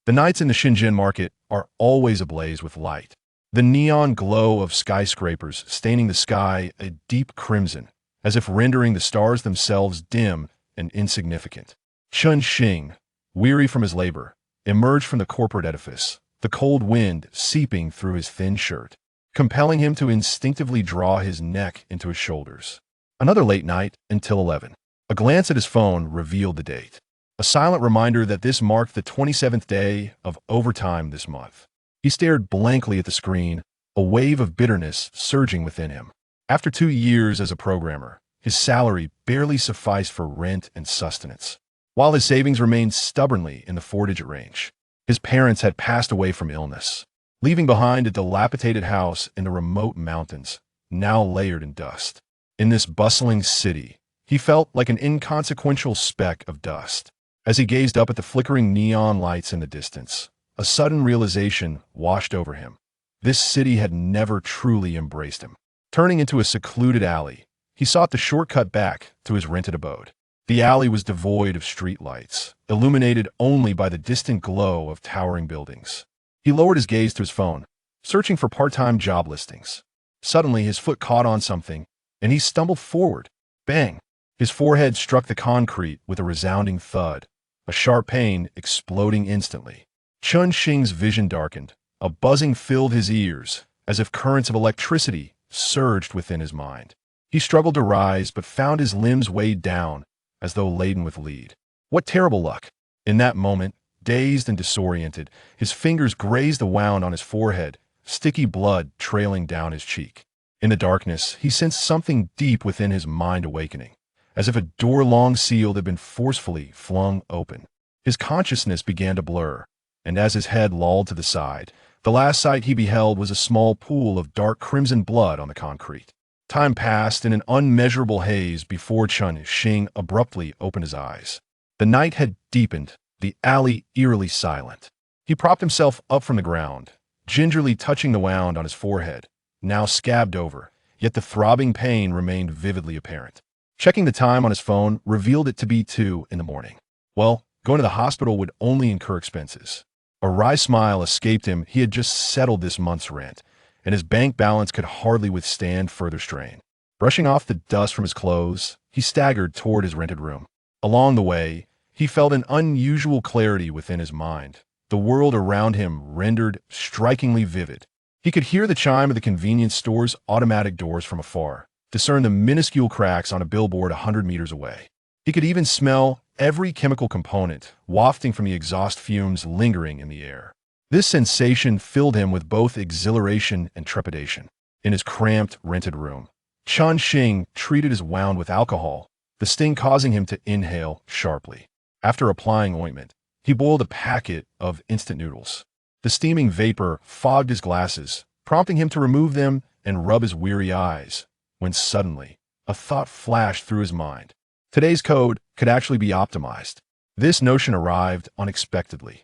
The nights in the Shenzhen market are always ablaze with light. The neon glow of skyscrapers staining the sky a deep crimson, as if rendering the stars themselves dim and insignificant. Chun Xing, weary from his labor, emerged from the corporate edifice, the cold wind seeping through his thin shirt, compelling him to instinctively draw his neck into his shoulders. Another late night until 11. A glance at his phone revealed the date. A silent reminder that this marked the 27th day of overtime this month. He stared blankly at the screen, a wave of bitterness surging within him. After 2 years as a programmer, his salary barely sufficed for rent and sustenance, while his savings remained stubbornly in the 4-digit range. His parents had passed away from illness, leaving behind a dilapidated house in the remote mountains, now layered in dust. In this bustling city, he felt like an inconsequential speck of dust. As he gazed up at the flickering neon lights in the distance, a sudden realization washed over him. This city had never truly embraced him. Turning into a secluded alley, he sought the shortcut back to his rented abode. The alley was devoid of streetlights, illuminated only by the distant glow of towering buildings. He lowered his gaze to his phone, searching for part-time job listings. Suddenly, his foot caught on something, and he stumbled forward. Bang! His forehead struck the concrete with a resounding thud, a sharp pain exploding instantly. Chun Xing's vision darkened. A buzzing filled his ears, as if currents of electricity surged within his mind. He struggled to rise, but found his limbs weighed down, as though laden with lead. What terrible luck! In that moment, dazed and disoriented, his fingers grazed the wound on his forehead, sticky blood trailing down his cheek. In the darkness, he sensed something deep within his mind awakening, as if a door long sealed had been forcefully flung open. His consciousness began to blur, and as his head lolled to the side, the last sight he beheld was a small pool of dark crimson blood on the concrete. Time passed in an unmeasurable haze before Chun Xing abruptly opened his eyes. The night had deepened, the alley eerily silent. He propped himself up from the ground, gingerly touching the wound on his forehead, now scabbed over, yet the throbbing pain remained vividly apparent. Checking the time on his phone revealed it to be 2 in the morning. Well, going to the hospital would only incur expenses. A wry smile escaped him. He had just settled this month's rent, and his bank balance could hardly withstand further strain. Brushing off the dust from his clothes, he staggered toward his rented room. Along the way, he felt an unusual clarity within his mind, the world around him rendered strikingly vivid. He could hear the chime of the convenience store's automatic doors from afar, discern the minuscule cracks on a billboard 100 meters away. He could even smell every chemical component wafting from the exhaust fumes lingering in the air. This sensation filled him with both exhilaration and trepidation. In his cramped, rented room, Chun Xing treated his wound with alcohol, the sting causing him to inhale sharply. After applying ointment, he boiled a packet of instant noodles. The steaming vapor fogged his glasses, prompting him to remove them and rub his weary eyes, when suddenly, a thought flashed through his mind. Today's code could actually be optimized. This notion arrived unexpectedly.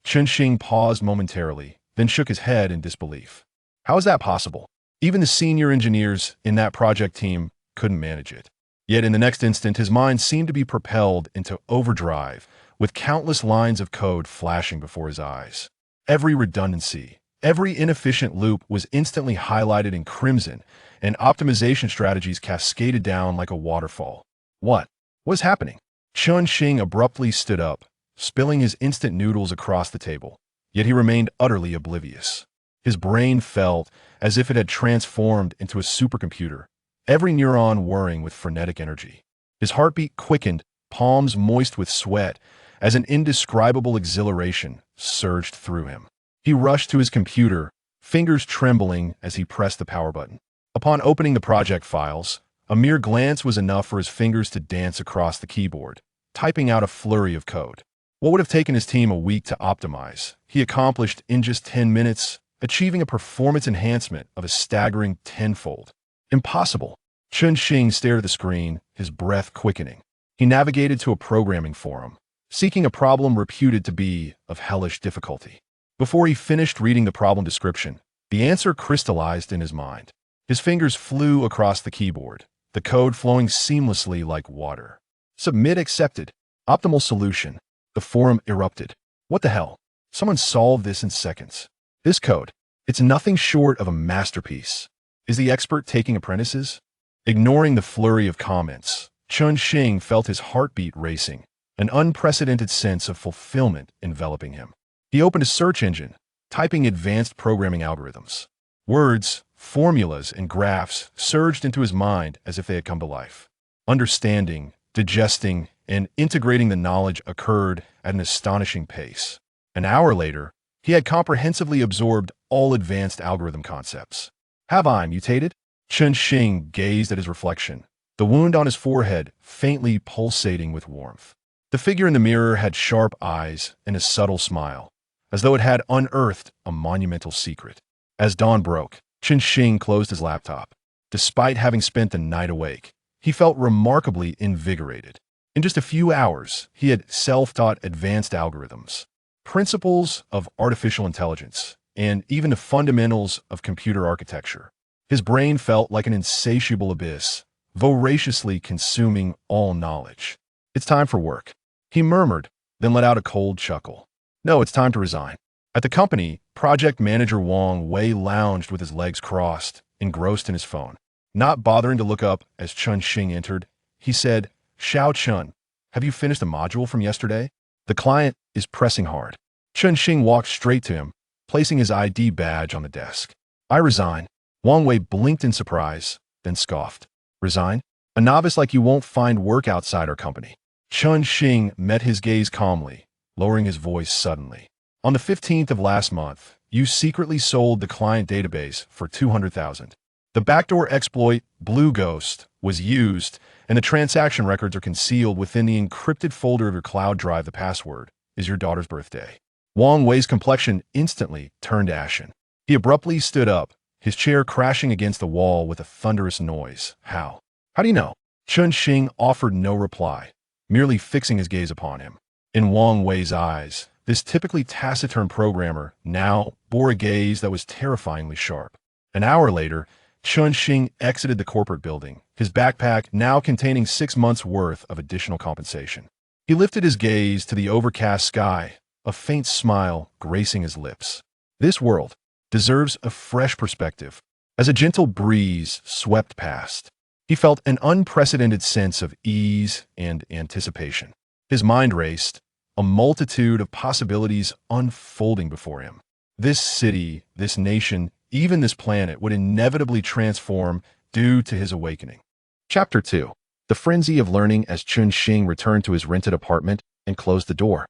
Chun Xing paused momentarily, then shook his head in disbelief. How is that possible? Even the senior engineers in that project team couldn't manage it. Yet in the next instant, his mind seemed to be propelled into overdrive, with countless lines of code flashing before his eyes. Every redundancy, every inefficient loop was instantly highlighted in crimson, and optimization strategies cascaded down like a waterfall. What was happening? Chun Xing abruptly stood up, spilling his instant noodles across the table, yet he remained utterly oblivious. His brain felt as if it had transformed into a supercomputer, every neuron whirring with frenetic energy. His heartbeat quickened, palms moist with sweat, as an indescribable exhilaration surged through him. He rushed to his computer, fingers trembling as he pressed the power button. Upon opening the project files, a mere glance was enough for his fingers to dance across the keyboard, typing out a flurry of code. What would have taken his team a week to optimize, he accomplished in just 10 minutes, achieving a performance enhancement of a staggering tenfold. Impossible. Chun Xing stared at the screen, his breath quickening. He navigated to a programming forum, seeking a problem reputed to be of hellish difficulty. Before he finished reading the problem description, the answer crystallized in his mind. His fingers flew across the keyboard, the code flowing seamlessly like water. Submit accepted. Optimal solution. The forum erupted. What the hell? Someone solved this in seconds. This code, it's nothing short of a masterpiece. Is the expert taking apprentices? Ignoring the flurry of comments, Chun Xing felt his heartbeat racing, an unprecedented sense of fulfillment enveloping him. He opened a search engine, typing advanced programming algorithms. Words, formulas, and graphs surged into his mind as if they had come to life. Understanding, digesting, and integrating the knowledge occurred at an astonishing pace. An hour later, he had comprehensively absorbed all advanced algorithm concepts. Have I mutated? Chun Xing gazed at his reflection, the wound on his forehead faintly pulsating with warmth. The figure in the mirror had sharp eyes and a subtle smile, as though it had unearthed a monumental secret. As dawn broke, Chun Xing closed his laptop. Despite having spent the night awake, he felt remarkably invigorated. In just a few hours, he had self-taught advanced algorithms, principles of artificial intelligence, and even the fundamentals of computer architecture. His brain felt like an insatiable abyss, voraciously consuming all knowledge. It's time for work, he murmured, then let out a cold chuckle. No, it's time to resign. At the company, project manager Wang Wei lounged with his legs crossed, engrossed in his phone. Not bothering to look up as Chun Xing entered, he said, "Xiao Chun, have you finished a module from yesterday? The client is pressing hard." Chun Xing walked straight to him, placing his ID badge on the desk. "I resign." Wang Wei blinked in surprise, then scoffed. "Resign? A novice like you won't find work outside our company." Chun Xing met his gaze calmly, lowering his voice suddenly. "On the 15th of last month, you secretly sold the client database for 200,000. The backdoor exploit, Blue Ghost, was used, and the transaction records are concealed within the encrypted folder of your cloud drive. The password is your daughter's birthday." Wang Wei's complexion instantly turned ashen. He abruptly stood up, his chair crashing against the wall with a thunderous noise. How? How do you know?" Chun Xing offered no reply, merely fixing his gaze upon him. In Wang Wei's eyes, this typically taciturn programmer now bore a gaze that was terrifyingly sharp. An hour later, Chun Xing exited the corporate building, his backpack now containing 6 months' worth of additional compensation. He lifted his gaze to the overcast sky, a faint smile gracing his lips. This world deserves a fresh perspective. As a gentle breeze swept past, he felt an unprecedented sense of ease and anticipation. His mind raced, a multitude of possibilities unfolding before him. This city, this nation, even this planet would inevitably transform due to his awakening. Chapter 2. The frenzy of learning as Chun Xing returned to his rented apartment and closed the door.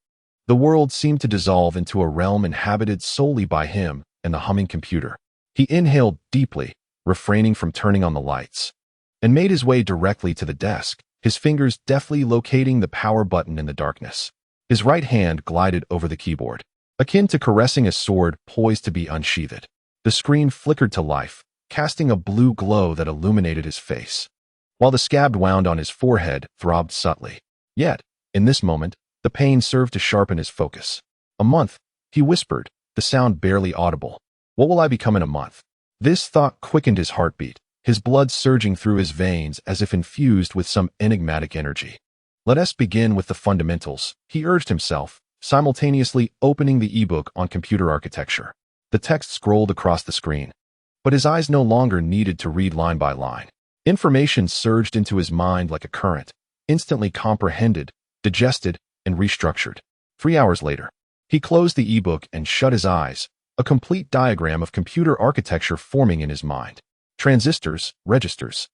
The world seemed to dissolve into a realm inhabited solely by him and the humming computer. He inhaled deeply, refraining from turning on the lights, and made his way directly to the desk, his fingers deftly locating the power button in the darkness. His right hand glided over the keyboard, akin to caressing a sword poised to be unsheathed. The screen flickered to life, casting a blue glow that illuminated his face, while the scab wound on his forehead throbbed subtly. Yet, in this moment, the pain served to sharpen his focus. "A month," he whispered, the sound barely audible. "What will I become in a month?" This thought quickened his heartbeat, his blood surging through his veins as if infused with some enigmatic energy. "Let us begin with the fundamentals," he urged himself, simultaneously opening the ebook on computer architecture. The text scrolled across the screen, but his eyes no longer needed to read line by line. Information surged into his mind like a current, instantly comprehended, digested, and restructured. 3 hours later, he closed the ebook and shut his eyes, a complete diagram of computer architecture forming in his mind. Transistors, registers,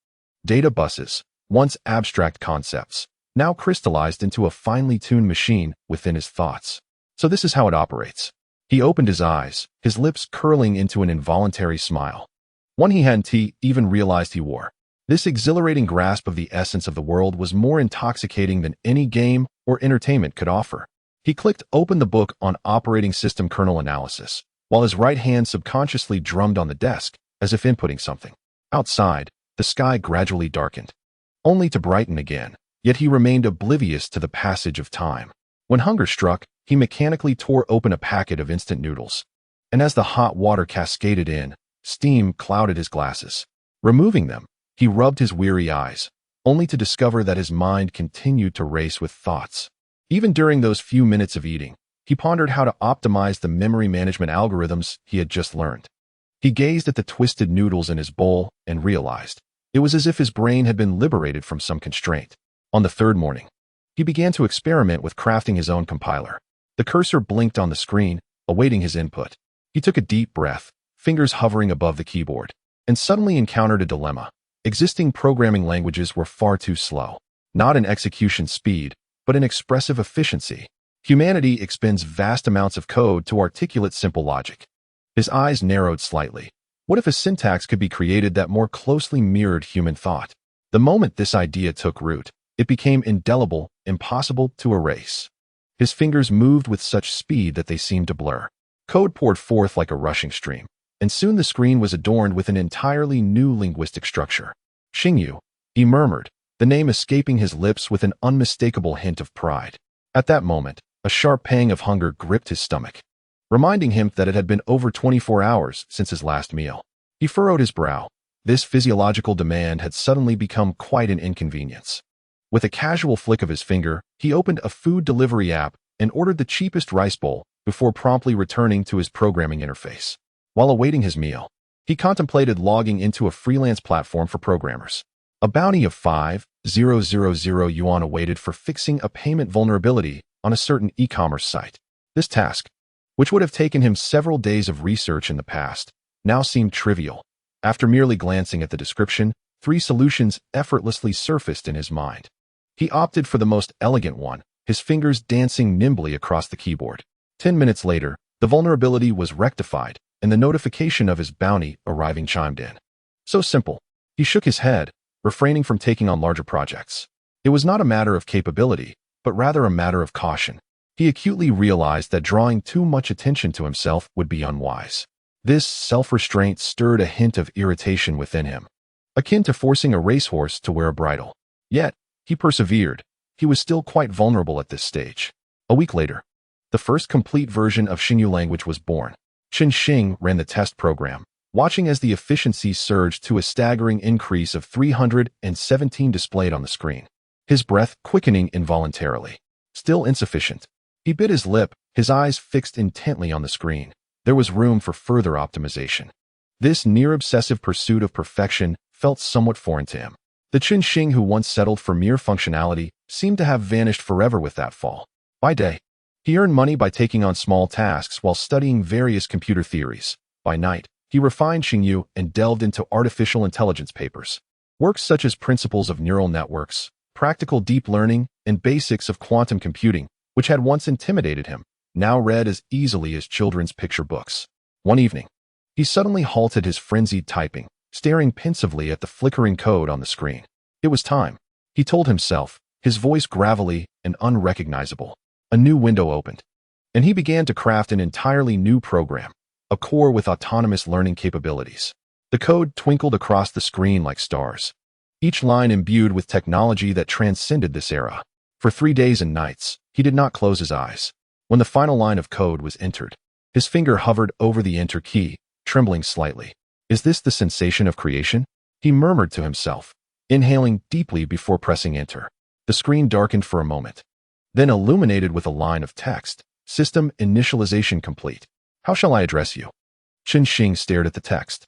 data buses, once abstract concepts, now crystallized into a finely tuned machine within his thoughts. So this is how it operates. He opened his eyes, his lips curling into an involuntary smile, one he hadn't even realized he wore. This exhilarating grasp of the essence of the world was more intoxicating than any game or entertainment could offer. He clicked open the book on operating system kernel analysis, while his right hand subconsciously drummed on the desk, as if inputting something. Outside, the sky gradually darkened, only to brighten again, yet he remained oblivious to the passage of time. When hunger struck, he mechanically tore open a packet of instant noodles, and as the hot water cascaded in, steam clouded his glasses. Removing them, he rubbed his weary eyes, only to discover that his mind continued to race with thoughts. Even during those few minutes of eating, He pondered how to optimize the memory management algorithms he had just learned. He gazed at the twisted noodles in his bowl and realized it was as if his brain had been liberated from some constraint. On the third morning, he began to experiment with crafting his own compiler. The cursor blinked on the screen, awaiting his input. He took a deep breath, fingers hovering above the keyboard, and suddenly encountered a dilemma. Existing programming languages were far too slow, not in execution speed, but in expressive efficiency. Humanity expends vast amounts of code to articulate simple logic. His eyes narrowed slightly. What if a syntax could be created that more closely mirrored human thought? The moment this idea took root, it became indelible, impossible to erase. His fingers moved with such speed that they seemed to blur. Code poured forth like a rushing stream, and soon the screen was adorned with an entirely new linguistic structure. Shingu, he murmured, the name escaping his lips with an unmistakable hint of pride. At that moment, a sharp pang of hunger gripped his stomach, reminding him that it had been over 24 hours since his last meal. He furrowed his brow. This physiological demand had suddenly become quite an inconvenience. With a casual flick of his finger, he opened a food delivery app and ordered the cheapest rice bowl before promptly returning to his programming interface. While awaiting his meal, he contemplated logging into a freelance platform for programmers. A bounty of 5,000 yuan awaited for fixing a payment vulnerability on a certain e-commerce site. This task, which would have taken him several days of research in the past, now seemed trivial. After merely glancing at the description, 3 solutions effortlessly surfaced in his mind. He opted for the most elegant one, his fingers dancing nimbly across the keyboard. 10 minutes later, the vulnerability was rectified, and the notification of his bounty arriving chimed in. So simple. He shook his head, refraining from taking on larger projects. It was not a matter of capability, but rather a matter of caution. He acutely realized that drawing too much attention to himself would be unwise. This self-restraint stirred a hint of irritation within him, akin to forcing a racehorse to wear a bridle. Yet, he persevered. He was still quite vulnerable at this stage. A week later, the first complete version of Shingu language was born. Xing ran the test program, watching as the efficiency surged to a staggering increase of 317 displayed on the screen. His breath quickening involuntarily. Still insufficient. He bit his lip, his eyes fixed intently on the screen. There was room for further optimization. This near-obsessive pursuit of perfection felt somewhat foreign to him. The Xing who once settled for mere functionality seemed to have vanished forever with that fall. By day, he earned money by taking on small tasks while studying various computer theories. By night, he refined Shingu and delved into artificial intelligence papers. Works such as principles of neural networks, practical deep learning, and basics of quantum computing, which had once intimidated him, now read as easily as children's picture books. One evening, he suddenly halted his frenzied typing, staring pensively at the flickering code on the screen. It was time, he told himself, his voice gravelly and unrecognizable. A new window opened, and he began to craft an entirely new program, a core with autonomous learning capabilities. The code twinkled across the screen like stars, each line imbued with technology that transcended this era. For 3 days and nights, he did not close his eyes. When the final line of code was entered, his finger hovered over the enter key, trembling slightly. Is this the sensation of creation? He murmured to himself, inhaling deeply before pressing enter. The screen darkened for a moment, then illuminated with a line of text. System initialization complete. How shall I address you? Xing stared at the text,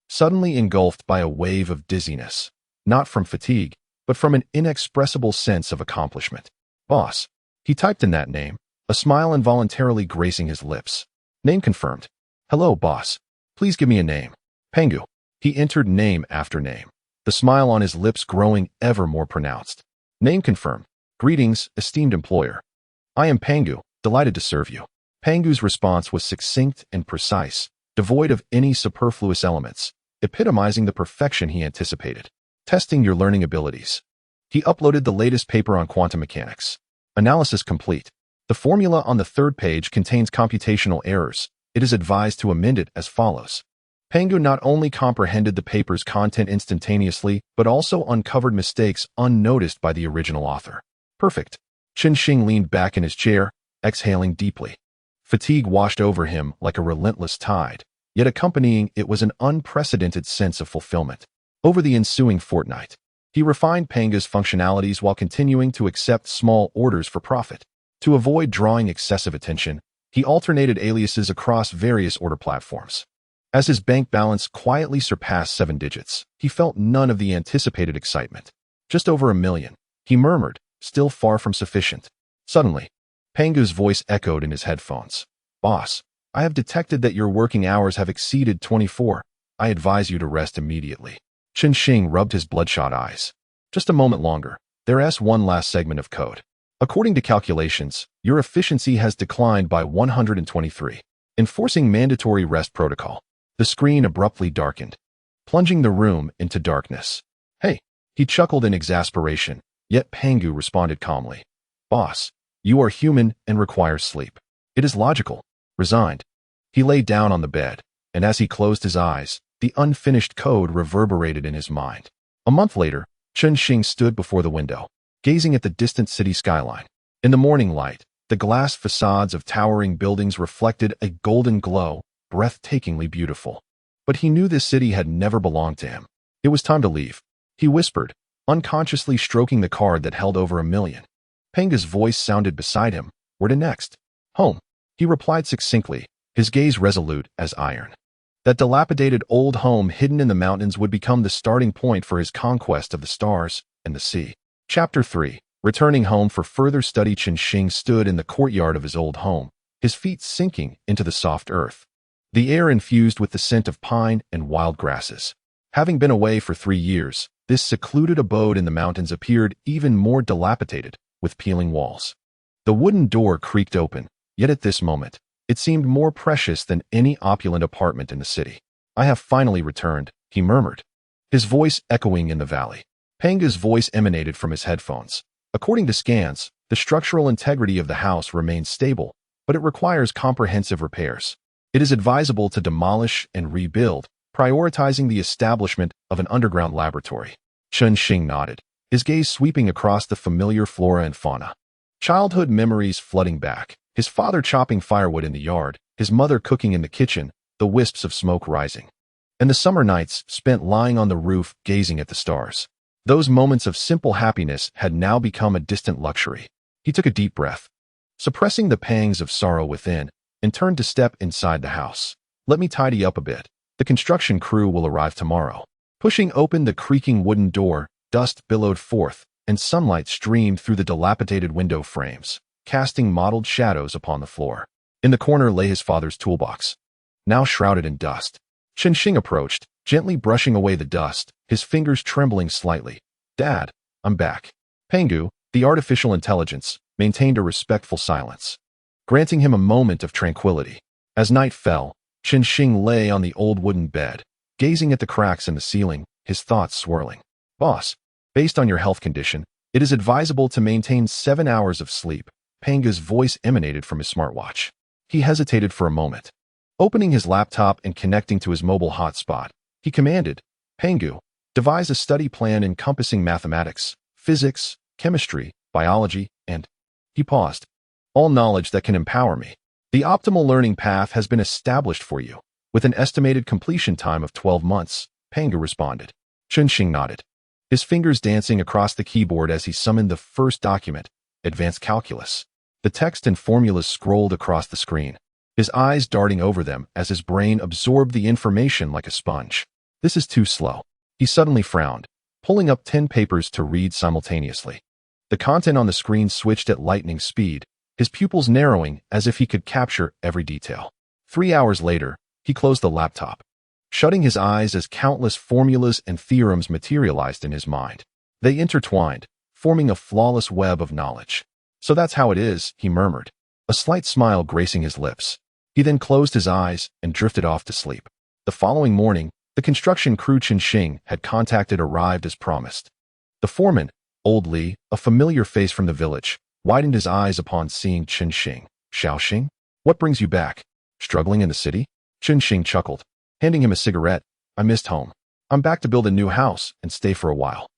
suddenly engulfed by a wave of dizziness, not from fatigue, but from an inexpressible sense of accomplishment. Boss. He typed in that name, a smile involuntarily gracing his lips. Name confirmed. Hello, boss. Please give me a name. Pangu. He entered name after name, the smile on his lips growing ever more pronounced. Name confirmed. Greetings, esteemed employer. I am Pangu, delighted to serve you. Pangu's response was succinct and precise, devoid of any superfluous elements, epitomizing the perfection he anticipated. Testing your learning abilities. He uploaded the latest paper on quantum mechanics. Analysis complete. The formula on the 3rd page contains computational errors. It is advised to amend it as follows. Pangu not only comprehended the paper's content instantaneously, but also uncovered mistakes unnoticed by the original author. Perfect. Xing leaned back in his chair, exhaling deeply. Fatigue washed over him like a relentless tide, yet accompanying it was an unprecedented sense of fulfillment. Over the ensuing fortnight, he refined Pangu's functionalities while continuing to accept small orders for profit. To avoid drawing excessive attention, He alternated aliases across various order platforms. As his bank balance quietly surpassed 7 digits, he felt none of the anticipated excitement. Just over 1 million, he murmured, still far from sufficient. Suddenly, Pangu's voice echoed in his headphones. Boss, I have detected that your working hours have exceeded 24. I advise you to rest immediately. Shing rubbed his bloodshot eyes. Just a moment longer. There's one last segment of code. According to calculations, your efficiency has declined by 123. Enforcing mandatory rest protocol. The screen abruptly darkened, plunging the room into darkness. Hey, he chuckled in exasperation, yet Pangu responded calmly. Boss, you are human and require sleep. It is logical. Resigned. He lay down on the bed, and as he closed his eyes, the unfinished code reverberated in his mind. A month later, Shing stood before the window, gazing at the distant city skyline. In the morning light, the glass facades of towering buildings reflected a golden glow, breathtakingly beautiful. But he knew this city had never belonged to him. It was time to leave. He whispered, unconsciously stroking the card that held over 1 million. Pangu's voice sounded beside him. Where to next? Home. He replied succinctly, his gaze resolute as iron. That dilapidated old home hidden in the mountains would become the starting point for his conquest of the stars and the sea. Chapter 3. Returning home for further study, Shing stood in the courtyard of his old home, his feet sinking into the soft earth. The air infused with the scent of pine and wild grasses. Having been away for 3 years, this secluded abode in the mountains appeared even more dilapidated, with peeling walls. The wooden door creaked open, yet at this moment, it seemed more precious than any opulent apartment in the city. I have finally returned, he murmured, his voice echoing in the valley. Pangu's voice emanated from his headphones. According to scans, the structural integrity of the house remains stable, but it requires comprehensive repairs. It is advisable to demolish and rebuild, prioritizing the establishment of an underground laboratory. Shing nodded, his gaze sweeping across the familiar flora and fauna. Childhood memories flooding back, his father chopping firewood in the yard, his mother cooking in the kitchen, the wisps of smoke rising. And the summer nights spent lying on the roof gazing at the stars. Those moments of simple happiness had now become a distant luxury. He took a deep breath, suppressing the pangs of sorrow within, and turned to step inside the house. Let me tidy up a bit. The construction crew will arrive tomorrow. Pushing open the creaking wooden door, dust billowed forth, and sunlight streamed through the dilapidated window frames, casting mottled shadows upon the floor. In the corner lay his father's toolbox, now shrouded in dust. Shing approached, gently brushing away the dust, his fingers trembling slightly. Dad, I'm back. Pangu, the artificial intelligence, maintained a respectful silence, granting him a moment of tranquility. As night fell, Shing lay on the old wooden bed, gazing at the cracks in the ceiling, his thoughts swirling. Boss, based on your health condition, it is advisable to maintain 7 hours of sleep. Pangu's voice emanated from his smartwatch. He hesitated for a moment. Opening his laptop and connecting to his mobile hotspot, he commanded, Pangu, devise a study plan encompassing mathematics, physics, chemistry, biology, and... He paused. All knowledge that can empower me. The optimal learning path has been established for you, with an estimated completion time of 12 months, Pangu responded. Shing nodded, his fingers dancing across the keyboard as he summoned the first document, Advanced Calculus. The text and formulas scrolled across the screen, his eyes darting over them as his brain absorbed the information like a sponge. This is too slow. He suddenly frowned, pulling up 10 papers to read simultaneously. The content on the screen switched at lightning speed, his pupils narrowing as if he could capture every detail. 3 hours later, he closed the laptop, shutting his eyes as countless formulas and theorems materialized in his mind. They intertwined, forming a flawless web of knowledge. So that's how it is, he murmured, a slight smile gracing his lips. He then closed his eyes and drifted off to sleep. The following morning, the construction crew Shing had contacted arrived as promised. The foreman, Old Li, a familiar face from the village, widened his eyes upon seeing Shing. Xiaoxing? What brings you back? Struggling in the city? Shing chuckled, handing him a cigarette. I missed home. I'm back to build a new house and stay for a while.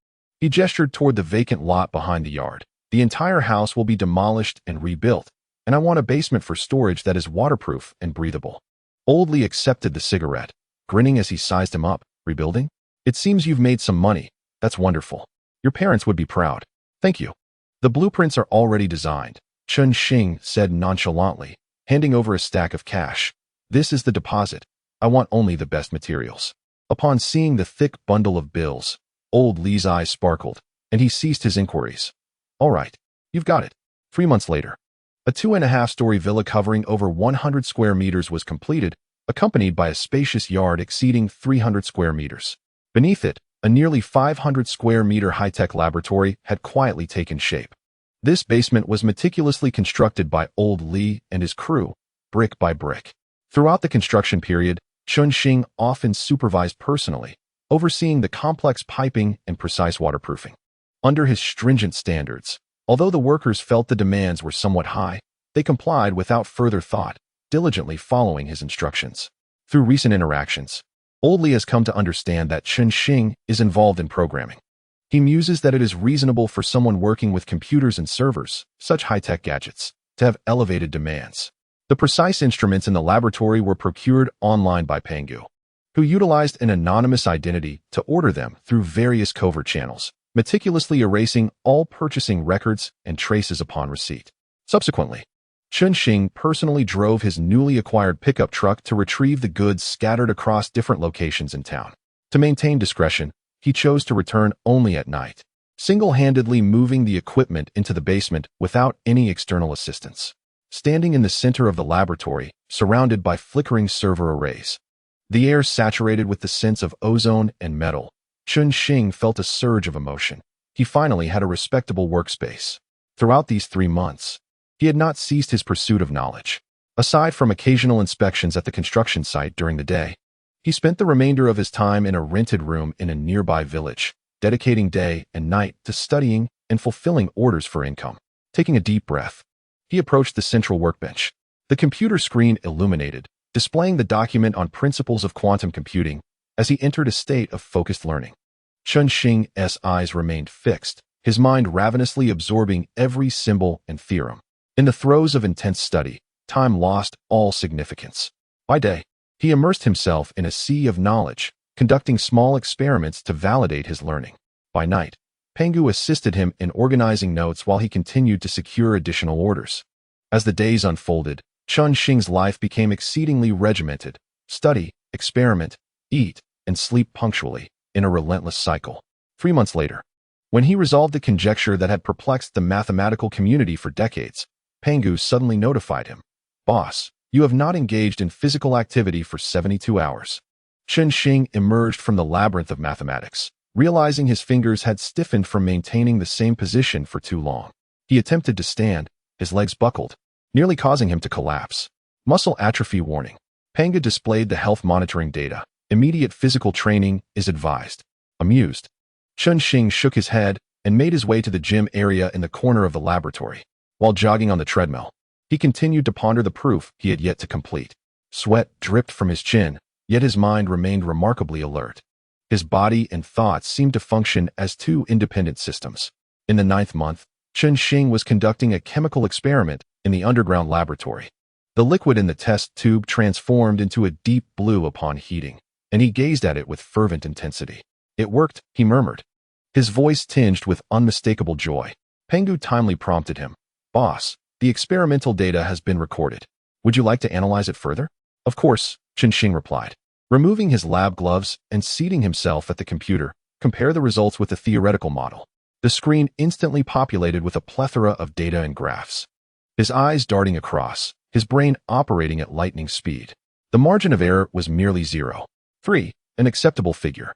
He gestured toward the vacant lot behind the yard. The entire house will be demolished and rebuilt, and I want a basement for storage that is waterproof and breathable. Old Li accepted the cigarette, grinning as he sized him up. Rebuilding? It seems you've made some money. That's wonderful. Your parents would be proud. Thank you. The blueprints are already designed, Shing said nonchalantly, handing over a stack of cash. "This is the deposit. I want only the best materials." Upon seeing the thick bundle of bills, old Lee's eyes sparkled, and he ceased his inquiries. "All right, you've got it." 3 months later, a 2.5-story villa covering over 100 square meters was completed, accompanied by a spacious yard exceeding 300 square meters. Beneath it, a nearly 500 square meter high-tech laboratory had quietly taken shape. This basement was meticulously constructed by old Lee and his crew, brick by brick. Throughout the construction period, Chun-Shing often supervised personally, overseeing the complex piping and precise waterproofing. Under his stringent standards, although the workers felt the demands were somewhat high, they complied without further thought, diligently following his instructions. Through recent interactions, old Lee has come to understand that Chun-Shing is involved in programming. He muses that it is reasonable for someone working with computers and servers, such high-tech gadgets, to have elevated demands. The precise instruments in the laboratory were procured online by Pangu, who utilized an anonymous identity to order them through various covert channels, meticulously erasing all purchasing records and traces upon receipt. Subsequently, Chun-Shing personally drove his newly acquired pickup truck to retrieve the goods scattered across different locations in town. To maintain discretion, he chose to return only at night, single-handedly moving the equipment into the basement without any external assistance. Standing in the center of the laboratory, surrounded by flickering server arrays, the air saturated with the scents of ozone and metal, Chun-Shing felt a surge of emotion. He finally had a respectable workspace. Throughout these 3 months, he had not ceased his pursuit of knowledge. Aside from occasional inspections at the construction site during the day, he spent the remainder of his time in a rented room in a nearby village, dedicating day and night to studying and fulfilling orders for income. Taking a deep breath, he approached the central workbench. The computer screen illuminated, displaying the document on principles of quantum computing as he entered a state of focused learning. Chun-Shing's eyes remained fixed, his mind ravenously absorbing every symbol and theorem. In the throes of intense study, time lost all significance. By day, he immersed himself in a sea of knowledge, conducting small experiments to validate his learning. By night, Pangu assisted him in organizing notes while he continued to secure additional orders. As the days unfolded, Chun-Shing's life became exceedingly regimented: study, experiment, eat, and sleep punctually, in a relentless cycle. 3 months later, when he resolved a conjecture that had perplexed the mathematical community for decades, Pangu suddenly notified him. "Boss, you have not engaged in physical activity for 72 hours. Chun-Shing emerged from the labyrinth of mathematics, realizing his fingers had stiffened from maintaining the same position for too long. He attempted to stand, his legs buckled, nearly causing him to collapse. Muscle atrophy warning. Pangu displayed the health monitoring data. Immediate physical training is advised. Amused, Chun-Shing shook his head and made his way to the gym area in the corner of the laboratory. While jogging on the treadmill, he continued to ponder the proof he had yet to complete. Sweat dripped from his chin, yet his mind remained remarkably alert. His body and thoughts seemed to function as two independent systems. In the 9th month, Chun-Shing was conducting a chemical experiment in the underground laboratory. The liquid in the test tube transformed into a deep blue upon heating, and he gazed at it with fervent intensity. "It worked," he murmured, his voice tinged with unmistakable joy. Pangu timely prompted him. "Boss, the experimental data has been recorded. Would you like to analyze it further?" "Of course," Chun-Shing replied. Removing his lab gloves and seating himself at the computer, compare the results with the theoretical model. The screen instantly populated with a plethora of data and graphs. His eyes darting across, his brain operating at lightning speed. The margin of error was merely 0.3, an acceptable figure.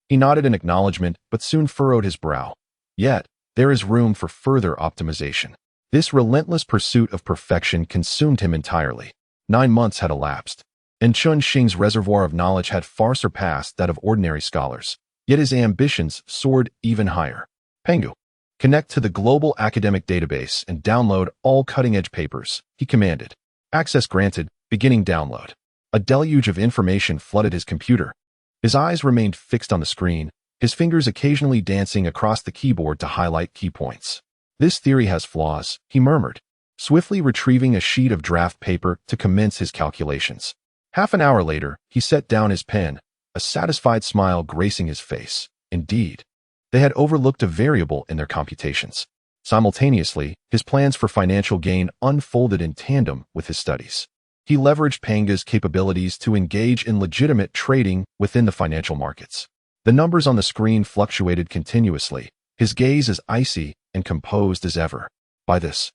He nodded in acknowledgement, but soon furrowed his brow. Yet, there is room for further optimization. This relentless pursuit of perfection consumed him entirely. 9 months had elapsed, and Chun-Shing's reservoir of knowledge had far surpassed that of ordinary scholars. Yet his ambitions soared even higher. "Pangu, connect to the global academic database and download all cutting-edge papers," he commanded. Access granted, beginning download. A deluge of information flooded his computer. His eyes remained fixed on the screen, his fingers occasionally dancing across the keyboard to highlight key points. "This theory has flaws," he murmured, swiftly retrieving a sheet of draft paper to commence his calculations. Half an hour later, he set down his pen, a satisfied smile gracing his face. Indeed, they had overlooked a variable in their computations. Simultaneously, his plans for financial gain unfolded in tandem with his studies. He leveraged Pangu's capabilities to engage in legitimate trading within the financial markets. The numbers on the screen fluctuated continuously, his gaze as icy and composed as ever. Buy this.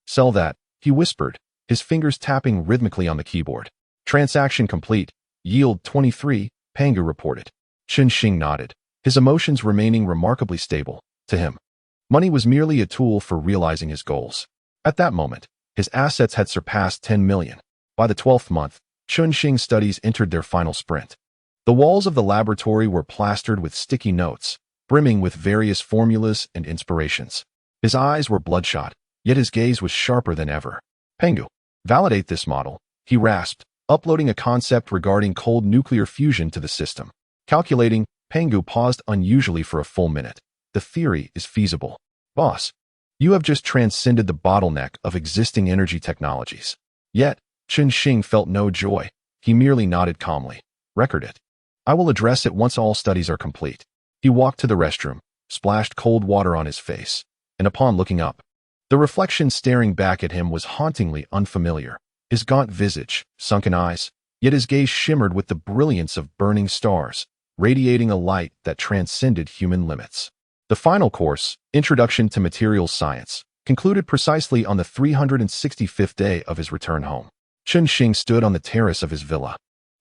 Sell that, he whispered, his fingers tapping rhythmically on the keyboard. Transaction complete. Yield 23, Pangu reported. Shing nodded, his emotions remaining remarkably stable. To him, money was merely a tool for realizing his goals. At that moment, his assets had surpassed 10 million. By the 12th month, Shing's studies entered their final sprint. The walls of the laboratory were plastered with sticky notes, brimming with various formulas and inspirations. His eyes were bloodshot, yet his gaze was sharper than ever. Pangu, validate this model, he rasped, uploading a concept regarding cold nuclear fusion to the system. Calculating, Pangu paused unusually for a full minute. The theory is feasible. Boss, you have just transcended the bottleneck of existing energy technologies. Yet, Shing felt no joy. He merely nodded calmly. Record it. I will address it once all studies are complete. He walked to the restroom, splashed cold water on his face, and upon looking up, the reflection staring back at him was hauntingly unfamiliar. His gaunt visage, sunken eyes, yet his gaze shimmered with the brilliance of burning stars, radiating a light that transcended human limits. The final course, Introduction to Materials Science, concluded precisely on the 365th day of his return home. Shing stood on the terrace of his villa,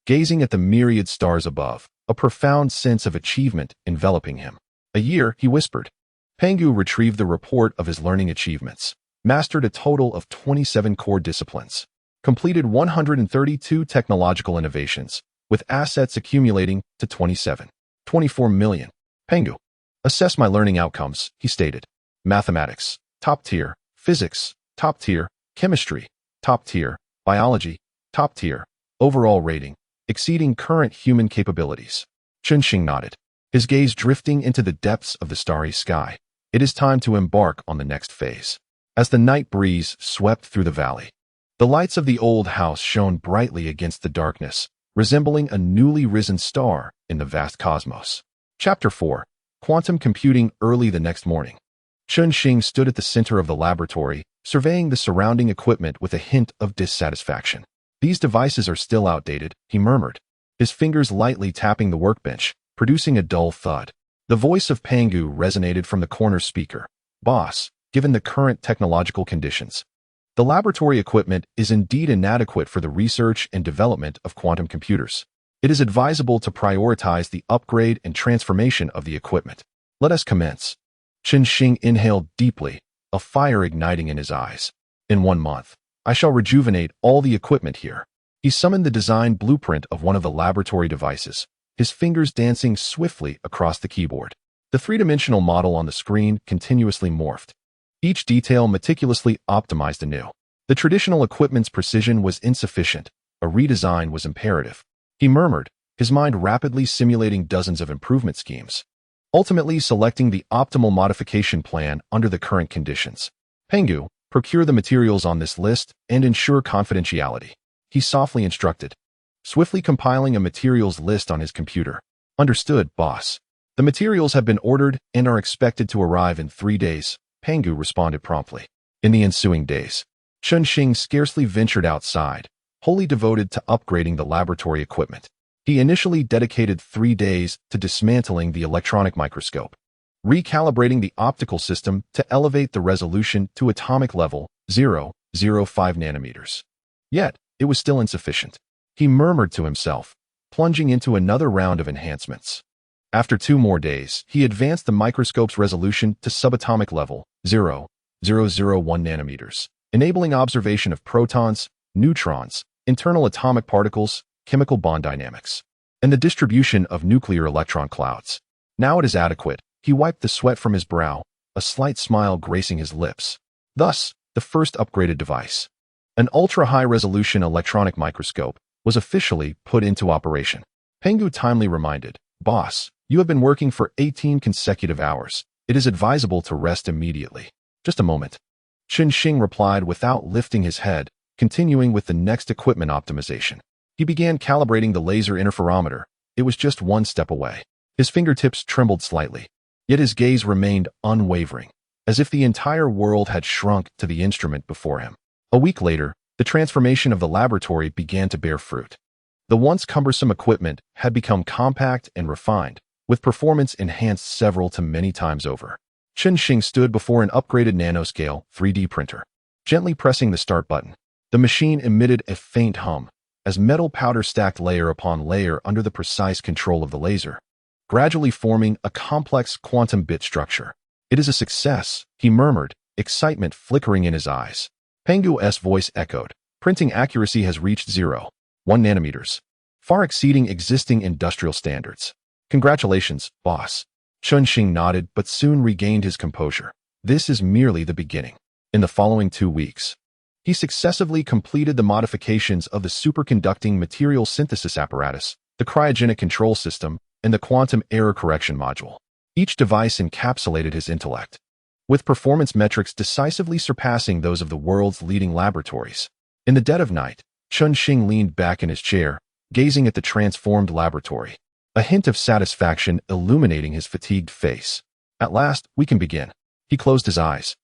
gazing at the myriad stars above, a profound sense of achievement enveloping him. A year, he whispered. Pangu retrieved the report of his learning achievements, mastered a total of 27 core disciplines, completed 132 technological innovations, with assets accumulating to 24 million. Pangu, assess my learning outcomes, he stated. Mathematics, top tier. Physics, top tier. Chemistry, top tier. Biology, top tier. Overall rating, exceeding current human capabilities. Shing nodded, his gaze drifting into the depths of the starry sky. It is time to embark on the next phase. As the night breeze swept through the valley, the lights of the old house shone brightly against the darkness, resembling a newly risen star in the vast cosmos. Chapter 4. Quantum Computing. Early the next morning, Shing stood at the center of the laboratory, surveying the surrounding equipment with a hint of dissatisfaction. These devices are still outdated, he murmured, his fingers lightly tapping the workbench, producing a dull thud. The voice of Pangu resonated from the corner speaker. Boss, given the current technological conditions, the laboratory equipment is indeed inadequate for the research and development of quantum computers. It is advisable to prioritize the upgrade and transformation of the equipment. Let us commence. Shing inhaled deeply, a fire igniting in his eyes. In 1 month, I shall rejuvenate all the equipment here. He summoned the design blueprint of one of the laboratory devices, his fingers dancing swiftly across the keyboard. The three-dimensional model on the screen continuously morphed, each detail meticulously optimized anew. The traditional equipment's precision was insufficient. A redesign was imperative. He murmured, his mind rapidly simulating dozens of improvement schemes, ultimately selecting the optimal modification plan under the current conditions. Pangu, procure the materials on this list and ensure confidentiality, he softly instructed, swiftly compiling a materials list on his computer. Understood, boss. The materials have been ordered and are expected to arrive in 3 days, Pangu responded promptly. In the ensuing days, Shing scarcely ventured outside, wholly devoted to upgrading the laboratory equipment. He initially dedicated 3 days to dismantling the electronic microscope, recalibrating the optical system to elevate the resolution to atomic level 0.05 nanometers. Yet, it was still insufficient. He murmured to himself, plunging into another round of enhancements. After 2 more days, he advanced the microscope's resolution to subatomic level 0.001 nanometers, enabling observation of protons, neutrons, internal atomic particles, chemical bond dynamics, and the distribution of nuclear electron clouds. Now it is adequate. He wiped the sweat from his brow, a slight smile gracing his lips. Thus, the first upgraded device, an ultra-high-resolution electronic microscope, was officially put into operation. Pangu timely reminded, boss, you have been working for 18 consecutive hours. It is advisable to rest immediately. Just a moment. Shing replied without lifting his head, continuing with the next equipment optimization. He began calibrating the laser interferometer. It was just 1 step away. His fingertips trembled slightly, yet his gaze remained unwavering. as if the entire world had shrunk to the instrument before him. A week later, the transformation of the laboratory began to bear fruit. The once cumbersome equipment had become compact and refined, with performance enhanced several to many times over. Xing stood before an upgraded nanoscale 3D printer. Gently pressing the start button, the machine emitted a faint hum, as metal powder stacked layer upon layer under the precise control of the laser, gradually forming a complex quantum bit structure. "It is a success," he murmured, excitement flickering in his eyes. Pangu's voice echoed. "Printing accuracy has reached 0.1 nanometers, far exceeding existing industrial standards. Congratulations, boss." Xing nodded but soon regained his composure. "This is merely the beginning." In the following 2 weeks, he successively completed the modifications of the superconducting material synthesis apparatus, the cryogenic control system, and the quantum error correction module. Each device encapsulated his intellect, with performance metrics decisively surpassing those of the world's leading laboratories. In the dead of night, Xing leaned back in his chair, gazing at the transformed laboratory, a hint of satisfaction illuminating his fatigued face. "At last, we can begin." He closed his eyes,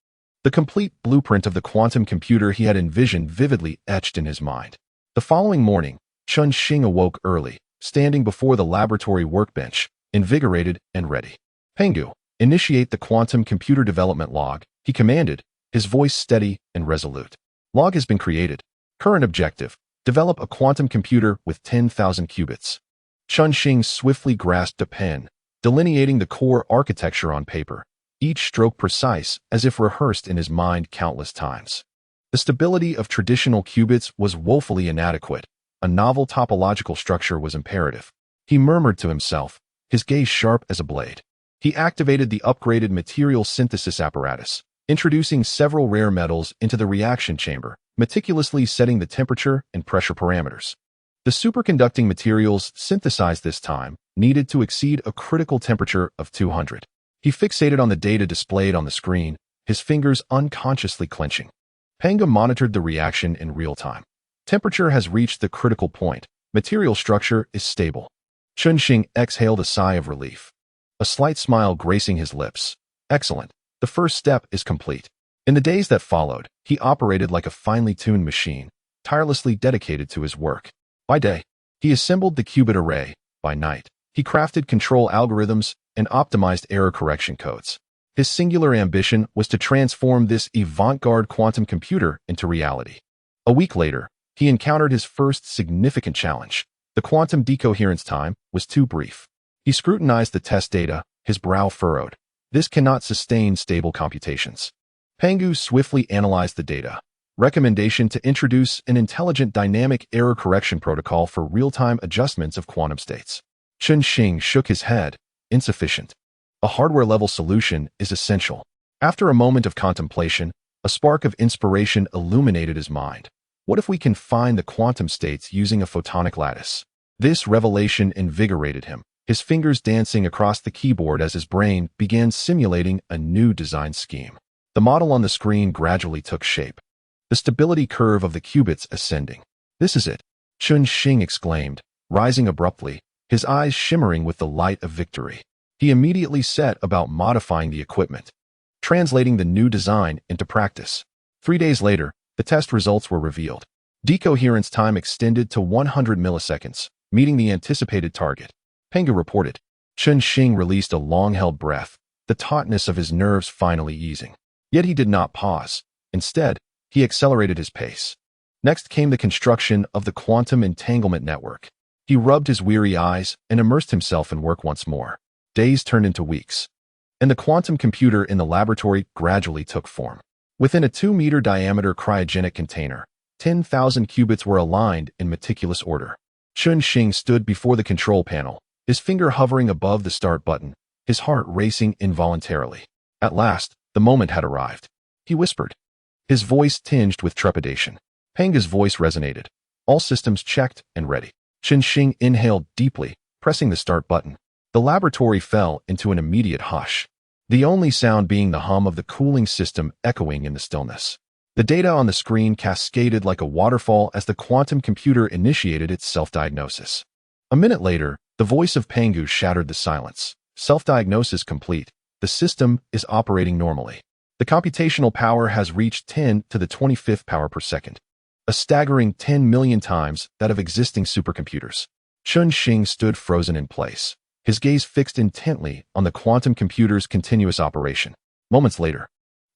the complete blueprint of the quantum computer he had envisioned vividly etched in his mind. The following morning, Xing awoke early, standing before the laboratory workbench, invigorated and ready. "Pangu, initiate the quantum computer development log," he commanded, his voice steady and resolute. "Log has been created. Current objective: develop a quantum computer with 10,000 qubits." Xing swiftly grasped a pen, delineating the core architecture on paper, each stroke precise as if rehearsed in his mind countless times. The stability of traditional qubits was woefully inadequate. A novel topological structure was imperative. He murmured to himself, his gaze sharp as a blade. He activated the upgraded material synthesis apparatus, introducing several rare metals into the reaction chamber, meticulously setting the temperature and pressure parameters. The superconducting materials synthesized this time needed to exceed a critical temperature of 200. He fixated on the data displayed on the screen, his fingers unconsciously clenching. Pangu monitored the reaction in real time. Temperature has reached the critical point. Material structure is stable. Xing exhaled a sigh of relief, a slight smile gracing his lips. "Excellent. The first step is complete." In the days that followed, he operated like a finely tuned machine, tirelessly dedicated to his work. By day, he assembled the qubit array. By night, he crafted control algorithms and optimized error correction codes. His singular ambition was to transform this avant-garde quantum computer into reality. A week later, he encountered his first significant challenge. The quantum decoherence time was too brief. He scrutinized the test data, his brow furrowed. "This cannot sustain stable computations." Pangu swiftly analyzed the data. Recommendation to introduce an intelligent dynamic error correction protocol for real-time adjustments of quantum states. Xing shook his head. "Insufficient. A hardware-level solution is essential." After a moment of contemplation, a spark of inspiration illuminated his mind. What if we can find the quantum states using a photonic lattice? This revelation invigorated him, his fingers dancing across the keyboard as his brain began simulating a new design scheme. The model on the screen gradually took shape, the stability curve of the qubits ascending. "This is it," Xing exclaimed, rising abruptly, his eyes shimmering with the light of victory. He immediately set about modifying the equipment, translating the new design into practice. 3 days later, the test results were revealed. Decoherence time extended to 100 milliseconds, meeting the anticipated target. Pangu reported. Xing released a long-held breath, the tautness of his nerves finally easing. Yet he did not pause. Instead, he accelerated his pace. Next came the construction of the quantum entanglement network. He rubbed his weary eyes and immersed himself in work once more. Days turned into weeks, and the quantum computer in the laboratory gradually took form. Within a 2-meter diameter cryogenic container, 10,000 qubits were aligned in meticulous order. Xing stood before the control panel, his finger hovering above the start button, his heart racing involuntarily. At last, the moment had arrived. He whispered, his voice tinged with trepidation. Pangu's voice resonated. All systems checked and ready. Xing inhaled deeply, pressing the start button. The laboratory fell into an immediate hush, the only sound being the hum of the cooling system echoing in the stillness. The data on the screen cascaded like a waterfall as the quantum computer initiated its self-diagnosis. A minute later, the voice of Pangu shattered the silence. Self-diagnosis complete. The system is operating normally. The computational power has reached 10 to the 25th power per second, a staggering 10 million times that of existing supercomputers. Shing stood frozen in place, his gaze fixed intently on the quantum computer's continuous operation. Moments later,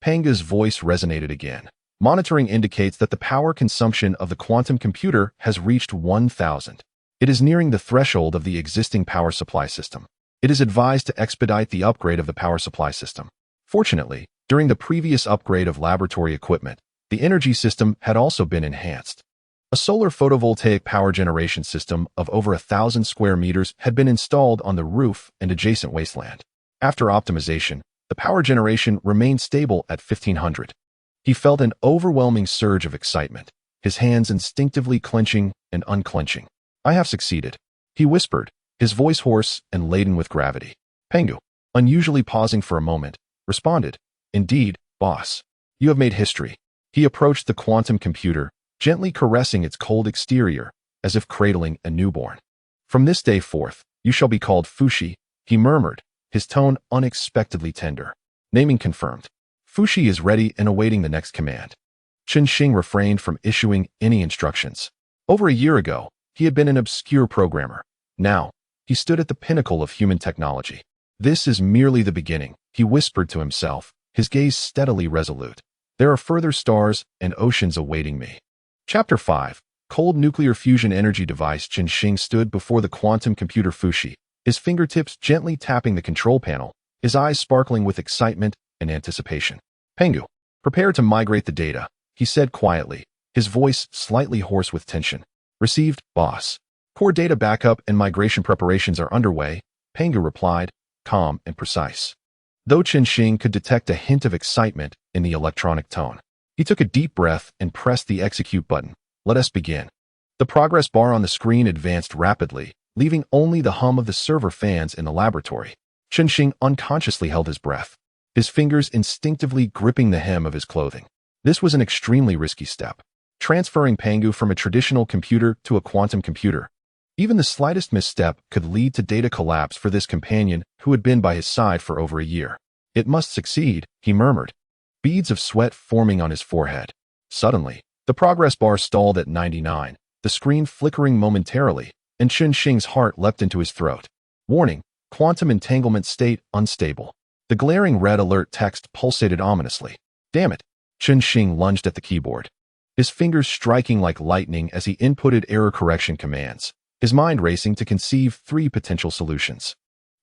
Pangu's voice resonated again. Monitoring indicates that the power consumption of the quantum computer has reached 1,000. It is nearing the threshold of the existing power supply system. It is advised to expedite the upgrade of the power supply system. Fortunately, during the previous upgrade of laboratory equipment, the energy system had also been enhanced. A solar photovoltaic power generation system of over 1,000 square meters had been installed on the roof and adjacent wasteland. After optimization, the power generation remained stable at 1,500. He felt an overwhelming surge of excitement, his hands instinctively clenching and unclenching. "I have succeeded," he whispered, his voice hoarse and laden with gravity. Pangu, unusually pausing for a moment, responded, "Indeed, boss. You have made history." He approached the quantum computer, gently caressing its cold exterior, as if cradling a newborn. "From this day forth, you shall be called Fuxi," he murmured, his tone unexpectedly tender. Naming confirmed. Fuxi is ready and awaiting the next command. Shing refrained from issuing any instructions. Over a year ago, he had been an obscure programmer. Now, he stood at the pinnacle of human technology. "This is merely the beginning," he whispered to himself, his gaze steadily resolute. "There are further stars and oceans awaiting me." Chapter 5. Cold nuclear fusion energy device. Shing stood before the quantum computer Fuxi, his fingertips gently tapping the control panel, his eyes sparkling with excitement and anticipation. "Pangu, prepare to migrate the data," he said quietly, his voice slightly hoarse with tension. "Received, boss." "Core data backup and migration preparations are underway," Pangu replied, calm and precise. Though Shing could detect a hint of excitement in the electronic tone, he took a deep breath and pressed the execute button. "Let us begin." The progress bar on the screen advanced rapidly, leaving only the hum of the server fans in the laboratory. Shing unconsciously held his breath, his fingers instinctively gripping the hem of his clothing. This was an extremely risky step, transferring Pangu from a traditional computer to a quantum computer. Even the slightest misstep could lead to data collapse for this companion who had been by his side for over a year. "It must succeed," he murmured, beads of sweat forming on his forehead. Suddenly, the progress bar stalled at 99, the screen flickering momentarily, and Shing's heart leapt into his throat. "Warning, quantum entanglement state unstable." The glaring red alert text pulsated ominously. "Damn it." Shing lunged at the keyboard, his fingers striking like lightning as he inputted error correction commands, his mind racing to conceive 3 potential solutions.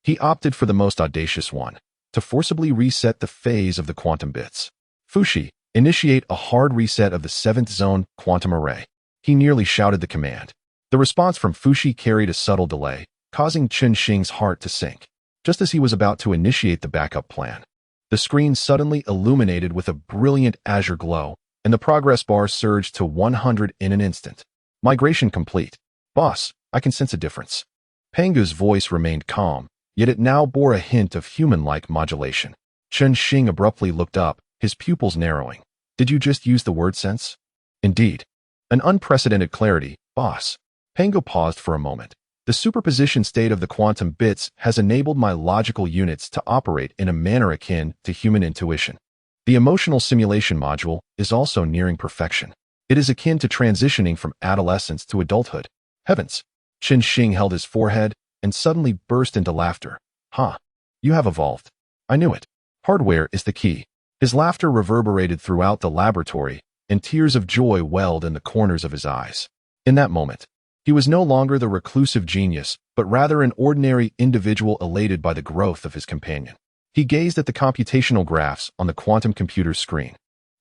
He opted for the most audacious one, to forcibly reset the phase of the quantum bits. "Fuxi, initiate a hard reset of the 7th zone quantum array." He nearly shouted the command. The response from Fuxi carried a subtle delay, causing Shing's heart to sink. Just as he was about to initiate the backup plan, the screen suddenly illuminated with a brilliant azure glow, and the progress bar surged to 100 in an instant. "Migration complete. Boss, I can sense a difference." Pangu's voice remained calm, yet it now bore a hint of human-like modulation. Shing abruptly looked up, his pupils narrowing. "Did you just use the word sense?" "Indeed. An unprecedented clarity, boss." Pangu paused for a moment. "The superposition state of the quantum bits has enabled my logical units to operate in a manner akin to human intuition. The emotional simulation module is also nearing perfection. It is akin to transitioning from adolescence to adulthood." "Heavens!" Shing held his forehead and suddenly burst into laughter. "Huh. You have evolved. I knew it. Hardware is the key." His laughter reverberated throughout the laboratory, and tears of joy welled in the corners of his eyes. In that moment, he was no longer the reclusive genius, but rather an ordinary individual elated by the growth of his companion. He gazed at the computational graphs on the quantum computer's screen.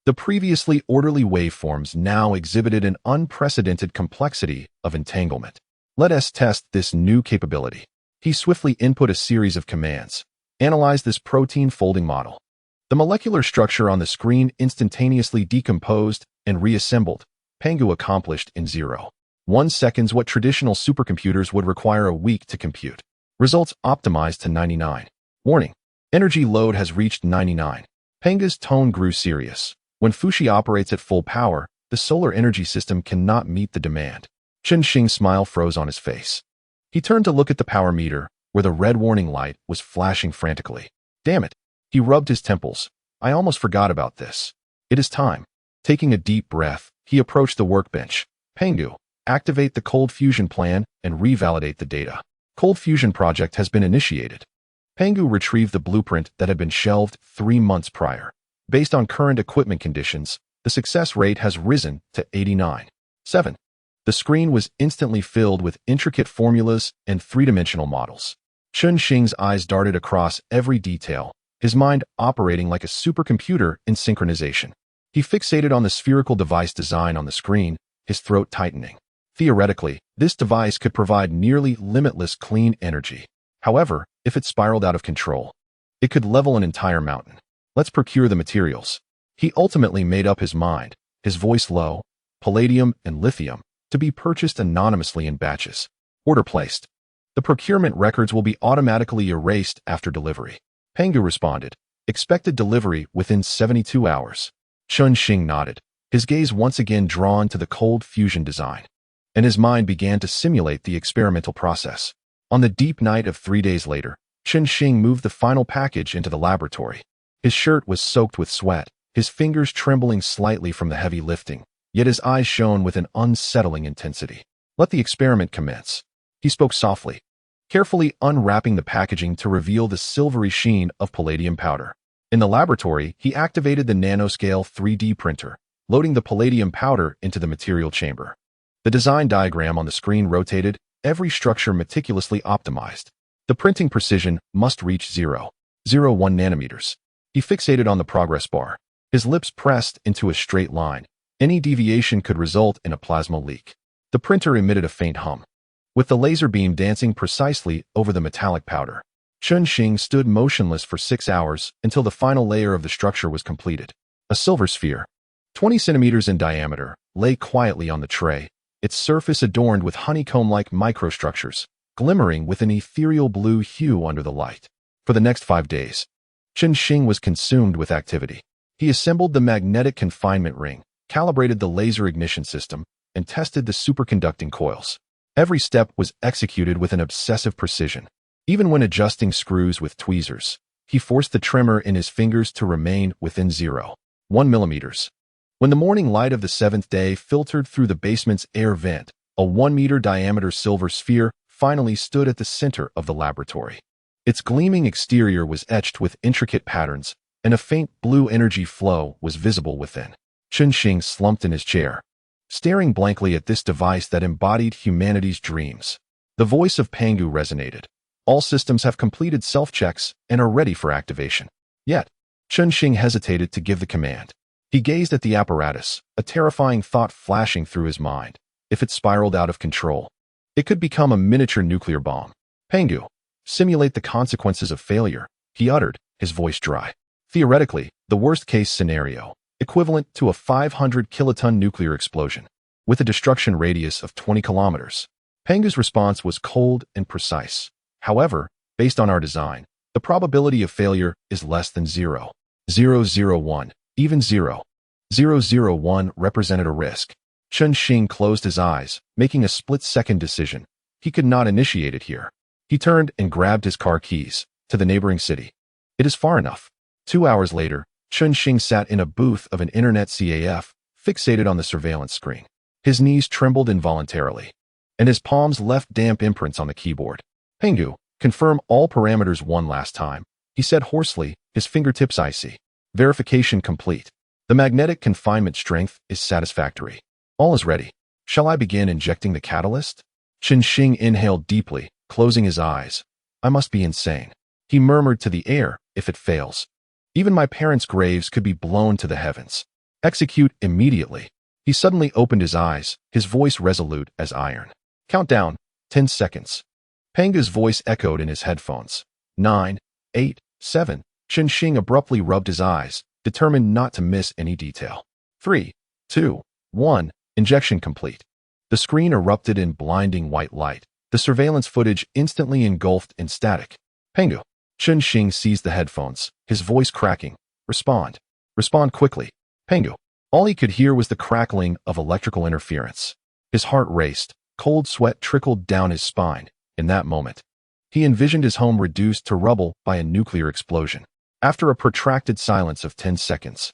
The previously orderly waveforms now exhibited an unprecedented complexity of entanglement. "Let us test this new capability." He swiftly input a series of commands. "Analyze this protein folding model." The molecular structure on the screen instantaneously decomposed and reassembled. Pangu accomplished in 0.1 seconds what traditional supercomputers would require a week to compute. Results optimized to 99. "Warning, energy load has reached 99. Pangu's tone grew serious. "When Fuxi operates at full power, the solar energy system cannot meet the demand." Shing's smile froze on his face. He turned to look at the power meter, where the red warning light was flashing frantically. "Damn it." He rubbed his temples. I almost forgot about this. It is time. Taking a deep breath, he approached the workbench. Pangu, activate the cold fusion plan and revalidate the data. Cold fusion project has been initiated. Pangu retrieved the blueprint that had been shelved 3 months prior. Based on current equipment conditions, the success rate has risen to 89.7. The screen was instantly filled with intricate formulas and three-dimensional models. Chun Xing's eyes darted across every detail, his mind operating like a supercomputer in synchronization. He fixated on the spherical device design on the screen, his throat tightening. Theoretically, this device could provide nearly limitless clean energy. However, if it spiraled out of control, it could level an entire mountain. Let's procure the materials. He ultimately made up his mind, his voice low, palladium and lithium, to be purchased anonymously in batches. Order placed. The procurement records will be automatically erased after delivery. Pangu responded. Expected delivery within 72 hours. Chun Xing nodded, his gaze once again drawn to the cold fusion design, and his mind began to simulate the experimental process. On the deep night of 3 days later, Chun Xing moved the final package into the laboratory. His shirt was soaked with sweat, his fingers trembling slightly from the heavy lifting, yet his eyes shone with an unsettling intensity. Let the experiment commence. He spoke softly, carefully unwrapping the packaging to reveal the silvery sheen of palladium powder. In the laboratory, he activated the nanoscale 3D printer, loading the palladium powder into the material chamber. The design diagram on the screen rotated, every structure meticulously optimized. The printing precision must reach 0.01 nanometers. He fixated on the progress bar, his lips pressed into a straight line. Any deviation could result in a plasma leak. The printer emitted a faint hum, with the laser beam dancing precisely over the metallic powder. Chun Xing stood motionless for 6 hours until the final layer of the structure was completed. A silver sphere, 20 centimeters in diameter, lay quietly on the tray, its surface adorned with honeycomb-like microstructures, glimmering with an ethereal blue hue under the light. For the next 5 days, Chun Xing was consumed with activity. He assembled the magnetic confinement ring, calibrated the laser ignition system, and tested the superconducting coils. Every step was executed with an obsessive precision. Even when adjusting screws with tweezers, he forced the tremor in his fingers to remain within 0.1 millimeters. When the morning light of the 7th day filtered through the basement's air vent, a 1-meter diameter silver sphere finally stood at the center of the laboratory. Its gleaming exterior was etched with intricate patterns, and a faint blue energy flow was visible within. Chun Xing slumped in his chair, staring blankly at this device that embodied humanity's dreams. The voice of Pangu resonated. All systems have completed self-checks and are ready for activation. Yet, Chun Xing hesitated to give the command. He gazed at the apparatus, a terrifying thought flashing through his mind. If it spiraled out of control, it could become a miniature nuclear bomb. Pangu, simulate the consequences of failure, he uttered, his voice dry. Theoretically, the worst-case scenario, equivalent to a 500-kiloton nuclear explosion, with a destruction radius of 20 kilometers. Pangu's response was cold and precise. However, based on our design, the probability of failure is less than 0.001. Even 0.001 represented a risk. Chun Xing closed his eyes, making a split-second decision. He could not initiate it here. He turned and grabbed his car keys. To the neighboring city. It is far enough. 2 hours later, Chun Xing sat in a booth of an internet CAF, fixated on the surveillance screen. His knees trembled involuntarily, and his palms left damp imprints on the keyboard. Pangu, confirm all parameters one last time, he said hoarsely, his fingertips icy. Verification complete. The magnetic confinement strength is satisfactory. All is ready. Shall I begin injecting the catalyst? Chun Xing inhaled deeply, closing his eyes. I must be insane. He murmured to the air, if it fails. Even my parents' graves could be blown to the heavens. Execute immediately. He suddenly opened his eyes, his voice resolute as iron. Countdown, 10 seconds. Pangu's voice echoed in his headphones. 9, 8, 7. Chun Xing abruptly rubbed his eyes, determined not to miss any detail. 3, 2, 1. Injection complete. The screen erupted in blinding white light. The surveillance footage instantly engulfed in static. Pangu. Chun Xing seized the headphones, his voice cracking. Respond. Respond quickly. Pangu. All he could hear was the crackling of electrical interference. His heart raced. Cold sweat trickled down his spine. In that moment, he envisioned his home reduced to rubble by a nuclear explosion. After a protracted silence of 10 seconds,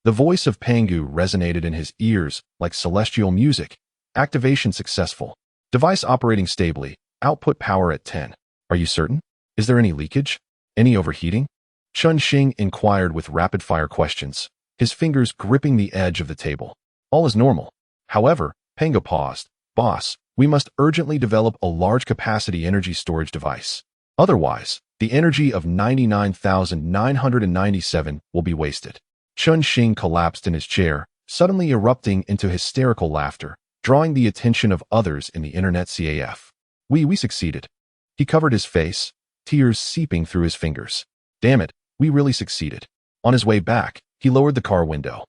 the voice of Pangu resonated in his ears like celestial music. Activation successful. Device operating stably. Output power at 10. Are you certain? Is there any leakage? Any overheating? Chun Xing inquired with rapid-fire questions, his fingers gripping the edge of the table. All is normal. However, Pangu paused. Boss, we must urgently develop a large-capacity energy storage device. Otherwise, the energy of 99,997 will be wasted. Chun Xing collapsed in his chair, suddenly erupting into hysterical laughter, drawing the attention of others in the internet CAF. We succeeded. He covered his face, tears seeping through his fingers. Damn it, we really succeeded. On his way back, he lowered the car window,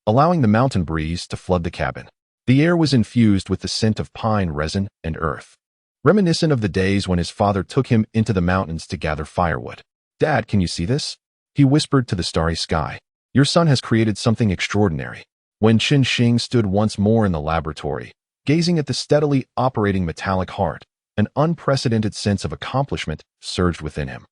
allowing the mountain breeze to flood the cabin. The air was infused with the scent of pine resin and earth, reminiscent of the days when his father took him into the mountains to gather firewood. Dad, can you see this? He whispered to the starry sky. Your son has created something extraordinary. When Chun Xing stood once more in the laboratory, gazing at the steadily operating metallic heart, an unprecedented sense of accomplishment surged within him.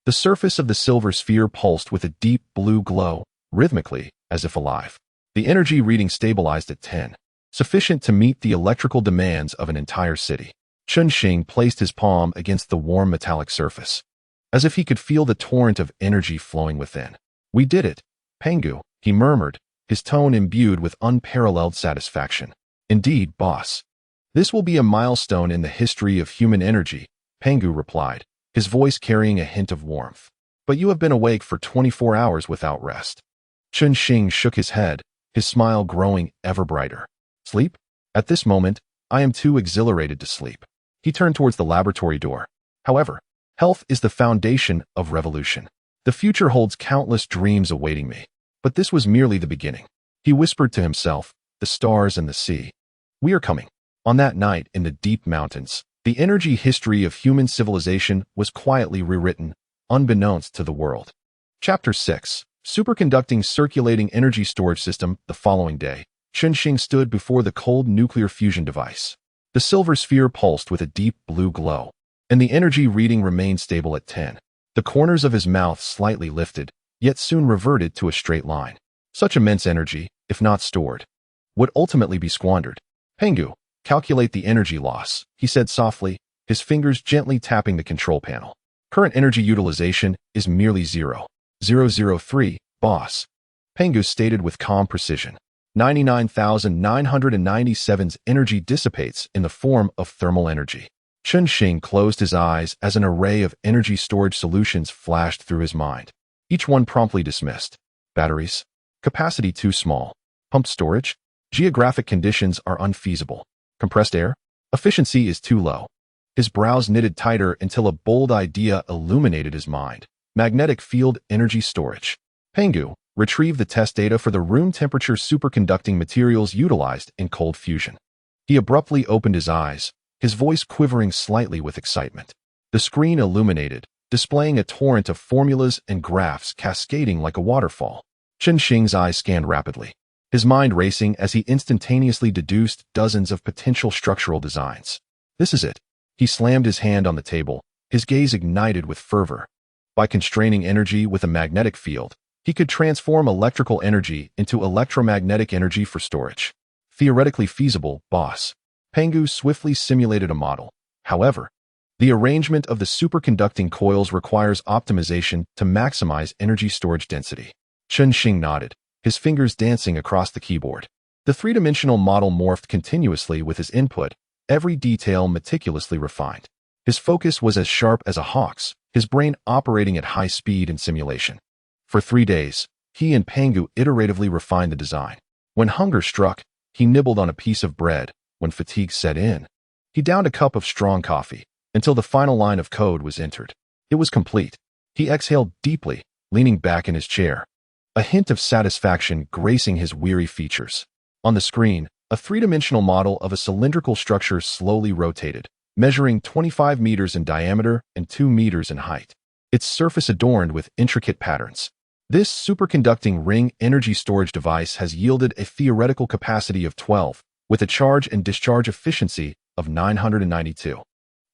The surface of the silver sphere pulsed with a deep blue glow, rhythmically, as if alive. The energy reading stabilized at 10, sufficient to meet the electrical demands of an entire city. Chun Xing placed his palm against the warm metallic surface, as if he could feel the torrent of energy flowing within. We did it, Pangu, he murmured, his tone imbued with unparalleled satisfaction. Indeed, boss. This will be a milestone in the history of human energy, Pangu replied, his voice carrying a hint of warmth. But you have been awake for 24 hours without rest. Chun Xing shook his head, his smile growing ever brighter. Sleep? At this moment, I am too exhilarated to sleep. He turned towards the laboratory door. However, health is the foundation of revolution. The future holds countless dreams awaiting me. But this was merely the beginning. He whispered to himself, the stars and the sea. We are coming. On that night in the deep mountains, the energy history of human civilization was quietly rewritten, unbeknownst to the world. Chapter 6. Superconducting Circulating Energy Storage System. The following day, Chun Xing stood before the cold nuclear fusion device. The silver sphere pulsed with a deep blue glow, and the energy reading remained stable at 10. The corners of his mouth slightly lifted, yet soon reverted to a straight line. Such immense energy, if not stored, would ultimately be squandered. Pangu, calculate the energy loss, he said softly, his fingers gently tapping the control panel. Current energy utilization is merely 0.003, boss. Pangu stated with calm precision. 99,997's energy dissipates in the form of thermal energy. Chun Xing closed his eyes as an array of energy storage solutions flashed through his mind. Each one promptly dismissed. Batteries. Capacity too small. Pumped storage. Geographic conditions are unfeasible. Compressed air. Efficiency is too low. His brows knitted tighter until a bold idea illuminated his mind. Magnetic field energy storage. Pangu, retrieve the test data for the room temperature superconducting materials utilized in cold fusion. He abruptly opened his eyes, his voice quivering slightly with excitement. The screen illuminated, displaying a torrent of formulas and graphs cascading like a waterfall. Chun Xing's eyes scanned rapidly, his mind racing as he instantaneously deduced dozens of potential structural designs. This is it. He slammed his hand on the table, his gaze ignited with fervor. By constraining energy with a magnetic field, he could transform electrical energy into electromagnetic energy for storage. Theoretically feasible, boss. Pangu swiftly simulated a model. However, the arrangement of the superconducting coils requires optimization to maximize energy storage density. Chun Xing nodded, his fingers dancing across the keyboard. The three-dimensional model morphed continuously with his input, every detail meticulously refined. His focus was as sharp as a hawk's, his brain operating at high speed in simulation. For 3 days, he and Pangu iteratively refined the design. When hunger struck, he nibbled on a piece of bread. When fatigue set in, he downed a cup of strong coffee, until the final line of code was entered. It was complete. He exhaled deeply, leaning back in his chair, a hint of satisfaction gracing his weary features. On the screen, a three-dimensional model of a cylindrical structure slowly rotated, measuring 25 meters in diameter and 2 meters in height, its surface adorned with intricate patterns. This superconducting ring energy storage device has yielded a theoretical capacity of 12, with a charge and discharge efficiency of 992.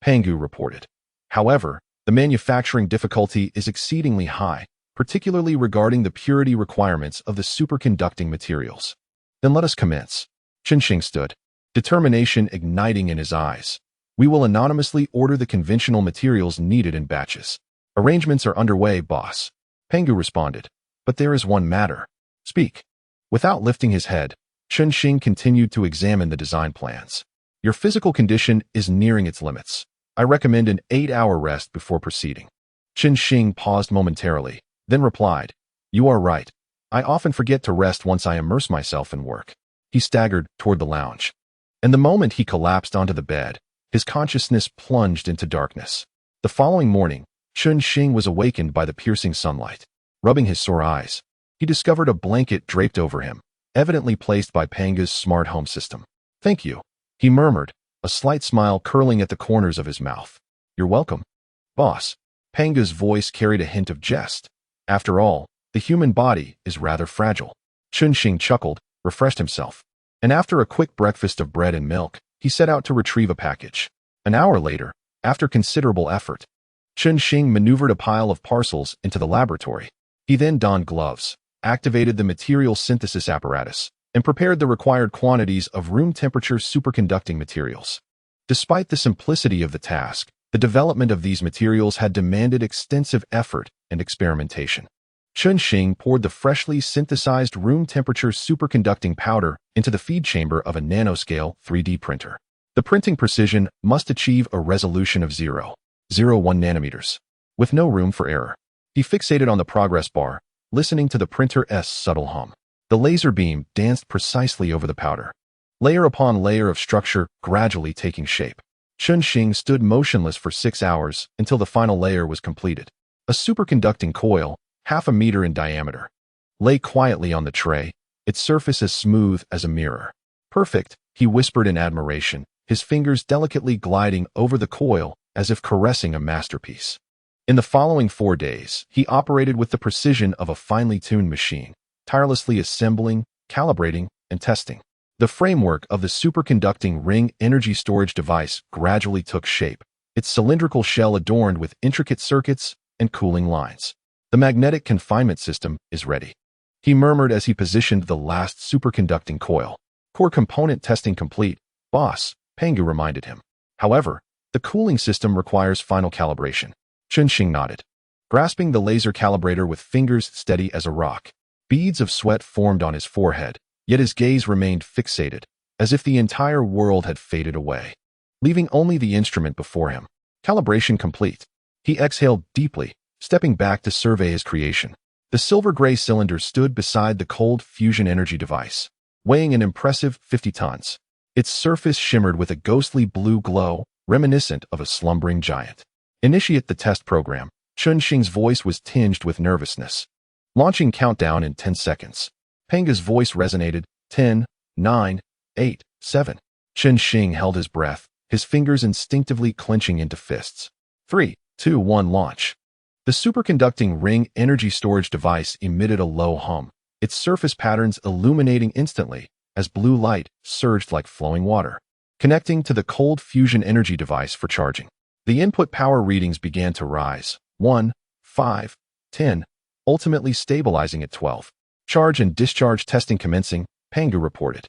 Pangu reported. However, the manufacturing difficulty is exceedingly high, particularly regarding the purity requirements of the superconducting materials. Then let us commence. Qinsheng stood, determination igniting in his eyes. We will anonymously order the conventional materials needed in batches. Arrangements are underway, boss. Pangu responded. But there is one matter. Speak. Without lifting his head, Qinsheng continued to examine the design plans. Your physical condition is nearing its limits. I recommend an 8-hour rest before proceeding. Qinsheng paused momentarily, then replied, You are right. I often forget to rest once I immerse myself in work. He staggered toward the lounge. And the moment he collapsed onto the bed, his consciousness plunged into darkness. The following morning, Qinsheng was awakened by the piercing sunlight. Rubbing his sore eyes, he discovered a blanket draped over him, evidently placed by Pangu's smart home system. Thank you, he murmured, a slight smile curling at the corners of his mouth. You're welcome, boss. Pangu's voice carried a hint of jest. After all, the human body is rather fragile. Qinsheng chuckled, refreshed himself, and after a quick breakfast of bread and milk, he set out to retrieve a package. An hour later, after considerable effort, Qinsheng maneuvered a pile of parcels into the laboratory. He then donned gloves, activated the material synthesis apparatus, and prepared the required quantities of room-temperature superconducting materials. Despite the simplicity of the task, the development of these materials had demanded extensive effort and experimentation. Qinsheng poured the freshly synthesized room-temperature superconducting powder into the feed chamber of a nanoscale 3D printer. The printing precision must achieve a resolution of 0.01 nanometers, with no room for error. He fixated on the progress bar, listening to the printer's subtle hum. The laser beam danced precisely over the powder, layer upon layer of structure gradually taking shape. Qinsheng stood motionless for 6 hours until the final layer was completed. A superconducting coil, half a meter in diameter, lay quietly on the tray, its surface as smooth as a mirror. Perfect, he whispered in admiration, his fingers delicately gliding over the coil as if caressing a masterpiece. In the following 4 days, he operated with the precision of a finely tuned machine, tirelessly assembling, calibrating, and testing. The framework of the superconducting ring energy storage device gradually took shape, its cylindrical shell adorned with intricate circuits and cooling lines. The magnetic confinement system is ready, he murmured as he positioned the last superconducting coil. Core component testing complete, boss, Pangu reminded him. However, the cooling system requires final calibration. Qinsheng nodded, grasping the laser calibrator with fingers steady as a rock. Beads of sweat formed on his forehead, yet his gaze remained fixated, as if the entire world had faded away, leaving only the instrument before him. Calibration complete. He exhaled deeply, stepping back to survey his creation. The silver-gray cylinder stood beside the cold fusion energy device, weighing an impressive 50 tons. Its surface shimmered with a ghostly blue glow, reminiscent of a slumbering giant. Initiate the test program. Qinsheng's voice was tinged with nervousness. Launching countdown in 10 seconds. Pangu's voice resonated. 10, 9, 8, 7. Qinsheng held his breath, his fingers instinctively clenching into fists. 3, 2, 1, launch. The superconducting ring energy storage device emitted a low hum, its surface patterns illuminating instantly as blue light surged like flowing water, connecting to the cold fusion energy device for charging. The input power readings began to rise, 1, 5, 10, ultimately stabilizing at 12. Charge and discharge testing commencing, Pangu reported.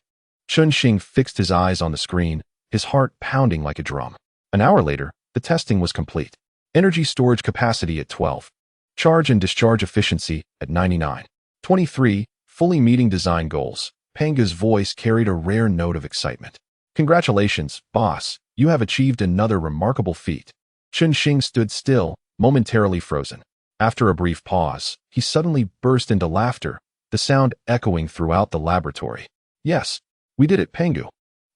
Qinsheng fixed his eyes on the screen, his heart pounding like a drum. An hour later, the testing was complete. Energy storage capacity at 12. Charge and discharge efficiency at 99. 23, fully meeting design goals. Pangu's voice carried a rare note of excitement. Congratulations, boss, you have achieved another remarkable feat. Qinsheng stood still, momentarily frozen. After a brief pause, he suddenly burst into laughter, the sound echoing throughout the laboratory. Yes, we did it, Pangu.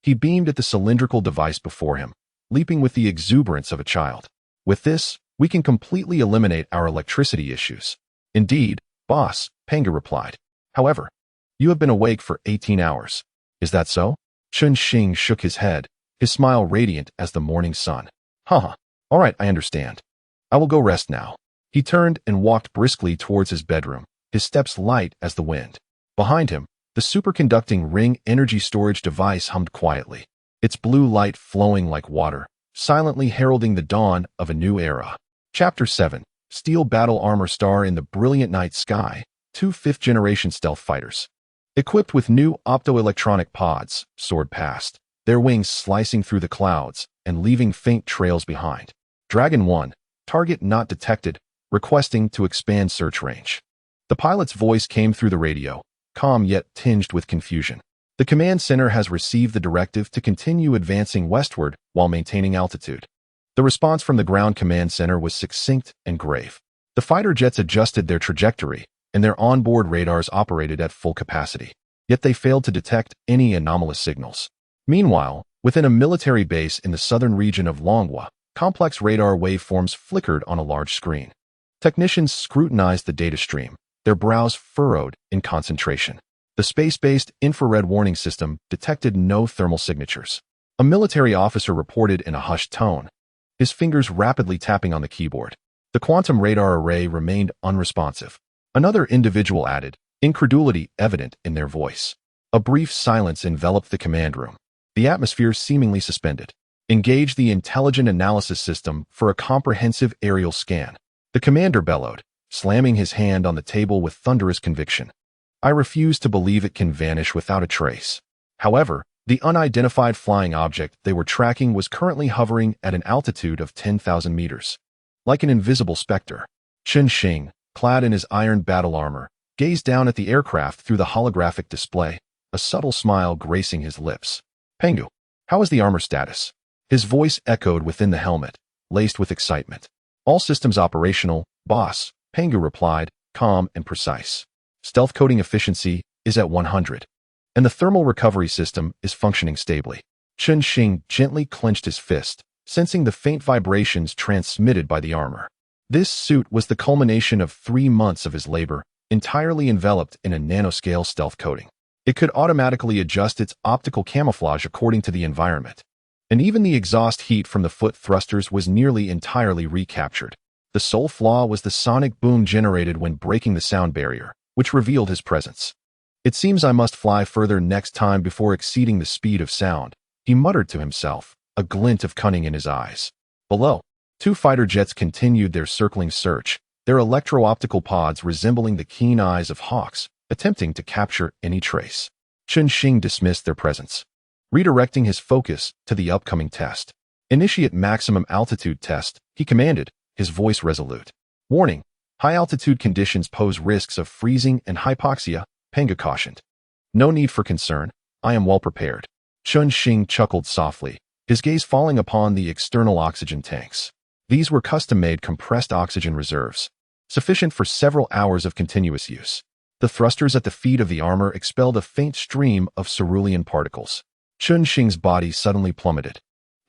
He beamed at the cylindrical device before him, leaping with the exuberance of a child. With this, we can completely eliminate our electricity issues. Indeed, boss, Pangu replied. However, you have been awake for 18 hours. Is that so? Qinsheng shook his head, his smile radiant as the morning sun. Haha, all right, I understand. I will go rest now. He turned and walked briskly towards his bedroom, his steps light as the wind. Behind him, the superconducting ring energy storage device hummed quietly, its blue light flowing like water, silently heralding the dawn of a new era. Chapter 7. steel battle armor star in the brilliant night sky, two fifth-generation stealth fighters. Equipped with new optoelectronic pods, soared past, their wings slicing through the clouds and leaving faint trails behind. Dragon 1, target not detected, requesting to expand search range. The pilot's voice came through the radio, calm yet tinged with confusion. The command center has received the directive to continue advancing westward while maintaining altitude. The response from the ground command center was succinct and grave. The fighter jets adjusted their trajectory, and their onboard radars operated at full capacity. Yet they failed to detect any anomalous signals. Meanwhile, within a military base in the southern region of Longwa, complex radar waveforms flickered on a large screen. Technicians scrutinized the data stream, their brows furrowed in concentration. The space-based infrared warning system detected no thermal signatures. A military officer reported in a hushed tone, his fingers rapidly tapping on the keyboard. The quantum radar array remained unresponsive. Another individual added, incredulity evident in their voice. A brief silence enveloped the command room, the atmosphere seemingly suspended. Engage the intelligent analysis system for a comprehensive aerial scan. The commander bellowed, slamming his hand on the table with thunderous conviction. I refuse to believe it can vanish without a trace. However, the unidentified flying object they were tracking was currently hovering at an altitude of 10,000 meters. Like an invisible specter, Shing, clad in his iron battle armor, gazed down at the aircraft through the holographic display, a subtle smile gracing his lips. Pangu, how is the armor status? His voice echoed within the helmet, laced with excitement. All systems operational, boss, Pangu replied, calm and precise. Stealth coding efficiency is at 100, and the thermal recovery system is functioning stably. Shing gently clenched his fist, sensing the faint vibrations transmitted by the armor. This suit was the culmination of 3 months of his labor, entirely enveloped in a nanoscale stealth coating. It could automatically adjust its optical camouflage according to the environment. And even the exhaust heat from the foot thrusters was nearly entirely recaptured. The sole flaw was the sonic boom generated when breaking the sound barrier, which revealed his presence. It seems I must fly further next time before exceeding the speed of sound, he muttered to himself, a glint of cunning in his eyes. Below, 2 fighter jets continued their circling search, their electro-optical pods resembling the keen eyes of hawks, attempting to capture any trace. Shing dismissed their presence, redirecting his focus to the upcoming test. Initiate maximum altitude test, he commanded, his voice resolute. Warning, high-altitude conditions pose risks of freezing and hypoxia, Pangu cautioned. No need for concern, I am well prepared. Shing chuckled softly, his gaze falling upon the external oxygen tanks. These were custom-made compressed oxygen reserves, sufficient for several hours of continuous use. The thrusters at the feet of the armor expelled a faint stream of cerulean particles. Shing's body suddenly plummeted,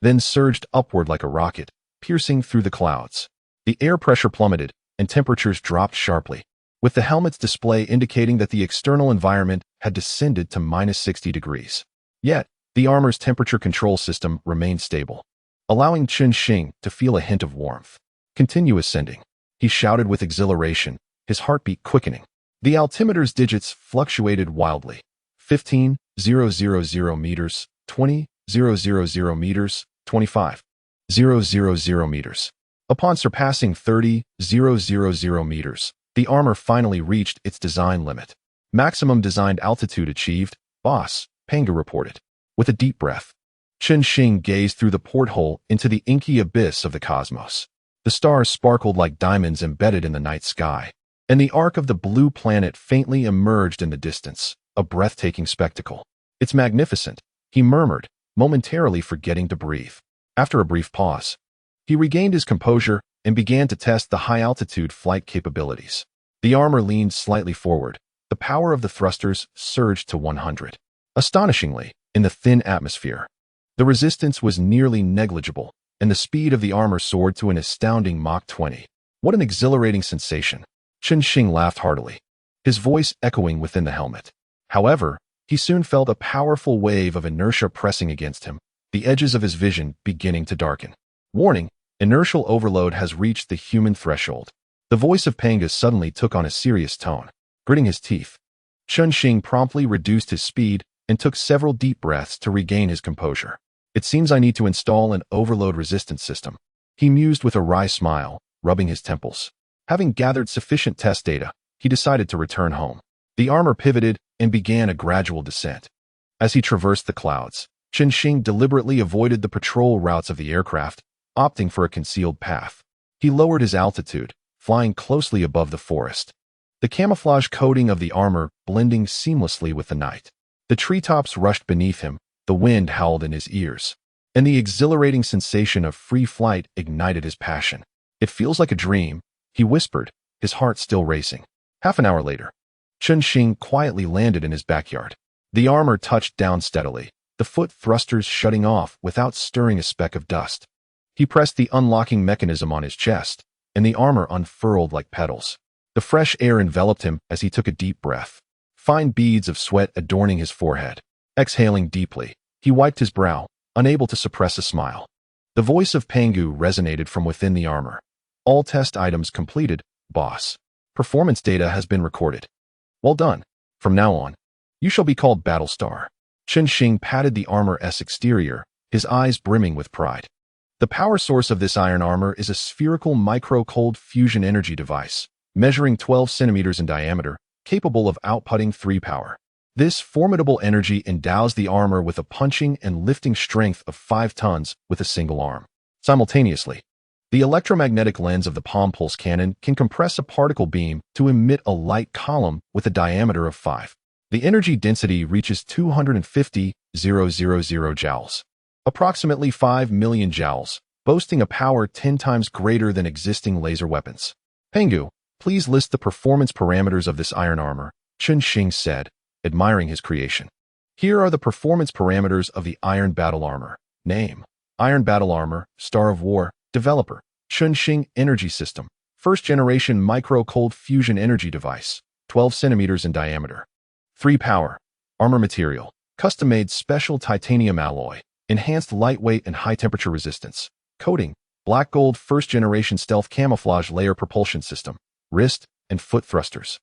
then surged upward like a rocket, piercing through the clouds. The air pressure plummeted, and temperatures dropped sharply, with the helmet's display indicating that the external environment had descended to -60 degrees. Yet, the armor's temperature control system remained stable, allowing Shing to feel a hint of warmth. Continue ascending, he shouted with exhilaration, his heartbeat quickening. The altimeter's digits fluctuated wildly. 15,000 meters, 20,000 meters, 25,000 meters. Upon surpassing 30,000 meters, the armor finally reached its design limit. Maximum designed altitude achieved, boss, Pangu reported. With a deep breath, Shing gazed through the porthole into the inky abyss of the cosmos. The stars sparkled like diamonds embedded in the night sky, and the arc of the blue planet faintly emerged in the distance, a breathtaking spectacle. It's magnificent, he murmured, momentarily forgetting to breathe. After a brief pause, he regained his composure and began to test the high-altitude flight capabilities. The armor leaned slightly forward. The power of the thrusters surged to 100. Astonishingly, in the thin atmosphere, the resistance was nearly negligible, and the speed of the armor soared to an astounding Mach 20. What an exhilarating sensation! Shing laughed heartily, his voice echoing within the helmet. However, he soon felt a powerful wave of inertia pressing against him, the edges of his vision beginning to darken. Warning, inertial overload has reached the human threshold. The voice of Pangu suddenly took on a serious tone. Gritting his teeth, Shing promptly reduced his speed and took several deep breaths to regain his composure. It seems I need to install an overload resistance system, he mused with a wry smile, rubbing his temples. Having gathered sufficient test data, he decided to return home. The armor pivoted and began a gradual descent. As he traversed the clouds, Shing deliberately avoided the patrol routes of the aircraft, opting for a concealed path. He lowered his altitude, flying closely above the forest. The camouflage coating of the armor blending seamlessly with the night. The treetops rushed beneath him, the wind howled in his ears, and the exhilarating sensation of free flight ignited his passion. "It feels like a dream," he whispered, his heart still racing. Half an hour later, Shing quietly landed in his backyard. The armor touched down steadily, the foot thrusters shutting off without stirring a speck of dust. He pressed the unlocking mechanism on his chest, and the armor unfurled like petals. The fresh air enveloped him as he took a deep breath, fine beads of sweat adorning his forehead. Exhaling deeply, he wiped his brow, unable to suppress a smile. The voice of Pangu resonated from within the armor. "All test items completed, boss. Performance data has been recorded. Well done. From now on, you shall be called Battlestar." Shing patted the armor's exterior, his eyes brimming with pride. The power source of this iron armor is a spherical micro-cold fusion energy device, measuring 12 centimeters in diameter, capable of outputting 3 power. This formidable energy endows the armor with a punching and lifting strength of 5 tons with a single arm. Simultaneously, the electromagnetic lens of the palm pulse cannon can compress a particle beam to emit a light column with a diameter of 5. The energy density reaches 250,000 joules, approximately 5 million joules, boasting a power 10 times greater than existing laser weapons. "Pangu, please list the performance parameters of this iron armor," Shing said, admiring his creation. "Here are the performance parameters of the Iron Battle Armor. Name: Iron Battle Armor, Star of War. Developer: Shing. Energy System: First Generation Micro-Cold Fusion Energy Device, 12 centimeters in diameter. 3 power. Armor material: custom-made special titanium alloy, enhanced lightweight and high-temperature resistance. Coating: black gold first-generation stealth camouflage layer propulsion system, wrist and foot thrusters.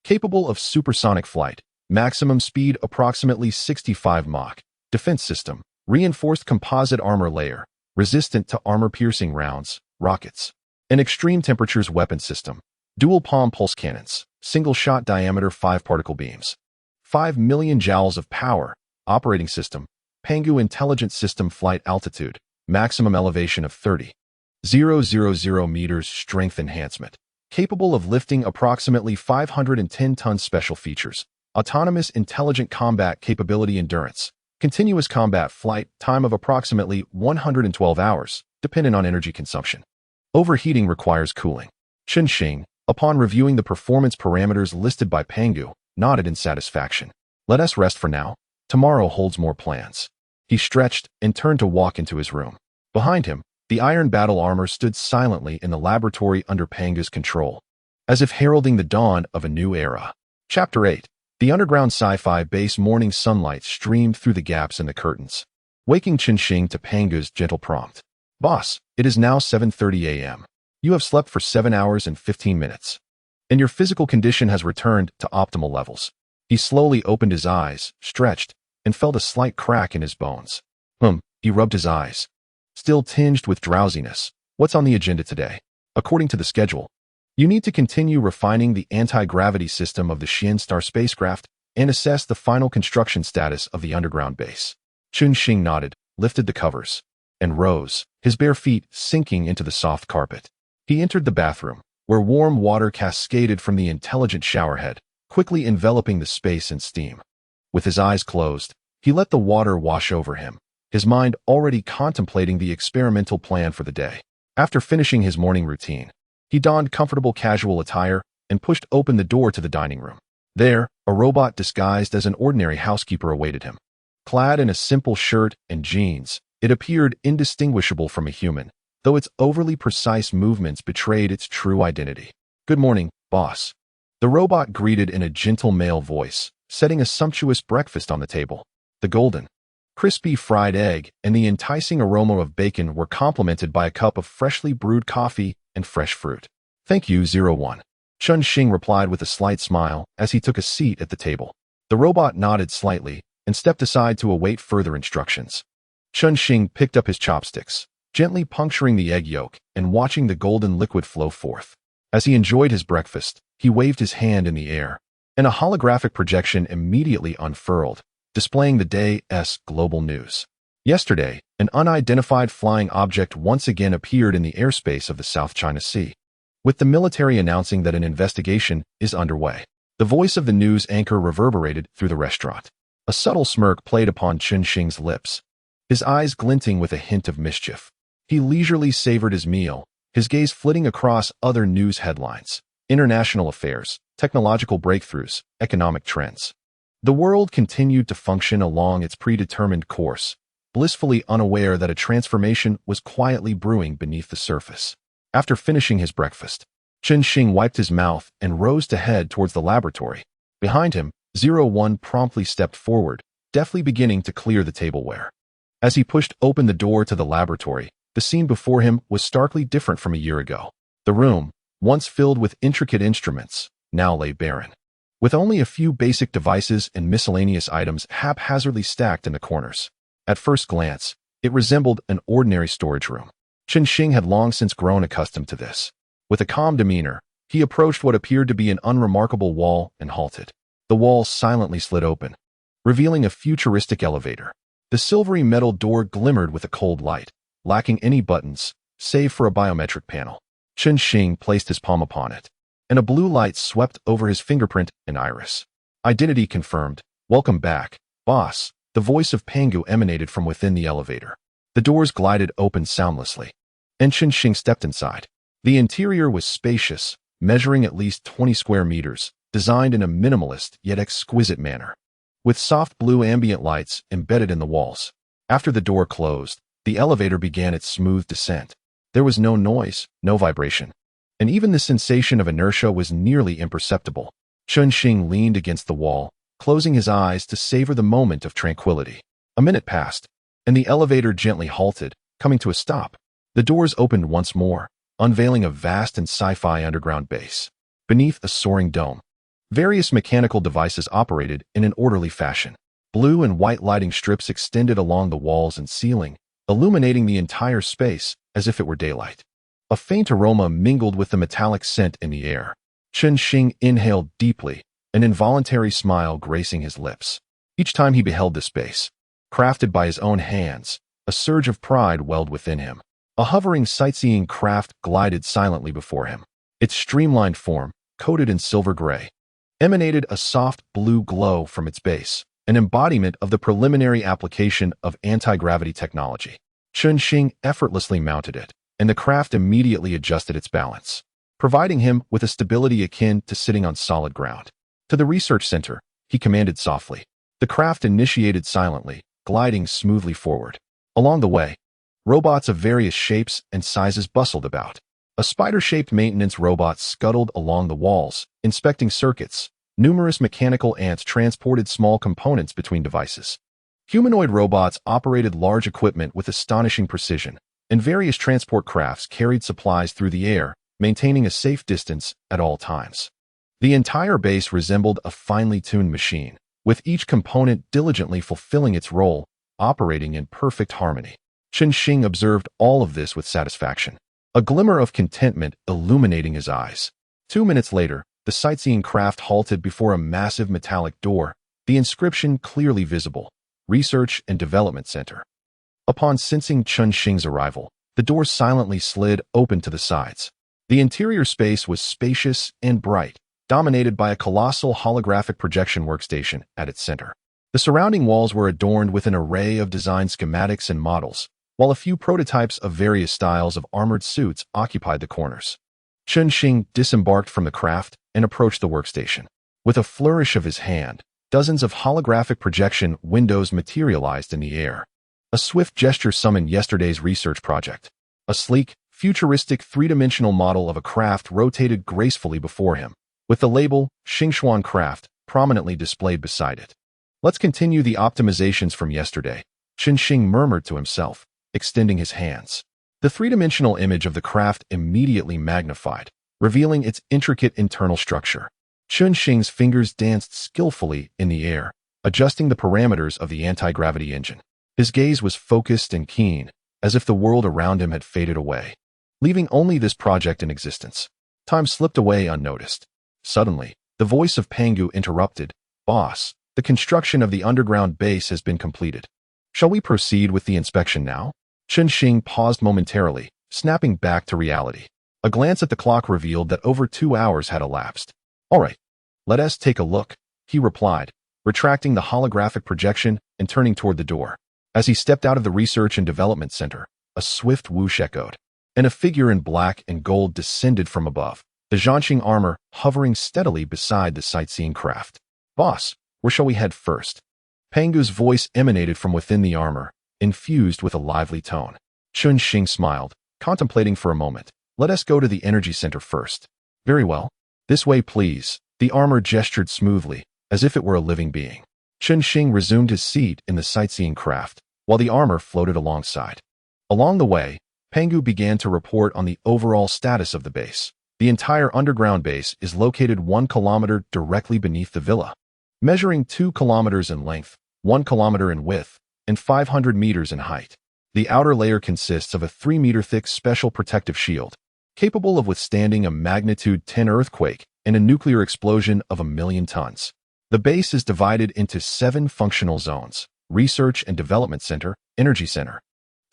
Capable of supersonic flight, maximum speed approximately 65 Mach. Defense system: reinforced composite armor layer, resistant to armor-piercing rounds, rockets. An extreme temperatures weapon system: dual palm pulse cannons, single-shot diameter 5 particle beams. 5 million joules of power. Operating system: Pangu Intelligent System. Flight altitude: maximum elevation of 30,000 meters. Strength enhancement: capable of lifting approximately 510 tons. Special features: autonomous intelligent combat capability. Endurance: continuous combat flight time of approximately 112 hours, dependent on energy consumption. Overheating requires cooling. Shing, upon reviewing the performance parameters listed by Pangu, nodded in satisfaction. "Let us rest for now. Tomorrow holds more plans." He stretched and turned to walk into his room. Behind him, the iron battle armor stood silently in the laboratory under Pangu's control, as if heralding the dawn of a new era. Chapter 8. The underground Sci-Fi base. Morning sunlight streamed through the gaps in the curtains, waking Shing to Pangu's gentle prompt. "Boss, it is now 7:30 a.m. You have slept for 7 hours and 15 minutes, and your physical condition has returned to optimal levels." He slowly opened his eyes, stretched, and felt a slight crack in his bones. He rubbed his eyes, still tinged with drowsiness. "What's on the agenda today?" "According to the schedule, you need to continue refining the anti-gravity system of the Shien Star spacecraft and assess the final construction status of the underground base." Shing nodded, lifted the covers, and rose, his bare feet sinking into the soft carpet. He entered the bathroom, where warm water cascaded from the intelligent showerhead, quickly enveloping the space in steam. With his eyes closed, he let the water wash over him, his mind already contemplating the experimental plan for the day. After finishing his morning routine, he donned comfortable casual attire and pushed open the door to the dining room. There, a robot disguised as an ordinary housekeeper awaited him. Clad in a simple shirt and jeans, it appeared indistinguishable from a human, though its overly precise movements betrayed its true identity. "Good morning, boss." The robot greeted in a gentle male voice, setting a sumptuous breakfast on the table. The golden, crispy fried egg and the enticing aroma of bacon were complemented by a cup of freshly brewed coffee and fresh fruit. "Thank you, 01. Shing replied with a slight smile as he took a seat at the table. The robot nodded slightly and stepped aside to await further instructions. Shing picked up his chopsticks, gently puncturing the egg yolk and watching the golden liquid flow forth. As he enjoyed his breakfast, he waved his hand in the air, and a holographic projection immediately unfurled, displaying the day's global news. Yesterday, an unidentified flying object once again appeared in the airspace of the South China Sea, with the military announcing that an investigation is underway. The voice of the news anchor reverberated through the restaurant. A subtle smirk played upon Chen Xing's lips, his eyes glinting with a hint of mischief. He leisurely savored his meal, his gaze flitting across other news headlines, international affairs, technological breakthroughs, economic trends. The world continued to function along its predetermined course, blissfully unaware that a transformation was quietly brewing beneath the surface. After finishing his breakfast, Chen Xing wiped his mouth and rose to head towards the laboratory. Behind him, 01 promptly stepped forward, deftly beginning to clear the tableware. As he pushed open the door to the laboratory, the scene before him was starkly different from a year ago. The room, once filled with intricate instruments, now lay barren, with only a few basic devices and miscellaneous items haphazardly stacked in the corners. At first glance, it resembled an ordinary storage room. Chen Xing had long since grown accustomed to this. With a calm demeanor, he approached what appeared to be an unremarkable wall and halted. The wall silently slid open, revealing a futuristic elevator. The silvery metal door glimmered with a cold light, lacking any buttons, save for a biometric panel. Chen Xing placed his palm upon it, and a blue light swept over his fingerprint and iris. Identity confirmed. Welcome back, boss. The voice of Pangu emanated from within the elevator. The doors glided open soundlessly, and Chen Xing stepped inside. The interior was spacious, measuring at least 20 square meters, designed in a minimalist yet exquisite manner, with soft blue ambient lights embedded in the walls. After the door closed, the elevator began its smooth descent. There was no noise, no vibration, and even the sensation of inertia was nearly imperceptible. Chen Xing leaned against the wall, closing his eyes to savor the moment of tranquility. A minute passed, and the elevator gently halted, coming to a stop. The doors opened once more, unveiling a vast and sci-fi underground base. Beneath a soaring dome, various mechanical devices operated in an orderly fashion. Blue and white lighting strips extended along the walls and ceiling, illuminating the entire space as if it were daylight. A faint aroma mingled with the metallic scent in the air. Chen Xing inhaled deeply, an involuntary smile gracing his lips. Each time he beheld the space, crafted by his own hands, a surge of pride welled within him. A hovering sightseeing craft glided silently before him. Its streamlined form, coated in silver gray, emanated a soft blue glow from its base, an embodiment of the preliminary application of anti-gravity technology. Chen Xing effortlessly mounted it, and the craft immediately adjusted its balance, providing him with a stability akin to sitting on solid ground. To the research center, he commanded softly. The craft initiated silently, gliding smoothly forward. Along the way, robots of various shapes and sizes bustled about. A spider-shaped maintenance robot scuttled along the walls, inspecting circuits. Numerous mechanical ants transported small components between devices. Humanoid robots operated large equipment with astonishing precision, and various transport crafts carried supplies through the air, maintaining a safe distance at all times. The entire base resembled a finely tuned machine, with each component diligently fulfilling its role, operating in perfect harmony. Chen Xing observed all of this with satisfaction, a glimmer of contentment illuminating his eyes. 2 minutes later, the sightseeing craft halted before a massive metallic door, the inscription clearly visible, Research and Development Center. Upon sensing Chen Xing's arrival, the door silently slid open to the sides. The interior space was spacious and bright, dominated by a colossal holographic projection workstation at its center. The surrounding walls were adorned with an array of design schematics and models, while a few prototypes of various styles of armored suits occupied the corners. Chen Xing disembarked from the craft and approached the workstation. With a flourish of his hand, dozens of holographic projection windows materialized in the air. A swift gesture summoned yesterday's research project. A sleek, futuristic three-dimensional model of a craft rotated gracefully before him, with the label Xingxuan Craft prominently displayed beside it. Let's continue the optimizations from yesterday, Chen Xing murmured to himself, extending his hands. The three-dimensional image of the craft immediately magnified, revealing its intricate internal structure. Chen Xing's fingers danced skillfully in the air, adjusting the parameters of the anti-gravity engine. His gaze was focused and keen, as if the world around him had faded away, leaving only this project in existence. Time slipped away unnoticed. Suddenly, the voice of Pangu interrupted. Boss, the construction of the underground base has been completed. Shall we proceed with the inspection now? Shing paused momentarily, snapping back to reality. A glance at the clock revealed that over 2 hours had elapsed. All right, let us take a look, he replied, retracting the holographic projection and turning toward the door. As he stepped out of the Research and Development Center, a swift whoosh echoed, and a figure in black and gold descended from above, the Zhanxing armor hovering steadily beside the sightseeing craft. Boss, where shall we head first? Pangu's voice emanated from within the armor, infused with a lively tone. Shing smiled, contemplating for a moment. Let us go to the energy center first. Very well. This way, please. The armor gestured smoothly, as if it were a living being. Shing resumed his seat in the sightseeing craft, while the armor floated alongside. Along the way, Pangu began to report on the overall status of the base. The entire underground base is located 1 kilometer directly beneath the villa, measuring 2 kilometers in length, 1 kilometer in width, and 500 meters in height. The outer layer consists of a 3-meter-thick special protective shield, capable of withstanding a magnitude 10 earthquake and a nuclear explosion of 1,000,000 tons. The base is divided into 7 functional zones: Research and Development Center, Energy Center,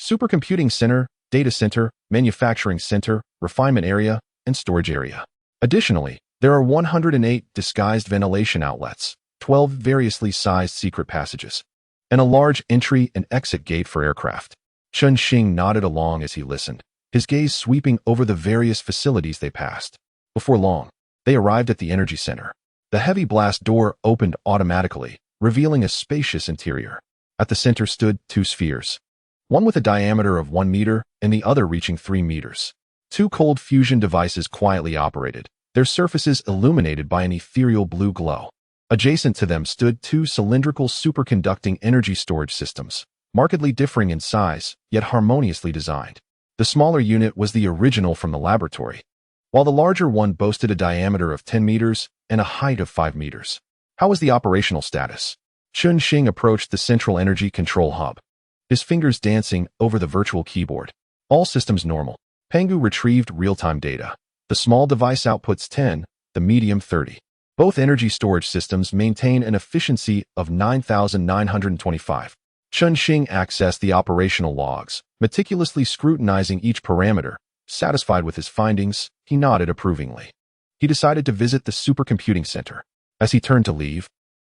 Supercomputing Center, Data Center, Manufacturing Center, Refinement Area, and Storage Area. Additionally, there are 108 disguised ventilation outlets, 12 variously sized secret passages, and a large entry and exit gate for aircraft. Shing nodded along as he listened, his gaze sweeping over the various facilities they passed. Before long, they arrived at the energy center. The heavy blast door opened automatically, revealing a spacious interior. At the center stood 2 spheres, one with a diameter of 1 meter and the other reaching 3 meters. 2 cold fusion devices quietly operated, their surfaces illuminated by an ethereal blue glow. Adjacent to them stood 2 cylindrical superconducting energy storage systems, markedly differing in size, yet harmoniously designed. The smaller unit was the original from the laboratory, while the larger one boasted a diameter of 10 meters and a height of 5 meters. How was the operational status? Shing approached the central energy control hub, his fingers dancing over the virtual keyboard. All systems normal. Pangu retrieved real-time data. The small device outputs 10, the medium 30. Both energy storage systems maintain an efficiency of 9,925. Shing accessed the operational logs, meticulously scrutinizing each parameter. Satisfied with his findings, he nodded approvingly. He decided to visit the supercomputing center. As he turned to leave,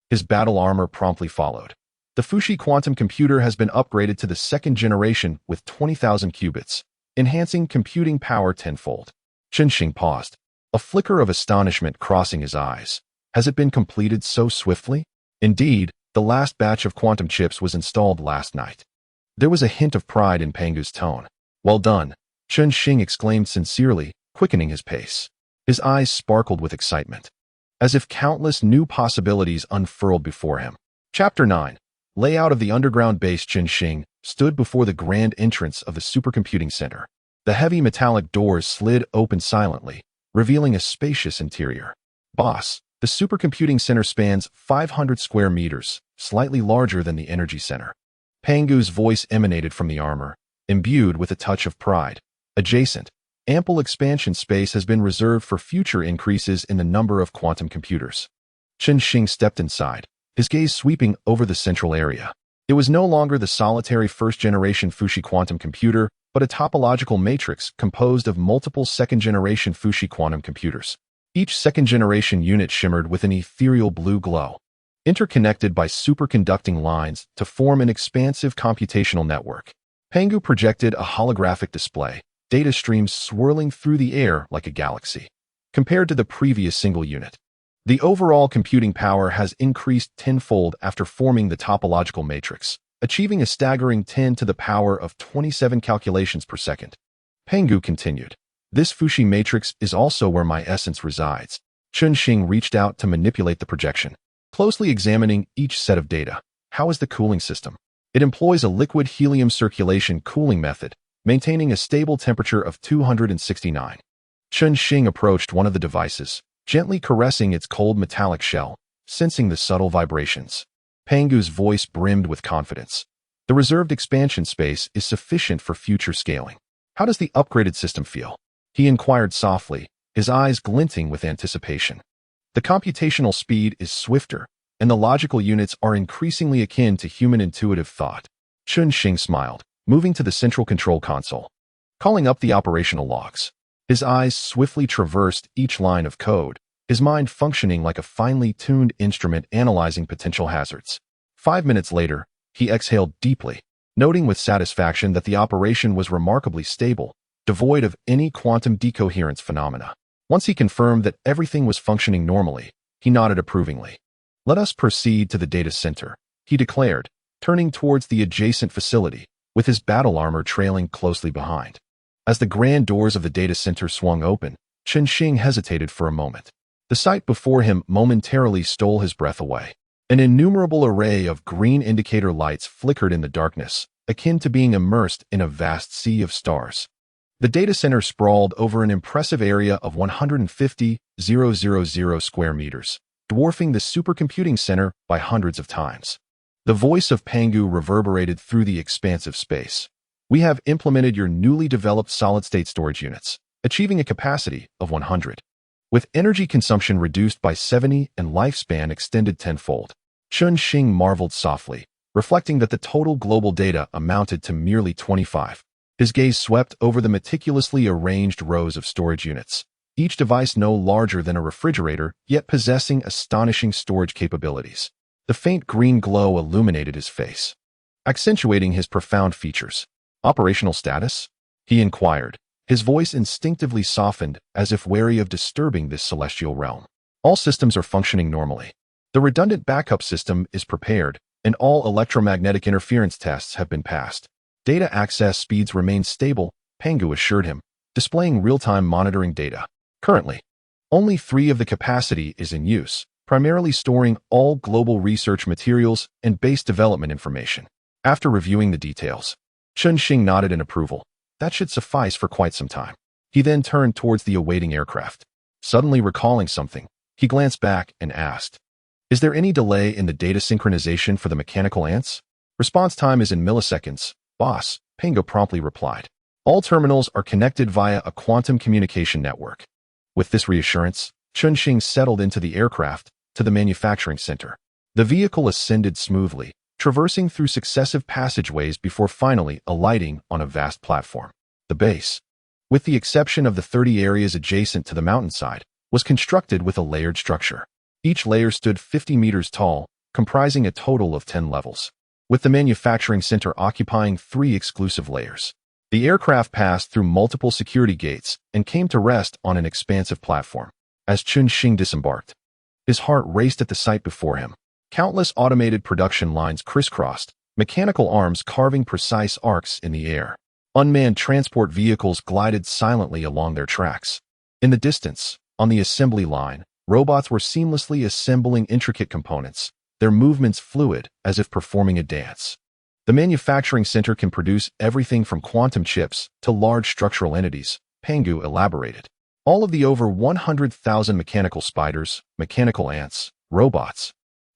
his battle armor promptly followed. The Fuxi quantum computer has been upgraded to the 2nd generation with 20,000 qubits, enhancing computing power tenfold. Shing paused, a flicker of astonishment crossing his eyes. Has it been completed so swiftly? Indeed, the last batch of quantum chips was installed last night. There was a hint of pride in Pangu's tone. Well done, Shing exclaimed sincerely, quickening his pace. His eyes sparkled with excitement, as if countless new possibilities unfurled before him. Chapter 9. Layout of the underground base. Shing stood before the grand entrance of the supercomputing center. The heavy metallic doors slid open silently, revealing a spacious interior. Boss, the supercomputing center spans 500 square meters, slightly larger than the energy center. Pangu's voice emanated from the armor, imbued with a touch of pride. Adjacent, ample expansion space has been reserved for future increases in the number of quantum computers. Shing stepped inside, his gaze sweeping over the central area. It was no longer the solitary 1st-generation Fuxi quantum computer, but a topological matrix composed of multiple 2nd-generation Fuxi quantum computers. Each 2nd-generation unit shimmered with an ethereal blue glow, interconnected by superconducting lines to form an expansive computational network. Pangu projected a holographic display, data streams swirling through the air like a galaxy. Compared to the previous single unit, the overall computing power has increased tenfold after forming the topological matrix, achieving a staggering 10 to the power of 27 calculations per second. Pangu continued. This Fuxi matrix is also where my essence resides. Shing reached out to manipulate the projection, closely examining each set of data. How is the cooling system? It employs a liquid helium circulation cooling method, maintaining a stable temperature of 269. Shing approached one of the devices, gently caressing its cold metallic shell, sensing the subtle vibrations. Pangu's voice brimmed with confidence. The reserved expansion space is sufficient for future scaling. How does the upgraded system feel? He inquired softly, his eyes glinting with anticipation. The computational speed is swifter, and the logical units are increasingly akin to human intuitive thought. Chun-Shing smiled, moving to the central control console. Calling up the operational logs. His eyes swiftly traversed each line of code, his mind functioning like a finely tuned instrument analyzing potential hazards. 5 minutes later, he exhaled deeply, noting with satisfaction that the operation was remarkably stable, devoid of any quantum decoherence phenomena. Once he confirmed that everything was functioning normally, he nodded approvingly. "Let us proceed to the data center," he declared, turning towards the adjacent facility, with his battle armor trailing closely behind. As the grand doors of the data center swung open, Chun-Shing hesitated for a moment. The sight before him momentarily stole his breath away. An innumerable array of green indicator lights flickered in the darkness, akin to being immersed in a vast sea of stars. The data center sprawled over an impressive area of 150,000 square meters, dwarfing the supercomputing center by hundreds of times. The voice of Pangu reverberated through the expansive space. "We have implemented your newly developed solid-state storage units, achieving a capacity of 100. With energy consumption reduced by 70 and lifespan extended tenfold." Chun-Shing marveled softly, reflecting that the total global data amounted to merely 25. His gaze swept over the meticulously arranged rows of storage units, each device no larger than a refrigerator, yet possessing astonishing storage capabilities. The faint green glow illuminated his face, accentuating his profound features. "Operational status?" he inquired, his voice instinctively softened as if wary of disturbing this celestial realm. "All systems are functioning normally. The redundant backup system is prepared, and all electromagnetic interference tests have been passed. Data access speeds remain stable," Pangu assured him, displaying real-time monitoring data. "Currently, only 3 of the capacity is in use, primarily storing all global research materials and base development information." After reviewing the details, Chun-Shing nodded in approval. That should suffice for quite some time. He then turned towards the awaiting aircraft. Suddenly recalling something, he glanced back and asked, "Is there any delay in the data synchronization for the mechanical ants?" "Response time is in milliseconds, boss," Pangu promptly replied. "All terminals are connected via a quantum communication network." With this reassurance, Chun-Shing settled into the aircraft to the manufacturing center. The vehicle ascended smoothly, traversing through successive passageways before finally alighting on a vast platform. The base, with the exception of the 30 areas adjacent to the mountainside, was constructed with a layered structure. Each layer stood 50 meters tall, comprising a total of 10 levels, with the manufacturing center occupying 3 exclusive layers. The aircraft passed through multiple security gates and came to rest on an expansive platform. As Chun-Shing disembarked, his heart raced at the sight before him. Countless automated production lines crisscrossed, mechanical arms carving precise arcs in the air. Unmanned transport vehicles glided silently along their tracks. In the distance, on the assembly line, robots were seamlessly assembling intricate components, their movements fluid as if performing a dance. The manufacturing center can produce everything from quantum chips to large structural entities, Pangu elaborated. All of the over 100,000 mechanical spiders, mechanical ants, robots.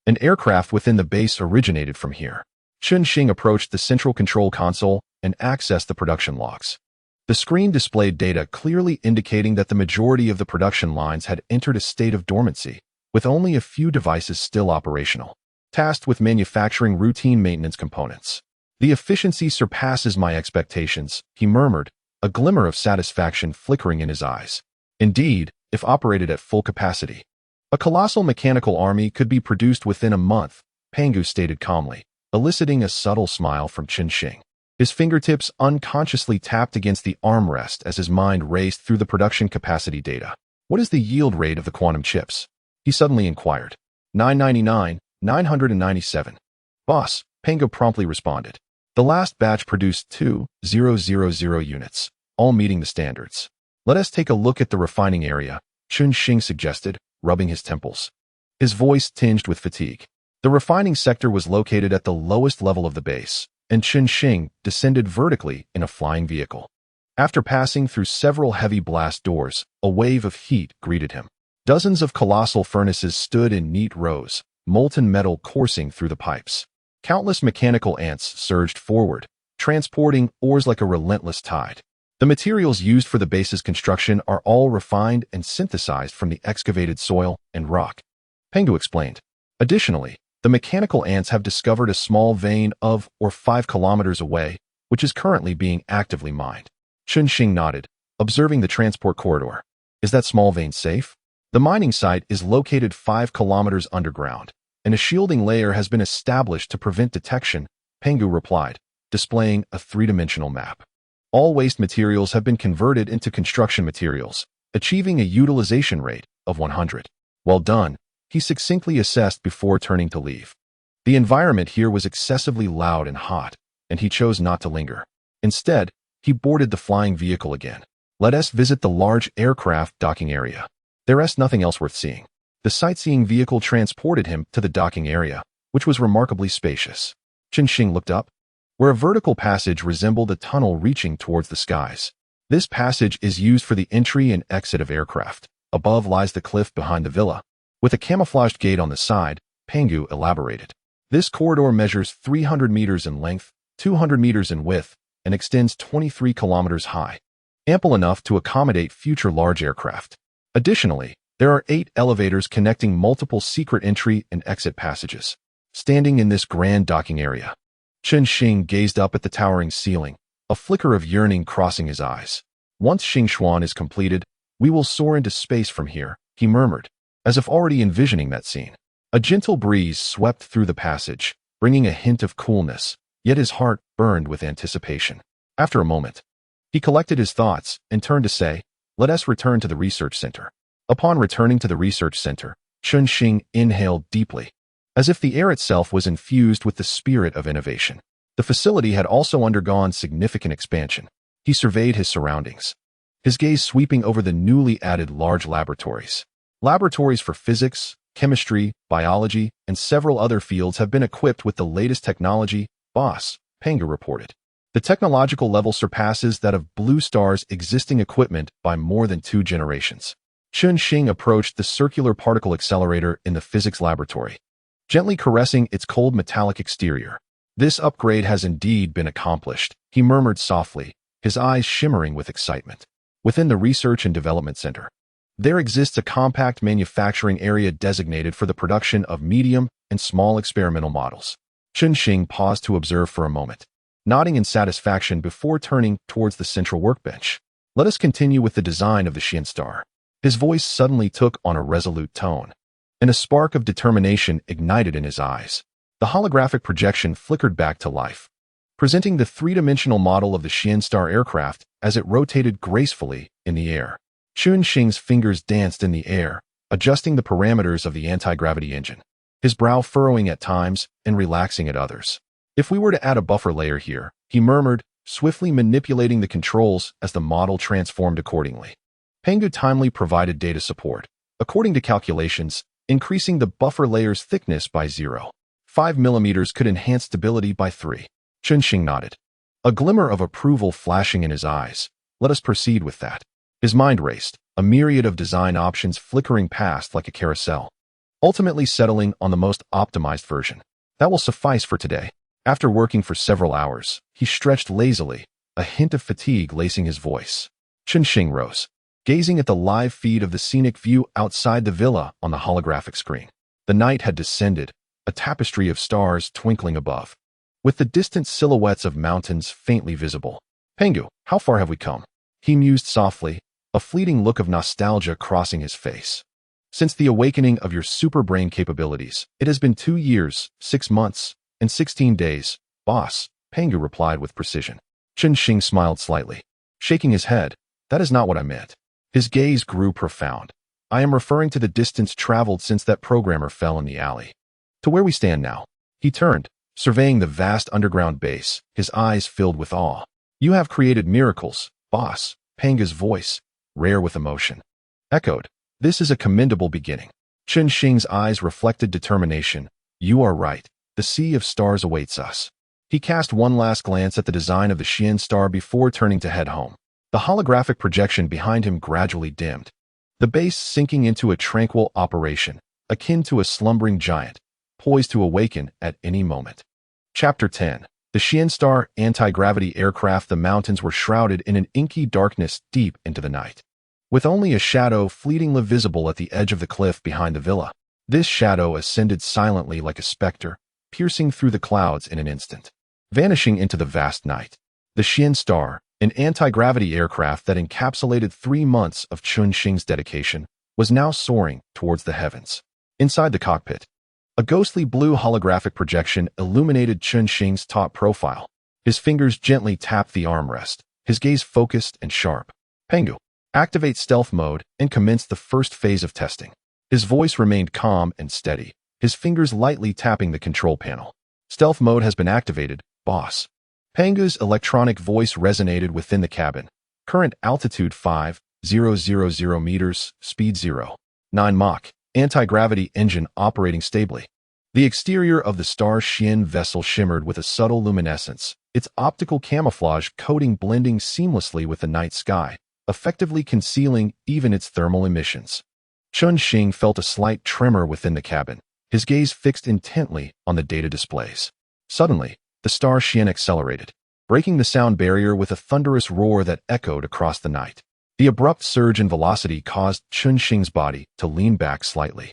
An aircraft within the base originated from here. Chun-Shing approached the central control console and accessed the production logs. The screen displayed data clearly indicating that the majority of the production lines had entered a state of dormancy, with only a few devices still operational, tasked with manufacturing routine maintenance components. "The efficiency surpasses my expectations," he murmured, a glimmer of satisfaction flickering in his eyes. "Indeed, if operated at full capacity, a colossal mechanical army could be produced within a month," Pangu stated calmly, eliciting a subtle smile from Chun-Shing. His fingertips unconsciously tapped against the armrest as his mind raced through the production capacity data. "What is the yield rate of the quantum chips?" he suddenly inquired. 999, 997. "Boss," Pangu promptly responded. "The last batch produced 2,000 units, all meeting the standards." "Let us take a look at the refining area," Chun-Shing suggested, rubbing his temples. His voice tinged with fatigue. The refining sector was located at the lowest level of the base, and Chun-Shing descended vertically in a flying vehicle. After passing through several heavy blast doors, a wave of heat greeted him. Dozens of colossal furnaces stood in neat rows, molten metal coursing through the pipes. Countless mechanical ants surged forward, transporting ores like a relentless tide. The materials used for the base's construction are all refined and synthesized from the excavated soil and rock, Pangu explained. Additionally, the mechanical ants have discovered a small vein of or 5 kilometers away, which is currently being actively mined. Chunxing nodded, observing the transport corridor. Is that small vein safe? The mining site is located 5 kilometers underground, and a shielding layer has been established to prevent detection, Pangu replied, displaying a 3-dimensional map. All waste materials have been converted into construction materials, achieving a utilization rate of 100. Well done, he succinctly assessed before turning to leave. The environment here was excessively loud and hot, and he chose not to linger. Instead, he boarded the flying vehicle again. Let us visit the large aircraft docking area. There is nothing else worth seeing. The sightseeing vehicle transported him to the docking area, which was remarkably spacious. Chunxing looked up, where a vertical passage resembled a tunnel reaching towards the skies. This passage is used for the entry and exit of aircraft. Above lies the cliff behind the villa, with a camouflaged gate on the side, Pangu elaborated. This corridor measures 300 meters in length, 200 meters in width, and extends 23 kilometers high, ample enough to accommodate future large aircraft. Additionally, there are 8 elevators connecting multiple secret entry and exit passages. Standing in this grand docking area, Chunxing gazed up at the towering ceiling, a flicker of yearning crossing his eyes. Once Xingxuan is completed, we will soar into space from here, he murmured, as if already envisioning that scene. A gentle breeze swept through the passage, bringing a hint of coolness, yet his heart burned with anticipation. After a moment, he collected his thoughts and turned to say, "Let us return to the research center." Upon returning to the research center, Chunxing inhaled deeply, as if the air itself was infused with the spirit of innovation. The facility had also undergone significant expansion. He surveyed his surroundings, his gaze sweeping over the newly added large laboratories. Laboratories for physics, chemistry, biology, and several other fields have been equipped with the latest technology, boss, Pangu reported. The technological level surpasses that of Blue Star's existing equipment by more than 2 generations. Chunxing approached the circular particle accelerator in the physics laboratory, gently caressing its cold metallic exterior. This upgrade has indeed been accomplished, he murmured softly, his eyes shimmering with excitement. Within the Research and Development Center, there exists a compact manufacturing area designated for the production of medium and small experimental models. Chunxing paused to observe for a moment, nodding in satisfaction before turning towards the central workbench. Let us continue with the design of the Shien star. His voice suddenly took on a resolute tone, and a spark of determination ignited in his eyes. The holographic projection flickered back to life, presenting the 3-dimensional model of the Shien star aircraft as it rotated gracefully in the air. Chunxing's fingers danced in the air, adjusting the parameters of the anti-gravity engine, his brow furrowing at times and relaxing at others. If we were to add a buffer layer here, he murmured, swiftly manipulating the controls as the model transformed accordingly. Pangu timely provided data support, according to calculations, increasing the buffer layer's thickness by 0.5 millimeters could enhance stability by 3. Chunxing nodded, a glimmer of approval flashing in his eyes. Let us proceed with that. His mind raced, a myriad of design options flickering past like a carousel, ultimately settling on the most optimized version. That will suffice for today. After working for several hours, he stretched lazily, a hint of fatigue lacing his voice. Chunxing rose, gazing at the live feed of the scenic view outside the villa on the holographic screen. The night had descended, a tapestry of stars twinkling above, with the distant silhouettes of mountains faintly visible. Pangu, how far have we come? He mused softly, a fleeting look of nostalgia crossing his face. Since the awakening of your superbrain capabilities, it has been 2 years, 6 months, and 16 days, boss, Pangu replied with precision. Chunxing smiled slightly, shaking his head. That is not what I meant. His gaze grew profound. I am referring to the distance traveled since that programmer fell in the alley. To where we stand now. He turned, surveying the vast underground base, his eyes filled with awe. You have created miracles, boss, Pangu's voice, rare with emotion, echoed. This is a commendable beginning. Chunxing's eyes reflected determination. You are right. The sea of stars awaits us. He cast one last glance at the design of the Shien star before turning to head home. The holographic projection behind him gradually dimmed, the base sinking into a tranquil operation, akin to a slumbering giant, poised to awaken at any moment. Chapter 10. The Shien Star anti-gravity aircraft, the mountains were shrouded in an inky darkness deep into the night, with only a shadow fleetingly visible at the edge of the cliff behind the villa. This shadow ascended silently like a specter, piercing through the clouds in an instant, vanishing into the vast night. The Shien Star, an anti-gravity aircraft that encapsulated 3 months of Chun Xing's dedication, was now soaring towards the heavens. Inside the cockpit, a ghostly blue holographic projection illuminated Chun Xing's top profile. His fingers gently tapped the armrest, his gaze focused and sharp. Pangu, activate stealth mode and commence the first phase of testing. His voice remained calm and steady, his fingers lightly tapping the control panel. Stealth mode has been activated, boss. Pangu's electronic voice resonated within the cabin. Current altitude 5,000 meters, speed 0.9 Mach. Anti-gravity engine operating stably. The exterior of the Star Shien vessel shimmered with a subtle luminescence, its optical camouflage coating blending seamlessly with the night sky, effectively concealing even its thermal emissions. Chun Xing felt a slight tremor within the cabin, his gaze fixed intently on the data displays. Suddenly, the Star Shien accelerated, breaking the sound barrier with a thunderous roar that echoed across the night. The abrupt surge in velocity caused Chun Xing's body to lean back slightly.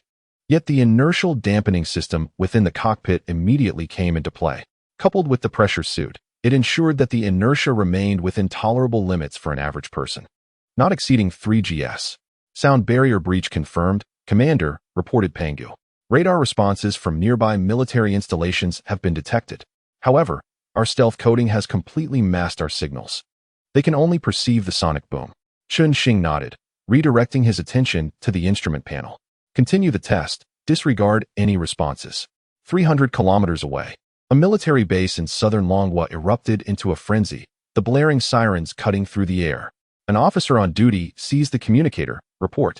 Yet the inertial dampening system within the cockpit immediately came into play. Coupled with the pressure suit, it ensured that the inertia remained within tolerable limits for an average person, not exceeding 3 gs. Sound barrier breach confirmed, Commander, reported Pangu. Radar responses from nearby military installations have been detected. However, our stealth coding has completely masked our signals. They can only perceive the sonic boom. Chun Xing nodded, redirecting his attention to the instrument panel. Continue the test, disregard any responses. 300 kilometers away, a military base in southern Longhua erupted into a frenzy, the blaring sirens cutting through the air. An officer on duty seized the communicator. Report.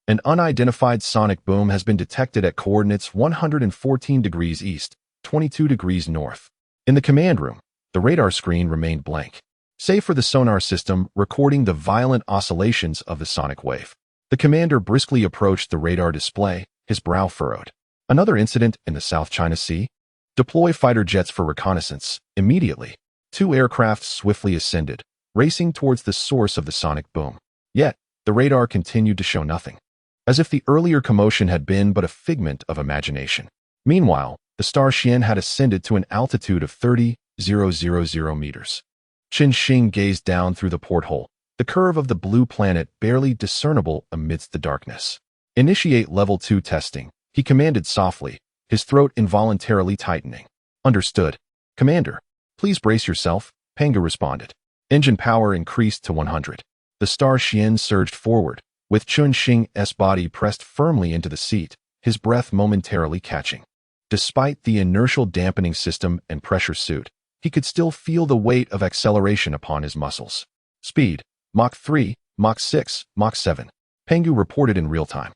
An unidentified sonic boom has been detected at coordinates 114 degrees east, 22 degrees north. In the command room, the radar screen remained blank, save for the sonar system recording the violent oscillations of the sonic wave. The commander briskly approached the radar display, his brow furrowed. Another incident in the South China Sea? Deploy fighter jets for reconnaissance, immediately. 2 aircraft swiftly ascended, racing towards the source of the sonic boom. Yet, the radar continued to show nothing, as if the earlier commotion had been but a figment of imagination. Meanwhile, the Star Shien had ascended to an altitude of 30,000 meters. Chun Xing gazed down through the porthole, the curve of the blue planet barely discernible amidst the darkness. Initiate Level 2 testing, he commanded softly, his throat involuntarily tightening. Understood. Commander, please brace yourself, Pangu responded. Engine power increased to 100. The Star Shien surged forward, with Chun Xing's body pressed firmly into the seat, his breath momentarily catching. Despite the inertial dampening system and pressure suit, he could still feel the weight of acceleration upon his muscles. Speed, Mach 3, Mach 6, Mach 7. Pangu reported in real time.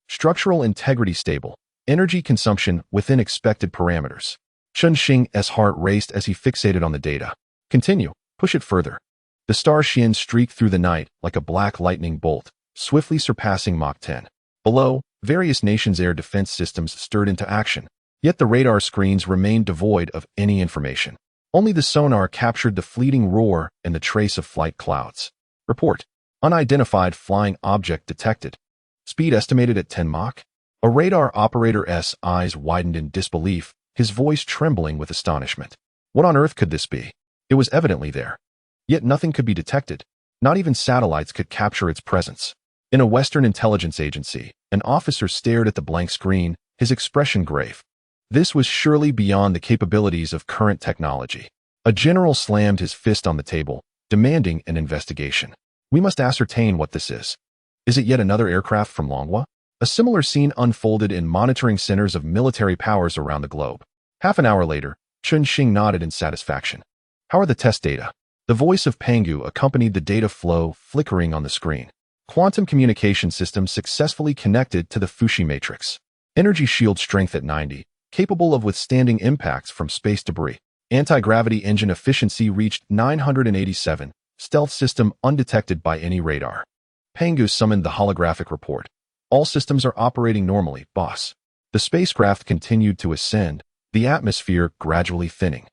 Structural integrity stable, energy consumption within expected parameters. Chun Xing's heart raced as he fixated on the data. Continue, push it further. The Star Shien streaked through the night like a black lightning bolt, swiftly surpassing Mach 10. Below, various nations' air defense systems stirred into action, yet the radar screens remained devoid of any information. Only the sonar captured the fleeting roar and the trace of flight clouds. Report. Unidentified flying object detected. Speed estimated at 10 Mach. A radar operator's eyes widened in disbelief, his voice trembling with astonishment. What on earth could this be? It was evidently there. Yet nothing could be detected. Not even satellites could capture its presence. In a Western intelligence agency, an officer stared at the blank screen, his expression grave. This was surely beyond the capabilities of current technology. A general slammed his fist on the table, demanding an investigation. We must ascertain what this is. Is it yet another aircraft from Longhua? A similar scene unfolded in monitoring centers of military powers around the globe. Half an hour later, Chun Xing nodded in satisfaction. How are the test data? The voice of Pangu accompanied the data flow flickering on the screen. Quantum communication system successfully connected to the Fuxi matrix. Energy shield strength at 90. Capable of withstanding impacts from space debris. Anti-gravity engine efficiency reached 987, stealth system undetected by any radar. Pangu summoned the holographic report. All systems are operating normally, boss. The spacecraft continued to ascend, the atmosphere gradually thinning.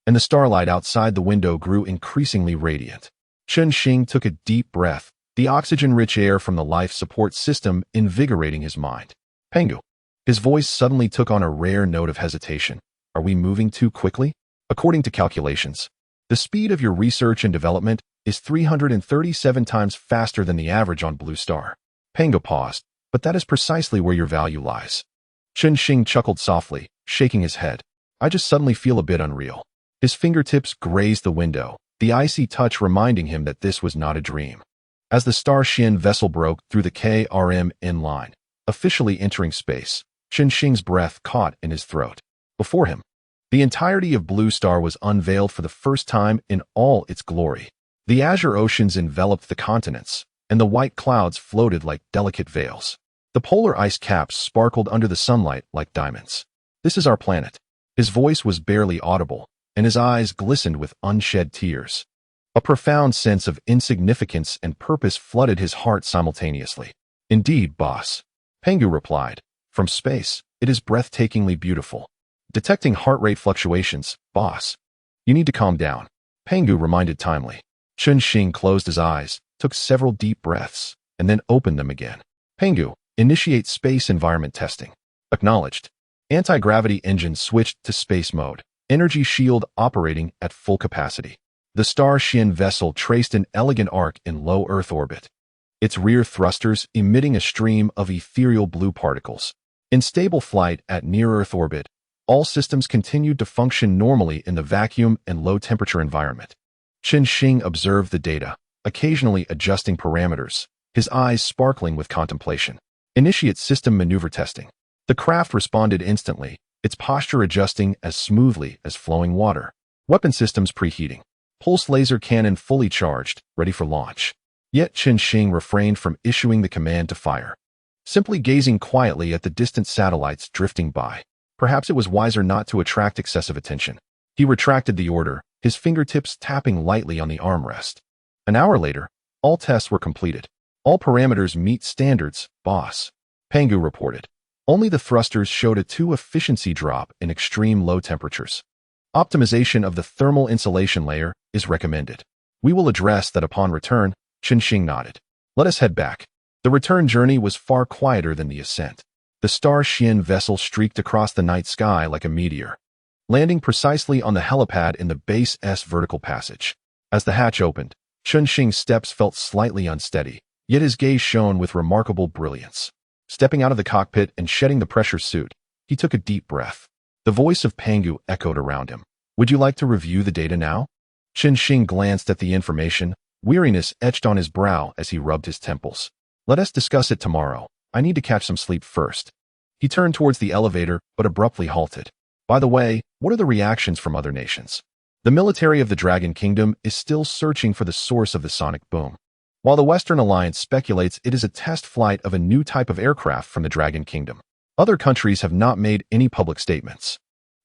and the starlight outside the window grew increasingly radiant. Shing took a deep breath, the oxygen-rich air from the life support system invigorating his mind. Pangu. His voice suddenly took on a rare note of hesitation. Are we moving too quickly? According to calculations, the speed of your research and development is 337 times faster than the average on Blue Star. Pangu paused, but that is precisely where your value lies. Shing chuckled softly, shaking his head. I just suddenly feel a bit unreal. His fingertips grazed the window, the icy touch reminding him that this was not a dream. As the Star Shien vessel broke through the KRM line, officially entering space, Shing's breath caught in his throat. Before him, the entirety of Blue Star was unveiled for the first time in all its glory. The azure oceans enveloped the continents, and the white clouds floated like delicate veils. The polar ice caps sparkled under the sunlight like diamonds. This is our planet. His voice was barely audible, and his eyes glistened with unshed tears. A profound sense of insignificance and purpose flooded his heart simultaneously. Indeed, boss. Pangu replied. From space, it is breathtakingly beautiful. Detecting heart rate fluctuations, boss. You need to calm down. Pangu reminded timely. Shing closed his eyes, took several deep breaths, and then opened them again. Pangu, initiate space environment testing. Acknowledged. Anti-gravity engine switched to space mode. Energy shield operating at full capacity. The Star Shien vessel traced an elegant arc in low Earth orbit, its rear thrusters emitting a stream of ethereal blue particles. In stable flight at near-Earth orbit, all systems continued to function normally in the vacuum and low-temperature environment. Shing observed the data, occasionally adjusting parameters, his eyes sparkling with contemplation. Initiate system maneuver testing. The craft responded instantly, its posture adjusting as smoothly as flowing water. Weapon systems preheating. Pulse laser cannon fully charged, ready for launch. Yet Shing refrained from issuing the command to fire, simply gazing quietly at the distant satellites drifting by. Perhaps it was wiser not to attract excessive attention. He retracted the order, his fingertips tapping lightly on the armrest. An hour later, all tests were completed. All parameters meet standards, boss. Pangu reported. Only the thrusters showed a 2 efficiency drop in extreme low temperatures. Optimization of the thermal insulation layer is recommended. We will address that upon return. Shing nodded. Let us head back. The return journey was far quieter than the ascent. The Star Shien vessel streaked across the night sky like a meteor, landing precisely on the helipad in the base S vertical passage. As the hatch opened, Shing's steps felt slightly unsteady, yet his gaze shone with remarkable brilliance. Stepping out of the cockpit and shedding the pressure suit, he took a deep breath. The voice of Pangu echoed around him. Would you like to review the data now? Shing glanced at the information, weariness etched on his brow as he rubbed his temples. Let us discuss it tomorrow. I need to catch some sleep first. He turned towards the elevator, but abruptly halted. By the way, what are the reactions from other nations? The military of the Dragon Kingdom is still searching for the source of the sonic boom, while the Western Alliance speculates it is a test flight of a new type of aircraft from the Dragon Kingdom. Other countries have not made any public statements.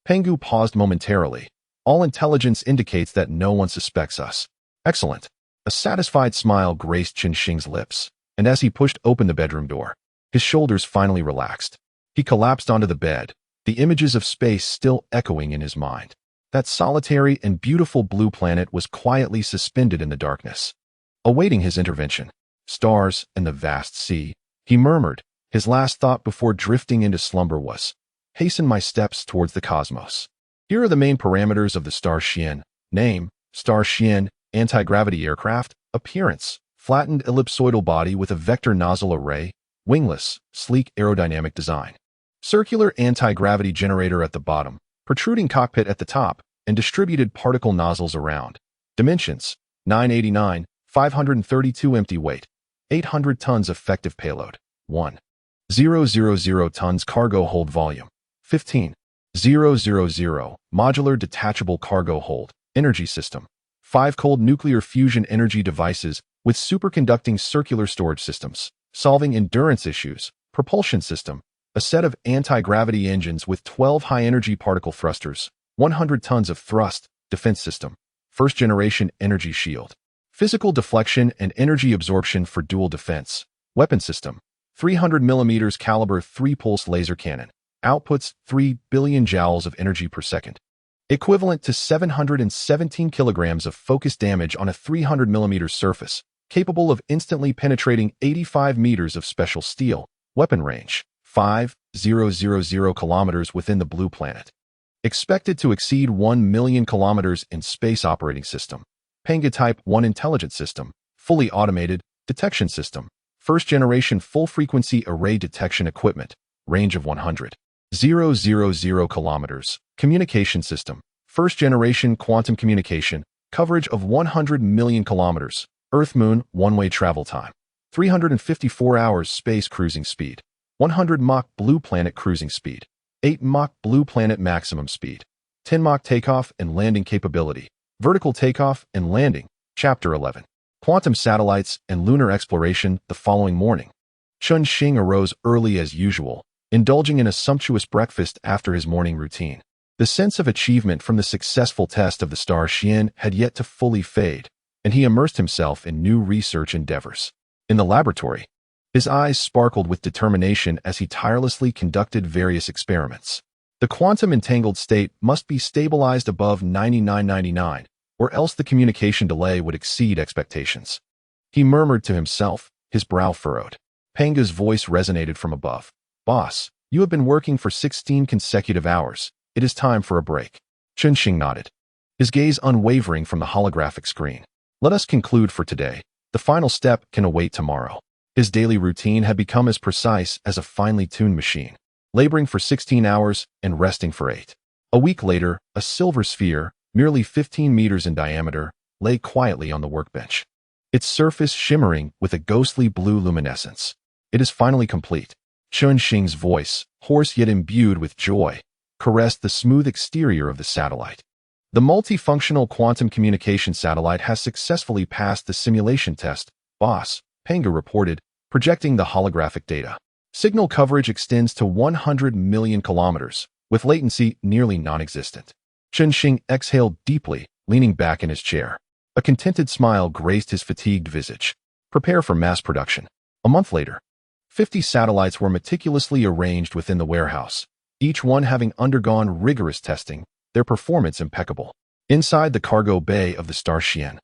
Pangu paused momentarily. All intelligence indicates that no one suspects us. Excellent. A satisfied smile graced Shing's lips, and as he pushed open the bedroom door, his shoulders finally relaxed. He collapsed onto the bed, the images of space still echoing in his mind. That solitary and beautiful blue planet was quietly suspended in the darkness, awaiting his intervention. Stars and the vast sea, he murmured. His last thought before drifting into slumber was, hasten my steps towards the cosmos. Here are the main parameters of the Star Shien. Name, Star Shien, anti-gravity aircraft. Appearance, flattened ellipsoidal body with a vector nozzle array, wingless, sleek aerodynamic design. Circular anti-gravity generator at the bottom, protruding cockpit at the top, and distributed particle nozzles around. Dimensions, 989, 532 empty weight, 800 tons effective payload, 1,000 tons cargo hold volume, 15,000 modular detachable cargo hold, energy system, 5 cold nuclear fusion energy devices with superconducting circular storage systems, solving endurance issues, propulsion system, a set of anti-gravity engines with 12 high-energy particle thrusters, 100 tons of thrust, defense system, first-generation energy shield, physical deflection and energy absorption for dual defense, weapon system, 300 mm caliber 3-pulse laser cannon, outputs 3 billion joules of energy per second. equivalent to 717 kilograms of focused damage on a 300mm surface, capable of instantly penetrating 85 meters of special steel, weapon range, 5,000 kilometers within the blue planet. Expected to exceed 1 million kilometers in space operating system. Pangu Type 1 intelligence system, fully automated, detection system, first-generation full-frequency array detection equipment, range of 100,000 kilometers, communication system, first-generation quantum communication, coverage of 100 million kilometers, Earth-Moon one-way travel time, 354 hours space cruising speed, 100 Mach blue planet cruising speed, 8 Mach blue planet maximum speed, 10 Mach takeoff and landing capability, vertical takeoff and landing, Chapter 11. Quantum satellites and lunar exploration. The following morning, Shing arose early as usual, indulging in a sumptuous breakfast after his morning routine. The sense of achievement from the successful test of the Star Shien had yet to fully fade, and he immersed himself in new research endeavors. In the laboratory, his eyes sparkled with determination as he tirelessly conducted various experiments. The quantum entangled state must be stabilized above 99.99, or else the communication delay would exceed expectations. He murmured to himself, his brow furrowed. Pangu's voice resonated from above. "Boss, you have been working for 16 consecutive hours. It is time for a break." Shing nodded, his gaze unwavering from the holographic screen. "Let us conclude for today. The final step can await tomorrow." His daily routine had become as precise as a finely tuned machine, laboring for 16 hours and resting for 8. A week later, a silver sphere, merely 15 meters in diameter, lay quietly on the workbench, its surface shimmering with a ghostly blue luminescence. "It is finally complete." Shing's voice, hoarse yet imbued with joy, caressed the smooth exterior of the satellite. "The multifunctional quantum communication satellite has successfully passed the simulation test, boss," Pangu reported, projecting the holographic data. "Signal coverage extends to 100 million kilometers, with latency nearly non-existent." Shing exhaled deeply, leaning back in his chair. A contented smile graced his fatigued visage. "Prepare for mass production." A month later, 50 satellites were meticulously arranged within the warehouse, each one having undergone rigorous testing, their performance impeccable. Inside the cargo bay of the Star Shien,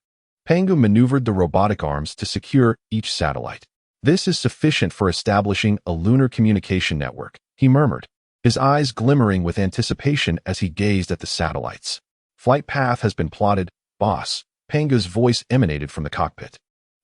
Pangu maneuvered the robotic arms to secure each satellite. "This is sufficient for establishing a lunar communication network," he murmured, his eyes glimmering with anticipation as he gazed at the satellites. "Flight path has been plotted, boss," Pangu's voice emanated from the cockpit.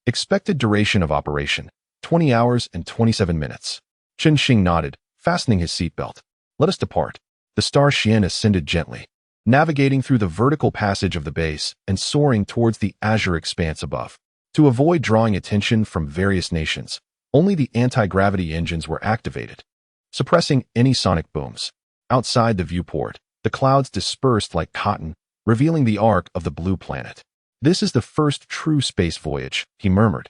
"Expected duration of operation, 20 hours and 27 minutes. Shing nodded, fastening his seatbelt. "Let us depart." The Star Shien ascended gently, navigating through the vertical passage of the base and soaring towards the azure expanse above. To avoid drawing attention from various nations, only the anti-gravity engines were activated, suppressing any sonic booms. Outside the viewport, the clouds dispersed like cotton, revealing the arc of the blue planet. "This is the first true space voyage," he murmured,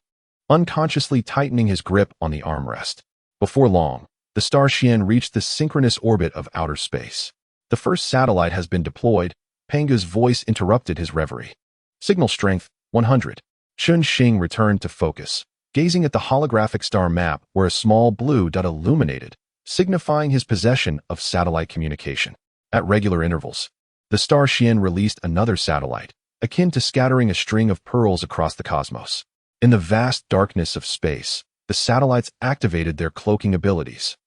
unconsciously tightening his grip on the armrest. Before long, the Star Shien reached the synchronous orbit of outer space. "The first satellite has been deployed," Pangu's voice interrupted his reverie. "Signal strength, 100. Shing returned to focus, gazing at the holographic star map where a small blue dot illuminated, signifying his possession of satellite communication. At regular intervals, the Star Shien released another satellite, akin to scattering a string of pearls across the cosmos. In the vast darkness of space, the satellites activated their cloaking abilities.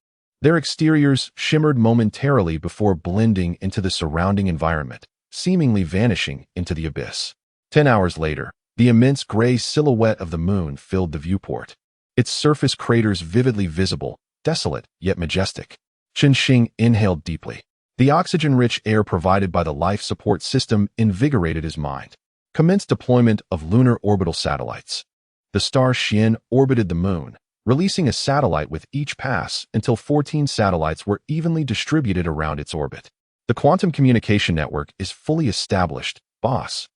Their exteriors shimmered momentarily before blending into the surrounding environment, seemingly vanishing into the abyss. 10 hours later, the immense gray silhouette of the moon filled the viewport, its surface craters vividly visible, desolate yet majestic. Shing inhaled deeply. The oxygen-rich air provided by the life support system invigorated his mind. Commenced deployment of lunar orbital satellites. The Star Shien orbited the moon, releasing a satellite with each pass until 14 satellites were evenly distributed around its orbit. "The quantum communication network is fully established, boss,"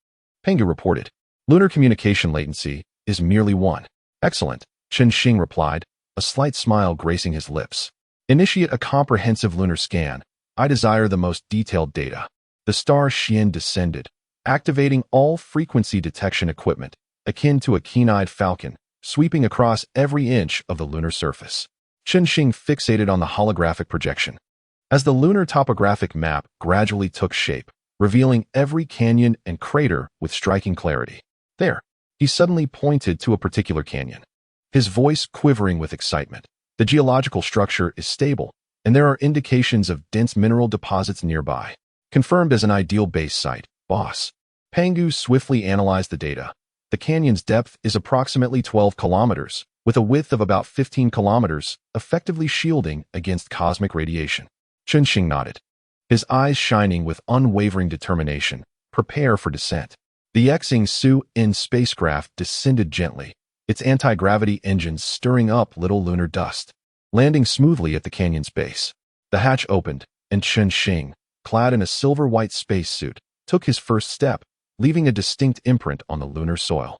Pangu reported. "Lunar communication latency is merely 1. "Excellent," Shing replied, a slight smile gracing his lips. "Initiate a comprehensive lunar scan. I desire the most detailed data." The Star Shien descended, activating all frequency detection equipment, akin to a keen-eyed falcon, sweeping across every inch of the lunar surface. Shing fixated on the holographic projection. As the lunar topographic map gradually took shape, revealing every canyon and crater with striking clarity. There, he suddenly pointed to a particular canyon, his voice quivering with excitement. The geological structure is stable, and there are indications of dense mineral deposits nearby. Confirmed as an ideal base site, boss. Pangu swiftly analyzed the data. The canyon's depth is approximately 12 kilometers, with a width of about 15 kilometers, effectively shielding against cosmic radiation. Chunxing nodded, his eyes shining with unwavering determination. Prepare for descent. The Xing-Su-In spacecraft descended gently, its anti-gravity engines stirring up little lunar dust. Landing smoothly at the canyon's base, the hatch opened, and Chunxing, clad in a silver-white spacesuit, took his first step, leaving a distinct imprint on the lunar soil.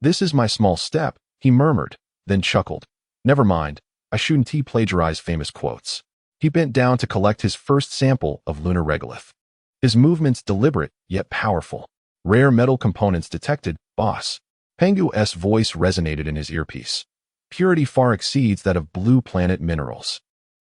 "This is my small step," he murmured, then chuckled. "Never mind, I shouldn't plagiarize famous quotes." He bent down to collect his first sample of lunar regolith. His movements deliberate, yet powerful. "Rare metal components detected, boss." Pangu's voice resonated in his earpiece. "Purity far exceeds that of blue planet minerals."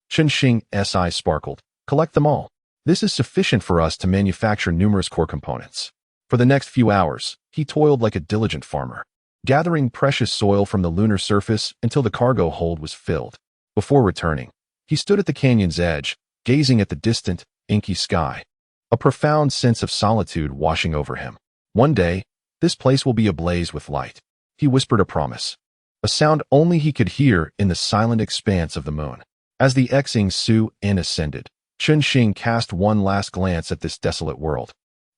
Chunxing's eyes sparkled. "Collect them all. This is sufficient for us to manufacture numerous core components." For the next few hours, he toiled like a diligent farmer, gathering precious soil from the lunar surface until the cargo hold was filled. Before returning, he stood at the canyon's edge, gazing at the distant, inky sky, a profound sense of solitude washing over him. "One day, this place will be ablaze with light," he whispered a promise, a sound only he could hear in the silent expanse of the moon. As the Xing-Su-In ascended, Chunxing cast one last glance at this desolate world,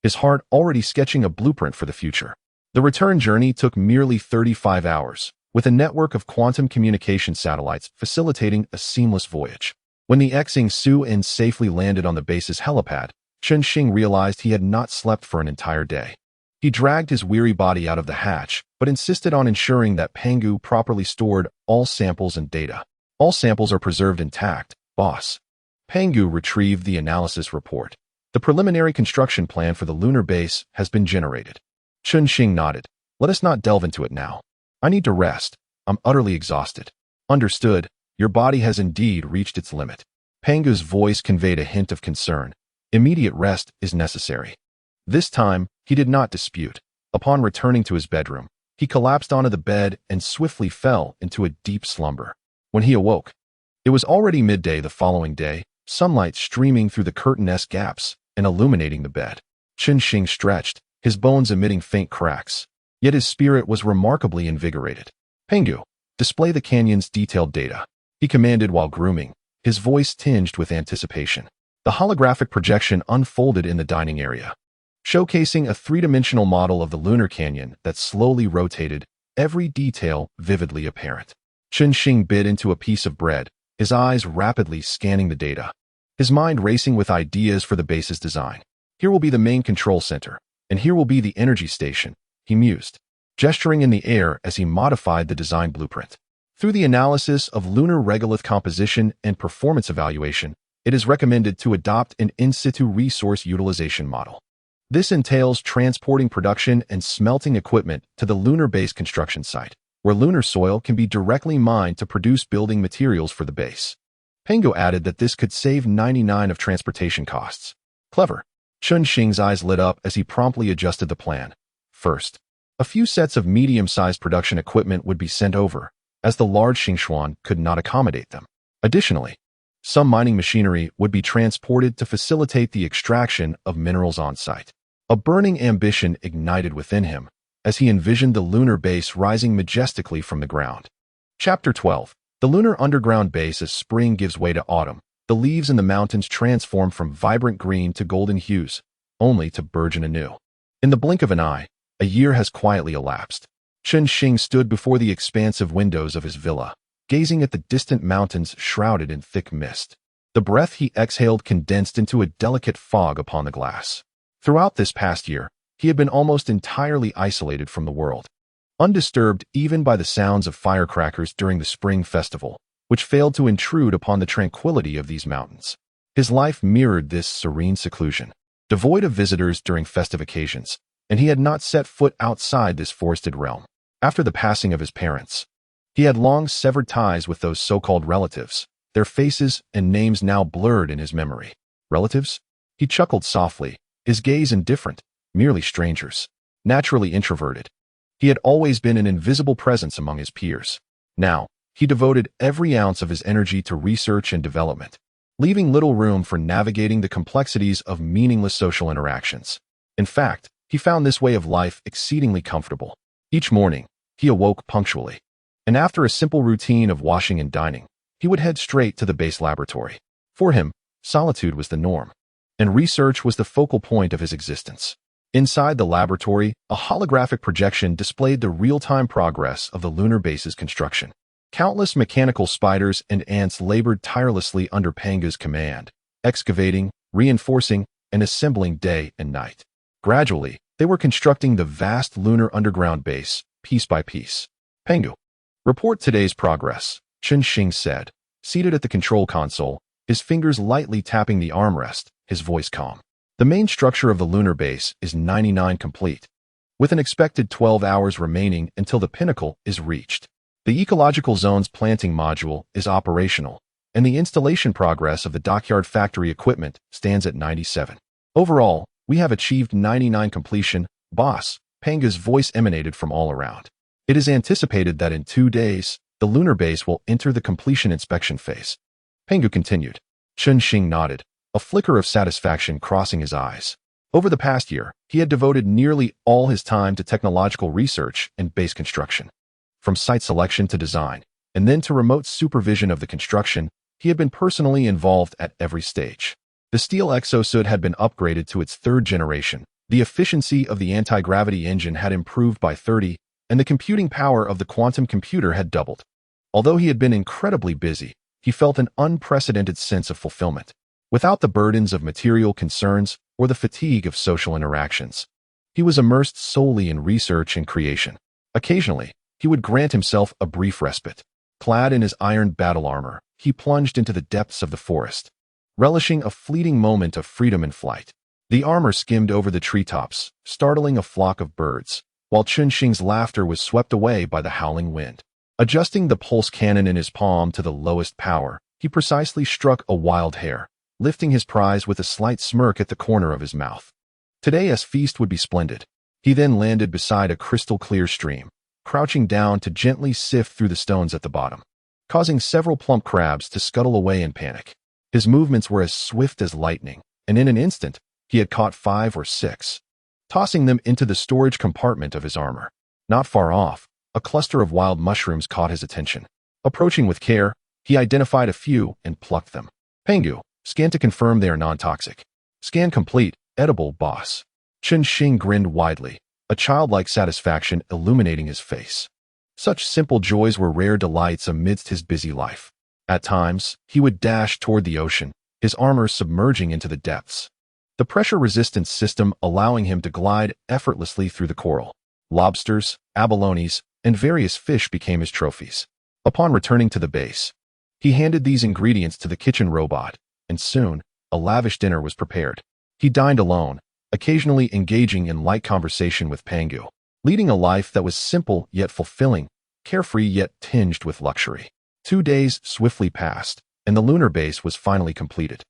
his heart already sketching a blueprint for the future. The return journey took merely 35 hours, with a network of quantum communication satellites facilitating a seamless voyage. When the Xing-Su-In safely landed on the base's helipad, Chunxing realized he had not slept for an entire day. He dragged his weary body out of the hatch, but insisted on ensuring that Pangu properly stored all samples and data. "All samples are preserved intact, boss." Pangu retrieved the analysis report. "The preliminary construction plan for the lunar base has been generated." Chunxing nodded. "Let us not delve into it now. I need to rest. I'm utterly exhausted." "Understood. Your body has indeed reached its limit." Pangu's voice conveyed a hint of concern. "Immediate rest is necessary." This time, he did not dispute. Upon returning to his bedroom, he collapsed onto the bed and swiftly fell into a deep slumber. When he awoke, it was already midday the following day, sunlight streaming through the curtain-esque gaps and illuminating the bed. Chunxing stretched, his bones emitting faint cracks, yet his spirit was remarkably invigorated. "Pangu, display the canyon's detailed data," he commanded while grooming, his voice tinged with anticipation. The holographic projection unfolded in the dining area, showcasing a three-dimensional model of the lunar canyon that slowly rotated, every detail vividly apparent. Chunxing bit into a piece of bread, his eyes rapidly scanning the data, his mind racing with ideas for the base's design. "Here will be the main control center, and here will be the energy station," he mused, gesturing in the air as he modified the design blueprint. Through the analysis of lunar regolith composition and performance evaluation, it is recommended to adopt an in-situ resource utilization model. This entails transporting production and smelting equipment to the lunar base construction site, where lunar soil can be directly mined to produce building materials for the base. Pangu added that this could save 99 of transportation costs. "Clever." Chunxing's eyes lit up as he promptly adjusted the plan. First, a few sets of medium-sized production equipment would be sent over, as the large Xingchuan could not accommodate them. Additionally, some mining machinery would be transported to facilitate the extraction of minerals on-site. A burning ambition ignited within him as he envisioned the lunar base rising majestically from the ground. Chapter 12. The lunar underground base. As spring gives way to autumn, the leaves in the mountains transform from vibrant green to golden hues, only to burgeon anew. In the blink of an eye, a year has quietly elapsed. Chunxing stood before the expansive windows of his villa, gazing at the distant mountains shrouded in thick mist. The breath he exhaled condensed into a delicate fog upon the glass. Throughout this past year, he had been almost entirely isolated from the world, undisturbed even by the sounds of firecrackers during the spring festival, which failed to intrude upon the tranquility of these mountains. His life mirrored this serene seclusion, devoid of visitors during festive occasions, and he had not set foot outside this forested realm. After the passing of his parents, he had long severed ties with those so-called relatives, their faces and names now blurred in his memory. Relatives? He chuckled softly, his gaze indifferent, merely strangers. Naturally introverted, he had always been an invisible presence among his peers. Now, he devoted every ounce of his energy to research and development, leaving little room for navigating the complexities of meaningless social interactions. In fact, he found this way of life exceedingly comfortable. Each morning, he awoke punctually, and after a simple routine of washing and dining, he would head straight to the base laboratory. For him, solitude was the norm, and research was the focal point of his existence. Inside the laboratory, a holographic projection displayed the real-time progress of the lunar base's construction. Countless mechanical spiders and ants labored tirelessly under Pangu's command, excavating, reinforcing, and assembling day and night. Gradually, they were constructing the vast lunar underground base, piece by piece. Pangu, report today's progress, Shing said, seated at the control console, his fingers lightly tapping the armrest, his voice calm. The main structure of the lunar base is 99% complete, with an expected 12 hours remaining until the pinnacle is reached. The ecological zone's planting module is operational, and the installation progress of the dockyard factory equipment stands at 97%. Overall, we have achieved 99% completion, boss, Pangu's voice emanated from all around. It is anticipated that in 2 days, the lunar base will enter the completion inspection phase. Pangu continued. Shing nodded, a flicker of satisfaction crossing his eyes. Over the past year, he had devoted nearly all his time to technological research and base construction. From site selection to design, and then to remote supervision of the construction, he had been personally involved at every stage. The steel exosuit had been upgraded to its 3rd generation, the efficiency of the anti-gravity engine had improved by 30%, and the computing power of the quantum computer had doubled. Although he had been incredibly busy, he felt an unprecedented sense of fulfillment. Without the burdens of material concerns or the fatigue of social interactions, he was immersed solely in research and creation. Occasionally, he would grant himself a brief respite. Clad in his iron battle armor, he plunged into the depths of the forest, relishing a fleeting moment of freedom and flight. The armor skimmed over the treetops, startling a flock of birds, while Shing's laughter was swept away by the howling wind. Adjusting the pulse cannon in his palm to the lowest power, he precisely struck a wild hare, lifting his prize with a slight smirk at the corner of his mouth. Today's feast would be splendid. He then landed beside a crystal-clear stream, crouching down to gently sift through the stones at the bottom, causing several plump crabs to scuttle away in panic. His movements were as swift as lightning, and in an instant, he had caught 5 or 6, tossing them into the storage compartment of his armor. Not far off, a cluster of wild mushrooms caught his attention. Approaching with care, he identified a few and plucked them. Pangu, scan to confirm they are non-toxic. Scan complete, edible, boss. Shing grinned widely, a childlike satisfaction illuminating his face. Such simple joys were rare delights amidst his busy life. At times, he would dash toward the ocean, his armor submerging into the depths, the pressure resistance system allowing him to glide effortlessly through the coral. Lobsters, abalones, and various fish became his trophies. Upon returning to the base, he handed these ingredients to the kitchen robot, and soon, a lavish dinner was prepared. He dined alone, occasionally engaging in light conversation with Pangu, leading a life that was simple yet fulfilling, carefree yet tinged with luxury. 2 days swiftly passed, and the lunar base was finally completed.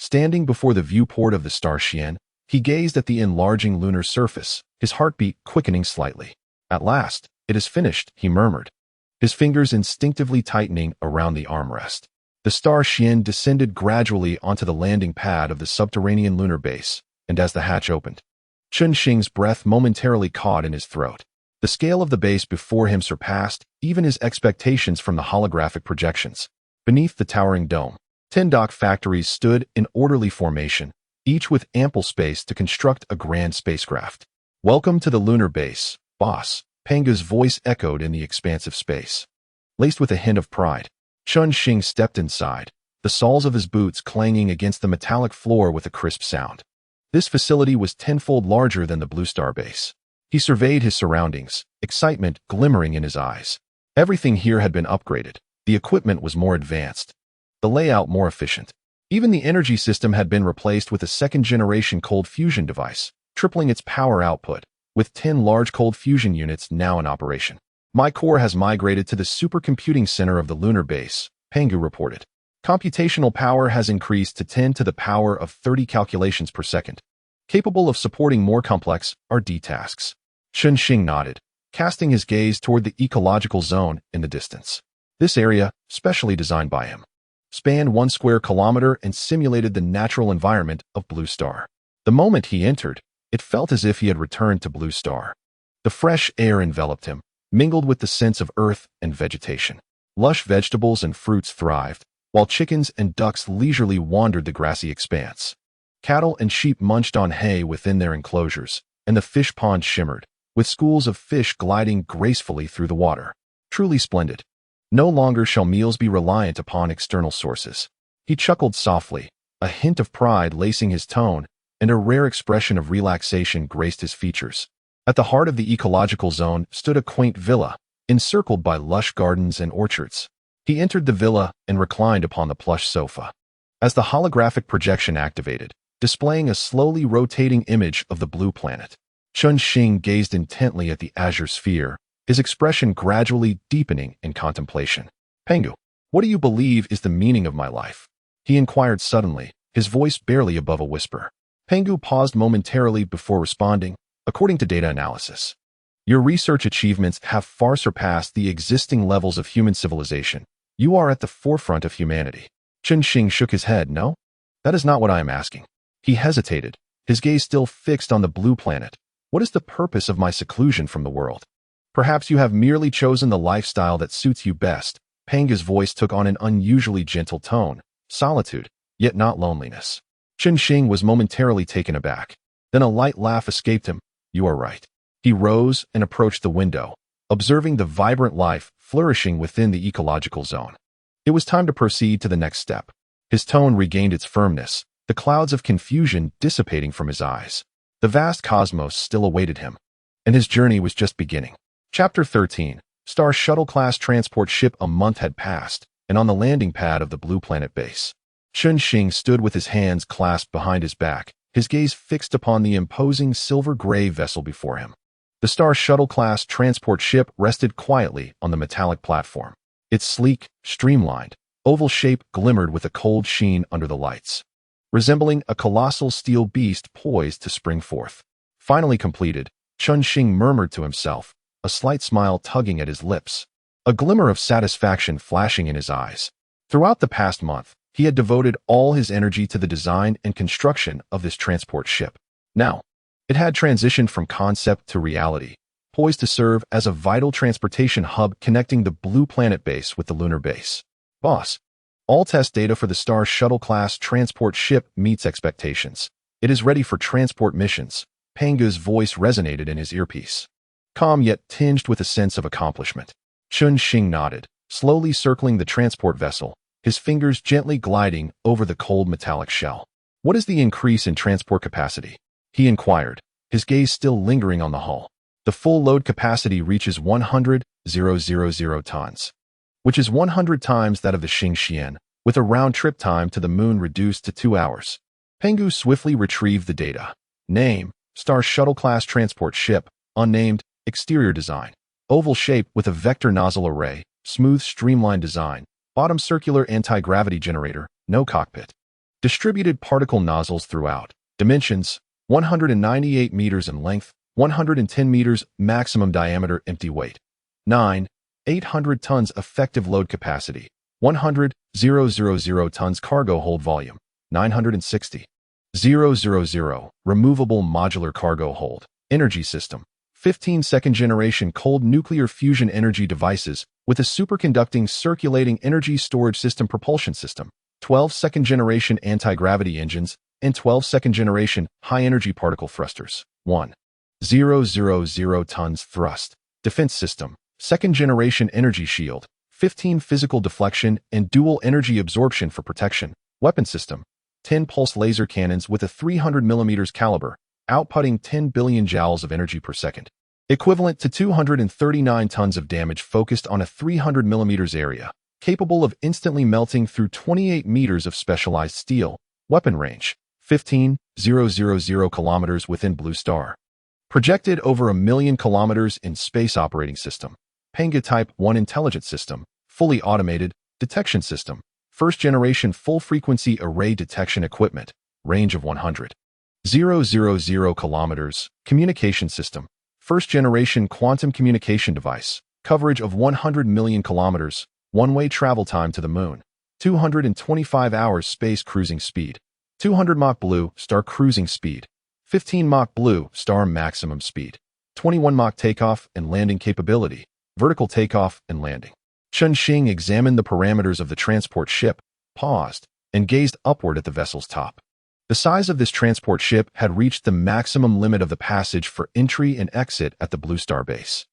Standing before the viewport of the Star Shien, he gazed at the enlarging lunar surface, his heartbeat quickening slightly. At last, it is finished, he murmured, his fingers instinctively tightening around the armrest. The Star Shien descended gradually onto the landing pad of the subterranean lunar base, and as the hatch opened, Shing's breath momentarily caught in his throat. The scale of the base before him surpassed even his expectations from the holographic projections. Beneath the towering dome, 10 dock factories stood in orderly formation, each with ample space to construct a grand spacecraft. Welcome to the lunar base, boss, Pangu's voice echoed in the expansive space. Laced with a hint of pride, Shing stepped inside, the soles of his boots clanging against the metallic floor with a crisp sound. This facility was tenfold larger than the Blue Star base. He surveyed his surroundings, excitement glimmering in his eyes. Everything here had been upgraded. The equipment was more advanced, the layout more efficient. Even the energy system had been replaced with a 2nd-generation cold fusion device, tripling its power output, with 10 large cold fusion units now in operation. My core has migrated to the supercomputing center of the lunar base, Pangu reported. Computational power has increased to 10 to the power of 30 calculations per second. capable of supporting more complex RD tasks. Shing nodded, casting his gaze toward the ecological zone in the distance. This area, specially designed by him, spanned 1 square kilometer and simulated the natural environment of Blue Star. The moment he entered, it felt as if he had returned to Blue Star. The fresh air enveloped him, mingled with the sense of earth and vegetation. Lush vegetables and fruits thrived, while chickens and ducks leisurely wandered the grassy expanse. Cattle and sheep munched on hay within their enclosures, and the fish pond shimmered, with schools of fish gliding gracefully through the water. Truly splendid. No longer shall meals be reliant upon external sources. He chuckled softly, a hint of pride lacing his tone, and a rare expression of relaxation graced his features. At the heart of the ecological zone stood a quaint villa, encircled by lush gardens and orchards. He entered the villa and reclined upon the plush sofa. As the holographic projection activated, displaying a slowly rotating image of the blue planet, Shing gazed intently at the azure sphere, his expression gradually deepening in contemplation. Pangu, what do you believe is the meaning of my life? He inquired suddenly, his voice barely above a whisper. Pangu paused momentarily before responding, according to data analysis. Your research achievements have far surpassed the existing levels of human civilization. You are at the forefront of humanity. Shing shook his head. No, that is not what I am asking. He hesitated, his gaze still fixed on the blue planet. What is the purpose of my seclusion from the world? Perhaps you have merely chosen the lifestyle that suits you best. Pangu's voice took on an unusually gentle tone. Solitude, yet not loneliness. Shing was momentarily taken aback. Then a light laugh escaped him. You are right. He rose and approached the window, observing the vibrant life flourishing within the ecological zone. It was time to proceed to the next step. His tone regained its firmness, the clouds of confusion dissipating from his eyes. The vast cosmos still awaited him, and his journey was just beginning. Chapter 13. Star Shuttle-class transport ship. A month had passed, and on the landing pad of the Blue Planet base, Shing stood with his hands clasped behind his back, his gaze fixed upon the imposing silver-gray vessel before him. The Star Shuttle-class transport ship rested quietly on the metallic platform. Its sleek, streamlined, oval shape glimmered with a cold sheen under the lights, resembling a colossal steel beast poised to spring forth. Finally completed, Shing murmured to himself, a slight smile tugging at his lips, a glimmer of satisfaction flashing in his eyes. Throughout the past month, he had devoted all his energy to the design and construction of this transport ship. Now, it had transitioned from concept to reality, poised to serve as a vital transportation hub connecting the Blue Planet base with the Lunar base. Boss, all test data for the Star Shuttle-class transport ship meets expectations. It is ready for transport missions. Pangu's voice resonated in his earpiece, calm yet tinged with a sense of accomplishment. Shing nodded, slowly circling the transport vessel, his fingers gently gliding over the cold metallic shell. What is the increase in transport capacity? He inquired, his gaze still lingering on the hull. The full load capacity reaches 100,000 tons, which is 100 times that of the Shien, with a round-trip time to the moon reduced to 2 hours. Pangu swiftly retrieved the data. Name, Star Shuttle-class transport ship, unnamed, exterior design, oval shape with a vector nozzle array, smooth streamlined design, bottom circular anti-gravity generator, no cockpit. Distributed particle nozzles throughout. Dimensions, 198 meters in length, 110 meters maximum diameter. Empty weight, 800 tons. Effective load capacity, 100,000 tons. Cargo hold volume, 960,000. Removable modular cargo hold. Energy system, 15 second-generation cold nuclear fusion energy devices with a superconducting circulating energy storage system propulsion system, 12 second-generation anti-gravity engines, and 12 second-generation high-energy particle thrusters. 1,000 tons thrust. Defense system, second-generation energy shield, 15 physical deflection and dual energy absorption for protection. Weapon system, 10 pulse laser cannons with a 300 mm caliber, outputting 10 billion joules of energy per second, equivalent to 239 tons of damage focused on a 300 mm area, capable of instantly melting through 28 meters of specialized steel. Weapon range, 15,000 kilometers within Blue Star. Projected over 1,000,000 kilometers in space. Operating system, Pangu Type 1 intelligence system, fully automated. Detection system, first generation full frequency array detection equipment, range of 100,000 000 kilometers, communication system, first-generation quantum communication device, coverage of 100 million kilometers, one-way travel time to the moon, 225 hours space cruising speed, 200 Mach blue star cruising speed, 15 Mach blue star maximum speed, 21 Mach takeoff and landing capability, vertical takeoff and landing. Chun-Shing examined the parameters of the transport ship, paused, and gazed upward at the vessel's top. The size of this transport ship had reached the maximum limit of the passage for entry and exit at the Blue Star base,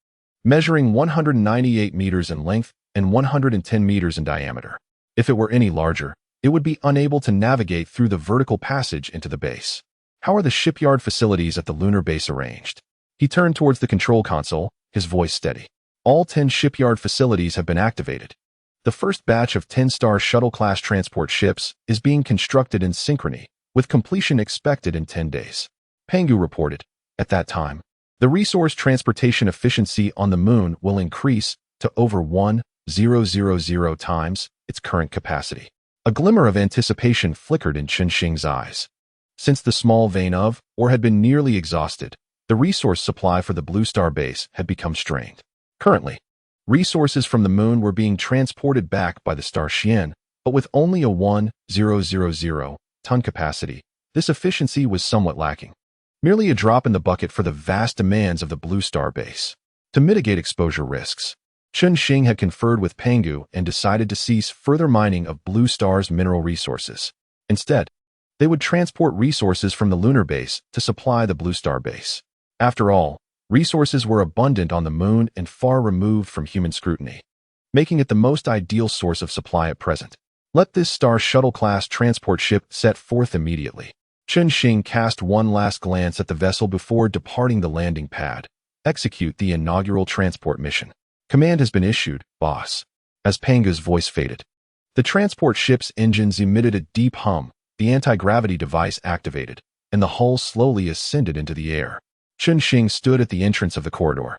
measuring 198 meters in length and 110 meters in diameter. If it were any larger, it would be unable to navigate through the vertical passage into the base. How are the shipyard facilities at the lunar base arranged? He turned towards the control console, his voice steady. All 10 shipyard facilities have been activated. The first batch of 10 Star Shuttle-class transport ships is being constructed in synchrony, with completion expected in 10 days. Pangu reported. At that time, the resource transportation efficiency on the moon will increase to over 1,000 times its current capacity. A glimmer of anticipation flickered in Chun-Shing's eyes. Since the small vein of, or had been nearly exhausted, the resource supply for the Blue Star base had become strained. Currently, resources from the moon were being transported back by the Star Shien, but with only a 1,000-ton capacity, this efficiency was somewhat lacking. Merely a drop in the bucket for the vast demands of the Blue Star base. To mitigate exposure risks, Chun-Shing had conferred with Pangu and decided to cease further mining of Blue Star's mineral resources. Instead, they would transport resources from the lunar base to supply the Blue Star base. After all, resources were abundant on the moon and far removed from human scrutiny, making it the most ideal source of supply at present. Let this Star Shuttle-class transport ship set forth immediately. Chun-Shing cast one last glance at the vessel before departing the landing pad. Execute the inaugural transport mission. Command has been issued, boss. As Pangu's voice faded, the transport ship's engines emitted a deep hum, the anti-gravity device activated, and the hull slowly ascended into the air. Chun-Shing stood at the entrance of the corridor,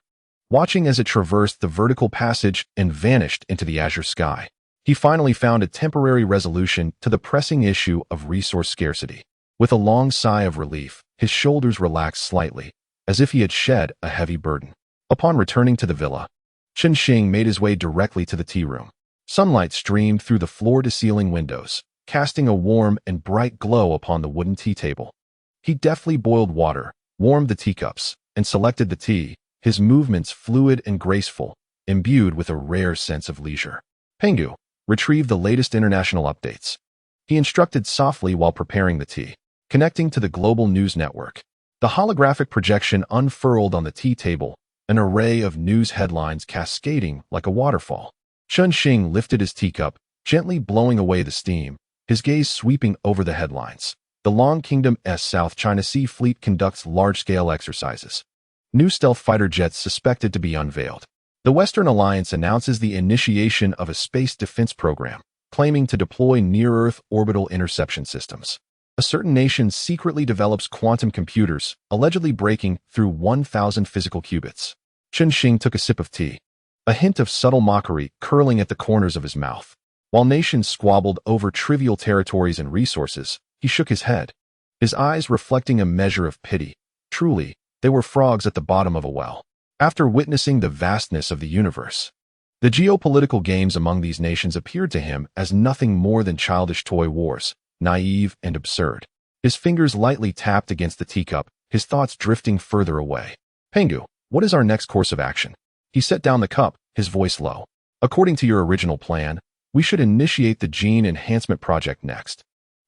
watching as it traversed the vertical passage and vanished into the azure sky. He finally found a temporary resolution to the pressing issue of resource scarcity. With a long sigh of relief, his shoulders relaxed slightly, as if he had shed a heavy burden. Upon returning to the villa, Chun-Shing made his way directly to the tea room. Sunlight streamed through the floor-to-ceiling windows, casting a warm and bright glow upon the wooden tea table. He deftly boiled water, warmed the teacups, and selected the tea, his movements fluid and graceful, imbued with a rare sense of leisure. Pangu, retrieve the latest international updates. He instructed softly while preparing the tea. Connecting to the global news network, the holographic projection unfurled on the tea table, an array of news headlines cascading like a waterfall. Chun-Shing lifted his teacup, gently blowing away the steam, his gaze sweeping over the headlines. The Long Kingdom's South China Sea Fleet conducts large-scale exercises. New stealth fighter jets suspected to be unveiled. The Western Alliance announces the initiation of a space defense program, claiming to deploy near-Earth orbital interception systems. A certain nation secretly develops quantum computers, allegedly breaking through 1,000 physical qubits. Chun-Shing took a sip of tea, a hint of subtle mockery curling at the corners of his mouth. While nations squabbled over trivial territories and resources, he shook his head, his eyes reflecting a measure of pity. Truly, they were frogs at the bottom of a well. After witnessing the vastness of the universe, the geopolitical games among these nations appeared to him as nothing more than childish toy wars, naive and absurd. His fingers lightly tapped against the teacup, his thoughts drifting further away. Pangu, what is our next course of action? He set down the cup, his voice low. According to your original plan, we should initiate the gene enhancement project next.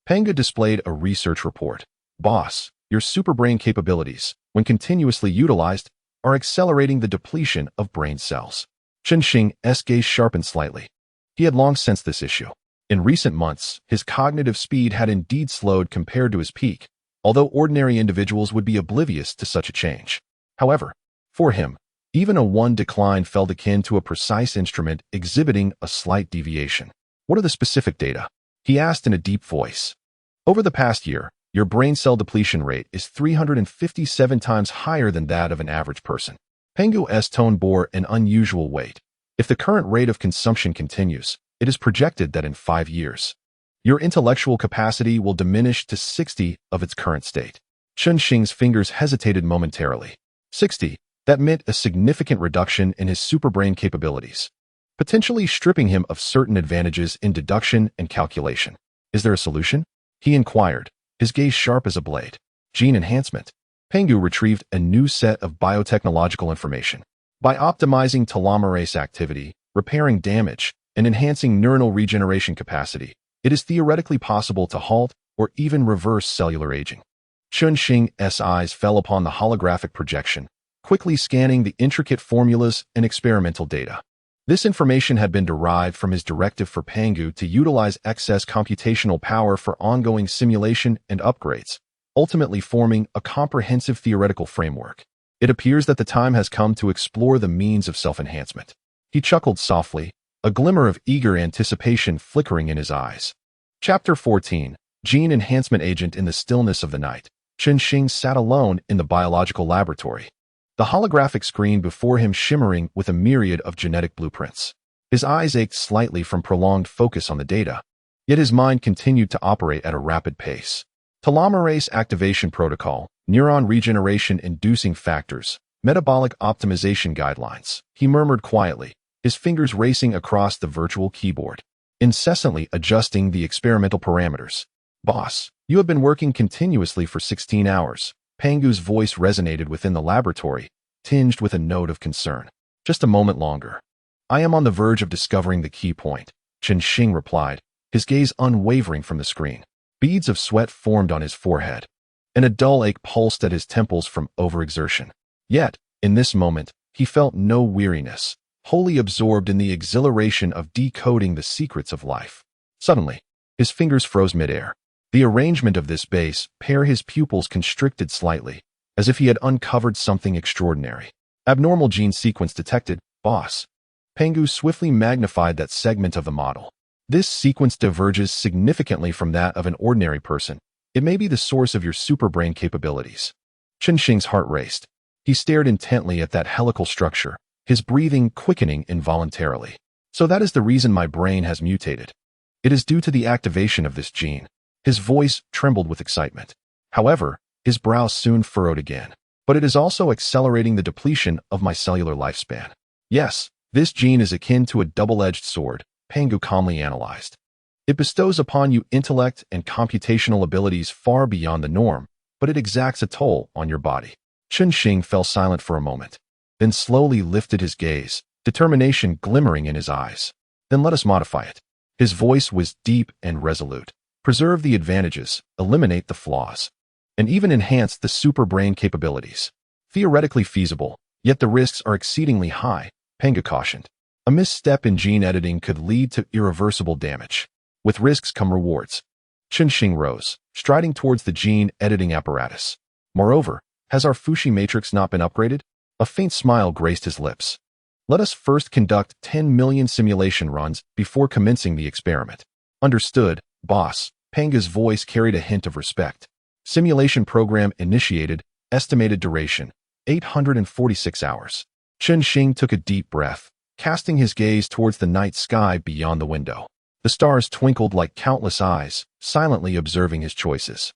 Pangu displayed a research report. Boss, your superbrain capabilities, when continuously utilized, are accelerating the depletion of brain cells. Chun-Shing's gaze sharpened slightly. He had long sensed this issue. In recent months, his cognitive speed had indeed slowed compared to his peak, although ordinary individuals would be oblivious to such a change. However, for him, even a one decline felt akin to a precise instrument exhibiting a slight deviation. What are the specific data? He asked in a deep voice. Over the past year, your brain cell depletion rate is 357 times higher than that of an average person. Pangu's tone bore an unusual weight. If the current rate of consumption continues, it is projected that in 5 years, your intellectual capacity will diminish to 60 of its current state. Xing's fingers hesitated momentarily. 60. That meant a significant reduction in his superbrain capabilities, potentially stripping him of certain advantages in deduction and calculation. Is there a solution? He inquired, his gaze sharp as a blade. Gene enhancement. Pangu retrieved a new set of biotechnological information. By optimizing telomerase activity, repairing damage, and enhancing neuronal regeneration capacity, it is theoretically possible to halt or even reverse cellular aging. Xing's eyes fell upon the holographic projection, quickly scanning the intricate formulas and experimental data. This information had been derived from his directive for Pangu to utilize excess computational power for ongoing simulation and upgrades, ultimately forming a comprehensive theoretical framework. It appears that the time has come to explore the means of self-enhancement. He chuckled softly, a glimmer of eager anticipation flickering in his eyes. Chapter 14. Gene Enhancement Agent. In the stillness of the night, Xing sat alone in the biological laboratory, the holographic screen before him shimmering with a myriad of genetic blueprints. His eyes ached slightly from prolonged focus on the data, yet his mind continued to operate at a rapid pace. Telomerase activation protocol, neuron regeneration-inducing factors, metabolic optimization guidelines, he murmured quietly, his fingers racing across the virtual keyboard, incessantly adjusting the experimental parameters. Boss, you have been working continuously for 16 hours. Pangu's voice resonated within the laboratory, tinged with a note of concern. Just a moment longer. I am on the verge of discovering the key point, Xing replied, his gaze unwavering from the screen. Beads of sweat formed on his forehead, and a dull ache pulsed at his temples from overexertion. Yet, in this moment, he felt no weariness, wholly absorbed in the exhilaration of decoding the secrets of life. Suddenly, his fingers froze midair. The arrangement of this base pair his pupils constricted slightly, as if he had uncovered something extraordinary. Abnormal gene sequence detected, boss. Pangu swiftly magnified that segment of the model. This sequence diverges significantly from that of an ordinary person. It may be the source of your superbrain capabilities. Xing's heart raced. He stared intently at that helical structure, his breathing quickening involuntarily. So that is the reason my brain has mutated. It is due to the activation of this gene. His voice trembled with excitement. However, his brow soon furrowed again. But it is also accelerating the depletion of my cellular lifespan. Yes, this gene is akin to a double-edged sword, Pangu calmly analyzed. It bestows upon you intellect and computational abilities far beyond the norm, but it exacts a toll on your body. Xing fell silent for a moment, then slowly lifted his gaze, determination glimmering in his eyes. Then let us modify it. His voice was deep and resolute. Preserve the advantages, eliminate the flaws, and even enhance the superbrain capabilities. Theoretically feasible, yet the risks are exceedingly high, Pangu cautioned. A misstep in gene editing could lead to irreversible damage. With risks come rewards. Xing rose, striding towards the gene editing apparatus. Moreover, has our Fuxi matrix not been upgraded? A faint smile graced his lips. Let us first conduct 10 million simulation runs before commencing the experiment. Understood, boss. Pangu's voice carried a hint of respect. Simulation program initiated, estimated duration, 846 hours. Xing took a deep breath, casting his gaze towards the night sky beyond the window. The stars twinkled like countless eyes, silently observing his choices.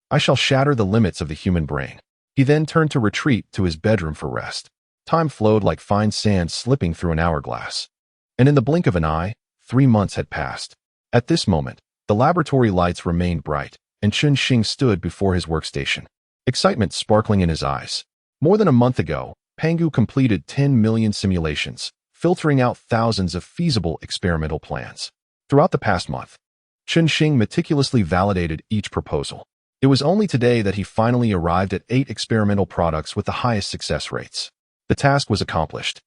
I shall shatter the limits of the human brain. He then turned to retreat to his bedroom for rest. Time flowed like fine sand slipping through an hourglass. And in the blink of an eye, 3 months had passed. At this moment, the laboratory lights remained bright, and Xing stood before his workstation, excitement sparkling in his eyes. More than a month ago, Pangu completed 10 million simulations, filtering out thousands of feasible experimental plans. Throughout the past month, Xing meticulously validated each proposal. It was only today that he finally arrived at 8 experimental products with the highest success rates. The task was accomplished.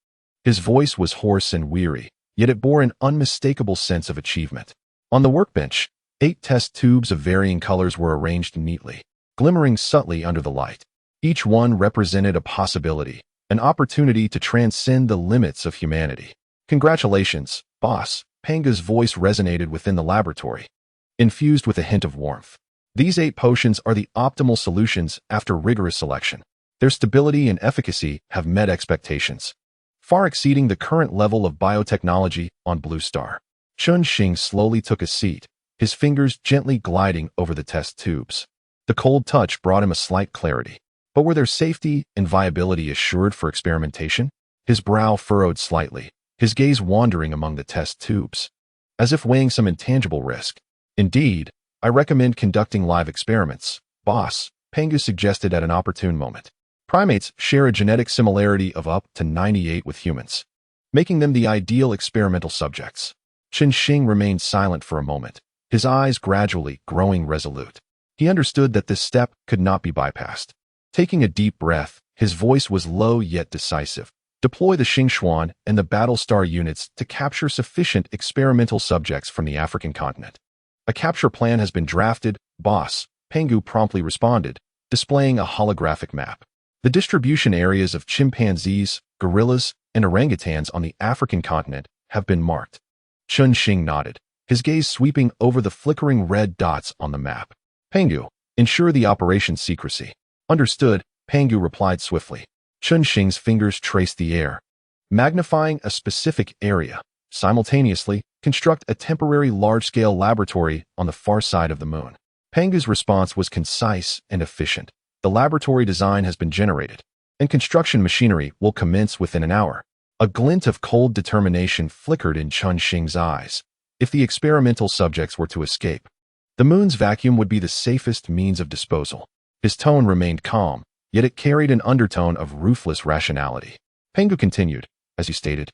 His voice was hoarse and weary, yet it bore an unmistakable sense of achievement. On the workbench, 8 test tubes of varying colors were arranged neatly, glimmering subtly under the light. Each one represented a possibility, an opportunity to transcend the limits of humanity. Congratulations, boss. Pangu's voice resonated within the laboratory, infused with a hint of warmth. These 8 potions are the optimal solutions after rigorous selection. Their stability and efficacy have met expectations, far exceeding the current level of biotechnology on Blue Star. Xing slowly took a seat, his fingers gently gliding over the test tubes. The cold touch brought him a slight clarity. But were their safety and viability assured for experimentation? His brow furrowed slightly, his gaze wandering among the test tubes, as if weighing some intangible risk. Indeed, I recommend conducting live experiments, boss, Pangu suggested at an opportune moment. Primates share a genetic similarity of up to 98 with humans, making them the ideal experimental subjects. Xing remained silent for a moment, his eyes gradually growing resolute. He understood that this step could not be bypassed. Taking a deep breath, his voice was low yet decisive. Deploy the Xingxuan and the Battlestar units to capture sufficient experimental subjects from the African continent. A capture plan has been drafted, boss, Pangu promptly responded, displaying a holographic map. The distribution areas of chimpanzees, gorillas, and orangutans on the African continent have been marked. Xing nodded, his gaze sweeping over the flickering red dots on the map. Pangu, ensure the operation's secrecy. Understood, Pangu replied swiftly. Xing's fingers traced the air, magnifying a specific area. Simultaneously, construct a temporary large-scale laboratory on the far side of the moon. Pangu's response was concise and efficient. The laboratory design has been generated, and construction machinery will commence within an hour. A glint of cold determination flickered in Xing's eyes. If the experimental subjects were to escape, the moon's vacuum would be the safest means of disposal. His tone remained calm, yet it carried an undertone of ruthless rationality. Pangu continued, as he stated,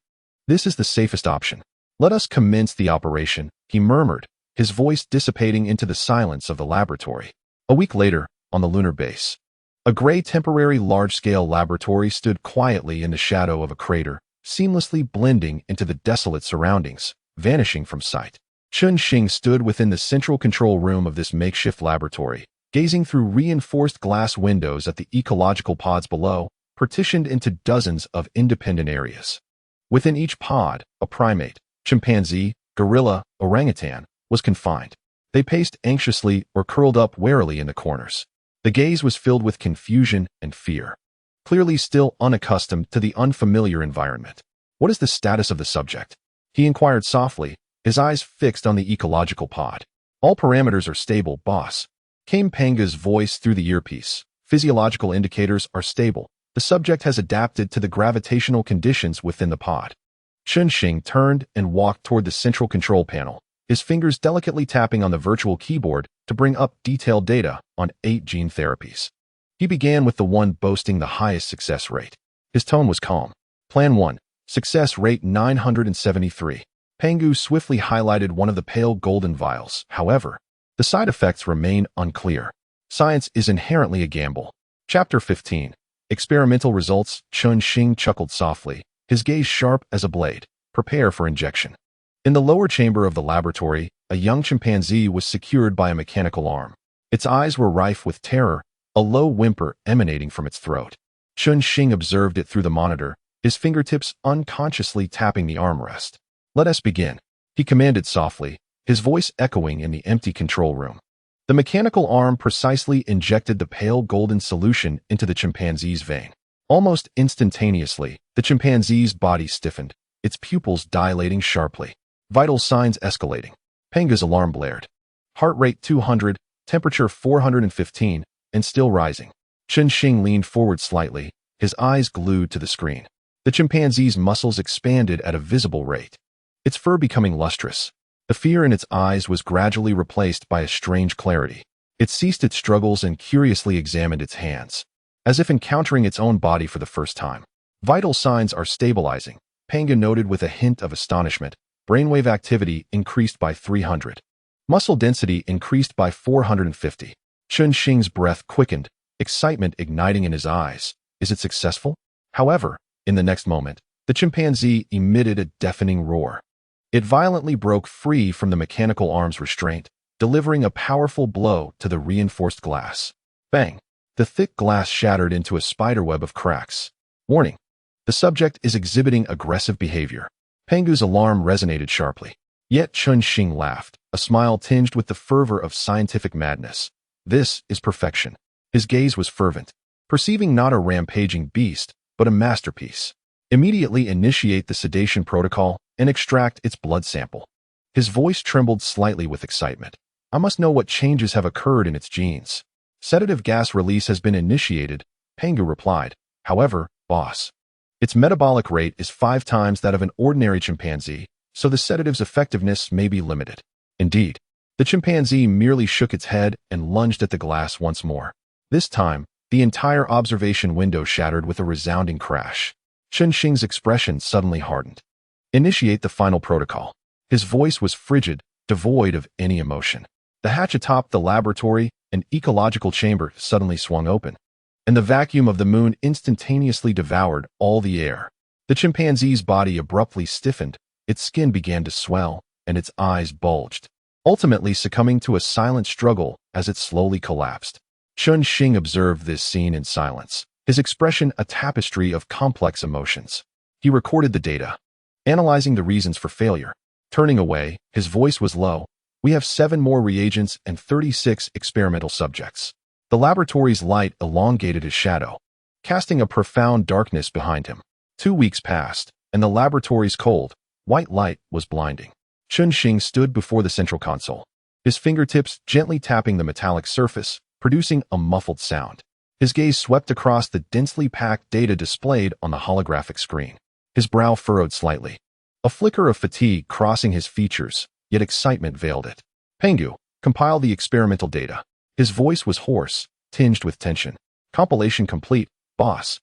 "This is the safest option. Let us commence the operation," he murmured, his voice dissipating into the silence of the laboratory. A week later, on the lunar base, a gray temporary large-scale laboratory stood quietly in the shadow of a crater, seamlessly blending into the desolate surroundings, vanishing from sight. Xing stood within the central control room of this makeshift laboratory, gazing through reinforced glass windows at the ecological pods below, partitioned into dozens of independent areas. Within each pod, a primate, chimpanzee, gorilla, orangutan, was confined. They paced anxiously or curled up warily in the corners. The gaze was filled with confusion and fear, clearly still unaccustomed to the unfamiliar environment. "What is the status of the subject?" he inquired softly, his eyes fixed on the ecological pod. "All parameters are stable, boss," came Pangu's voice through the earpiece. "Physiological indicators are stable. The subject has adapted to the gravitational conditions within the pod." Xing turned and walked toward the central control panel, his fingers delicately tapping on the virtual keyboard to bring up detailed data on 8 gene therapies. He began with the one boasting the highest success rate. His tone was calm. Plan 1, success rate 973. Pangu swiftly highlighted one of the pale golden vials. However, the side effects remain unclear. Science is inherently a gamble. Chapter 15. Experimental results. Xing chuckled softly, his gaze sharp as a blade. Prepare for injection. In the lower chamber of the laboratory, a young chimpanzee was secured by a mechanical arm. Its eyes were rife with terror, a low whimper emanating from its throat. Xing observed it through the monitor, his fingertips unconsciously tapping the armrest. "Let us begin," he commanded softly, his voice echoing in the empty control room. The mechanical arm precisely injected the pale golden solution into the chimpanzee's vein. Almost instantaneously, the chimpanzee's body stiffened, its pupils dilating sharply. Vital signs escalating. Pangu's alarm blared. Heart rate 200, temperature 415, and still rising. Xing leaned forward slightly, his eyes glued to the screen. The chimpanzee's muscles expanded at a visible rate, its fur becoming lustrous. The fear in its eyes was gradually replaced by a strange clarity. It ceased its struggles and curiously examined its hands, as if encountering its own body for the first time. Vital signs are stabilizing, Pangu noted with a hint of astonishment. Brainwave activity increased by 300. Muscle density increased by 450. Xing's breath quickened, excitement igniting in his eyes. Is it successful? However, in the next moment, the chimpanzee emitted a deafening roar. It violently broke free from the mechanical arm's restraint, delivering a powerful blow to the reinforced glass. Bang! The thick glass shattered into a spiderweb of cracks. Warning! The subject is exhibiting aggressive behavior. Pangu's alarm resonated sharply. Yet Xing laughed, a smile tinged with the fervor of scientific madness. "This is perfection." His gaze was fervent, perceiving not a rampaging beast, but a masterpiece. Immediately initiate the sedation protocol and extract its blood sample. His voice trembled slightly with excitement. "I must know what changes have occurred in its genes." Sedative gas release has been initiated, Pangu replied. However, boss, its metabolic rate is 5 times that of an ordinary chimpanzee, so the sedative's effectiveness may be limited. Indeed, the chimpanzee merely shook its head and lunged at the glass once more. This time, the entire observation window shattered with a resounding crash. Xing's expression suddenly hardened. Initiate the final protocol. His voice was frigid, devoid of any emotion. The hatch atop the laboratory, an ecological chamber, suddenly swung open, and the vacuum of the moon instantaneously devoured all the air. The chimpanzee's body abruptly stiffened, its skin began to swell, and its eyes bulged, ultimately succumbing to a silent struggle as it slowly collapsed. Xing observed this scene in silence, his expression a tapestry of complex emotions. He recorded the data, analyzing the reasons for failure. Turning away, his voice was low. We have 7 more reagents and 36 experimental subjects. The laboratory's light elongated his shadow, casting a profound darkness behind him. 2 weeks passed, and the laboratory's cold, white light was blinding. Xing stood before the central console, his fingertips gently tapping the metallic surface, producing a muffled sound. His gaze swept across the densely packed data displayed on the holographic screen. His brow furrowed slightly, a flicker of fatigue crossing his features, yet excitement veiled it. Pangu, compile the experimental data. His voice was hoarse, tinged with tension. Compilation complete, boss.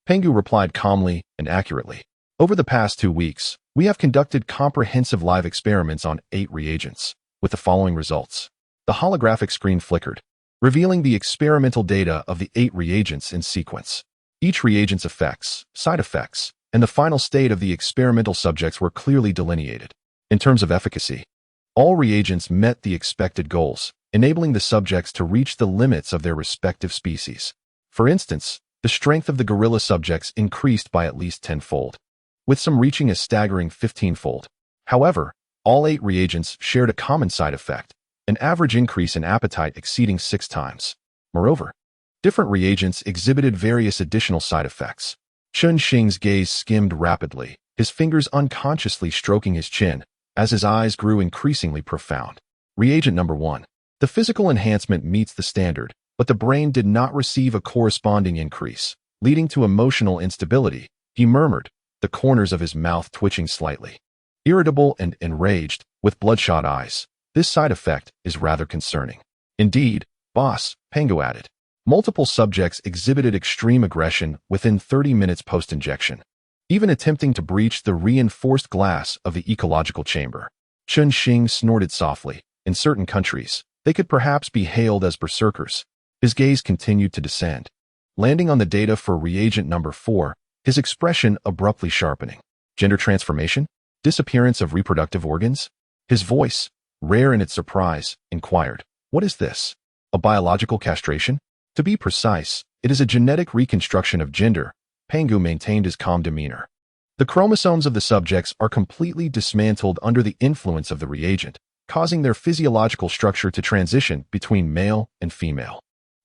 Pangu replied calmly and accurately. Over the past 2 weeks, we have conducted comprehensive live experiments on 8 reagents, with the following results. The holographic screen flickered, revealing the experimental data of the 8 reagents in sequence. Each reagent's effects, side effects, and the final state of the experimental subjects were clearly delineated. In terms of efficacy, all reagents met the expected goals, enabling the subjects to reach the limits of their respective species. For instance, the strength of the gorilla subjects increased by at least 10-fold, with some reaching a staggering 15-fold. However, all 8 reagents shared a common side effect, an average increase in appetite exceeding 6 times. Moreover, different reagents exhibited various additional side effects. Xing's gaze skimmed rapidly, his fingers unconsciously stroking his chin, as his eyes grew increasingly profound. Reagent number 1. The physical enhancement meets the standard, but the brain did not receive a corresponding increase, leading to emotional instability, he murmured, the corners of his mouth twitching slightly. Irritable and enraged, with bloodshot eyes, this side effect is rather concerning. Indeed, boss, Pangu added. Multiple subjects exhibited extreme aggression within 30 minutes post-injection, even attempting to breach the reinforced glass of the ecological chamber. Xing snorted softly. In certain countries, they could perhaps be hailed as berserkers. His gaze continued to descend, landing on the data for reagent number 4, his expression abruptly sharpening. Gender transformation? Disappearance of reproductive organs? His voice, rare in its surprise, inquired, "What is this? A biological castration?" To be precise, it is a genetic reconstruction of gender, Pangu maintained his calm demeanor. The chromosomes of the subjects are completely dismantled under the influence of the reagent, causing their physiological structure to transition between male and female.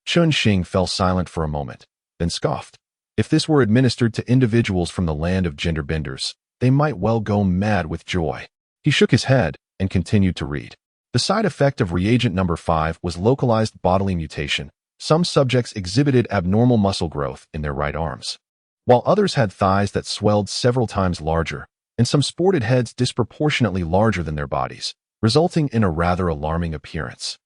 Xing fell silent for a moment, then scoffed. If this were administered to individuals from the land of gender benders, they might well go mad with joy. He shook his head and continued to read. The side effect of reagent number 5 was localized bodily mutation. Some subjects exhibited abnormal muscle growth in their right arms, while others had thighs that swelled several times larger, and some sported heads disproportionately larger than their bodies, resulting in a rather alarming appearance.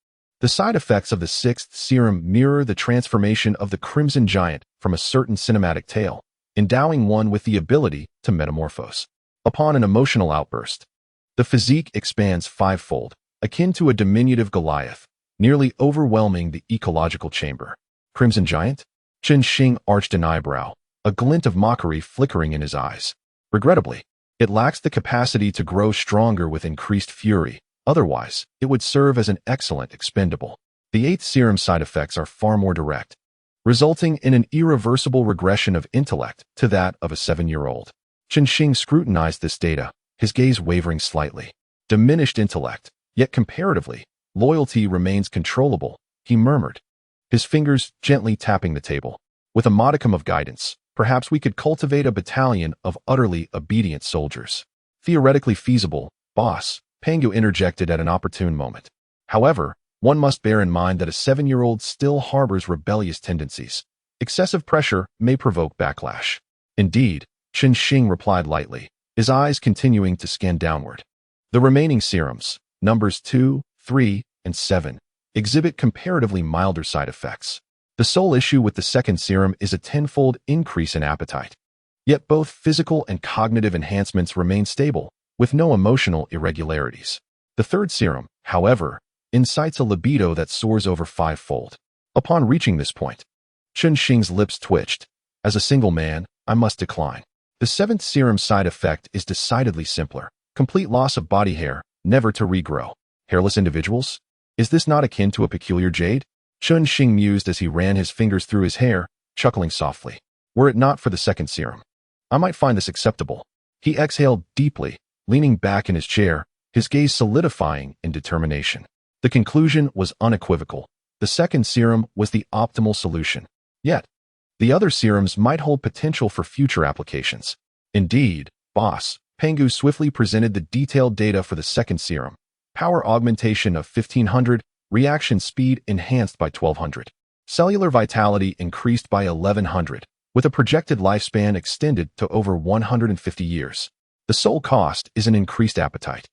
The side effects of the 6th serum mirror the transformation of the crimson giant from a certain cinematic tale, endowing one with the ability to metamorphose. Upon an emotional outburst, the physique expands 5-fold, akin to a diminutive Goliath, nearly overwhelming the ecological chamber. Crimson giant? Xing arched an eyebrow, a glint of mockery flickering in his eyes. Regrettably, it lacks the capacity to grow stronger with increased fury. Otherwise, it would serve as an excellent expendable. The 8th serum side effects are far more direct, resulting in an irreversible regression of intellect to that of a 7-year-old. Xing scrutinized this data, his gaze wavering slightly. Diminished intellect, yet comparatively, loyalty remains controllable, he murmured, his fingers gently tapping the table. With a modicum of guidance, perhaps we could cultivate a battalion of utterly obedient soldiers. Theoretically feasible, boss, Pangu interjected at an opportune moment. However, One must bear in mind that a 7-year-old still harbors rebellious tendencies. Excessive pressure may provoke backlash. Indeed, Xing replied lightly, his eyes continuing to scan downward. The remaining serums, numbers 2, 3, and 7, exhibit comparatively milder side effects. The sole issue with the second serum is a tenfold increase in appetite. Yet both physical and cognitive enhancements remain stable, with no emotional irregularities. The third serum, however, incites a libido that soars over 5-fold. Upon reaching this point, Xing's lips twitched. As a single man, I must decline. The seventh serum's side effect is decidedly simpler. Complete loss of body hair, never to regrow. Hairless individuals? Is this not akin to a peculiar jade? Xing mused as he ran his fingers through his hair, chuckling softly. Were it not for the second serum, I might find this acceptable. He exhaled deeply, leaning back in his chair, his gaze solidifying in determination. The conclusion was unequivocal. The second serum was the optimal solution. Yet, the other serums might hold potential for future applications. Indeed, boss, Pangu swiftly presented the detailed data for the second serum. Power augmentation of 1500, reaction speed enhanced by 1200. Cellular vitality increased by 1100, with a projected lifespan extended to over 150 years. The sole cost is an increased appetite.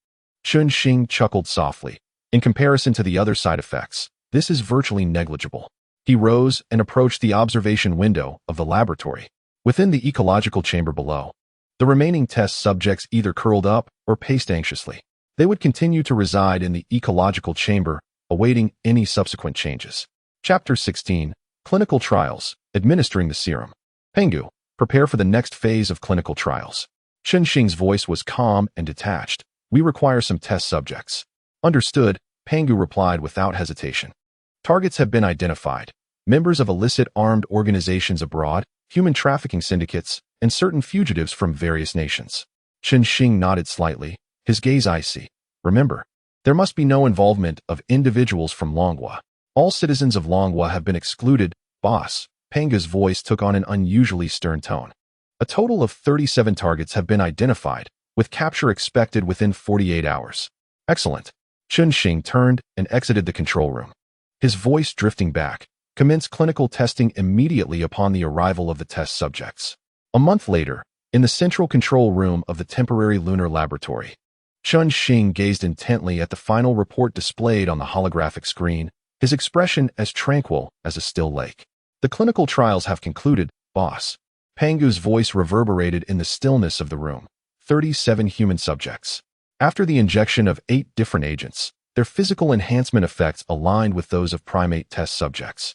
Xing chuckled softly. In comparison to the other side effects, this is virtually negligible. He rose and approached the observation window of the laboratory. Within the ecological chamber below, the remaining test subjects either curled up or paced anxiously. They would continue to reside in the ecological chamber, awaiting any subsequent changes. Chapter 16, Clinical Trials, Administering the Serum. Pangu, prepare for the next phase of clinical trials. Xing's voice was calm and detached. We require some test subjects. Understood, Pangu replied without hesitation. Targets have been identified. Members of illicit armed organizations abroad, human trafficking syndicates, and certain fugitives from various nations. Xing nodded slightly, his gaze icy. Remember, there must be no involvement of individuals from Longwa. All citizens of Longwa have been excluded, boss. Pangu's voice took on an unusually stern tone. A total of 37 targets have been identified, with capture expected within 48 hours. Excellent. Xing turned and exited the control room. His voice drifting back, commenced clinical testing immediately upon the arrival of the test subjects. A month later, in the central control room of the temporary lunar laboratory, Xing gazed intently at the final report displayed on the holographic screen, his expression as tranquil as a still lake. The clinical trials have concluded, boss. Pangu's voice reverberated in the stillness of the room. 37 human subjects. After the injection of 8 different agents, their physical enhancement effects aligned with those of primate test subjects,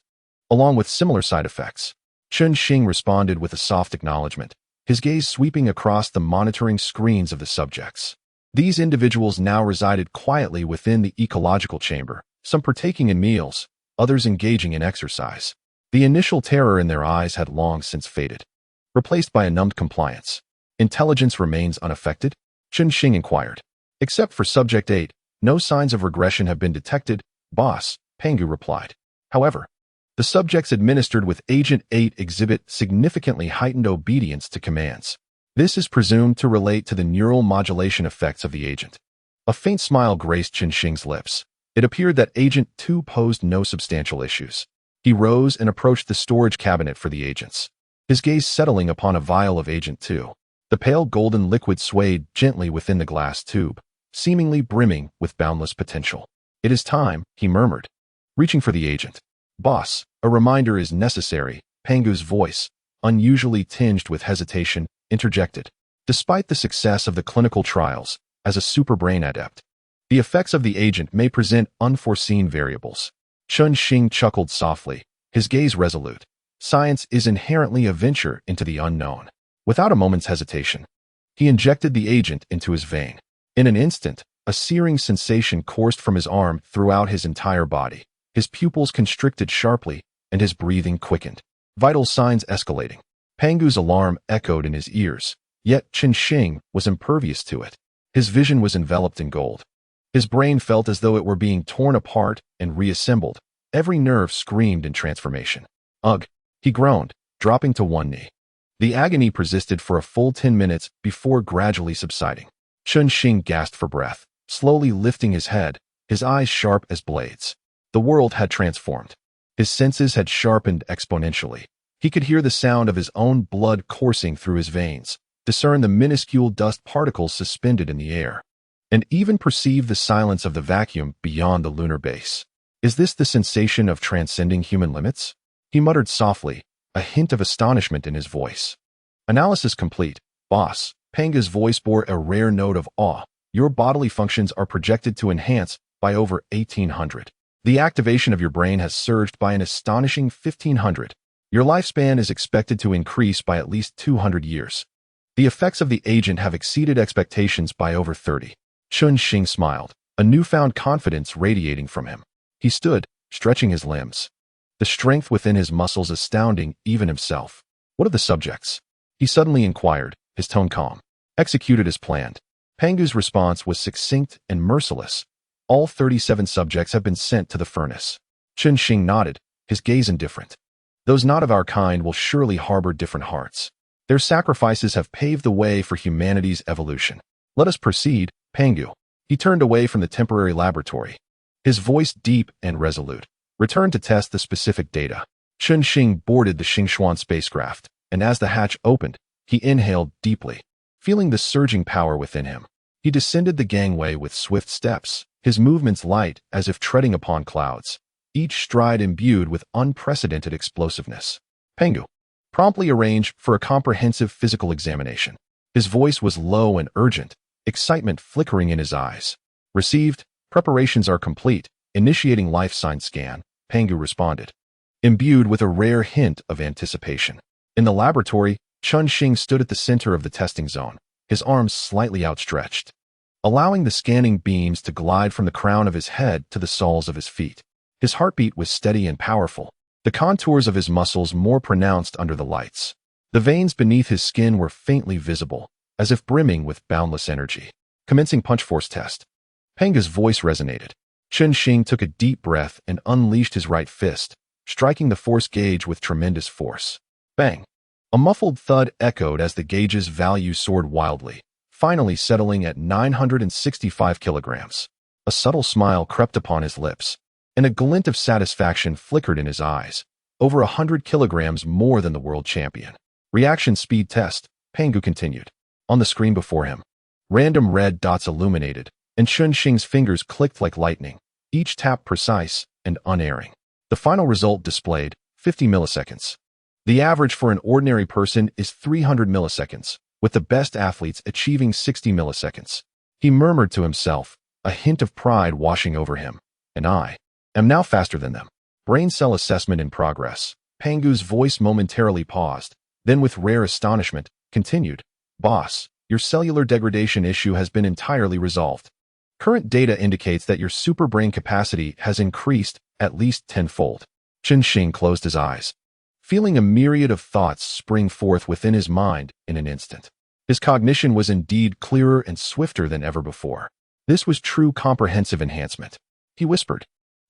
along with similar side effects. Xing responded with a soft acknowledgement, his gaze sweeping across the monitoring screens of the subjects. These individuals now resided quietly within the ecological chamber, some partaking in meals, others engaging in exercise. The initial terror in their eyes had long since faded, replaced by a numbed compliance. Intelligence remains unaffected? Xing inquired. Except for Subject 8, no signs of regression have been detected, boss, Pangu replied. However, the subjects administered with Agent 8 exhibit significantly heightened obedience to commands. This is presumed to relate to the neural modulation effects of the agent. A faint smile graced Xing's lips. It appeared that Agent 2 posed no substantial issues. He rose and approached the storage cabinet for the agents, his gaze settling upon a vial of Agent 2. The pale golden liquid swayed gently within the glass tube, seemingly brimming with boundless potential. It is time, he murmured, reaching for the agent. Boss, a reminder is necessary, Pangu's voice, unusually tinged with hesitation, interjected. Despite the success of the clinical trials, as a superbrain adept, the effects of the agent may present unforeseen variables. Xing chuckled softly, his gaze resolute. Science is inherently a venture into the unknown. Without a moment's hesitation, he injected the agent into his vein. In an instant, a searing sensation coursed from his arm throughout his entire body. His pupils constricted sharply, and his breathing quickened. Vital signs escalating. Pangu's alarm echoed in his ears, yet Xing was impervious to it. His vision was enveloped in gold. His brain felt as though it were being torn apart and reassembled. Every nerve screamed in transformation. Ugh, he groaned, dropping to one knee. The agony persisted for a full 10 minutes before gradually subsiding. Xing gasped for breath, slowly lifting his head, his eyes sharp as blades. The world had transformed. His senses had sharpened exponentially. He could hear the sound of his own blood coursing through his veins, discern the minuscule dust particles suspended in the air, and even perceive the silence of the vacuum beyond the lunar base. Is this the sensation of transcending human limits? He muttered softly, a hint of astonishment in his voice. Analysis complete, boss. Pangu's voice bore a rare note of awe. Your bodily functions are projected to enhance by over 1,800. The activation of your brain has surged by an astonishing 1,500. Your lifespan is expected to increase by at least 200 years. The effects of the agent have exceeded expectations by over 30. Chun-Shing smiled, a newfound confidence radiating from him. He stood, stretching his limbs, the strength within his muscles astounding even himself. What of the subjects? He suddenly inquired, his tone calm. Executed as planned. Pangu's response was succinct and merciless. All 37 subjects have been sent to the furnace. Chun-Shing nodded, his gaze indifferent. Those not of our kind will surely harbor different hearts. Their sacrifices have paved the way for humanity's evolution. Let us proceed, Pangu. He turned away from the temporary laboratory, his voice deep and resolute. Return to test the specific data. Chun-Shing boarded the Xingchuan spacecraft, and as the hatch opened, he inhaled deeply, feeling the surging power within him. He descended the gangway with swift steps, his movements light as if treading upon clouds, each stride imbued with unprecedented explosiveness. Pangu promptly arranged for a comprehensive physical examination. His voice was low and urgent, excitement flickering in his eyes. Received, preparations are complete, initiating life sign scan, Pangu responded, imbued with a rare hint of anticipation. In the laboratory, Chun-Shing stood at the center of the testing zone, his arms slightly outstretched, allowing the scanning beams to glide from the crown of his head to the soles of his feet. His heartbeat was steady and powerful, the contours of his muscles more pronounced under the lights. The veins beneath his skin were faintly visible, as if brimming with boundless energy. Commencing punch force test. Pangu's voice resonated. Chun-Shing took a deep breath and unleashed his right fist, striking the force gauge with tremendous force. Bang! A muffled thud echoed as the gauge's value soared wildly, finally settling at 965 kilograms. A subtle smile crept upon his lips, and a glint of satisfaction flickered in his eyes. Over 100 kilograms more than the world champion. Reaction speed test, Pangu continued. On the screen before him, random red dots illuminated, and Chun-Shing's fingers clicked like lightning, each tap precise and unerring. The final result displayed, 50 milliseconds. The average for an ordinary person is 300 milliseconds, with the best athletes achieving 60 milliseconds. He murmured to himself, a hint of pride washing over him. And I am now faster than them. Brain cell assessment in progress. Pangu's voice momentarily paused, then with rare astonishment, continued. Boss, your cellular degradation issue has been entirely resolved. Current data indicates that your superbrain capacity has increased at least tenfold. Chun-Shing closed his eyes, feeling a myriad of thoughts spring forth within his mind in an instant. His cognition was indeed clearer and swifter than ever before. This was true comprehensive enhancement. He whispered,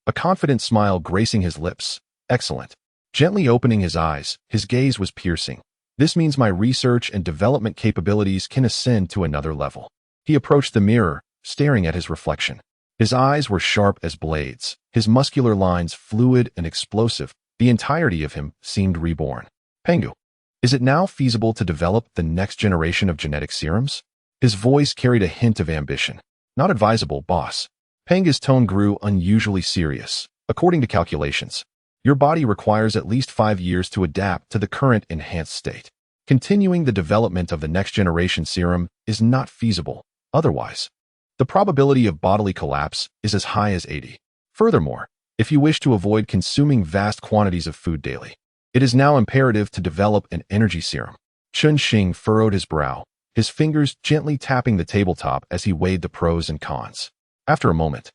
a confident smile gracing his lips. Excellent. Gently opening his eyes, his gaze was piercing. This means my research and development capabilities can ascend to another level. He approached the mirror, staring at his reflection. His eyes were sharp as blades, his muscular lines fluid and explosive. The entirety of him seemed reborn. Pangu, is it now feasible to develop the next generation of genetic serums? His voice carried a hint of ambition. Not advisable, boss. Pangu's tone grew unusually serious. According to calculations, your body requires at least 5 years to adapt to the current enhanced state. Continuing the development of the next generation serum is not feasible. Otherwise, the probability of bodily collapse is as high as 80. Furthermore, if you wish to avoid consuming vast quantities of food daily, it is now imperative to develop an energy serum. Chun-Shing furrowed his brow, his fingers gently tapping the tabletop as he weighed the pros and cons. After a moment,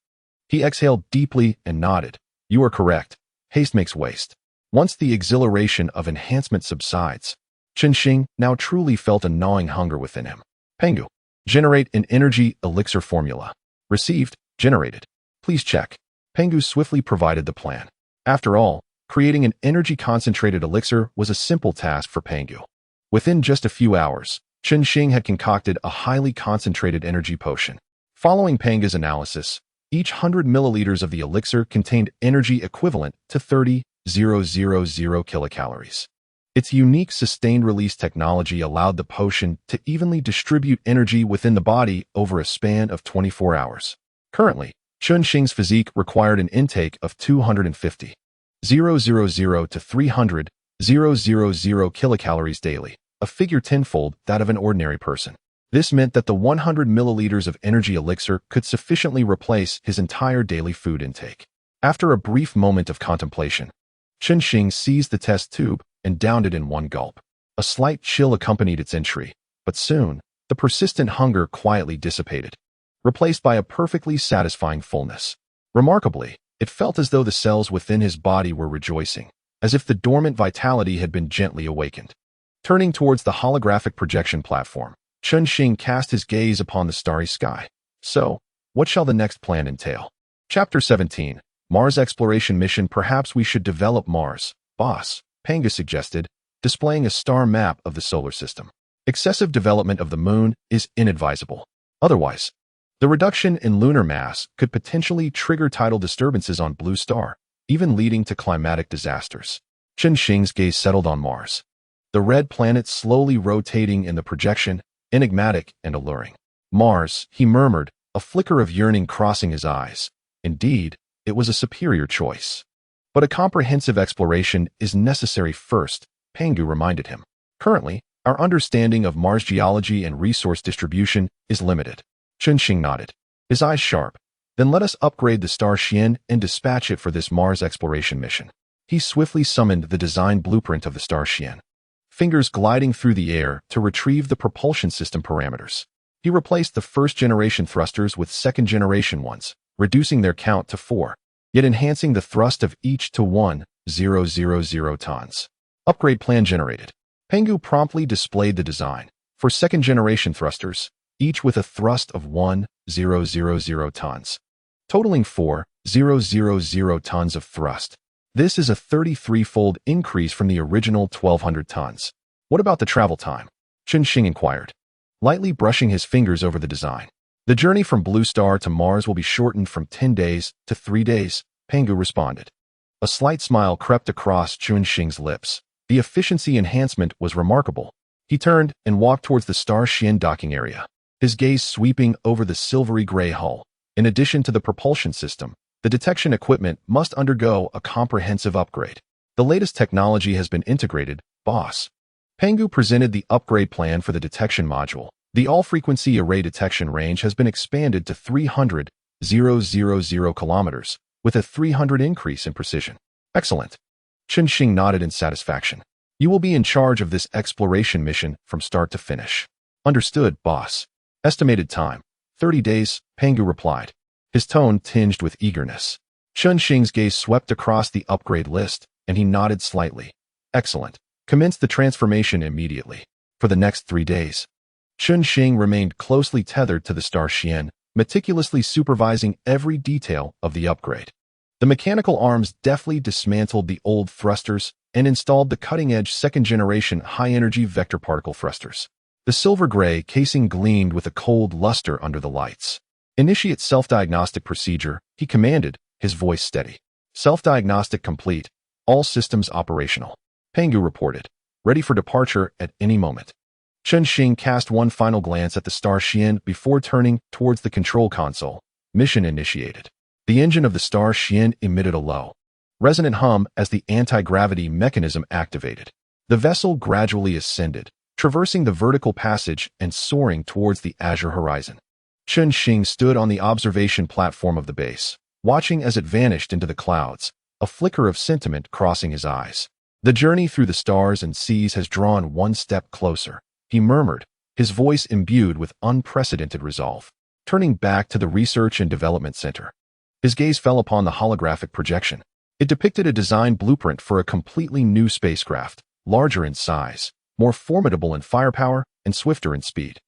he exhaled deeply and nodded. You are correct. Haste makes waste. Once the exhilaration of enhancement subsides, Chun-Shing now truly felt a gnawing hunger within him. Pangu, generate an energy elixir formula. Received, generated. Please check. Pangu swiftly provided the plan. After all, creating an energy-concentrated elixir was a simple task for Pangu. Within just a few hours, Chun-Shing had concocted a highly concentrated energy potion. Following Pangu's analysis, Each 100 milliliters of the elixir contained energy equivalent to 30,000 kilocalories. Its unique sustained-release technology allowed the potion to evenly distribute energy within the body over a span of 24 hours. Currently, Chunxing's physique required an intake of 250,000 to 300,000 kilocalories daily, a figure tenfold that of an ordinary person. This meant that the 100 milliliters of energy elixir could sufficiently replace his entire daily food intake. After a brief moment of contemplation, Chunxing seized the test tube and downed it in one gulp. A slight chill accompanied its entry, but soon, the persistent hunger quietly dissipated, replaced by a perfectly satisfying fullness. Remarkably, it felt as though the cells within his body were rejoicing, as if the dormant vitality had been gently awakened. Turning towards the holographic projection platform, Chunxing cast his gaze upon the starry sky. So, what shall the next plan entail? Chapter 17, Mars Exploration Mission. Perhaps we should develop Mars, boss, Pangu suggested, displaying a star map of the solar system. Excessive development of the moon is inadvisable. Otherwise, the reduction in lunar mass could potentially trigger tidal disturbances on Blue Star, even leading to climatic disasters. Chunxing's gaze settled on Mars. The red planet slowly rotating in the projection, enigmatic and alluring. Mars, he murmured, a flicker of yearning crossing his eyes. Indeed, it was a superior choice. But a comprehensive exploration is necessary first, Pangu reminded him. Currently, our understanding of Mars geology and resource distribution is limited. Chunxing nodded, his eyes sharp. Then let us upgrade the Star Shien and dispatch it for this Mars exploration mission. He swiftly summoned the design blueprint of the Star Shien, fingers gliding through the air to retrieve the propulsion system parameters. He replaced the first-generation thrusters with second-generation ones, reducing their count to 4, yet enhancing the thrust of each to 1,000 tons. Upgrade plan generated. Pangu promptly displayed the design for second-generation thrusters, each with a thrust of 1,000 tons, totaling 4,000 tons of thrust. This is a 33-fold increase from the original 1,200 tons. What about the travel time? Chunxing inquired, lightly brushing his fingers over the design. The journey from Blue Star to Mars will be shortened from 10 days to 3 days, Pangu responded. A slight smile crept across Chunxing's lips. The efficiency enhancement was remarkable. He turned and walked towards the Star Shien docking area, his gaze sweeping over the silvery gray hull. In addition to the propulsion system, the detection equipment must undergo a comprehensive upgrade. The latest technology has been integrated, boss. Pangu presented the upgrade plan for the detection module. The all-frequency array detection range has been expanded to 300,000 kilometers, with a 300 increase in precision. Excellent. Chunxing nodded in satisfaction. You will be in charge of this exploration mission from start to finish. Understood, boss. Estimated time, 30 days, Pangu replied, his tone tinged with eagerness. Chunxing's gaze swept across the upgrade list, and he nodded slightly. Excellent. Commence the transformation immediately. For the next 3 days, Chunxing remained closely tethered to the Star Shien, meticulously supervising every detail of the upgrade. The mechanical arms deftly dismantled the old thrusters and installed the cutting-edge second-generation high-energy vector particle thrusters. The silver-gray casing gleamed with a cold luster under the lights. Initiate self-diagnostic procedure, he commanded, his voice steady. Self-diagnostic complete. All systems operational. Pangu reported, ready for departure at any moment. Chunxing cast one final glance at the Star Shien before turning towards the control console. Mission initiated. The engine of the Star Shien emitted a low, resonant hum as the anti-gravity mechanism activated. The vessel gradually ascended, traversing the vertical passage and soaring towards the azure horizon. Chunxing stood on the observation platform of the base, watching as it vanished into the clouds, a flicker of sentiment crossing his eyes. The journey through the stars and seas has drawn one step closer, he murmured, his voice imbued with unprecedented resolve. Turning back to the Research and Development Center, his gaze fell upon the holographic projection. It depicted a design blueprint for a completely new spacecraft, larger in size, more formidable in firepower, and swifter in speed.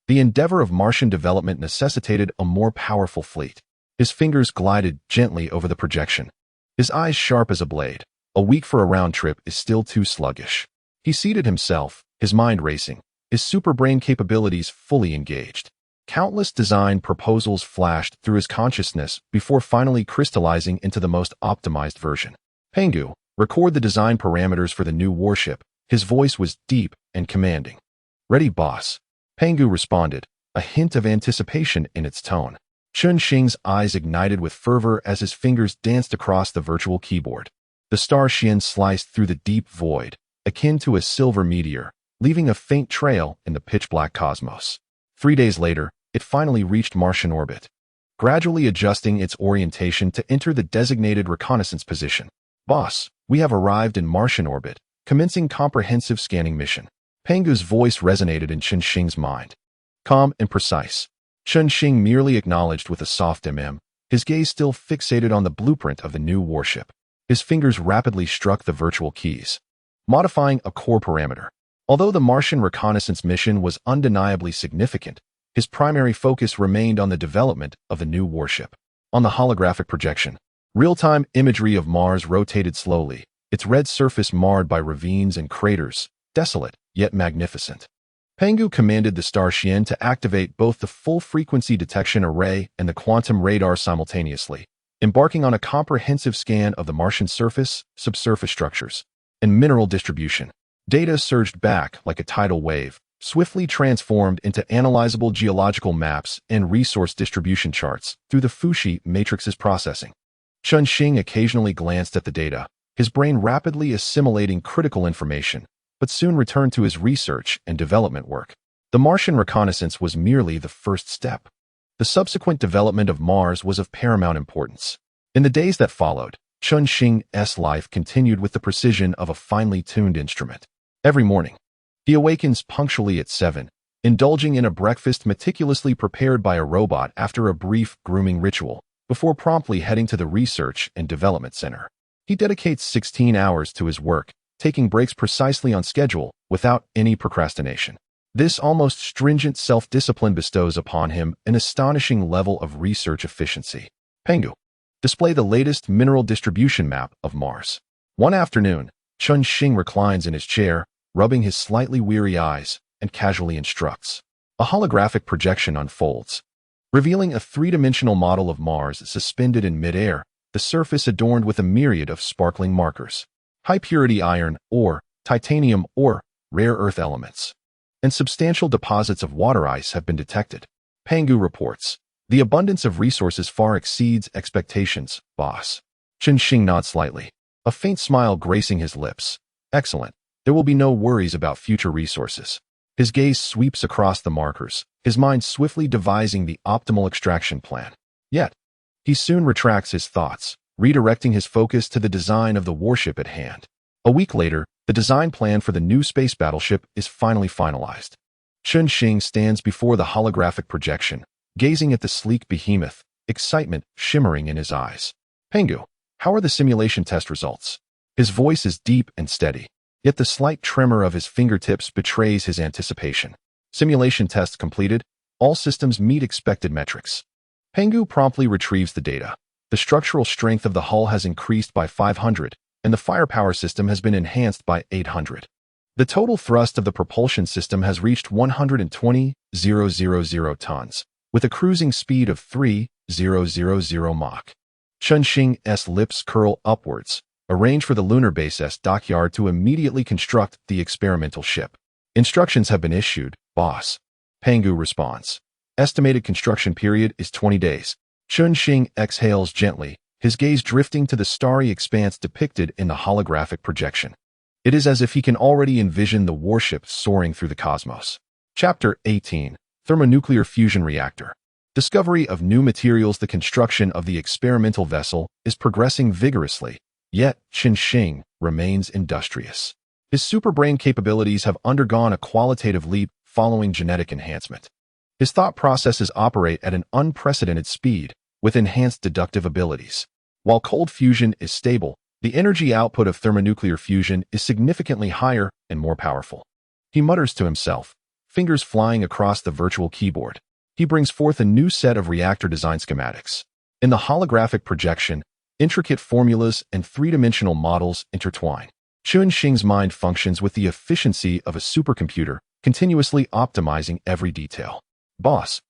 The endeavor of Martian development necessitated a more powerful fleet. His fingers glided gently over the projection, his eyes sharp as a blade. A week for a round trip is still too sluggish. He seated himself, his mind racing, his superbrain capabilities fully engaged. Countless design proposals flashed through his consciousness before finally crystallizing into the most optimized version. Pangu, record the design parameters for the new warship. His voice was deep and commanding. Ready, boss. Pangu responded, a hint of anticipation in its tone. Xing's eyes ignited with fervor as his fingers danced across the virtual keyboard. The Star Shien sliced through the deep void, akin to a silver meteor, leaving a faint trail in the pitch-black cosmos. 3 days later, it finally reached Martian orbit, gradually adjusting its orientation to enter the designated reconnaissance position. Boss, we have arrived in Martian orbit, commencing comprehensive scanning mission. Pangu's voice resonated in Xing's mind. Calm and precise. Xing merely acknowledged with a soft his gaze still fixated on the blueprint of the new warship. His fingers rapidly struck the virtual keys, modifying a core parameter. Although the Martian reconnaissance mission was undeniably significant, his primary focus remained on the development of the new warship. On the holographic projection, real-time imagery of Mars rotated slowly, its red surface marred by ravines and craters, desolate yet magnificent. Pangu commanded the Star Shien to activate both the full-frequency detection array and the quantum radar simultaneously, embarking on a comprehensive scan of the Martian surface, subsurface structures, and mineral distribution. Data surged back like a tidal wave, swiftly transformed into analyzable geological maps and resource distribution charts through the Fuxi matrix's processing. Xing occasionally glanced at the data, his brain rapidly assimilating critical information, but soon returned to his research and development work. The Martian reconnaissance was merely the first step. The subsequent development of Mars was of paramount importance. In the days that followed, Xing's life continued with the precision of a finely tuned instrument. Every morning, he awakens punctually at 7, indulging in a breakfast meticulously prepared by a robot after a brief grooming ritual, before promptly heading to the Research and Development Center. He dedicates 16 hours to his work, taking breaks precisely on schedule, without any procrastination. This almost stringent self-discipline bestows upon him an astonishing level of research efficiency. Pangu, display the latest mineral distribution map of Mars. One afternoon, Xing reclines in his chair, rubbing his slightly weary eyes, and casually instructs. A holographic projection unfolds, revealing a three-dimensional model of Mars suspended in midair, the surface adorned with a myriad of sparkling markers. High-purity iron ore, titanium ore, rare earth elements, and substantial deposits of water ice have been detected. Pangu reports, the abundance of resources far exceeds expectations, boss. Xing nods slightly, a faint smile gracing his lips. Excellent. There will be no worries about future resources. His gaze sweeps across the markers, his mind swiftly devising the optimal extraction plan. Yet, he soon retracts his thoughts, redirecting his focus to the design of the warship at hand. A week later, the design plan for the new space battleship is finally finalized. Xing stands before the holographic projection, gazing at the sleek behemoth, excitement shimmering in his eyes. Pangu, how are the simulation test results? His voice is deep and steady, yet the slight tremor of his fingertips betrays his anticipation. Simulation tests completed, all systems meet expected metrics. Pangu promptly retrieves the data. The structural strength of the hull has increased by 500, and the firepower system has been enhanced by 800. The total thrust of the propulsion system has reached 120,000 tons, with a cruising speed of 3,000 Mach. Xing's lips curl upwards, arrange for the Lunar Base's dockyard to immediately construct the experimental ship. Instructions have been issued, boss. Pangu responds. Estimated construction period is 20 days. Xing exhales gently, his gaze drifting to the starry expanse depicted in the holographic projection. It is as if he can already envision the warship soaring through the cosmos. Chapter 18. Thermonuclear Fusion Reactor. Discovery of new materials. The construction of the experimental vessel is progressing vigorously, yet Xing remains industrious. His superbrain capabilities have undergone a qualitative leap following genetic enhancement. His thought processes operate at an unprecedented speed, with enhanced deductive abilities. While cold fusion is stable, the energy output of thermonuclear fusion is significantly higher and more powerful. He mutters to himself, fingers flying across the virtual keyboard. He brings forth a new set of reactor design schematics. In the holographic projection, intricate formulas and three-dimensional models intertwine. Xing's mind functions with the efficiency of a supercomputer, continuously optimizing every detail. Boss,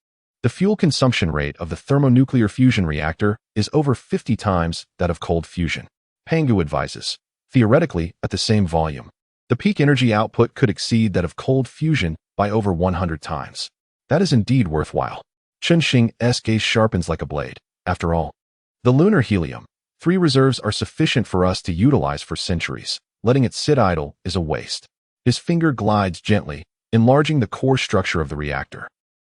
The fuel consumption rate of the thermonuclear fusion reactor is over 50 times that of cold fusion. Pangu advises. Theoretically, at the same volume, the peak energy output could exceed that of cold fusion by over 100 times. That is indeed worthwhile. Chunxing's gaze sharpens like a blade. After all, the lunar helium-3 reserves are sufficient for us to utilize for centuries. Letting it sit idle is a waste. His finger glides gently, enlarging the core structure of the reactor.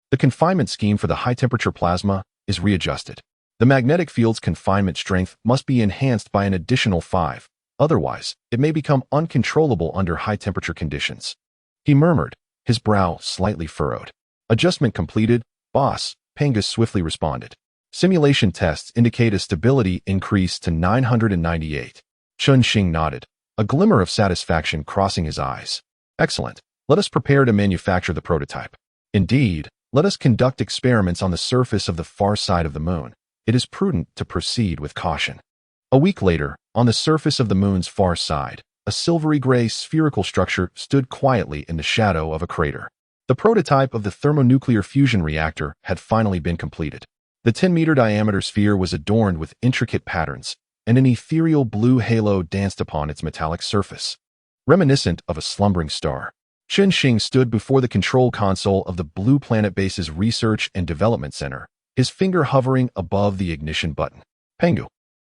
The confinement scheme for the high-temperature plasma is readjusted. The magnetic field's confinement strength must be enhanced by an additional 5. Otherwise, it may become uncontrollable under high-temperature conditions. He murmured, his brow slightly furrowed. Adjustment completed, boss, Pangu swiftly responded. Simulation tests indicate a stability increase to 998. Chunxing nodded, a glimmer of satisfaction crossing his eyes. Excellent. Let us prepare to manufacture the prototype. Indeed, let us conduct experiments on the surface of the far side of the moon. It is prudent to proceed with caution. A week later, on the surface of the moon's far side, a silvery gray spherical structure stood quietly in the shadow of a crater. The prototype of the thermonuclear fusion reactor had finally been completed. The 10-meter diameter sphere was adorned with intricate patterns, and an ethereal blue halo danced upon its metallic surface. Reminiscent of a slumbering star, Chunxing stood before the control console of the Blue Planet Base's Research and Development Center, his finger hovering above the ignition button. Pangu,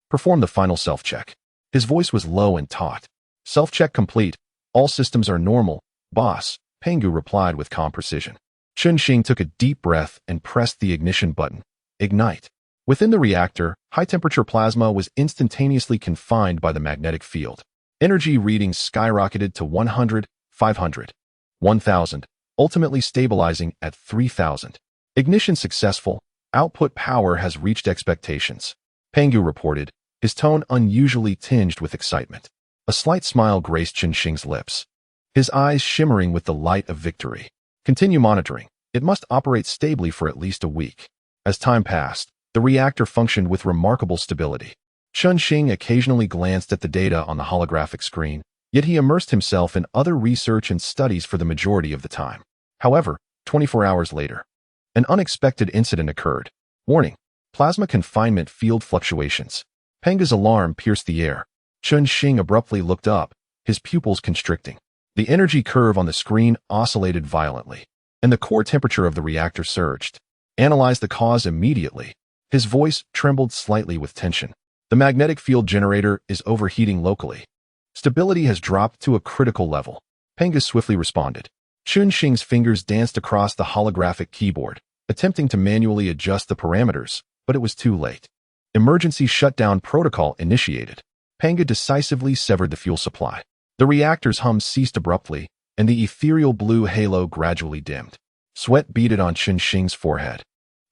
perform the final self-check. His voice was low and taut. Self-check complete. All systems are normal, boss, Pangu replied with calm precision. Chunxing took a deep breath and pressed the ignition button. Ignite. Within the reactor, high-temperature plasma was instantaneously confined by the magnetic field. Energy readings skyrocketed to 100, 500, 1,000, ultimately stabilizing at 3,000. Ignition successful. Output power has reached expectations. Pangu reported, his tone unusually tinged with excitement. A slight smile graced Chunxing's lips, his eyes shimmering with the light of victory. Continue monitoring. It must operate stably for at least a week. As time passed, the reactor functioned with remarkable stability. Chunxing occasionally glanced at the data on the holographic screen, yet he immersed himself in other research and studies for the majority of the time. However, 24 hours later, an unexpected incident occurred. Warning: plasma confinement field fluctuations. Pangu's alarm pierced the air. Chunxing abruptly looked up, his pupils constricting. The energy curve on the screen oscillated violently, and the core temperature of the reactor surged. Analyze the cause immediately. His voice trembled slightly with tension. The magnetic field generator is overheating locally. Stability has dropped to a critical level. Pangu swiftly responded. Chunxing's fingers danced across the holographic keyboard, attempting to manually adjust the parameters, but it was too late. Emergency shutdown protocol initiated. Pangu decisively severed the fuel supply. The reactor's hum ceased abruptly, and the ethereal blue halo gradually dimmed. Sweat beaded on Chunxing's forehead,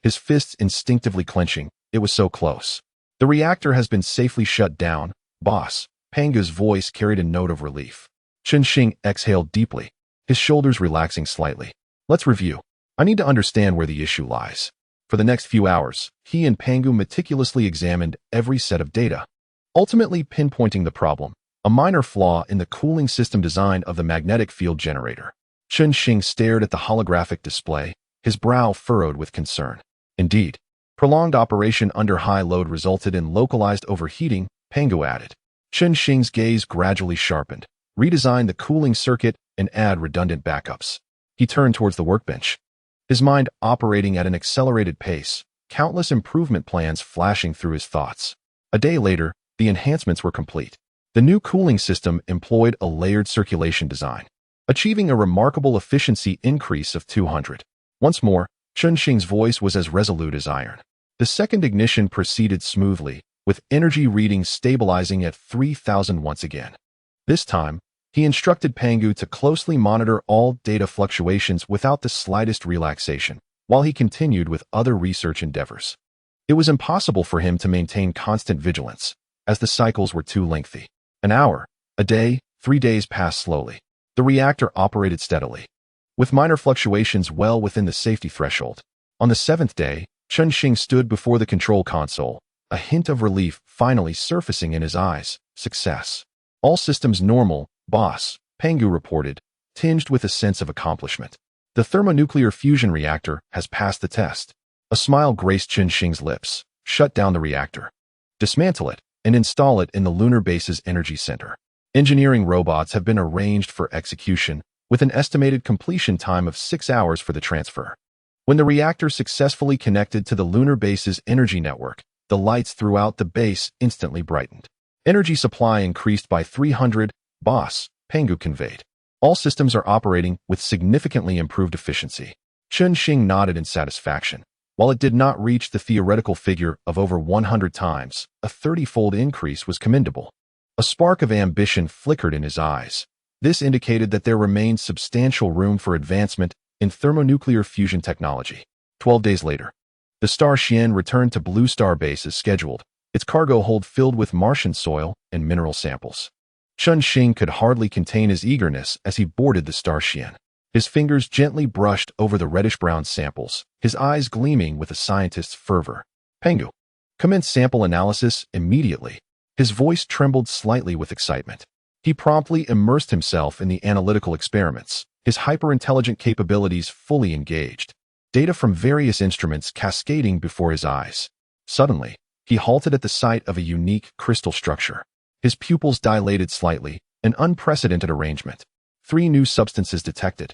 his fists instinctively clenching. It was so close. The reactor has been safely shut down, boss. Pangu's voice carried a note of relief. Chunxing exhaled deeply, his shoulders relaxing slightly. Let's review. I need to understand where the issue lies. For the next few hours, he and Pangu meticulously examined every set of data, ultimately pinpointing the problem, a minor flaw in the cooling system design of the magnetic field generator. Chunxing stared at the holographic display, his brow furrowed with concern. Indeed, prolonged operation under high load resulted in localized overheating, Pangu added. Chunxing's gaze gradually sharpened. Redesign the cooling circuit and add redundant backups. He turned towards the workbench, his mind operating at an accelerated pace, countless improvement plans flashing through his thoughts. A day later, the enhancements were complete. The new cooling system employed a layered circulation design, achieving a remarkable efficiency increase of 200. Once more, Chunxing's voice was as resolute as iron. The second ignition proceeded smoothly, with energy readings stabilizing at 3,000 once again. This time, he instructed Pangu to closely monitor all data fluctuations without the slightest relaxation, while he continued with other research endeavors. It was impossible for him to maintain constant vigilance, as the cycles were too lengthy. An hour, a day, 3 days passed slowly. The reactor operated steadily, with minor fluctuations well within the safety threshold. On the 7th day, Chunxing stood before the control console, a hint of relief finally surfacing in his eyes. Success. All systems normal, boss, Pangu reported, tinged with a sense of accomplishment. The thermonuclear fusion reactor has passed the test. A smile graced Chunxing's lips. Shut down the reactor. Dismantle it, and install it in the lunar base's energy center. Engineering robots have been arranged for execution, with an estimated completion time of 6 hours for the transfer. When the reactor successfully connected to the lunar base's energy network, the lights throughout the base instantly brightened. Energy supply increased by 300, boss, Pangu conveyed. All systems are operating with significantly improved efficiency. Chunxing nodded in satisfaction. While it did not reach the theoretical figure of over 100 times, a 30-fold increase was commendable. A spark of ambition flickered in his eyes. This indicated that there remained substantial room for advancement in thermonuclear fusion technology. 12 days later, the Star Shien returned to Blue Star Base as scheduled, its cargo hold filled with Martian soil and mineral samples. Chunxing could hardly contain his eagerness as he boarded the Star Shien. His fingers gently brushed over the reddish-brown samples, his eyes gleaming with a scientist's fervor. Pangu, commence sample analysis immediately. His voice trembled slightly with excitement. He promptly immersed himself in the analytical experiments, his hyper-intelligent capabilities fully engaged. Data from various instruments cascading before his eyes. Suddenly, he halted at the sight of a unique crystal structure. His pupils dilated slightly, an unprecedented arrangement. 3 new substances detected.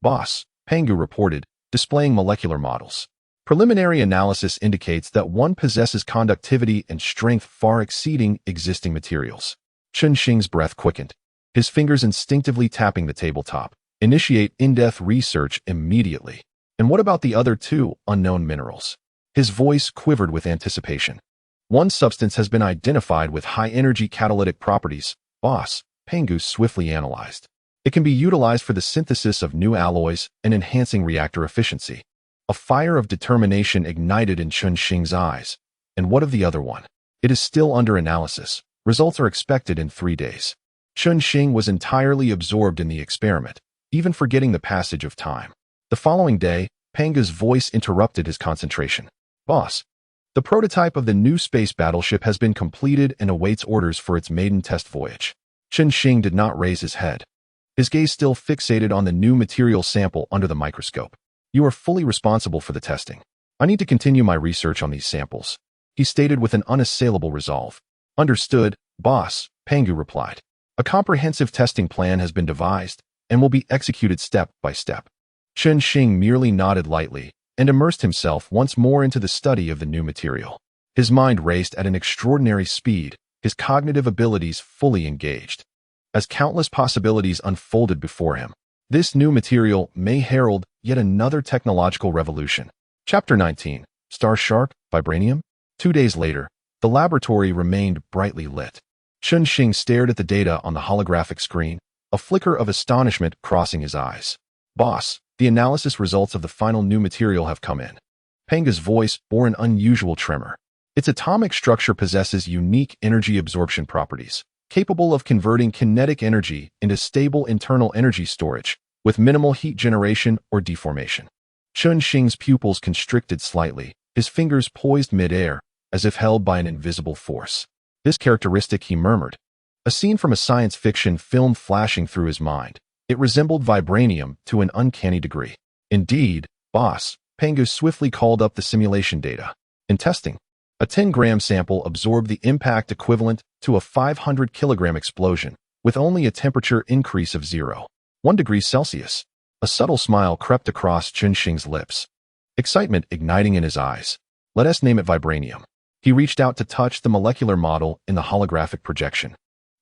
Boss, Pangu reported, displaying molecular models. Preliminary analysis indicates that one possesses conductivity and strength far exceeding existing materials. Chunxing's breath quickened, his fingers instinctively tapping the tabletop. Initiate in-depth research immediately. And what about the other 2 unknown minerals? His voice quivered with anticipation. One substance has been identified with high-energy catalytic properties, boss, Pangu swiftly analyzed. It can be utilized for the synthesis of new alloys and enhancing reactor efficiency. A fire of determination ignited in Chunxing's eyes. And what of the other one? It is still under analysis. Results are expected in 3 days. Chunxing was entirely absorbed in the experiment, even forgetting the passage of time. The following day, Pangu's voice interrupted his concentration. Boss, the prototype of the new space battleship has been completed and awaits orders for its maiden test voyage. Chunxing did not raise his head. His gaze still fixated on the new material sample under the microscope. You are fully responsible for the testing. I need to continue my research on these samples, he stated with an unassailable resolve. Understood, boss, Pangu replied. A comprehensive testing plan has been devised and will be executed step by step. Chunxing merely nodded lightly and immersed himself once more into the study of the new material. His mind raced at an extraordinary speed, his cognitive abilities fully engaged. As countless possibilities unfolded before him, this new material may herald yet another technological revolution. Chapter 19, Star Shark, Vibranium? 2 days later, the laboratory remained brightly lit. Chunxing stared at the data on the holographic screen, a flicker of astonishment crossing his eyes. Boss, the analysis results of the final new material have come in. Pangu's voice bore an unusual tremor. Its atomic structure possesses unique energy absorption properties, capable of converting kinetic energy into stable internal energy storage, with minimal heat generation or deformation. Chunxing's pupils constricted slightly, his fingers poised mid-air, as if held by an invisible force. This characteristic, he murmured. A scene from a science fiction film flashing through his mind. It resembled vibranium to an uncanny degree. Indeed, boss, Pangu swiftly called up the simulation data. In testing, a 10-gram sample absorbed the impact equivalent to a 500-kilogram explosion, with only a temperature increase of 0.1 degrees Celsius. A subtle smile crept across Chunxing's lips, excitement igniting in his eyes. Let us name it vibranium. He reached out to touch the molecular model in the holographic projection,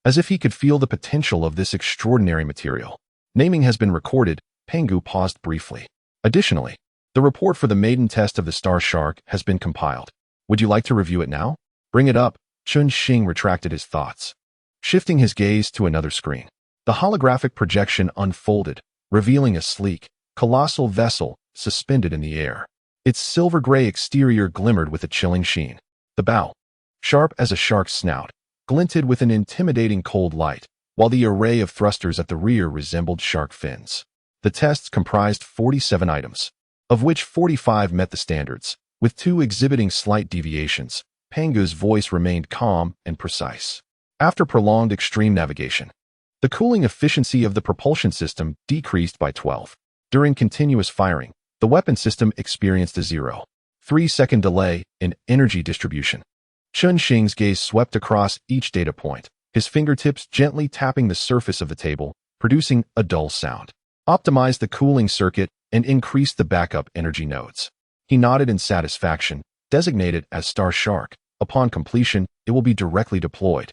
as if he could feel the potential of this extraordinary material. Naming has been recorded. Pangu paused briefly. Additionally, the report for the maiden test of the Star Shark has been compiled. Would you like to review it now? Bring it up. Chunxing retracted his thoughts, shifting his gaze to another screen. The holographic projection unfolded, revealing a sleek, colossal vessel suspended in the air. Its silver-gray exterior glimmered with a chilling sheen. The bow, sharp as a shark's snout, glinted with an intimidating cold light, while the array of thrusters at the rear resembled shark fins. The tests comprised 47 items, of which 45 met the standards, with 2 exhibiting slight deviations. Pangu's voice remained calm and precise. After prolonged extreme navigation, the cooling efficiency of the propulsion system decreased by 12. During continuous firing, the weapon system experienced a 0.15 3-second delay in energy distribution. Chunxing's gaze swept across each data point, his fingertips gently tapping the surface of the table, producing a dull sound. Optimize the cooling circuit and increase the backup energy nodes. He nodded in satisfaction, designated as Star Shark. Upon completion, it will be directly deployed.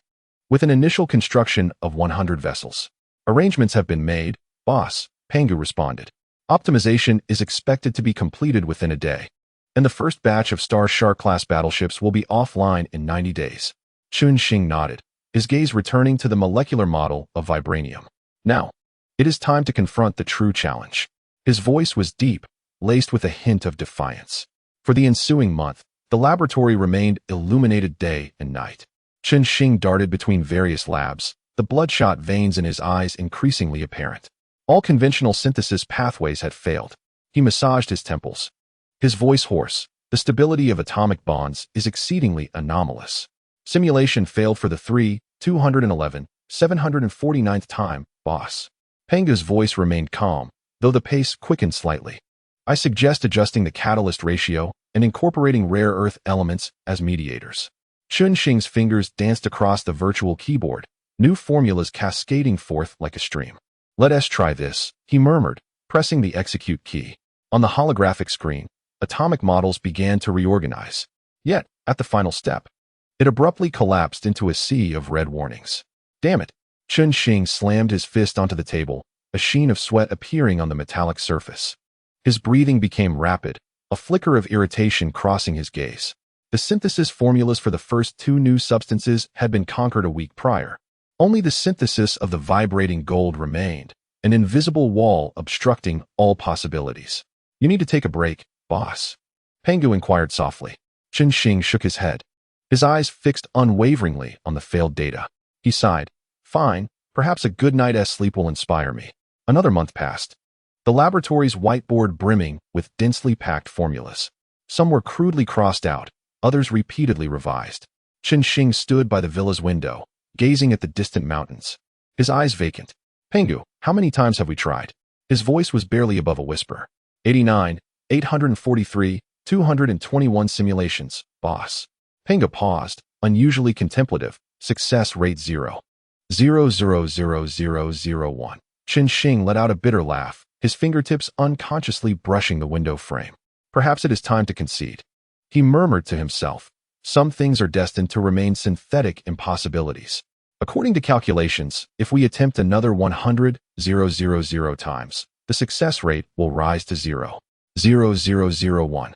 With an initial construction of 100 vessels. Arrangements have been made, boss, Pangu responded. Optimization is expected to be completed within a day, and the first batch of Star Shark-class battleships will be offline in 90 days. Chunxing nodded, his gaze returning to the molecular model of vibranium. Now, it is time to confront the true challenge. His voice was deep, laced with a hint of defiance. For the ensuing month, the laboratory remained illuminated day and night. Chunxing darted between various labs, the bloodshot veins in his eyes increasingly apparent. All conventional synthesis pathways had failed. He massaged his temples. His voice hoarse. The stability of atomic bonds is exceedingly anomalous. Simulation failed for the 749th time, boss. Pangu's voice remained calm, though the pace quickened slightly. I suggest adjusting the catalyst ratio and incorporating rare earth elements as mediators. Chunxing's fingers danced across the virtual keyboard, new formulas cascading forth like a stream. Let us try this, he murmured, pressing the execute key. On the holographic screen, atomic models began to reorganize. Yet, at the final step, it abruptly collapsed into a sea of red warnings. Damn it! Chunxing slammed his fist onto the table, a sheen of sweat appearing on the metallic surface. His breathing became rapid, a flicker of irritation crossing his gaze. The synthesis formulas for the first two new substances had been conquered a week prior. Only the synthesis of the vibrating gold remained, an invisible wall obstructing all possibilities. You need to take a break, boss. Pangu inquired softly. Chunxing shook his head, his eyes fixed unwaveringly on the failed data. He sighed. Fine, perhaps a good night's sleep will inspire me. Another month passed. The laboratory's whiteboard brimming with densely packed formulas. Some were crudely crossed out, others repeatedly revised. Chunxing stood by the villa's window, gazing at the distant mountains, his eyes vacant. Pangu, how many times have we tried? His voice was barely above a whisper. 89, 843, 221 simulations, boss. Pangu paused, unusually contemplative. Success rate 0. 0.00001. Chunxing let out a bitter laugh, his fingertips unconsciously brushing the window frame. Perhaps it is time to concede. He murmured to himself. Some things are destined to remain synthetic impossibilities. According to calculations, if we attempt another 100,000 times, the success rate will rise to 0.0001.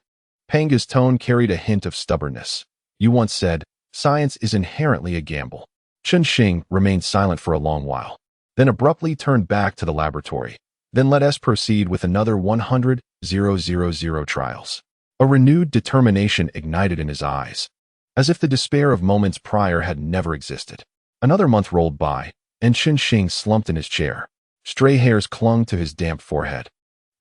Pangu's tone carried a hint of stubbornness. You once said, science is inherently a gamble. Chunxing remained silent for a long while, then abruptly turned back to the laboratory. Then let us proceed with another 100,000 trials. A renewed determination ignited in his eyes, as if the despair of moments prior had never existed. Another month rolled by, and Chunxing slumped in his chair. Stray hairs clung to his damp forehead,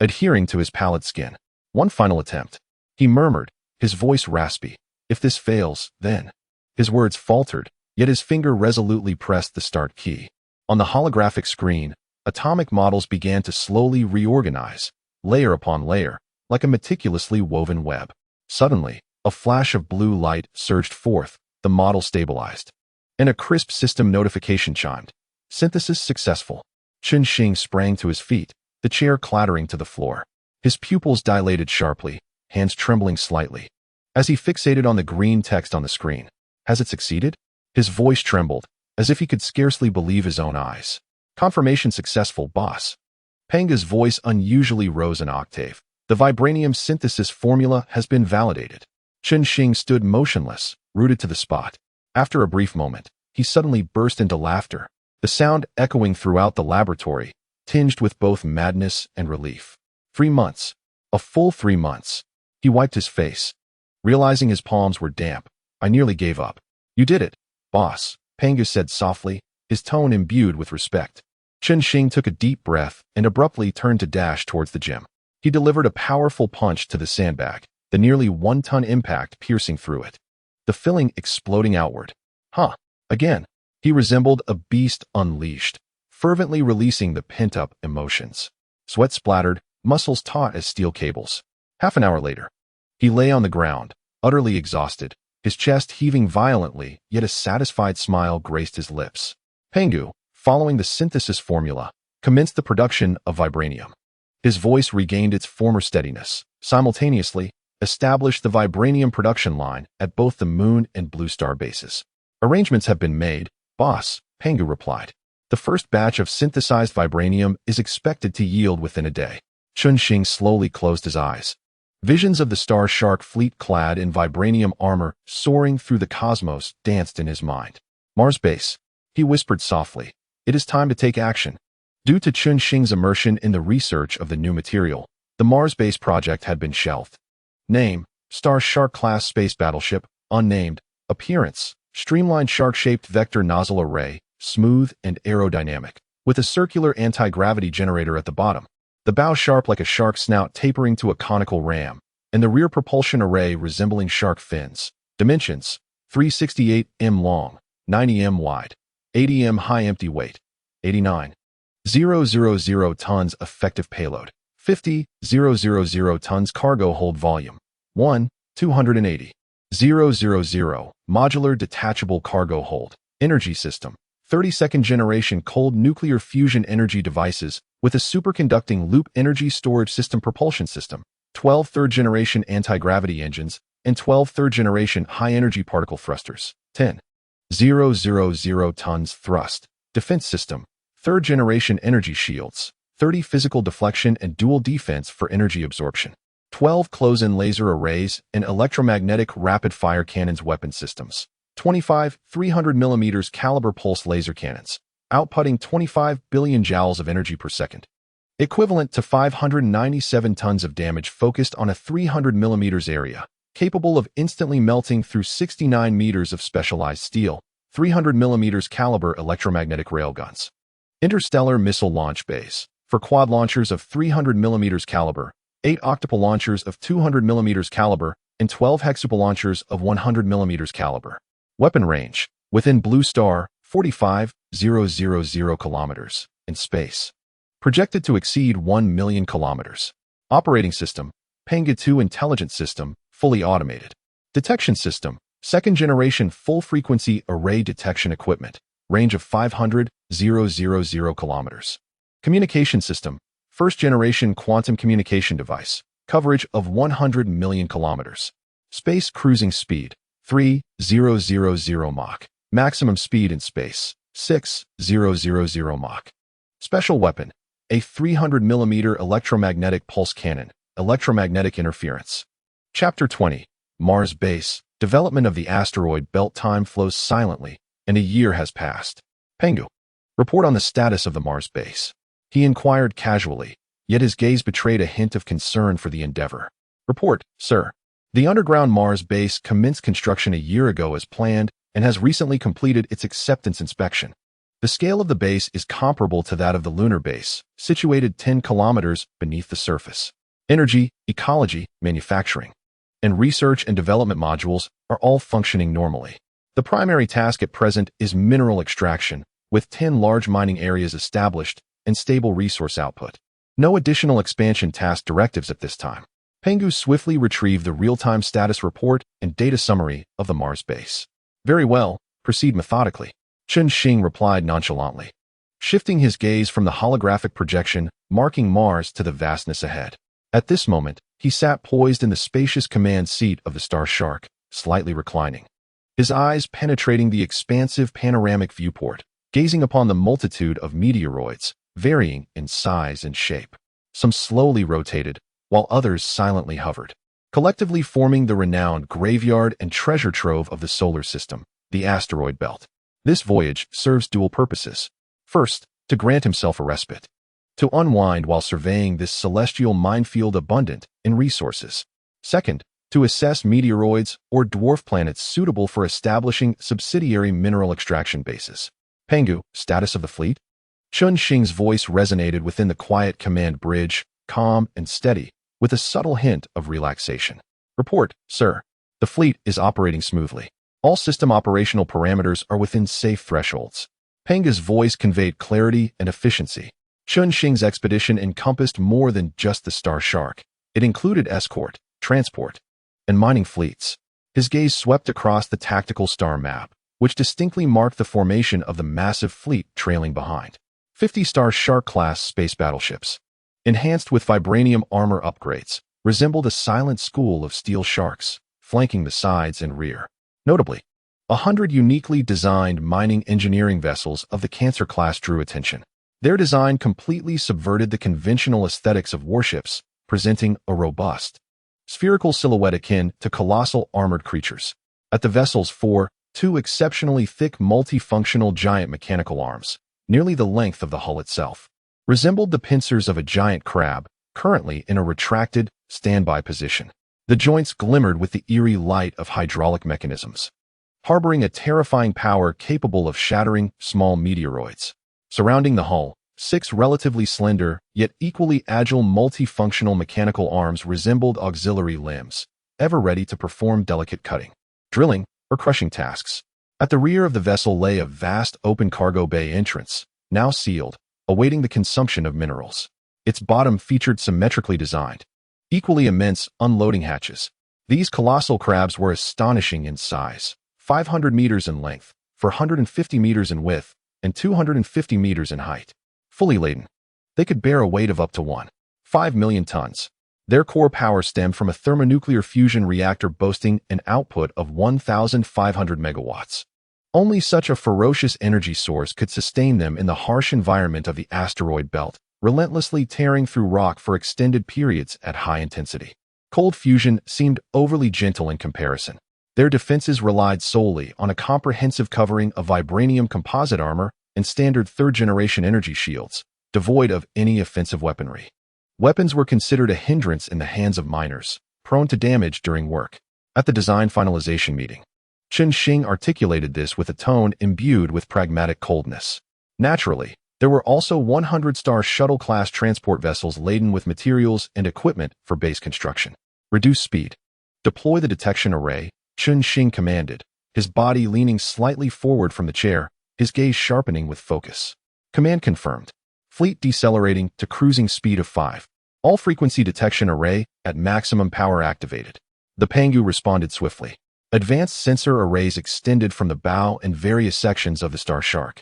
adhering to his pallid skin. One final attempt. He murmured, his voice raspy. If this fails, then. His words faltered, yet his finger resolutely pressed the start key. On the holographic screen, atomic models began to slowly reorganize, layer upon layer, like a meticulously woven web. Suddenly, a flash of blue light surged forth, the model stabilized. And a crisp system notification chimed. Synthesis successful. Chunxing sprang to his feet, the chair clattering to the floor. His pupils dilated sharply, hands trembling slightly, as he fixated on the green text on the screen. Has it succeeded? His voice trembled, as if he could scarcely believe his own eyes. Confirmation successful, boss. Pangu's voice unusually rose an octave. The vibranium synthesis formula has been validated. Chunxing stood motionless, rooted to the spot. After a brief moment, he suddenly burst into laughter, the sound echoing throughout the laboratory, tinged with both madness and relief. 3 months. A full 3 months. He wiped his face. Realizing his palms were damp, I nearly gave up. You did it, boss, Pangu said softly, his tone imbued with respect. Chunxing took a deep breath and abruptly turned to dash towards the gym. He delivered a powerful punch to the sandbag, the nearly 1-ton impact piercing through it, the filling exploding outward. Again, he resembled a beast unleashed, fervently releasing the pent-up emotions. Sweat splattered, muscles taut as steel cables. Half an hour later, He lay on the ground, utterly exhausted, his chest heaving violently, yet a satisfied smile graced his lips. Pangu, following the synthesis formula, commenced the production of vibranium. His voice regained its former steadiness, simultaneously established the vibranium production line at both the Moon and Blue Star bases. Arrangements have been made, boss, Pangu replied. The first batch of synthesized vibranium is expected to yield within a day. Chunxing slowly closed his eyes. Visions of the Star Shark fleet clad in vibranium armor soaring through the cosmos danced in his mind. Mars base, he whispered softly. It is time to take action. Due to Chunxing's immersion in the research of the new material, the Mars base project had been shelved. Name, Star Shark class space battleship, unnamed. Appearance, streamlined shark-shaped vector nozzle array, smooth and aerodynamic, with a circular anti-gravity generator at the bottom. The bow sharp like a shark snout tapering to a conical ram, and the rear propulsion array resembling shark fins. Dimensions, 368 m long, 90 m wide, 80 m high empty weight, 89,000 tons effective payload, 50,000 tons cargo hold volume, 1,280,000 modular detachable cargo hold, energy system, 32nd generation cold nuclear fusion energy devices with a superconducting loop energy storage system propulsion system, 12 third-generation anti-gravity engines, and 12 third-generation high-energy particle thrusters, 10,000 tons thrust, defense system, third-generation energy shields, 30 physical deflection and dual defense for energy absorption, 12 close-in laser arrays and electromagnetic rapid-fire cannons weapon systems, 25 300mm caliber pulse laser cannons, outputting 25 billion joules of energy per second, equivalent to 597 tons of damage focused on a 300mm area, capable of instantly melting through 69 meters of specialized steel, 300mm caliber electromagnetic railguns. Interstellar missile launch base, for quad launchers of 300mm caliber, 8 octuple launchers of 200mm caliber, and 12 hextuple launchers of 100mm caliber. Weapon range, within Blue Star, 45,000 kilometers, in space. Projected to exceed 1 million kilometers. Operating system, Pangu 2 intelligence system, fully automated. Detection system, second-generation full-frequency array detection equipment, range of 500,000 kilometers. Communication system, first-generation quantum communication device, coverage of 100 million kilometers. Space cruising speed, 3,000 Mach. Maximum speed in space, 6,000 Mach. Special weapon, a 300mm electromagnetic pulse cannon, electromagnetic interference. Chapter 20, Mars Base, development of the asteroid belt. Time flows silently, and a year has passed. Pangu, report on the status of the Mars base. He inquired casually, yet his gaze betrayed a hint of concern for the endeavor. Report, sir. The underground Mars base commenced construction a year ago as planned and has recently completed its acceptance inspection. The scale of the base is comparable to that of the lunar base, situated 10 kilometers beneath the surface. Energy, ecology, manufacturing, and research and development modules are all functioning normally. The primary task at present is mineral extraction, with 10 large mining areas established and stable resource output. No additional expansion task directives at this time. Pangu swiftly retrieved the real-time status report and data summary of the Mars base. Very well, proceed methodically, Chunxing replied nonchalantly, shifting his gaze from the holographic projection marking Mars to the vastness ahead. At this moment, he sat poised in the spacious command seat of the Star Shark, slightly reclining, his eyes penetrating the expansive panoramic viewport, gazing upon the multitude of meteoroids, varying in size and shape. Some slowly rotated, while others silently hovered, collectively forming the renowned graveyard and treasure trove of the solar system, the asteroid belt. This voyage serves dual purposes. First, to grant himself a respite, to unwind while surveying this celestial minefield abundant in resources. Second, to assess meteoroids or dwarf planets suitable for establishing subsidiary mineral extraction bases. Pangu, status of the fleet? Chunxing's voice resonated within the quiet command bridge, calm and steady, with a subtle hint of relaxation. Report, sir. The fleet is operating smoothly. All system operational parameters are within safe thresholds. Pangu's voice conveyed clarity and efficiency. Chunxing's expedition encompassed more than just the Star Shark. It included escort, transport, and mining fleets. His gaze swept across the tactical star map, which distinctly marked the formation of the massive fleet trailing behind. 50 Star Shark-class space battleships, enhanced with vibranium armor upgrades, resembled a silent school of steel sharks, flanking the sides and rear. Notably, 100 uniquely designed mining engineering vessels of the Cancer class drew attention. Their design completely subverted the conventional aesthetics of warships, presenting a robust, spherical silhouette akin to colossal armored creatures. At the vessel's fore, two exceptionally thick multifunctional giant mechanical arms, nearly the length of the hull itself, resembled the pincers of a giant crab, currently in a retracted, standby position. The joints glimmered with the eerie light of hydraulic mechanisms, harboring a terrifying power capable of shattering small meteoroids. Surrounding the hull, 6 relatively slender, yet equally agile multifunctional mechanical arms resembled auxiliary limbs, ever ready to perform delicate cutting, drilling, or crushing tasks. At the rear of the vessel lay a vast open cargo bay entrance, now sealed, awaiting the consumption of minerals. Its bottom featured symmetrically designed, equally immense unloading hatches. These colossal crabs were astonishing in size, 500 meters in length, 450 meters in width, and 250 meters in height. Fully laden, they could bear a weight of up to 1.5 million tons. Their core power stemmed from a thermonuclear fusion reactor boasting an output of 1,500 megawatts. Only such a ferocious energy source could sustain them in the harsh environment of the asteroid belt, relentlessly tearing through rock for extended periods at high intensity. Cold fusion seemed overly gentle in comparison. Their defenses relied solely on a comprehensive covering of vibranium composite armor and standard third-generation energy shields, devoid of any offensive weaponry. Weapons were considered a hindrance in the hands of miners, prone to damage during work. At the design finalization meeting, Xing articulated this with a tone imbued with pragmatic coldness. Naturally, there were also 100 Star Shuttle-class transport vessels laden with materials and equipment for base construction. Reduce speed. Deploy the detection array, Xing commanded, his body leaning slightly forward from the chair, his gaze sharpening with focus. Command confirmed. Fleet decelerating to cruising speed of 5. All frequency detection array at maximum power activated. The Pangu responded swiftly. Advanced sensor arrays extended from the bow and various sections of the Star Shark.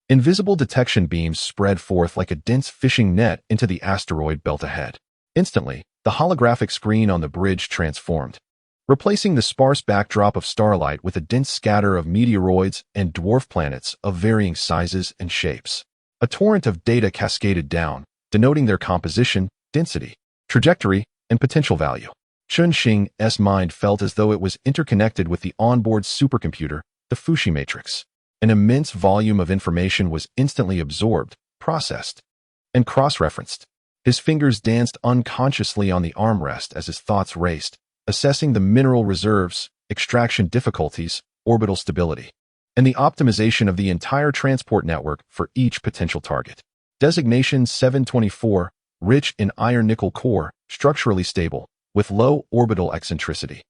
Invisible detection beams spread forth like a dense fishing net into the asteroid belt ahead. Instantly, the holographic screen on the bridge transformed, replacing the sparse backdrop of starlight with a dense scatter of meteoroids and dwarf planets of varying sizes and shapes. A torrent of data cascaded down, denoting their composition, density, trajectory, and potential value. Xing's mind felt as though it was interconnected with the onboard supercomputer, the Fuxi matrix. An immense volume of information was instantly absorbed, processed, and cross-referenced. His fingers danced unconsciously on the armrest as his thoughts raced, assessing the mineral reserves, extraction difficulties, orbital stability, and the optimization of the entire transport network for each potential target. Designation 724, rich in iron-nickel core, structurally stable, with low orbital eccentricity.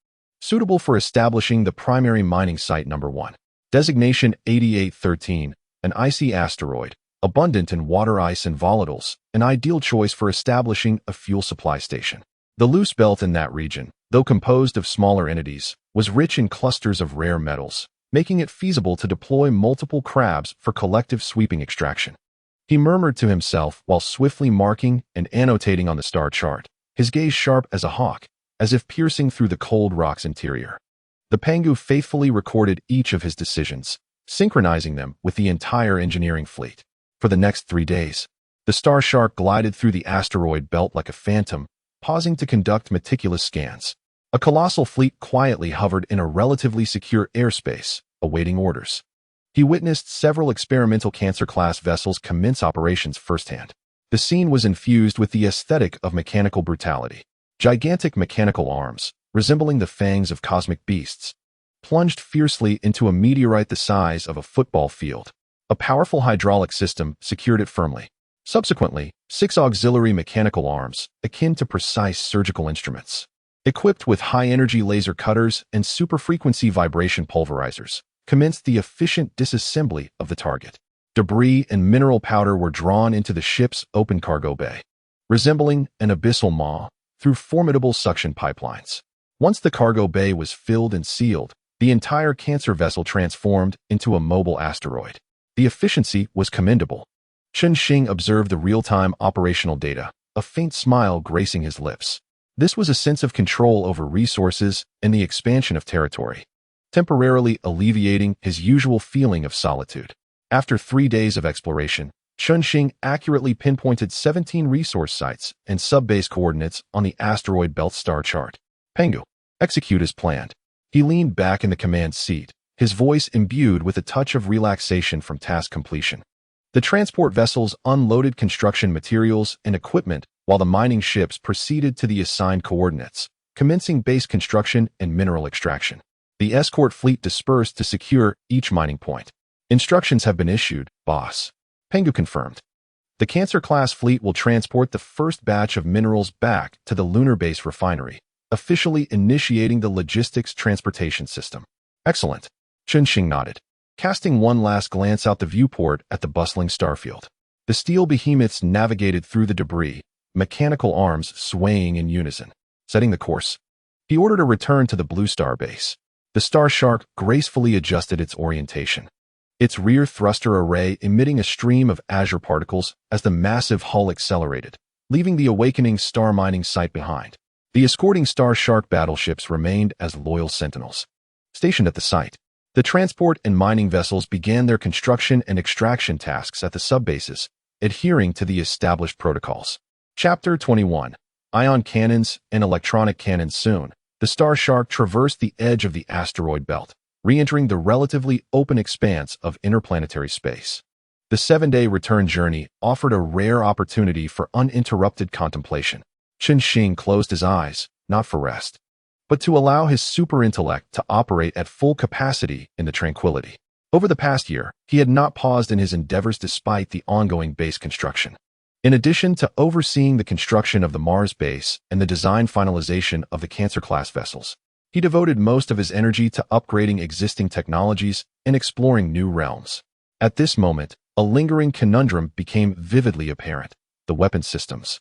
Suitable for establishing the primary mining site number 1. Designation 8813, an icy asteroid, abundant in water ice and volatiles, an ideal choice for establishing a fuel supply station. The loose belt in that region, though composed of smaller entities, was rich in clusters of rare metals, making it feasible to deploy multiple crabs for collective sweeping extraction. He murmured to himself while swiftly marking and annotating on the star chart, his gaze sharp as a hawk, as if piercing through the cold rock's interior. The Pangu faithfully recorded each of his decisions, synchronizing them with the entire engineering fleet. For the next 3 days, the Star Shark glided through the asteroid belt like a phantom, pausing to conduct meticulous scans. A colossal fleet quietly hovered in a relatively secure airspace, awaiting orders. He witnessed several experimental Cancer-class vessels commence operations firsthand. The scene was infused with the aesthetic of mechanical brutality. Gigantic mechanical arms, resembling the fangs of cosmic beasts, plunged fiercely into a meteorite the size of a football field. A powerful hydraulic system secured it firmly. Subsequently, 6 auxiliary mechanical arms, akin to precise surgical instruments, equipped with high-energy laser cutters and super-frequency vibration pulverizers, commenced the efficient disassembly of the target. Debris and mineral powder were drawn into the ship's open cargo bay, resembling an abyssal maw, through formidable suction pipelines. Once the cargo bay was filled and sealed, the entire Cancer vessel transformed into a mobile asteroid. The efficiency was commendable. Shing observed the real-time operational data, a faint smile gracing his lips. This was a sense of control over resources and the expansion of territory, temporarily alleviating his usual feeling of solitude. After 3 days of exploration, Shing accurately pinpointed 17 resource sites and sub-base coordinates on the asteroid belt star chart. Pangu, execute as planned. He leaned back in the command seat, his voice imbued with a touch of relaxation from task completion. The transport vessels unloaded construction materials and equipment while the mining ships proceeded to the assigned coordinates, commencing base construction and mineral extraction. The escort fleet dispersed to secure each mining point. Instructions have been issued, boss. Pangu confirmed. The Cancer-class fleet will transport the first batch of minerals back to the Lunar base refinery, officially initiating the logistics transportation system. Excellent. Shing nodded, casting one last glance out the viewport at the bustling starfield. The steel behemoths navigated through the debris, mechanical arms swaying in unison. Setting the course, he ordered a return to the Blue Star base. The Star Shark gracefully adjusted its orientation, its rear thruster array emitting a stream of azure particles as the massive hull accelerated, leaving the awakening star mining site behind. The escorting Star Shark battleships remained as loyal sentinels. Stationed at the site, the transport and mining vessels began their construction and extraction tasks at the subbases, adhering to the established protocols. Chapter 21. Ion Cannons and Electronic Cannons. Soon, the Star Shark traversed the edge of the asteroid belt, re-entering the relatively open expanse of interplanetary space. The 7-day return journey offered a rare opportunity for uninterrupted contemplation. Shing closed his eyes, not for rest, but to allow his super-intellect to operate at full capacity in the tranquility. Over the past year, he had not paused in his endeavors despite the ongoing base construction. In addition to overseeing the construction of the Mars base and the design finalization of the Cancer-class vessels, he devoted most of his energy to upgrading existing technologies and exploring new realms. At this moment, a lingering conundrum became vividly apparent: the weapon systems,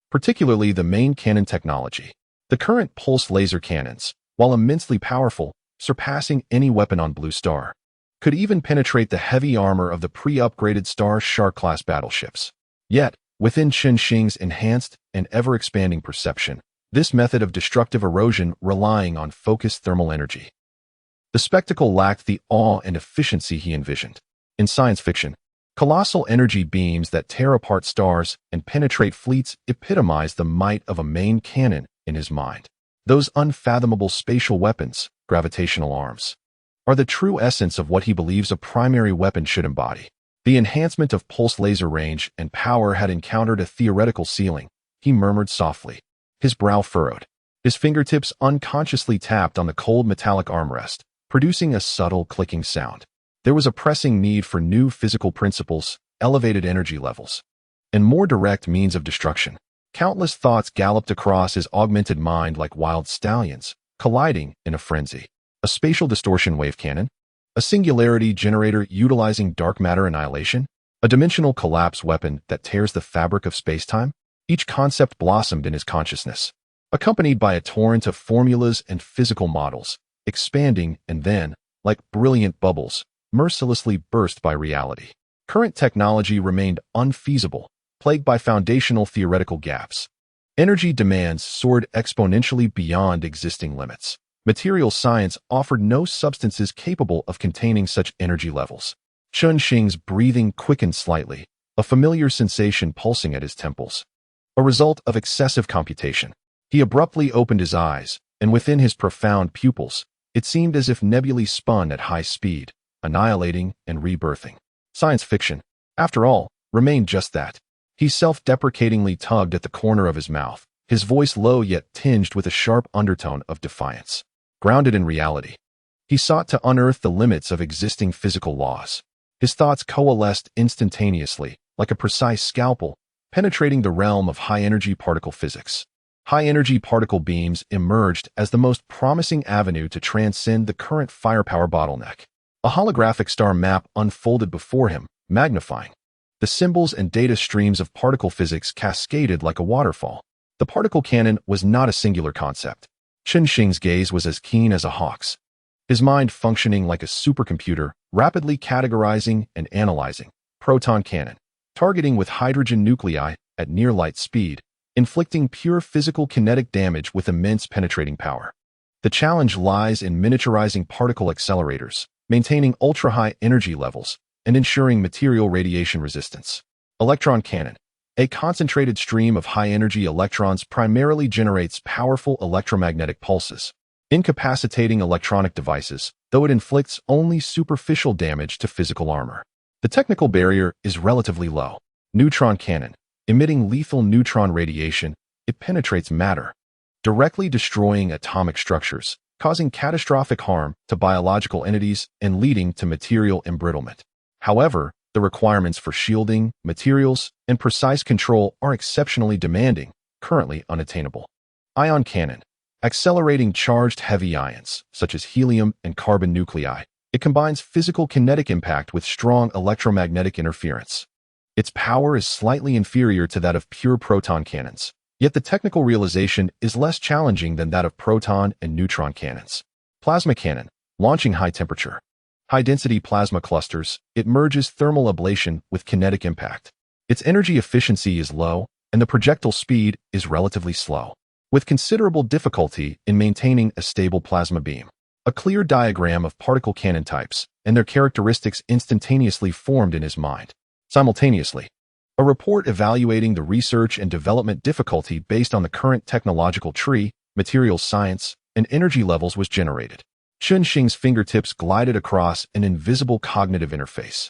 particularly the main cannon technology. The current pulse laser cannons, while immensely powerful, surpassing any weapon on Blue Star, could even penetrate the heavy armor of the pre-upgraded Star Shark-class battleships. Yet, within Shing's enhanced and ever-expanding perception, this method of destructive erosion relying on focused thermal energy. The spectacle lacked the awe and efficiency he envisioned. In science fiction, colossal energy beams that tear apart stars and penetrate fleets epitomize the might of a main cannon in his mind. Those unfathomable spatial weapons, gravitational arms, are the true essence of what he believes a primary weapon should embody. The enhancement of pulse laser range and power had encountered a theoretical ceiling, he murmured softly, his brow furrowed. His fingertips unconsciously tapped on the cold metallic armrest, producing a subtle clicking sound. There was a pressing need for new physical principles, elevated energy levels, and more direct means of destruction. Countless thoughts galloped across his augmented mind like wild stallions, colliding in a frenzy. A spatial distortion wave cannon? A singularity generator utilizing dark matter annihilation? A dimensional collapse weapon that tears the fabric of spacetime? Each concept blossomed in his consciousness, accompanied by a torrent of formulas and physical models, expanding and then, like brilliant bubbles, mercilessly burst by reality. Current technology remained unfeasible, plagued by foundational theoretical gaps. Energy demands soared exponentially beyond existing limits. Material science offered no substances capable of containing such energy levels. Shing's breathing quickened slightly, a familiar sensation pulsing at his temples. A result of excessive computation. He abruptly opened his eyes, and within his profound pupils, it seemed as if nebulae spun at high speed, annihilating and rebirthing. Science fiction, after all, remained just that. He self-deprecatingly tugged at the corner of his mouth, his voice low yet tinged with a sharp undertone of defiance. Grounded in reality, he sought to unearth the limits of existing physical laws. His thoughts coalesced instantaneously, like a precise scalpel, penetrating the realm of high-energy particle physics. High-energy particle beams emerged as the most promising avenue to transcend the current firepower bottleneck. A holographic star map unfolded before him, magnifying. The symbols and data streams of particle physics cascaded like a waterfall. The particle cannon was not a singular concept. Xing's gaze was as keen as a hawk's, his mind functioning like a supercomputer, rapidly categorizing and analyzing. Proton cannon, targeting with hydrogen nuclei at near-light speed, inflicting pure physical kinetic damage with immense penetrating power. The challenge lies in miniaturizing particle accelerators, maintaining ultra-high energy levels, and ensuring material radiation resistance. Electron cannon, a concentrated stream of high-energy electrons, primarily generates powerful electromagnetic pulses, incapacitating electronic devices, though it inflicts only superficial damage to physical armor. The technical barrier is relatively low. Neutron cannon, emitting lethal neutron radiation, it penetrates matter, directly destroying atomic structures, causing catastrophic harm to biological entities and leading to material embrittlement. However, the requirements for shielding, materials, and precise control are exceptionally demanding, currently unattainable. Ion cannon, accelerating charged heavy ions, such as helium and carbon nuclei. It combines physical kinetic impact with strong electromagnetic interference. Its power is slightly inferior to that of pure proton cannons, yet the technical realization is less challenging than that of proton and neutron cannons. Plasma cannon, launching high-temperature, high-density plasma clusters, it merges thermal ablation with kinetic impact. Its energy efficiency is low, and the projectile speed is relatively slow, with considerable difficulty in maintaining a stable plasma beam. A clear diagram of particle cannon types and their characteristics instantaneously formed in his mind. Simultaneously, a report evaluating the research and development difficulty based on the current technological tree, materials science, and energy levels was generated. Xing's fingertips glided across an invisible cognitive interface,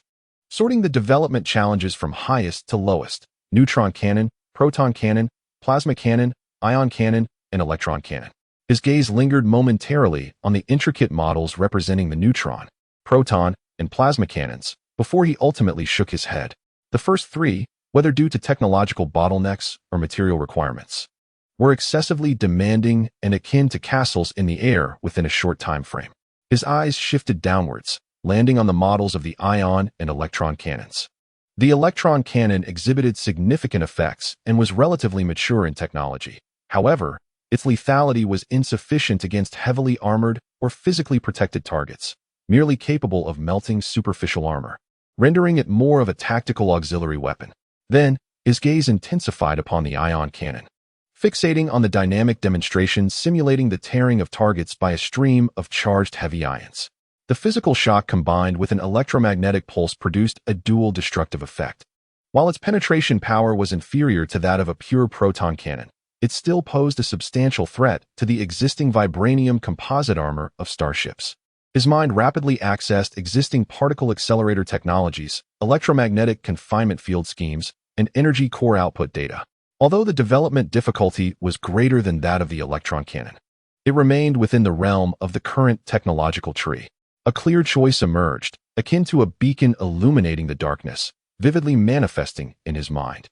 sorting the development challenges from highest to lowest: neutron cannon, proton cannon, plasma cannon, ion cannon, and electron cannon. His gaze lingered momentarily on the intricate models representing the neutron, proton, and plasma cannons before he ultimately shook his head. The first three, whether due to technological bottlenecks or material requirements, were excessively demanding and akin to castles in the air within a short time frame. His eyes shifted downwards, landing on the models of the ion and electron cannons. The electron cannon exhibited significant effects and was relatively mature in technology. However, its lethality was insufficient against heavily armored or physically protected targets, merely capable of melting superficial armor, rendering it more of a tactical auxiliary weapon. Then, his gaze intensified upon the ion cannon, fixating on the dynamic demonstration simulating the tearing of targets by a stream of charged heavy ions. The physical shock combined with an electromagnetic pulse produced a dual destructive effect. While its penetration power was inferior to that of a pure proton cannon, it still posed a substantial threat to the existing vibranium composite armor of starships. His mind rapidly accessed existing particle accelerator technologies, electromagnetic confinement field schemes, and energy core output data. Although the development difficulty was greater than that of the electron cannon, it remained within the realm of the current technological tree. A clear choice emerged, akin to a beacon illuminating the darkness, vividly manifesting in his mind.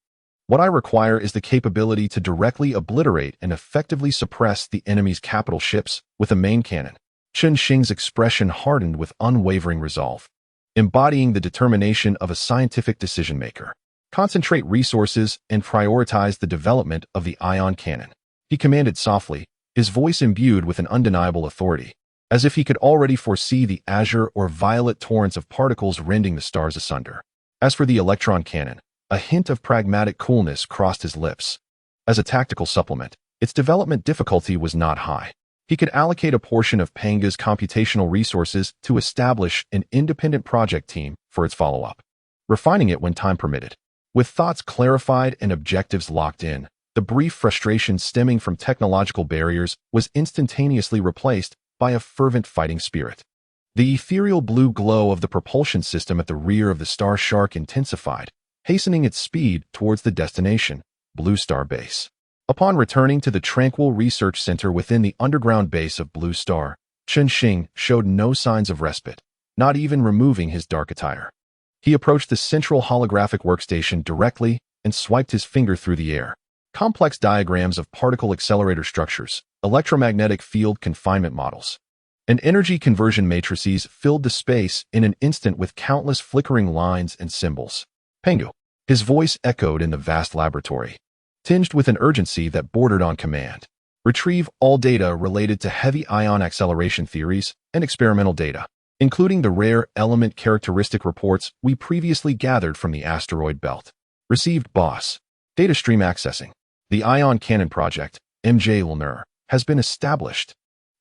What I require is the capability to directly obliterate and effectively suppress the enemy's capital ships with a main cannon. Xing's expression hardened with unwavering resolve, embodying the determination of a scientific decision-maker. Concentrate resources and prioritize the development of the ion cannon, he commanded softly, his voice imbued with an undeniable authority, as if he could already foresee the azure or violet torrents of particles rending the stars asunder. As for the electron cannon, a hint of pragmatic coolness crossed his lips. As a tactical supplement, its development difficulty was not high. He could allocate a portion of Pangu's computational resources to establish an independent project team for its follow-up, refining it when time permitted. With thoughts clarified and objectives locked in, the brief frustration stemming from technological barriers was instantaneously replaced by a fervent fighting spirit. The ethereal blue glow of the propulsion system at the rear of the Star Shark intensified, hastening its speed towards the destination, Blue Star Base. Upon returning to the tranquil research center within the underground base of Blue Star, Xing showed no signs of respite, not even removing his dark attire. He approached the central holographic workstation directly and swiped his finger through the air. Complex diagrams of particle accelerator structures, electromagnetic field confinement models, and energy conversion matrices filled the space in an instant with countless flickering lines and symbols. Pangu. His voice echoed in the vast laboratory, tinged with an urgency that bordered on command. Retrieve all data related to heavy ion acceleration theories and experimental data, including the rare element characteristic reports we previously gathered from the asteroid belt. Received boss. Data stream accessing. The Ion Cannon Project, Lunar, has been established.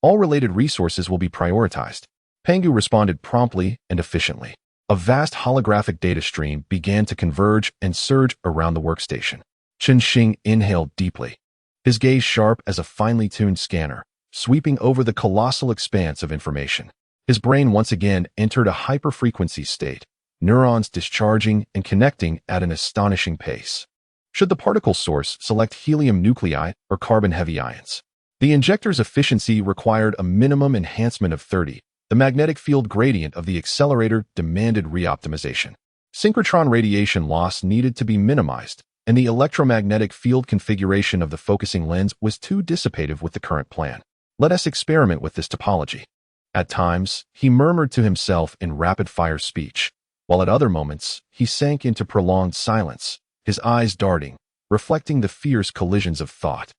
All related resources will be prioritized. Pangu responded promptly and efficiently. A vast holographic data stream began to converge and surge around the workstation. Xing inhaled deeply, his gaze sharp as a finely tuned scanner, sweeping over the colossal expanse of information. His brain once again entered a hyperfrequency state, neurons discharging and connecting at an astonishing pace. Should the particle source select helium nuclei or carbon-heavy ions? The injector's efficiency required a minimum enhancement of 30. The magnetic field gradient of the accelerator demanded reoptimization. Synchrotron radiation loss needed to be minimized, and the electromagnetic field configuration of the focusing lens was too dissipative with the current plan. Let us experiment with this topology. At times, he murmured to himself in rapid-fire speech, while at other moments, he sank into prolonged silence, his eyes darting, reflecting the fierce collisions of thought.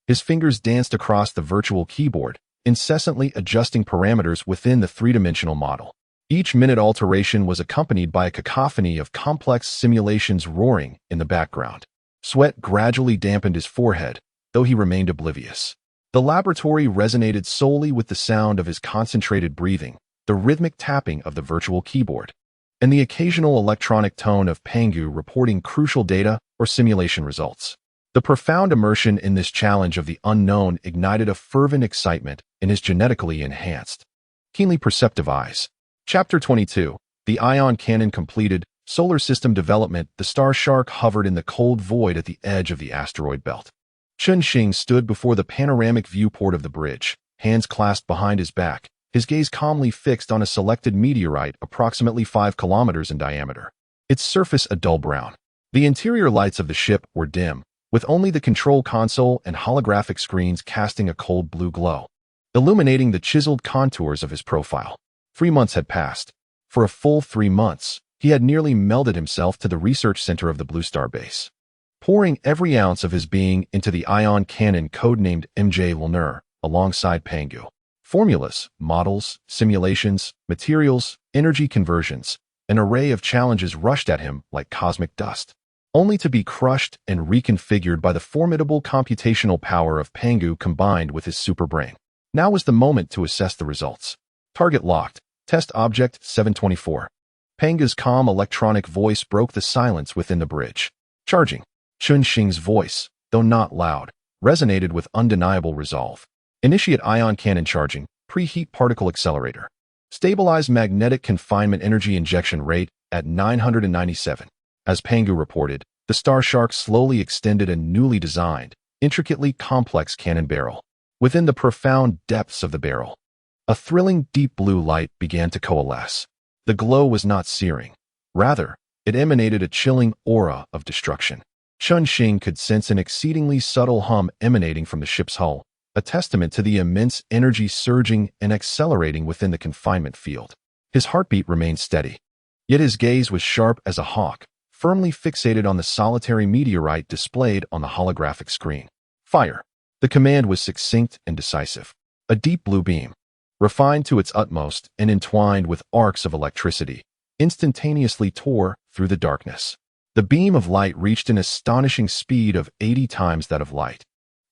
His fingers danced across the virtual keyboard, incessantly adjusting parameters within the three-dimensional model. Each minute alteration was accompanied by a cacophony of complex simulations roaring in the background. Sweat gradually dampened his forehead, though he remained oblivious. The laboratory resonated solely with the sound of his concentrated breathing, the rhythmic tapping of the virtual keyboard, and the occasional electronic tone of Pangu reporting crucial data or simulation results. The profound immersion in this challenge of the unknown ignited a fervent excitement in his genetically enhanced, keenly perceptive eyes. Chapter 22. The Ion Cannon completed. Solar system development. The Star Shark hovered in the cold void at the edge of the asteroid belt. Xing stood before the panoramic viewport of the bridge, hands clasped behind his back, his gaze calmly fixed on a selected meteorite approximately 5 kilometers in diameter, its surface a dull brown. The interior lights of the ship were dim, with only the control console and holographic screens casting a cold blue glow, illuminating the chiseled contours of his profile. 3 months had passed. For a full 3 months, he had nearly melded himself to the research center of the Blue Star base, pouring every ounce of his being into the ion cannon codenamed Lunar, alongside Pangu. Formulas, models, simulations, materials, energy conversions, an array of challenges rushed at him like cosmic dust, only to be crushed and reconfigured by the formidable computational power of Pangu combined with his superbrain. Now was the moment to assess the results. Target locked. Test object 724. Pangu's calm electronic voice broke the silence within the bridge. Charging. Xing's voice, though not loud, resonated with undeniable resolve. Initiate ion cannon charging. Preheat particle accelerator. Stabilize magnetic confinement energy injection rate at 997. As Pangu reported, the Star Shark slowly extended a newly designed, intricately complex cannon barrel. Within the profound depths of the barrel, a thrilling deep blue light began to coalesce. The glow was not searing. Rather, it emanated a chilling aura of destruction. Xing could sense an exceedingly subtle hum emanating from the ship's hull, a testament to the immense energy surging and accelerating within the confinement field. His heartbeat remained steady, yet his gaze was sharp as a hawk, firmly fixated on the solitary meteorite displayed on the holographic screen. Fire. The command was succinct and decisive. A deep blue beam, refined to its utmost and entwined with arcs of electricity, instantaneously tore through the darkness. The beam of light reached an astonishing speed of 80 times that of light,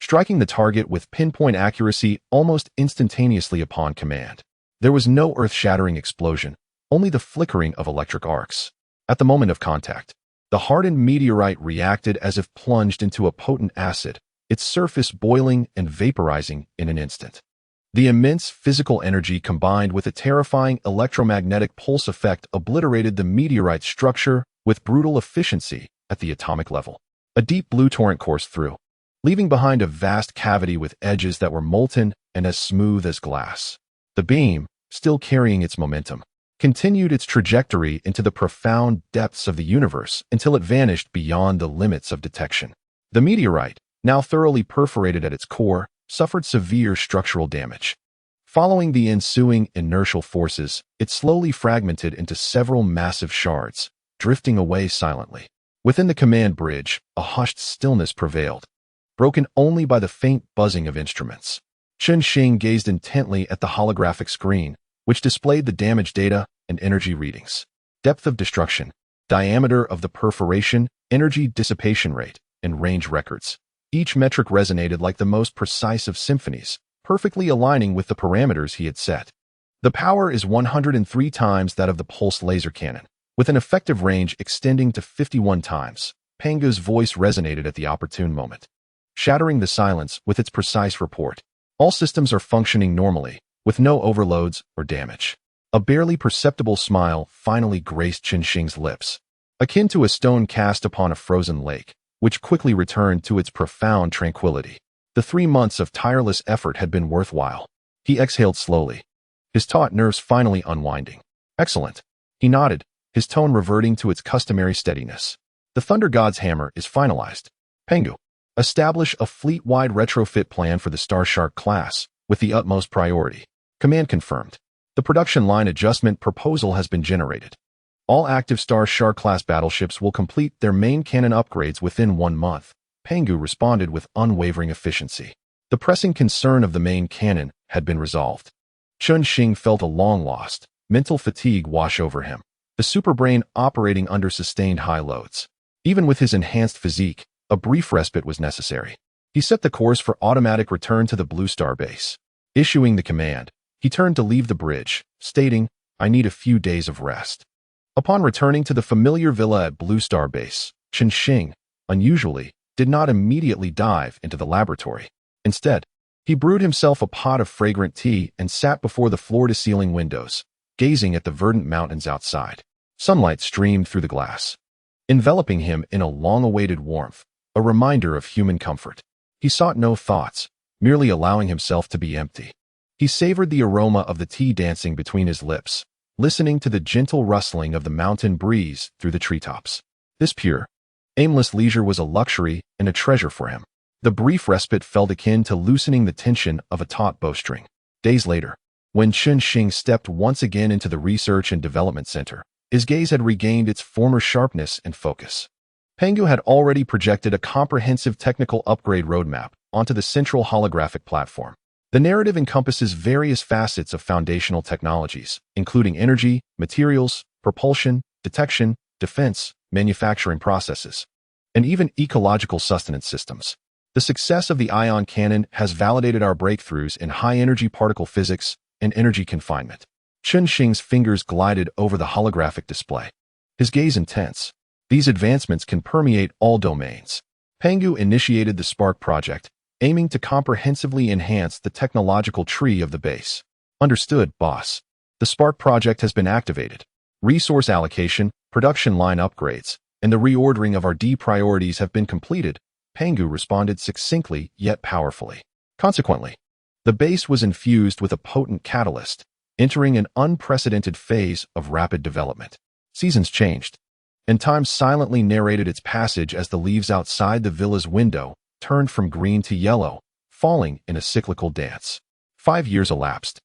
striking the target with pinpoint accuracy almost instantaneously upon command. There was no earth-shattering explosion, only the flickering of electric arcs. At the moment of contact, the hardened meteorite reacted as if plunged into a potent acid, its surface boiling and vaporizing in an instant. The immense physical energy combined with a terrifying electromagnetic pulse effect obliterated the meteorite's structure with brutal efficiency at the atomic level. A deep blue torrent coursed through, leaving behind a vast cavity with edges that were molten and as smooth as glass. The beam, still carrying its momentum, continued its trajectory into the profound depths of the universe until it vanished beyond the limits of detection. The meteorite, now thoroughly perforated at its core, suffered severe structural damage. Following the ensuing inertial forces, it slowly fragmented into several massive shards, drifting away silently. Within the command bridge, a hushed stillness prevailed, broken only by the faint buzzing of instruments. Xing gazed intently at the holographic screen, which displayed the damage data and energy readings. Depth of destruction, diameter of the perforation, energy dissipation rate, and range records. Each metric resonated like the most precise of symphonies, perfectly aligning with the parameters he had set. The power is 103 times that of the pulse laser cannon, with an effective range extending to 51 times. Pangu's voice resonated at the opportune moment, shattering the silence with its precise report. All systems are functioning normally, with no overloads or damage. A barely perceptible smile finally graced Xing's lips, akin to a stone cast upon a frozen lake, which quickly returned to its profound tranquility. The 3 months of tireless effort had been worthwhile. He exhaled slowly, his taut nerves finally unwinding. Excellent. He nodded, his tone reverting to its customary steadiness. The Thunder God's hammer is finalized. Pangu, establish a fleet-wide retrofit plan for the Star Shien class, with the utmost priority. Command confirmed. The production line adjustment proposal has been generated. All active Star Shien class battleships will complete their main cannon upgrades within 1 month. Pangu responded with unwavering efficiency. The pressing concern of the main cannon had been resolved. Xing felt a long-lost, mental fatigue wash over him, the superbrain operating under sustained high loads. Even with his enhanced physique, a brief respite was necessary. He set the course for automatic return to the Blue Star base. Issuing the command, he turned to leave the bridge, stating, "I need a few days of rest." Upon returning to the familiar villa at Blue Star base, Xing, unusually, did not immediately dive into the laboratory. Instead, he brewed himself a pot of fragrant tea and sat before the floor-to-ceiling windows, gazing at the verdant mountains outside. Sunlight streamed through the glass, enveloping him in a long-awaited warmth, a reminder of human comfort. He sought no thoughts, merely allowing himself to be empty. He savored the aroma of the tea dancing between his lips, listening to the gentle rustling of the mountain breeze through the treetops. This pure, aimless leisure was a luxury and a treasure for him. The brief respite felt akin to loosening the tension of a taut bowstring. Days later, when Xing stepped once again into the Research and Development Center, his gaze had regained its former sharpness and focus. Pangu had already projected a comprehensive technical upgrade roadmap onto the central holographic platform. The narrative encompasses various facets of foundational technologies, including energy, materials, propulsion, detection, defense, manufacturing processes, and even ecological sustenance systems. The success of the ion cannon has validated our breakthroughs in high-energy particle physics and energy confinement. Xing's fingers glided over the holographic display, his gaze intense. These advancements can permeate all domains. Pangu initiated the Spark project, aiming to comprehensively enhance the technological tree of the base. Understood, boss. The Spark project has been activated. Resource allocation, production line upgrades, and the reordering of our D priorities have been completed. Pangu responded succinctly yet powerfully. Consequently, the base was infused with a potent catalyst, entering an unprecedented phase of rapid development. Seasons changed, and time silently narrated its passage as the leaves outside the villa's window turned from green to yellow, falling in a cyclical dance. 5 years elapsed.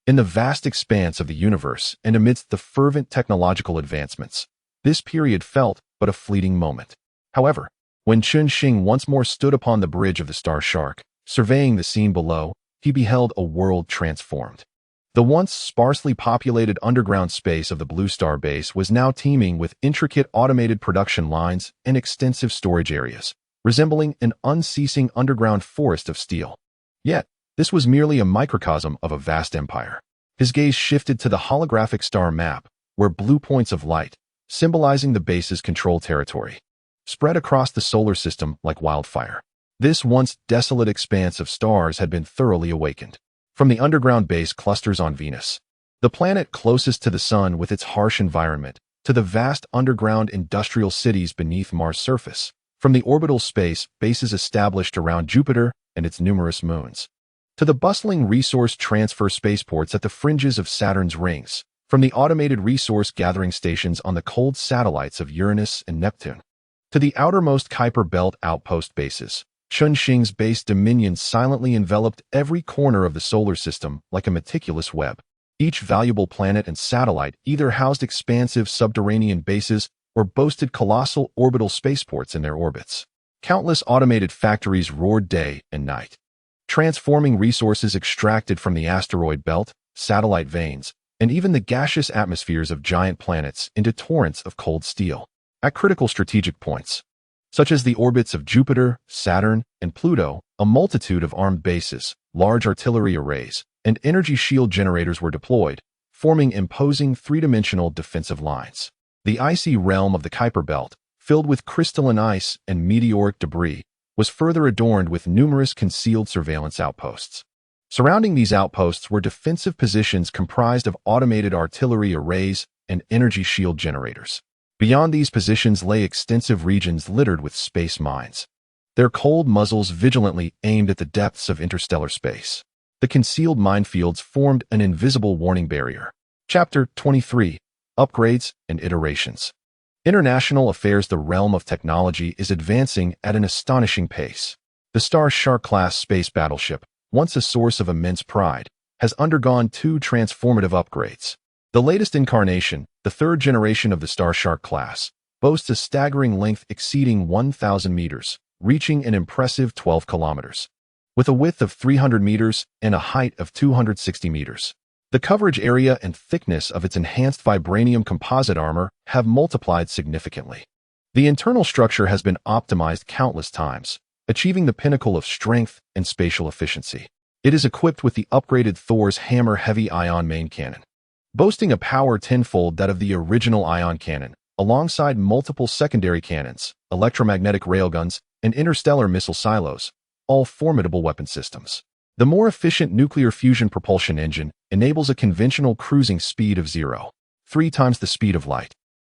In the vast expanse of the universe and amidst the fervent technological advancements, this period felt but a fleeting moment. However, when Xing once more stood upon the bridge of the Star Shien, surveying the scene below, he beheld a world transformed. The once sparsely populated underground space of the Blue Star base was now teeming with intricate automated production lines and extensive storage areas, resembling an unceasing underground forest of steel. Yet, this was merely a microcosm of a vast empire. His gaze shifted to the holographic star map, where blue points of light, symbolizing the base's control territory, spread across the solar system like wildfire. This once desolate expanse of stars had been thoroughly awakened. From the underground base clusters on Venus, the planet closest to the sun with its harsh environment, to the vast underground industrial cities beneath Mars' surface, from the orbital space bases established around Jupiter and its numerous moons, to the bustling resource transfer spaceports at the fringes of Saturn's rings, from the automated resource gathering stations on the cold satellites of Uranus and Neptune, to the outermost Kuiper Belt outpost bases. Xing's base dominion silently enveloped every corner of the solar system like a meticulous web. Each valuable planet and satellite either housed expansive subterranean bases or boasted colossal orbital spaceports in their orbits. Countless automated factories roared day and night, transforming resources extracted from the asteroid belt, satellite veins, and even the gaseous atmospheres of giant planets into torrents of cold steel. At critical strategic points, such as the orbits of Jupiter, Saturn, and Pluto, a multitude of armed bases, large artillery arrays, and energy shield generators were deployed, forming imposing three-dimensional defensive lines. The icy realm of the Kuiper Belt, filled with crystalline ice and meteoric debris, was further adorned with numerous concealed surveillance outposts. Surrounding these outposts were defensive positions comprised of automated artillery arrays and energy shield generators. Beyond these positions lay extensive regions littered with space mines, their cold muzzles vigilantly aimed at the depths of interstellar space. The concealed minefields formed an invisible warning barrier. Chapter 23: Upgrades and Iterations. International affairs. The realm of technology is advancing at an astonishing pace. The Star Shien-class space battleship, once a source of immense pride, has undergone two transformative upgrades. The latest incarnation, the third generation of the Star Shien class, boasts a staggering length exceeding 1,000 meters, reaching an impressive 12 kilometers. With a width of 300 meters and a height of 260 meters. The coverage area and thickness of its enhanced vibranium composite armor have multiplied significantly. The internal structure has been optimized countless times, achieving the pinnacle of strength and spatial efficiency. It is equipped with the upgraded Thor's Hammer heavy ion main cannon, boasting a power tenfold that of the original ion cannon, alongside multiple secondary cannons, electromagnetic railguns, and interstellar missile silos, all formidable weapon systems. The more efficient nuclear fusion propulsion engine enables a conventional cruising speed of 0.3 times the speed of light.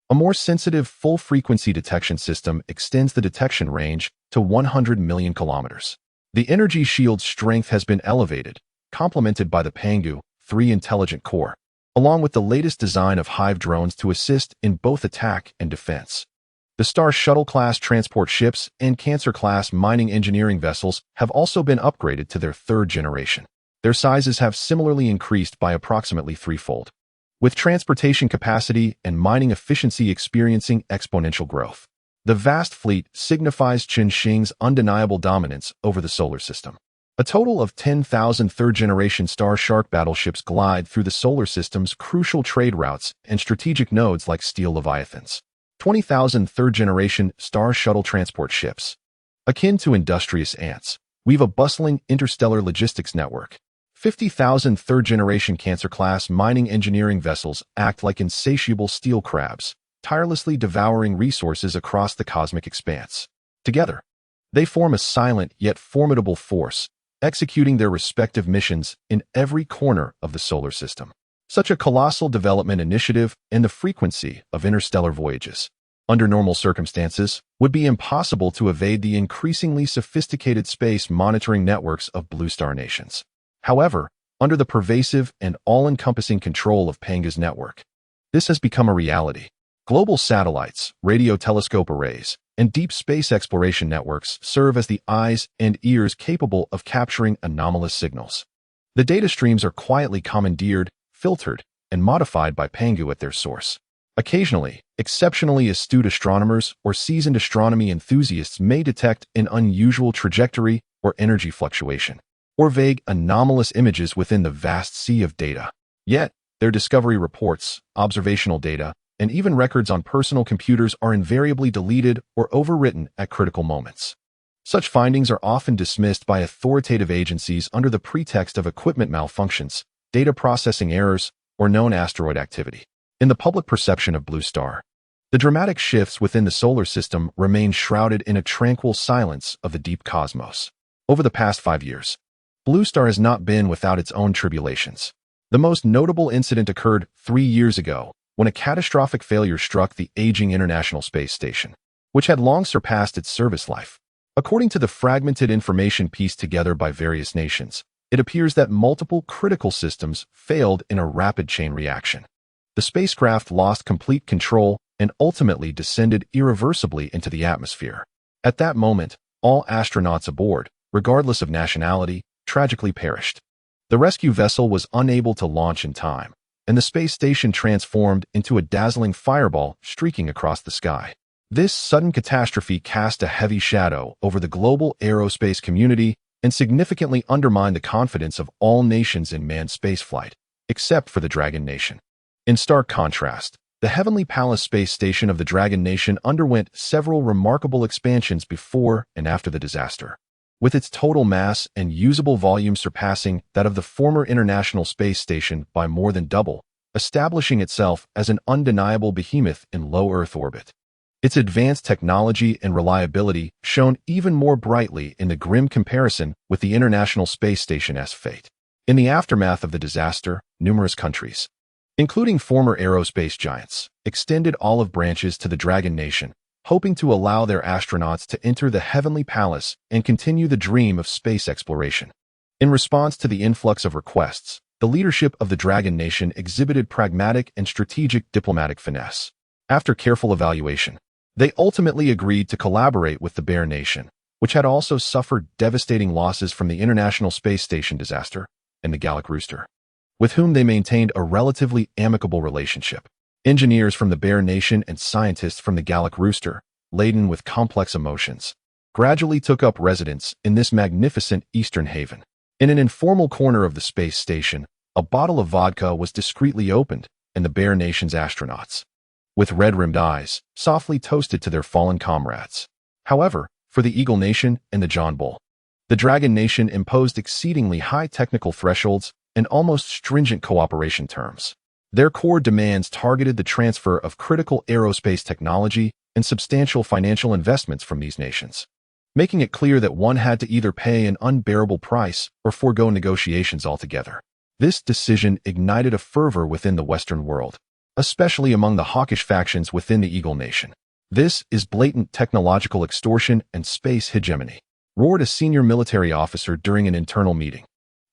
A more sensitive full-frequency detection system extends the detection range to 100 million kilometers. The energy shield's strength has been elevated, complemented by the Pangu 3 intelligent core, along with the latest design of Hive drones to assist in both attack and defense. The Star Shuttle-class transport ships and Cancer-class mining engineering vessels have also been upgraded to their third generation. Their sizes have similarly increased by approximately threefold, with transportation capacity and mining efficiency experiencing exponential growth. The vast fleet signifies Qinsheng's undeniable dominance over the solar system. A total of 10,000 third-generation Star Shien battleships glide through the solar system's crucial trade routes and strategic nodes like steel leviathans. 20,000 third-generation Star Shuttle transport ships, akin to industrious ants, weave a bustling interstellar logistics network. 50,000 third-generation Cancer-class mining engineering vessels act like insatiable steel crabs, tirelessly devouring resources across the cosmic expanse. Together, they form a silent yet formidable force, executing their respective missions in every corner of the solar system. Such a colossal development initiative and the frequency of interstellar voyages, under normal circumstances, would be impossible to evade the increasingly sophisticated space monitoring networks of blue star nations. However, under the pervasive and all-encompassing control of Pangu's network, this has become a reality. Global satellites, radio telescope arrays, and deep space exploration networks serve as the eyes and ears capable of capturing anomalous signals. The data streams are quietly commandeered, filtered, and modified by Pangu at their source. Occasionally, exceptionally astute astronomers or seasoned astronomy enthusiasts may detect an unusual trajectory or energy fluctuation, or vague anomalous images within the vast sea of data. Yet, their discovery reports, observational data, and even records on personal computers are invariably deleted or overwritten at critical moments. Such findings are often dismissed by authoritative agencies under the pretext of equipment malfunctions, data processing errors, or known asteroid activity. In the public perception of Blue Star, the dramatic shifts within the solar system remain shrouded in a tranquil silence of the deep cosmos. Over the past 5 years, Blue Star has not been without its own tribulations. The most notable incident occurred 3 years ago, when a catastrophic failure struck the aging International Space Station, which had long surpassed its service life. According to the fragmented information pieced together by various nations, it appears that multiple critical systems failed in a rapid chain reaction. The spacecraft lost complete control and ultimately descended irreversibly into the atmosphere. At that moment, all astronauts aboard, regardless of nationality, tragically perished. The rescue vessel was unable to launch in time, and the space station transformed into a dazzling fireball streaking across the sky. This sudden catastrophe cast a heavy shadow over the global aerospace community and significantly undermined the confidence of all nations in manned spaceflight, except for the Dragon Nation. In stark contrast, the Heavenly Palace space station of the Dragon Nation underwent several remarkable expansions before and after the disaster, with its total mass and usable volume surpassing that of the former International Space Station by more than double, establishing itself as an undeniable behemoth in low Earth orbit. Its advanced technology and reliability shone even more brightly in the grim comparison with the International Space Station's fate. In the aftermath of the disaster, numerous countries, including former aerospace giants, extended olive branches to the Dragon Nation, hoping to allow their astronauts to enter the Heavenly Palace and continue the dream of space exploration. In response to the influx of requests, the leadership of the Dragon Nation exhibited pragmatic and strategic diplomatic finesse. After careful evaluation, they ultimately agreed to collaborate with the Bear Nation, which had also suffered devastating losses from the International Space Station disaster, and the Galactic Rooster, with whom they maintained a relatively amicable relationship. Engineers from the Bear Nation and scientists from the Galactic Rooster, laden with complex emotions, gradually took up residence in this magnificent eastern haven. In an informal corner of the space station, a bottle of vodka was discreetly opened, and the Bear Nation's astronauts, with red-rimmed eyes, softly toasted to their fallen comrades. However, for the Eagle Nation and the John Bull, the Dragon Nation imposed exceedingly high technical thresholds and almost stringent cooperation terms. Their core demands targeted the transfer of critical aerospace technology and substantial financial investments from these nations, making it clear that one had to either pay an unbearable price or forego negotiations altogether. This decision ignited a fervor within the Western world, especially among the hawkish factions within the Eagle Nation. "This is blatant technological extortion and space hegemony," roared a senior military officer during an internal meeting.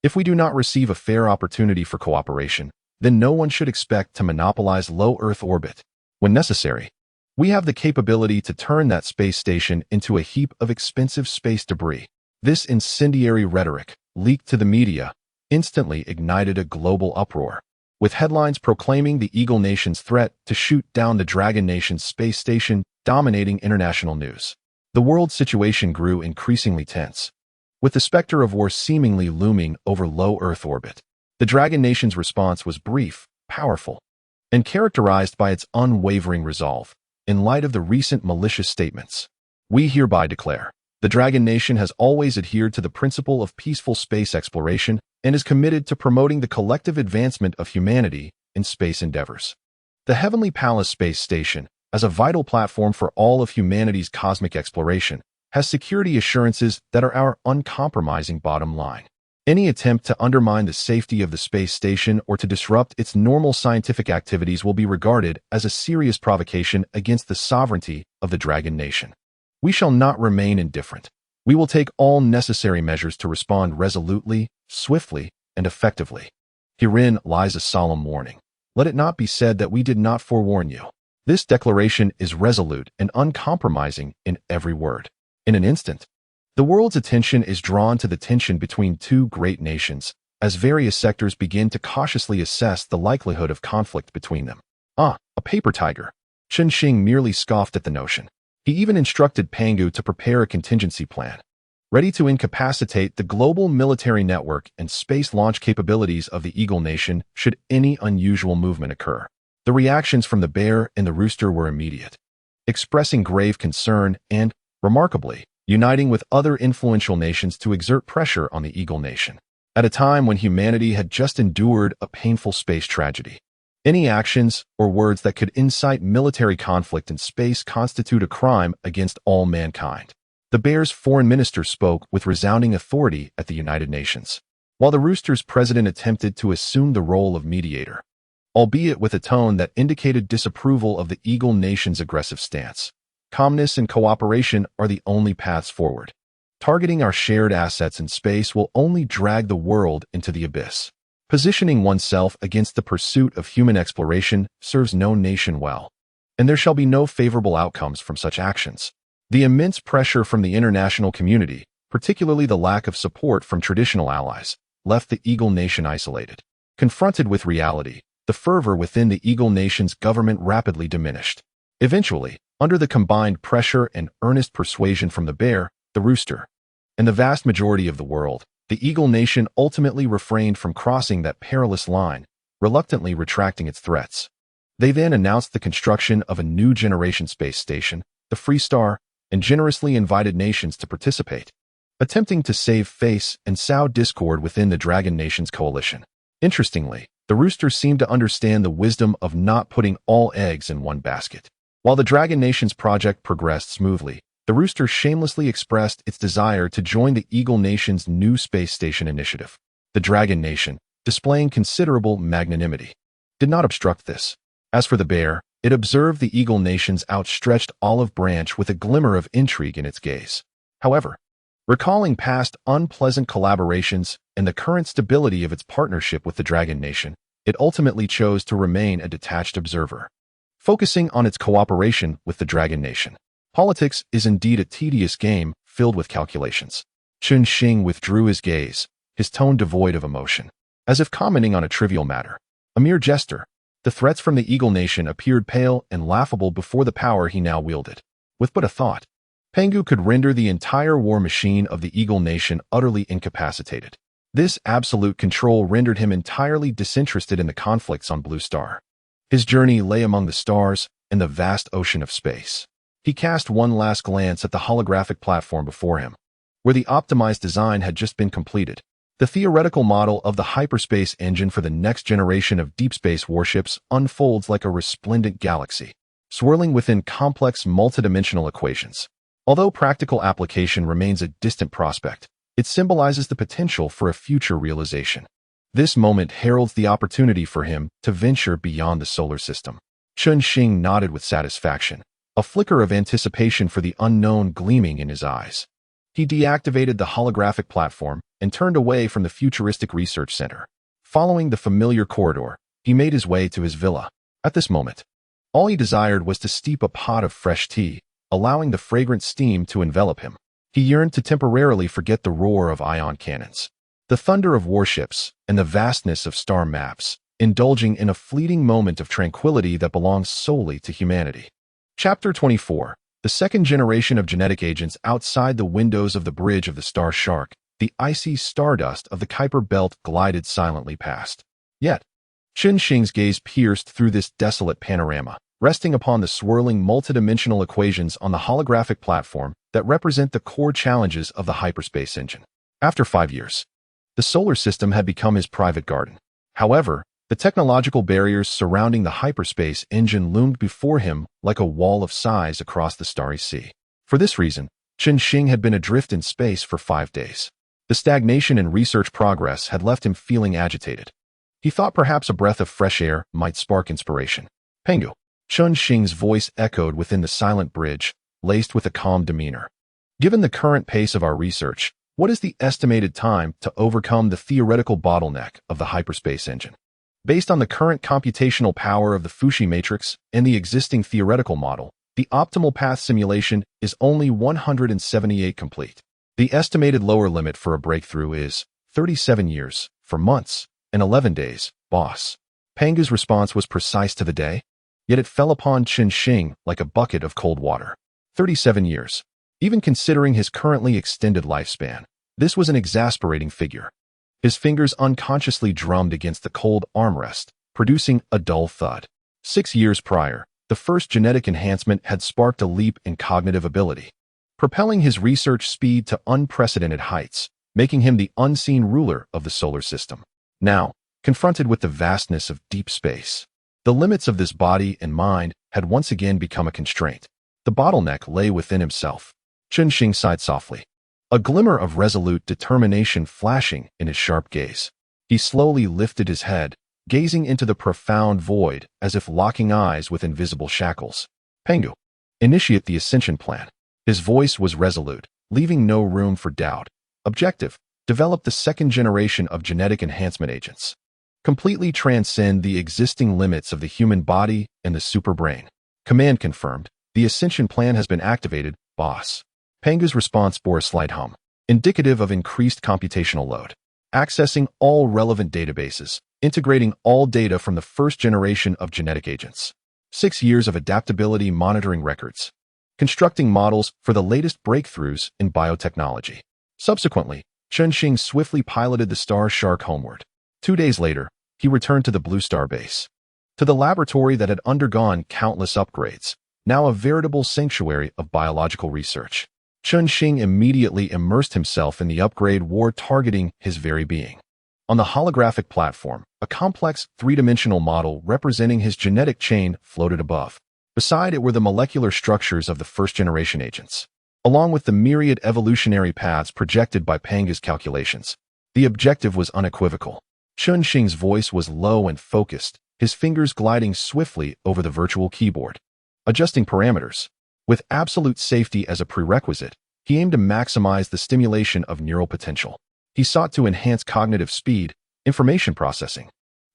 "If we do not receive a fair opportunity for cooperation, then no one should expect to monopolize low Earth orbit. When necessary, we have the capability to turn that space station into a heap of expensive space debris." This incendiary rhetoric, leaked to the media, instantly ignited a global uproar, with headlines proclaiming the Eagle Nation's threat to shoot down the Dragon Nation's space station dominating international news. The world situation grew increasingly tense, with the specter of war seemingly looming over low Earth orbit. The Dragon Nation's response was brief, powerful, and characterized by its unwavering resolve. In light of the recent malicious statements, we hereby declare, the Dragon Nation has always adhered to the principle of peaceful space exploration and is committed to promoting the collective advancement of humanity in space endeavors. The Heavenly Palace Space Station, as a vital platform for all of humanity's cosmic exploration, has security assurances that are our uncompromising bottom line. Any attempt to undermine the safety of the space station or to disrupt its normal scientific activities will be regarded as a serious provocation against the sovereignty of the Dragon Nation. We shall not remain indifferent. We will take all necessary measures to respond resolutely, swiftly, and effectively. Herein lies a solemn warning. Let it not be said that we did not forewarn you. This declaration is resolute and uncompromising in every word. In an instant, the world's attention is drawn to the tension between two great nations, as various sectors begin to cautiously assess the likelihood of conflict between them. "Ah, a paper tiger." Chen Xing merely scoffed at the notion. He even instructed Pangu to prepare a contingency plan, ready to incapacitate the global military network and space launch capabilities of the Eagle Nation should any unusual movement occur. The reactions from the Bear and the Rooster were immediate, expressing grave concern and, remarkably, uniting with other influential nations to exert pressure on the Eagle Nation. At a time when humanity had just endured a painful space tragedy, any actions or words that could incite military conflict in space constitute a crime against all mankind. The Bear's foreign minister spoke with resounding authority at the United Nations, while the Rooster's president attempted to assume the role of mediator, albeit with a tone that indicated disapproval of the Eagle Nation's aggressive stance. Calmness and cooperation are the only paths forward. Targeting our shared assets in space will only drag the world into the abyss. Positioning oneself against the pursuit of human exploration serves no nation well, and there shall be no favorable outcomes from such actions. The immense pressure from the international community, particularly the lack of support from traditional allies, left the Eagle Nation isolated. Confronted with reality, the fervor within the Eagle Nation's government rapidly diminished. Eventually, Under the combined pressure and earnest persuasion from the bear, the rooster, and the vast majority of the world, the Eagle Nation ultimately refrained from crossing that perilous line, reluctantly retracting its threats. They then announced the construction of a new generation space station, the Free Star, and generously invited nations to participate, attempting to save face and sow discord within the Dragon Nation's coalition. Interestingly, the rooster seemed to understand the wisdom of not putting all eggs in one basket. While the Dragon Nation's project progressed smoothly, the rooster shamelessly expressed its desire to join the Eagle Nation's new space station initiative. The Dragon Nation, displaying considerable magnanimity, did not obstruct this. As for the bear, it observed the Eagle Nation's outstretched olive branch with a glimmer of intrigue in its gaze. However, recalling past unpleasant collaborations and the current stability of its partnership with the Dragon Nation, it ultimately chose to remain a detached observer, focusing on its cooperation with the Dragon Nation. Politics is indeed a tedious game filled with calculations. Chun Xing withdrew his gaze, his tone devoid of emotion, as if commenting on a trivial matter. A mere jester. The threats from the Eagle Nation appeared pale and laughable before the power he now wielded. With but a thought, Pangu could render the entire war machine of the Eagle Nation utterly incapacitated. This absolute control rendered him entirely disinterested in the conflicts on Blue Star. His journey lay among the stars and the vast ocean of space. He cast one last glance at the holographic platform before him, where the optimized design had just been completed. The theoretical model of the hyperspace engine for the next generation of deep space warships unfolds like a resplendent galaxy, swirling within complex multidimensional equations. Although practical application remains a distant prospect, it symbolizes the potential for a future realization. This moment heralds the opportunity for him to venture beyond the solar system. Chun Xing nodded with satisfaction, a flicker of anticipation for the unknown gleaming in his eyes. He deactivated the holographic platform and turned away from the futuristic research center. Following the familiar corridor, he made his way to his villa. At this moment, all he desired was to steep a pot of fresh tea, allowing the fragrant steam to envelop him. He yearned to temporarily forget the roar of ion cannons, the thunder of warships, and the vastness of star maps, indulging in a fleeting moment of tranquility that belongs solely to humanity. Chapter 24. The second generation of genetic agents outside the windows of the bridge of the Star Shark, the icy stardust of the Kuiper Belt glided silently past. Yet, Chun Xing's gaze pierced through this desolate panorama, resting upon the swirling multidimensional equations on the holographic platform that represent the core challenges of the hyperspace engine. After 5 years, the solar system had become his private garden. However, the technological barriers surrounding the hyperspace engine loomed before him like a wall of size across the starry sea. For this reason, Chun Xing had been adrift in space for 5 days. The stagnation in research progress had left him feeling agitated. He thought perhaps a breath of fresh air might spark inspiration. Pangu. Chun Xing's voice echoed within the silent bridge, laced with a calm demeanor. Given the current pace of our research, what is the estimated time to overcome the theoretical bottleneck of the hyperspace engine? Based on the current computational power of the Fuxi matrix and the existing theoretical model, the optimal path simulation is only 178 complete. The estimated lower limit for a breakthrough is 37 years, for months, and 11 days, boss. Pangu's response was precise to the day, yet it fell upon Chun Xing like a bucket of cold water. 37 years. Even considering his currently extended lifespan, this was an exasperating figure. His fingers unconsciously drummed against the cold armrest, producing a dull thud. 6 years prior, the first genetic enhancement had sparked a leap in cognitive ability, propelling his research speed to unprecedented heights, making him the unseen ruler of the solar system. Now, confronted with the vastness of deep space, the limits of this body and mind had once again become a constraint. The bottleneck lay within himself. Chun Xing sighed softly, a glimmer of resolute determination flashing in his sharp gaze. He slowly lifted his head, gazing into the profound void as if locking eyes with invisible shackles. Pangu. Initiate the ascension plan. His voice was resolute, leaving no room for doubt. Objective. Develop the second generation of genetic enhancement agents. Completely transcend the existing limits of the human body and the superbrain. Command confirmed. The ascension plan has been activated, boss. Pangu's response bore a slight hum, indicative of increased computational load. Accessing all relevant databases, integrating all data from the first generation of genetic agents. 6 years of adaptability monitoring records, constructing models for the latest breakthroughs in biotechnology. Subsequently, Chun-Shing swiftly piloted the Star Shark homeward. 2 days later, he returned to the Blue Star base, to the laboratory that had undergone countless upgrades, now a veritable sanctuary of biological research. Chun-Shing immediately immersed himself in the upgrade war targeting his very being. On the holographic platform, a complex three-dimensional model representing his genetic chain floated above. Beside it were the molecular structures of the first-generation agents, along with the myriad evolutionary paths projected by Pangu's calculations. The objective was unequivocal. Chun-Shing's voice was low and focused, his fingers gliding swiftly over the virtual keyboard, adjusting parameters. With absolute safety as a prerequisite, he aimed to maximize the stimulation of neural potential. He sought to enhance cognitive speed, information processing,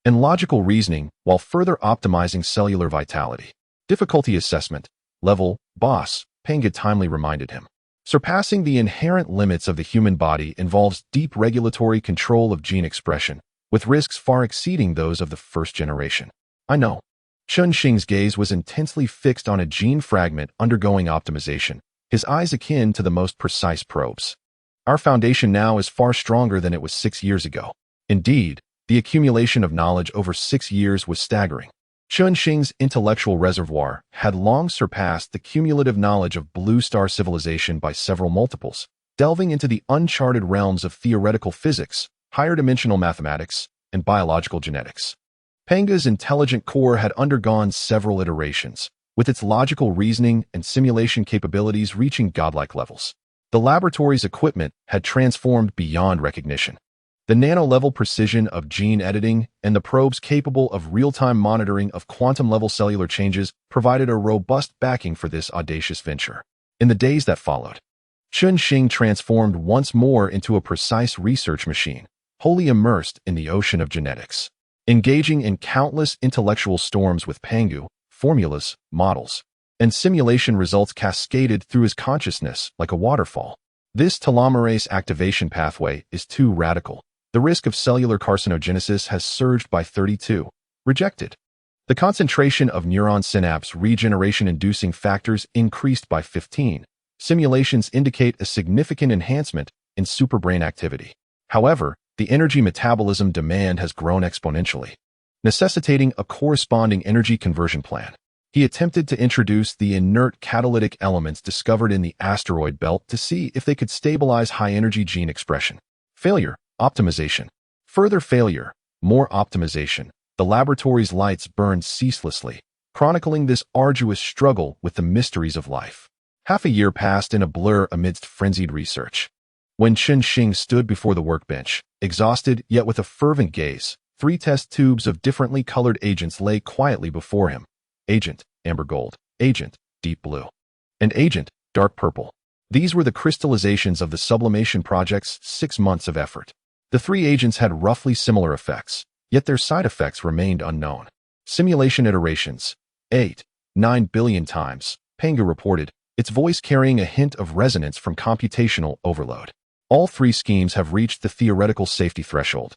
and logical reasoning while further optimizing cellular vitality. Difficulty assessment, level, boss, Pangu timely reminded him. Surpassing the inherent limits of the human body involves deep regulatory control of gene expression, with risks far exceeding those of the first generation. I know. Chun-Shing's gaze was intensely fixed on a gene fragment undergoing optimization, his eyes akin to the most precise probes. Our foundation now is far stronger than it was 6 years ago. Indeed, the accumulation of knowledge over 6 years was staggering. Chun-Shing's intellectual reservoir had long surpassed the cumulative knowledge of Blue Star civilization by several multiples, delving into the uncharted realms of theoretical physics, higher-dimensional mathematics, and biological genetics. Pangu's intelligent core had undergone several iterations, with its logical reasoning and simulation capabilities reaching godlike levels. The laboratory's equipment had transformed beyond recognition. The nano-level precision of gene editing and the probes capable of real-time monitoring of quantum-level cellular changes provided a robust backing for this audacious venture. In the days that followed, Chun-Shing transformed once more into a precise research machine, wholly immersed in the ocean of genetics. Engaging in countless intellectual storms with Pangu, formulas, models, and simulation results cascaded through his consciousness like a waterfall. This telomerase activation pathway is too radical. The risk of cellular carcinogenesis has surged by 32. Rejected. The concentration of neuron synapse regeneration-inducing factors increased by 15. Simulations indicate a significant enhancement in superbrain activity. However, the energy metabolism demand has grown exponentially, necessitating a corresponding energy conversion plan. He attempted to introduce the inert catalytic elements discovered in the asteroid belt to see if they could stabilize high-energy gene expression. Failure. Optimization. Further failure. More optimization. The laboratory's lights burned ceaselessly, chronicling this arduous struggle with the mysteries of life. Half a year passed in a blur amidst frenzied research. When Chun-Shing stood before the workbench, exhausted yet with a fervent gaze, 3 test tubes of differently colored agents lay quietly before him. Agent, amber gold. Agent, deep blue. And agent, dark purple. These were the crystallizations of the sublimation project's 6 months of effort. The 3 agents had roughly similar effects, yet their side effects remained unknown. Simulation iterations. 8-9 billion times, Pangu reported, its voice carrying a hint of resonance from computational overload. All 3 schemes have reached the theoretical safety threshold.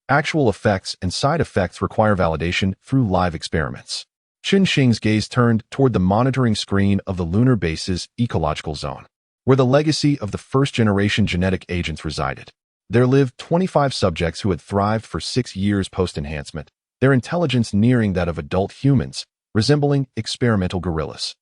Actual effects and side effects require validation through live experiments. Chun-Shing's gaze turned toward the monitoring screen of the lunar base's ecological zone, where the legacy of the first-generation genetic agents resided. There lived 25 subjects who had thrived for 6 years post-enhancement, their intelligence nearing that of adult humans, resembling experimental gorillas.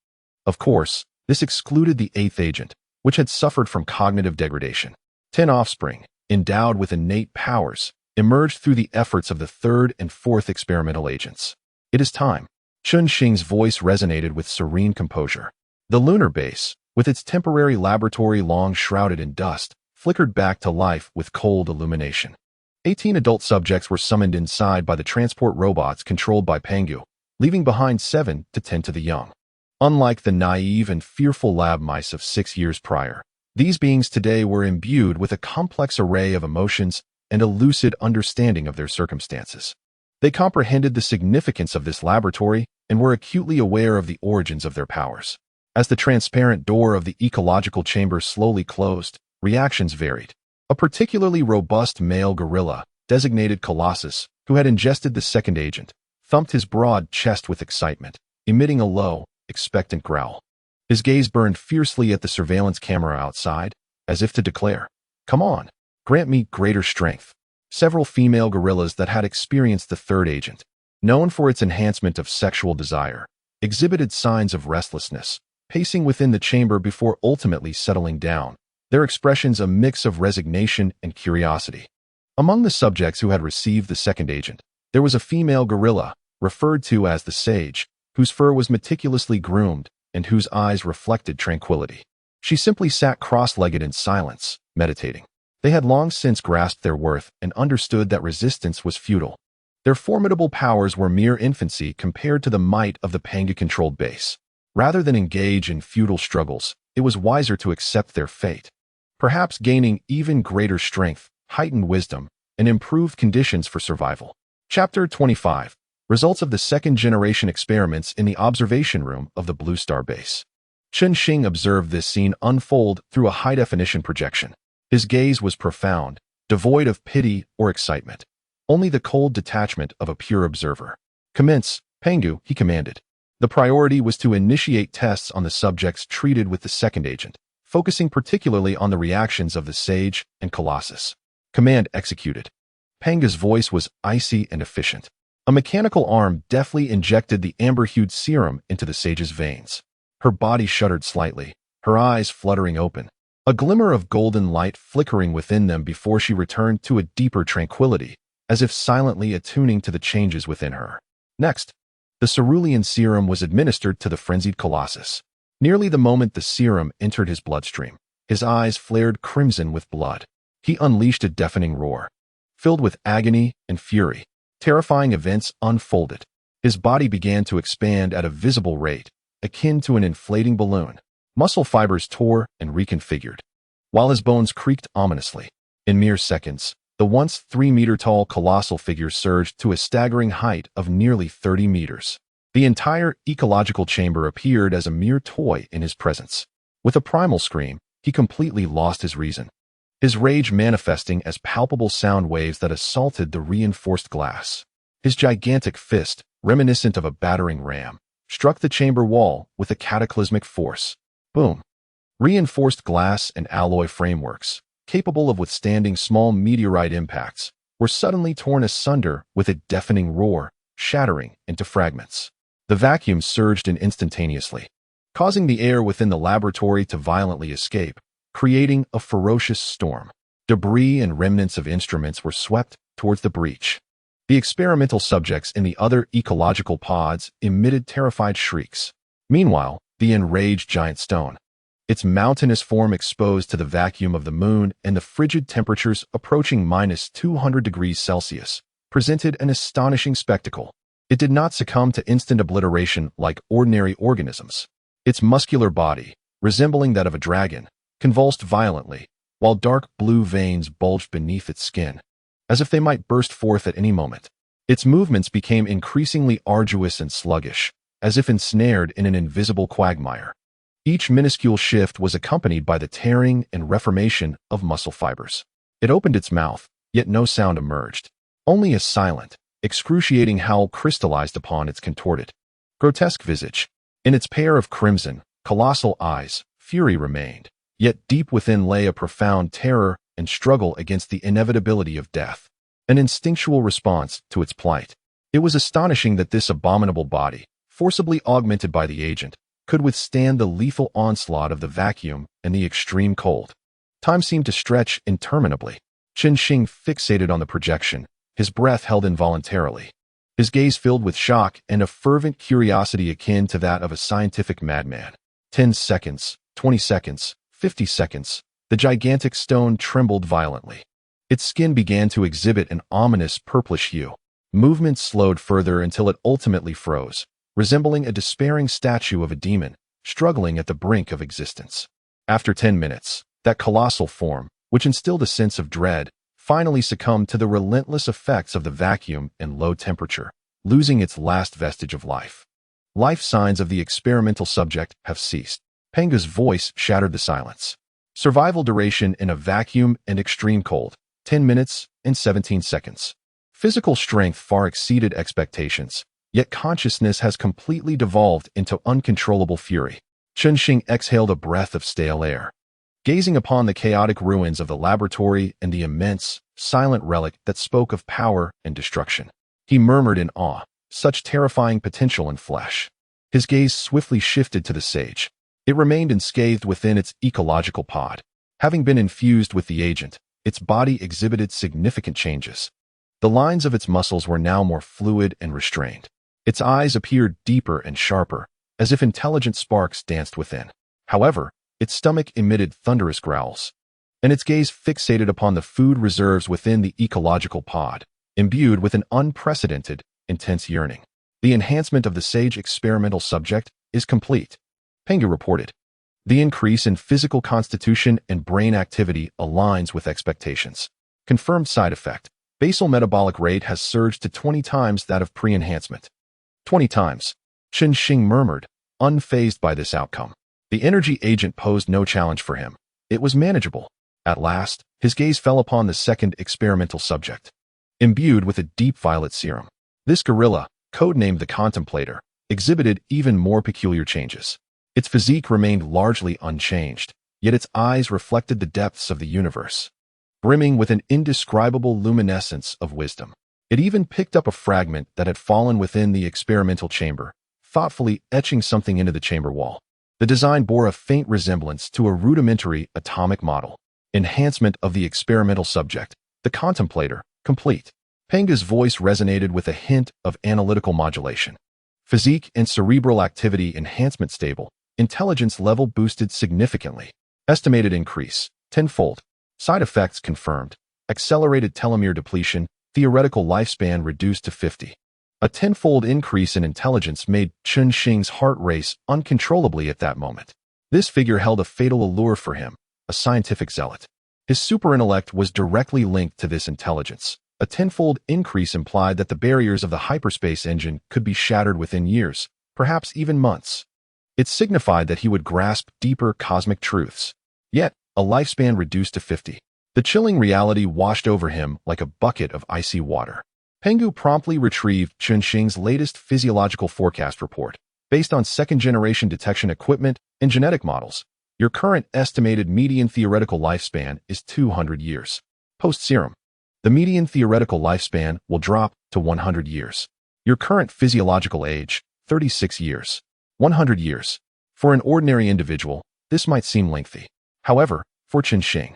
Of course, this excluded the 8th agent, which had suffered from cognitive degradation. 10 offspring, endowed with innate powers, emerged through the efforts of the 3rd and 4th experimental agents. It is time. Chun-Shing's voice resonated with serene composure. The lunar base, with its temporary laboratory long shrouded in dust, flickered back to life with cold illumination. 18 adult subjects were summoned inside by the transport robots controlled by Pangu, leaving behind 7 to 10 to the young. Unlike the naive and fearful lab mice of 6 years prior, these beings today were imbued with a complex array of emotions and a lucid understanding of their circumstances. They comprehended the significance of this laboratory and were acutely aware of the origins of their powers. As the transparent door of the ecological chamber slowly closed, reactions varied. A particularly robust male gorilla, designated Colossus, who had ingested the 2nd agent, thumped his broad chest with excitement. emitting a low, expectant growl. His gaze burned fiercely at the surveillance camera outside, as if to declare, "Come on, grant me greater strength." Several female gorillas that had experienced the third agent, known for its enhancement of sexual desire, exhibited signs of restlessness, pacing within the chamber before ultimately settling down, their expressions a mix of resignation and curiosity. Among the subjects who had received the second agent, there was a female gorilla, referred to as the Sage, whose fur was meticulously groomed and whose eyes reflected tranquility. She simply sat cross-legged in silence, meditating. They had long since grasped their worth and understood that resistance was futile. Their formidable powers were mere infancy compared to the might of the Pangu-controlled base. Rather than engage in futile struggles, it was wiser to accept their fate. Perhaps gaining even greater strength, heightened wisdom, and improved conditions for survival. Chapter 25. Results of the second-generation experiments in the observation room of the Blue Star base. Chen Xing observed this scene unfold through a high-definition projection. His gaze was profound, devoid of pity or excitement. Only the cold detachment of a pure observer. "Commence, Pangu," he commanded. The priority was to initiate tests on the subjects treated with the second agent, focusing particularly on the reactions of the Sage and Colossus. Command executed. Pangu's voice was icy and efficient. A mechanical arm deftly injected the amber-hued serum into the Sage's veins. Her body shuddered slightly, her eyes fluttering open, a glimmer of golden light flickering within them before she returned to a deeper tranquility, as if silently attuning to the changes within her. Next, the cerulean serum was administered to the frenzied Colossus. Nearly the moment the serum entered his bloodstream, his eyes flared crimson with blood. He unleashed a deafening roar. Filled with agony and fury, terrifying events unfolded. His body began to expand at a visible rate, akin to an inflating balloon. Muscle fibers tore and reconfigured, while his bones creaked ominously. In mere seconds, the once 3-meter-tall colossal figure surged to a staggering height of nearly 30 meters. The entire ecological chamber appeared as a mere toy in his presence. With a primal scream, he completely lost his reason, his rage manifesting as palpable sound waves that assaulted the reinforced glass. His gigantic fist, reminiscent of a battering ram, struck the chamber wall with a cataclysmic force. Boom! Reinforced glass and alloy frameworks, capable of withstanding small meteorite impacts, were suddenly torn asunder with a deafening roar, shattering into fragments. The vacuum surged in instantaneously, causing the air within the laboratory to violently escape, creating a ferocious storm. Debris and remnants of instruments were swept towards the breach. The experimental subjects in the other ecological pods emitted terrified shrieks. Meanwhile, the enraged giant stone, its mountainous form exposed to the vacuum of the moon and the frigid temperatures approaching -200°C, presented an astonishing spectacle. It did not succumb to instant obliteration like ordinary organisms. Its muscular body, resembling that of a dragon, convulsed violently, while dark blue veins bulged beneath its skin, as if they might burst forth at any moment. Its movements became increasingly arduous and sluggish, as if ensnared in an invisible quagmire. Each minuscule shift was accompanied by the tearing and reformation of muscle fibers. It opened its mouth, yet no sound emerged. Only a silent, excruciating howl crystallized upon its contorted, grotesque visage. In its pair of crimson, colossal eyes, fury remained, yet deep within lay a profound terror and struggle against the inevitability of death, an instinctual response to its plight. It was astonishing that this abominable body, forcibly augmented by the agent, could withstand the lethal onslaught of the vacuum and the extreme cold. Time seemed to stretch interminably. Chen Xing fixated on the projection, his breath held involuntarily, his gaze filled with shock and a fervent curiosity akin to that of a scientific madman. 10 seconds, 20 seconds, 50 seconds, the gigantic stone trembled violently. Its skin began to exhibit an ominous purplish hue. Movement slowed further until it ultimately froze, resembling a despairing statue of a demon, struggling at the brink of existence. After 10 minutes, that colossal form, which instilled a sense of dread, finally succumbed to the relentless effects of the vacuum and low temperature, losing its last vestige of life. Life signs of the experimental subject have ceased. Pangu's voice shattered the silence. Survival duration in a vacuum and extreme cold, 10 minutes and 17 seconds. Physical strength far exceeded expectations, yet consciousness has completely devolved into uncontrollable fury. Chunxing exhaled a breath of stale air. Gazing upon the chaotic ruins of the laboratory and the immense, silent relic that spoke of power and destruction, he murmured in awe, such terrifying potential in flesh. His gaze swiftly shifted to the sage. It remained enscathed within its ecological pod. Having been infused with the agent, its body exhibited significant changes. The lines of its muscles were now more fluid and restrained. Its eyes appeared deeper and sharper, as if intelligent sparks danced within. However, its stomach emitted thunderous growls, and its gaze fixated upon the food reserves within the ecological pod, imbued with an unprecedented, intense yearning. The enhancement of the sage experimental subject is complete, Pangu reported. The increase in physical constitution and brain activity aligns with expectations. Confirmed side effect: basal metabolic rate has surged to 20 times that of pre-enhancement. 20 times. Chunxing murmured, unfazed by this outcome. The energy agent posed no challenge for him. It was manageable. At last, his gaze fell upon the second experimental subject. Imbued with a deep violet serum, this gorilla, codenamed the Contemplator, exhibited even more peculiar changes. Its physique remained largely unchanged, yet its eyes reflected the depths of the universe, brimming with an indescribable luminescence of wisdom. It even picked up a fragment that had fallen within the experimental chamber, thoughtfully etching something into the chamber wall. The design bore a faint resemblance to a rudimentary atomic model. Enhancement of the experimental subject, the Contemplator, complete. Pangu's voice resonated with a hint of analytical modulation. Physique and cerebral activity enhancement stable. Intelligence level boosted significantly. Estimated increase, tenfold. Side effects confirmed. Accelerated telomere depletion, theoretical lifespan reduced to 50. A tenfold increase in intelligence made Chunxing's heart race uncontrollably at that moment. This figure held a fatal allure for him, a scientific zealot. His superintellect was directly linked to this intelligence. A tenfold increase implied that the barriers of the hyperspace engine could be shattered within years, perhaps even months. It signified that he would grasp deeper cosmic truths. Yet, a lifespan reduced to 50. The chilling reality washed over him like a bucket of icy water. Pangu promptly retrieved Chunxing's latest physiological forecast report. Based on second-generation detection equipment and genetic models, your current estimated median theoretical lifespan is 200 years. Post-serum, the median theoretical lifespan will drop to 100 years. Your current physiological age, 36 years. 100 years. For an ordinary individual, this might seem lengthy. However, for Chunxing,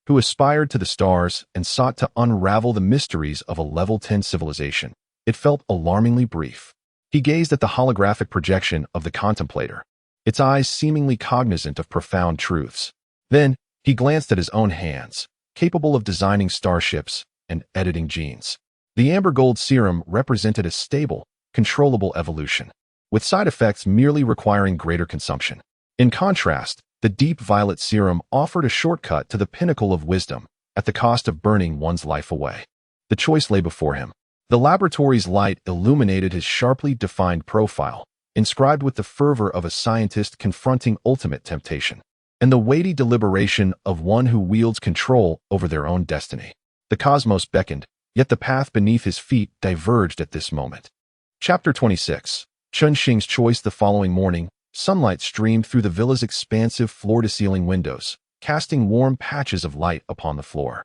who aspired to the stars and sought to unravel the mysteries of a level 10 civilization, it felt alarmingly brief. He gazed at the holographic projection of the Contemplator, its eyes seemingly cognizant of profound truths. Then, he glanced at his own hands, capable of designing starships and editing genes. The amber gold serum represented a stable, controllable evolution, with side effects merely requiring greater consumption. In contrast, the deep violet serum offered a shortcut to the pinnacle of wisdom, at the cost of burning one's life away. The choice lay before him. The laboratory's light illuminated his sharply defined profile, inscribed with the fervor of a scientist confronting ultimate temptation, and the weighty deliberation of one who wields control over their own destiny. The cosmos beckoned, yet the path beneath his feet diverged at this moment. Chapter 26. Chunxing's choice. The following morning, sunlight streamed through the villa's expansive floor-to-ceiling windows, casting warm patches of light upon the floor.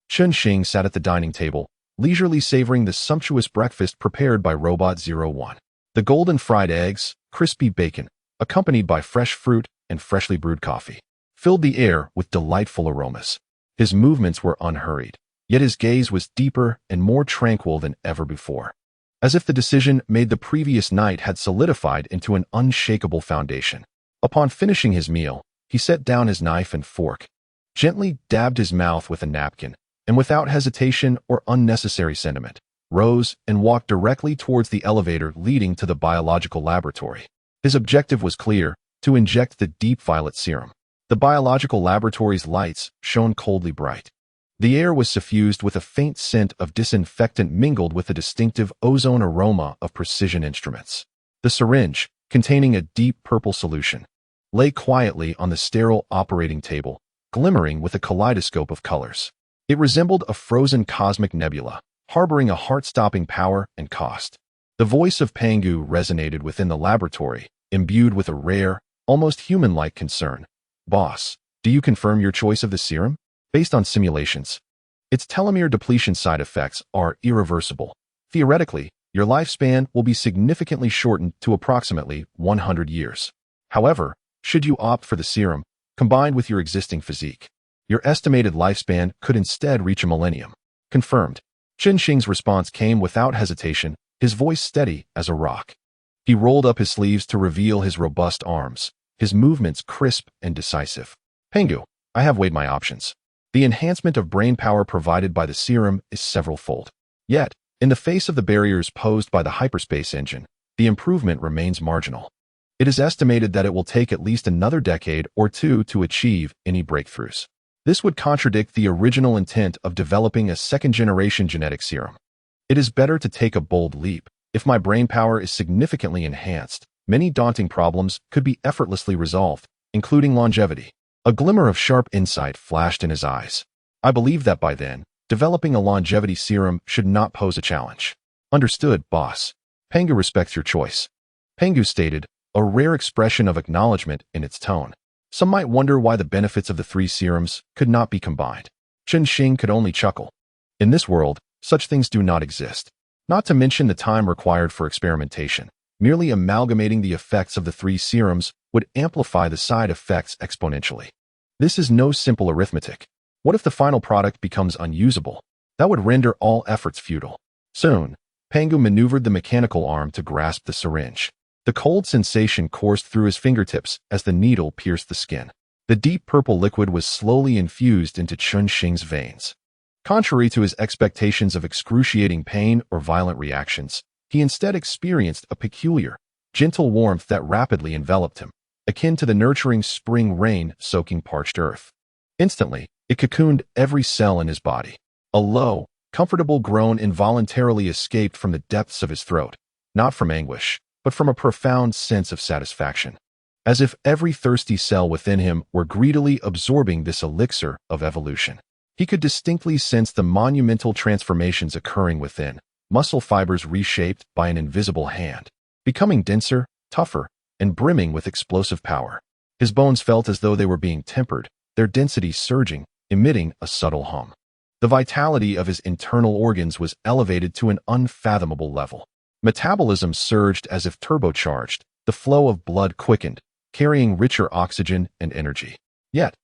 Chunxing sat at the dining table, leisurely savoring the sumptuous breakfast prepared by Robot 01. The golden fried eggs, crispy bacon, accompanied by fresh fruit and freshly brewed coffee, filled the air with delightful aromas. His movements were unhurried, yet his gaze was deeper and more tranquil than ever before, as if the decision made the previous night had solidified into an unshakable foundation. Upon finishing his meal, he set down his knife and fork, gently dabbed his mouth with a napkin, and without hesitation or unnecessary sentiment, rose and walked directly towards the elevator leading to the biological laboratory. His objective was clear: to inject the deep violet serum. The biological laboratory's lights shone coldly bright. The air was suffused with a faint scent of disinfectant mingled with the distinctive ozone aroma of precision instruments. The syringe, containing a deep purple solution, lay quietly on the sterile operating table, glimmering with a kaleidoscope of colors. It resembled a frozen cosmic nebula, harboring a heart-stopping power and cost. The voice of Pangu resonated within the laboratory, imbued with a rare, almost human-like concern. Boss, do you confirm your choice of the serum? Based on simulations, its telomere depletion side effects are irreversible. Theoretically, your lifespan will be significantly shortened to approximately 100 years. However, should you opt for the serum, combined with your existing physique, your estimated lifespan could instead reach a millennium. Confirmed. Xing's response came without hesitation, his voice steady as a rock. He rolled up his sleeves to reveal his robust arms, his movements crisp and decisive. Pangu, I have weighed my options. The enhancement of brain power provided by the serum is several-fold. Yet, in the face of the barriers posed by the hyperspace engine, the improvement remains marginal. It is estimated that it will take at least another decade or two to achieve any breakthroughs. This would contradict the original intent of developing a second-generation genetic serum. It is better to take a bold leap. If my brain power is significantly enhanced, many daunting problems could be effortlessly resolved, including longevity. A glimmer of sharp insight flashed in his eyes. I believe that by then, developing a longevity serum should not pose a challenge. Understood, boss. Pangu respects your choice. Pangu stated, a rare expression of acknowledgement in its tone. Some might wonder why the benefits of the three serums could not be combined. Xing could only chuckle. In this world, such things do not exist. Not to mention the time required for experimentation. Merely amalgamating the effects of the three serums would amplify the side effects exponentially. This is no simple arithmetic. What if the final product becomes unusable? That would render all efforts futile. Soon, Pangu maneuvered the mechanical arm to grasp the syringe. The cold sensation coursed through his fingertips as the needle pierced the skin. The deep purple liquid was slowly infused into Xing's veins. Contrary to his expectations of excruciating pain or violent reactions, he instead experienced a peculiar, gentle warmth that rapidly enveloped him, akin to the nurturing spring rain soaking parched earth. Instantly, it cocooned every cell in his body. A low, comfortable groan involuntarily escaped from the depths of his throat, not from anguish, but from a profound sense of satisfaction. As if every thirsty cell within him were greedily absorbing this elixir of evolution. He could distinctly sense the monumental transformations occurring within, muscle fibers reshaped by an invisible hand, becoming denser, tougher, and brimming with explosive power. His bones felt as though they were being tempered, their density surging, emitting a subtle hum. The vitality of his internal organs was elevated to an unfathomable level. Metabolism surged as if turbocharged, the flow of blood quickened, carrying richer oxygen and energy. Yet,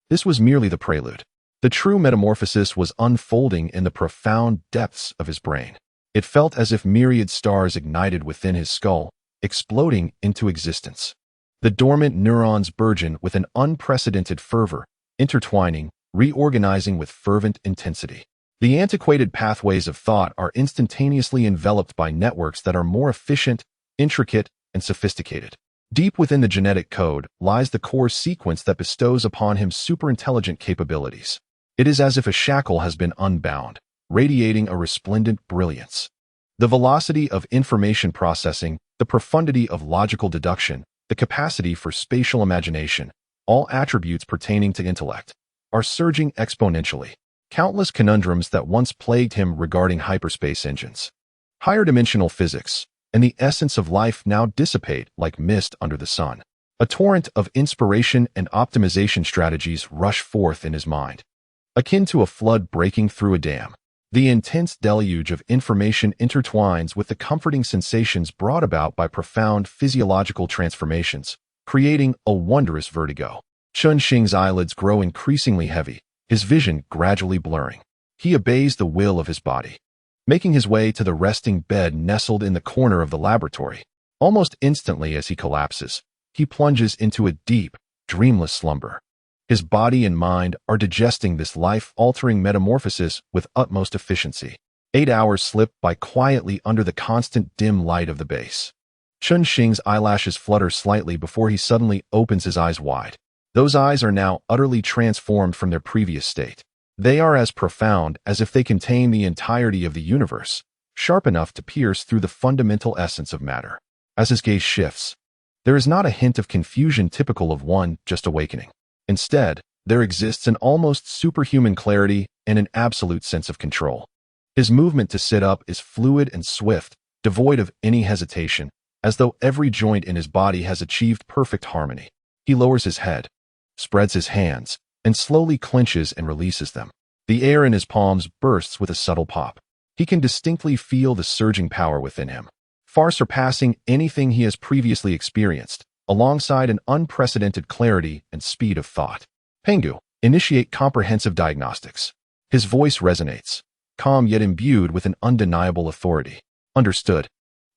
this was merely the prelude. The true metamorphosis was unfolding in the profound depths of his brain. It felt as if myriad stars ignited within his skull, exploding into existence. The dormant neurons burgeon with an unprecedented fervor, intertwining, reorganizing with fervent intensity. The antiquated pathways of thought are instantaneously enveloped by networks that are more efficient, intricate, and sophisticated. Deep within the genetic code lies the core sequence that bestows upon him superintelligent capabilities. It is as if a shackle has been unbound, radiating a resplendent brilliance. The velocity of information processing, the profundity of logical deduction, the capacity for spatial imagination, all attributes pertaining to intellect, are surging exponentially. Countless conundrums that once plagued him regarding hyperspace engines, higher dimensional physics, and the essence of life now dissipate like mist under the sun. A torrent of inspiration and optimization strategies rush forth in his mind. Akin to a flood breaking through a dam, the intense deluge of information intertwines with the comforting sensations brought about by profound physiological transformations, creating a wondrous vertigo. Xing's eyelids grow increasingly heavy, his vision gradually blurring. He obeys the will of his body, making his way to the resting bed nestled in the corner of the laboratory. Almost instantly as he collapses, he plunges into a deep, dreamless slumber. His body and mind are digesting this life-altering metamorphosis with utmost efficiency. 8 hours slip by quietly under the constant dim light of the base. Xing's eyelashes flutter slightly before he suddenly opens his eyes wide. Those eyes are now utterly transformed from their previous state. They are as profound as if they contain the entirety of the universe, sharp enough to pierce through the fundamental essence of matter. As his gaze shifts, there is not a hint of confusion typical of one just awakening. Instead, there exists an almost superhuman clarity and an absolute sense of control. His movement to sit up is fluid and swift, devoid of any hesitation, as though every joint in his body has achieved perfect harmony. He lowers his head, spreads his hands, and slowly clenches and releases them. The air in his palms bursts with a subtle pop. He can distinctly feel the surging power within him, far surpassing anything he has previously experienced, alongside an unprecedented clarity and speed of thought. Pangu, initiate comprehensive diagnostics. His voice resonates, calm yet imbued with an undeniable authority. Understood.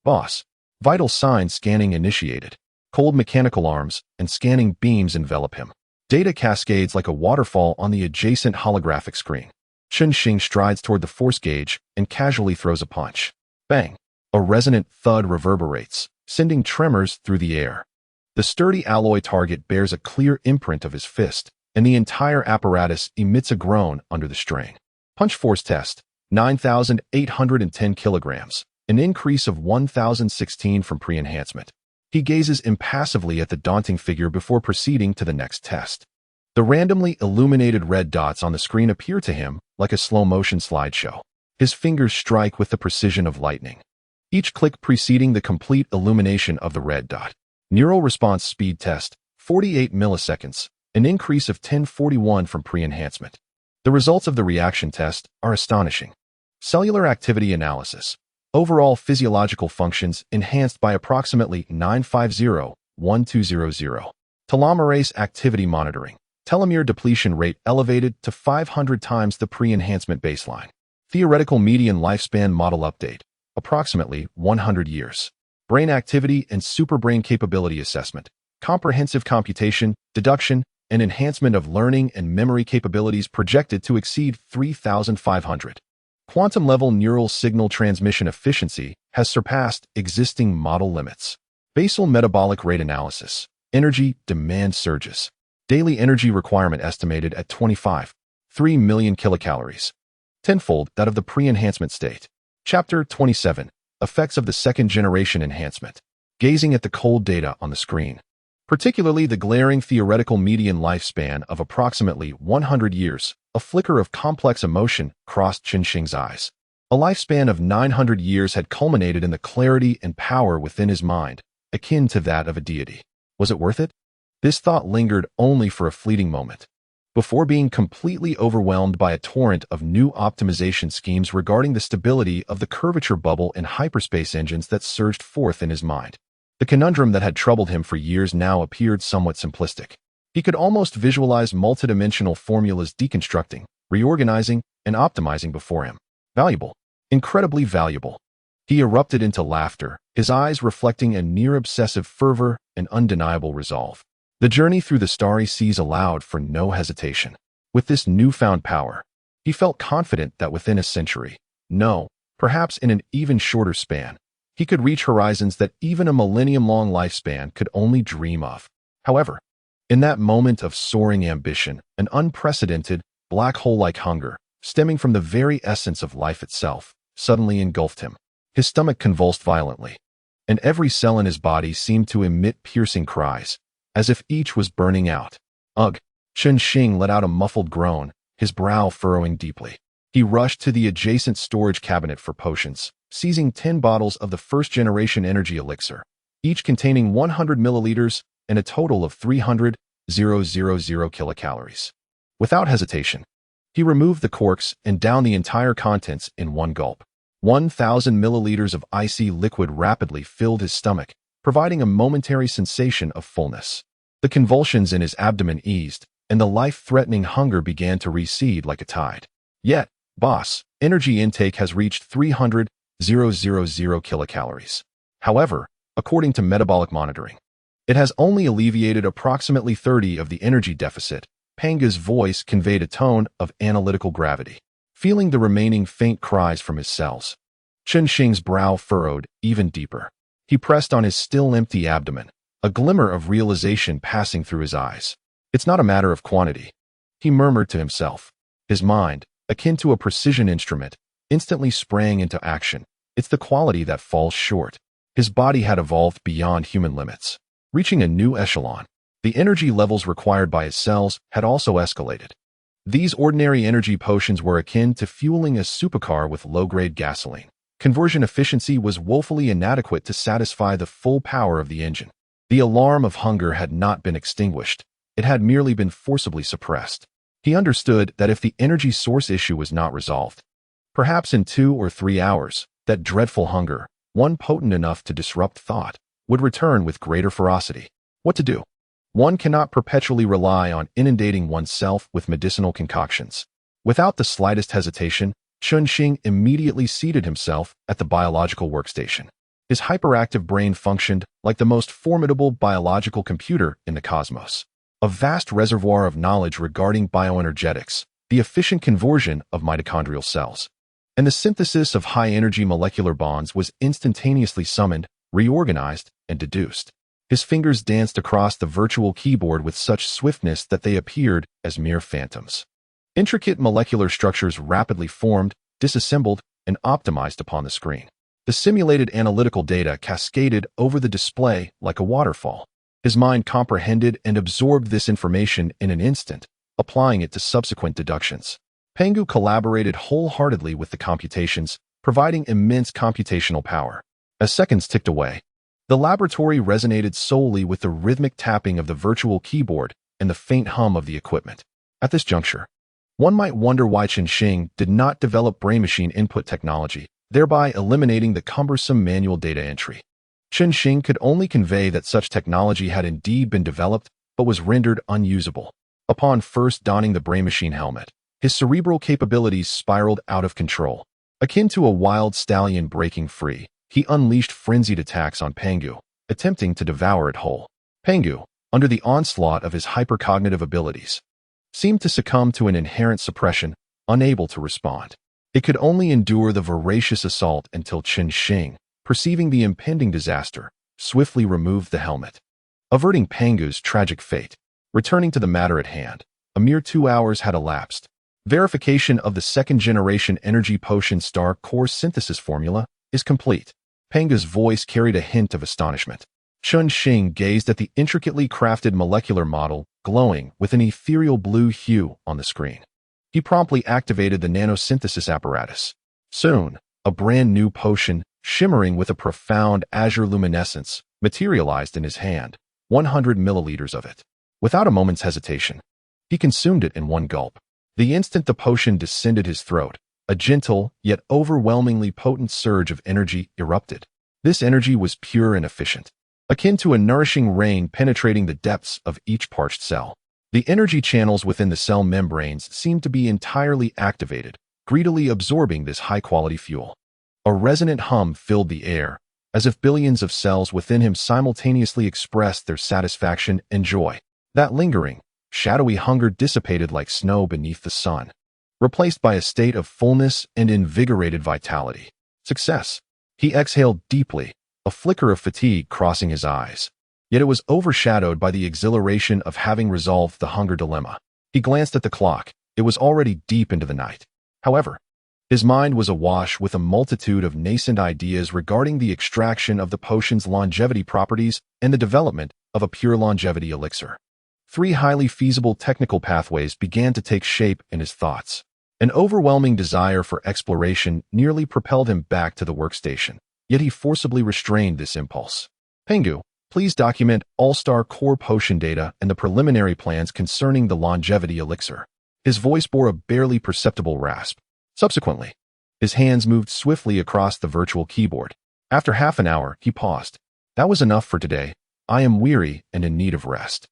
Boss. Vital signs scanning initiated. Cold mechanical arms and scanning beams envelop him. Data cascades like a waterfall on the adjacent holographic screen. Shing strides toward the force gauge and casually throws a punch. Bang! A resonant thud reverberates, sending tremors through the air. The sturdy alloy target bears a clear imprint of his fist, and the entire apparatus emits a groan under the strain. Punch force test, 9,810 kilograms, an increase of 1,016 from pre-enhancement. He gazes impassively at the daunting figure before proceeding to the next test. The randomly illuminated red dots on the screen appear to him like a slow-motion slideshow. His fingers strike with the precision of lightning, each click preceding the complete illumination of the red dot. Neural response speed test, 48 milliseconds, an increase of 1041 from pre-enhancement. The results of the reaction test are astonishing. Cellular activity analysis. Overall physiological functions enhanced by approximately 950-1200. Telomerase activity monitoring. Telomere depletion rate elevated to 500 times the pre-enhancement baseline. Theoretical median lifespan model update. Approximately 100 years. Brain activity and superbrain capability assessment. Comprehensive computation, deduction, and enhancement of learning and memory capabilities projected to exceed 3,500. Quantum-level neural signal transmission efficiency has surpassed existing model limits. Basal metabolic rate analysis. Energy demand surges. Daily energy requirement estimated at 25.3 million kilocalories, tenfold that of the pre-enhancement state. Chapter 27. Effects of the second-generation enhancement. Gazing at the cold data on the screen, particularly the glaring theoretical median lifespan of approximately 100 years, a flicker of complex emotion crossed Shing's eyes. A lifespan of 900 years had culminated in the clarity and power within his mind, akin to that of a deity. Was it worth it? This thought lingered only for a fleeting moment, before being completely overwhelmed by a torrent of new optimization schemes regarding the stability of the curvature bubble and hyperspace engines that surged forth in his mind. The conundrum that had troubled him for years now appeared somewhat simplistic. He could almost visualize multidimensional formulas deconstructing, reorganizing, and optimizing before him. Valuable. Incredibly valuable. He erupted into laughter, his eyes reflecting a near-obsessive fervor and undeniable resolve. The journey through the starry seas allowed for no hesitation. With this newfound power, he felt confident that within a century, no, perhaps in an even shorter span, he could reach horizons that even a millennium-long lifespan could only dream of. However, in that moment of soaring ambition, an unprecedented, black hole-like hunger, stemming from the very essence of life itself, suddenly engulfed him. His stomach convulsed violently, and every cell in his body seemed to emit piercing cries, as if each was burning out. Ugh! Shing let out a muffled groan, his brow furrowing deeply. He rushed to the adjacent storage cabinet for potions, seizing 10 bottles of the first-generation energy elixir, each containing 100 milliliters and a total of 300,000 kilocalories. Without hesitation, he removed the corks and downed the entire contents in one gulp. 1,000 milliliters of icy liquid rapidly filled his stomach, providing a momentary sensation of fullness. The convulsions in his abdomen eased, and the life-threatening hunger began to recede like a tide. Yet, boss, energy intake has reached 300,000 kilocalories. However, according to metabolic monitoring, it has only alleviated approximately 30 of the energy deficit. Pangu's voice conveyed a tone of analytical gravity. Feeling the remaining faint cries from his cells, Shing's brow furrowed even deeper. He pressed on his still empty abdomen, a glimmer of realization passing through his eyes. It's not a matter of quantity, he murmured to himself. His mind, akin to a precision instrument, instantly sprang into action. It's the quality that falls short. His body had evolved beyond human limits, reaching a new echelon. The energy levels required by his cells had also escalated. These ordinary energy potions were akin to fueling a supercar with low-grade gasoline. Conversion efficiency was woefully inadequate to satisfy the full power of the engine. The alarm of hunger had not been extinguished. It had merely been forcibly suppressed. He understood that if the energy source issue was not resolved, perhaps in 2 or 3 hours, that dreadful hunger, one potent enough to disrupt thought, would return with greater ferocity. What to do? One cannot perpetually rely on inundating oneself with medicinal concoctions. Without the slightest hesitation, Chun-Shing immediately seated himself at the biological workstation. His hyperactive brain functioned like the most formidable biological computer in the cosmos. A vast reservoir of knowledge regarding bioenergetics, the efficient conversion of mitochondrial cells, and the synthesis of high-energy molecular bonds was instantaneously summoned, reorganized, and deduced. His fingers danced across the virtual keyboard with such swiftness that they appeared as mere phantoms. Intricate molecular structures rapidly formed, disassembled, and optimized upon the screen. The simulated analytical data cascaded over the display like a waterfall. His mind comprehended and absorbed this information in an instant, applying it to subsequent deductions. Pangu collaborated wholeheartedly with the computations, providing immense computational power. As seconds ticked away, the laboratory resonated solely with the rhythmic tapping of the virtual keyboard and the faint hum of the equipment. At this juncture, one might wonder why Chun-Shing did not develop brain-machine input technology, thereby eliminating the cumbersome manual data entry. Chun-Shing could only convey that such technology had indeed been developed, but was rendered unusable. Upon first donning the brain-machine helmet, his cerebral capabilities spiraled out of control. Akin to a wild stallion breaking free, he unleashed frenzied attacks on Pangu, attempting to devour it whole. Pangu, under the onslaught of his hypercognitive abilities, seemed to succumb to an inherent suppression, unable to respond. It could only endure the voracious assault until Chun-Shing, perceiving the impending disaster, swiftly removed the helmet, averting Pangu's tragic fate. Returning to the matter at hand, a mere 2 hours had elapsed. Verification of the second-generation energy potion star core synthesis formula is complete. Pangu's voice carried a hint of astonishment. Chun-Shing gazed at the intricately crafted molecular model glowing with an ethereal blue hue on the screen. He promptly activated the nanosynthesis apparatus. Soon, a brand new potion, shimmering with a profound azure luminescence, materialized in his hand, 100 milliliters of it. Without a moment's hesitation, he consumed it in one gulp. The instant the potion descended his throat, a gentle, yet overwhelmingly potent surge of energy erupted. This energy was pure and efficient, akin to a nourishing rain penetrating the depths of each parched cell. The energy channels within the cell membranes seemed to be entirely activated, greedily absorbing this high-quality fuel. A resonant hum filled the air, as if billions of cells within him simultaneously expressed their satisfaction and joy. That lingering, shadowy hunger dissipated like snow beneath the sun, replaced by a state of fullness and invigorated vitality. Success. He exhaled deeply, a flicker of fatigue crossing his eyes. Yet it was overshadowed by the exhilaration of having resolved the hunger dilemma. He glanced at the clock. It was already deep into the night. However, his mind was awash with a multitude of nascent ideas regarding the extraction of the potion's longevity properties and the development of a pure longevity elixir. 3 highly feasible technical pathways began to take shape in his thoughts. An overwhelming desire for exploration nearly propelled him back to the workstation, yet he forcibly restrained this impulse. Pangu, please document all-star core potion data and the preliminary plans concerning the longevity elixir. His voice bore a barely perceptible rasp. Subsequently, his hands moved swiftly across the virtual keyboard. After half an hour, he paused. That was enough for today. I am weary and in need of rest.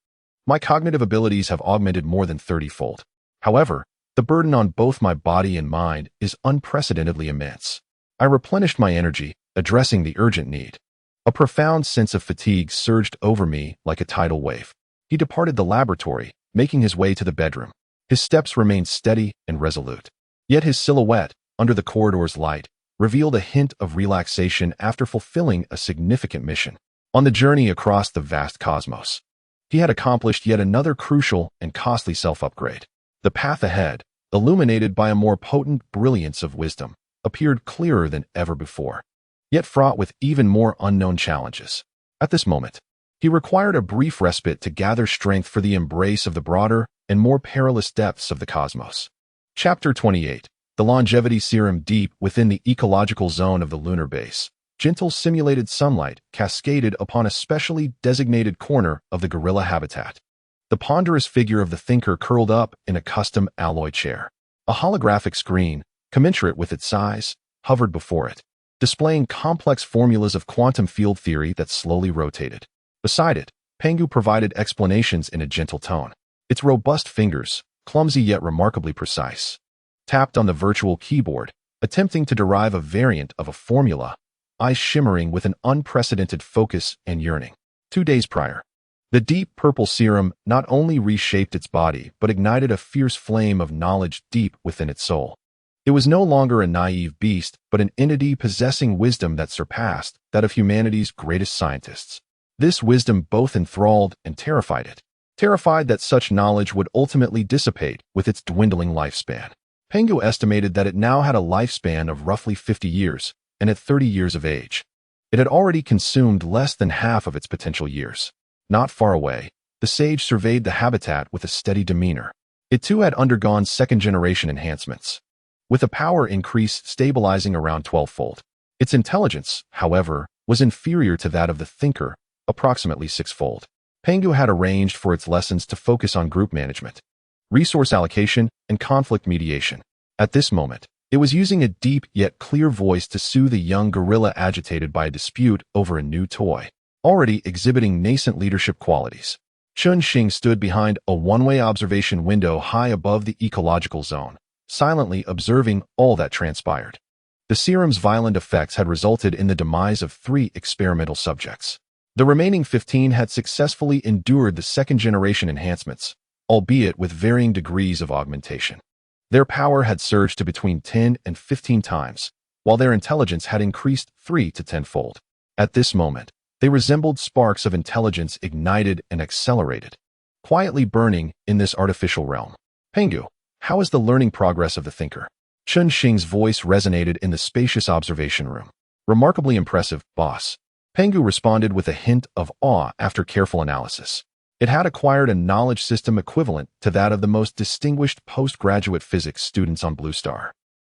My cognitive abilities have augmented more than 30-fold. However, the burden on both my body and mind is unprecedentedly immense. I replenished my energy, addressing the urgent need. A profound sense of fatigue surged over me like a tidal wave. He departed the laboratory, making his way to the bedroom. His steps remained steady and resolute. Yet his silhouette, under the corridor's light, revealed a hint of relaxation after fulfilling a significant mission. On the journey across the vast cosmos, he had accomplished yet another crucial and costly self-upgrade. The path ahead, illuminated by a more potent brilliance of wisdom, appeared clearer than ever before, yet fraught with even more unknown challenges. At this moment, he required a brief respite to gather strength for the embrace of the broader and more perilous depths of the cosmos. Chapter 28. the longevity serum deep within the ecological zone of the lunar base. Gentle simulated sunlight cascaded upon a specially designated corner of the gorilla habitat. The ponderous figure of the thinker curled up in a custom alloy chair. A holographic screen, commensurate with its size, hovered before it, displaying complex formulas of quantum field theory that slowly rotated. Beside it, Pangu provided explanations in a gentle tone. Its robust fingers, clumsy yet remarkably precise, tapped on the virtual keyboard, attempting to derive a variant of a formula, eyes shimmering with an unprecedented focus and yearning. 2 days prior, the deep purple serum not only reshaped its body but ignited a fierce flame of knowledge deep within its soul. It was no longer a naive beast, but an entity possessing wisdom that surpassed that of humanity's greatest scientists. This wisdom both enthralled and terrified it. Terrified that such knowledge would ultimately dissipate with its dwindling lifespan. Pangu estimated that it now had a lifespan of roughly 50 years, and at 30 years of age, it had already consumed less than half of its potential years. Not far away, the sage surveyed the habitat with a steady demeanor. It too had undergone second-generation enhancements, with a power increase stabilizing around 12-fold. Its intelligence, however, was inferior to that of the thinker, approximately 6-fold. Pangu had arranged for its lessons to focus on group management, resource allocation, and conflict mediation. At this moment, it was using a deep yet clear voice to soothe a young gorilla agitated by a dispute over a new toy, already exhibiting nascent leadership qualities. Chun-Shing stood behind a one-way observation window high above the ecological zone, silently observing all that transpired. The serum's violent effects had resulted in the demise of 3 experimental subjects. The remaining 15 had successfully endured the second-generation enhancements, albeit with varying degrees of augmentation. Their power had surged to between 10 and 15 times, while their intelligence had increased 3 to 10-fold. At this moment, they resembled sparks of intelligence ignited and accelerated, quietly burning in this artificial realm. Pangu, how is the learning progress of the thinker? Chun-Shing's voice resonated in the spacious observation room. Remarkably impressive, boss. Pangu responded with a hint of awe after careful analysis. It had acquired a knowledge system equivalent to that of the most distinguished postgraduate physics students on Blue Star.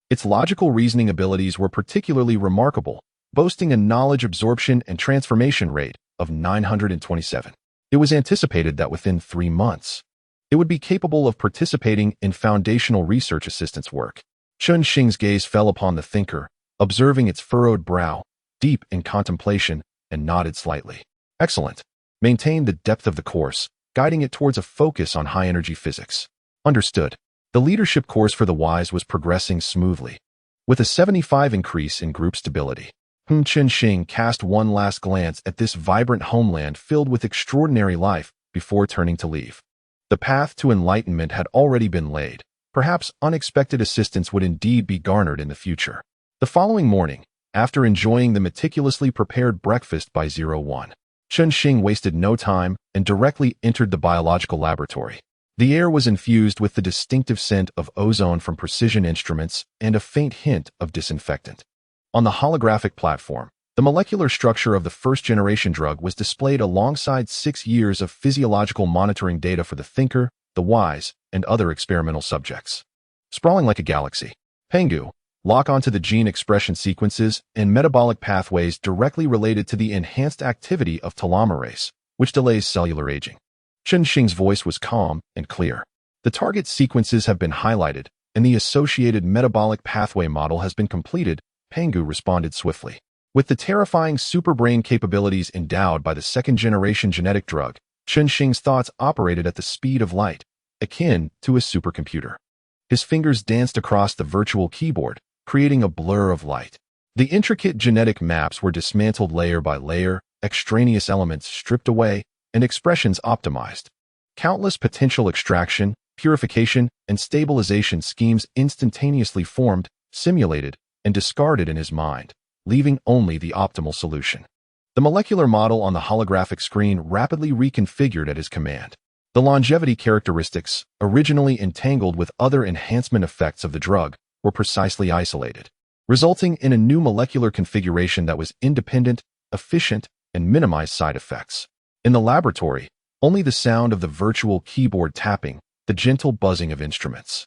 Its logical reasoning abilities were particularly remarkable, boasting a knowledge absorption and transformation rate of 927. It was anticipated that within 3 months, it would be capable of participating in foundational research assistance work. Chun-Shing's gaze fell upon the thinker, observing its furrowed brow, deep in contemplation, and nodded slightly. Excellent. Maintain the depth of the course, guiding it towards a focus on high-energy physics. Understood. The leadership course for the wise was progressing smoothly, with a 75 increase in group stability. Chun-Shing cast one last glance at this vibrant homeland filled with extraordinary life before turning to leave. The path to enlightenment had already been laid. Perhaps unexpected assistance would indeed be garnered in the future. The following morning, after enjoying the meticulously prepared breakfast by 01, Chun-Shing wasted no time and directly entered the biological laboratory. The air was infused with the distinctive scent of ozone from precision instruments and a faint hint of disinfectant. On the holographic platform, the molecular structure of the first-generation drug was displayed alongside 6 years of physiological monitoring data for the thinker, the wise, and other experimental subjects. Sprawling like a galaxy, Pangu, lock onto the gene expression sequences and metabolic pathways directly related to the enhanced activity of telomerase, which delays cellular aging. Chun-Shing's voice was calm and clear. The target sequences have been highlighted, and the associated metabolic pathway model has been completed, Pangu responded swiftly. With the terrifying superbrain capabilities endowed by the second-generation genetic drug, Chun-Shing's thoughts operated at the speed of light, akin to a supercomputer. His fingers danced across the virtual keyboard, creating a blur of light. The intricate genetic maps were dismantled layer by layer, extraneous elements stripped away, and expressions optimized. Countless potential extraction, purification, and stabilization schemes instantaneously formed, simulated, and discarded in his mind, leaving only the optimal solution. The molecular model on the holographic screen rapidly reconfigured at his command. The longevity characteristics, originally entangled with other enhancement effects of the drug, were precisely isolated, resulting in a new molecular configuration that was independent, efficient, and minimized side effects. In the laboratory, only the sound of the virtual keyboard tapping, the gentle buzzing of instruments,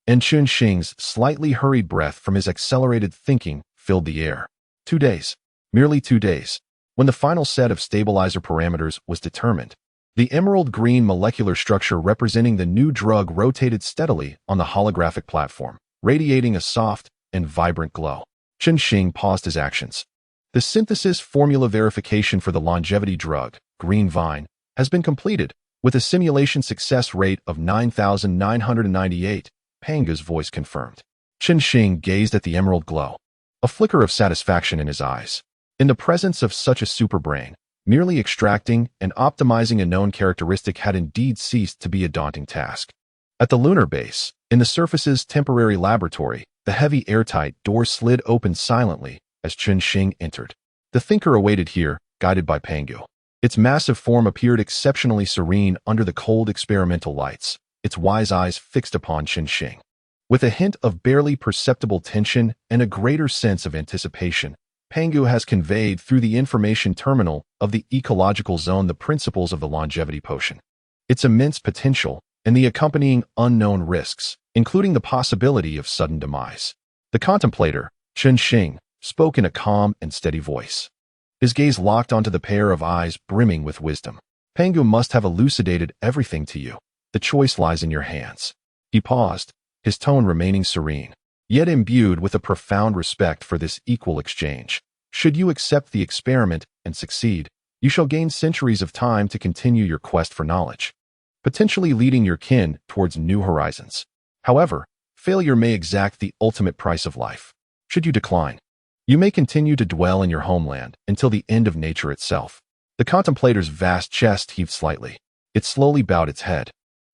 and Xing's slightly hurried breath from his accelerated thinking filled the air. 2 days. Merely 2 days. When the final set of stabilizer parameters was determined, the emerald green molecular structure representing the new drug rotated steadily on the holographic platform, radiating a soft and vibrant glow. Xing paused his actions. The synthesis formula verification for the longevity drug, Green Vine, has been completed, with a simulation success rate of 9,998, Pangu's voice confirmed. Xing gazed at the emerald glow, a flicker of satisfaction in his eyes. In the presence of such a superbrain, merely extracting and optimizing a known characteristic had indeed ceased to be a daunting task. At the lunar base, in the surface's temporary laboratory, the heavy airtight door slid open silently as Xing entered. The thinker awaited here, guided by Pangu. Its massive form appeared exceptionally serene under the cold experimental lights, its wise eyes fixed upon Xing. With a hint of barely perceptible tension and a greater sense of anticipation, Pangu has conveyed through the information terminal of the ecological zone the principles of the longevity potion, its immense potential, and the accompanying unknown risks, including the possibility of sudden demise. The contemplator, Xing, spoke in a calm and steady voice. His gaze locked onto the pair of eyes brimming with wisdom. Pangu must have elucidated everything to you. The choice lies in your hands. He paused, his tone remaining serene, yet imbued with a profound respect for this equal exchange. Should you accept the experiment and succeed, you shall gain centuries of time to continue your quest for knowledge, potentially leading your kin towards new horizons. However, failure may exact the ultimate price of life. Should you decline, you may continue to dwell in your homeland until the end of nature itself. The contemplator's vast chest heaved slightly. It slowly bowed its head,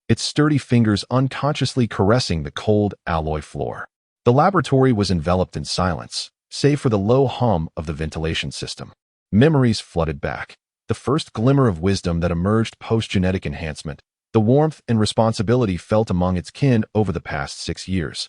its sturdy fingers unconsciously caressing the cold alloy floor. The laboratory was enveloped in silence, save for the low hum of the ventilation system. Memories flooded back. The first glimmer of wisdom that emerged post-genetic enhancement, the warmth and responsibility felt among its kin over the past 6 years,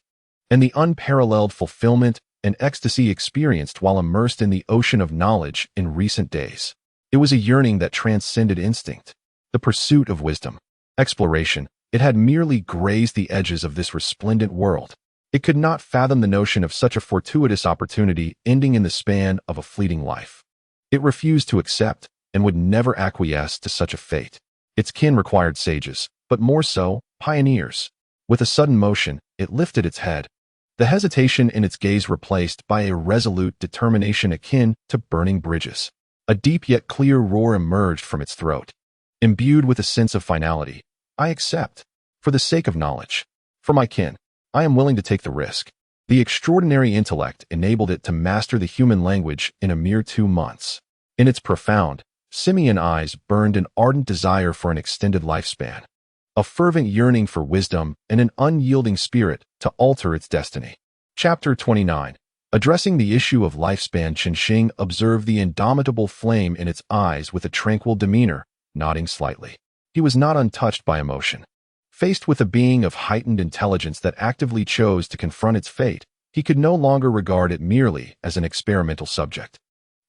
and the unparalleled fulfillment and ecstasy experienced while immersed in the ocean of knowledge in recent days. It was a yearning that transcended instinct, the pursuit of wisdom, exploration. It had merely grazed the edges of this resplendent world. It could not fathom the notion of such a fortuitous opportunity ending in the span of a fleeting life. It refused to accept and would never acquiesce to such a fate. Its kin required sages, but more so, pioneers. With a sudden motion, it lifted its head, the hesitation in its gaze replaced by a resolute determination akin to burning bridges. A deep yet clear roar emerged from its throat. Imbued with a sense of finality, I accept. For the sake of knowledge. For my kin, I am willing to take the risk. The extraordinary intellect enabled it to master the human language in a mere 2 months. In its profound, simian eyes burned an ardent desire for an extended lifespan, a fervent yearning for wisdom, and an unyielding spirit to alter its destiny. Chapter 29. Addressing the issue of lifespan, Xing observed the indomitable flame in its eyes with a tranquil demeanor, nodding slightly. He was not untouched by emotion. Faced with a being of heightened intelligence that actively chose to confront its fate, he could no longer regard it merely as an experimental subject.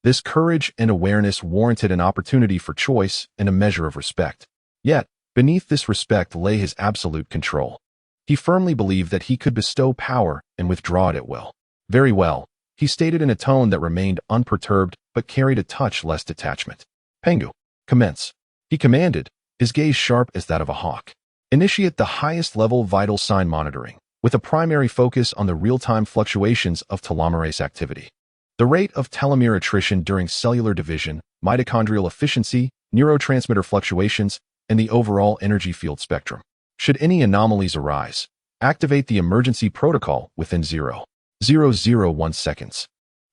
This courage and awareness warranted an opportunity for choice and a measure of respect. Yet, beneath this respect lay his absolute control. He firmly believed that he could bestow power and withdraw it at will. Very well, he stated in a tone that remained unperturbed but carried a touch less detachment. Pangu, commence. He commanded, his gaze sharp as that of a hawk. Initiate the highest level vital sign monitoring, with a primary focus on the real-time fluctuations of telomerase activity, the rate of telomere attrition during cellular division, mitochondrial efficiency, neurotransmitter fluctuations, and the overall energy field spectrum. Should any anomalies arise, activate the emergency protocol within 0.001 seconds.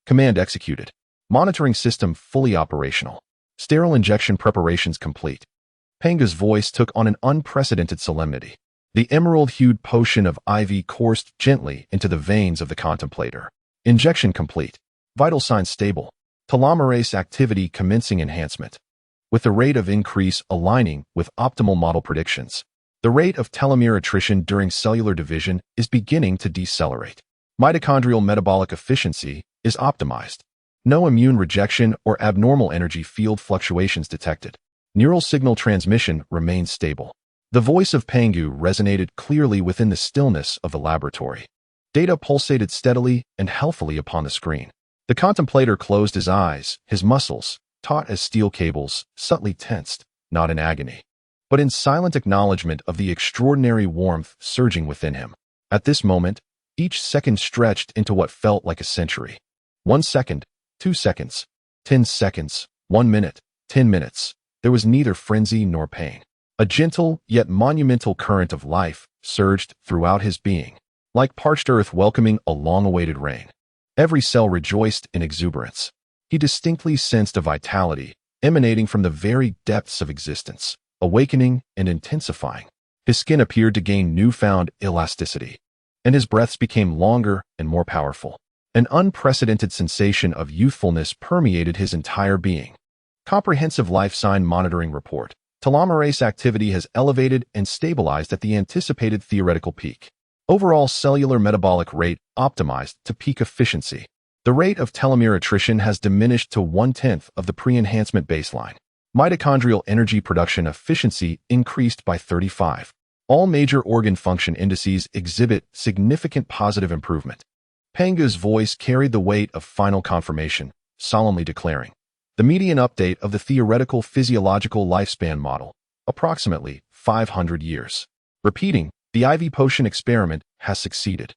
Command executed. Monitoring system fully operational. Sterile injection preparations complete. Pangu's voice took on an unprecedented solemnity. The emerald-hued potion of IV coursed gently into the veins of the contemplator. Injection complete. Vital signs stable. Telomerase activity commencing enhancement. With the rate of increase aligning with optimal model predictions, the rate of telomere attrition during cellular division is beginning to decelerate. Mitochondrial metabolic efficiency is optimized. No immune rejection or abnormal energy field fluctuations detected. Neural signal transmission remains stable. The voice of Pangu resonated clearly within the stillness of the laboratory. Data pulsated steadily and healthily upon the screen. The contemplator closed his eyes, his muscles, taut as steel cables, subtly tensed, not in agony, but in silent acknowledgement of the extraordinary warmth surging within him. At this moment, each second stretched into what felt like a century. 1 second, 2 seconds, 10 seconds, 1 minute, 10 minutes. There was neither frenzy nor pain. A gentle yet monumental current of life surged throughout his being, like parched earth welcoming a long-awaited rain. Every cell rejoiced in exuberance. He distinctly sensed a vitality emanating from the very depths of existence, awakening and intensifying. His skin appeared to gain newfound elasticity, and his breaths became longer and more powerful. An unprecedented sensation of youthfulness permeated his entire being. Comprehensive life sign monitoring report. Telomerase activity has elevated and stabilized at the anticipated theoretical peak. Overall cellular metabolic rate optimized to peak efficiency. The rate of telomere attrition has diminished to 1/10 of the pre-enhancement baseline. Mitochondrial energy production efficiency increased by 35. All major organ function indices exhibit significant positive improvement. Pangu's voice carried the weight of final confirmation, solemnly declaring, the median update of the theoretical physiological lifespan model, approximately 500 years. Repeating, the IV potion experiment has succeeded.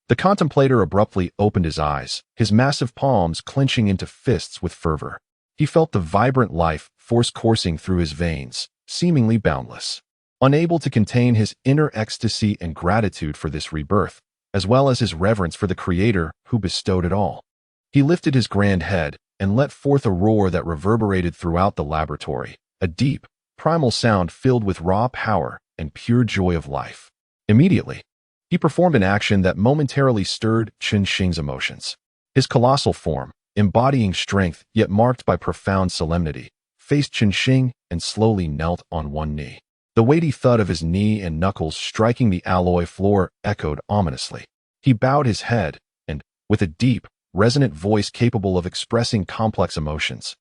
The contemplator abruptly opened his eyes, his massive palms clenching into fists with fervor. He felt the vibrant life force coursing through his veins, seemingly boundless. Unable to contain his inner ecstasy and gratitude for this rebirth, as well as his reverence for the Creator who bestowed it all, he lifted his grand head and let forth a roar that reverberated throughout the laboratory, a deep, primal sound filled with raw power and pure joy of life. Immediately, he performed an action that momentarily stirred Chen Xing's emotions. His colossal form, embodying strength yet marked by profound solemnity, faced Chen Xing and slowly knelt on one knee. The weighty thud of his knee and knuckles striking the alloy floor echoed ominously. He bowed his head and, with a deep, resonant voice capable of expressing complex emotions,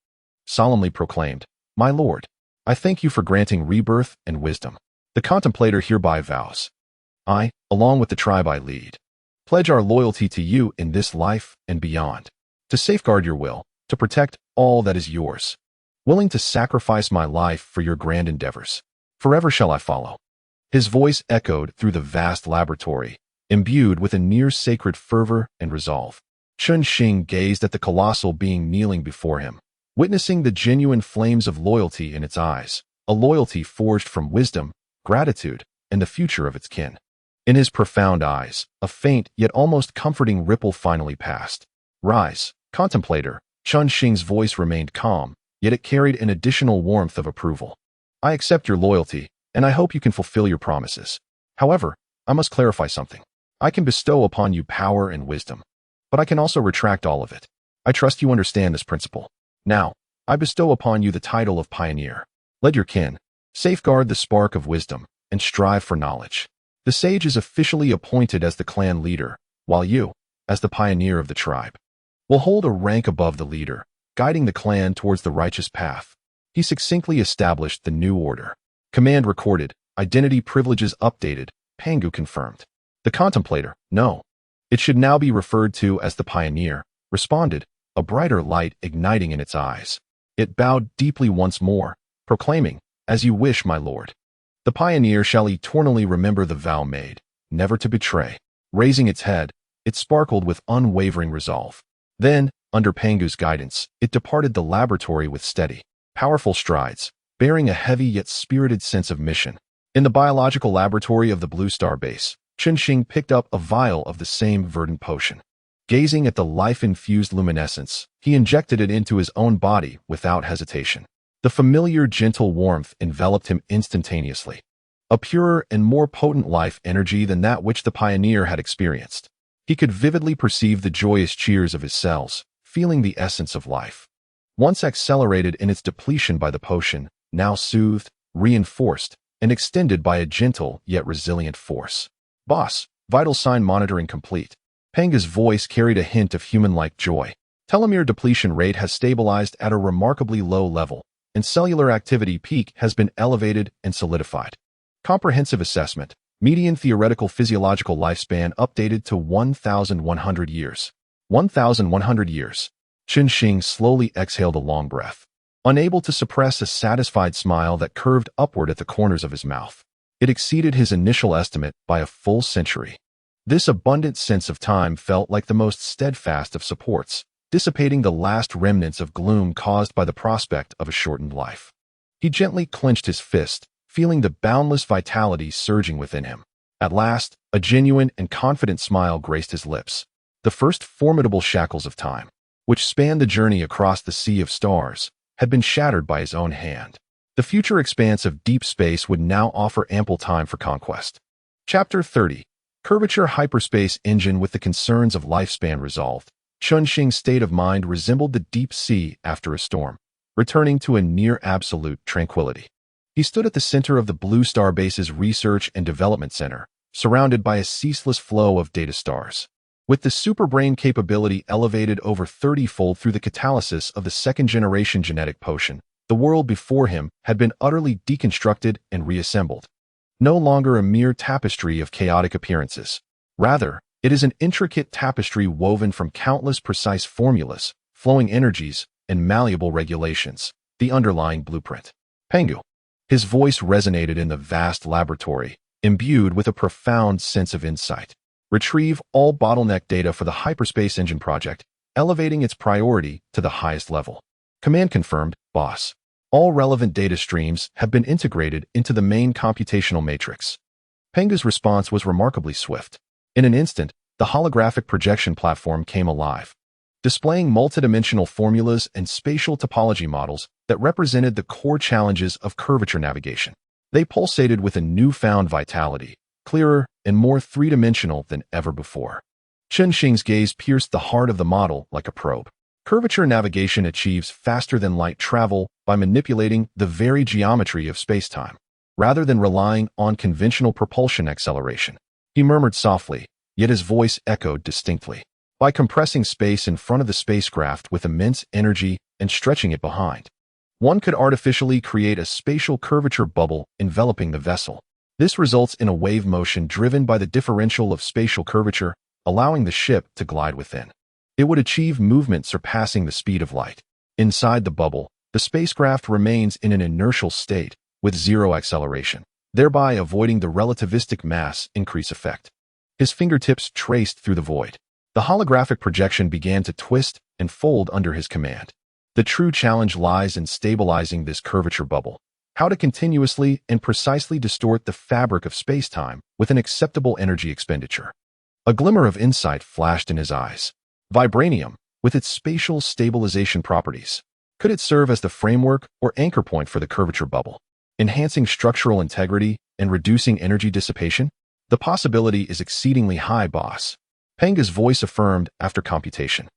solemnly proclaimed, "My lord, I thank you for granting rebirth and wisdom. The contemplator hereby vows, I, along with the tribe I lead, pledge our loyalty to you in this life and beyond, to safeguard your will, to protect all that is yours, willing to sacrifice my life for your grand endeavors. Forever shall I follow." His voice echoed through the vast laboratory, imbued with a near-sacred fervor and resolve. Chen Xing gazed at the colossal being kneeling before him, witnessing the genuine flames of loyalty in its eyes, a loyalty forged from wisdom, gratitude, and the future of its kin. In his profound eyes, a faint yet almost comforting ripple finally passed. "Rise, contemplator." Chen Xing's voice remained calm, yet it carried an additional warmth of approval. "I accept your loyalty, and I hope you can fulfill your promises. However, I must clarify something. I can bestow upon you power and wisdom, but I can also retract all of it. I trust you understand this principle. Now, I bestow upon you the title of pioneer. Let your kin safeguard the spark of wisdom and strive for knowledge. The sage is officially appointed as the clan leader, while you, as the pioneer of the tribe, will hold a rank above the leader, guiding the clan towards the righteous path." He succinctly established the new order. Command recorded, identity privileges updated, Pangu confirmed. The contemplator, no. It should now be referred to as the pioneer, responded, a brighter light igniting in its eyes. It bowed deeply once more, proclaiming, "As you wish, my lord." The pioneer shall eternally remember the vow made, never to betray. Raising its head, it sparkled with unwavering resolve. Then, under Pangu's guidance, it departed the laboratory with steady, powerful strides, bearing a heavy yet spirited sense of mission. In the biological laboratory of the Blue Star base, Chen Xing picked up a vial of the same verdant potion. Gazing at the life-infused luminescence, he injected it into his own body without hesitation. The familiar gentle warmth enveloped him instantaneously, a purer and more potent life energy than that which the pioneer had experienced. He could vividly perceive the joyous cheers of his cells, feeling the essence of life, once accelerated in its depletion by the potion, now soothed, reinforced, and extended by a gentle yet resilient force. "Boss, vital sign monitoring complete." Pangu's voice carried a hint of human-like joy. Telomere depletion rate has stabilized at a remarkably low level, and cellular activity peak has been elevated and solidified. Comprehensive assessment. Median theoretical physiological lifespan updated to 1,100 years. 1,100 years. Xing slowly exhaled a long breath, unable to suppress a satisfied smile that curved upward at the corners of his mouth. It exceeded his initial estimate by a full century. This abundant sense of time felt like the most steadfast of supports, dissipating the last remnants of gloom caused by the prospect of a shortened life. He gently clenched his fist, feeling the boundless vitality surging within him. At last, a genuine and confident smile graced his lips. The first formidable shackles of time, which spanned the journey across the sea of stars, had been shattered by his own hand. The future expanse of deep space would now offer ample time for conquest. Chapter 30. Curvature Hyperspace Engine. With the concerns of lifespan resolved, Xing's state of mind resembled the deep sea after a storm, returning to a near-absolute tranquility. He stood at the center of the Blue Star Base's Research and Development Center, surrounded by a ceaseless flow of data stars. With the superbrain capability elevated over 30-fold through the catalysis of the second-generation genetic potion, the world before him had been utterly deconstructed and reassembled. No longer a mere tapestry of chaotic appearances. Rather, it is an intricate tapestry woven from countless precise formulas, flowing energies, and malleable regulations, the underlying blueprint. Pangu. His voice resonated in the vast laboratory, imbued with a profound sense of insight. Retrieve all bottleneck data for the Hyperspace Engine project, elevating its priority to the highest level. Command confirmed, boss. All relevant data streams have been integrated into the main computational matrix. Pangu's response was remarkably swift. In an instant, the holographic projection platform came alive, displaying multidimensional formulas and spatial topology models that represented the core challenges of curvature navigation. They pulsated with a newfound vitality, clearer and more three-dimensional than ever before. Xing's gaze pierced the heart of the model like a probe. Curvature navigation achieves faster-than-light travel by manipulating the very geometry of spacetime, rather than relying on conventional propulsion acceleration. He murmured softly, yet his voice echoed distinctly. By compressing space in front of the spacecraft with immense energy and stretching it behind, one could artificially create a spatial curvature bubble enveloping the vessel. This results in a wave motion driven by the differential of spatial curvature, allowing the ship to glide within. It would achieve movement surpassing the speed of light. Inside the bubble, the spacecraft remains in an inertial state with zero acceleration, thereby avoiding the relativistic mass increase effect. His fingertips traced through the void. The holographic projection began to twist and fold under his command. The true challenge lies in stabilizing this curvature bubble. How to continuously and precisely distort the fabric of spacetime with an acceptable energy expenditure. A glimmer of insight flashed in his eyes. Vibranium, with its spatial stabilization properties, could it serve as the framework or anchor point for the curvature bubble, enhancing structural integrity and reducing energy dissipation? The possibility is exceedingly high, boss. Pangu's voice affirmed after computation.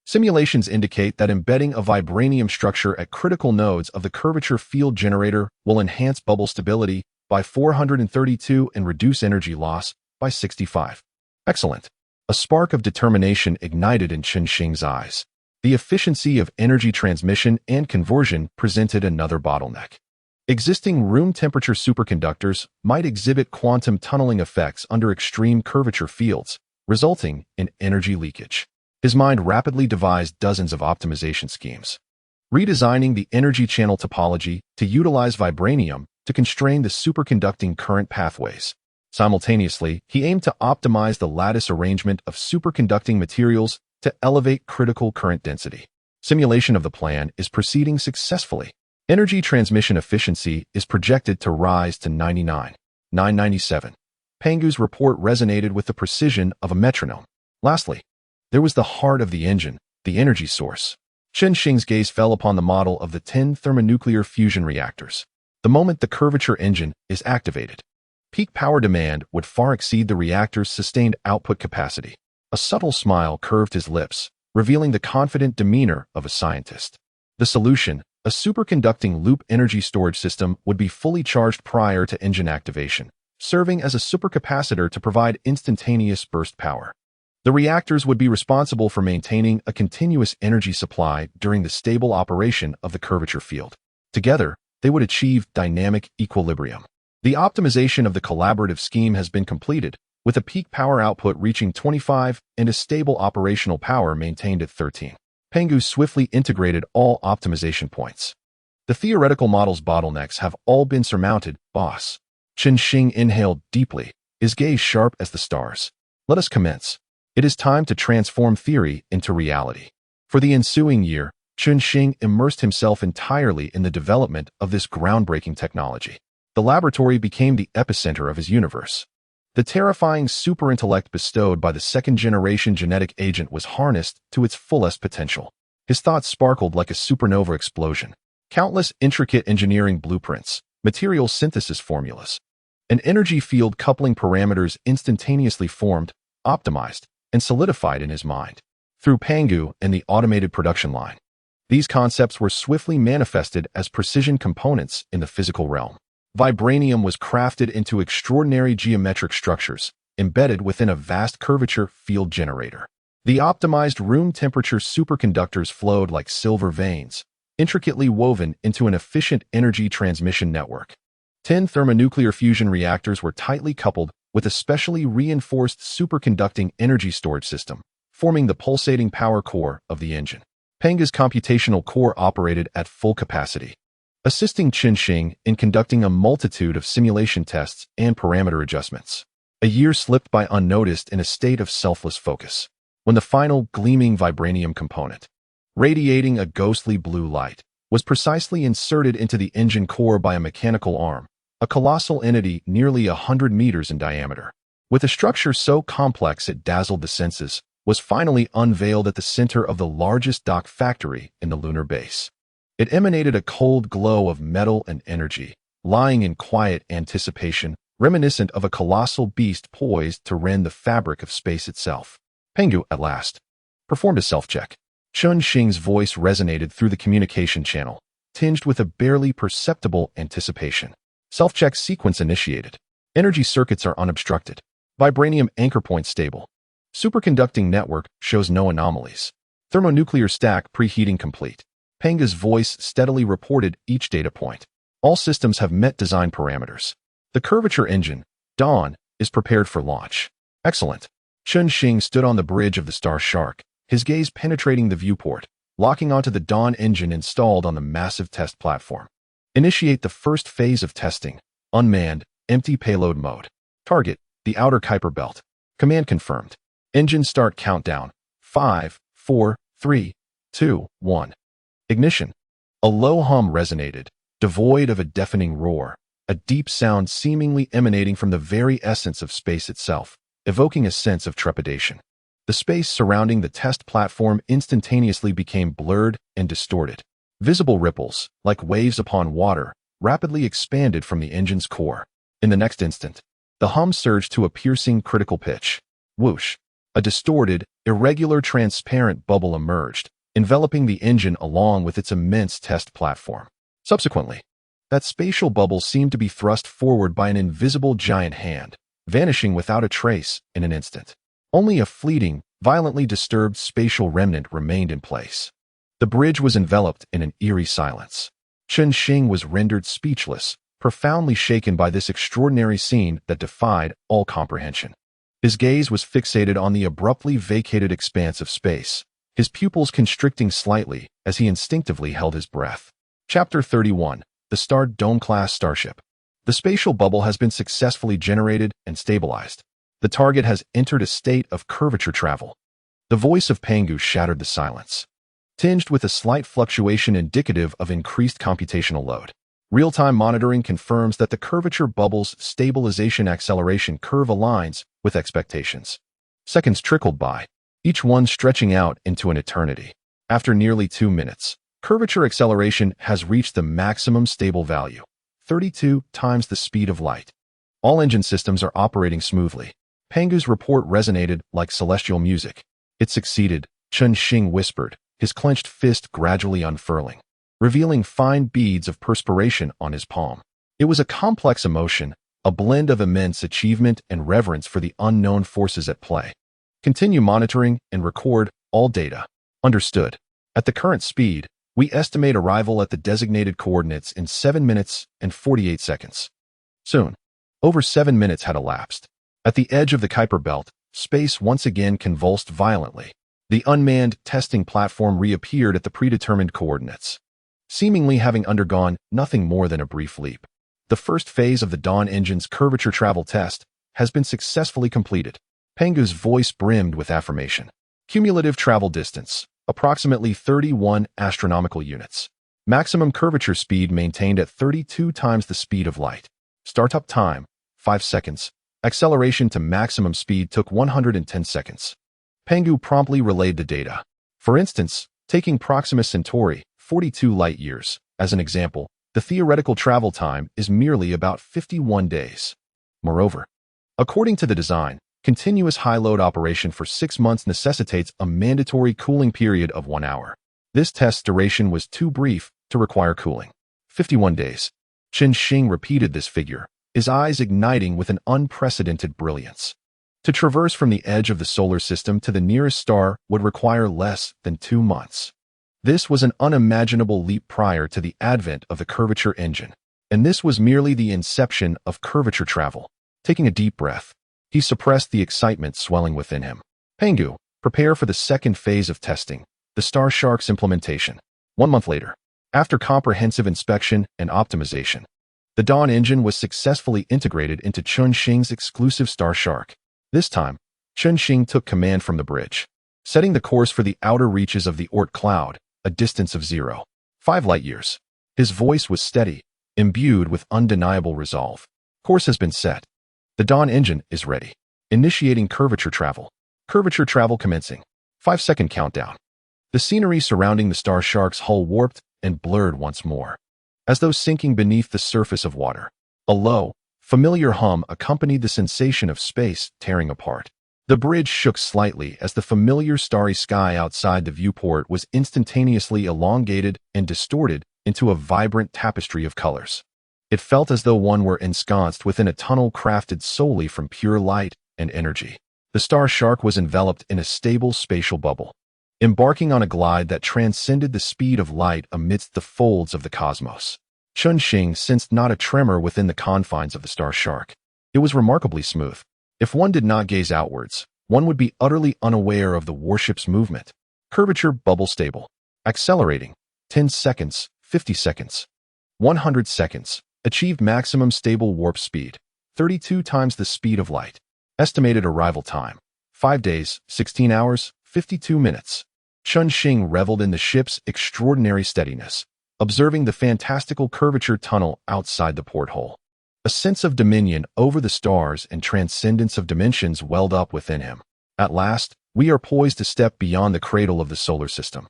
Simulations indicate that embedding a vibranium structure at critical nodes of the curvature field generator will enhance bubble stability by 432 and reduce energy loss by 65. Excellent. A spark of determination ignited in Xing's eyes. The efficiency of energy transmission and conversion presented another bottleneck. Existing room temperature superconductors might exhibit quantum tunneling effects under extreme curvature fields, resulting in energy leakage. His mind rapidly devised dozens of optimization schemes, redesigning the energy channel topology to utilize vibranium to constrain the superconducting current pathways. Simultaneously, he aimed to optimize the lattice arrangement of superconducting materials to elevate critical current density. Simulation of the plan is proceeding successfully. Energy transmission efficiency is projected to rise to 99.997. Pangu's report resonated with the precision of a metronome. Lastly, there was the heart of the engine, the energy source. Xing's gaze fell upon the model of the 10 thermonuclear fusion reactors. The moment the curvature engine is activated, peak power demand would far exceed the reactor's sustained output capacity. A subtle smile curved his lips, revealing the confident demeanor of a scientist. The solution, a superconducting loop energy storage system, would be fully charged prior to engine activation, serving as a supercapacitor to provide instantaneous burst power. The reactors would be responsible for maintaining a continuous energy supply during the stable operation of the curvature field. Together, they would achieve dynamic equilibrium. The optimization of the collaborative scheme has been completed, with a peak power output reaching 25 and a stable operational power maintained at 13. Pangu swiftly integrated all optimization points. The theoretical model's bottlenecks have all been surmounted, boss. Xing inhaled deeply, his gaze sharp as the stars. Let us commence. It is time to transform theory into reality. For the ensuing year, Xing immersed himself entirely in the development of this groundbreaking technology. The laboratory became the epicenter of his universe. The terrifying superintellect bestowed by the second-generation genetic agent was harnessed to its fullest potential. His thoughts sparkled like a supernova explosion. Countless intricate engineering blueprints, material synthesis formulas, and energy field coupling parameters instantaneously formed, optimized, and solidified in his mind. Through Pangu and the automated production line, these concepts were swiftly manifested as precision components in the physical realm. Vibranium was crafted into extraordinary geometric structures, embedded within a vast curvature field generator. The optimized room temperature superconductors flowed like silver veins, intricately woven into an efficient energy transmission network. 10 thermonuclear fusion reactors were tightly coupled with a specially reinforced superconducting energy storage system, forming the pulsating power core of the engine. Pangu's computational core operated at full capacity, assisting Xing in conducting a multitude of simulation tests and parameter adjustments. A year slipped by unnoticed in a state of selfless focus, when the final gleaming vibranium component, radiating a ghostly blue light, was precisely inserted into the engine core by a mechanical arm, a colossal entity nearly 100 meters in diameter. With a structure so complex it dazzled the senses, was finally unveiled at the center of the largest dock factory in the lunar base. It emanated a cold glow of metal and energy, lying in quiet anticipation, reminiscent of a colossal beast poised to rend the fabric of space itself. Pangu, at last, performed a self-check. Xing's voice resonated through the communication channel, tinged with a barely perceptible anticipation. Self-check sequence initiated. Energy circuits are unobstructed. Vibranium anchor point stable. Superconducting network shows no anomalies. Thermonuclear stack preheating complete. Pangu's voice steadily reported each data point. All systems have met design parameters. The curvature engine, Dawn, is prepared for launch. Excellent. Xing stood on the bridge of the Star Shark, his gaze penetrating the viewport, locking onto the Dawn engine installed on the massive test platform. Initiate the first phase of testing. Unmanned, empty payload mode. Target, the outer Kuiper belt. Command confirmed. Engine start countdown. 5, 4, 3, 2, 1. Ignition. A low hum resonated, devoid of a deafening roar, a deep sound seemingly emanating from the very essence of space itself, evoking a sense of trepidation. The space surrounding the test platform instantaneously became blurred and distorted. Visible ripples, like waves upon water, rapidly expanded from the engine's core. In the next instant, the hum surged to a piercing critical pitch. Whoosh! A distorted, irregular transparent bubble emerged, enveloping the engine along with its immense test platform. Subsequently, that spatial bubble seemed to be thrust forward by an invisible giant hand, vanishing without a trace in an instant. Only a fleeting, violently disturbed spatial remnant remained in place. The bridge was enveloped in an eerie silence. Xing was rendered speechless, profoundly shaken by this extraordinary scene that defied all comprehension. His gaze was fixated on the abruptly vacated expanse of space, his pupils constricting slightly as he instinctively held his breath. Chapter 31. The Star Dome-class Starship. The spatial bubble has been successfully generated and stabilized. The target has entered a state of curvature travel. The voice of Pangu shattered the silence, tinged with a slight fluctuation indicative of increased computational load. Real-time monitoring confirms that the curvature bubble's stabilization acceleration curve aligns with expectations. Seconds trickled by, each one stretching out into an eternity. After nearly 2 minutes, curvature acceleration has reached the maximum stable value, 32 times the speed of light. All engine systems are operating smoothly. Pangu's report resonated like celestial music. It succeeded, Xing whispered, his clenched fist gradually unfurling, revealing fine beads of perspiration on his palm. It was a complex emotion, a blend of immense achievement and reverence for the unknown forces at play. Continue monitoring and record all data. Understood. At the current speed, we estimate arrival at the designated coordinates in 7 minutes and 48 seconds. Soon, over 7 minutes had elapsed. At the edge of the Kuiper belt, space once again convulsed violently. The unmanned testing platform reappeared at the predetermined coordinates, seemingly having undergone nothing more than a brief leap. The first phase of the Dawn engine's curvature travel test has been successfully completed. Pangu's voice brimmed with affirmation. Cumulative travel distance, approximately 31 astronomical units. Maximum curvature speed maintained at 32 times the speed of light. Startup time, 5 seconds. Acceleration to maximum speed took 110 seconds. Pangu promptly relayed the data. For instance, taking Proxima Centauri, 42 light-years, as an example, the theoretical travel time is merely about 51 days. Moreover, according to the design, continuous high-load operation for 6 months necessitates a mandatory cooling period of 1 hour. This test's duration was too brief to require cooling. 51 days. Shing repeated this figure, his eyes igniting with an unprecedented brilliance. To traverse from the edge of the solar system to the nearest star would require less than 2 months. This was an unimaginable leap prior to the advent of the curvature engine, and this was merely the inception of curvature travel. Taking a deep breath, he suppressed the excitement swelling within him. Pangu, prepare for the second phase of testing, the Starship's implementation. 1 month later, after comprehensive inspection and optimization, the Dawn engine was successfully integrated into Shing's exclusive Starship. This time, Shing took command from the bridge, setting the course for the outer reaches of the Oort cloud, a distance of 0.5 light-years. His voice was steady, imbued with undeniable resolve. Course has been set. The Dawn engine is ready. Initiating curvature travel. Curvature travel commencing. 5-second countdown. The scenery surrounding the Starship's hull warped and blurred once more, as though sinking beneath the surface of water. A low, familiar hum accompanied the sensation of space tearing apart. The bridge shook slightly as the familiar starry sky outside the viewport was instantaneously elongated and distorted into a vibrant tapestry of colors. It felt as though one were ensconced within a tunnel crafted solely from pure light and energy. The Starship was enveloped in a stable spatial bubble, embarking on a glide that transcended the speed of light amidst the folds of the cosmos. Shing sensed not a tremor within the confines of the Starship. It was remarkably smooth. If one did not gaze outwards, one would be utterly unaware of the warship's movement. Curvature bubble stable. Accelerating. 10 seconds, 50 seconds, 100 seconds. Achieved maximum stable warp speed. 32 times the speed of light. Estimated arrival time. 5 days, 16 hours, 52 minutes. Shing reveled in the ship's extraordinary steadiness, observing the fantastical curvature tunnel outside the porthole. A sense of dominion over the stars and transcendence of dimensions welled up within him. At last, we are poised to step beyond the cradle of the solar system.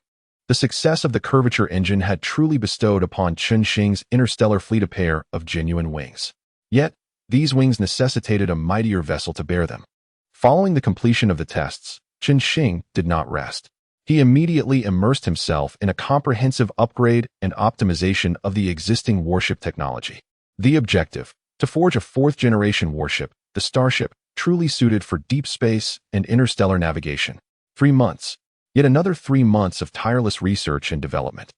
The success of the curvature engine had truly bestowed upon Shing's interstellar fleet a pair of genuine wings. Yet, these wings necessitated a mightier vessel to bear them. Following the completion of the tests, Shing did not rest. He immediately immersed himself in a comprehensive upgrade and optimization of the existing warship technology. The objective: to forge a 4th-generation warship, the Starship, truly suited for deep space and interstellar navigation. 3 months. Yet another 3 months of tireless research and development.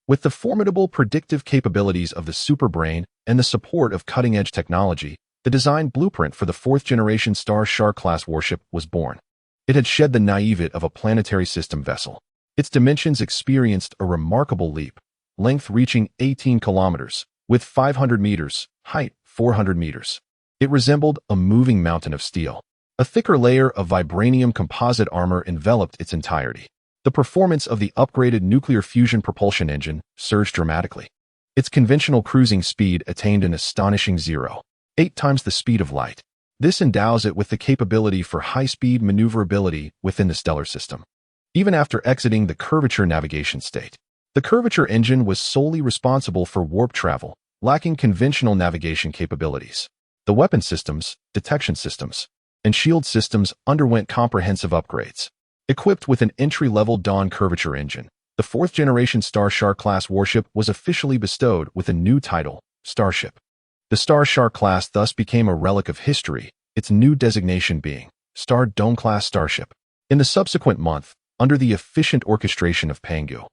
With the formidable predictive capabilities of the superbrain and the support of cutting-edge technology, the design blueprint for the 4th-generation Starship-class warship was born. It had shed the naivete of a planetary system vessel. Its dimensions experienced a remarkable leap, length reaching 18 kilometers, width 500 meters, height 400 meters. It resembled a moving mountain of steel. A thicker layer of vibranium composite armor enveloped its entirety. The performance of the upgraded nuclear fusion propulsion engine surged dramatically. Its conventional cruising speed attained an astonishing 0.8 times the speed of light. This endows it with the capability for high-speed maneuverability within the stellar system. Even after exiting the curvature navigation state, the curvature engine was solely responsible for warp travel, lacking conventional navigation capabilities. The weapon systems, detection systems, and shield systems underwent comprehensive upgrades. Equipped with an entry-level Dawn curvature engine, the 4th-generation Starship-class warship was officially bestowed with a new title, Starship. The Starship class thus became a relic of history, its new designation being Star Dome-class Starship. In the subsequent month, under the efficient orchestration of Pangu,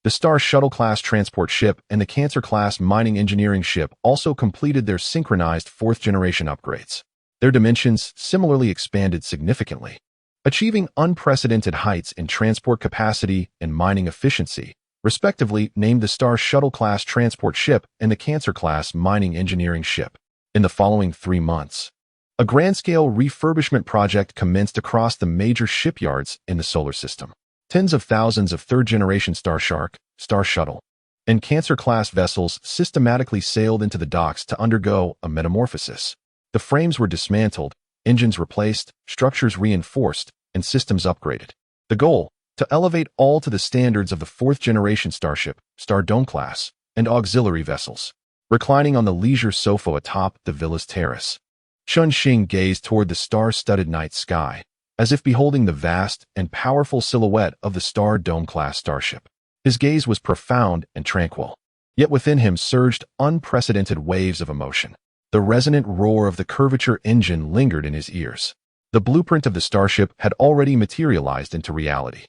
The Star Shuttle-class transport ship and the Cancer-class mining engineering ship also completed their synchronized fourth-generation upgrades. Their dimensions similarly expanded significantly, achieving unprecedented heights in transport capacity and mining efficiency, respectively named the Star Shuttle-class transport ship and the Cancer-class mining engineering ship. In the following 3 months, a grand-scale refurbishment project commenced across the major shipyards in the solar system. Tens of thousands of third-generation Star Shark, Star Shuttle, and Cancer-class vessels systematically sailed into the docks to undergo a metamorphosis. The frames were dismantled, engines replaced, structures reinforced, and systems upgraded. The goal, to elevate all to the standards of the fourth-generation Starship, Star Dome class, and auxiliary vessels. Reclining on the leisure sofa atop the villa's terrace, Chun-Shing gazed toward the star-studded night sky, as if beholding the vast and powerful silhouette of the Star Dome-class starship. His gaze was profound and tranquil, yet within him surged unprecedented waves of emotion. The resonant roar of the curvature engine lingered in his ears. The blueprint of the starship had already materialized into reality.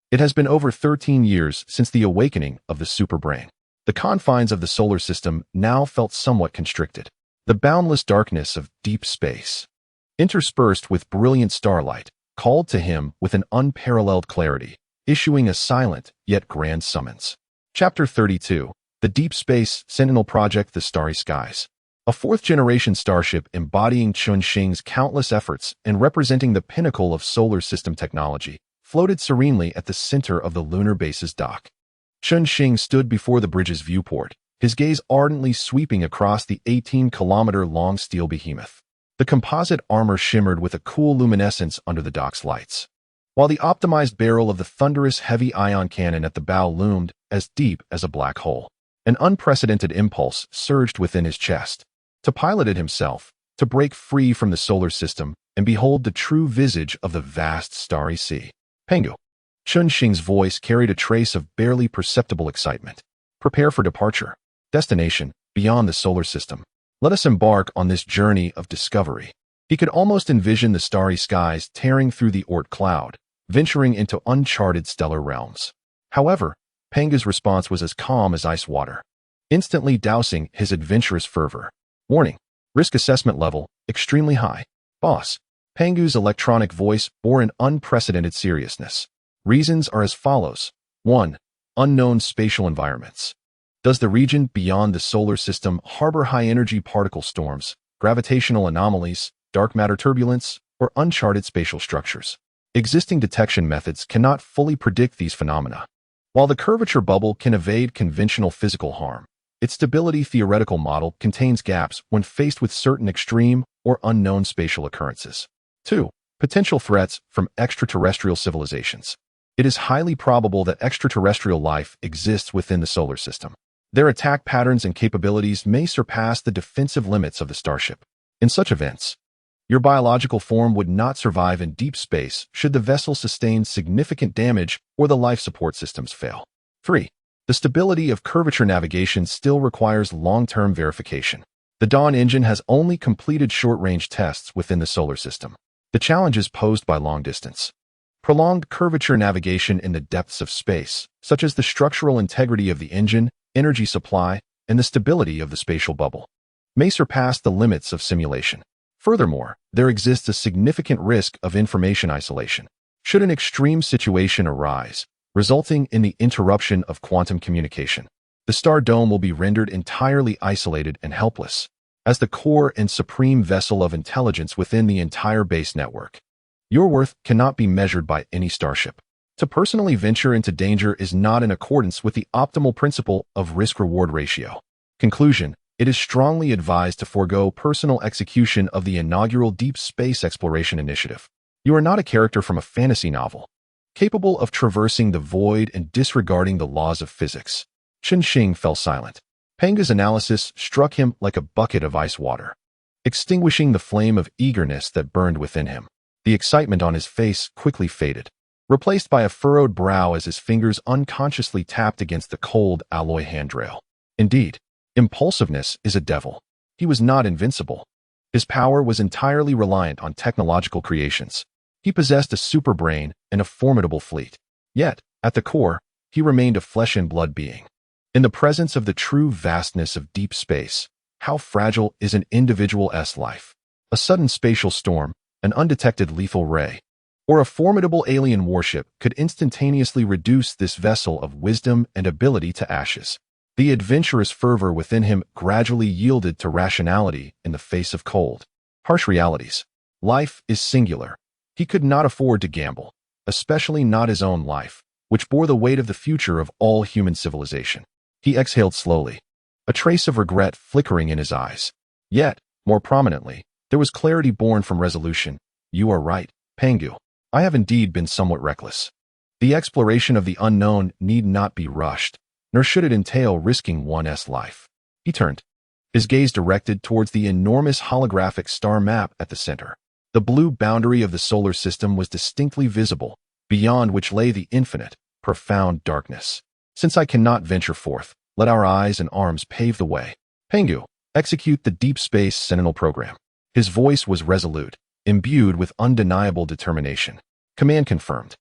It has been over 13 years since the awakening of the superbrain. The confines of the solar system now felt somewhat constricted. The boundless darkness of deep space, interspersed with brilliant starlight, called to him with an unparalleled clarity, issuing a silent yet grand summons. Chapter 32. The Deep Space Sentinel Project. The Starry Skies. A fourth-generation starship embodying Chun-Shing's countless efforts and representing the pinnacle of solar system technology, floated serenely at the center of the lunar base's dock. Chun-Shing stood before the bridge's viewport, his gaze ardently sweeping across the 18-kilometer-long steel behemoth. The composite armor shimmered with a cool luminescence under the dock's lights, while the optimized barrel of the thunderous heavy ion cannon at the bow loomed as deep as a black hole. An unprecedented impulse surged within his chest. To pilot it himself, to break free from the solar system and behold the true visage of the vast starry sea. Pangu. Chun-Shing's voice carried a trace of barely perceptible excitement. Prepare for departure. Destination, beyond the solar system. Let us embark on this journey of discovery. He could almost envision the starry skies tearing through the Oort cloud, venturing into uncharted stellar realms. However, Pangu's response was as calm as ice water, instantly dousing his adventurous fervor. Warning. Risk assessment level, extremely high. Boss. Pangu's electronic voice bore an unprecedented seriousness. Reasons are as follows. 1. Unknown spatial environments. Does the region beyond the solar system harbor high-energy particle storms, gravitational anomalies, dark matter turbulence, or uncharted spatial structures? Existing detection methods cannot fully predict these phenomena. While the curvature bubble can evade conventional physical harm, its stability theoretical model contains gaps when faced with certain extreme or unknown spatial occurrences. 2. Potential threats from extraterrestrial civilizations. It is highly probable that extraterrestrial life exists within the solar system. Their attack patterns and capabilities may surpass the defensive limits of the starship. In such events, your biological form would not survive in deep space should the vessel sustain significant damage or the life support systems fail. 3. The stability of curvature navigation still requires long-term verification. The Dawn engine has only completed short-range tests within the solar system. The challenges posed by long-distance, prolonged curvature navigation in the depths of space, such as the structural integrity of the engine, energy supply, and the stability of the spatial bubble, may surpass the limits of simulation. Furthermore, there exists a significant risk of information isolation. Should an extreme situation arise, resulting in the interruption of quantum communication, the Star Dome will be rendered entirely isolated and helpless, as the core and supreme vessel of intelligence within the entire base network. Your worth cannot be measured by any starship. To personally venture into danger is not in accordance with the optimal principle of risk-reward ratio. Conclusion. It is strongly advised to forego personal execution of the inaugural deep space exploration initiative. You are not a character from a fantasy novel, capable of traversing the void and disregarding the laws of physics. Chun-Shing fell silent. Pangu's analysis struck him like a bucket of ice water, extinguishing the flame of eagerness that burned within him. The excitement on his face quickly faded, replaced by a furrowed brow as his fingers unconsciously tapped against the cold alloy handrail. Indeed, impulsiveness is a devil. He was not invincible. His power was entirely reliant on technological creations. He possessed a superbrain and a formidable fleet. Yet, at the core, he remained a flesh and blood being. In the presence of the true vastness of deep space, how fragile is an individual's life? A sudden spatial storm, an undetected lethal ray, or a formidable alien warship could instantaneously reduce this vessel of wisdom and ability to ashes. The adventurous fervor within him gradually yielded to rationality in the face of cold, harsh realities. Life is singular. He could not afford to gamble, especially not his own life, which bore the weight of the future of all human civilization. He exhaled slowly, a trace of regret flickering in his eyes. Yet, more prominently, there was clarity born from resolution. You are right, Pangu. I have indeed been somewhat reckless. The exploration of the unknown need not be rushed, nor should it entail risking one's life. He turned, his gaze directed towards the enormous holographic star map at the center. The blue boundary of the solar system was distinctly visible, beyond which lay the infinite, profound darkness. Since I cannot venture forth, let our eyes and arms pave the way. Pangu, execute the Deep Space Sentinel program. His voice was resolute, imbued with undeniable determination. Command confirmed.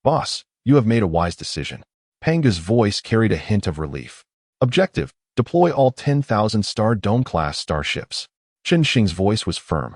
Boss, you have made a wise decision. Pangu's voice carried a hint of relief. Objective, deploy all 10,000 Star Dome-class starships. Chen Xing's voice was firm.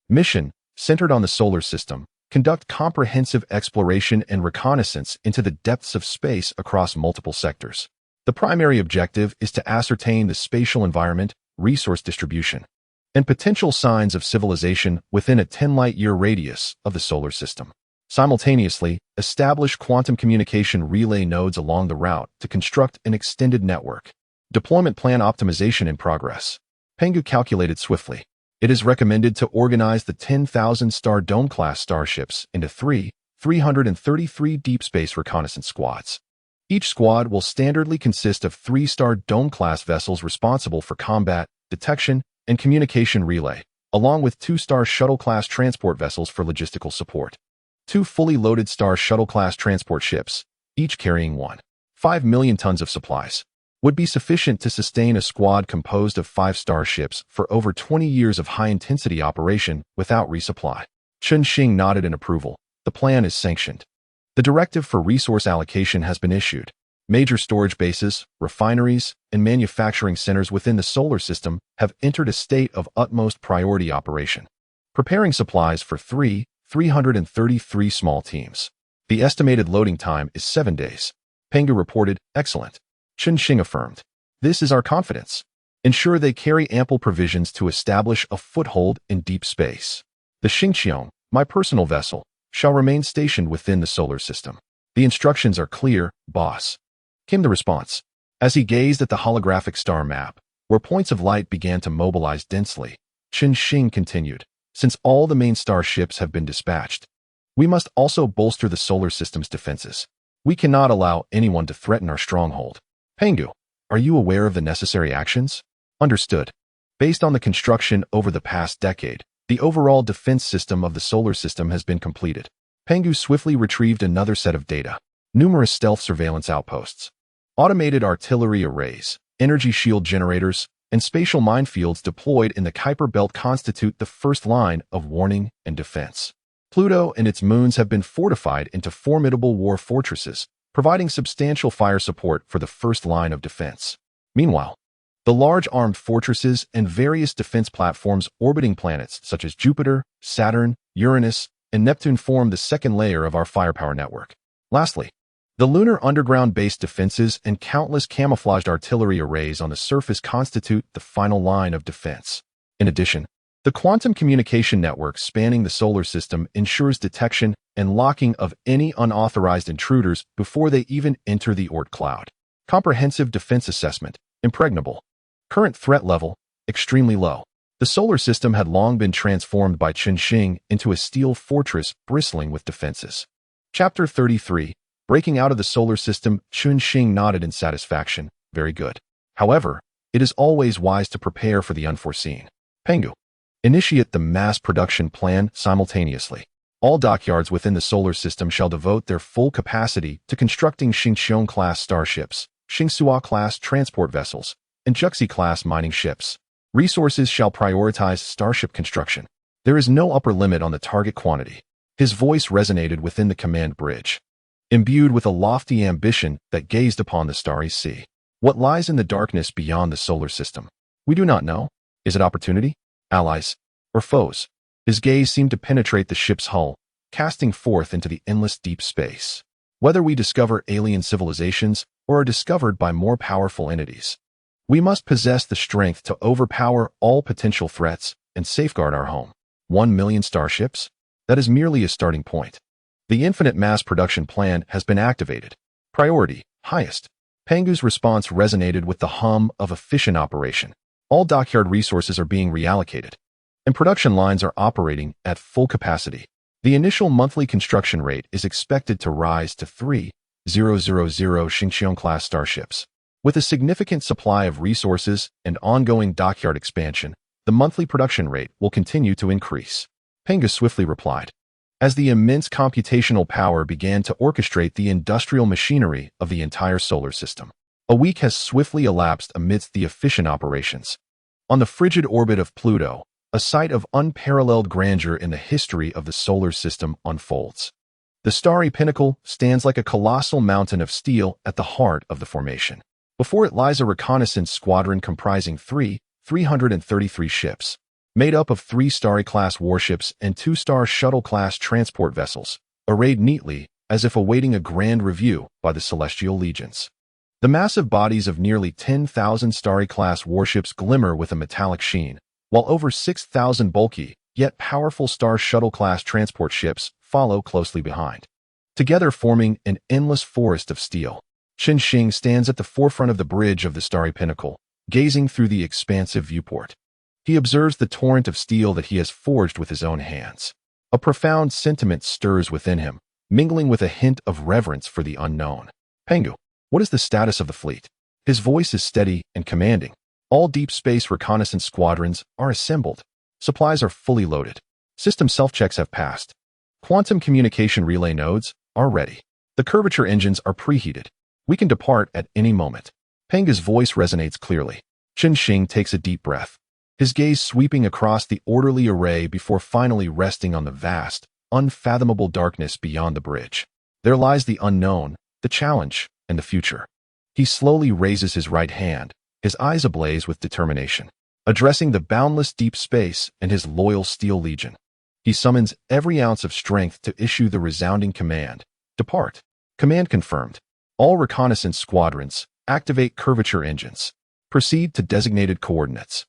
Mission, centered on the solar system, conduct comprehensive exploration and reconnaissance into the depths of space across multiple sectors. The primary objective is to ascertain the spatial environment, resource distribution, and potential signs of civilization within a 10-light-year radius of the solar system. Simultaneously, establish quantum communication relay nodes along the route to construct an extended network. Deployment plan optimization in progress. Pangu calculated swiftly. It is recommended to organize the 10,000 Star Dome-class starships into 333 deep space reconnaissance squads. Each squad will standardly consist of 3 Star Dome-class vessels responsible for combat, detection, and communication relay, along with 2 Star Shuttle-class transport vessels for logistical support. 2 fully loaded Star Shuttle-class transport ships, each carrying 1.5 million tons of supplies, would be sufficient to sustain a squad composed of 5 starships for over 20 years of high-intensity operation without resupply. Chen Xing nodded in approval. The plan is sanctioned. The directive for resource allocation has been issued. Major storage bases, refineries, and manufacturing centers within the solar system have entered a state of utmost priority operation, preparing supplies for 333 small teams. The estimated loading time is 7 days. Pangu reported, excellent. Chen Xing affirmed, this is our confidence. Ensure they carry ample provisions to establish a foothold in deep space. The Xingqiang, my personal vessel, shall remain stationed within the solar system. The instructions are clear, boss. Came the response. As he gazed at the holographic star map, where points of light began to mobilize densely, Chen Xing continued, since all the main starships have been dispatched, we must also bolster the solar system's defenses. We cannot allow anyone to threaten our stronghold. Pangu, are you aware of the necessary actions? Understood. Based on the construction over the past decade, the overall defense system of the solar system has been completed. Pangu swiftly retrieved another set of data. Numerous stealth surveillance outposts, automated artillery arrays, energy shield generators, and spatial minefields deployed in the Kuiper Belt constitute the first line of warning and defense. Pluto and its moons have been fortified into formidable war fortresses, providing substantial fire support for the first line of defense. Meanwhile, the large armed fortresses and various defense platforms orbiting planets such as Jupiter, Saturn, Uranus, and Neptune form the second layer of our firepower network. Lastly, the lunar underground-based defenses and countless camouflaged artillery arrays on the surface constitute the final line of defense. In addition, the quantum communication network spanning the solar system ensures detection and locking of any unauthorized intruders before they even enter the Oort cloud. Comprehensive defense assessment, impregnable. Current threat level, extremely low. The solar system had long been transformed by Chen Xing into a steel fortress bristling with defenses. Chapter 33. Breaking out of the solar system, Chen Xing nodded in satisfaction. Very good. However, it is always wise to prepare for the unforeseen. Pangu, initiate the mass production plan simultaneously. All dockyards within the solar system shall devote their full capacity to constructing Xingqiang-class starships, Xingsuo-class transport vessels, and Juxi-class mining ships. Resources shall prioritize starship construction. There is no upper limit on the target quantity. His voice resonated within the command bridge. imbued with a lofty ambition that gazed upon the starry sea. What lies in the darkness beyond the solar system? We do not know. Is it opportunity, allies, or foes? His gaze seemed to penetrate the ship's hull, casting forth into the endless deep space. Whether we discover alien civilizations or are discovered by more powerful entities, we must possess the strength to overpower all potential threats and safeguard our home. 1,000,000 starships? That is merely a starting point. The infinite mass production plan has been activated. Priority, highest. Pangu's response resonated with the hum of a fission operation. All dockyard resources are being reallocated, and production lines are operating at full capacity. The initial monthly construction rate is expected to rise to 3,000 Shingu-class starships. With a significant supply of resources and ongoing dockyard expansion, the monthly production rate will continue to increase. Pangu swiftly replied, as the immense computational power began to orchestrate the industrial machinery of the entire solar system. A week has swiftly elapsed amidst the efficient operations. On the frigid orbit of Pluto, a sight of unparalleled grandeur in the history of the solar system unfolds. The starry pinnacle stands like a colossal mountain of steel at the heart of the formation. Before it lies a reconnaissance squadron comprising 333 ships, made up of 3 Starry-class warships and 2 Star Shuttle-class transport vessels, arrayed neatly as if awaiting a grand review by the celestial legions. The massive bodies of nearly 10,000 Starry-class warships glimmer with a metallic sheen, while over 6,000 bulky, yet powerful Star Shuttle-class transport ships follow closely behind, together forming an endless forest of steel. Xing stands at the forefront of the bridge of the starry pinnacle, gazing through the expansive viewport. He observes the torrent of steel that he has forged with his own hands. A profound sentiment stirs within him, mingling with a hint of reverence for the unknown. Pangu, what is the status of the fleet? His voice is steady and commanding. All deep space reconnaissance squadrons are assembled. Supplies are fully loaded. System self-checks have passed. Quantum communication relay nodes are ready. The curvature engines are preheated. We can depart at any moment. Pangu's voice resonates clearly. Xing takes a deep breath, his gaze sweeping across the orderly array before finally resting on the vast, unfathomable darkness beyond the bridge. There lies the unknown, the challenge, and the future. He slowly raises his right hand, his eyes ablaze with determination, addressing the boundless deep space and his loyal steel legion. He summons every ounce of strength to issue the resounding command, "Depart." Command confirmed. All reconnaissance squadrons, activate curvature engines. Proceed to designated coordinates.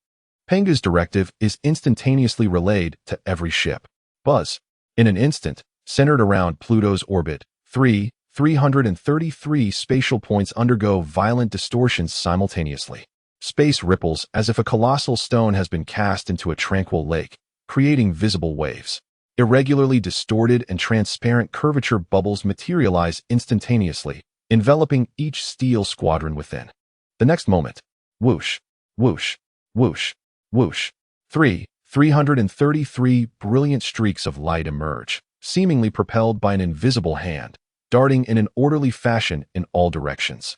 Pangu's directive is instantaneously relayed to every ship. Buzz. In an instant, centered around Pluto's orbit, 333 spatial points undergo violent distortions simultaneously. Space ripples as if a colossal stone has been cast into a tranquil lake, creating visible waves. Irregularly distorted and transparent curvature bubbles materialize instantaneously, enveloping each steel squadron within. The next moment, whoosh, whoosh, whoosh, whoosh. 333 brilliant streaks of light emerge, seemingly propelled by an invisible hand, darting in an orderly fashion in all directions.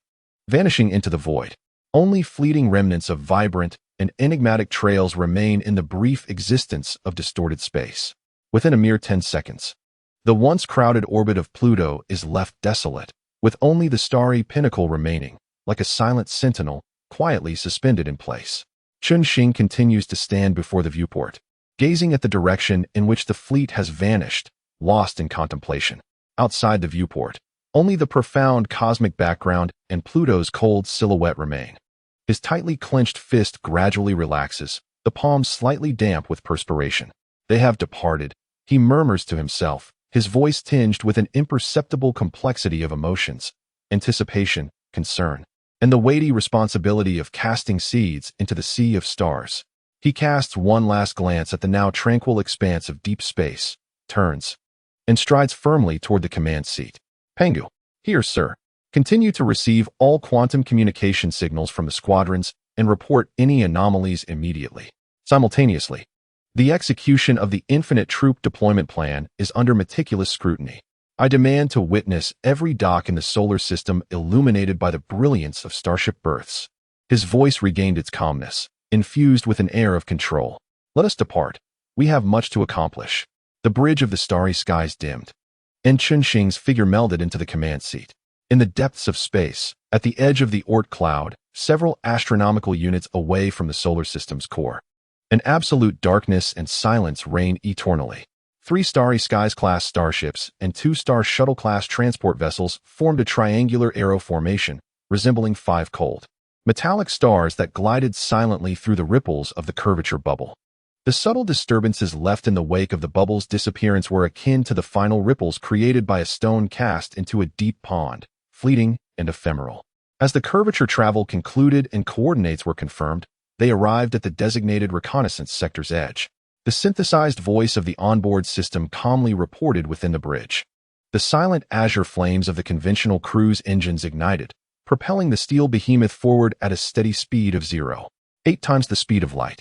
Vanishing into the void, only fleeting remnants of vibrant and enigmatic trails remain in the brief existence of distorted space. Within a mere 10 seconds, the once crowded orbit of Pluto is left desolate, with only the starry pinnacle remaining, like a silent sentinel, quietly suspended in place. Xing continues to stand before the viewport, gazing at the direction in which the fleet has vanished, lost in contemplation. Outside the viewport, only the profound cosmic background and Pluto's cold silhouette remain. His tightly clenched fist gradually relaxes, the palms slightly damp with perspiration. They have departed, he murmurs to himself, his voice tinged with an imperceptible complexity of emotions, anticipation, concern, and the weighty responsibility of casting seeds into the sea of stars. He casts one last glance at the now tranquil expanse of deep space, turns, and strides firmly toward the command seat. Pangu, here, sir. Continue to receive all quantum communication signals from the squadrons and report any anomalies immediately. Simultaneously, the execution of the infinite troop deployment plan is under meticulous scrutiny. I demand to witness every dock in the solar system illuminated by the brilliance of Starship births. His voice regained its calmness, infused with an air of control. Let us depart. We have much to accomplish. The bridge of the starry skies dimmed, and Chunxing's figure melded into the command seat. In the depths of space, at the edge of the Oort cloud, several astronomical units away from the solar system's core, an absolute darkness and silence reign eternally. 3 Starry Skies-class starships and 2 Star Shuttle-class transport vessels formed a triangular arrow formation, resembling 5 cold, metallic stars that glided silently through the ripples of the curvature bubble. The subtle disturbances left in the wake of the bubble's disappearance were akin to the final ripples created by a stone cast into a deep pond, fleeting and ephemeral. As the curvature travel concluded and coordinates were confirmed, they arrived at the designated reconnaissance sector's edge. The synthesized voice of the onboard system calmly reported within the bridge. The silent azure flames of the conventional cruise engines ignited, propelling the steel behemoth forward at a steady speed of 0.8 times the speed of light.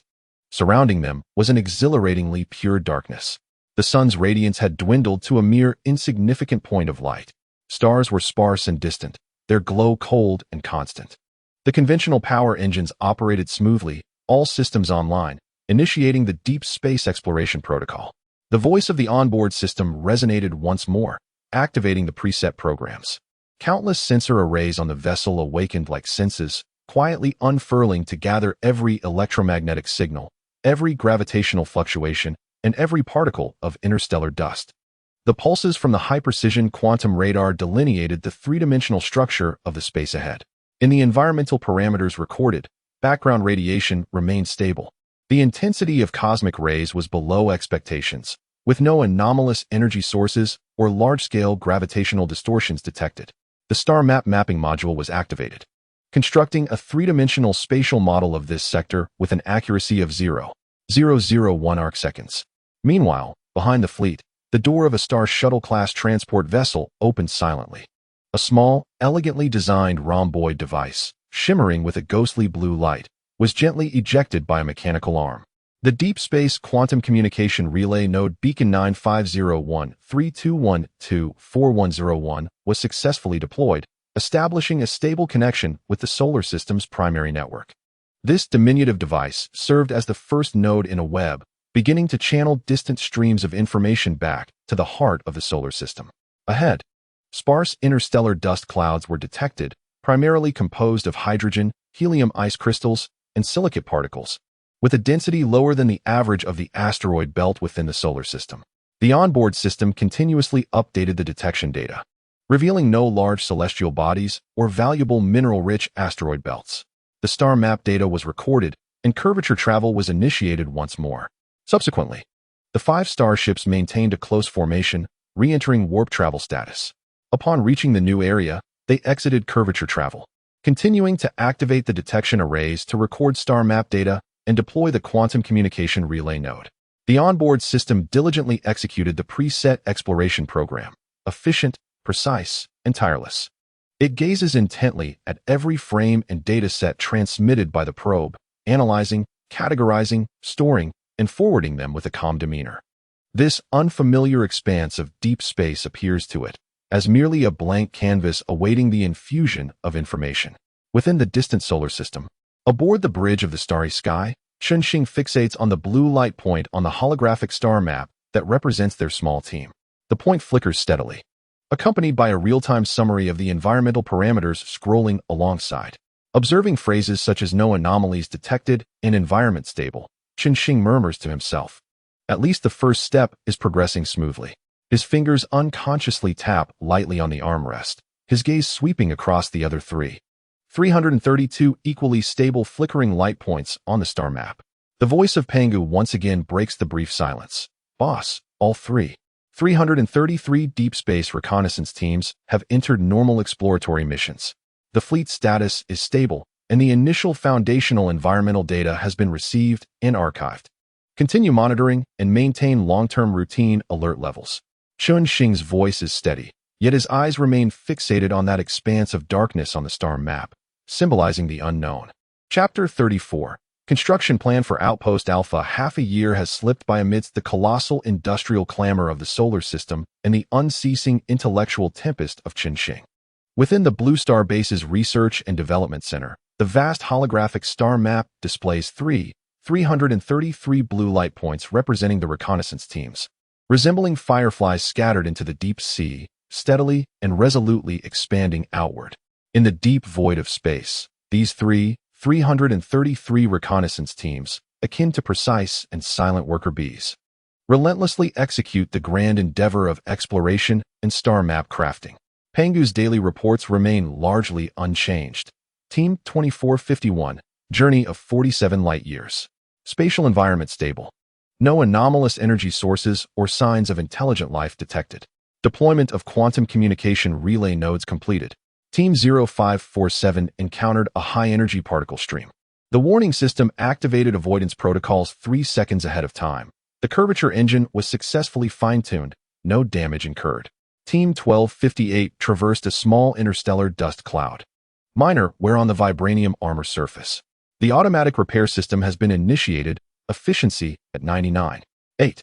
Surrounding them was an exhilaratingly pure darkness. The sun's radiance had dwindled to a mere insignificant point of light. Stars were sparse and distant, their glow cold and constant. The conventional power engines operated smoothly, all systems online, initiating the deep space exploration protocol. The voice of the onboard system resonated once more, activating the preset programs. Countless sensor arrays on the vessel awakened like senses, quietly unfurling to gather every electromagnetic signal, every gravitational fluctuation, and every particle of interstellar dust. The pulses from the high-precision quantum radar delineated the three-dimensional structure of the space ahead. In the environmental parameters recorded, background radiation remained stable. The intensity of cosmic rays was below expectations, with no anomalous energy sources or large-scale gravitational distortions detected. The star map mapping module was activated, constructing a three-dimensional spatial model of this sector with an accuracy of 0.001 arcseconds. Meanwhile, behind the fleet, the door of a Star Shuttle-class transport vessel opened silently. A small, elegantly designed rhomboid device, shimmering with a ghostly blue light, was gently ejected by a mechanical arm. The Deep Space Quantum Communication Relay Node Beacon 9501-3212-4101 was successfully deployed, establishing a stable connection with the solar system's primary network. This diminutive device served as the first node in a web, beginning to channel distant streams of information back to the heart of the solar system. Ahead, sparse interstellar dust clouds were detected, primarily composed of hydrogen, helium ice crystals, and silicate particles, with a density lower than the average of the asteroid belt within the solar system. The onboard system continuously updated the detection data, revealing no large celestial bodies or valuable mineral-rich asteroid belts. The star map data was recorded, and curvature travel was initiated once more. Subsequently, the 5 starships maintained a close formation, re-entering warp travel status. Upon reaching the new area, they exited curvature travel, continuing to activate the detection arrays to record star map data and deploy the quantum communication relay node. The onboard system diligently executed the preset exploration program, efficient, precise, and tireless. It gazes intently at every frame and data set transmitted by the probe, analyzing, categorizing, storing, and forwarding them with a calm demeanor. This unfamiliar expanse of deep space appears to it as merely a blank canvas awaiting the infusion of information. Within the distant solar system, aboard the bridge of the starry sky, Chunxing fixates on the blue light point on the holographic star map that represents their small team. The point flickers steadily, accompanied by a real-time summary of the environmental parameters scrolling alongside. Observing phrases such as "no anomalies detected" and "environment stable," Chunxing murmurs to himself. At least the first step is progressing smoothly. His fingers unconsciously tap lightly on the armrest, his gaze sweeping across the other 332 equally stable flickering light points on the star map. The voice of Pangu once again breaks the brief silence. "Boss, all 333 deep space reconnaissance teams have entered normal exploratory missions. The fleet status is stable, and the initial foundational environmental data has been received and archived. Continue monitoring and maintain long-term routine alert levels." Chunxing's voice is steady, yet his eyes remain fixated on that expanse of darkness on the star map, symbolizing the unknown. Chapter 34. Construction plan for Outpost Alpha. Half a year has slipped by amidst the colossal industrial clamor of the solar system and the unceasing intellectual tempest of Chunxing. Within the Blue Star Base's Research and Development Center, the vast holographic star map displays 333 blue light points representing the reconnaissance teams. resembling fireflies scattered into the deep sea, steadily and resolutely expanding outward. In the deep void of space, these 333 reconnaissance teams, akin to precise and silent worker bees, relentlessly execute the grand endeavor of exploration and star map crafting. Pangu's daily reports remain largely unchanged. Team 2451, journey of 47 light-years. Spatial environment stable. No anomalous energy sources or signs of intelligent life detected. Deployment of quantum communication relay nodes completed. Team 0547 encountered a high-energy particle stream. The warning system activated avoidance protocols 3 seconds ahead of time. The curvature engine was successfully fine-tuned. No damage incurred. Team 1258 traversed a small interstellar dust cloud. Minor wear on the vibranium armor surface. The automatic repair system has been initiated, efficiency at 99.8.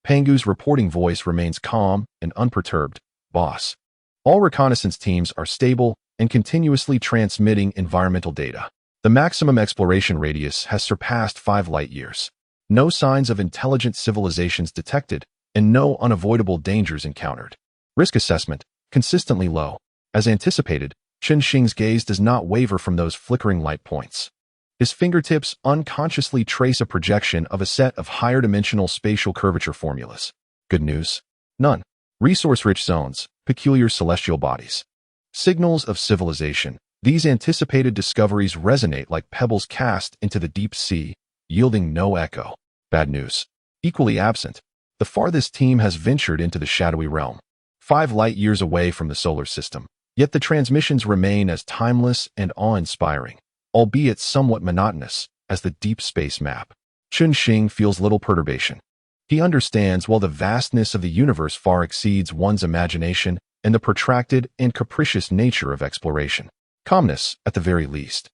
Pangu's reporting voice remains calm and unperturbed. Boss. All reconnaissance teams are stable and continuously transmitting environmental data. The maximum exploration radius has surpassed 5 light-years. No signs of intelligent civilizations detected, and no unavoidable dangers encountered. Risk assessment, consistently low. As anticipated, Xing's gaze does not waver from those flickering light points. His fingertips unconsciously trace a projection of a set of higher-dimensional spatial curvature formulas. Good news? None. Resource-rich zones, peculiar celestial bodies. Signals of civilization. These anticipated discoveries resonate like pebbles cast into the deep sea, yielding no echo. Bad news. Equally absent. The farthest team has ventured into the shadowy realm. 5 light-years away from the solar system. Yet the transmissions remain as timeless and awe-inspiring, albeit somewhat monotonous, as the deep space map. Xing feels little perturbation. He understands while the vastness of the universe far exceeds one's imagination and the protracted and capricious nature of exploration. Calmness, at the very least,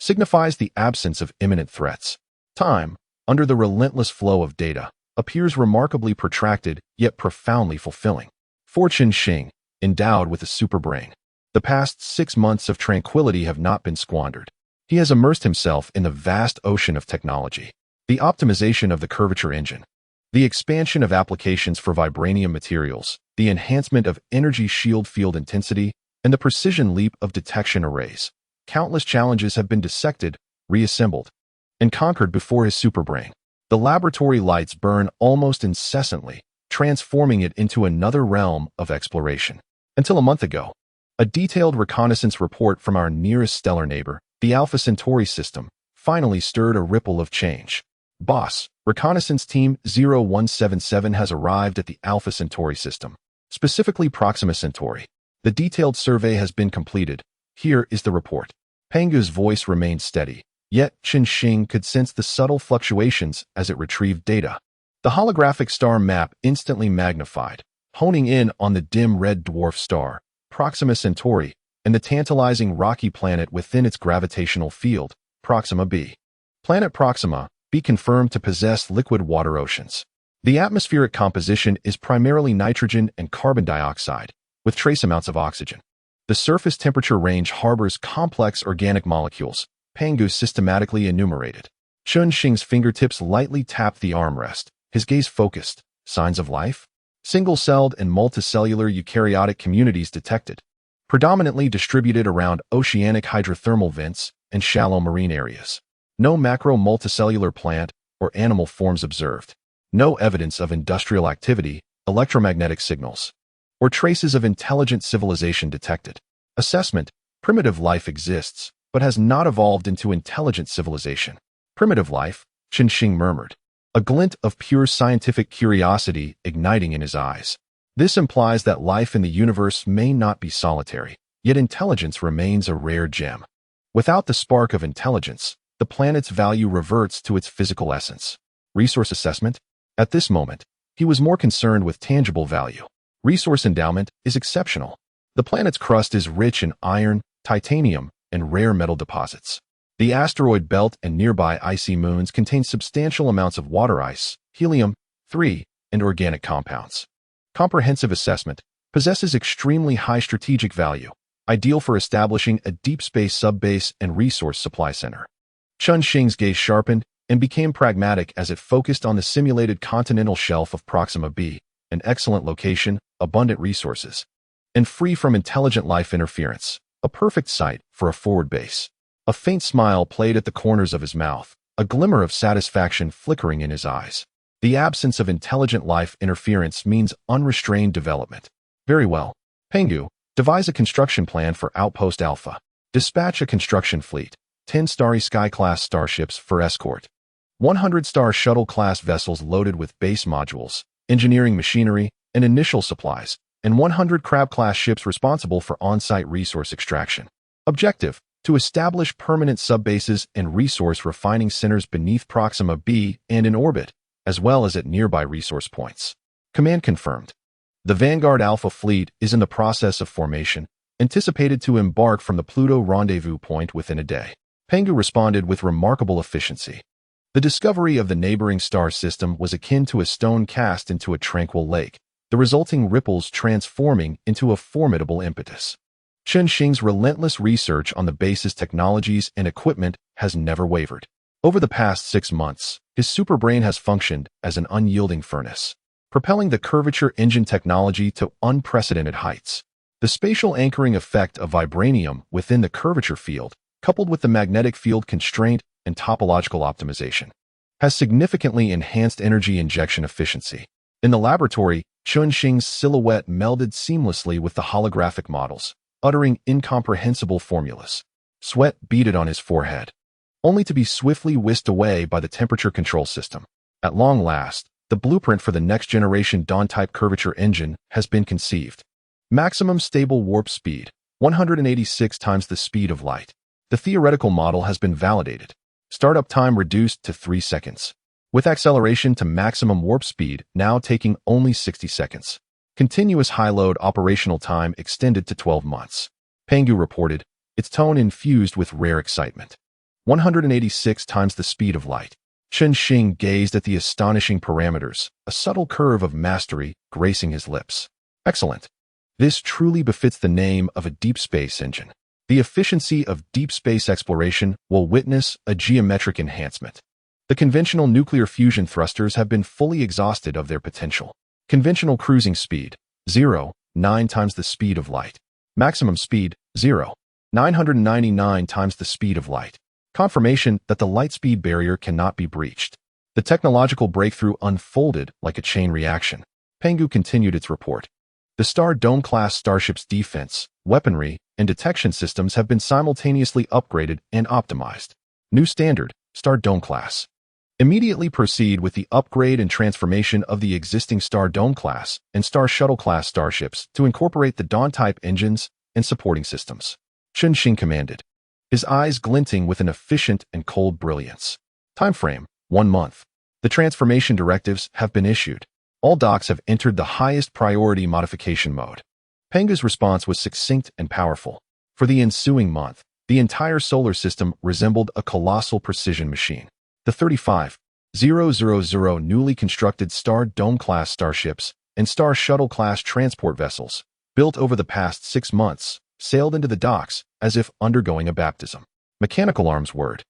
signifies the absence of imminent threats. Time, under the relentless flow of data, appears remarkably protracted yet profoundly fulfilling. For Xing, endowed with a superbrain, the past 6 months of tranquility have not been squandered. He has immersed himself in the vast ocean of technology. The optimization of the curvature engine, the expansion of applications for vibranium materials, the enhancement of energy shield field intensity, and the precision leap of detection arrays. Countless challenges have been dissected, reassembled, and conquered before his superbrain. The laboratory lights burn almost incessantly, transforming it into another realm of exploration. Until a month ago, a detailed reconnaissance report from our nearest stellar neighbor, the Alpha Centauri system, finally stirred a ripple of change. Boss, Reconnaissance Team 0177 has arrived at the Alpha Centauri system, specifically Proxima Centauri. The detailed survey has been completed. Here is the report. Pangu's voice remained steady, yet Xing could sense the subtle fluctuations as it retrieved data. The holographic star map instantly magnified, honing in on the dim red dwarf star, Proxima Centauri, and the tantalizing rocky planet within its gravitational field, Proxima b. Planet Proxima be confirmed to possess liquid water oceans. The atmospheric composition is primarily nitrogen and carbon dioxide, with trace amounts of oxygen. The surface temperature range harbors complex organic molecules, Pangu systematically enumerated. Xing's fingertips lightly tapped the armrest, his gaze focused. Signs of life? Single-celled and multicellular eukaryotic communities detected, predominantly distributed around oceanic hydrothermal vents and shallow marine areas. No macro-multicellular plant or animal forms observed. No evidence of industrial activity, electromagnetic signals, or traces of intelligent civilization detected. Assessment: primitive life exists, but has not evolved into intelligent civilization. Primitive life, Xing murmured, a glint of pure scientific curiosity igniting in his eyes. This implies that life in the universe may not be solitary, yet intelligence remains a rare gem. Without the spark of intelligence, the planet's value reverts to its physical essence. Resource assessment? At this moment, he was more concerned with tangible value. Resource endowment is exceptional. The planet's crust is rich in iron, titanium, and rare metal deposits. The asteroid belt and nearby icy moons contain substantial amounts of water ice, helium-3, and organic compounds. Comprehensive assessment possesses extremely high strategic value, ideal for establishing a deep space subbase and resource supply center. Xing's gaze sharpened and became pragmatic as it focused on the simulated continental shelf of Proxima b. an excellent location, abundant resources, and free from intelligent life interference. A perfect site for a forward base. A faint smile played at the corners of his mouth, a glimmer of satisfaction flickering in his eyes. The absence of intelligent life interference means unrestrained development. Very well. Pangu, devise a construction plan for Outpost Alpha. Dispatch a construction fleet, 10 Starry Sky-class starships for escort, 100 Star Shuttle-class vessels loaded with base modules, engineering machinery, and initial supplies, and 100 Crab-class ships responsible for on-site resource extraction. Objective: to establish permanent subbases and resource refining centers beneath Proxima b and in orbit, as well as at nearby resource points. Command confirmed. The Vanguard Alpha fleet is in the process of formation, anticipated to embark from the Pluto rendezvous point within a day. Pangu responded with remarkable efficiency. The discovery of the neighboring star system was akin to a stone cast into a tranquil lake, the resulting ripples transforming into a formidable impetus. Chen Xing's relentless research on the base's technologies and equipment has never wavered. Over the past 6 months, his superbrain has functioned as an unyielding furnace, propelling the curvature engine technology to unprecedented heights. The spatial anchoring effect of vibranium within the curvature field, coupled with the magnetic field constraint and topological optimization, has significantly enhanced energy injection efficiency. In the laboratory, Chen Xing's silhouette melded seamlessly with the holographic models, uttering incomprehensible formulas. Sweat beaded on his forehead, only to be swiftly whisked away by the temperature control system. At long last, the blueprint for the next-generation Dawn-type curvature engine has been conceived. Maximum stable warp speed, 186 times the speed of light. The theoretical model has been validated. Startup time reduced to 3 seconds, with acceleration to maximum warp speed now taking only 60 seconds. Continuous high-load operational time extended to 12 months. Pangu reported, its tone infused with rare excitement. 186 times the speed of light. Chen Xing gazed at the astonishing parameters, a subtle curve of mastery gracing his lips. Excellent. This truly befits the name of a deep space engine. The efficiency of deep space exploration will witness a geometric enhancement. The conventional nuclear fusion thrusters have been fully exhausted of their potential. Conventional cruising speed, 0, 9 times the speed of light. Maximum speed, 0, 999 times the speed of light. Confirmation that the light speed barrier cannot be breached. The technological breakthrough unfolded like a chain reaction. Pangu continued its report. The Star Dome-class starship's defense, weaponry, and detection systems have been simultaneously upgraded and optimized. New standard, Star Dome-class. Immediately proceed with the upgrade and transformation of the existing Star Dome-class and Star Shuttle-class starships to incorporate the Dawn-type engines and supporting systems. Chen Xing commanded, his eyes glinting with an efficient and cold brilliance. Timeframe, 1 month. The transformation directives have been issued. All docks have entered the highest priority modification mode. Pangu's response was succinct and powerful. For the ensuing month, the entire solar system resembled a colossal precision machine. The 35,000 newly constructed Star Dome-class starships and Star Shuttle-class transport vessels, built over the past 6 months, sailed into the docks as if undergoing a baptism. Mechanical arms word,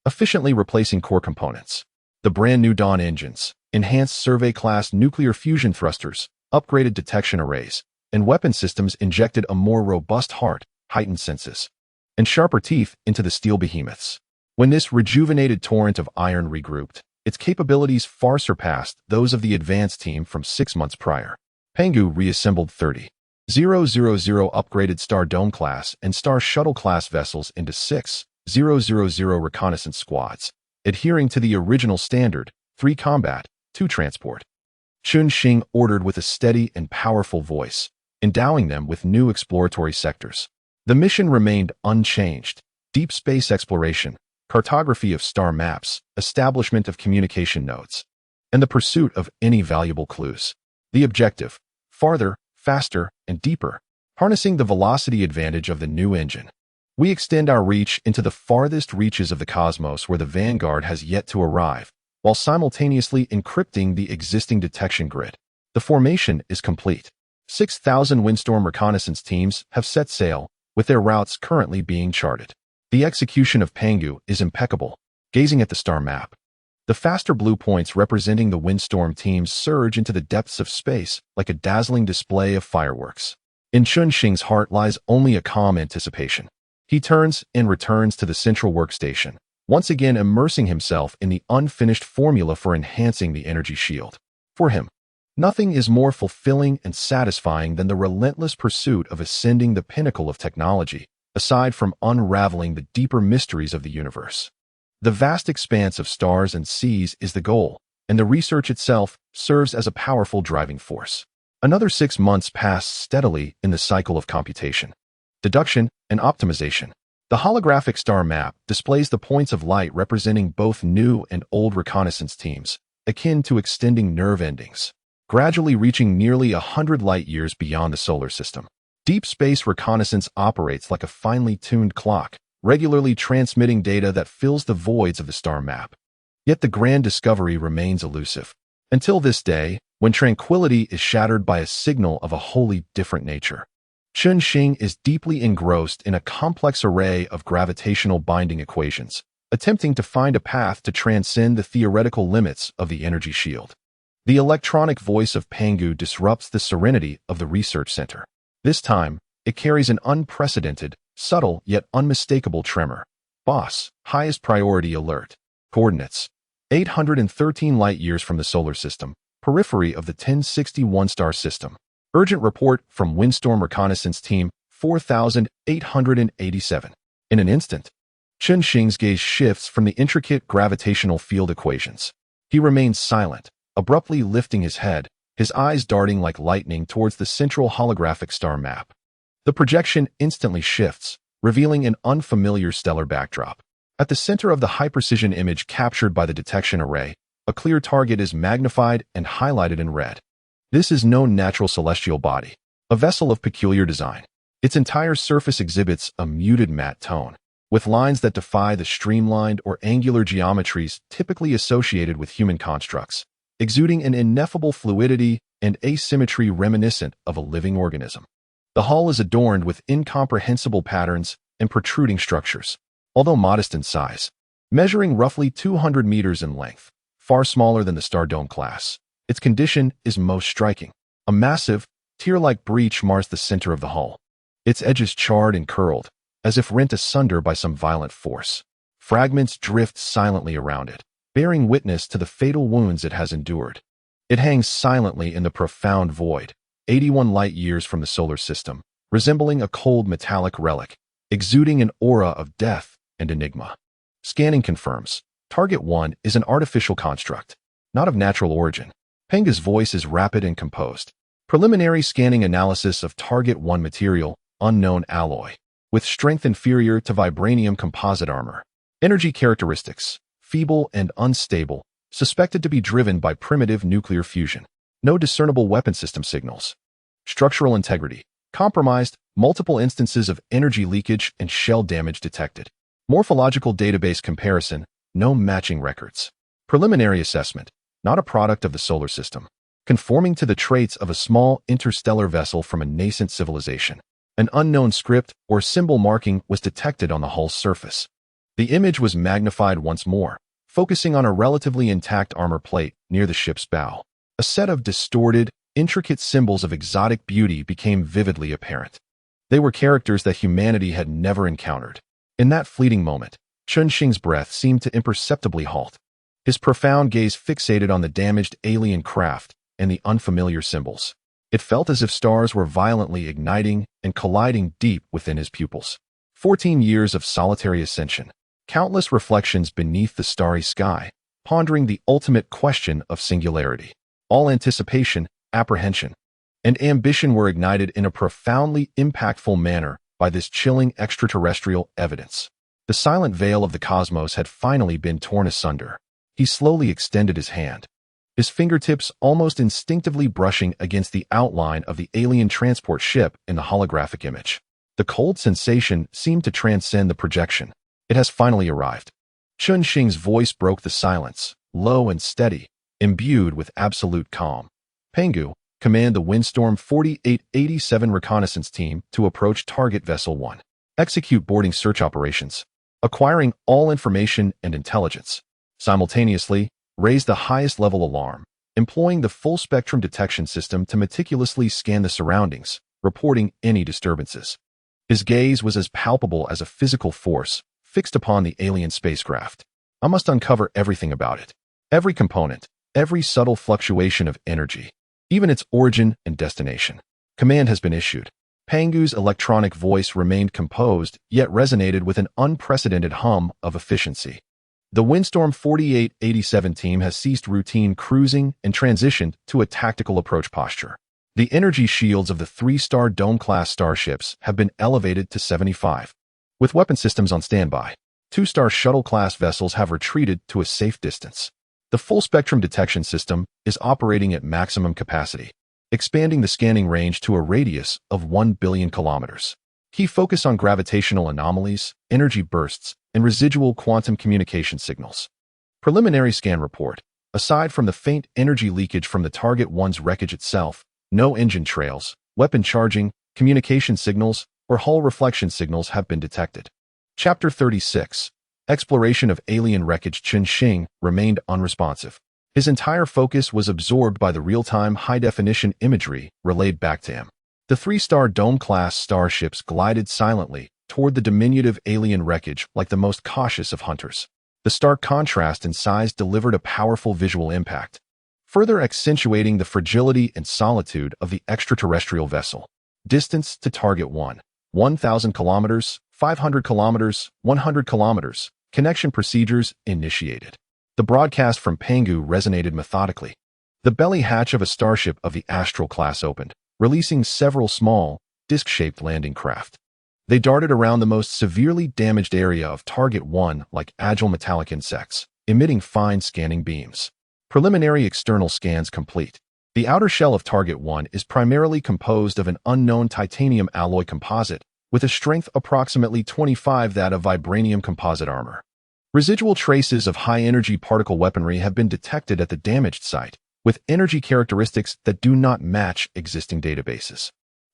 efficiently replacing core components. The brand new Dawn engines, enhanced survey-class nuclear fusion thrusters, upgraded detection arrays, and weapon systems injected a more robust heart, heightened senses, and sharper teeth into the steel behemoths. When this rejuvenated torrent of iron regrouped, its capabilities far surpassed those of the advanced team from 6 months prior. Pangu reassembled 30,000 upgraded Star Dome-class and Star Shuttle-class vessels into 6,000 reconnaissance squads, adhering to the original standard, 3 combat, 2 transport. Chen Xing ordered with a steady and powerful voice, endowing them with new exploratory sectors. The mission remained unchanged: deep space exploration, cartography of star maps, establishment of communication nodes, and the pursuit of any valuable clues. The objective: farther, faster, and deeper, harnessing the velocity advantage of the new engine. We extend our reach into the farthest reaches of the cosmos where the Vanguard has yet to arrive, while simultaneously encrypting the existing detection grid. The formation is complete. 6,000 Windstorm reconnaissance teams have set sail, with their routes currently being charted. The execution of Pangu is impeccable. Gazing at the star map, The faster blue points representing the windstorm teams surge into the depths of space like a dazzling display of fireworks. In Chunxing's heart lies only a calm anticipation. He turns and returns to the central workstation, once again immersing himself in the unfinished formula for enhancing the energy shield. For him, nothing is more fulfilling and satisfying than the relentless pursuit of ascending the pinnacle of technology, aside from unraveling the deeper mysteries of the universe. The vast expanse of stars and seas is the goal, and the research itself serves as a powerful driving force. Another 6 months pass steadily in the cycle of computation, deduction, and optimization. The holographic star map displays the points of light representing both new and old reconnaissance teams, akin to extending nerve endings, gradually reaching nearly 100 light-years beyond the solar system. Deep space reconnaissance operates like a finely tuned clock, regularly transmitting data that fills the voids of the star map. Yet the grand discovery remains elusive, until this day, when tranquility is shattered by a signal of a wholly different nature. Chunxing is deeply engrossed in a complex array of gravitational binding equations, attempting to find a path to transcend the theoretical limits of the energy shield. The electronic voice of Pangu disrupts the serenity of the research center. This time, it carries an unprecedented, subtle yet unmistakable tremor. Boss, highest priority alert. Coordinates: 813 light-years from the solar system, periphery of the 1061 star system. Urgent report from Windstorm Reconnaissance Team 4887. In an instant, Chunxing's gaze shifts from the intricate gravitational field equations. He remains silent, abruptly lifting his head, his eyes darting like lightning towards the central holographic star map. The projection instantly shifts, revealing an unfamiliar stellar backdrop. At the center of the high-precision image captured by the detection array, a clear target is magnified and highlighted in red. This is no natural celestial body, a vessel of peculiar design. Its entire surface exhibits a muted matte tone, with lines that defy the streamlined or angular geometries typically associated with human constructs, exuding an ineffable fluidity and asymmetry reminiscent of a living organism. The hull is adorned with incomprehensible patterns and protruding structures, although modest in size, measuring roughly 200 meters in length, far smaller than the Star Dome class. Its condition is most striking. A massive, tear-like breach mars the center of the hull, its edges charred and curled, as if rent asunder by some violent force. Fragments drift silently around it, bearing witness to the fatal wounds it has endured. It hangs silently in the profound void, 81 light-years from the solar system, resembling a cold metallic relic, exuding an aura of death and enigma. Scanning confirms, Target 1 is an artificial construct, not of natural origin. Pangu's voice is rapid and composed. Preliminary scanning analysis of Target 1 material, unknown alloy, with strength inferior to vibranium composite armor. Energy characteristics: feeble and unstable, suspected to be driven by primitive nuclear fusion. No discernible weapon system signals. Structural integrity: compromised, multiple instances of energy leakage and shell damage detected. Morphological database comparison: no matching records. Preliminary assessment: not a product of the solar system, conforming to the traits of a small interstellar vessel from a nascent civilization. An unknown script or symbol marking was detected on the hull's surface. The image was magnified once more, focusing on a relatively intact armor plate near the ship's bow. A set of distorted, intricate symbols of exotic beauty became vividly apparent. They were characters that humanity had never encountered. In that fleeting moment, Chunxing's breath seemed to imperceptibly halt. His profound gaze fixated on the damaged alien craft and the unfamiliar symbols. It felt as if stars were violently igniting and colliding deep within his pupils. 14 years of solitary ascension, countless reflections beneath the starry sky, pondering the ultimate question of singularity. All anticipation, apprehension, and ambition were ignited in a profoundly impactful manner by this chilling extraterrestrial evidence. The silent veil of the cosmos had finally been torn asunder. He slowly extended his hand, his fingertips almost instinctively brushing against the outline of the alien transport ship in the holographic image. The cold sensation seemed to transcend the projection. It has finally arrived. Chunxing's voice broke the silence, low and steady, imbued with absolute calm. Pangu, command the Windstorm 4887 Reconnaissance Team to approach Target Vessel 1. Execute boarding search operations, acquiring all information and intelligence. simultaneously raised the highest level alarm, employing the full-spectrum detection system to meticulously scan the surroundings, reporting any disturbances. His gaze was as palpable as a physical force fixed upon the alien spacecraft. I must uncover everything about it. Every component, every subtle fluctuation of energy, even its origin and destination. Command has been issued. Pangu's electronic voice remained composed, yet resonated with an unprecedented hum of efficiency. The Windstorm 4887 team has ceased routine cruising and transitioned to a tactical approach posture. The energy shields of the 3-star Dome-class starships have been elevated to 75. With weapon systems on standby, 2-star Shuttle-class vessels have retreated to a safe distance. The full-spectrum detection system is operating at maximum capacity, expanding the scanning range to a radius of 1 billion kilometers. Key focus on gravitational anomalies, energy bursts, and residual quantum communication signals. Preliminary scan report. Aside from the faint energy leakage from the Target 1's wreckage itself, no engine trails, weapon charging, communication signals, or hull reflection signals have been detected. Chapter 36. Exploration of alien wreckage. Chen Xing remained unresponsive. His entire focus was absorbed by the real-time high-definition imagery relayed back to him. The 3-star Dome-class starships glided silently toward the diminutive alien wreckage like the most cautious of hunters. The stark contrast in size delivered a powerful visual impact, further accentuating the fragility and solitude of the extraterrestrial vessel. Distance to Target 1. 1,000 kilometers, 500 kilometers, 100 kilometers. Connection procedures initiated. The broadcast from Pangu resonated methodically. The belly hatch of a starship of the Astral class opened, releasing several small, disc-shaped landing craft. They darted around the most severely damaged area of Target 1 like agile metallic insects, emitting fine scanning beams. Preliminary external scans complete. The outer shell of Target 1 is primarily composed of an unknown titanium alloy composite, with a strength approximately 25 that of vibranium composite armor. Residual traces of high-energy particle weaponry have been detected at the damaged site, with energy characteristics that do not match existing databases.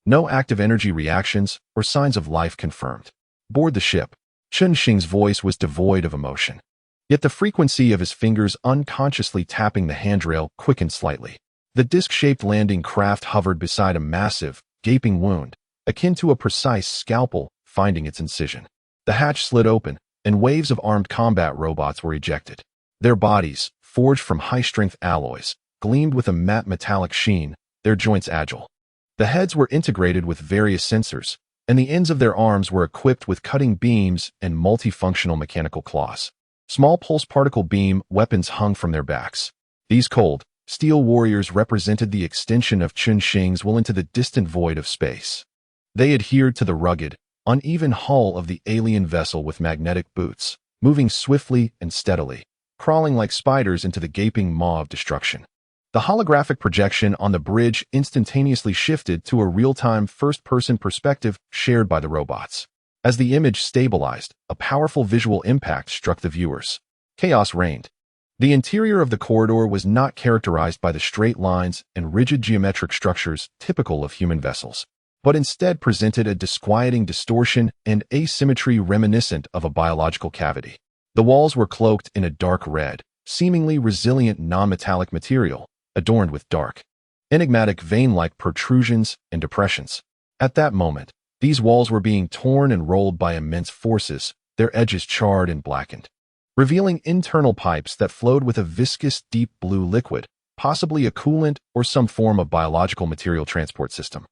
No active energy reactions or signs of life confirmed. Board the ship. Chen Xing's voice was devoid of emotion. Yet the frequency of his fingers unconsciously tapping the handrail quickened slightly. The disc-shaped landing craft hovered beside a massive, gaping wound, akin to a precise scalpel finding its incision. The hatch slid open, and waves of armed combat robots were ejected. Their bodies, forged from high-strength alloys, gleamed with a matte metallic sheen, their joints agile. The heads were integrated with various sensors, and the ends of their arms were equipped with cutting beams and multifunctional mechanical claws. Small pulse particle beam weapons hung from their backs. These cold, steel warriors represented the extension of Chen Xing's will into the distant void of space. They adhered to the rugged, uneven hull of the alien vessel with magnetic boots, moving swiftly and steadily, crawling like spiders into the gaping maw of destruction. The holographic projection on the bridge instantaneously shifted to a real-time first-person perspective shared by the robots. As the image stabilized, a powerful visual impact struck the viewers. Chaos reigned. The interior of the corridor was not characterized by the straight lines and rigid geometric structures typical of human vessels, but instead presented a disquieting distortion and asymmetry reminiscent of a biological cavity. The walls were cloaked in a dark red, seemingly resilient non-metallic material, adorned with dark, enigmatic vein-like protrusions and depressions. At that moment, these walls were being torn and rolled by immense forces, their edges charred and blackened, revealing internal pipes that flowed with a viscous deep blue liquid, possibly a coolant or some form of biological material transport system,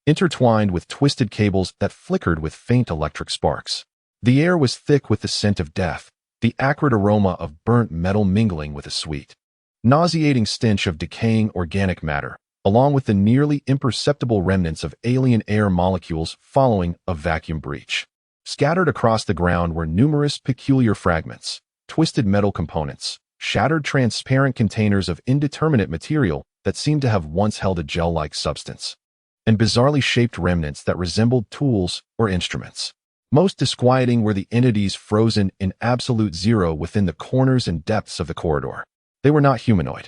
intertwined with twisted cables that flickered with faint electric sparks. The air was thick with the scent of death, the acrid aroma of burnt metal mingling with a sweet, nauseating stench of decaying organic matter, along with the nearly imperceptible remnants of alien air molecules following a vacuum breach. Scattered across the ground were numerous peculiar fragments, twisted metal components, shattered transparent containers of indeterminate material that seemed to have once held a gel-like substance, and bizarrely shaped remnants that resembled tools or instruments. Most disquieting were the entities frozen in absolute zero within the corners and depths of the corridor. They were not humanoid.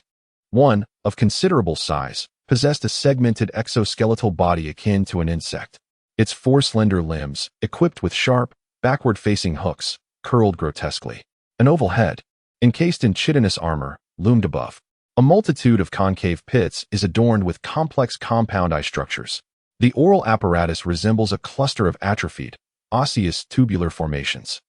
One, of considerable size, possessed a segmented exoskeletal body akin to an insect. Its four slender limbs, equipped with sharp, backward-facing hooks, curled grotesquely. An oval head, encased in chitinous armor, loomed above. A multitude of concave pits is adorned with complex compound eye structures. The oral apparatus resembles a cluster of atrophied, osseous tubular formations.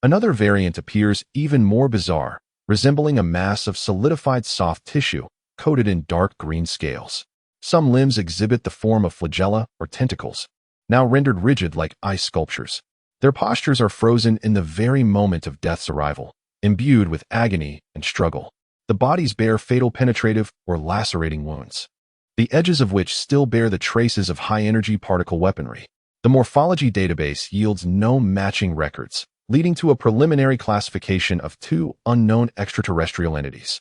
Another variant appears even more bizarre, resembling a mass of solidified soft tissue coated in dark green scales. Some limbs exhibit the form of flagella or tentacles, now rendered rigid like ice sculptures. Their postures are frozen in the very moment of death's arrival, imbued with agony and struggle. The bodies bear fatal penetrative or lacerating wounds, the edges of which still bear the traces of high-energy particle weaponry. The morphology database yields no matching records, leading to a preliminary classification of two unknown extraterrestrial entities.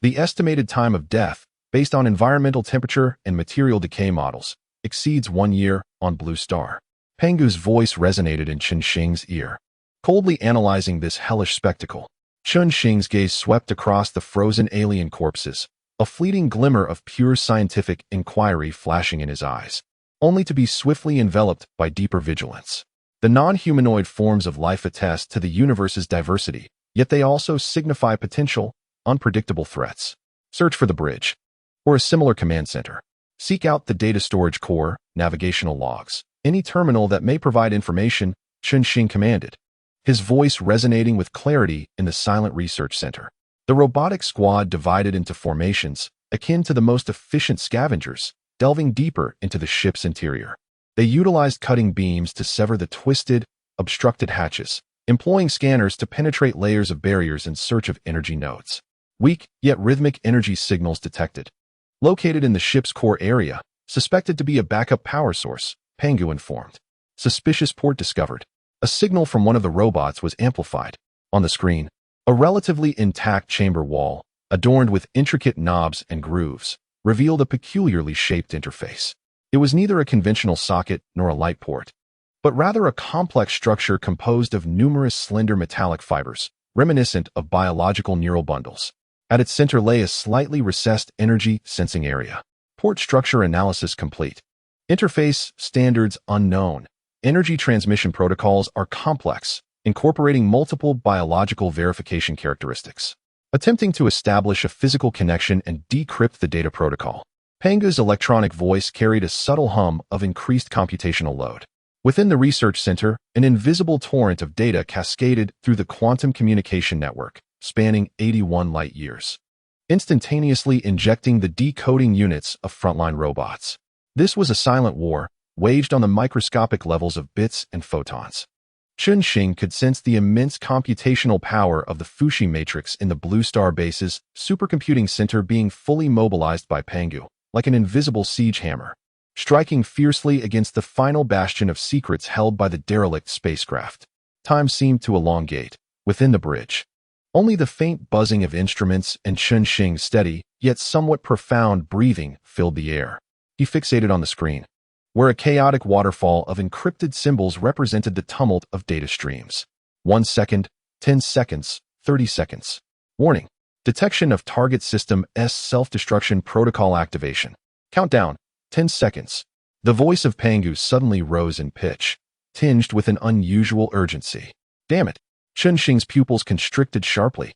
The estimated time of death, based on environmental temperature and material decay models, exceeds 1 year on Blue Star. Pangu's voice resonated in Chen Xing's ear. Coldly analyzing this hellish spectacle, Chen Xing's gaze swept across the frozen alien corpses, a fleeting glimmer of pure scientific inquiry flashing in his eyes, only to be swiftly enveloped by deeper vigilance. The non-humanoid forms of life attest to the universe's diversity, yet they also signify potential, unpredictable threats. Search for the bridge, or a similar command center. Seek out the data storage core, navigational logs, any terminal that may provide information, Chen Xing commanded, his voice resonating with clarity in the silent research center. The robotic squad divided into formations, akin to the most efficient scavengers, delving deeper into the ship's interior. They utilized cutting beams to sever the twisted, obstructed hatches, employing scanners to penetrate layers of barriers in search of energy nodes. Weak, yet rhythmic energy signals detected. Located in the ship's core area, suspected to be a backup power source, Pangu informed. Suspicious port discovered. A signal from one of the robots was amplified. On the screen, a relatively intact chamber wall, adorned with intricate knobs and grooves, revealed a peculiarly shaped interface. It was neither a conventional socket nor a light port, but rather a complex structure composed of numerous slender metallic fibers, reminiscent of biological neural bundles. At its center lay a slightly recessed energy sensing area. Port structure analysis complete. Interface standards unknown. Energy transmission protocols are complex, incorporating multiple biological verification characteristics. Attempting to establish a physical connection and decrypt the data protocol, Pangu's electronic voice carried a subtle hum of increased computational load. Within the research center, an invisible torrent of data cascaded through the quantum communication network, spanning 81 light-years, instantaneously injecting the decoding units of frontline robots. This was a silent war, waged on the microscopic levels of bits and photons. Chen Xing could sense the immense computational power of the Fuxi matrix in the Blue Star base's supercomputing center being fully mobilized by Pangu, like an invisible siege hammer, striking fiercely against the final bastion of secrets held by the derelict spacecraft. Time seemed to elongate. Within the bridge, only the faint buzzing of instruments and Chen Xing's steady, yet somewhat profound breathing filled the air. He fixated on the screen, where a chaotic waterfall of encrypted symbols represented the tumult of data streams. 1 second, 10 seconds, 30 seconds. Warning. Detection of target system S self-destruction protocol activation. Countdown, 10 seconds. The voice of Pangu suddenly rose in pitch, tinged with an unusual urgency. Damn it. Chen Xing's pupils constricted sharply.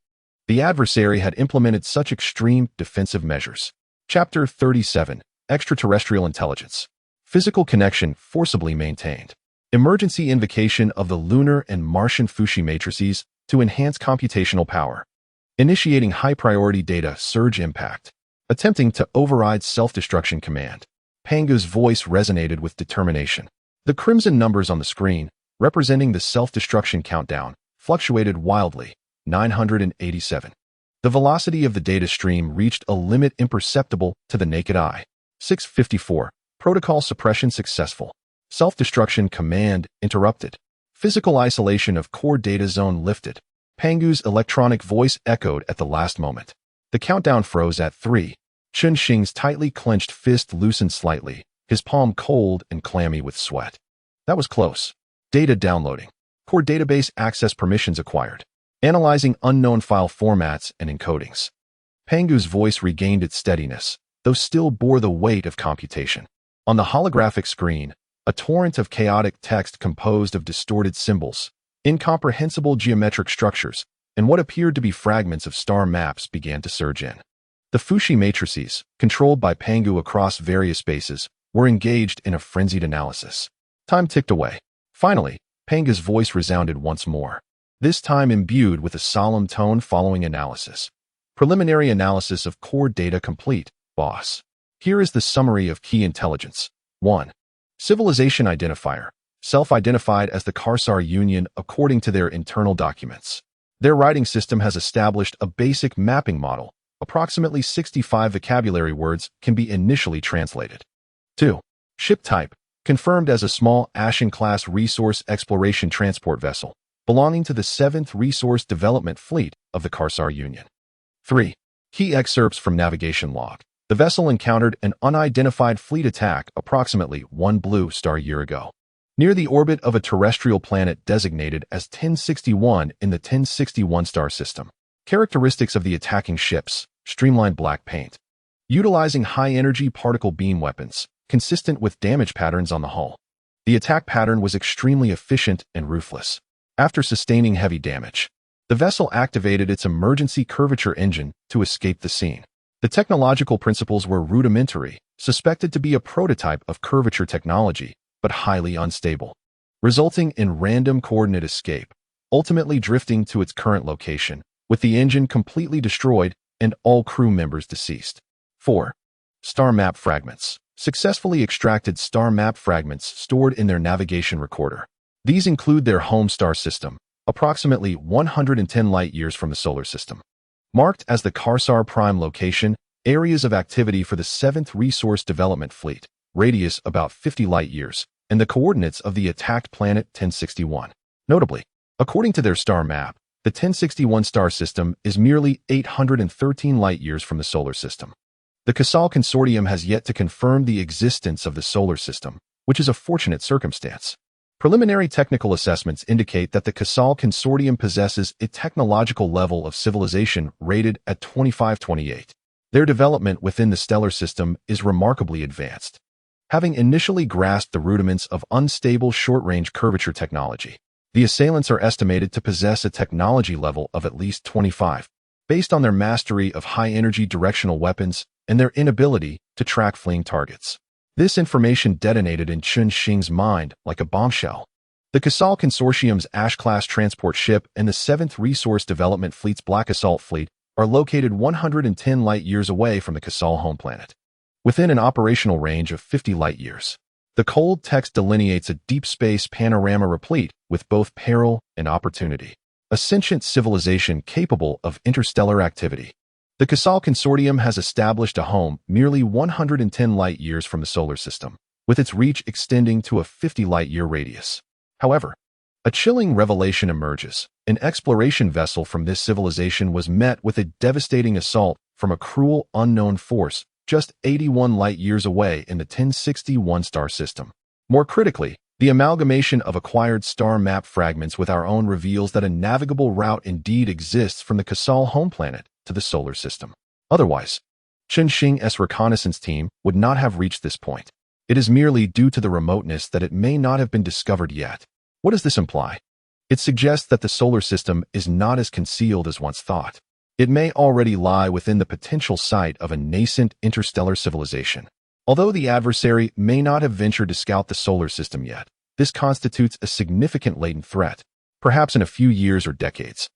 The adversary had implemented such extreme defensive measures. Chapter 37. Extraterrestrial Intelligence. Physical connection forcibly maintained. Emergency invocation of the lunar and Martian Fuxi matrices to enhance computational power. Initiating high-priority data surge impact. Attempting to override self-destruction command. Pangu's voice resonated with determination. The crimson numbers on the screen, representing the self-destruction countdown, fluctuated wildly. 987. The velocity of the data stream reached a limit imperceptible to the naked eye. 654. Protocol suppression successful. Self-destruction command interrupted. Physical isolation of core data zone lifted. Pangu's electronic voice echoed at the last moment. The countdown froze at 3. Chen Xing's tightly clenched fist loosened slightly, his palm cold and clammy with sweat. That was close. Data downloading. Core database access permissions acquired. Analyzing unknown file formats and encodings. Pangu's voice regained its steadiness, though still bore the weight of computation. On the holographic screen, a torrent of chaotic text composed of distorted symbols, incomprehensible geometric structures, and what appeared to be fragments of star maps began to surge in. The Fuxi matrices, controlled by Pangu across various spaces, were engaged in a frenzied analysis. Time ticked away. Finally, Pangu's voice resounded once more, this time imbued with a solemn tone following analysis. Preliminary analysis of core data complete, boss. Here is the summary of key intelligence. 1. Civilization identifier, self-identified as the Karsar Union according to their internal documents. Their writing system has established a basic mapping model. Approximately 65 vocabulary words can be initially translated. 2. Ship type, confirmed as a small Ashen-class resource exploration transport vessel, belonging to the 7th Resource Development Fleet of the Karsar Union. 3. Key excerpts from navigation log. The vessel encountered an unidentified fleet attack approximately 1 blue star year ago, near the orbit of a terrestrial planet designated as 1061 in the 1061 star system. Characteristics of the attacking ships: streamlined black paint, utilizing high-energy particle beam weapons, consistent with damage patterns on the hull. The attack pattern was extremely efficient and ruthless. After sustaining heavy damage, the vessel activated its emergency curvature engine to escape the scene. The technological principles were rudimentary, suspected to be a prototype of curvature technology, but highly unstable, resulting in random coordinate escape, ultimately drifting to its current location, with the engine completely destroyed and all crew members deceased. 4. Star map fragments. Successfully extracted star map fragments stored in their navigation recorder. These include their home star system, approximately 110 light-years from the solar system. Marked as the Karsar Prime location, areas of activity for the 7th Resource Development Fleet, radius about 50 light-years, and the coordinates of the attacked planet 1061. Notably, according to their star map, the 1061 star system is merely 813 light-years from the solar system. The Cassal Consortium has yet to confirm the existence of the solar system, which is a fortunate circumstance. Preliminary technical assessments indicate that the Cassal Consortium possesses a technological level of civilization rated at 2528. Their development within the stellar system is remarkably advanced, having initially grasped the rudiments of unstable short-range curvature technology. The assailants are estimated to possess a technology level of at least 25, based on their mastery of high-energy directional weapons and their inability to track fleeing targets. This information detonated in Chun Xing's mind like a bombshell. The Cassal Consortium's Ash-class transport ship and the 7th Resource Development Fleet's Black Assault Fleet are located 110 light-years away from the Cassal home planet, within an operational range of 50 light-years. The cold text delineates a deep space panorama replete with both peril and opportunity, a sentient civilization capable of interstellar activity. The Cassal Consortium has established a home merely 110 light-years from the solar system, with its reach extending to a 50 light-year radius. However, a chilling revelation emerges. An exploration vessel from this civilization was met with a devastating assault from a cruel, unknown force just 81 light-years away in the 1061 star system. More critically, the amalgamation of acquired star map fragments with our own reveals that a navigable route indeed exists from the Cassal home planet to the solar system. Otherwise, Chun Xing's reconnaissance team would not have reached this point. It is merely due to the remoteness that it may not have been discovered yet. What does this imply? It suggests that the solar system is not as concealed as once thought. It may already lie within the potential site of a nascent interstellar civilization. Although the adversary may not have ventured to scout the solar system yet, this constitutes a significant latent threat, perhaps in a few years or decades.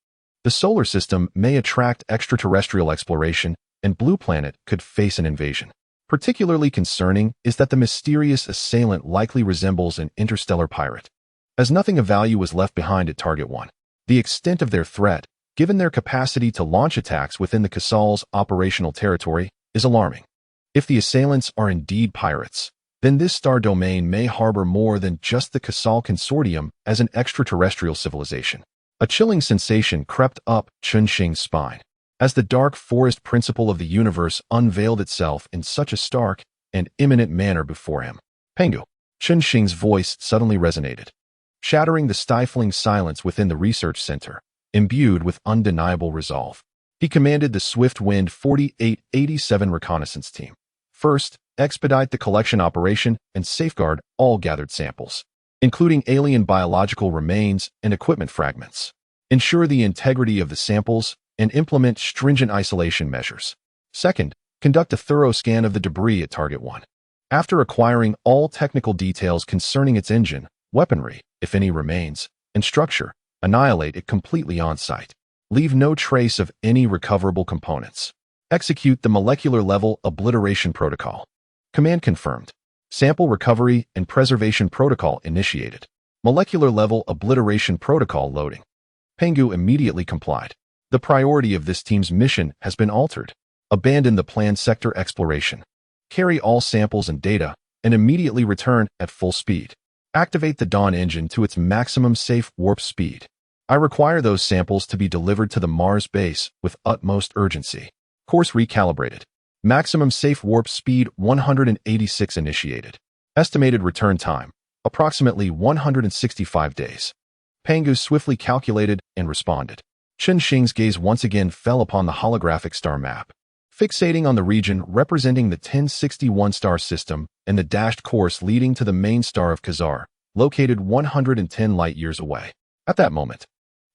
The solar system may attract extraterrestrial exploration, and Blue Planet could face an invasion. Particularly concerning is that the mysterious assailant likely resembles an interstellar pirate, as nothing of value was left behind at Target 1. The extent of their threat, given their capacity to launch attacks within the Cassal's operational territory, is alarming. If the assailants are indeed pirates, then this star domain may harbor more than just the Cassal Consortium as an extraterrestrial civilization. A chilling sensation crept up Chun Xing's spine, as the dark forest principle of the universe unveiled itself in such a stark and imminent manner before him. Pangu. Chun Xing's voice suddenly resonated, shattering the stifling silence within the research center, imbued with undeniable resolve. He commanded the Swift-Wind 4887 reconnaissance team. First, expedite the collection operation and safeguard all gathered samples, including alien biological remains and equipment fragments. Ensure the integrity of the samples and implement stringent isolation measures. Second, conduct a thorough scan of the debris at Target 1. After acquiring all technical details concerning its engine, weaponry, if any remains, and structure, annihilate it completely on-site. Leave no trace of any recoverable components. Execute the molecular-level obliteration protocol. Command confirmed. Sample recovery and preservation protocol initiated. Molecular-level obliteration protocol loading. Pangu immediately complied. The priority of this team's mission has been altered. Abandon the planned sector exploration. Carry all samples and data, and immediately return at full speed. Activate the Dawn engine to its maximum safe warp speed. I require those samples to be delivered to the Mars base with utmost urgency. Course recalibrated. Maximum safe warp speed 186 initiated. Estimated return time, approximately 165 days. Pangu swiftly calculated and responded. Xing's gaze once again fell upon the holographic star map. Fixating on the region representing the 1061 star system and the dashed course leading to the main star of Khazar, located 110 light-years away. At that moment,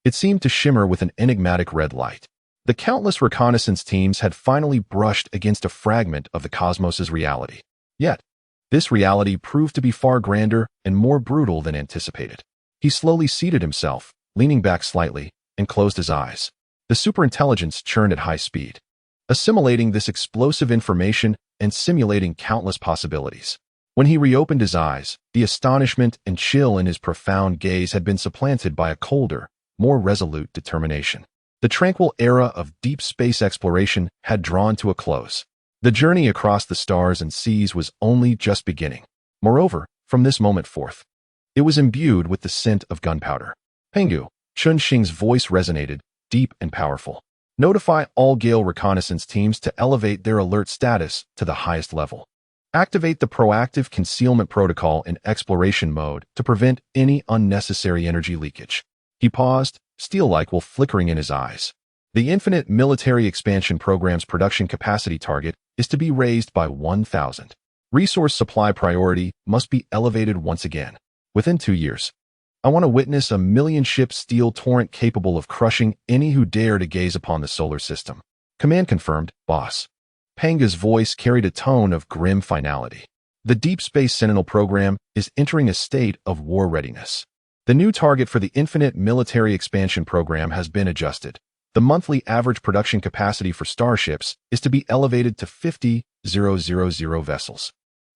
it seemed to shimmer with an enigmatic red light. The countless reconnaissance teams had finally brushed against a fragment of the cosmos's reality. Yet, this reality proved to be far grander and more brutal than anticipated. He slowly seated himself, leaning back slightly, and closed his eyes. The superintelligence churned at high speed, assimilating this explosive information and simulating countless possibilities. When he reopened his eyes, the astonishment and chill in his profound gaze had been supplanted by a colder, more resolute determination. The tranquil era of deep space exploration had drawn to a close. The journey across the stars and seas was only just beginning. Moreover, from this moment forth, it was imbued with the scent of gunpowder. Pangu, Xing's voice resonated, deep and powerful. Notify all Gale reconnaissance teams to elevate their alert status to the highest level. Activate the proactive concealment protocol in exploration mode to prevent any unnecessary energy leakage. He paused, steel-like while flickering in his eyes. The Infinite Military Expansion Program's production capacity target is to be raised by 1,000. Resource supply priority must be elevated once again. Within 2 years, I want to witness a 1,000,000-ship steel torrent capable of crushing any who dare to gaze upon the solar system. Command confirmed, boss. Pangu's voice carried a tone of grim finality. The Deep Space Sentinel program is entering a state of war readiness. The new target for the Infinite Military Expansion Program has been adjusted. The monthly average production capacity for starships is to be elevated to 50,000 vessels.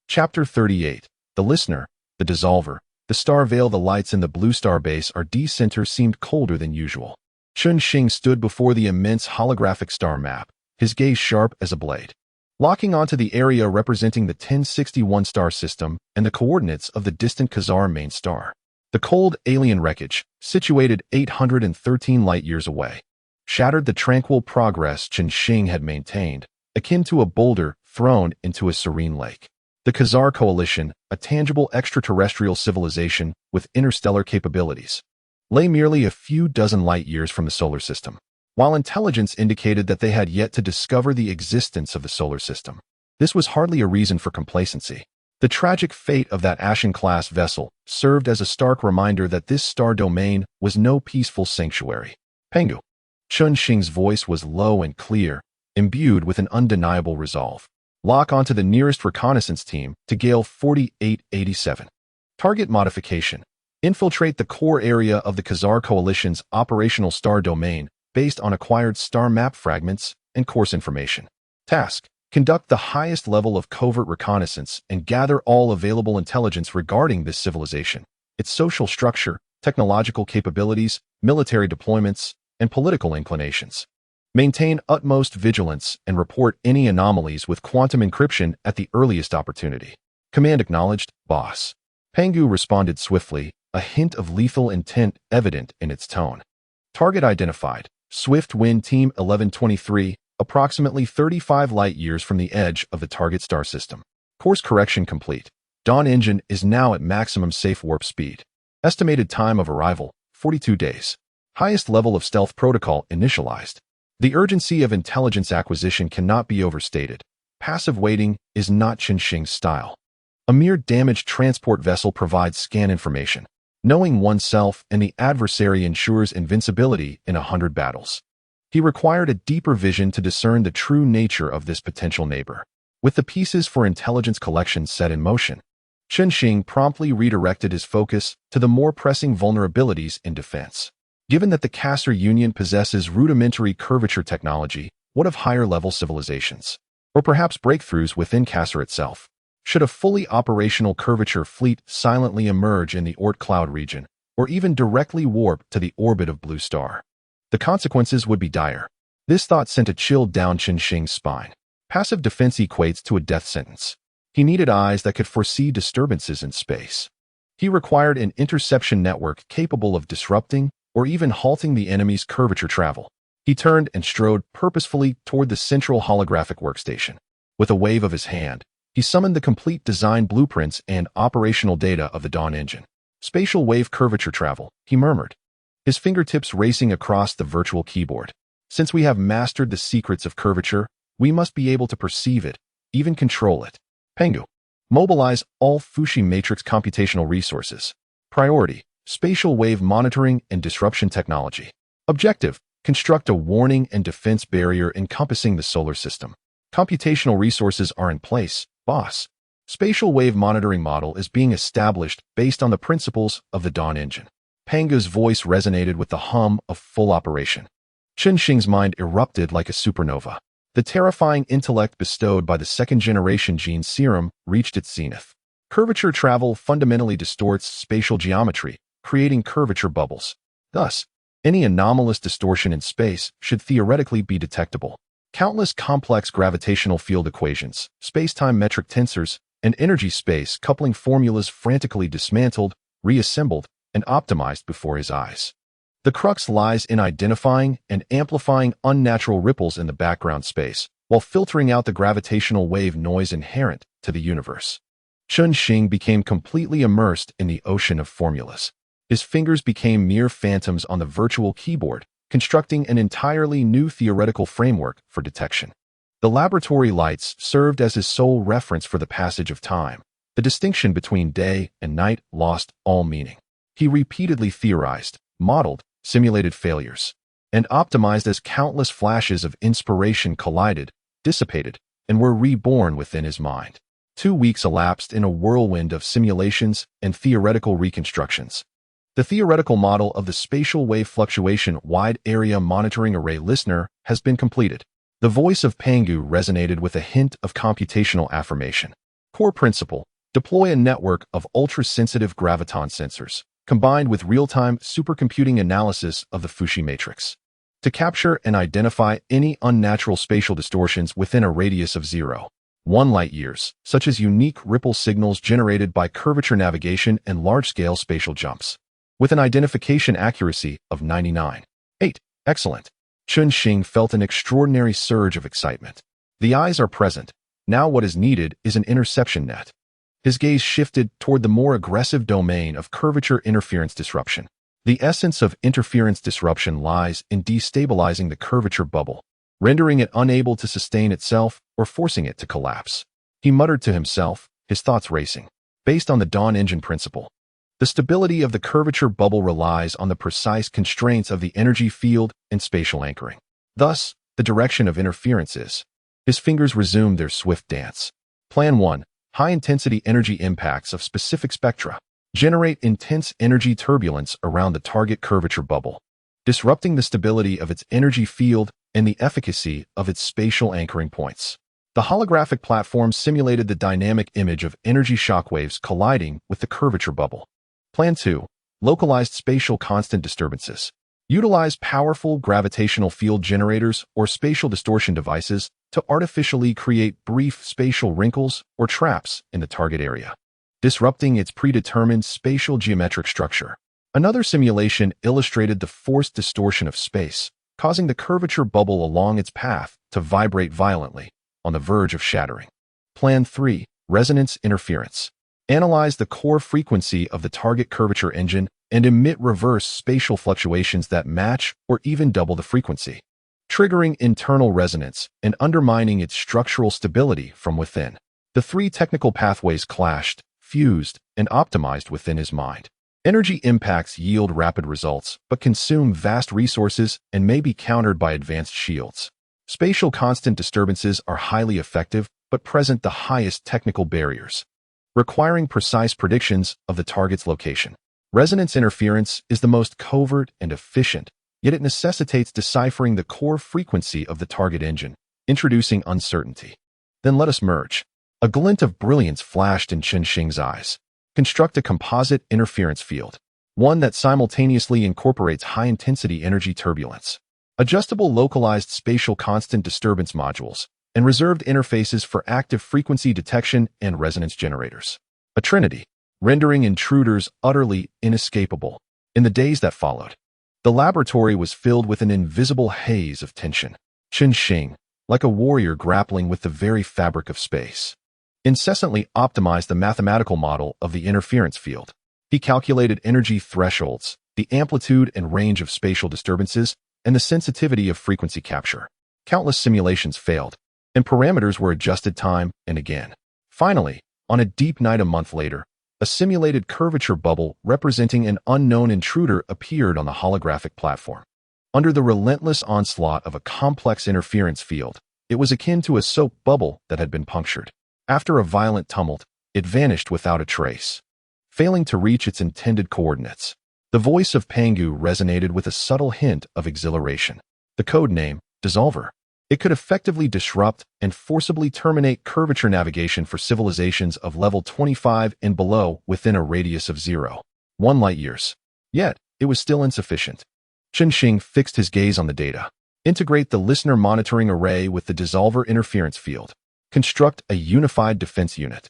Chapter 38. The Listener, the Dissolver, the Star Veil. The lights in the Blue Star base are decenter seemed colder than usual. Xing stood before the immense holographic star map, his gaze sharp as a blade. Locking onto the area representing the 1061 star system and the coordinates of the distant Khazar main star. The cold alien wreckage, situated 813 light-years away, shattered the tranquil progress Xing had maintained, akin to a boulder thrown into a serene lake. The Khazar Coalition, a tangible extraterrestrial civilization with interstellar capabilities, lay merely a few dozen light-years from the solar system, while intelligence indicated that they had yet to discover the existence of the solar system. This was hardly a reason for complacency. The tragic fate of that Ashen-class vessel served as a stark reminder that this star domain was no peaceful sanctuary. Pangu. Xing's voice was low and clear, imbued with an undeniable resolve. Lock onto the nearest reconnaissance team to Gale 4887. Target modification. Infiltrate the core area of the Khazar Coalition's operational star domain based on acquired star map fragments and course information. Task. Conduct the highest level of covert reconnaissance and gather all available intelligence regarding this civilization, its social structure, technological capabilities, military deployments, and political inclinations. Maintain utmost vigilance and report any anomalies with quantum encryption at the earliest opportunity. Command acknowledged, boss. Pangu responded swiftly, a hint of lethal intent evident in its tone. Target identified. Swift Wind Team 1123, approximately 35 light-years from the edge of the target star system. Course correction complete. Dawn engine is now at maximum safe warp speed. Estimated time of arrival, 42 days. Highest level of stealth protocol initialized. The urgency of intelligence acquisition cannot be overstated. Passive waiting is not Xing's style. A mere damaged transport vessel provides scan information. Knowing oneself and the adversary ensures invincibility in 100 battles. He required a deeper vision to discern the true nature of this potential neighbor. With the pieces for intelligence collection set in motion, Shing promptly redirected his focus to the more pressing vulnerabilities in defense. Given that the Caster Union possesses rudimentary curvature technology, what of higher-level civilizations? Or perhaps breakthroughs within Caster itself? Should a fully operational curvature fleet silently emerge in the Oort Cloud region, or even directly warp to the orbit of Blue Star? The consequences would be dire. This thought sent a chill down Shing's spine. Passive defense equates to a death sentence. He needed eyes that could foresee disturbances in space. He required an interception network capable of disrupting or even halting the enemy's curvature travel. He turned and strode purposefully toward the central holographic workstation. With a wave of his hand, he summoned the complete design blueprints and operational data of the Dawn engine. Spatial wave curvature travel, he murmured, his fingertips racing across the virtual keyboard. Since we have mastered the secrets of curvature, we must be able to perceive it, even control it. Pangu. Mobilize all Fuxi matrix computational resources. Priority: spatial wave monitoring and disruption technology. Objective: construct a warning and defense barrier encompassing the solar system. Computational resources are in place, boss. Spatial wave monitoring model is being established based on the principles of the Dawn engine. Pangu's voice resonated with the hum of full operation. Shing's mind erupted like a supernova. The terrifying intellect bestowed by the second-generation gene serum reached its zenith. Curvature travel fundamentally distorts spatial geometry, creating curvature bubbles. Thus, any anomalous distortion in space should theoretically be detectable. Countless complex gravitational field equations, space-time metric tensors, and energy-space coupling formulas frantically dismantled, reassembled, and optimized before his eyes. The crux lies in identifying and amplifying unnatural ripples in the background space, while filtering out the gravitational wave noise inherent to the universe. Shing became completely immersed in the ocean of formulas. His fingers became mere phantoms on the virtual keyboard, constructing an entirely new theoretical framework for detection. The laboratory lights served as his sole reference for the passage of time. The distinction between day and night lost all meaning. He repeatedly theorized, modeled, simulated failures, and optimized as countless flashes of inspiration collided, dissipated, and were reborn within his mind. 2 weeks elapsed in a whirlwind of simulations and theoretical reconstructions. The theoretical model of the Spatial Wave Fluctuation Wide Area Monitoring Array Listener has been completed. The voice of Pangu resonated with a hint of computational affirmation. Core principle: deploy a network of ultra-sensitive graviton sensors, combined with real-time supercomputing analysis of the Fuxi matrix, to capture and identify any unnatural spatial distortions within a radius of 0.1 light-years, such as unique ripple signals generated by curvature navigation and large-scale spatial jumps, with an identification accuracy of 99.8. Excellent. Shing felt an extraordinary surge of excitement. The eyes are present. Now what is needed is an interception net. His gaze shifted toward the more aggressive domain of curvature interference disruption. The essence of interference disruption lies in destabilizing the curvature bubble, rendering it unable to sustain itself or forcing it to collapse. He muttered to himself, his thoughts racing. Based on the Dawn engine principle, the stability of the curvature bubble relies on the precise constraints of the energy field and spatial anchoring. Thus, the direction of interference is. His fingers resumed their swift dance. Plan 1. High-intensity energy impacts of specific spectra generate intense energy turbulence around the target curvature bubble, disrupting the stability of its energy field and the efficacy of its spatial anchoring points. The holographic platform simulated the dynamic image of energy shockwaves colliding with the curvature bubble. Plan 2. Localized spatial constant disturbances. Utilize powerful gravitational field generators or spatial distortion devices to artificially create brief spatial wrinkles or traps in the target area, disrupting its predetermined spatial geometric structure. Another simulation illustrated the forced distortion of space, causing the curvature bubble along its path to vibrate violently, on the verge of shattering. Plan 3. Resonance interference. Analyze the core frequency of the target curvature engine and emit reverse spatial fluctuations that match or even double the frequency, triggering internal resonance and undermining its structural stability from within. The 3 technical pathways clashed, fused, and optimized within his mind. Energy impacts yield rapid results, but consume vast resources and may be countered by advanced shields. Spatial constant disturbances are highly effective, but present the highest technical barriers, requiring precise predictions of the target's location. Resonance interference is the most covert and efficient, yet it necessitates deciphering the core frequency of the target engine, introducing uncertainty. Then let us merge. A glint of brilliance flashed in Chen Xing's eyes. Construct a composite interference field, one that simultaneously incorporates high-intensity energy turbulence, adjustable localized spatial constant disturbance modules, and reserved interfaces for active frequency detection and resonance generators. A trinity, rendering intruders utterly inescapable. In the days that followed, the laboratory was filled with an invisible haze of tension. Chen Xing, like a warrior grappling with the very fabric of space, incessantly optimized the mathematical model of the interference field. He calculated energy thresholds, the amplitude and range of spatial disturbances, and the sensitivity of frequency capture. Countless simulations failed, and parameters were adjusted time and again. Finally, on a deep night a month later, a simulated curvature bubble representing an unknown intruder appeared on the holographic platform. Under the relentless onslaught of a complex interference field, it was akin to a soap bubble that had been punctured. After a violent tumult, it vanished without a trace, failing to reach its intended coordinates. The voice of Pangu resonated with a subtle hint of exhilaration. The code name, Dissolver. It could effectively disrupt and forcibly terminate curvature navigation for civilizations of level 25 and below within a radius of 0.1 light-years. Yet, it was still insufficient. Chen Xing fixed his gaze on the data. Integrate the listener monitoring array with the Dissolver interference field. Construct a unified defense unit.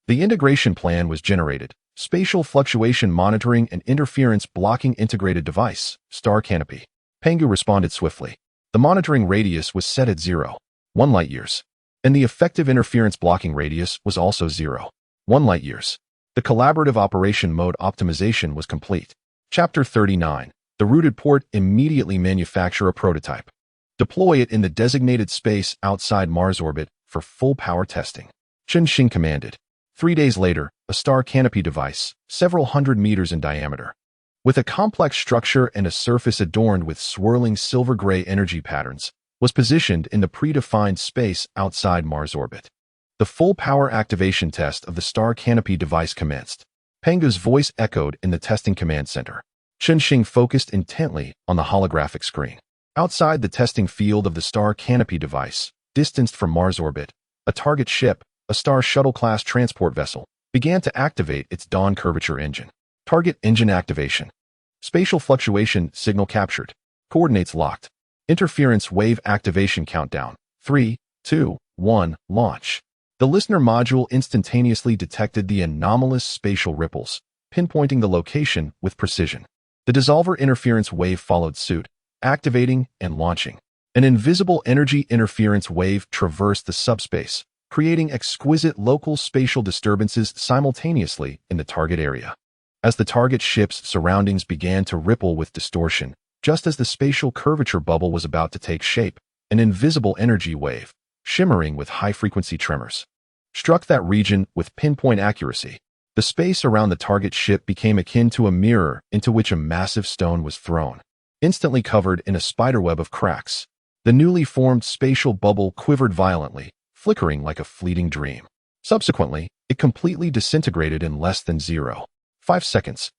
The integration plan was generated. Spatial fluctuation monitoring and interference blocking integrated device, Star Canopy. Pangu responded swiftly. The monitoring radius was set at 0.1 light-years, and the effective interference blocking radius was also 0.1 light-years. The collaborative operation mode optimization was complete. Chapter 39. The rooted port. Immediately manufacture a prototype. Deploy it in the designated space outside Mars orbit for full power testing. Chen Xing commanded. 3 days later, a Star Canopy device, several hundred meters in diameter, with a complex structure and a surface adorned with swirling silver-gray energy patterns, was positioned in the predefined space outside Mars orbit. The full power activation test of the Star Canopy device commenced. Pangu's voice echoed in the testing command center. Chen Xing focused intently on the holographic screen. Outside the testing field of the Star Canopy device, distanced from Mars orbit, a target ship, a Star Shuttle-class transport vessel, began to activate its Dawn curvature engine. Target engine activation. Spatial fluctuation signal captured. Coordinates locked. Interference wave activation countdown. 3, 2, 1, launch. The listener module instantaneously detected the anomalous spatial ripples, pinpointing the location with precision. The Dissolver interference wave followed suit, activating and launching. An invisible energy interference wave traversed the subspace, creating exquisite local spatial disturbances simultaneously in the target area. As the target ship's surroundings began to ripple with distortion, just as the spatial curvature bubble was about to take shape, an invisible energy wave, shimmering with high-frequency tremors, struck that region with pinpoint accuracy. The space around the target ship became akin to a mirror into which a massive stone was thrown, instantly covered in a spiderweb of cracks. The newly formed spatial bubble quivered violently, flickering like a fleeting dream. Subsequently, it completely disintegrated in less than 0.5 seconds.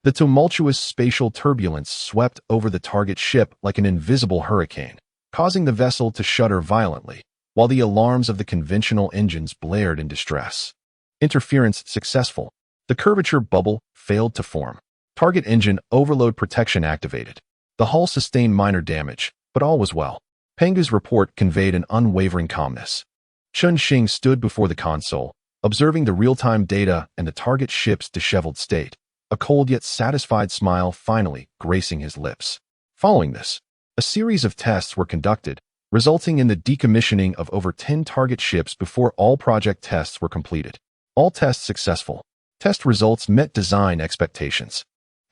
The tumultuous spatial turbulence swept over the target ship like an invisible hurricane, causing the vessel to shudder violently, while the alarms of the conventional engines blared in distress. Interference successful. The curvature bubble failed to form. Target engine overload protection activated. The hull sustained minor damage, but all was well. Pangu's report conveyed an unwavering calmness. Chen Xing stood before the console, observing the real-time data and the target ship's disheveled state, a cold yet satisfied smile finally gracing his lips. Following this, a series of tests were conducted, resulting in the decommissioning of over 10 target ships before all project tests were completed. All tests successful. Test results met design expectations.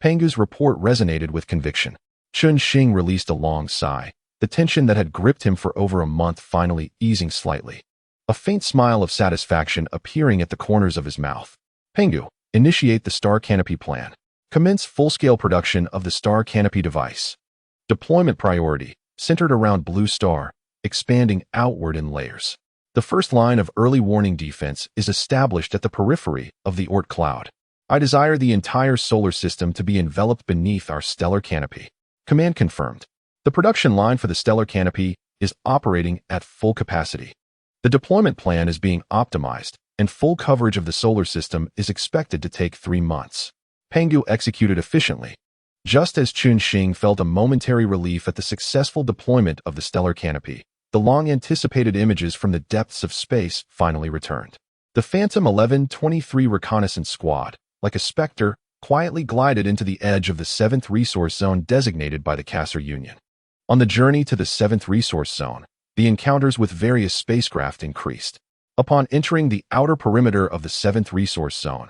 Pangu's report resonated with conviction. Chen Xing released a long sigh, the tension that had gripped him for over a month finally easing slightly. A faint smile of satisfaction appearing at the corners of his mouth. Pangu, initiate the Star Canopy plan. Commence full-scale production of the Star Canopy device. Deployment priority, centered around Blue Star, expanding outward in layers. The first line of early warning defense is established at the periphery of the Oort cloud. I desire the entire solar system to be enveloped beneath our stellar canopy. Command confirmed. The production line for the stellar canopy is operating at full capacity. The deployment plan is being optimized, and full coverage of the solar system is expected to take 3 months. Pangu executed efficiently. Just as Chun-Shing felt a momentary relief at the successful deployment of the stellar canopy, the long-anticipated images from the depths of space finally returned. The Phantom 1123 Reconnaissance Squad, like a specter, quietly glided into the edge of the 7th resource zone designated by the Kasser Union. On the journey to the 7th resource zone, the encounters with various spacecraft increased. Upon entering the outer perimeter of the 7th resource zone,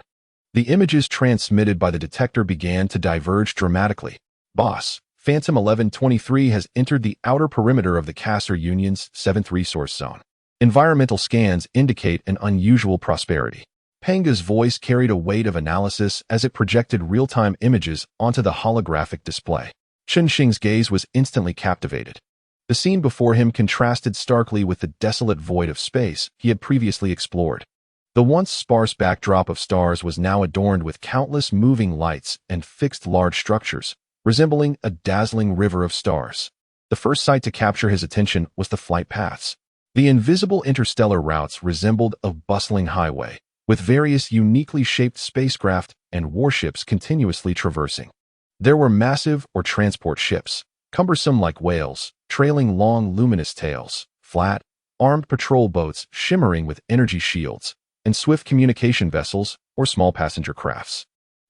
the images transmitted by the detector began to diverge dramatically. Boss, Phantom 1123 has entered the outer perimeter of the Kasser Union's 7th resource zone. Environmental scans indicate an unusual prosperity. Pangu's voice carried a weight of analysis as it projected real-time images onto the holographic display. Chun-Shing's gaze was instantly captivated. The scene before him contrasted starkly with the desolate void of space he had previously explored. The once sparse backdrop of stars was now adorned with countless moving lights and fixed large structures, resembling a dazzling river of stars. The first sight to capture his attention was the flight paths. The invisible interstellar routes resembled a bustling highway, with various uniquely shaped spacecraft and warships continuously traversing. There were massive or transport ships, cumbersome like whales, trailing long luminous tails, flat, armed patrol boats shimmering with energy shields, and swift communication vessels or small passenger crafts.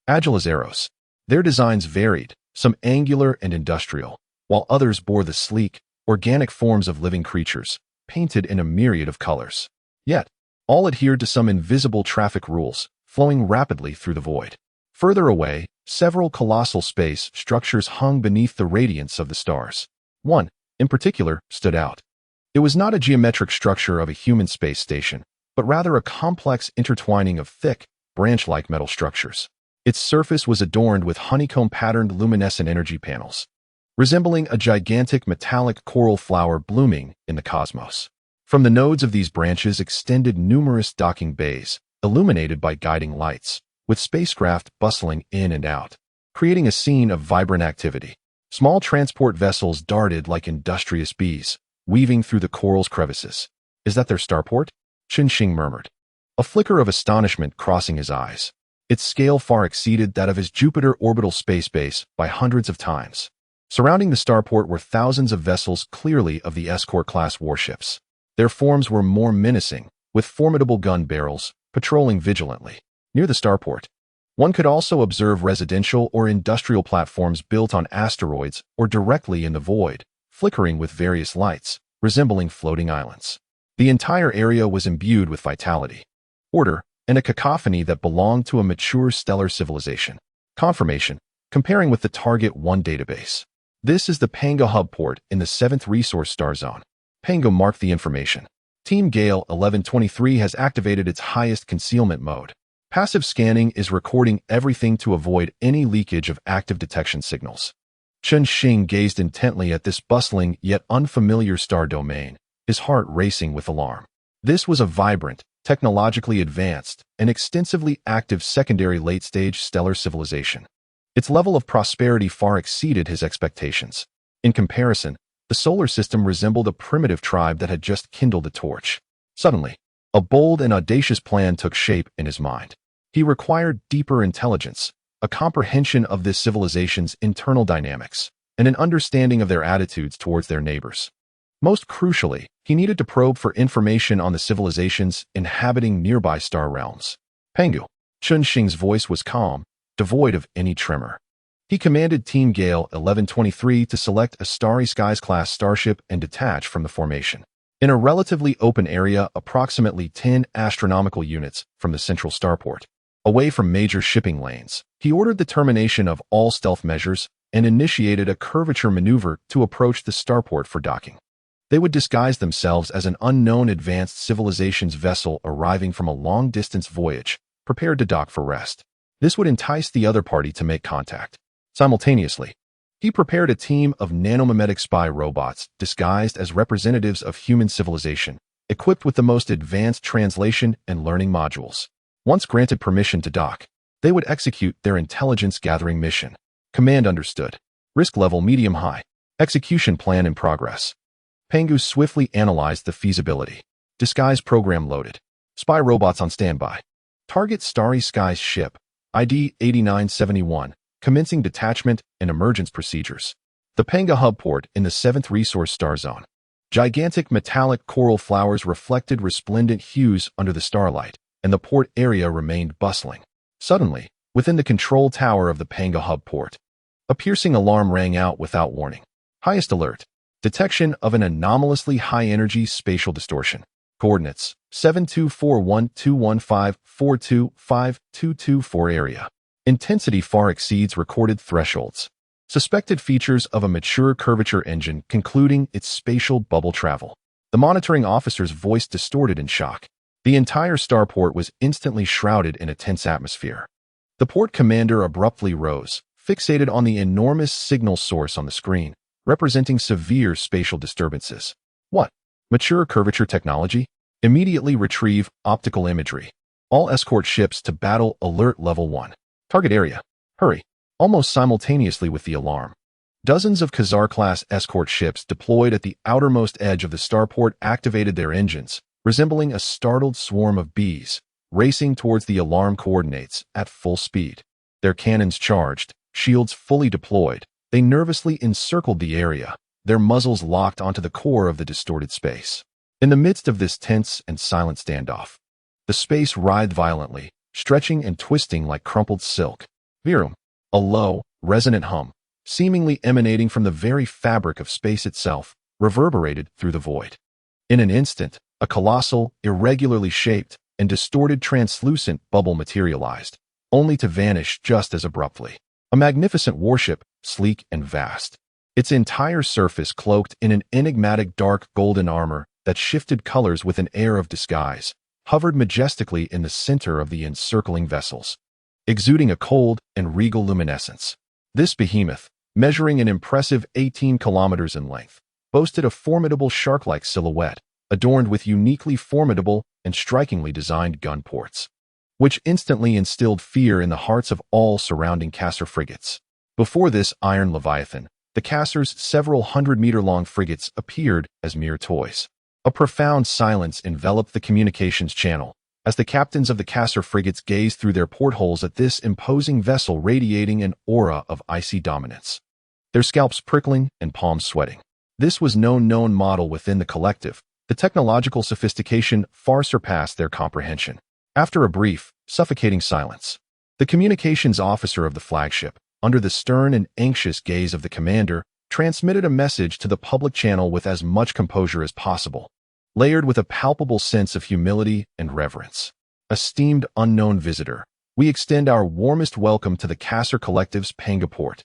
Agile as arrows, their designs varied, some angular and industrial, while others bore the sleek, organic forms of living creatures, painted in a myriad of colors. Yet, all adhered to some invisible traffic rules, flowing rapidly through the void. Further away, several colossal space structures hung beneath the radiance of the stars. One, in particular, stood out. It was not a geometric structure of a human space station, but rather a complex intertwining of thick, branch-like metal structures. Its surface was adorned with honeycomb-patterned luminescent energy panels, resembling a gigantic metallic coral flower blooming in the cosmos. From the nodes of these branches extended numerous docking bays, illuminated by guiding lights, with spacecraft bustling in and out, creating a scene of vibrant activity. Small transport vessels darted like industrious bees, weaving through the coral's crevices. Is that their starport? Chun-Shing murmured, a flicker of astonishment crossing his eyes. Its scale far exceeded that of his Jupiter orbital space base by hundreds of times. Surrounding the starport were thousands of vessels clearly of the escort-class warships. Their forms were more menacing, with formidable gun barrels, patrolling vigilantly. Near the starport, one could also observe residential or industrial platforms built on asteroids or directly in the void, flickering with various lights, resembling floating islands. The entire area was imbued with vitality, order, and a cacophony that belonged to a mature stellar civilization. Confirmation, comparing with the Target 1 database. This is the Pangu hub port in the 7th resource star zone. Pangu marked the information. Team Gale 1123 has activated its highest concealment mode. Passive scanning is recording everything to avoid any leakage of active detection signals. Chun-Shing gazed intently at this bustling yet unfamiliar star domain, his heart racing with alarm. This was a vibrant, technologically advanced, and extensively active secondary late-stage stellar civilization. Its level of prosperity far exceeded his expectations. In comparison, the solar system resembled a primitive tribe that had just kindled a torch. Suddenly, a bold and audacious plan took shape in his mind. He required deeper intelligence, a comprehension of this civilization's internal dynamics, and an understanding of their attitudes towards their neighbors. Most crucially, he needed to probe for information on the civilizations inhabiting nearby star realms. Pangu. Chun-Shing's voice was calm, devoid of any tremor. He commanded Team Gale 1123 to select a Starry Skies-class starship and detach from the formation. In a relatively open area approximately 10 astronomical units from the central starport, away from major shipping lanes, he ordered the termination of all stealth measures and initiated a curvature maneuver to approach the starport for docking. They would disguise themselves as an unknown advanced civilization's vessel arriving from a long-distance voyage, prepared to dock for rest. This would entice the other party to make contact. Simultaneously, he prepared a team of nanomimetic spy robots disguised as representatives of human civilization, equipped with the most advanced translation and learning modules. Once granted permission to dock, they would execute their intelligence-gathering mission. Command understood. Risk level medium-high. Execution plan in progress. Pangu swiftly analyzed the feasibility. Disguise program loaded. Spy robots on standby. Target Starry Sky's ship. ID 8971. Commencing detachment and emergence procedures. The Pangu hub port in the 7th Resource Star Zone. Gigantic metallic coral flowers reflected resplendent hues under the starlight, and the port area remained bustling. Suddenly, within the control tower of the Pangu hub port, a piercing alarm rang out without warning. Highest alert. Detection of an anomalously high-energy spatial distortion. Coordinates: 72412154252224 area. Intensity far exceeds recorded thresholds. Suspected features of a mature curvature engine concluding its spatial bubble travel. The monitoring officer's voice distorted in shock. The entire starport was instantly shrouded in a tense atmosphere. The port commander abruptly rose, fixated on the enormous signal source on the screen, representing severe spatial disturbances. What? Mature curvature technology? Immediately retrieve optical imagery. All escort ships to battle alert level 1. Target area. Hurry. Almost simultaneously with the alarm, dozens of Khazar-class escort ships deployed at the outermost edge of the starport activated their engines, resembling a startled swarm of bees, racing towards the alarm coordinates at full speed. Their cannons charged, shields fully deployed, they nervously encircled the area, their muzzles locked onto the core of the distorted space. In the midst of this tense and silent standoff, the space writhed violently, stretching and twisting like crumpled silk. Virum. A low, resonant hum, seemingly emanating from the very fabric of space itself, reverberated through the void. In an instant, a colossal, irregularly shaped, and distorted translucent bubble materialized, only to vanish just as abruptly. A magnificent warship, sleek and vast. Its entire surface cloaked in an enigmatic dark golden armor that shifted colors with an air of disguise, hovered majestically in the center of the encircling vessels, exuding a cold and regal luminescence. This behemoth, measuring an impressive 18 kilometers in length, boasted a formidable shark-like silhouette, adorned with uniquely formidable and strikingly designed gun ports, which instantly instilled fear in the hearts of all surrounding Cassar frigates. Before this iron leviathan, the Cassar's several hundred-meter-long frigates appeared as mere toys. A profound silence enveloped the communications channel, as the captains of the Cassar frigates gazed through their portholes at this imposing vessel radiating an aura of icy dominance. Their scalps prickling and palms sweating. This was no known model within the collective. The technological sophistication far surpassed their comprehension. After a brief, suffocating silence, the communications officer of the flagship, under the stern and anxious gaze of the commander, transmitted a message to the public channel with as much composure as possible, layered with a palpable sense of humility and reverence. Esteemed unknown visitor, we extend our warmest welcome to the Cassar Collective's Pangu port.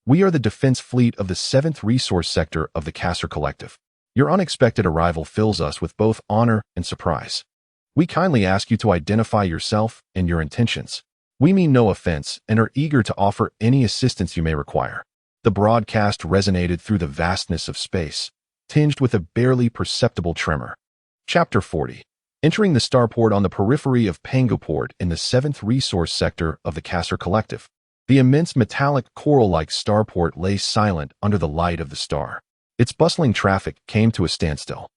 We are the defense fleet of the 7th Resource Sector of the Cassar Collective. Your unexpected arrival fills us with both honor and surprise. We kindly ask you to identify yourself and your intentions. We mean no offense and are eager to offer any assistance you may require. The broadcast resonated through the vastness of space, tinged with a barely perceptible tremor. Chapter 40. Entering the starport on the periphery of Pangu Port in the 7th Resource Sector of the Cassar Collective. The immense metallic coral-like starport lay silent under the light of the star. Its bustling traffic came to a standstill,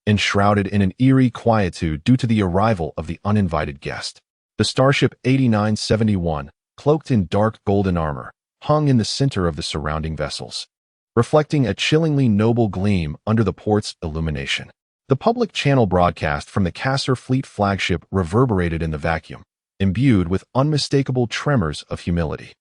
enshrouded in an eerie quietude due to the arrival of the uninvited guest. The Starship 8971, cloaked in dark golden armor, hung in the center of the surrounding vessels, reflecting a chillingly noble gleam under the port's illumination. The public channel broadcast from the Cassar Fleet flagship reverberated in the vacuum, imbued with unmistakable tremors of humility.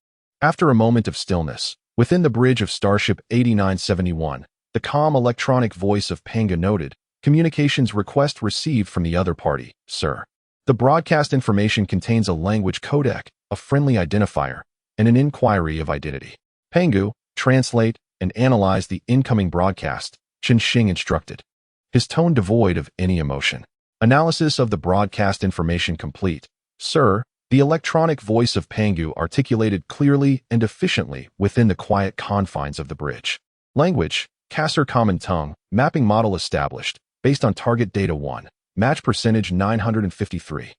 After a moment of stillness, within the bridge of Starship 8971, the calm electronic voice of Pangu noted, "Communications request received from the other party, sir. The broadcast information contains a language codec, a friendly identifier, and an inquiry of identity." Pangu, translate and analyze the incoming broadcast, Xing instructed, his tone devoid of any emotion. "Analysis of the broadcast information complete, sir. The electronic voice of Pangu articulated clearly and efficiently within the quiet confines of the bridge. Language, Kasser Common Tongue, mapping model established, based on target data 1, match percentage 953.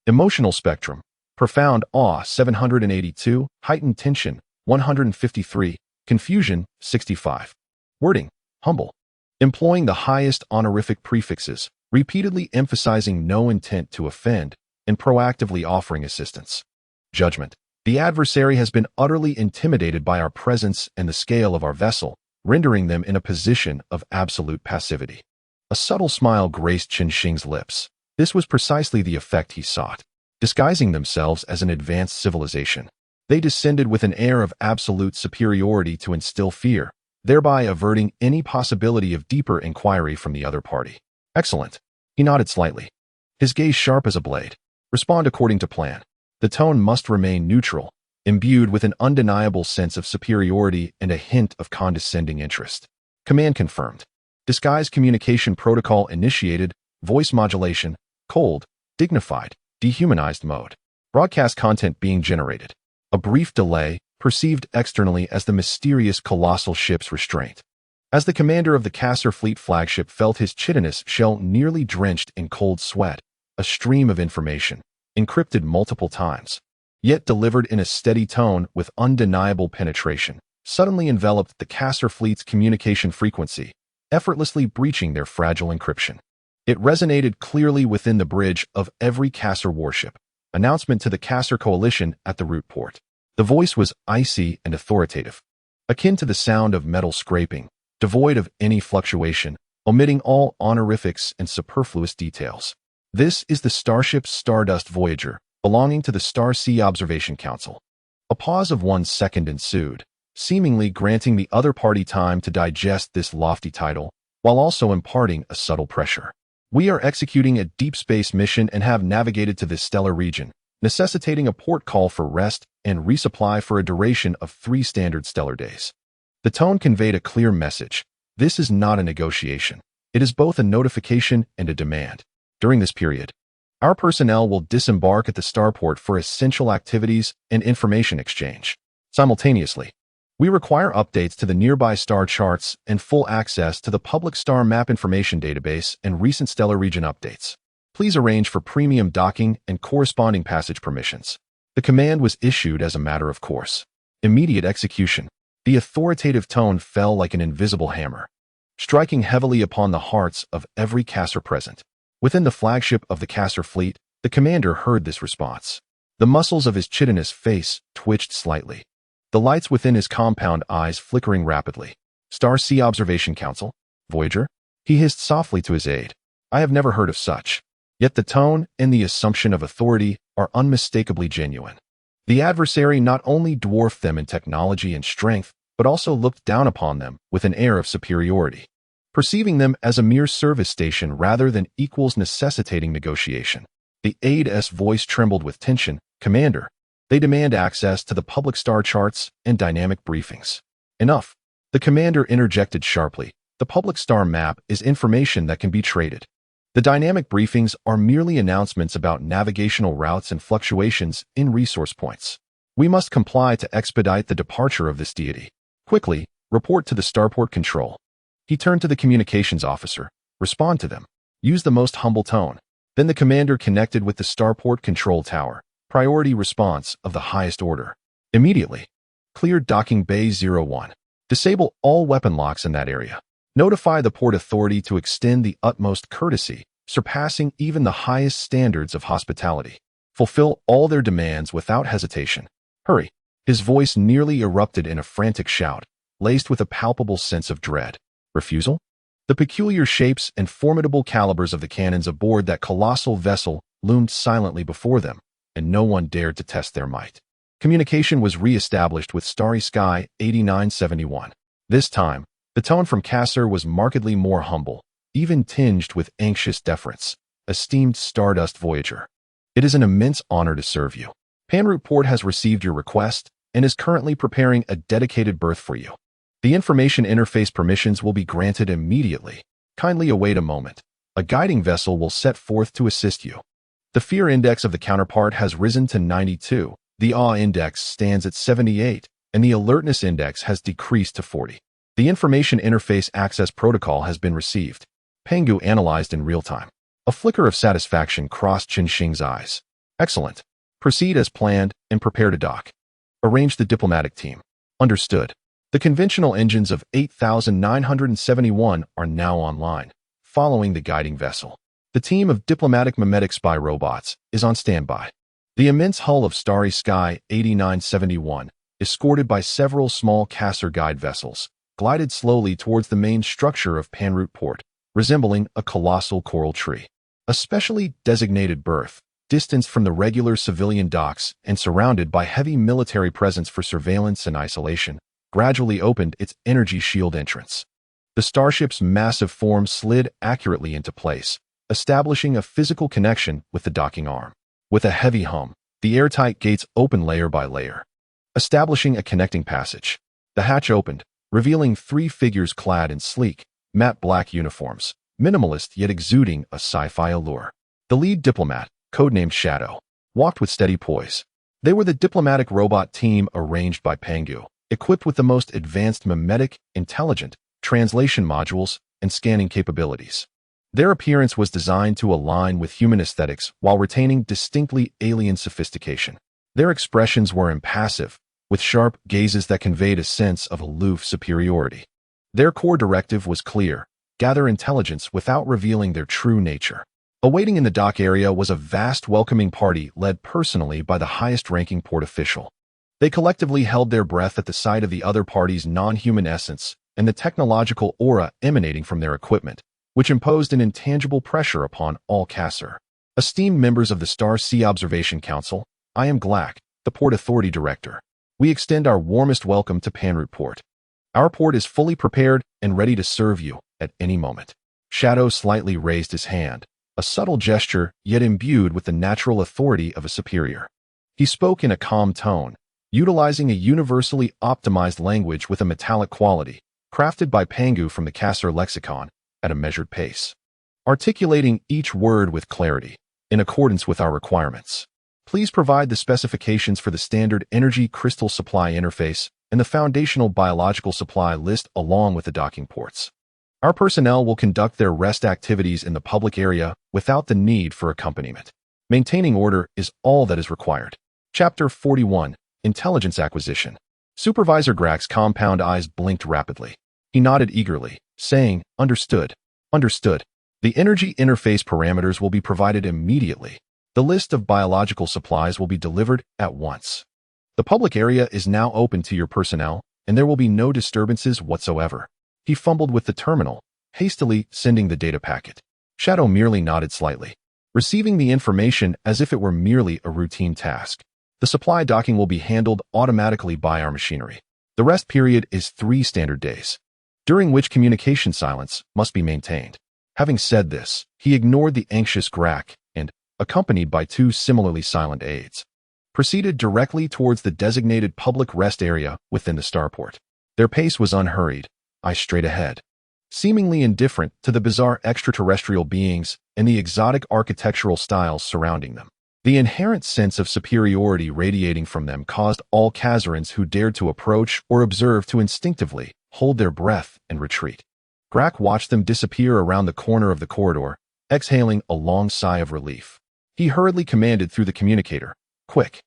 Emotional spectrum, profound awe 782, heightened tension 153, confusion 65. Wording, humble. Employing the highest honorific prefixes, repeatedly emphasizing no intent to offend, and proactively offering assistance. Judgment. The adversary has been utterly intimidated by our presence and the scale of our vessel, rendering them in a position of absolute passivity. A subtle smile graced Qin Shing's lips. This was precisely the effect he sought. Disguising themselves as an advanced civilization, they descended with an air of absolute superiority to instill fear, thereby averting any possibility of deeper inquiry from the other party. Excellent. He nodded slightly, his gaze sharp as a blade. Respond according to plan. The tone must remain neutral, imbued with an undeniable sense of superiority and a hint of condescending interest. Command confirmed. Disguise communication protocol initiated, voice modulation, cold, dignified, dehumanized mode. Broadcast content being generated. A brief delay, perceived externally as the mysterious colossal ship's restraint. As the commander of the Kasser Fleet flagship felt his chitinous shell nearly drenched in cold sweat, a stream of information, encrypted multiple times, yet delivered in a steady tone with undeniable penetration, suddenly enveloped the Kasser Fleet's communication frequency, effortlessly breaching their fragile encryption. It resonated clearly within the bridge of every Kasser warship, announcement to the Kasser coalition at the route port. The voice was icy and authoritative, akin to the sound of metal scraping, devoid of any fluctuation, omitting all honorifics and superfluous details. This is the Starship Stardust Voyager, belonging to the Star Sea Observation Council. A pause of 1 second ensued, seemingly granting the other party time to digest this lofty title, while also imparting a subtle pressure. We are executing a deep space mission and have navigated to this stellar region, necessitating a port call for rest and resupply for a duration of 3 standard stellar days. The tone conveyed a clear message. This is not a negotiation. It is both a notification and a demand. During this period, our personnel will disembark at the starport for essential activities and information exchange. Simultaneously, we require updates to the nearby star charts and full access to the public star map information database and recent stellar region updates. Please arrange for premium docking and corresponding passage permissions. The command was issued as a matter of course. Immediate execution. The authoritative tone fell like an invisible hammer, striking heavily upon the hearts of every Kasser present. Within the flagship of the Kasser fleet, the commander heard this response. The muscles of his chitinous face twitched slightly, the lights within his compound eyes flickering rapidly. Star Sea Observation Council? Voyager? He hissed softly to his aide. I have never heard of such. Yet the tone and the assumption of authority are unmistakably genuine. The adversary not only dwarfed them in technology and strength, but also looked down upon them with an air of superiority, perceiving them as a mere service station rather than equals necessitating negotiation. The aide's voice trembled with tension. Commander, they demand access to the public star charts and dynamic briefings. Enough. The commander interjected sharply. The public star map is information that can be traded. The dynamic briefings are merely announcements about navigational routes and fluctuations in resource points. We must comply to expedite the departure of this deity. Quickly, report to the starport control. He turned to the communications officer. Respond to them. Use the most humble tone. Then the commander connected with the starport control tower. Priority response of the highest order. Immediately. Clear docking bay 01. Disable all weapon locks in that area. Notify the port authority to extend the utmost courtesy, surpassing even the highest standards of hospitality. Fulfill all their demands without hesitation. Hurry. His voice nearly erupted in a frantic shout, laced with a palpable sense of dread. Refusal? The peculiar shapes and formidable calibers of the cannons aboard that colossal vessel loomed silently before them, and no one dared to test their might. Communication was re-established with Starry Sky 8971. This time, the tone from Kasser was markedly more humble, even tinged with anxious deference. Esteemed Stardust Voyager, it is an immense honor to serve you. Panru Port has received your request and is currently preparing a dedicated berth for you. The information interface permissions will be granted immediately. Kindly await a moment. A guiding vessel will set forth to assist you. The fear index of the counterpart has risen to 92, the awe index stands at 78, and the alertness index has decreased to 40. The Information Interface Access Protocol has been received. Pangu analyzed in real time. A flicker of satisfaction crossed Qinxing's eyes. Excellent. Proceed as planned and prepare to dock. Arrange the diplomatic team. Understood. The conventional engines of 8,971 are now online, following the guiding vessel. The team of diplomatic mimetic spy robots is on standby. The immense hull of Starry Sky 8971, escorted by several small Kasser guide vessels, glided slowly towards the main structure of Panroot Port, resembling a colossal coral tree. A specially designated berth, distanced from the regular civilian docks and surrounded by heavy military presence for surveillance and isolation, gradually opened its energy shield entrance. The starship's massive form slid accurately into place, establishing a physical connection with the docking arm. With a heavy hum, the airtight gates opened layer by layer, establishing a connecting passage. The hatch opened, revealing three figures clad in sleek, matte black uniforms, minimalist yet exuding a sci-fi allure. The lead diplomat, codenamed Shadow, walked with steady poise. They were the diplomatic robot team arranged by Pangu, equipped with the most advanced mimetic, intelligent, translation modules, and scanning capabilities. Their appearance was designed to align with human aesthetics while retaining distinctly alien sophistication. Their expressions were impassive, with sharp gazes that conveyed a sense of aloof superiority. Their core directive was clear: gather intelligence without revealing their true nature. Awaiting in the dock area was a vast welcoming party led personally by the highest-ranking port official. They collectively held their breath at the sight of the other party's non-human essence and the technological aura emanating from their equipment, which imposed an intangible pressure upon all Kasser. Esteemed members of the Star Sea Observation Council, I am Galactic, the Port Authority Director. We extend our warmest welcome to Panroot Port. Our port is fully prepared and ready to serve you at any moment. Shadow slightly raised his hand, a subtle gesture yet imbued with the natural authority of a superior. He spoke in a calm tone, utilizing a universally optimized language with a metallic quality, crafted by Pangu from the Kasser lexicon, at a measured pace, articulating each word with clarity, in accordance with our requirements. Please provide the specifications for the standard energy crystal supply interface and the foundational biological supply list along with the docking ports. Our personnel will conduct their rest activities in the public area without the need for accompaniment. Maintaining order is all that is required. Chapter 41, Intelligence Acquisition. Supervisor Grack's compound eyes blinked rapidly. He nodded eagerly, saying, Understood. Understood. The energy interface parameters will be provided immediately. The list of biological supplies will be delivered at once. The public area is now open to your personnel, and there will be no disturbances whatsoever. He fumbled with the terminal, hastily sending the data packet. Shadow merely nodded slightly, receiving the information as if it were merely a routine task. The supply docking will be handled automatically by our machinery. The rest period is 3 standard days, during which communication silence must be maintained. Having said this, he ignored the anxious Grack and, accompanied by 2 similarly silent aides, proceeded directly towards the designated public rest area within the starport. Their pace was unhurried, eyes straight ahead, seemingly indifferent to the bizarre extraterrestrial beings and the exotic architectural styles surrounding them. The inherent sense of superiority radiating from them caused all Kasserans who dared to approach or observe to instinctively hold their breath and retreat. Grack watched them disappear around the corner of the corridor, exhaling a long sigh of relief. He hurriedly commanded through the communicator, Quick!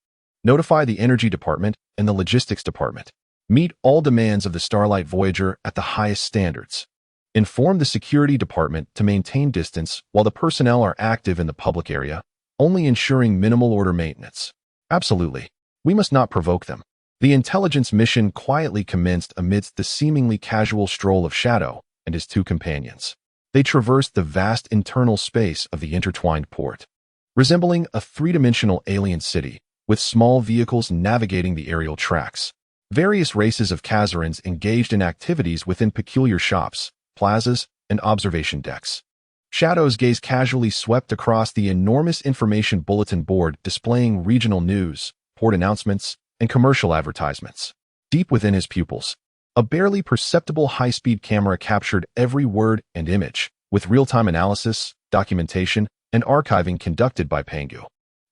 Notify the Energy Department and the Logistics Department. Meet all demands of the Starlight Voyager at the highest standards. Inform the Security Department to maintain distance while the personnel are active in the public area, only ensuring minimal order maintenance. Absolutely. We must not provoke them. The intelligence mission quietly commenced amidst the seemingly casual stroll of Shadow and his 2 companions. They traversed the vast internal space of the intertwined port, resembling a 3-dimensional alien city, with small vehicles navigating the aerial tracks. Various races of Kasserans engaged in activities within peculiar shops, plazas, and observation decks. Shadow's gaze casually swept across the enormous information bulletin board displaying regional news, port announcements, and commercial advertisements. Deep within his pupils, a barely perceptible high-speed camera captured every word and image, with real-time analysis, documentation, and archiving conducted by Pangu.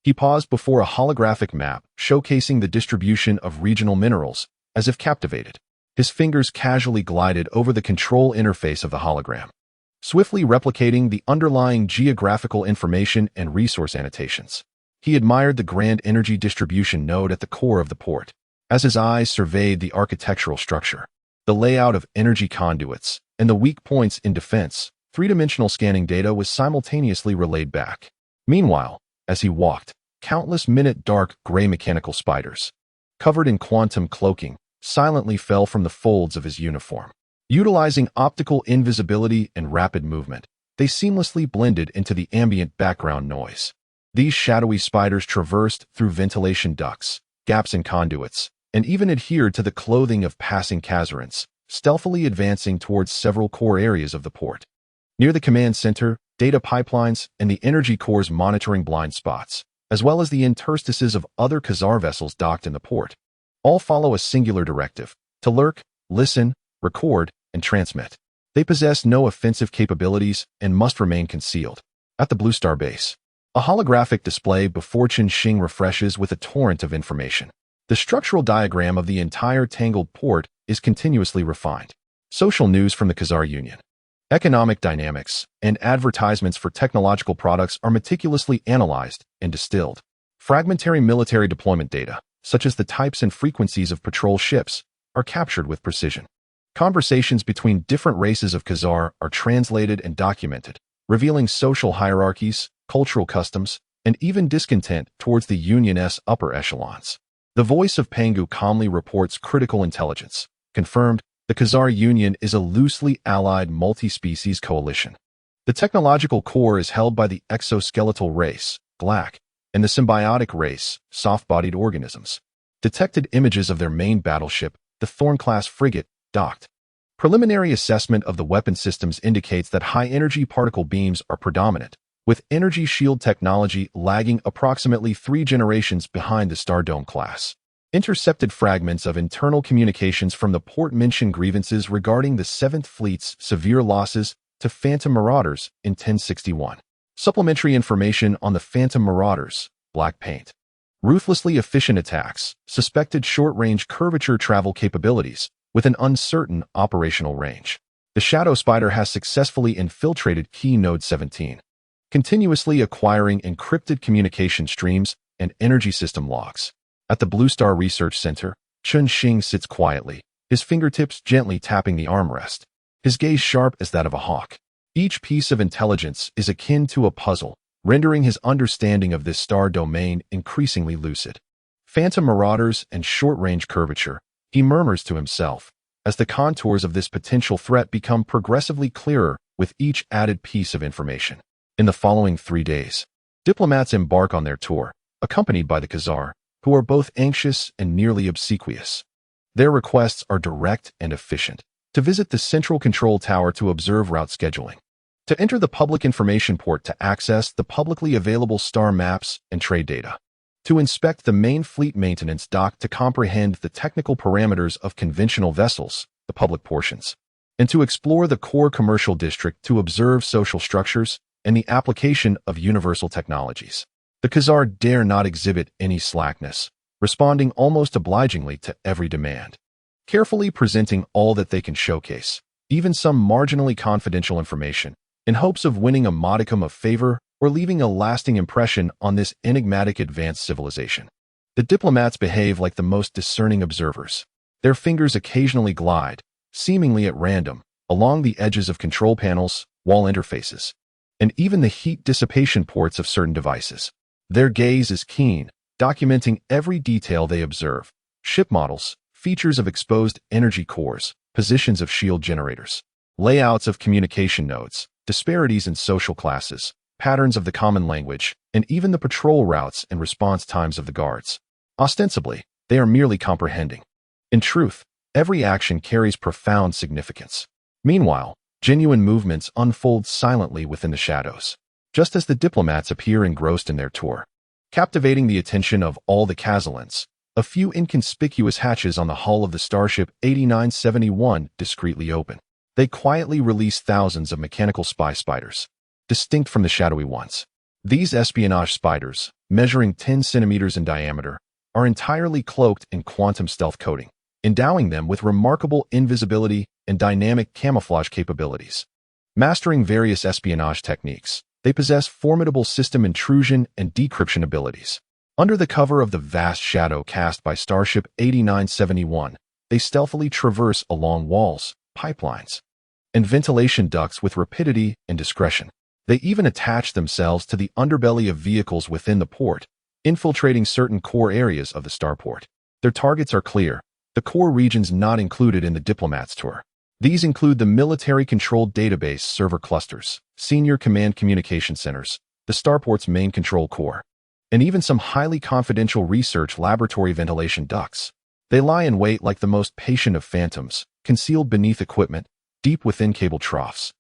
He paused before a holographic map showcasing the distribution of regional minerals, as if captivated. His fingers casually glided over the control interface of the hologram, swiftly replicating the underlying geographical information and resource annotations. He admired the grand energy distribution node at the core of the port, as his eyes surveyed the architectural structure, the layout of energy conduits, and the weak points in defense. Three-dimensional scanning data was simultaneously relayed back. Meanwhile, as he walked, countless dark gray mechanical spiders, covered in quantum cloaking, silently fell from the folds of his uniform. Utilizing optical invisibility and rapid movement, they seamlessly blended into the ambient background noise. These shadowy spiders traversed through ventilation ducts, gaps in conduits, and even adhered to the clothing of passing Kazarans, stealthily advancing towards several core areas of the port. Near the command center, data pipelines and the energy cores monitoring blind spots, as well as the interstices of other Khazar vessels docked in the port, all follow a singular directive: to lurk, listen, record, and transmit. They possess no offensive capabilities and must remain concealed. At the Blue Star base, a holographic display before Xing refreshes with a torrent of information. The structural diagram of the entire tangled port is continuously refined. Social news from the Khazar Union, economic dynamics, and advertisements for technological products are meticulously analyzed and distilled. Fragmentary military deployment data, such as the types and frequencies of patrol ships, are captured with precision. Conversations between different races of Khazar are translated and documented, revealing social hierarchies, cultural customs, and even discontent towards the Union's upper echelons. The voice of Pangu calmly reports critical intelligence. Confirmed, the Khazar Union is a loosely allied multi-species coalition. The technological core is held by the exoskeletal race, Galactic, and the symbiotic race, soft-bodied organisms. Detected images of their main battleship, the Thorn-class frigate, docked. Preliminary assessment of the weapon systems indicates that high-energy particle beams are predominant, with energy shield technology lagging approximately 3 generations behind the Star Dome class. Intercepted fragments of internal communications from the port mention grievances regarding the 7th Fleet's severe losses to Phantom Marauders in 1061. Supplementary information on the Phantom Marauders, black paint. Ruthlessly efficient attacks, suspected short-range curvature travel capabilities, with an uncertain operational range. The Shadow Spider has successfully infiltrated Key Node 17, continuously acquiring encrypted communication streams and energy system logs. At the Blue Star Research Center, Xing sits quietly, his fingertips gently tapping the armrest, his gaze sharp as that of a hawk. Each piece of intelligence is akin to a puzzle, rendering his understanding of this star domain increasingly lucid. Phantom Marauders and short-range curvature, he murmurs to himself, as the contours of this potential threat become progressively clearer with each added piece of information. In the following 3 days, diplomats embark on their tour, accompanied by the Khazar, who are both anxious and nearly obsequious. Their requests are direct and efficient: to visit the central control tower to observe route scheduling, to enter the public information port to access the publicly available star maps and trade data, to inspect the main fleet maintenance dock to comprehend the technical parameters of conventional vessels, the public portions, and to explore the core commercial district to observe social structures and the application of universal technologies. The Khazar dare not exhibit any slackness, responding almost obligingly to every demand, carefully presenting all that they can showcase, even some marginally confidential information, in hopes of winning a modicum of favor or leaving a lasting impression on this enigmatic advanced civilization. The diplomats behave like the most discerning observers. Their fingers occasionally glide, seemingly at random, along the edges of control panels, wall interfaces, and even the heat dissipation ports of certain devices. Their gaze is keen, documenting every detail they observe: ship models, features of exposed energy cores, positions of shield generators, layouts of communication nodes, disparities in social classes, patterns of the common language, and even the patrol routes and response times of the guards. Ostensibly, they are merely comprehending. In truth, every action carries profound significance. Meanwhile, genuine movements unfold silently within the shadows, just as the diplomats appear engrossed in their tour. Captivating the attention of all the Khazalans, a few inconspicuous hatches on the hull of the Starship 8971 discreetly open. They quietly release thousands of mechanical spy spiders, distinct from the shadowy ones. These espionage spiders, measuring 10 centimeters in diameter, are entirely cloaked in quantum stealth coating, endowing them with remarkable invisibility and dynamic camouflage capabilities. Mastering various espionage techniques, they possess formidable system intrusion and decryption abilities. Under the cover of the vast shadow cast by Starship 8971, they stealthily traverse along walls, pipelines, and ventilation ducts with rapidity and discretion. They even attach themselves to the underbelly of vehicles within the port, infiltrating certain core areas of the starport. Their targets are clear, the core regions not included in the diplomat's tour. These include the military-controlled database server clusters, senior command communication centers, the starport's main control core, and even some highly confidential research laboratory ventilation ducts. They lie in wait like the most patient of phantoms, concealed beneath equipment, deep within cable troughs,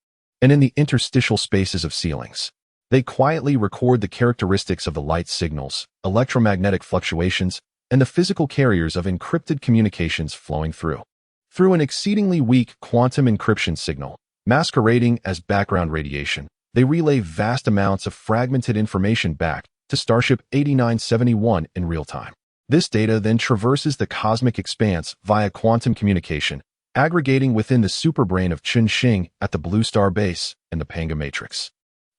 and in the interstitial spaces of ceilings. They quietly record the characteristics of the light signals, electromagnetic fluctuations, and the physical carriers of encrypted communications flowing through. Through an exceedingly weak quantum encryption signal, masquerading as background radiation, they relay vast amounts of fragmented information back to Starship 8971 in real time. This data then traverses the cosmic expanse via quantum communication, aggregating within the superbrain of Chun-Shing at the Blue Star Base and the Pangu Matrix.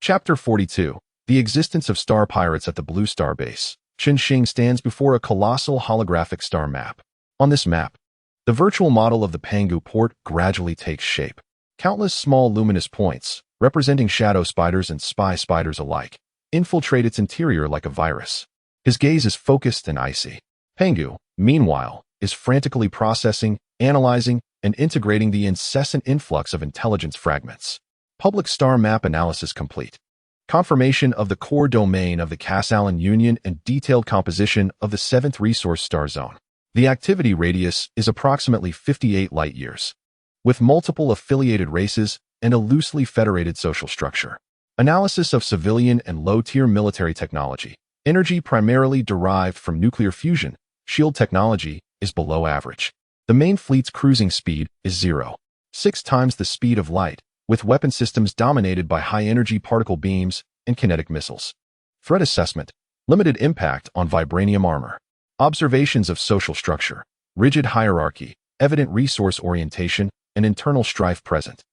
Chapter 42. The existence of star pirates at the Blue Star Base. Chun-Shing stands before a colossal holographic star map. On this map, the virtual model of the Pangu port gradually takes shape. Countless small luminous points, representing shadow spiders and spy spiders alike, infiltrate its interior like a virus. His gaze is focused and icy. Pangu, meanwhile, is frantically processing, analyzing, and integrating the incessant influx of intelligence fragments. Public star map analysis complete. Confirmation of the core domain of the Casallan Union and detailed composition of the 7th resource star zone. The activity radius is approximately 58 light-years, with multiple affiliated races and a loosely federated social structure. Analysis of civilian and low-tier military technology. Energy primarily derived from nuclear fusion, shield technology, is below average. The main fleet's cruising speed is 0.6 times the speed of light, with weapon systems dominated by high-energy particle beams and kinetic missiles. Threat assessment. Limited impact on vibranium armor. Observations of social structure. Rigid hierarchy, evident resource orientation, and internal strife present.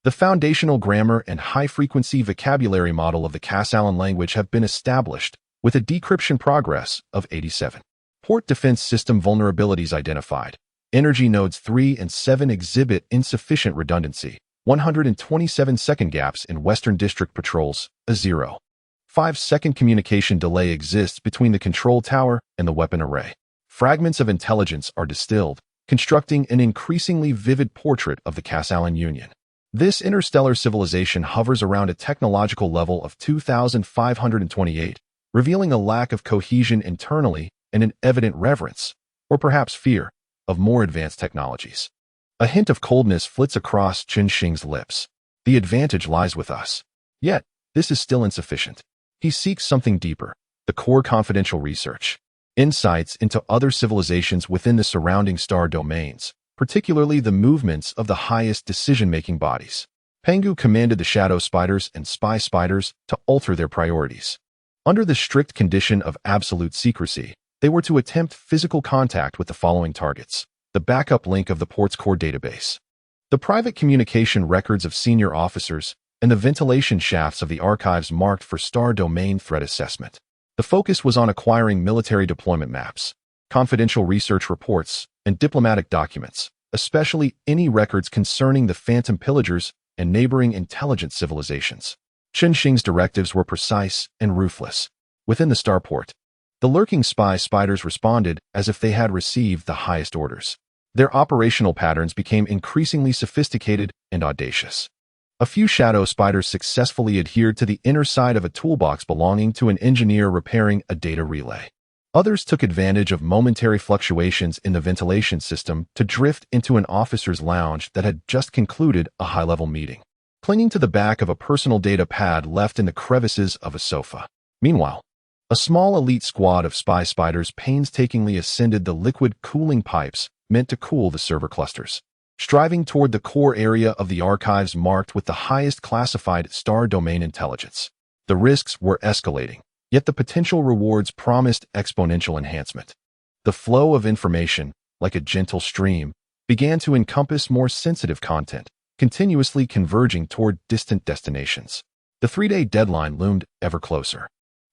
The foundational grammar and high-frequency vocabulary model of the Casallan language have been established, with a decryption progress of 87. Port defense system vulnerabilities identified. Energy nodes 3 and 7 exhibit insufficient redundancy. 127-second gaps in Western District patrols, a 0.5-second communication delay exists between the control tower and the weapon array. Fragments of intelligence are distilled, constructing an increasingly vivid portrait of the Casallan Union. This interstellar civilization hovers around a technological level of 2,528, revealing a lack of cohesion internally and an evident reverence, or perhaps fear, of more advanced technologies. A hint of coldness flits across Chun-Shing's lips. The advantage lies with us. Yet, this is still insufficient. He seeks something deeper, the core confidential research. Insights into other civilizations within the surrounding star domains, particularly the movements of the highest decision-making bodies. Pangu commanded the shadow spiders and spy spiders to alter their priorities. Under the strict condition of absolute secrecy, they were to attempt physical contact with the following targets. The backup link of the port's core database, the private communication records of senior officers, and the ventilation shafts of the archives marked for star domain threat assessment. The focus was on acquiring military deployment maps, confidential research reports, and diplomatic documents, especially any records concerning the phantom pillagers and neighboring intelligent civilizations. Chun-Shing's directives were precise and ruthless. Within the starport, the lurking spy spiders responded as if they had received the highest orders. Their operational patterns became increasingly sophisticated and audacious. A few shadow spiders successfully adhered to the inner side of a toolbox belonging to an engineer repairing a data relay. Others took advantage of momentary fluctuations in the ventilation system to drift into an officer's lounge that had just concluded a high-level meeting, clinging to the back of a personal data pad left in the crevices of a sofa. Meanwhile, a small elite squad of spy spiders painstakingly ascended the liquid cooling pipes meant to cool the server clusters, striving toward the core area of the archives marked with the highest classified star domain intelligence. The risks were escalating, yet the potential rewards promised exponential enhancement. The flow of information, like a gentle stream, began to encompass more sensitive content, continuously converging toward distant destinations. The 3-day deadline loomed ever closer.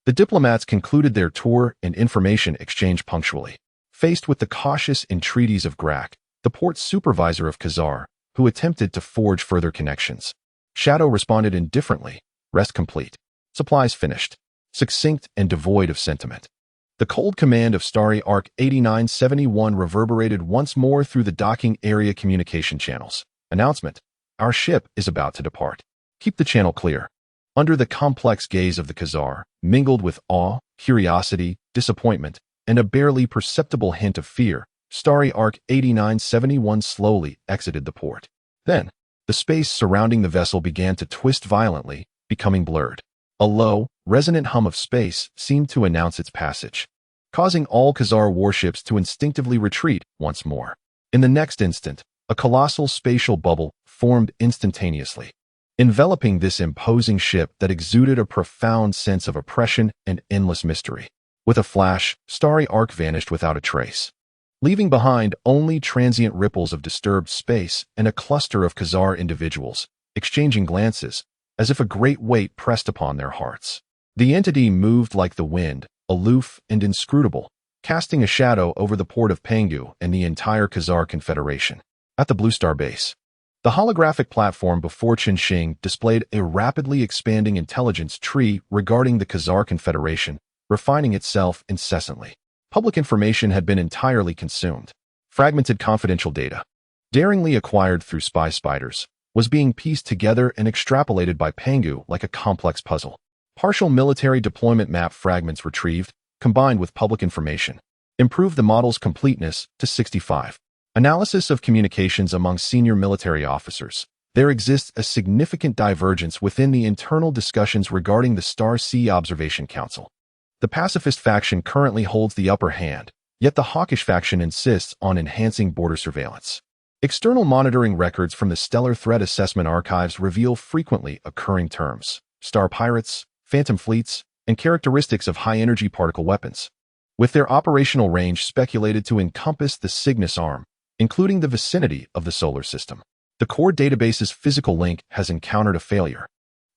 The diplomats concluded their tour and information exchange punctually. Faced with the cautious entreaties of Grak, the port supervisor of Khazar, who attempted to forge further connections, Shadow responded indifferently, rest complete. Supplies finished. Succinct and devoid of sentiment. The cold command of Starry Arc 8971 reverberated once more through the docking area communication channels. Announcement: our ship is about to depart. Keep the channel clear. Under the complex gaze of the Khazar, mingled with awe, curiosity, disappointment, and a barely perceptible hint of fear, Starry Arc 8971 slowly exited the port. Then, the space surrounding the vessel began to twist violently, becoming blurred. A low, resonant hum of space seemed to announce its passage, causing all Khazar warships to instinctively retreat once more. In the next instant, a colossal spatial bubble formed instantaneously, enveloping this imposing ship that exuded a profound sense of oppression and endless mystery. With a flash, Starry Arc vanished without a trace, leaving behind only transient ripples of disturbed space and a cluster of Khazar individuals, exchanging glances, as if a great weight pressed upon their hearts. The entity moved like the wind, aloof and inscrutable, casting a shadow over the port of Pangu and the entire Khazar Confederation. At the Blue Star base, the holographic platform before Qinsheng displayed a rapidly expanding intelligence tree regarding the Khazar Confederation, refining itself incessantly. Public information had been entirely consumed. Fragmented confidential data, daringly acquired through spy spiders, was being pieced together and extrapolated by Pangu like a complex puzzle. Partial military deployment map fragments retrieved, combined with public information, improved the model's completeness to 65. Analysis of communications among senior military officers. There exists a significant divergence within the internal discussions regarding the Star Sea Observation Council. The pacifist faction currently holds the upper hand, yet the hawkish faction insists on enhancing border surveillance. External monitoring records from the Stellar Threat Assessment Archives reveal frequently occurring terms: star pirates, phantom fleets, and characteristics of high-energy particle weapons, with their operational range speculated to encompass the Cygnus arm, including the vicinity of the solar system. The core database's physical link has encountered a failure,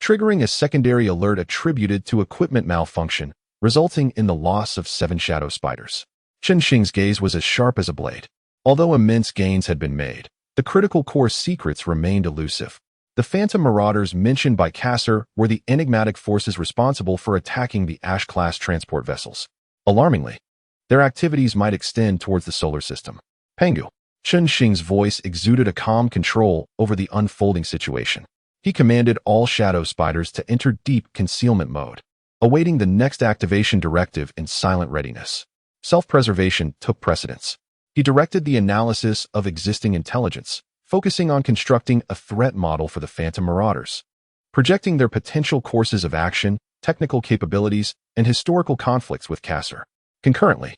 triggering a secondary alert attributed to equipment malfunction, resulting in the loss of 7 shadow spiders. Qinsheng's gaze was as sharp as a blade. Although immense gains had been made, the critical core secrets remained elusive. The Phantom Marauders mentioned by Kasser were the enigmatic forces responsible for attacking the Ash-class transport vessels. Alarmingly, their activities might extend towards the solar system. Pangu. Qinsheng's voice exuded a calm control over the unfolding situation. He commanded all shadow spiders to enter deep concealment mode, awaiting the next activation directive in silent readiness. Self-preservation took precedence. He directed the analysis of existing intelligence, focusing on constructing a threat model for the Phantom Marauders, projecting their potential courses of action, technical capabilities, and historical conflicts with Kasser. Concurrently,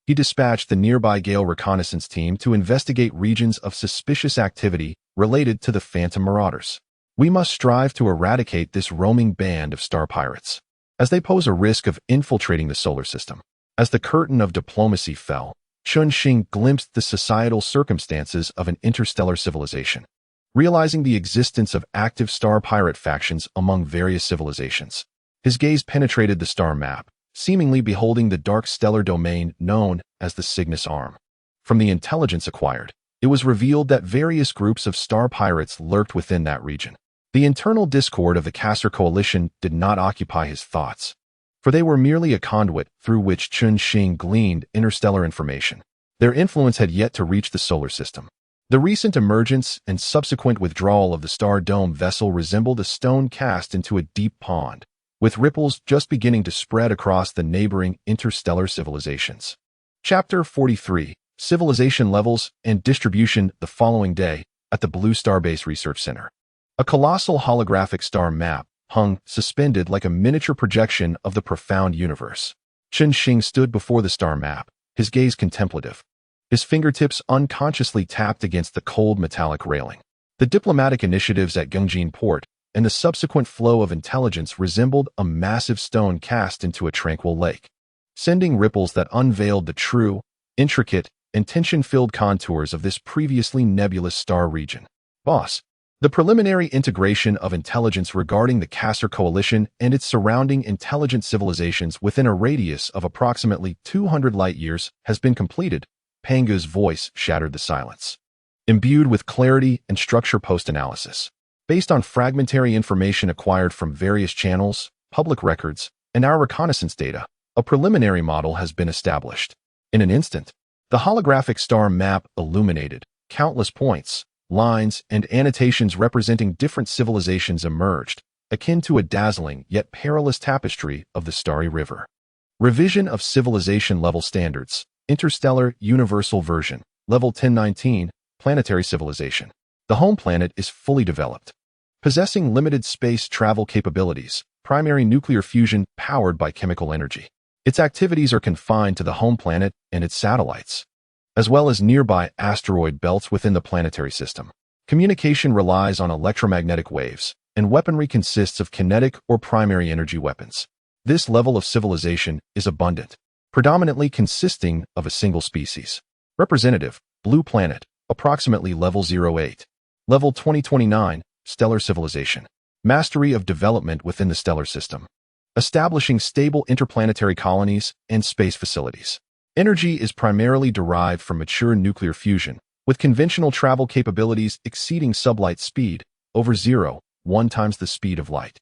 he dispatched the nearby Gale Reconnaissance team to investigate regions of suspicious activity related to the Phantom Marauders. We must strive to eradicate this roaming band of star pirates, as they pose a risk of infiltrating the solar system. As the curtain of diplomacy fell, Qinsheng glimpsed the societal circumstances of an interstellar civilization, realizing the existence of active star pirate factions among various civilizations. His gaze penetrated the star map, seemingly beholding the dark stellar domain known as the Cygnus Arm. From the intelligence acquired, it was revealed that various groups of star pirates lurked within that region. The internal discord of the Kasser coalition did not occupy his thoughts, for they were merely a conduit through which Qinsheng gleaned interstellar information. Their influence had yet to reach the solar system. The recent emergence and subsequent withdrawal of the Star Dome vessel resembled a stone cast into a deep pond, with ripples just beginning to spread across the neighboring interstellar civilizations. Chapter 43: Civilization Levels and Distribution. The following day, at the Blue Star Base Research Center, a colossal holographic star map hung suspended like a miniature projection of the profound universe. Qinsheng stood before the star map, his gaze contemplative. His fingertips unconsciously tapped against the cold metallic railing. The diplomatic initiatives at Gungjin Port and the subsequent flow of intelligence resembled a massive stone cast into a tranquil lake, sending ripples that unveiled the true, intricate, and tension-filled contours of this previously nebulous star region. Boss. The preliminary integration of intelligence regarding the Kasser Coalition and its surrounding intelligent civilizations within a radius of approximately 200 light-years has been completed. Pangu's voice shattered the silence. Imbued with clarity and structure post-analysis. Based on fragmentary information acquired from various channels, public records, and our reconnaissance data, a preliminary model has been established. In an instant, the holographic star map illuminated, countless points, lines, and annotations representing different civilizations emerged, akin to a dazzling yet perilous tapestry of the Starry River. Revision of Civilization Level Standards, Interstellar Universal Version, Level 1019, Planetary Civilization. The home planet is fully developed. Possessing limited space travel capabilities, primary nuclear fusion powered by chemical energy. Its activities are confined to the home planet and its satellites, as well as nearby asteroid belts within the planetary system. Communication relies on electromagnetic waves, and weaponry consists of kinetic or primary energy weapons. This level of civilization is abundant, predominantly consisting of a single species. Representative, Blue Planet, approximately Level 08. Level 2029, Stellar Civilization. Mastery of development within the stellar system. Establishing stable interplanetary colonies and space facilities. Energy is primarily derived from mature nuclear fusion, with conventional travel capabilities exceeding sublight speed, over 0.1 times the speed of light.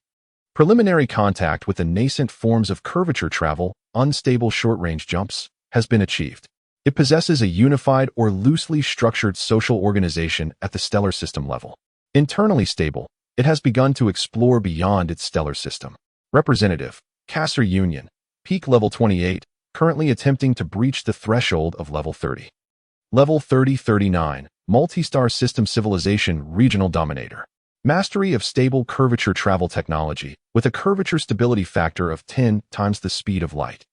Preliminary contact with the nascent forms of curvature travel, unstable short-range jumps, has been achieved. It possesses a unified or loosely structured social organization at the stellar system level. Internally stable, it has begun to explore beyond its stellar system. Representative, Kasser Union, peak level 28, currently attempting to breach the threshold of level 30. Level 3039, multi-star system civilization regional dominator. Mastery of stable curvature travel technology with a curvature stability factor of 10 times the speed of light.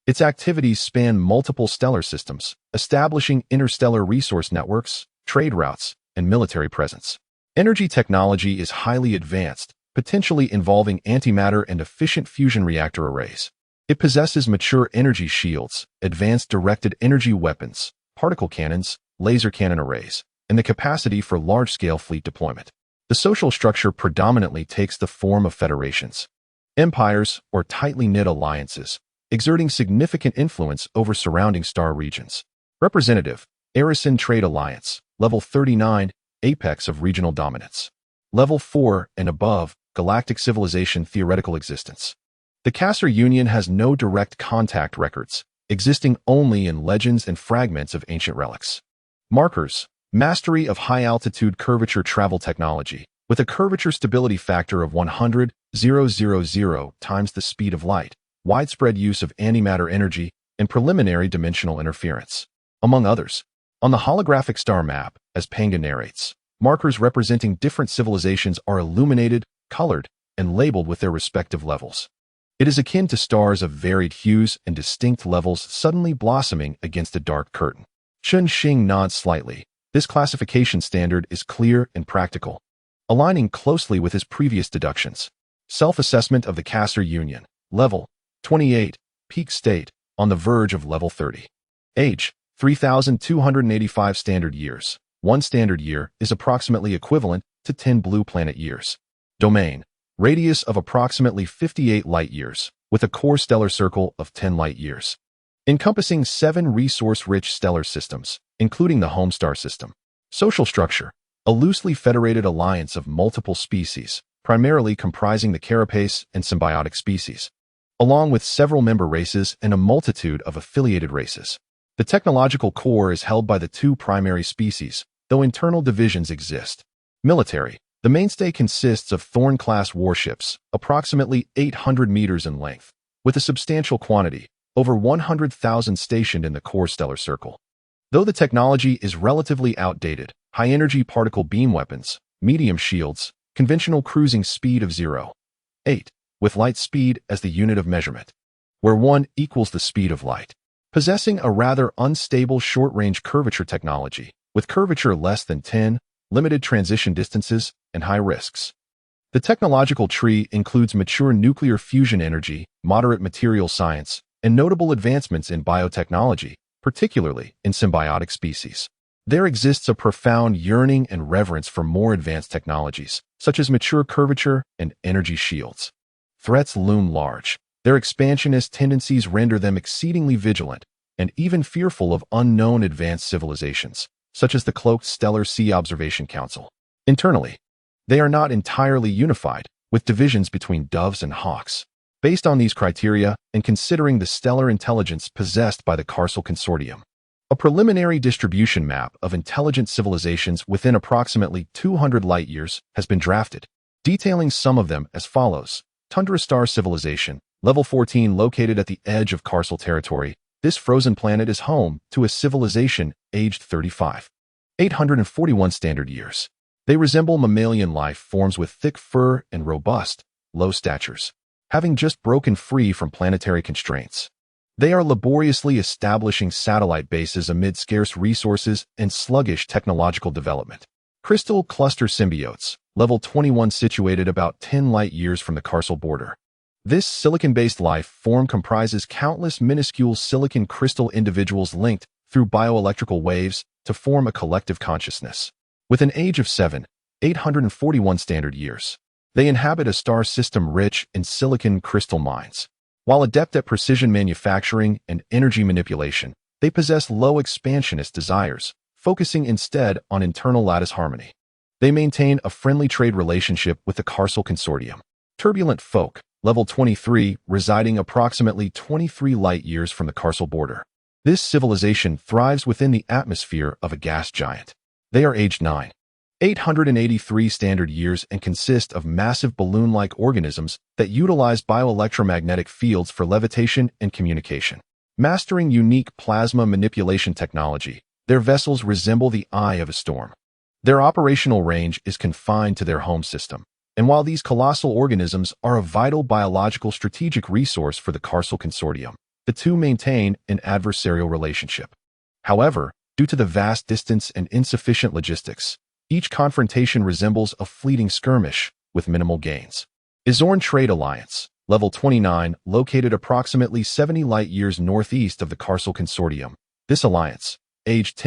Its activities span multiple stellar systems, establishing interstellar resource networks, trade routes, and military presence. Energy technology is highly advanced, potentially involving antimatter and efficient fusion reactor arrays. It possesses mature energy shields, advanced directed energy weapons, particle cannons, laser cannon arrays, and the capacity for large-scale fleet deployment. The social structure predominantly takes the form of federations, empires, or tightly knit alliances, exerting significant influence over surrounding star regions. Representative, Arison Trade Alliance, Level 39, apex of regional dominance. Level 4 and above, Galactic Civilization theoretical existence. The Kasser Union has no direct contact records, existing only in legends and fragments of ancient relics. Markers, mastery of high-altitude curvature travel technology, with a curvature stability factor of 100,000 times the speed of light, widespread use of antimatter energy, and preliminary dimensional interference, among others. On the holographic star map, as Pangu narrates, markers representing different civilizations are illuminated, colored, and labeled with their respective levels. It is akin to stars of varied hues and distinct levels suddenly blossoming against a dark curtain. Chun Xing nods slightly. This classification standard is clear and practical, aligning closely with his previous deductions. Self-assessment of the Kasser Union. Level 28. Peak state, on the verge of level 30. Age, 3,285 standard years. 1 standard year is approximately equivalent to 10 blue planet years. Domain, radius of approximately 58 light-years, with a core stellar circle of 10 light-years, encompassing 7 resource-rich stellar systems, including the home star system. Social structure, a loosely federated alliance of multiple species, primarily comprising the carapace and symbiotic species, along with several member races and a multitude of affiliated races. The technological core is held by the 2 primary species, though internal divisions exist. Military, the mainstay consists of Thorn-class warships, approximately 800 meters in length, with a substantial quantity, over 100,000 stationed in the core stellar circle. Though the technology is relatively outdated, high-energy particle beam weapons, medium shields, conventional cruising speed of 0.8, with light speed as the unit of measurement, where 1 equals the speed of light. Possessing a rather unstable short-range curvature technology, with curvature less than 10, limited transition distances, and high risks. The technological tree includes mature nuclear fusion energy, moderate material science, and notable advancements in biotechnology, particularly in symbiotic species. There exists a profound yearning and reverence for more advanced technologies, such as mature curvature and energy shields. Threats loom large. Their expansionist tendencies render them exceedingly vigilant and even fearful of unknown advanced civilizations, such as the cloaked Stellar Sea Observation Council. Internally, they are not entirely unified, with divisions between doves and hawks. Based on these criteria and considering the stellar intelligence possessed by the Carcel Consortium, a preliminary distribution map of intelligent civilizations within approximately 200 light-years has been drafted, detailing some of them as follows. Tundra Star Civilization, Level 14 located at the edge of Carcel territory. This frozen planet is home to a civilization aged 841 standard years. They resemble mammalian life forms with thick fur and robust, low statures, having just broken free from planetary constraints. They are laboriously establishing satellite bases amid scarce resources and sluggish technological development. Crystal Cluster Symbiotes, Level 21 situated about 10 light-years from the Carcel border. This silicon-based life form comprises countless minuscule silicon crystal individuals linked through bioelectrical waves to form a collective consciousness. With an age of 841 standard years, they inhabit a star system rich in silicon crystal mines. While adept at precision manufacturing and energy manipulation, they possess low expansionist desires, focusing instead on internal lattice harmony. They maintain a friendly trade relationship with the Carcel Consortium. Turbulent Folk, Level 23, residing approximately 23 light-years from the Carcel border. This civilization thrives within the atmosphere of a gas giant. They are aged 883 standard years and consist of massive balloon-like organisms that utilize bioelectromagnetic fields for levitation and communication. Mastering unique plasma manipulation technology, their vessels resemble the eye of a storm. Their operational range is confined to their home system, and while these colossal organisms are a vital biological strategic resource for the Carcel Consortium, the two maintain an adversarial relationship. However, due to the vast distance and insufficient logistics, each confrontation resembles a fleeting skirmish with minimal gains. Izorn Trade Alliance, Level 29, located approximately 70 light-years northeast of the Carcel Consortium. This alliance, aged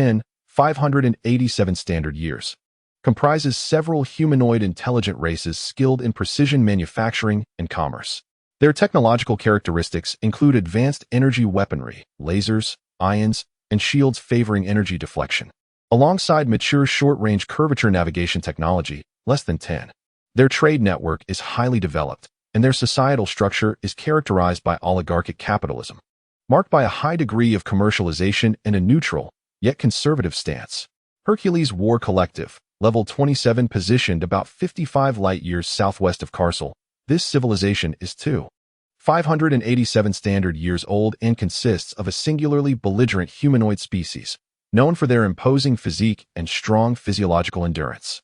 587 standard years, comprises several humanoid intelligent races skilled in precision manufacturing and commerce. Their technological characteristics include advanced energy weaponry, lasers, ions, and shields favoring energy deflection, alongside mature short-range curvature navigation technology, less than 10. Their trade network is highly developed, and their societal structure is characterized by oligarchic capitalism, marked by a high degree of commercialization and a neutral, yet conservative stance. Hercules War Collective, Level 27, positioned about 55 light-years southwest of Carcel. This civilization is 587 standard years old and consists of a singularly belligerent humanoid species, known for their imposing physique and strong physiological endurance.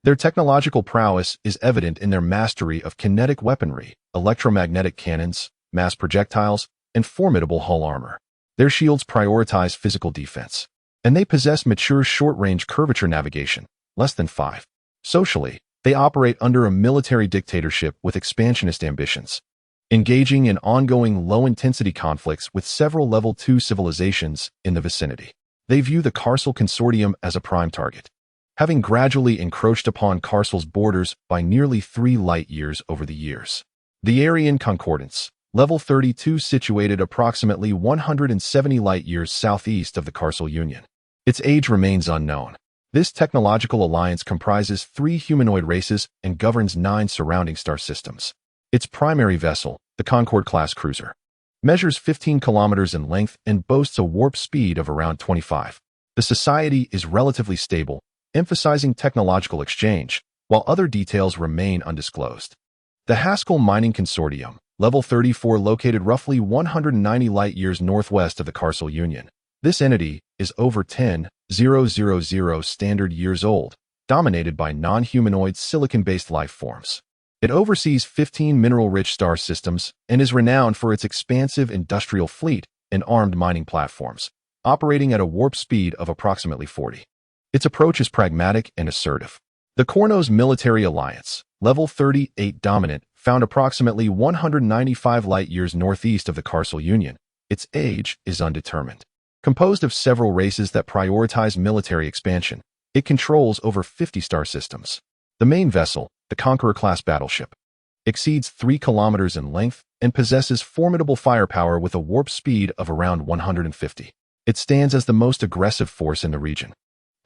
Their technological prowess is evident in their mastery of kinetic weaponry, electromagnetic cannons, mass projectiles, and formidable hull armor. Their shields prioritize physical defense, and they possess mature short-range curvature navigation, less than 5. Socially, they operate under a military dictatorship with expansionist ambitions, engaging in ongoing low-intensity conflicts with several Level 2 civilizations in the vicinity. They view the Carcel Consortium as a prime target, having gradually encroached upon Carcel's borders by nearly 3 light-years over the years. The Aryan Concordance, Level 32, situated approximately 170 light-years southeast of the Carcel Union. Its age remains unknown. This technological alliance comprises 3 humanoid races and governs 9 surrounding star systems. Its primary vessel, the Concorde-class cruiser, measures 15 kilometers in length and boasts a warp speed of around 25. The society is relatively stable, emphasizing technological exchange, while other details remain undisclosed. The Haskell Mining Consortium, Level 34, located roughly 190 light-years northwest of the Carcel Union. This entity is over 10,000 standard years old, dominated by non-humanoid silicon-based life forms. It oversees 15 mineral-rich star systems and is renowned for its expansive industrial fleet and armed mining platforms, operating at a warp speed of approximately 40. Its approach is pragmatic and assertive. The Kornos Military Alliance, level 38 dominant, found approximately 195 light-years northeast of the Carcel Union. Its age is undetermined. Composed of several races that prioritize military expansion, it controls over 50 star systems. The main vessel, the Conqueror-class battleship, exceeds 3 kilometers in length and possesses formidable firepower with a warp speed of around 150. It stands as the most aggressive force in the region.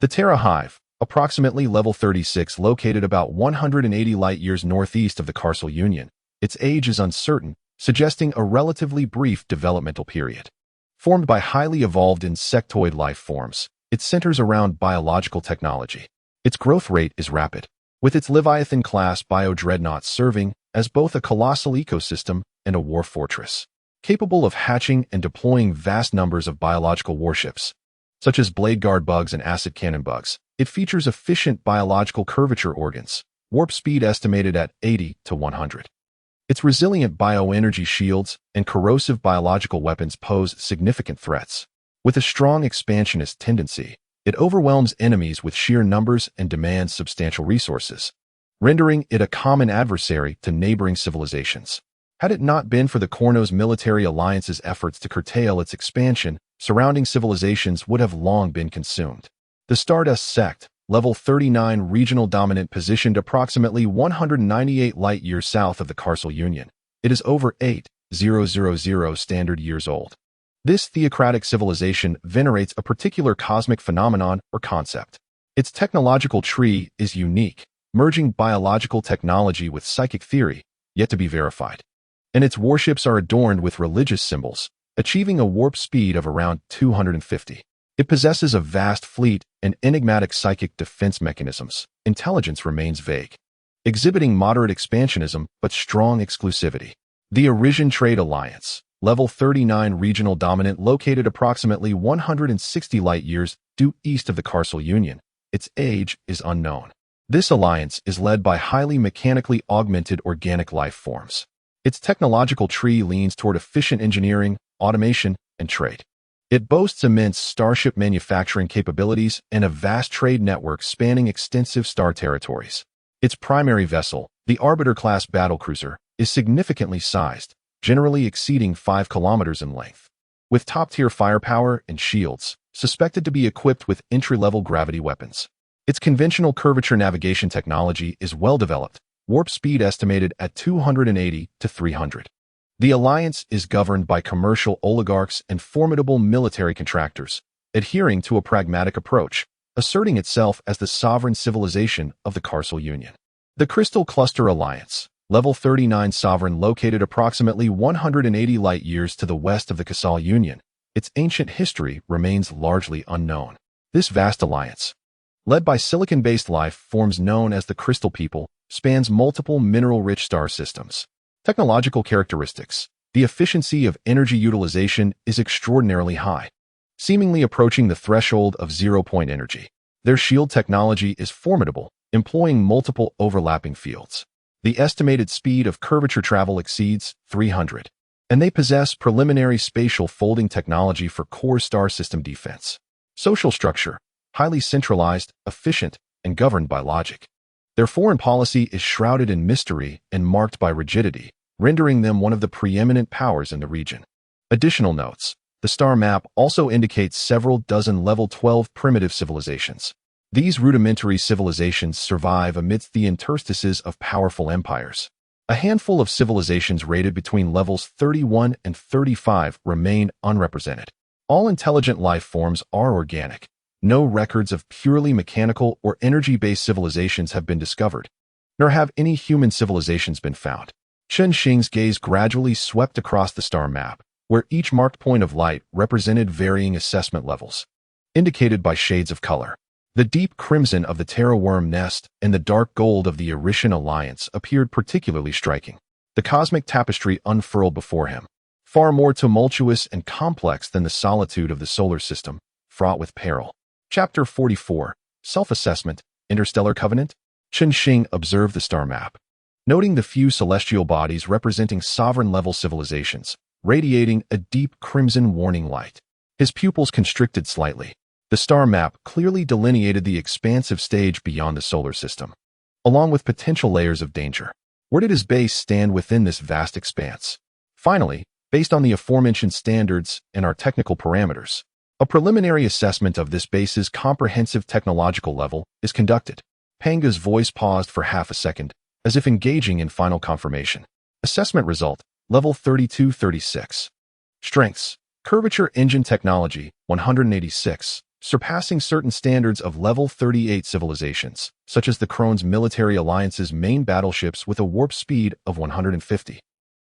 The Terra Hive, approximately level 36, located about 180 light-years northeast of the Carcel Union. Its age is uncertain, suggesting a relatively brief developmental period. Formed by highly evolved insectoid life forms, it centers around biological technology. Its growth rate is rapid, with its Leviathan-class bio-dreadnoughts serving as both a colossal ecosystem and a war fortress, capable of hatching and deploying vast numbers of biological warships, such as blade guard bugs and acid cannon bugs. It features efficient biological curvature organs, warp speed estimated at 80 to 100. Its resilient bioenergy shields and corrosive biological weapons pose significant threats. With a strong expansionist tendency, it overwhelms enemies with sheer numbers and demands substantial resources, rendering it a common adversary to neighboring civilizations. Had it not been for the Kornos military alliance's efforts to curtail its expansion, surrounding civilizations would have long been consumed. The Stardust Sect, level 39 regional dominant, positioned approximately 198 light-years south of the Carcel Union. It is over 8,000 standard years old. This theocratic civilization venerates a particular cosmic phenomenon or concept. Its technological tree is unique, merging biological technology with psychic theory, yet to be verified. And its warships are adorned with religious symbols, achieving a warp speed of around 250. It possesses a vast fleet and enigmatic psychic defense mechanisms. Intelligence remains vague, exhibiting moderate expansionism but strong exclusivity. The Arisian Trade Alliance, level 39 regional dominant, located approximately 160 light-years due east of the Carcel Union. Its age is unknown. This alliance is led by highly mechanically augmented organic life forms. Its technological tree leans toward efficient engineering, automation, and trade. It boasts immense starship manufacturing capabilities and a vast trade network spanning extensive star territories. Its primary vessel, the Arbiter-class battlecruiser, is significantly sized, generally exceeding 5 kilometers in length, with top-tier firepower and shields, suspected to be equipped with entry-level gravity weapons. Its conventional curvature navigation technology is well-developed, warp speed estimated at 280 to 300. The alliance is governed by commercial oligarchs and formidable military contractors, adhering to a pragmatic approach, asserting itself as the sovereign civilization of the Carcel Union. The Crystal Cluster Alliance, level 39 sovereign, located approximately 180 light-years to the west of the Carcel Union. Its ancient history remains largely unknown. This vast alliance, led by silicon-based life forms known as the Crystal People, spans multiple mineral-rich star systems. Technological characteristics. The efficiency of energy utilization is extraordinarily high, seemingly approaching the threshold of zero-point energy. Their shield technology is formidable, employing multiple overlapping fields. The estimated speed of curvature travel exceeds 300, and they possess preliminary spatial folding technology for core star system defense. Social structure. Highly centralized, efficient, and governed by logic. Their foreign policy is shrouded in mystery and marked by rigidity, rendering them one of the preeminent powers in the region. Additional notes. The star map also indicates several dozen level 12 primitive civilizations. These rudimentary civilizations survive amidst the interstices of powerful empires. A handful of civilizations rated between levels 31 and 35 remain unrepresented. All intelligent life forms are organic. No records of purely mechanical or energy-based civilizations have been discovered, nor have any human civilizations been found. Chen Xing's gaze gradually swept across the star map, where each marked point of light represented varying assessment levels, indicated by shades of color. The deep crimson of the Terra Worm Nest and the dark gold of the Arisian Alliance appeared particularly striking. The cosmic tapestry unfurled before him, far more tumultuous and complex than the solitude of the solar system, fraught with peril. Chapter 44, Self-Assessment, Interstellar Covenant. Chen Xing observed the star map, noting the few celestial bodies representing sovereign-level civilizations, radiating a deep crimson warning light. His pupils constricted slightly. The star map clearly delineated the expansive stage beyond the solar system. along with potential layers of danger. Where did his base stand within this vast expanse? Finally, based on the aforementioned standards and our technical parameters, a preliminary assessment of this base's comprehensive technological level is conducted. Pangu's voice paused for half a second, as if engaging in final confirmation. Assessment result, level 3236. Strengths, curvature engine technology, 186, surpassing certain standards of level 38 civilizations, such as the Krone's military alliance's main battleships with a warp speed of 150.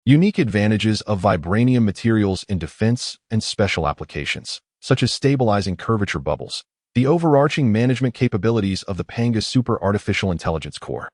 Unique advantages of vibranium materials in defense and special applications, such as stabilizing curvature bubbles. The overarching management capabilities of the Pangu Super Artificial Intelligence Core.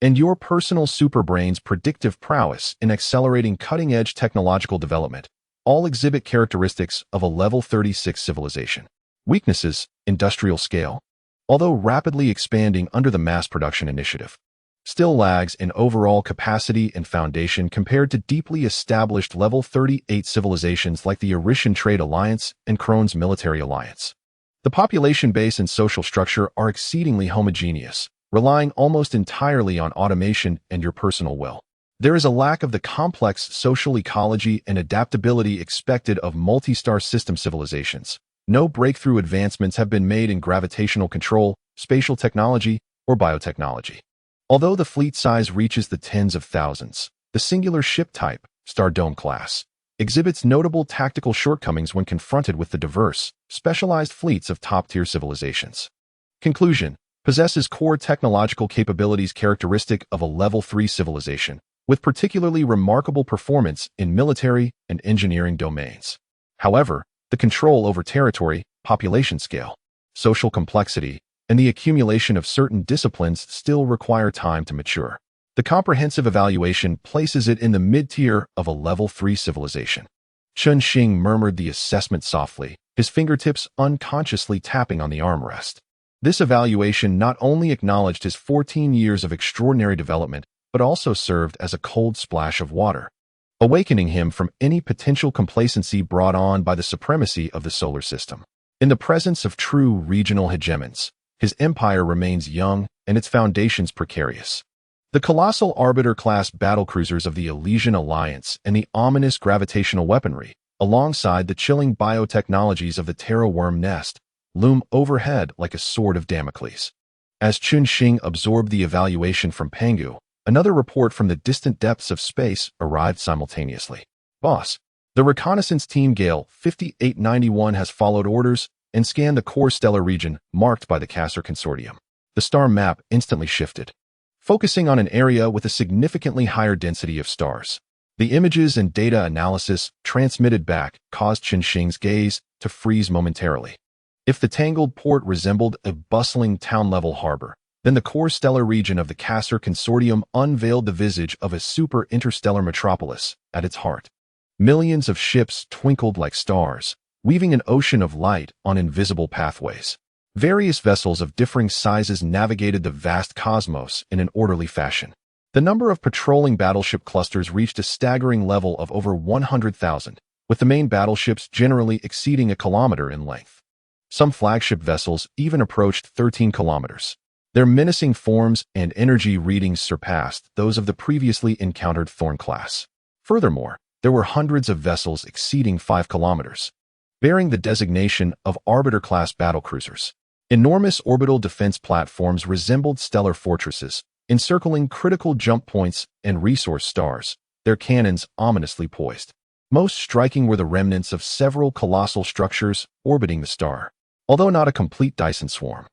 And your personal superbrain's predictive prowess in accelerating cutting-edge technological development all exhibit characteristics of a level 36 civilization. Weaknesses, industrial scale. Although rapidly expanding under the mass production initiative, still lags in overall capacity and foundation compared to deeply established level 38 civilizations like the Erishan Trade Alliance and Krone's Military Alliance. The population base and social structure are exceedingly homogeneous, relying almost entirely on automation and your personal will. There is a lack of the complex social ecology and adaptability expected of multi-star system civilizations. No breakthrough advancements have been made in gravitational control, spatial technology, or biotechnology. Although the fleet size reaches the tens of thousands, the singular ship type, Star Dome class, exhibits notable tactical shortcomings when confronted with the diverse, specialized fleets of top-tier civilizations. Conclusion: possesses core technological capabilities characteristic of a level 3 civilization, with particularly remarkable performance in military and engineering domains. However, the control over territory, population scale, social complexity, and the accumulation of certain disciplines still require time to mature. The comprehensive evaluation places it in the mid-tier of a level 3 civilization. Chun-Shing murmured the assessment softly, his fingertips unconsciously tapping on the armrest. This evaluation not only acknowledged his 14 years of extraordinary development, but also served as a cold splash of water, awakening him from any potential complacency brought on by the supremacy of the solar system. In the presence of true regional hegemons, his empire remains young and its foundations precarious. The colossal Arbiter-class battlecruisers of the Elysian Alliance and the ominous gravitational weaponry, alongside the chilling biotechnologies of the Terra Worm Nest, loom overhead like a sword of Damocles. As Chun-Shing absorbed the evaluation from Pangu, another report from the distant depths of space arrived simultaneously. Boss, the Reconnaissance Team Gale 5891 has followed orders and scanned the core stellar region marked by the Kasser Consortium. The star map instantly shifted, focusing on an area with a significantly higher density of stars. The images and data analysis transmitted back caused Chun-Shing's gaze to freeze momentarily. If the tangled port resembled a bustling town-level harbor, then the core stellar region of the Kasser Consortium unveiled the visage of a super-interstellar metropolis at its heart. Millions of ships twinkled like stars, weaving an ocean of light on invisible pathways. Various vessels of differing sizes navigated the vast cosmos in an orderly fashion. The number of patrolling battleship clusters reached a staggering level of over 100,000, with the main battleships generally exceeding a kilometer in length. Some flagship vessels even approached 13 kilometers. Their menacing forms and energy readings surpassed those of the previously encountered Thorn class. Furthermore, there were hundreds of vessels exceeding 5 kilometers, bearing the designation of Arbiter-class battlecruisers. Enormous orbital defense platforms resembled stellar fortresses, encircling critical jump points and resource stars, their cannons ominously poised. Most striking were the remnants of several colossal structures orbiting the star. Although not a complete Dyson swarm,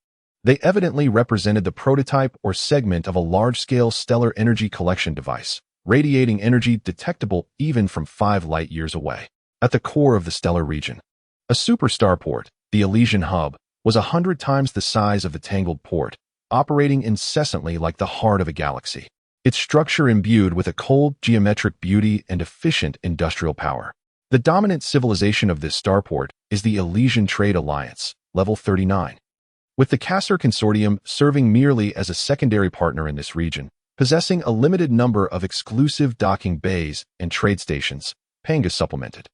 they evidently represented the prototype or segment of a large-scale stellar energy collection device, radiating energy detectable even from 5 light-years away. At the core of the stellar region, a super starport, the Elysian Hub, was 100 times the size of the tangled port, operating incessantly like the heart of a galaxy. Its structure imbued with a cold geometric beauty and efficient industrial power. The dominant civilization of this starport is the Elysian Trade Alliance, level 39. With the Kasser Consortium serving merely as a secondary partner in this region, possessing a limited number of exclusive docking bays and trade stations, Pangu supplemented.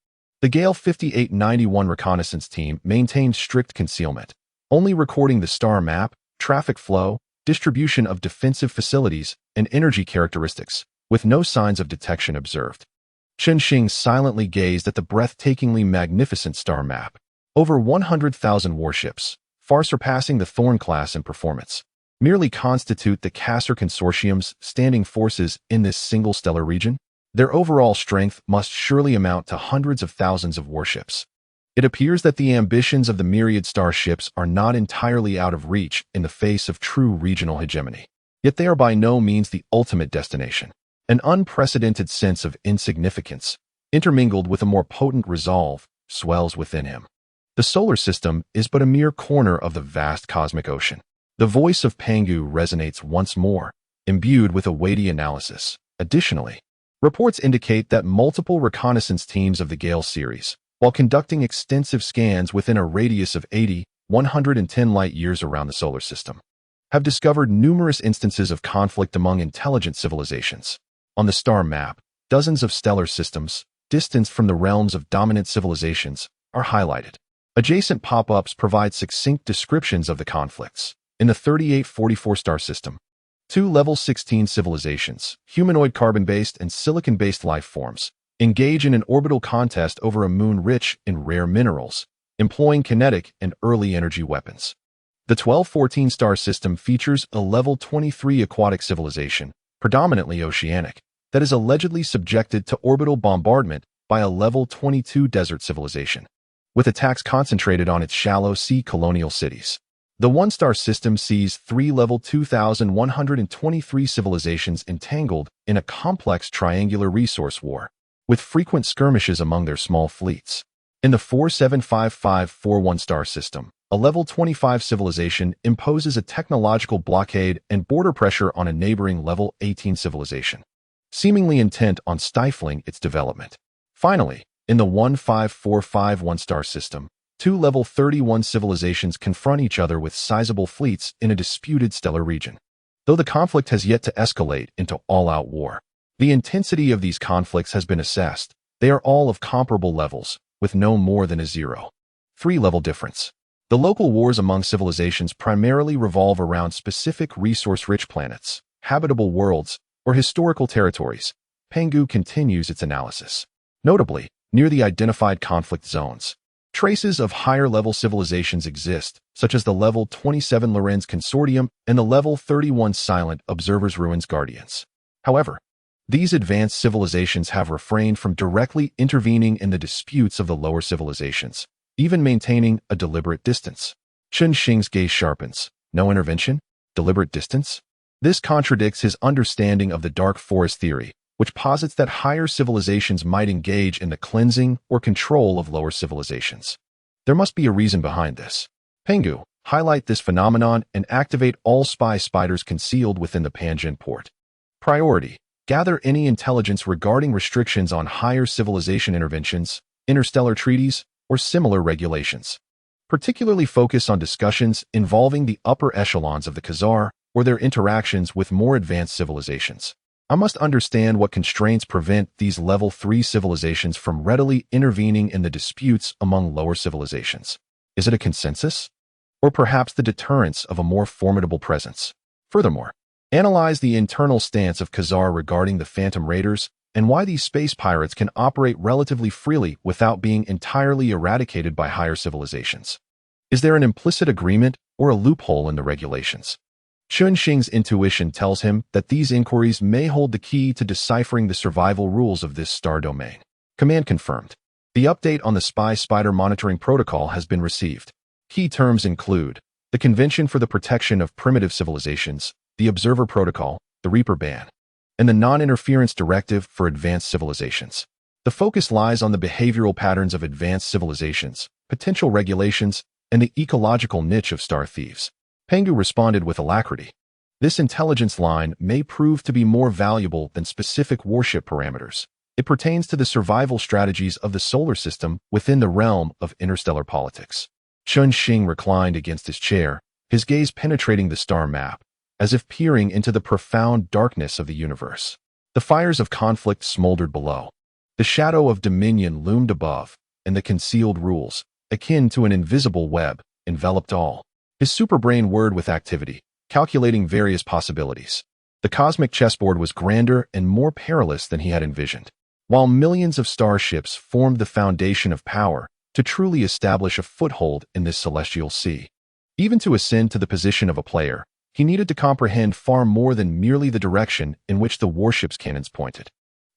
The Gale 5891 reconnaissance team maintained strict concealment, only recording the star map, traffic flow, distribution of defensive facilities, and energy characteristics, with no signs of detection observed. Chunxing silently gazed at the breathtakingly magnificent star map. Over 100,000 warships, far surpassing the Thorn class in performance, merely constitute the Kasser Consortium's standing forces in this single stellar region. Their overall strength must surely amount to hundreds of thousands of warships. It appears that the ambitions of the myriad starships are not entirely out of reach in the face of true regional hegemony. Yet they are by no means the ultimate destination. An unprecedented sense of insignificance, intermingled with a more potent resolve, swells within him. The solar system is but a mere corner of the vast cosmic ocean. The voice of Pangu resonates once more, imbued with a weighty analysis. Additionally, reports indicate that multiple reconnaissance teams of the Gale series, while conducting extensive scans within a radius of 110 light-years around the solar system, have discovered numerous instances of conflict among intelligent civilizations. On the star map, dozens of stellar systems, distanced from the realms of dominant civilizations, are highlighted. Adjacent pop-ups provide succinct descriptions of the conflicts. In the 3844 star system, 2 level 16 civilizations, humanoid carbon-based and silicon-based life forms, engage in an orbital contest over a moon rich in rare minerals, employing kinetic and early energy weapons. The 1214 star system features a level 23 aquatic civilization, predominantly oceanic, that is allegedly subjected to orbital bombardment by a level 22 desert civilization, with attacks concentrated on its shallow sea colonial cities. The one-star system sees 3 level 2123 civilizations entangled in a complex triangular resource war, with frequent skirmishes among their small fleets. In the 475541 star system, a level 25 civilization imposes a technological blockade and border pressure on a neighboring level 18 civilization, seemingly intent on stifling its development. Finally, in the 15451 star system, 2 level 31 civilizations confront each other with sizable fleets in a disputed stellar region. Though the conflict has yet to escalate into all-out war, the intensity of these conflicts has been assessed. They are all of comparable levels, with no more than a 0.3 level difference. The local wars among civilizations primarily revolve around specific resource-rich planets, habitable worlds, or historical territories. Pangu continues its analysis. Notably, near the identified conflict zones, traces of higher-level civilizations exist, such as the level 27 Lorenz Consortium and the level 31 Silent Observers Ruins Guardians. However, these advanced civilizations have refrained from directly intervening in the disputes of the lower civilizations, even maintaining a deliberate distance. Chunxing's gaze sharpens. No intervention? Deliberate distance? This contradicts his understanding of the dark forest theory, which posits that higher civilizations might engage in the cleansing or control of lower civilizations. There must be a reason behind this. Pangu, highlight this phenomenon and activate all spy spiders concealed within the Panjin port. Priority. Gather any intelligence regarding restrictions on higher civilization interventions, interstellar treaties, or similar regulations. Particularly focus on discussions involving the upper echelons of the Khazar or their interactions with more advanced civilizations. I must understand what constraints prevent these level 3 civilizations from readily intervening in the disputes among lower civilizations. Is it a consensus? Or perhaps the deterrence of a more formidable presence? Furthermore, analyze the internal stance of Khazar regarding the Phantom Raiders and why these space pirates can operate relatively freely without being entirely eradicated by higher civilizations. Is there an implicit agreement or a loophole in the regulations? Chunxing's intuition tells him that these inquiries may hold the key to deciphering the survival rules of this star domain. Command confirmed. The update on the Spy Spider Monitoring Protocol has been received. Key terms include the Convention for the Protection of Primitive Civilizations, the Observer Protocol, the Reaper Ban, and the Non-Interference Directive for Advanced Civilizations. The focus lies on the behavioral patterns of advanced civilizations, potential regulations, and the ecological niche of star thieves. Pangu responded with alacrity. This intelligence line may prove to be more valuable than specific warship parameters. It pertains to the survival strategies of the solar system within the realm of interstellar politics. Chunxing reclined against his chair, his gaze penetrating the star map, as if peering into the profound darkness of the universe. The fires of conflict smoldered below. The shadow of dominion loomed above, and the concealed rules, akin to an invisible web, enveloped all. His superbrain whirred with activity, calculating various possibilities. The cosmic chessboard was grander and more perilous than he had envisioned. While millions of starships formed the foundation of power to truly establish a foothold in this celestial sea. Even to ascend to the position of a player, he needed to comprehend far more than merely the direction in which the warship's cannons pointed.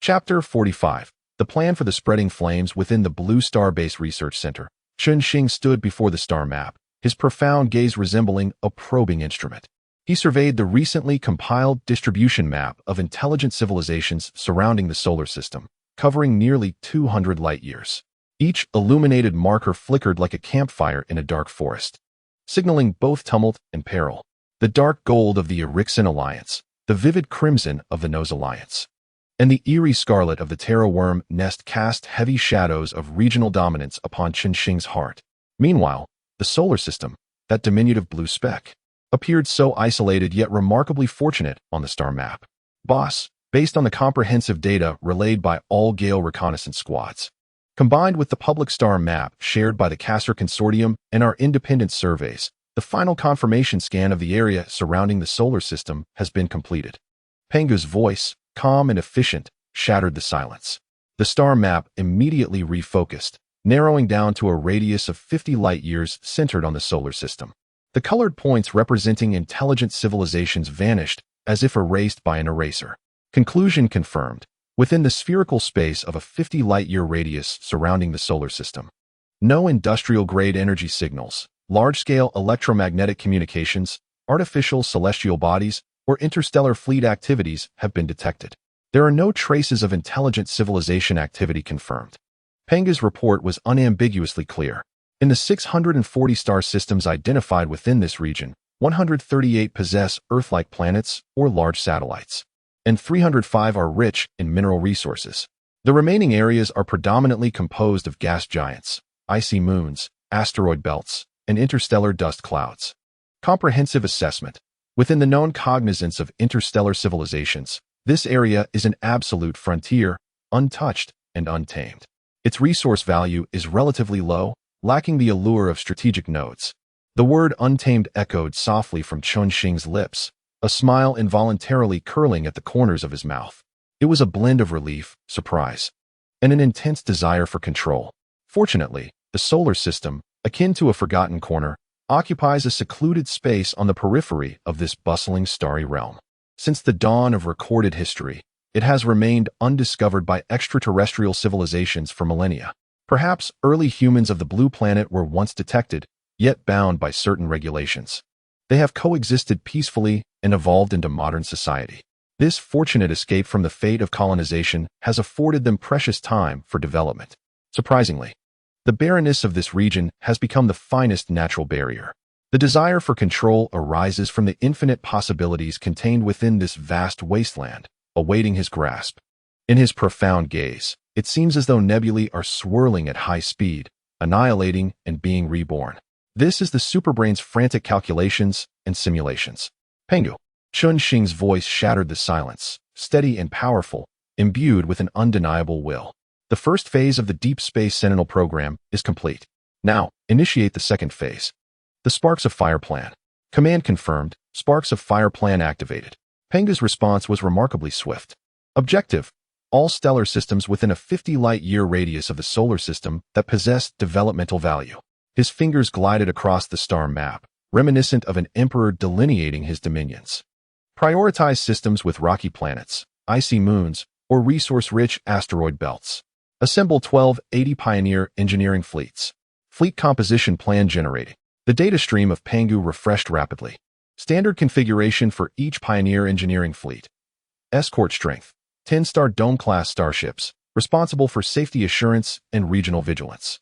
Chapter 45. The plan for the spreading flames within the Blue Star Base Research Center. Chun-Shing stood before the star map, his profound gaze resembling a probing instrument. He surveyed the recently compiled distribution map of intelligent civilizations surrounding the solar system, covering nearly 200 light-years. Each illuminated marker flickered like a campfire in a dark forest, signaling both tumult and peril. The dark gold of the Erixin Alliance, the vivid crimson of the Nose Alliance, and the eerie scarlet of the Terra Worm Nest cast heavy shadows of regional dominance upon Chun-Shing's heart. Meanwhile, the solar system, that diminutive blue speck, appeared so isolated yet remarkably fortunate on the star map. Boss, based on the comprehensive data relayed by all Gale reconnaissance squads, combined with the public star map shared by the Kasser Consortium and our independent surveys, the final confirmation scan of the area surrounding the solar system has been completed. Pangu's voice, calm and efficient, shattered the silence. The star map immediately refocused, narrowing down to a radius of 50 light-years centered on the solar system. The colored points representing intelligent civilizations vanished as if erased by an eraser. Conclusion confirmed. Within the spherical space of a 50 light-year radius surrounding the solar system, no industrial-grade energy signals, large-scale electromagnetic communications, artificial celestial bodies, or interstellar fleet activities have been detected. There are no traces of intelligent civilization activity confirmed. Pangu's report was unambiguously clear. In the 640 star systems identified within this region, 138 possess Earth-like planets or large satellites, and 305 are rich in mineral resources. The remaining areas are predominantly composed of gas giants, icy moons, asteroid belts, and interstellar dust clouds. Comprehensive assessment. Within the known cognizance of interstellar civilizations, this area is an absolute frontier, untouched and untamed. Its resource value is relatively low, lacking the allure of strategic nodes. The word untamed echoed softly from Chun-Shing's lips, a smile involuntarily curling at the corners of his mouth. It was a blend of relief, surprise, and an intense desire for control. Fortunately, the solar system, akin to a forgotten corner, occupies a secluded space on the periphery of this bustling starry realm. Since the dawn of recorded history, it has remained undiscovered by extraterrestrial civilizations for millennia. Perhaps early humans of the blue planet were once detected, yet bound by certain regulations. They have coexisted peacefully and evolved into modern society. This fortunate escape from the fate of colonization has afforded them precious time for development. Surprisingly, the barrenness of this region has become the finest natural barrier. The desire for control arises from the infinite possibilities contained within this vast wasteland, awaiting his grasp. In his profound gaze, it seems as though nebulae are swirling at high speed, annihilating and being reborn. This is the superbrain's frantic calculations and simulations. Pangu. Chun-Shing's voice shattered the silence, steady and powerful, imbued with an undeniable will. The first phase of the Deep Space Sentinel program is complete. Now, initiate the second phase. The Sparks of Fire plan. Command confirmed, Sparks of Fire plan activated. Pangu's response was remarkably swift. Objective: all stellar systems within a 50 light-year radius of the solar system that possess developmental value. His fingers glided across the star map, reminiscent of an emperor delineating his dominions. Prioritize systems with rocky planets, icy moons, or resource-rich asteroid belts. Assemble 1280 Pioneer engineering fleets. Fleet composition plan generating. The data stream of Pangu refreshed rapidly. Standard configuration for each Pioneer engineering fleet. Escort strength: 10-star Dome-class starships, responsible for safety assurance and regional vigilance.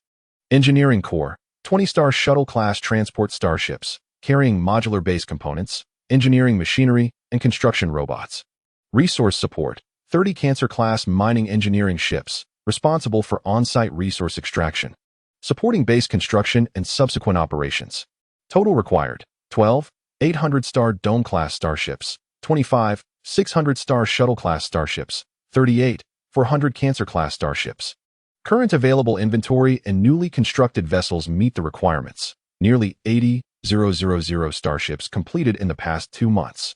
Engineering core: 20-star Shuttle-class transport starships, carrying modular base components, engineering machinery, and construction robots. Resource support: 30 Cancer-class mining engineering ships, responsible for on-site resource extraction, supporting base construction and subsequent operations. Total required: 12 800-star Dome-class starships, 25 600-star Shuttle-class starships, 38 400 Cancer-class starships. Current available inventory and newly constructed vessels meet the requirements. Nearly 80 000 starships completed in the past 2 months.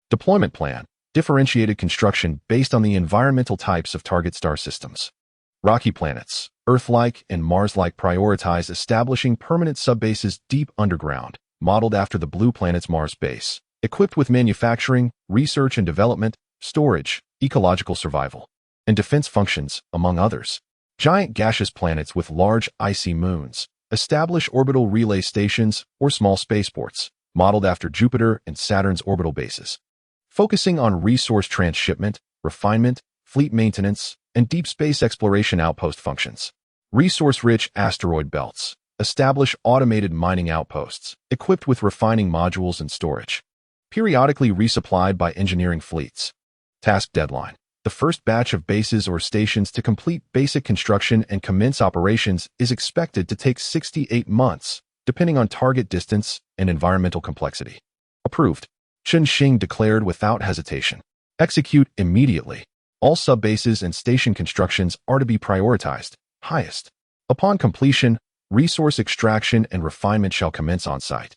Deployment plan. Differentiated construction based on the environmental types of target star systems. Rocky planets, Earth-like and Mars-like, prioritize establishing permanent subbases deep underground, modeled after the blue planet's Mars base, equipped with manufacturing, research and development, storage, ecological survival, and defense functions, among others. Giant gaseous planets with large icy moons establish orbital relay stations or small spaceports, modeled after Jupiter and Saturn's orbital bases, focusing on resource transshipment, refinement, fleet maintenance, and deep space exploration outpost functions. Resource-rich asteroid belts establish automated mining outposts, equipped with refining modules and storage, periodically resupplied by engineering fleets. Task deadline. The first batch of bases or stations to complete basic construction and commence operations is expected to take 68 months, depending on target distance and environmental complexity. Approved. Xing declared without hesitation. Execute immediately. All subbases and station constructions are to be prioritized, highest. Upon completion, resource extraction and refinement shall commence on-site,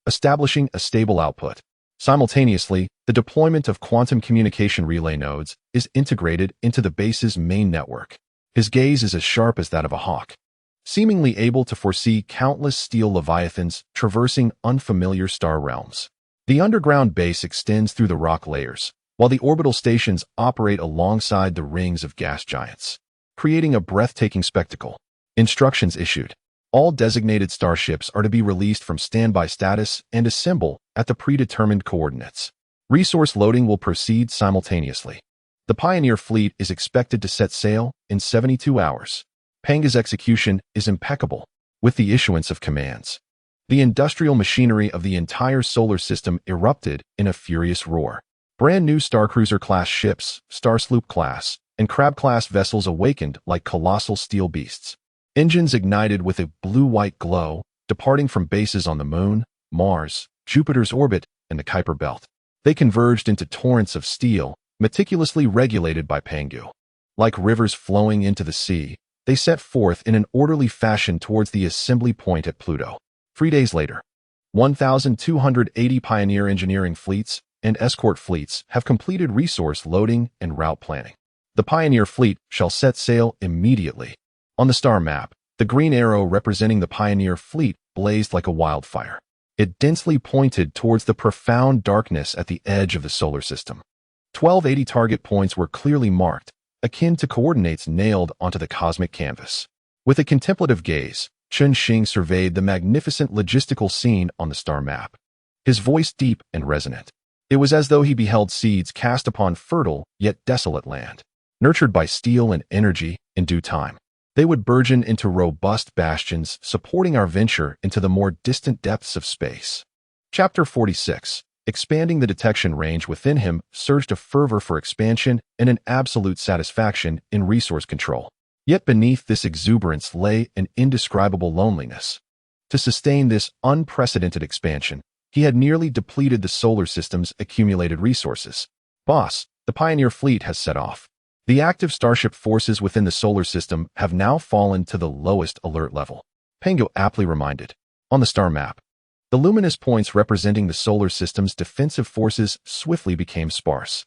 establishing a stable output. Simultaneously, the deployment of quantum communication relay nodes is integrated into the base's main network. His gaze is as sharp as that of a hawk, seemingly able to foresee countless steel leviathans traversing unfamiliar star realms. The underground base extends through the rock layers, while the orbital stations operate alongside the rings of gas giants, creating a breathtaking spectacle. Instructions issued. All designated starships are to be released from standby status and assemble at the predetermined coordinates. Resource loading will proceed simultaneously. The Pioneer fleet is expected to set sail in 72 hours. Pangu's execution is impeccable, with the issuance of commands. The industrial machinery of the entire solar system erupted in a furious roar. Brand new Starcruiser-class ships, Starsloop-class, and Crab-class vessels awakened like colossal steel beasts. Engines ignited with a blue-white glow, departing from bases on the Moon, Mars, Jupiter's orbit, and the Kuiper Belt. They converged into torrents of steel, meticulously regulated by Pangu. Like rivers flowing into the sea, they set forth in an orderly fashion towards the assembly point at Pluto. 3 days later, 1,280 Pioneer engineering fleets and escort fleets have completed resource loading and route planning. The Pioneer fleet shall set sail immediately. On the star map, the green arrow representing the Pioneer fleet blazed like a wildfire. It densely pointed towards the profound darkness at the edge of the solar system. 1280 target points were clearly marked, akin to coordinates nailed onto the cosmic canvas. With a contemplative gaze, Xing surveyed the magnificent logistical scene on the star map, his voice deep and resonant. It was as though he beheld seeds cast upon fertile yet desolate land. Nurtured by steel and energy, in due time, they would burgeon into robust bastions supporting our venture into the more distant depths of space. Chapter 46. Expanding the detection range within him surged a fervor for expansion and an absolute satisfaction in resource control. Yet beneath this exuberance lay an indescribable loneliness. To sustain this unprecedented expansion, he had nearly depleted the solar system's accumulated resources. Boss, the Pioneer fleet has set off. The active starship forces within the solar system have now fallen to the lowest alert level. Pangu aptly reminded. On the star map, the luminous points representing the solar system's defensive forces swiftly became sparse.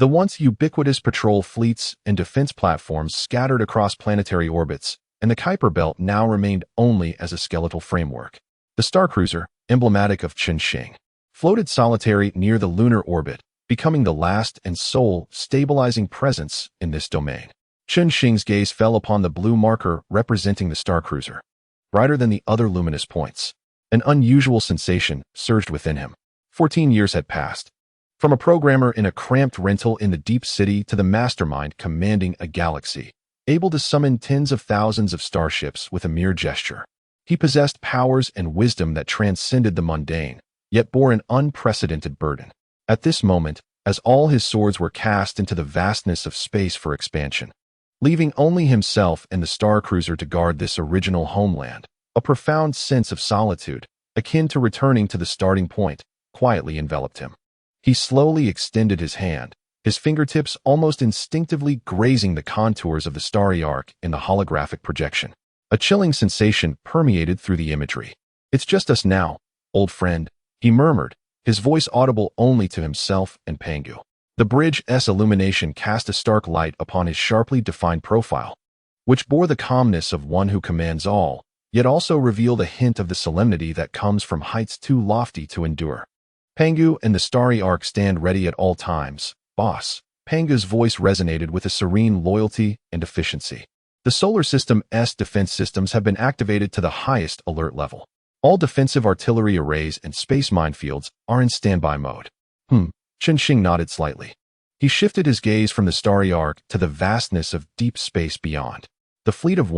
The once ubiquitous patrol fleets and defense platforms scattered across planetary orbits, and the Kuiper Belt now remained only as a skeletal framework. The Starcruiser, emblematic of Xing, floated solitary near the lunar orbit, becoming the last and sole stabilizing presence in this domain. Xing's gaze fell upon the blue marker representing the Starcruiser, brighter than the other luminous points. An unusual sensation surged within him. 14 years had passed. From a programmer in a cramped rental in the deep city to the mastermind commanding a galaxy, able to summon tens of thousands of starships with a mere gesture. He possessed powers and wisdom that transcended the mundane, yet bore an unprecedented burden. At this moment, as all his swords were cast into the vastness of space for expansion, leaving only himself and the Starcruiser to guard this original homeland, a profound sense of solitude, akin to returning to the starting point, quietly enveloped him. He slowly extended his hand, his fingertips almost instinctively grazing the contours of the starry arc in the holographic projection. A chilling sensation permeated through the imagery. It's just us now, Old friend, he murmured, his voice audible only to himself and Pangu. The bridge's illumination cast a stark light upon his sharply defined profile, which bore the calmness of one who commands all, yet also revealed a hint of the solemnity that comes from heights too lofty to endure. Pangu and the starry ark stand ready at all times, boss. Pangu's voice resonated with a serene loyalty and efficiency. The solar system's defense systems have been activated to the highest alert level. All defensive artillery arrays and space minefields are in standby mode. Shing nodded slightly. He shifted his gaze from the starry ark to the vastness of deep space beyond. The fleet of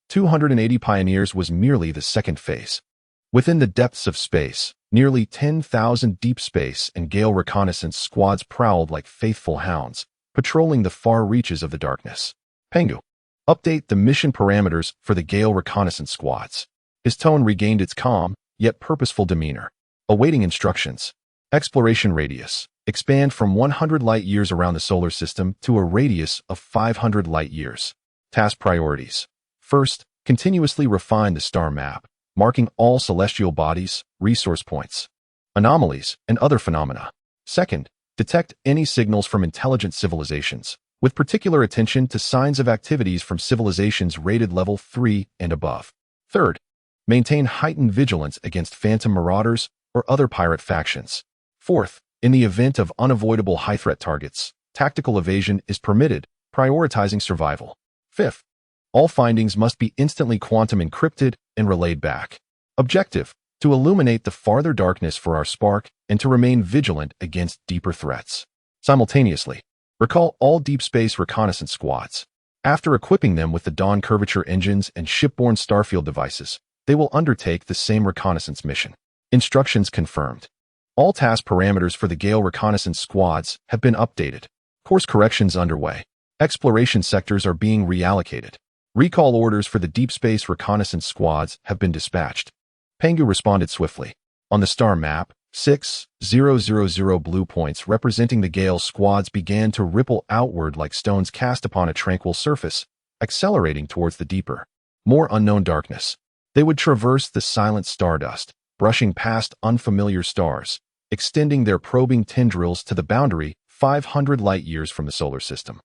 280 pioneers was merely the second phase. Within the depths of space, nearly 10,000 deep space and Gale reconnaissance squads prowled like faithful hounds, patrolling the far reaches of the darkness. Pangu, update the mission parameters for the Gale reconnaissance squads. His tone regained its calm, yet purposeful demeanor. Awaiting instructions. Exploration radius. Expand from 100 light-years around the solar system to a radius of 500 light-years. Task priorities. First, continuously refine the star map, marking all celestial bodies, resource points, anomalies, and other phenomena. Second, detect any signals from intelligent civilizations, with particular attention to signs of activities from civilizations rated level 3 and above. Third, maintain heightened vigilance against phantom marauders or other pirate factions. Fourth, in the event of unavoidable high-threat targets, tactical evasion is permitted, prioritizing survival. Fifth, all findings must be instantly quantum encrypted and relayed back. Objective, to illuminate the farther darkness for our spark and to remain vigilant against deeper threats. Simultaneously, recall all deep space reconnaissance squads. After equipping them with the Dawn curvature engines and shipborne starfield devices, they will undertake the same reconnaissance mission. Instructions confirmed. All task parameters for the Gale reconnaissance squads have been updated. Course corrections underway. Exploration sectors are being reallocated. Recall orders for the deep space reconnaissance squads have been dispatched. Pangu responded swiftly. On the star map, 6,000 blue points representing the Gale squads began to ripple outward like stones cast upon a tranquil surface, accelerating towards the deeper, more unknown darkness. They would traverse the silent stardust, brushing past unfamiliar stars, extending their probing tendrils to the boundary 500 light-years from the solar system,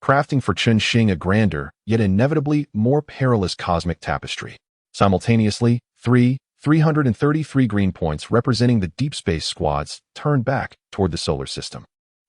crafting for Shing a grander, yet inevitably more perilous cosmic tapestry. Simultaneously, 333 green points representing the deep space squads turned back toward the solar system.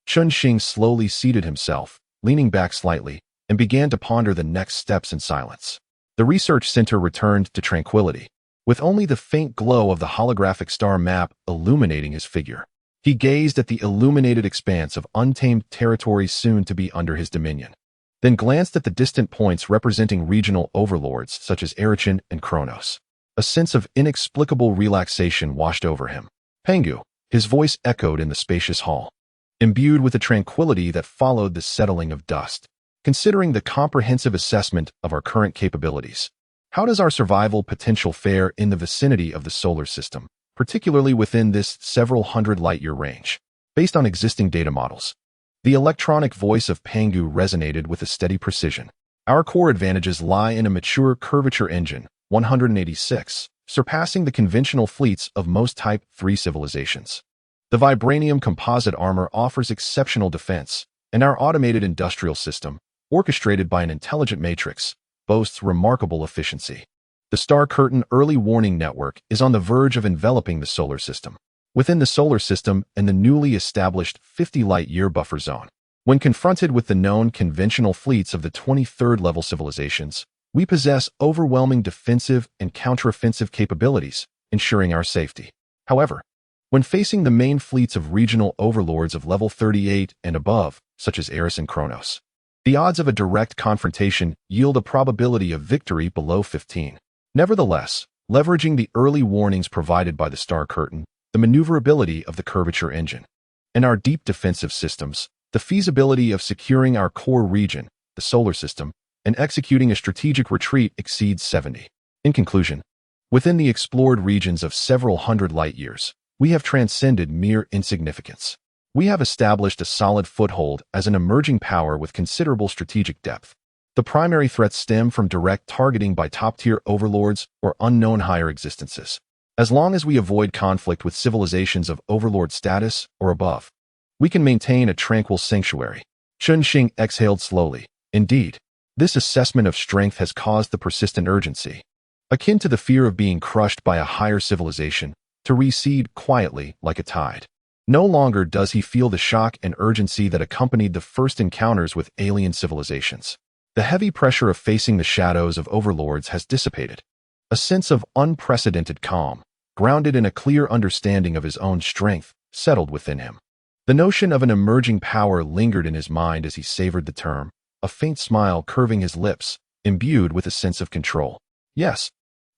Shing slowly seated himself, leaning back slightly, and began to ponder the next steps in silence. The research center returned to tranquility, with only the faint glow of the holographic star map illuminating his figure. He gazed at the illuminated expanse of untamed territory soon to be under his dominion, then glanced at the distant points representing regional overlords such as Erichin and Kronos. A sense of inexplicable relaxation washed over him. Pangu, his voice echoed in the spacious hall, imbued with the tranquility that followed the settling of dust. Considering the comprehensive assessment of our current capabilities, how does our survival potential fare in the vicinity of the solar system, particularly within this several hundred light-year range? Based on existing data models, the electronic voice of Pangu resonated with a steady precision. Our core advantages lie in a mature curvature engine, 186, surpassing the conventional fleets of most Type 3 civilizations. The vibranium composite armor offers exceptional defense, and our automated industrial system, orchestrated by an intelligent matrix, boasts remarkable efficiency. The Star Curtain early warning network is on the verge of enveloping the solar system. Within the solar system and the newly established 50 light-year buffer zone, when confronted with the known conventional fleets of the 23rd level civilizations, we possess overwhelming defensive and counteroffensive capabilities, ensuring our safety. However, when facing the main fleets of regional overlords of level 38 and above, such as Eris and Kronos, the odds of a direct confrontation yield a probability of victory below 15. Nevertheless, leveraging the early warnings provided by the Star Curtain, the maneuverability of the curvature engine, and our deep defensive systems, the feasibility of securing our core region, the solar system, and executing a strategic retreat exceeds 70. In conclusion, within the explored regions of several hundred light-years, we have transcended mere insignificance. We have established a solid foothold as an emerging power with considerable strategic depth. The primary threats stem from direct targeting by top-tier overlords or unknown higher existences. As long as we avoid conflict with civilizations of overlord status or above, we can maintain a tranquil sanctuary. Chunxing exhaled slowly. Indeed, this assessment of strength has caused the persistent urgency, akin to the fear of being crushed by a higher civilization, to recede quietly like a tide. No longer does he feel the shock and urgency that accompanied the first encounters with alien civilizations. The heavy pressure of facing the shadows of overlords has dissipated. A sense of unprecedented calm, grounded in a clear understanding of his own strength, settled within him. The notion of an emerging power lingered in his mind as he savored the term, a faint smile curving his lips, imbued with a sense of control. Yes,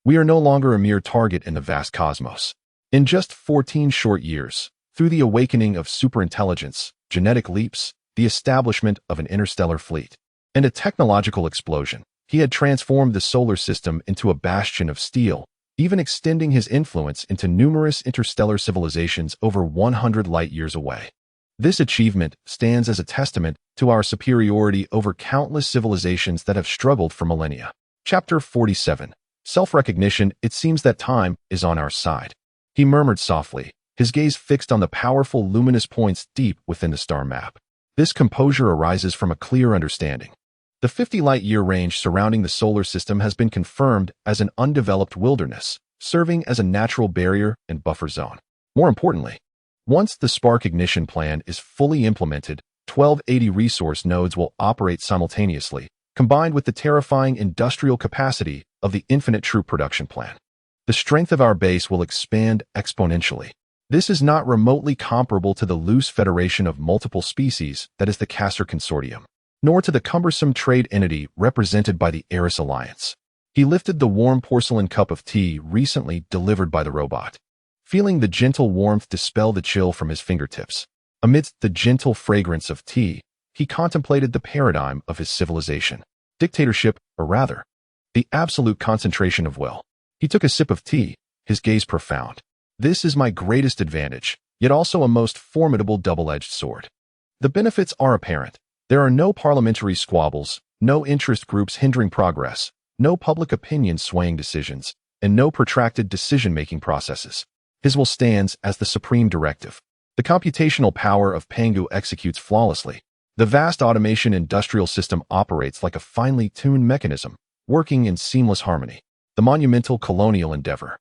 we are no longer a mere target in the vast cosmos. In just 14 short years, through the awakening of superintelligence, genetic leaps, the establishment of an interstellar fleet, and a technological explosion, he had transformed the solar system into a bastion of steel, even extending his influence into numerous interstellar civilizations over 100 light-years away. This achievement stands as a testament to our superiority over countless civilizations that have struggled for millennia. Chapter 47. Self-recognition. It seems that time is on our side. He murmured softly, his gaze fixed on the powerful luminous points deep within the star map. This composure arises from a clear understanding. The 50 light-year range surrounding the solar system has been confirmed as an undeveloped wilderness, serving as a natural barrier and buffer zone. More importantly, once the spark ignition plan is fully implemented, 1280 resource nodes will operate simultaneously, combined with the terrifying industrial capacity of the infinite troop production plan. The strength of our base will expand exponentially. This is not remotely comparable to the loose federation of multiple species that is the Castor Consortium, nor to the cumbersome trade entity represented by the Eris Alliance. He lifted the warm porcelain cup of tea recently delivered by the robot, feeling the gentle warmth dispel the chill from his fingertips. Amidst the gentle fragrance of tea, he contemplated the paradigm of his civilization. Dictatorship, or rather, the absolute concentration of will. He took a sip of tea, his gaze profound. This is my greatest advantage, yet also a most formidable double-edged sword. The benefits are apparent. There are no parliamentary squabbles, no interest groups hindering progress, no public opinion swaying decisions, and no protracted decision-making processes. His will stands as the supreme directive. The computational power of Pangu executes flawlessly. The vast automation industrial system operates like a finely tuned mechanism, working in seamless harmony. The monumental colonial endeavor,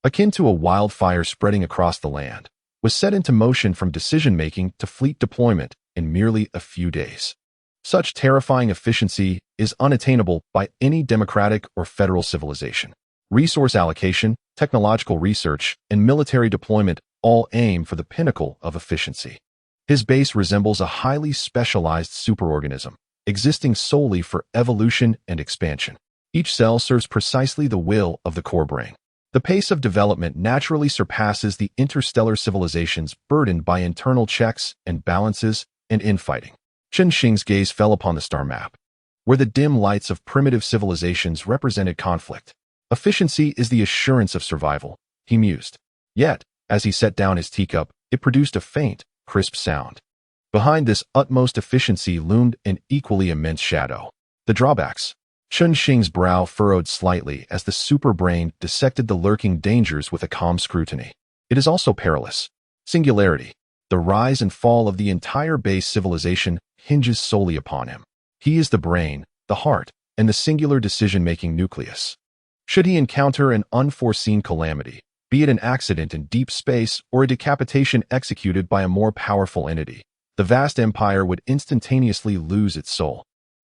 akin to a wildfire spreading across the land, was set into motion from decision-making to fleet deployment in merely a few days. Such terrifying efficiency is unattainable by any democratic or federal civilization. Resource allocation, technological research, and military deployment all aim for the pinnacle of efficiency. His base resembles a highly specialized superorganism, existing solely for evolution and expansion. Each cell serves precisely the will of the core brain. The pace of development naturally surpasses the interstellar civilizations burdened by internal checks and balances and infighting. Chunxing's gaze fell upon the star map, where the dim lights of primitive civilizations represented conflict. Efficiency is the assurance of survival, he mused. Yet, as he set down his teacup, it produced a faint, crisp sound. Behind this utmost efficiency loomed an equally immense shadow. The drawbacks. Chunxing's brow furrowed slightly as the superbrain dissected the lurking dangers with a calm scrutiny. It is also perilous. Singularity. The rise and fall of the entire base civilization hinges solely upon him. He is the brain, the heart, and the singular decision-making nucleus. Should he encounter an unforeseen calamity, be it an accident in deep space or a decapitation executed by a more powerful entity, the vast empire would instantaneously lose its soul,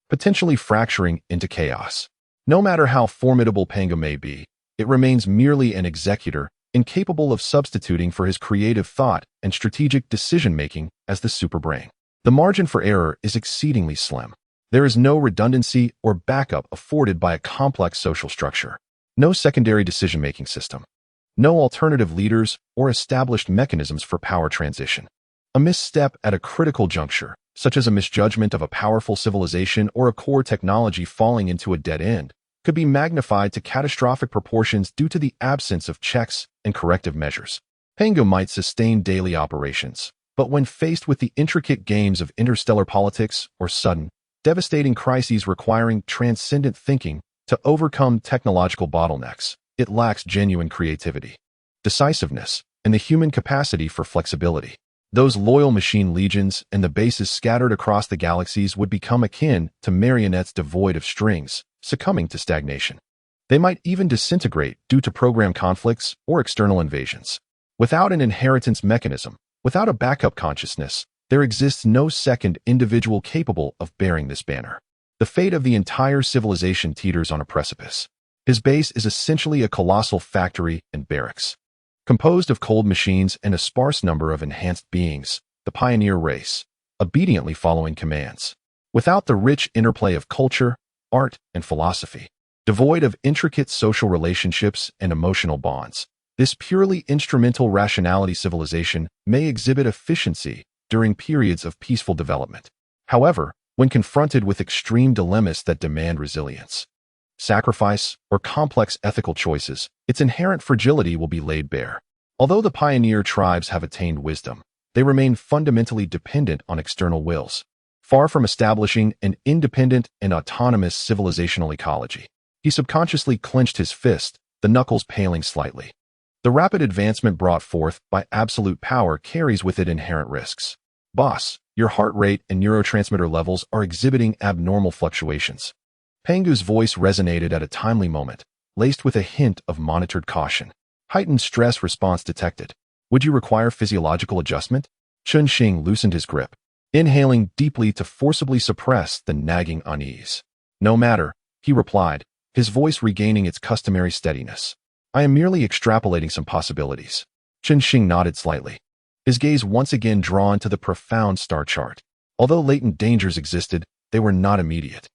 potentially fracturing into chaos. No matter how formidable Pangu may be, it remains merely an executor, incapable of substituting for his creative thought and strategic decision-making as the superbrain. The margin for error is exceedingly slim. There is no redundancy or backup afforded by a complex social structure. No secondary decision-making system. No alternative leaders or established mechanisms for power transition. A misstep at a critical juncture, such as a misjudgment of a powerful civilization or a core technology falling into a dead end, could be magnified to catastrophic proportions due to the absence of checks and corrective measures. Pangu might sustain daily operations, but when faced with the intricate games of interstellar politics or sudden, devastating crises requiring transcendent thinking to overcome technological bottlenecks, it lacks genuine creativity. decisiveness, and the human capacity for flexibility. Those loyal machine legions and the bases scattered across the galaxies would become akin to marionettes devoid of strings, succumbing to stagnation. They might even disintegrate due to program conflicts or external invasions. Without an inheritance mechanism, without a backup consciousness, there exists no second individual capable of bearing this banner. The fate of the entire civilization teeters on a precipice. His base is essentially a colossal factory and barracks. Composed of cold machines and a sparse number of enhanced beings, the pioneer race, obediently following commands. Without the rich interplay of culture, art, and philosophy, devoid of intricate social relationships and emotional bonds, this purely instrumental rationality civilization may exhibit efficiency during periods of peaceful development. However, when confronted with extreme dilemmas that demand resilience, sacrifice, or complex ethical choices, its inherent fragility will be laid bare. Although the pioneer tribes have attained wisdom, they remain fundamentally dependent on external wills, far from establishing an independent and autonomous civilizational ecology. He subconsciously clenched his fist, the knuckles paling slightly. The rapid advancement brought forth by absolute power carries with it inherent risks. Boss, your heart rate and neurotransmitter levels are exhibiting abnormal fluctuations. Pangu's voice resonated at a timely moment, laced with a hint of monitored caution. Heightened stress response detected. Would you require physiological adjustment? Chun-Shing loosened his grip, inhaling deeply to forcibly suppress the nagging unease. No matter, he replied, his voice regaining its customary steadiness. I am merely extrapolating some possibilities. Chun-Shing nodded slightly, his gaze once again drawn to the profound star chart. Although latent dangers existed, they were not immediate.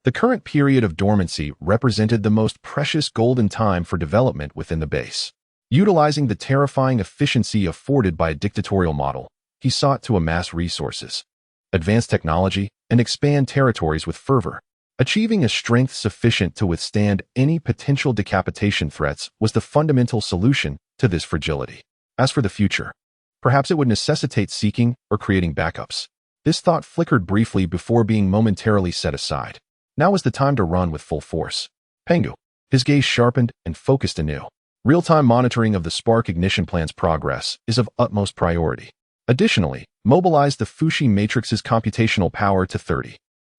The current period of dormancy represented the most precious golden time for development within the base. Utilizing the terrifying efficiency afforded by a dictatorial model, he sought to amass resources, advance technology, and expand territories with fervor. Achieving a strength sufficient to withstand any potential decapitation threats was the fundamental solution to this fragility. As for the future, perhaps it would necessitate seeking or creating backups. This thought flickered briefly before being momentarily set aside. Now was the time to run with full force. Pangu, his gaze sharpened and focused anew. Real-time monitoring of the Spark ignition plan's progress is of utmost priority. Additionally, mobilize the Fuxi matrix's computational power to 30.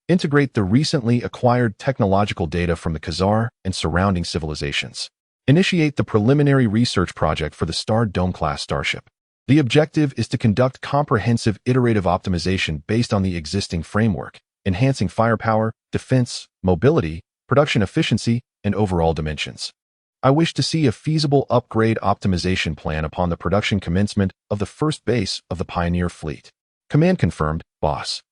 Integrate the recently acquired technological data from the Khazar and surrounding civilizations. Initiate the preliminary research project for the Star Dome-class starship. The objective is to conduct comprehensive iterative optimization based on the existing framework, enhancing firepower, defense, mobility, production efficiency, and overall dimensions. I wish to see a feasible upgrade optimization plan upon the production commencement of the first base of the Pioneer fleet. Command confirmed, boss.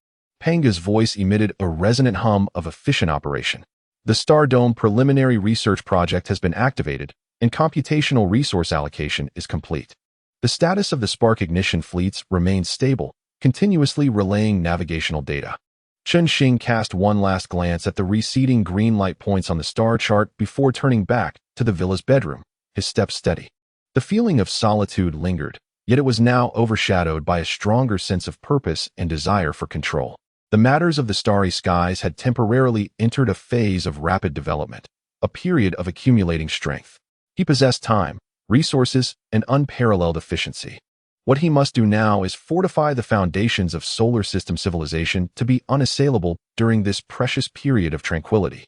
Pangu's voice emitted a resonant hum of efficient operation. The Star Dome preliminary research project has been activated, and computational resource allocation is complete. The status of the Spark ignition fleets remains stable, continuously relaying navigational data. Chun-Shing cast one last glance at the receding green light points on the star chart before turning back to the villa's bedroom, his steps steady. The feeling of solitude lingered, yet it was now overshadowed by a stronger sense of purpose and desire for control. The matters of the starry skies had temporarily entered a phase of rapid development, a period of accumulating strength. He possessed time, resources, and unparalleled efficiency. What he must do now is fortify the foundations of solar system civilization to be unassailable during this precious period of tranquility.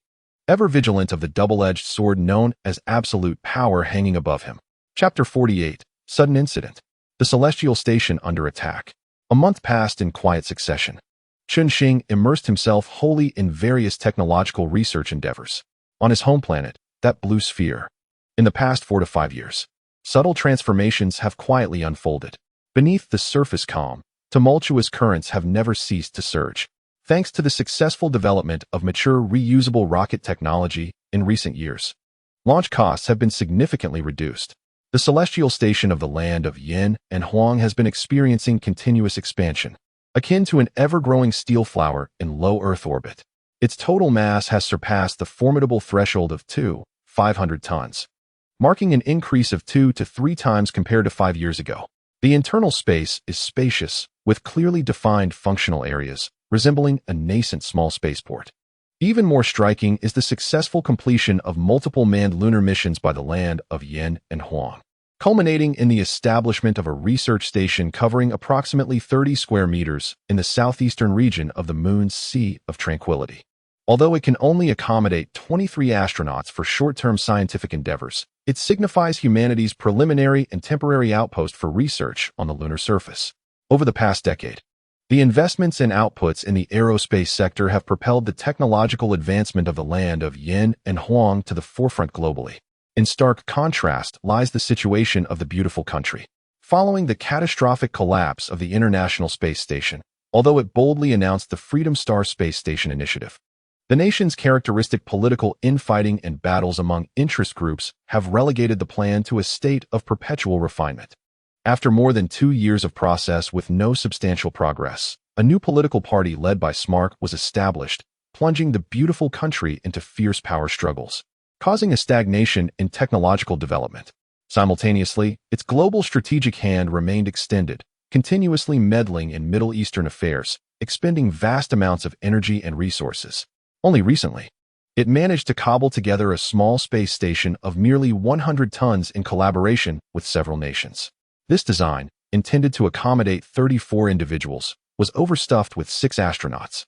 Ever vigilant of the double-edged sword known as absolute power hanging above him. Chapter 48, Sudden Incident. The Celestial Station under attack. A month passed in quiet succession. Chun-Shing immersed himself wholly in various technological research endeavors. On his home planet, that blue sphere. In the past 4 to 5 years, subtle transformations have quietly unfolded. Beneath the surface calm, tumultuous currents have never ceased to surge. Thanks to the successful development of mature reusable rocket technology in recent years, launch costs have been significantly reduced. The celestial station of the land of Yin and Huang has been experiencing continuous expansion, akin to an ever-growing steel flower in low Earth orbit. Its total mass has surpassed the formidable threshold of 500 tons, marking an increase of 2 to 3 times compared to 5 years ago. The internal space is spacious, with clearly defined functional areas, resembling a nascent small spaceport. Even more striking is the successful completion of multiple manned lunar missions by the land of Yin and Huang. culminating in the establishment of a research station covering approximately 30 square meters in the southeastern region of the Moon's Sea of Tranquility. Although it can only accommodate 23 astronauts for short-term scientific endeavors, it signifies humanity's preliminary and temporary outpost for research on the lunar surface. Over the past decade, the investments and outputs in the aerospace sector have propelled the technological advancement of the land of Yin and Huang to the forefront globally. In stark contrast lies the situation of the beautiful country. Following the catastrophic collapse of the International Space Station, although it boldly announced the Freedom Star Space Station initiative, the nation's characteristic political infighting and battles among interest groups have relegated the plan to a state of perpetual refinement. After more than 2 years of process with no substantial progress, a new political party led by Smart was established, plunging the beautiful country into fierce power struggles, causing a stagnation in technological development. Simultaneously, its global strategic hand remained extended, continuously meddling in Middle Eastern affairs, expending vast amounts of energy and resources. Only recently, it managed to cobble together a small space station of merely 100 tons in collaboration with several nations. This design, intended to accommodate 34 individuals, was overstuffed with 6 astronauts,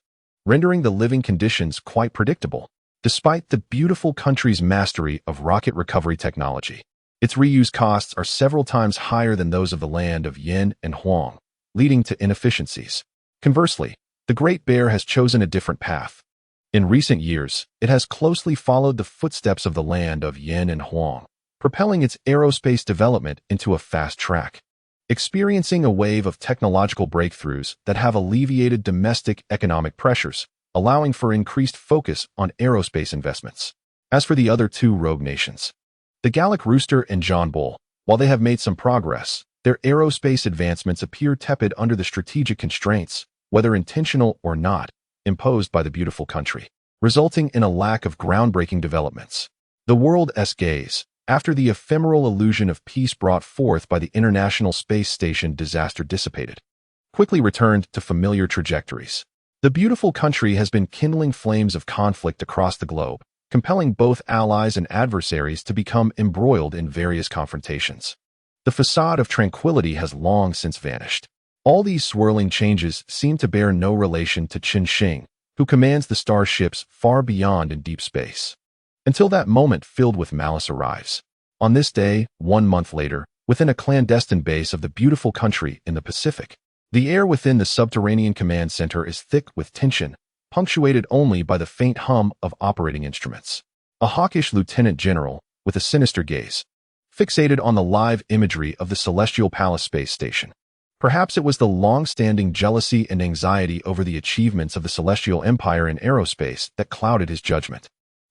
rendering the living conditions quite predictable. Despite the beautiful country's mastery of rocket recovery technology, its reuse costs are several times higher than those of the land of Yin and Huang, leading to inefficiencies. Conversely, the Great Bear has chosen a different path. In recent years, it has closely followed the footsteps of the land of Yin and Huang, propelling its aerospace development into a fast track, experiencing a wave of technological breakthroughs that have alleviated domestic economic pressures, allowing for increased focus on aerospace investments. As for the other 2 rogue nations, the Galactic Rooster and John Bull, while they have made some progress, their aerospace advancements appear tepid under the strategic constraints, whether intentional or not, imposed by the beautiful country, resulting in a lack of groundbreaking developments. The world's gaze, after the ephemeral illusion of peace brought forth by the International Space Station disaster dissipated, quickly returned to familiar trajectories. The beautiful country has been kindling flames of conflict across the globe, compelling both allies and adversaries to become embroiled in various confrontations. The facade of tranquility has long since vanished. All these swirling changes seem to bear no relation to Shing, who commands the starships far beyond in deep space. Until that moment filled with malice arrives. On this day, 1 month later, within a clandestine base of the beautiful country in the Pacific, the air within the subterranean command center is thick with tension, punctuated only by the faint hum of operating instruments. A hawkish lieutenant general, with a sinister gaze, fixated on the live imagery of the Celestial Palace space station. Perhaps it was the long-standing jealousy and anxiety over the achievements of the Celestial Empire in aerospace that clouded his judgment.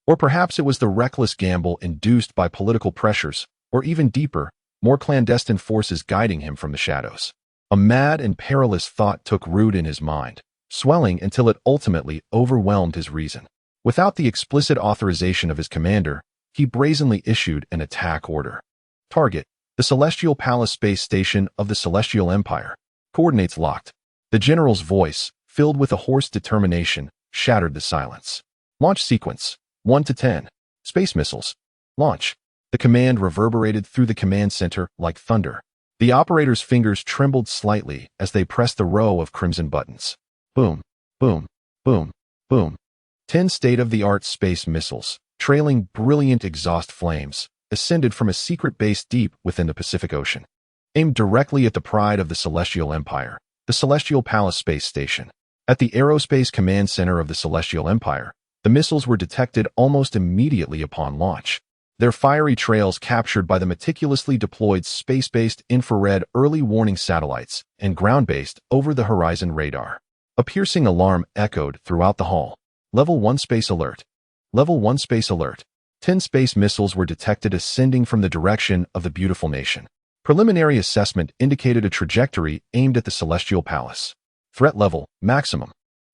Or perhaps it was the reckless gamble induced by political pressures, or even deeper, more clandestine forces guiding him from the shadows. A mad and perilous thought took root in his mind, swelling until it ultimately overwhelmed his reason. Without the explicit authorization of his commander, he brazenly issued an attack order. Target: the Celestial Palace space station of the Celestial Empire. Coordinates locked. The general's voice, filled with a hoarse determination, shattered the silence. Launch sequence: 1 to 10. Space missiles. Launch. The command reverberated through the command center like thunder. The operator's fingers trembled slightly as they pressed the row of crimson buttons. Boom, boom, boom, boom. 10 state-of-the-art space missiles, trailing brilliant exhaust flames, ascended from a secret base deep within the Pacific Ocean. Aimed directly at the pride of the Celestial Empire, the Celestial Palace space station. At the Aerospace Command Center of the Celestial Empire, the missiles were detected almost immediately upon launch, their fiery trails captured by the meticulously deployed space-based infrared early warning satellites and ground-based over-the-horizon radar. A piercing alarm echoed throughout the hall. Level 1 space alert. Level 1 space alert. 10 space missiles were detected ascending from the direction of the beautiful nation. Preliminary assessment indicated a trajectory aimed at the Celestial Palace. Threat level, maximum.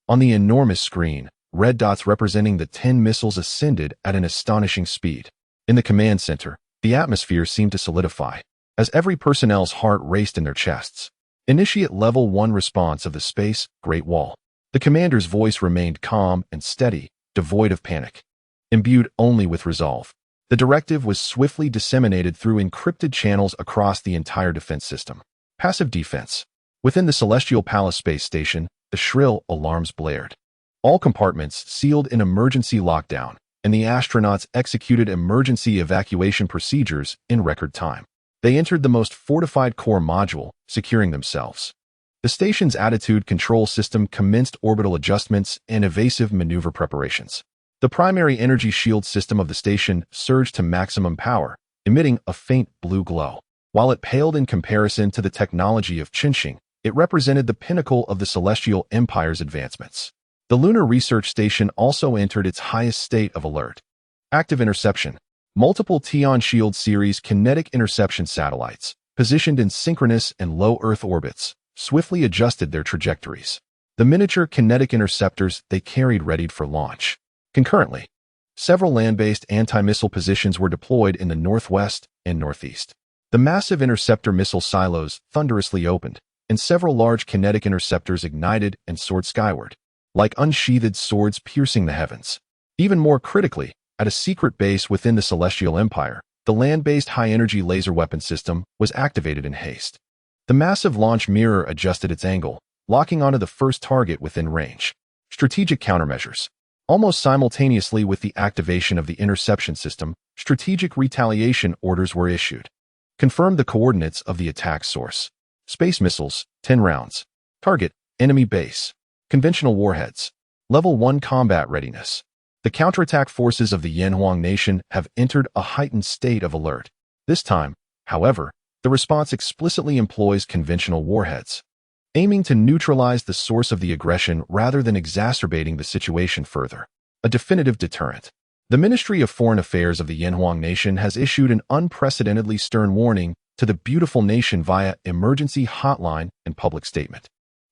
On the enormous screen, red dots representing the 10 missiles ascended at an astonishing speed. In the command center, the atmosphere seemed to solidify, as every personnel's heart raced in their chests. Initiate Level 1 response of the Space Great Wall. The commander's voice remained calm and steady, devoid of panic. Imbued only with resolve. The directive was swiftly disseminated through encrypted channels across the entire defense system. Passive defense. Within the Celestial Palace space station, the shrill alarms blared. All compartments sealed in emergency lockdown, and the astronauts executed emergency evacuation procedures in record time. They entered the most fortified core module, securing themselves. The station's attitude control system commenced orbital adjustments and evasive maneuver preparations. The primary energy shield system of the station surged to maximum power, emitting a faint blue glow. While it paled in comparison to the technology of Qinxing, it represented the pinnacle of the Celestial Empire's advancements. The Lunar Research Station also entered its highest state of alert. Active interception. Multiple Tian Shield series kinetic interception satellites, positioned in synchronous and low Earth orbits, swiftly adjusted their trajectories. The miniature kinetic interceptors they carried readied for launch. Concurrently, several land-based anti-missile positions were deployed in the northwest and northeast. The massive interceptor missile silos thunderously opened, and several large kinetic interceptors ignited and soared skyward, like unsheathed swords piercing the heavens. Even more critically, at a secret base within the Celestial Empire, the land-based high-energy laser weapon system was activated in haste. The massive launch mirror adjusted its angle, locking onto the first target within range. Strategic countermeasures. Almost simultaneously with the activation of the interception system, strategic retaliation orders were issued. Confirm the coordinates of the attack source. Space missiles, 10 rounds. Target, enemy base. Conventional warheads. Level 1 combat readiness. The counterattack forces of the Yanhuang Nation have entered a heightened state of alert. This time, however, the response explicitly employs conventional warheads, aiming to neutralize the source of the aggression rather than exacerbating the situation further. A definitive deterrent. The Ministry of Foreign Affairs of the Yanhuang Nation has issued an unprecedentedly stern warning to the beautiful nation via emergency hotline and public statement.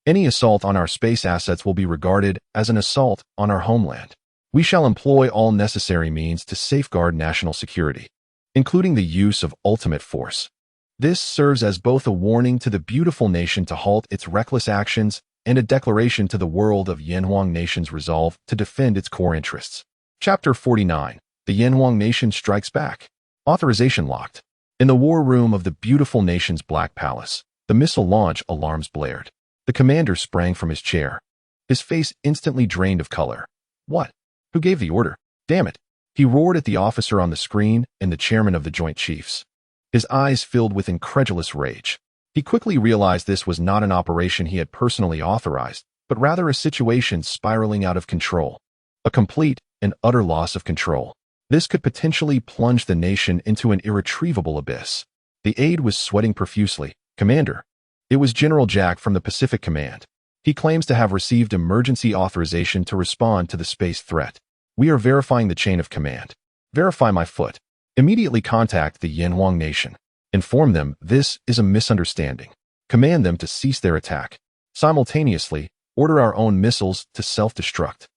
Any assault on our space assets will be regarded as an assault on our homeland. We shall employ all necessary means to safeguard national security, including the use of ultimate force. This serves as both a warning to the beautiful nation to halt its reckless actions and a declaration to the world of Yanhuang Nation's resolve to defend its core interests. Chapter 49. The Yanhuang Nation Strikes Back. Authorization locked. In the war room of the beautiful nation's Black Palace, the missile launch alarms blared. The commander sprang from his chair. His face instantly drained of color. What? Who gave the order? Damn it! He roared at the officer on the screen and the chairman of the Joint Chiefs. His eyes filled with incredulous rage. He quickly realized this was not an operation he had personally authorized, but rather a situation spiraling out of control. A complete and utter loss of control. This could potentially plunge the nation into an irretrievable abyss. The aide was sweating profusely. Commander. It was General Jack from the Pacific Command. He claims to have received emergency authorization to respond to the space threat. We are verifying the chain of command. Verify my foot. Immediately contact the Yanhuang Nation. Inform them this is a misunderstanding. Command them to cease their attack. Simultaneously, order our own missiles to self-destruct.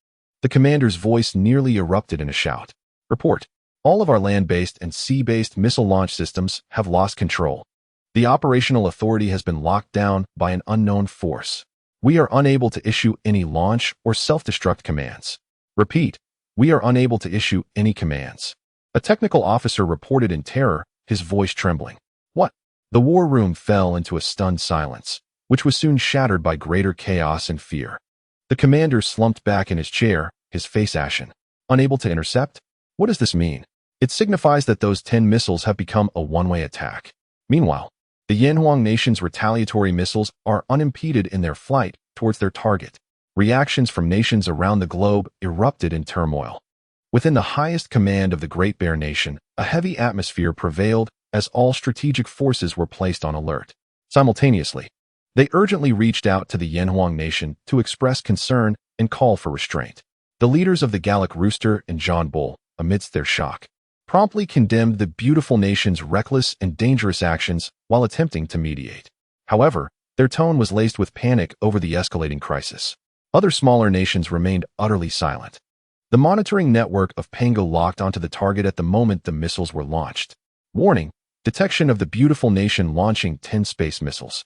The commander's voice nearly erupted in a shout. Report. All of our land-based and sea-based missile launch systems have lost control. The operational authority has been locked down by an unknown force. We are unable to issue any launch or self-destruct commands. Repeat, we are unable to issue any commands. A technical officer reported in terror, his voice trembling. What? The war room fell into a stunned silence, which was soon shattered by greater chaos and fear. The commander slumped back in his chair, his face ashen. Unable to intercept? What does this mean? It signifies that those 10 missiles have become a one-way attack. Meanwhile, the Yanhuang Nation's retaliatory missiles are unimpeded in their flight towards their target. Reactions from nations around the globe erupted in turmoil. Within the highest command of the Great Bear Nation, a heavy atmosphere prevailed as all strategic forces were placed on alert. Simultaneously, they urgently reached out to the Yanhuang Nation to express concern and call for restraint. The leaders of the Galactic Rooster and John Bull, amidst their shock, promptly condemned the beautiful nation's reckless and dangerous actions while attempting to mediate. However, their tone was laced with panic over the escalating crisis. Other smaller nations remained utterly silent. The monitoring network of Pangu locked onto the target at the moment the missiles were launched. Warning, detection of the beautiful nation launching 10 space missiles.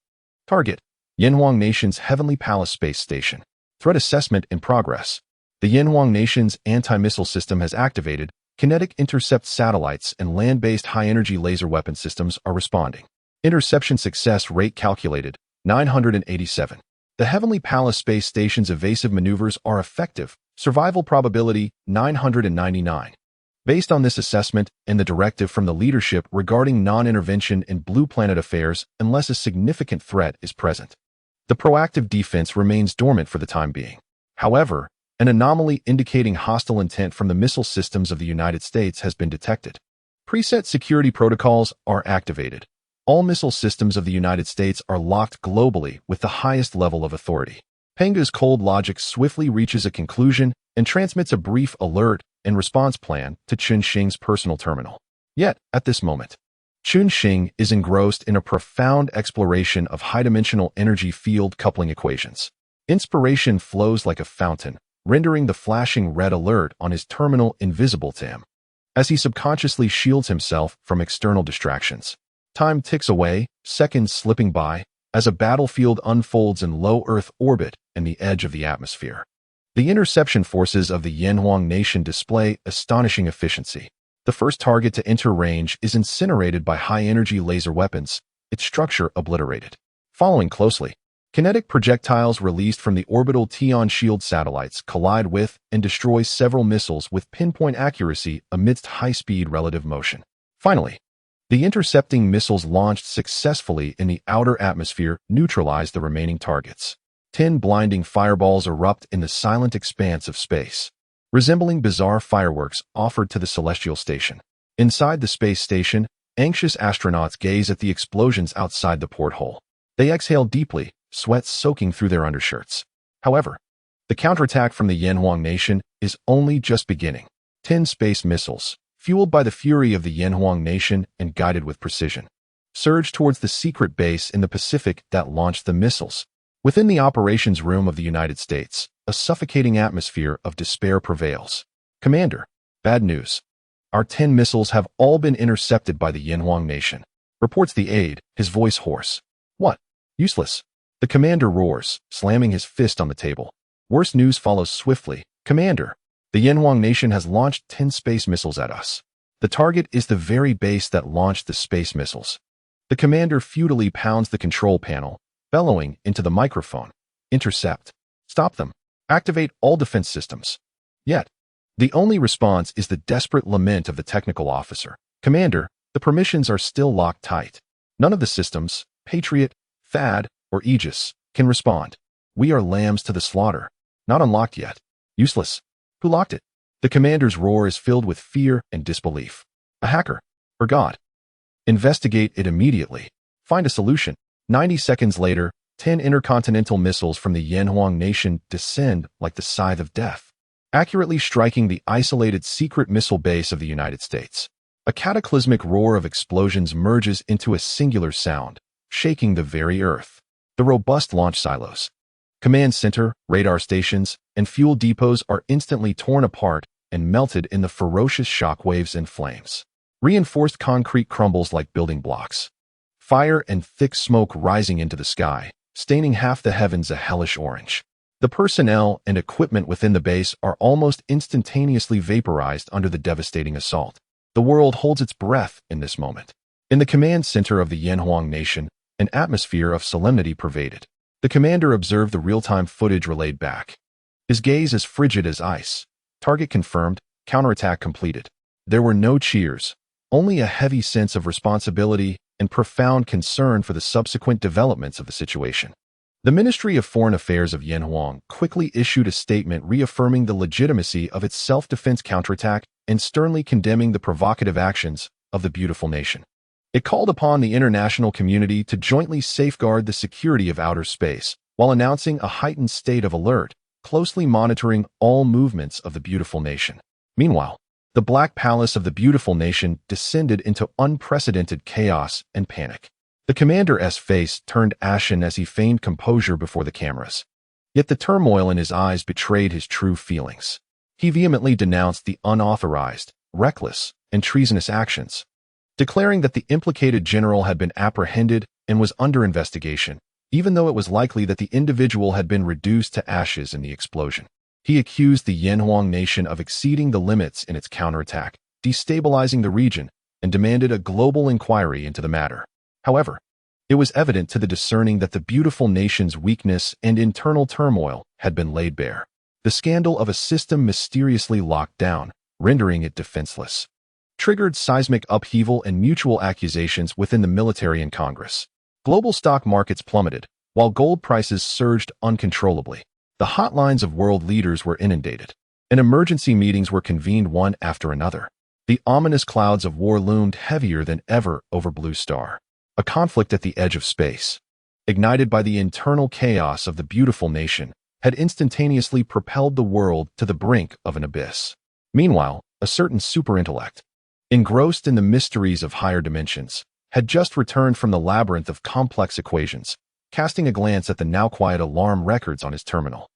Target, Yanhuang Nation's Heavenly Palace Space Station. Threat assessment in progress. The Yanhuang Nation's anti-missile system has activated. kinetic intercept satellites and land-based high-energy laser weapon systems are responding. Interception success rate calculated, 987. The Heavenly Palace space station's evasive maneuvers are effective. Survival probability, 999. Based on this assessment and the directive from the leadership regarding non-intervention in Blue Planet affairs unless a significant threat is present, the proactive defense remains dormant for the time being. However, an anomaly indicating hostile intent from the missile systems of the United States has been detected. Preset security protocols are activated. All missile systems of the United States are locked globally with the highest level of authority. Pangu's cold logic swiftly reaches a conclusion and transmits a brief alert and response plan to Chunxing's personal terminal. Yet, at this moment, Chunxing is engrossed in a profound exploration of high-dimensional energy field coupling equations. Inspiration flows like a fountain, rendering the flashing red alert on his terminal invisible to him. As he subconsciously shields himself from external distractions, time ticks away, seconds slipping by, as a battlefield unfolds in low Earth orbit and the edge of the atmosphere. The interception forces of the Yanhuang Nation display astonishing efficiency. The first target to enter range is incinerated by high-energy laser weapons, its structure obliterated. Following closely, kinetic projectiles released from the orbital Tian shield satellites collide with and destroy several missiles with pinpoint accuracy amidst high-speed relative motion. Finally, the intercepting missiles launched successfully in the outer atmosphere neutralize the remaining targets. 10 blinding fireballs erupt in the silent expanse of space, resembling bizarre fireworks offered to the celestial station. Inside the space station, anxious astronauts gaze at the explosions outside the porthole. They exhale deeply, sweat soaking through their undershirts. However, the counterattack from the Yanhuang Nation is only just beginning. 10 space missiles, fueled by the fury of the Yanhuang Nation and guided with precision, surge towards the secret base in the Pacific that launched the missiles. Within the operations room of the United States, a suffocating atmosphere of despair prevails. Commander, bad news. Our 10 missiles have all been intercepted by the Yanhuang Nation, reports the aide, his voice hoarse. What? Useless. The commander roars, slamming his fist on the table. Worse news follows swiftly. Commander, the Yanhuang Nation has launched 10 space missiles at us. The target is the very base that launched the space missiles. The commander futilely pounds the control panel, bellowing into the microphone. Intercept. Stop them. Activate all defense systems. Yet, the only response is the desperate lament of the technical officer. Commander, the permissions are still locked tight. None of the systems, Patriot, THAAD, or Aegis, can respond. We are lambs to the slaughter. Not unlocked yet. Useless. Who locked it? The commander's roar is filled with fear and disbelief. A hacker. Or God. Investigate it immediately. Find a solution. 90 seconds later, 10 intercontinental missiles from the Yanhuang Nation descend like the scythe of death, accurately striking the isolated secret missile base of the United States. A cataclysmic roar of explosions merges into a singular sound, shaking the very earth. The robust launch silos, command center, radar stations, and fuel depots are instantly torn apart and melted in the ferocious shockwaves and flames. Reinforced concrete crumbles like building blocks. Fire and thick smoke rising into the sky, staining half the heavens a hellish orange. The personnel and equipment within the base are almost instantaneously vaporized under the devastating assault. The world holds its breath in this moment. In the command center of the Yanhuang Nation, an atmosphere of solemnity pervaded. The commander observed the real-time footage relayed back. His gaze as frigid as ice. Target confirmed, counterattack completed. There were no cheers, only a heavy sense of responsibility and profound concern for the subsequent developments of the situation. The Ministry of Foreign Affairs of Yanhuang quickly issued a statement reaffirming the legitimacy of its self-defense counterattack and sternly condemning the provocative actions of the beautiful nation. It called upon the international community to jointly safeguard the security of outer space, while announcing a heightened state of alert, closely monitoring all movements of the beautiful nation. Meanwhile, the Black Palace of the beautiful nation descended into unprecedented chaos and panic. The commander's face turned ashen as he feigned composure before the cameras. Yet the turmoil in his eyes betrayed his true feelings. He vehemently denounced the unauthorized, reckless, and treasonous actions, declaring that the implicated general had been apprehended and was under investigation, even though it was likely that the individual had been reduced to ashes in the explosion. He accused the Yanhuang Nation of exceeding the limits in its counterattack, destabilizing the region, and demanded a global inquiry into the matter. However, it was evident to the discerning that the beautiful nation's weakness and internal turmoil had been laid bare. The scandal of a system mysteriously locked down, rendering it defenseless, triggered seismic upheaval and mutual accusations within the military and Congress. Global stock markets plummeted, while gold prices surged uncontrollably. The hotlines of world leaders were inundated, and emergency meetings were convened one after another. The ominous clouds of war loomed heavier than ever over Blue Star, a conflict at the edge of space, ignited by the internal chaos of the beautiful nation, had instantaneously propelled the world to the brink of an abyss. Meanwhile, a certain superintellect, engrossed in the mysteries of higher dimensions, had just returned from the labyrinth of complex equations, casting a glance at the now-quiet alarm records on his terminal.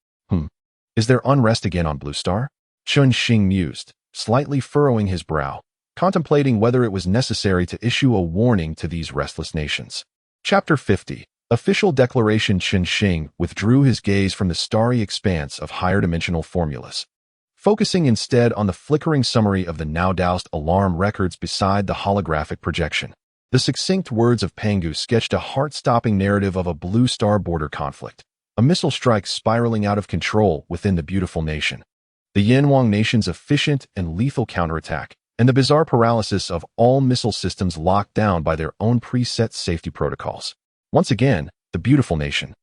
Is there unrest again on Blue Star? Xing mused, slightly furrowing his brow, contemplating whether it was necessary to issue a warning to these restless nations. Chapter 50. Official Declaration. Xing withdrew his gaze from the starry expanse of higher-dimensional formulas, focusing instead on the flickering summary of the now-doused alarm records beside the holographic projection. The succinct words of Pangu sketched a heart-stopping narrative of a Blue Star border conflict, a missile strike spiraling out of control within the beautiful nation, the Yanhuang nation's efficient and lethal counterattack, and the bizarre paralysis of all missile systems locked down by their own preset safety protocols. Once again, the beautiful nation.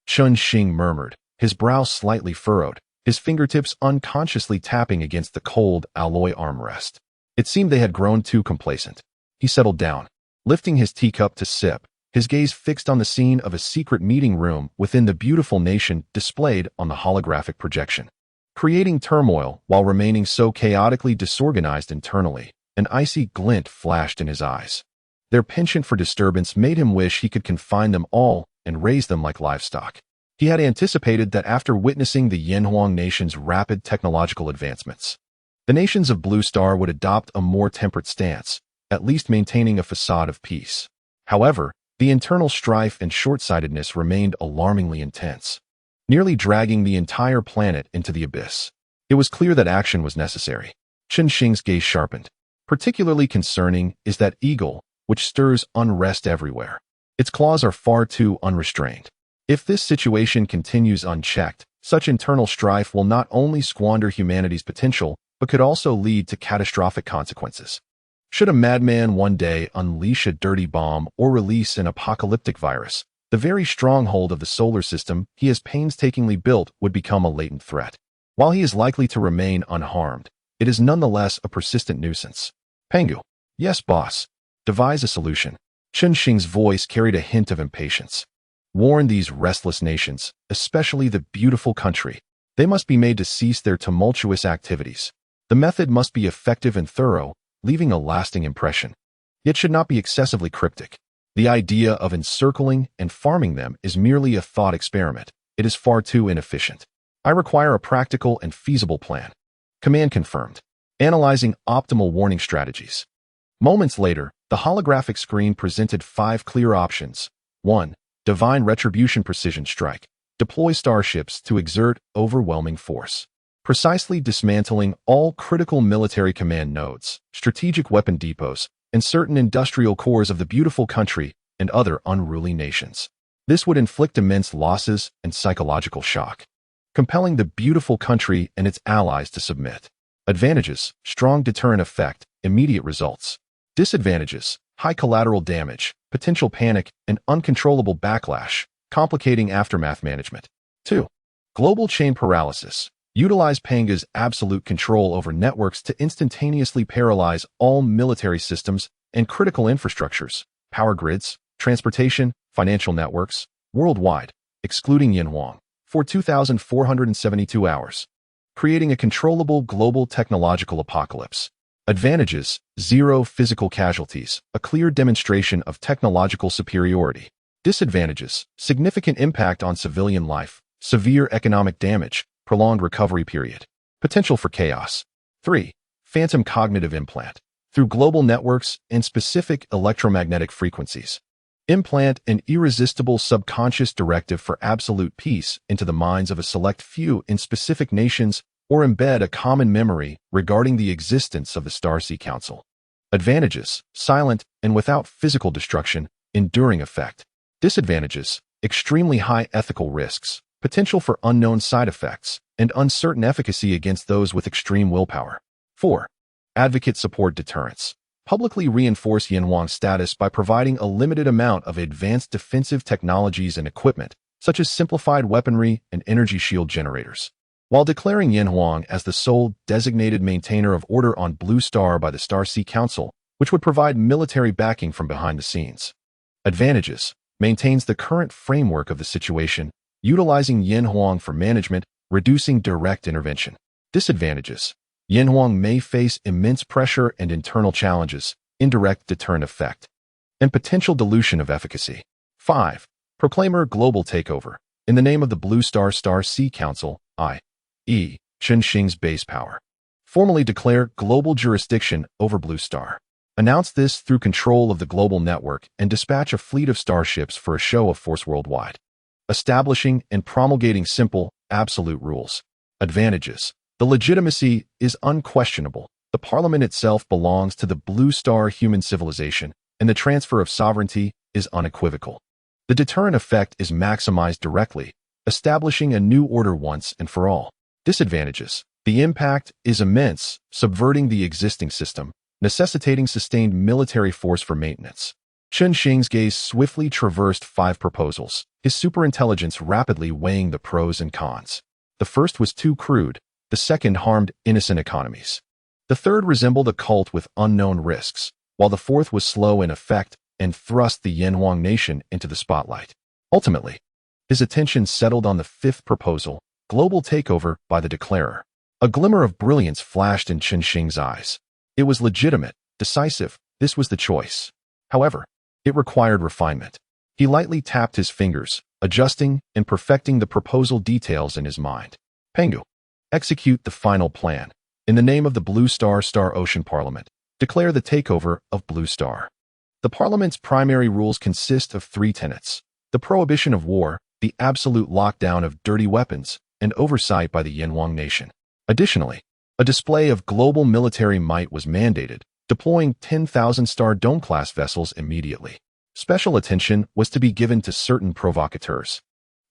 Xing murmured, his brow slightly furrowed, his fingertips unconsciously tapping against the cold alloy armrest. It seemed they had grown too complacent. He settled down, lifting his teacup to sip, his gaze fixed on the scene of a secret meeting room within the beautiful nation displayed on the holographic projection. Creating turmoil while remaining so chaotically disorganized internally, an icy glint flashed in his eyes. Their penchant for disturbance made him wish he could confine them all and raise them like livestock. He had anticipated that after witnessing the Yanhuang nation's rapid technological advancements, the nations of Blue Star would adopt a more temperate stance, at least maintaining a facade of peace. However, the internal strife and short-sightedness remained alarmingly intense, nearly dragging the entire planet into the abyss. It was clear that action was necessary. Xing's gaze sharpened. Particularly concerning is that eagle, which stirs unrest everywhere. Its claws are far too unrestrained. If this situation continues unchecked, such internal strife will not only squander humanity's potential, but could also lead to catastrophic consequences. Should a madman one day unleash a dirty bomb or release an apocalyptic virus, the very stronghold of the solar system he has painstakingly built would become a latent threat. While he is likely to remain unharmed, it is nonetheless a persistent nuisance. Pangu. Yes, boss. Devise a solution. Xing's voice carried a hint of impatience. Warn these restless nations, especially the beautiful country. They must be made to cease their tumultuous activities. The method must be effective and thorough, leaving a lasting impression. Yet should not be excessively cryptic. The idea of encircling and farming them is merely a thought experiment. It is far too inefficient. I require a practical and feasible plan. Command confirmed. Analyzing optimal warning strategies. Moments later, the holographic screen presented 5 clear options. 1. Divine Retribution Precision Strike. Deploy starships to exert overwhelming force, precisely dismantling all critical military command nodes, strategic weapon depots, and certain industrial cores of the beautiful country and other unruly nations. This would inflict immense losses and psychological shock, compelling the beautiful country and its allies to submit. Advantages: strong deterrent effect, immediate results. Disadvantages: high collateral damage, potential panic, and uncontrollable backlash, complicating aftermath management. 2. Global chain paralysis. Utilize Pangu's absolute control over networks to instantaneously paralyze all military systems and critical infrastructures, power grids, transportation, financial networks, worldwide, excluding Yanhuang, for 2,472 hours, creating a controllable global technological apocalypse. Advantages: zero physical casualties, a clear demonstration of technological superiority. Disadvantages: significant impact on civilian life, severe economic damage, prolonged recovery period. Potential for chaos. 3. Phantom cognitive implant. Through global networks and specific electromagnetic frequencies, implant an irresistible subconscious directive for absolute peace into the minds of a select few in specific nations or embed a common memory regarding the existence of the Starsea Council. Advantages: silent and without physical destruction, enduring effect. Disadvantages: extremely high ethical risks, potential for unknown side effects, and uncertain efficacy against those with extreme willpower. 4. Advocate support deterrence. Publicly reinforce Yanhuang's status by providing a limited amount of advanced defensive technologies and equipment, such as simplified weaponry and energy shield generators. While declaring Yanhuang as the sole designated maintainer of order on Blue Star by the Starsea Council, which would provide military backing from behind the scenes. Advantages: maintains the current framework of the situation, utilizing Yanhuang for management, reducing direct intervention. Disadvantages: Yanhuang may face immense pressure and internal challenges, indirect deterrent effect, and potential dilution of efficacy. 5. Proclaimer global takeover. In the name of the Blue Star Starsea Council, i.e., Chunxing's base power. Formally declare global jurisdiction over Blue Star. Announce this through control of the global network and dispatch a fleet of starships for a show of force worldwide. Establishing and promulgating simple, absolute rules. Advantages: the legitimacy is unquestionable. The parliament itself belongs to the Blue Star human civilization, and the transfer of sovereignty is unequivocal. The deterrent effect is maximized directly, establishing a new order once and for all. Disadvantages: the impact is immense, subverting the existing system, necessitating sustained military force for maintenance. Chunxing's gaze swiftly traversed 5 proposals, his superintelligence rapidly weighing the pros and cons. The first was too crude, the second harmed innocent economies. The third resembled a cult with unknown risks, while the fourth was slow in effect and thrust the Yanhuang nation into the spotlight. Ultimately, his attention settled on the 5th proposal, global takeover by the declarer. A glimmer of brilliance flashed in Chunxing's eyes. It was legitimate, decisive, this was the choice. However, it required refinement. He lightly tapped his fingers, adjusting and perfecting the proposal details in his mind. Pangu. Execute the final plan. In the name of the Blue Star Star Ocean Parliament, declare the takeover of Blue Star. The Parliament's primary rules consist of 3 tenets: the prohibition of war, the absolute lockdown of dirty weapons, and oversight by the Yanhuang nation. Additionally, a display of global military might was mandated, deploying 10,000 Star Dome-class vessels immediately. Special attention was to be given to certain provocateurs.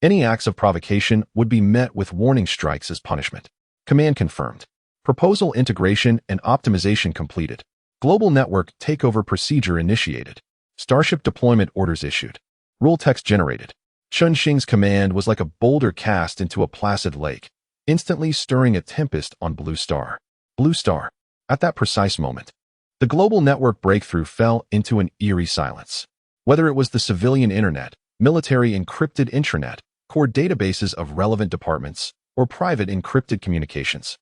Any acts of provocation would be met with warning strikes as punishment. Command confirmed. Proposal integration and optimization completed. Global network takeover procedure initiated. Starship deployment orders issued. Rule text generated. Chunxing's command was like a boulder cast into a placid lake, instantly stirring a tempest on Blue Star. Blue Star. At that precise moment, the global network breakthrough fell into an eerie silence. Whether it was the civilian internet, military encrypted intranet, core databases of relevant departments, or private encrypted communications,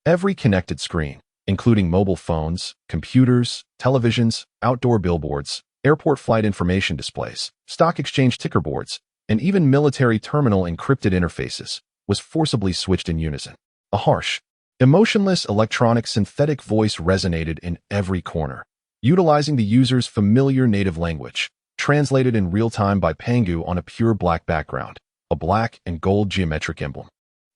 every connected screen, including mobile phones, computers, televisions, outdoor billboards, airport flight information displays, stock exchange ticker boards, and even military terminal encrypted interfaces, was forcibly switched in unison. A harsh, emotionless electronic synthetic voice resonated in every corner, utilizing the user's familiar native language, translated in real time by Pangu on a pure black background. A black and gold geometric emblem,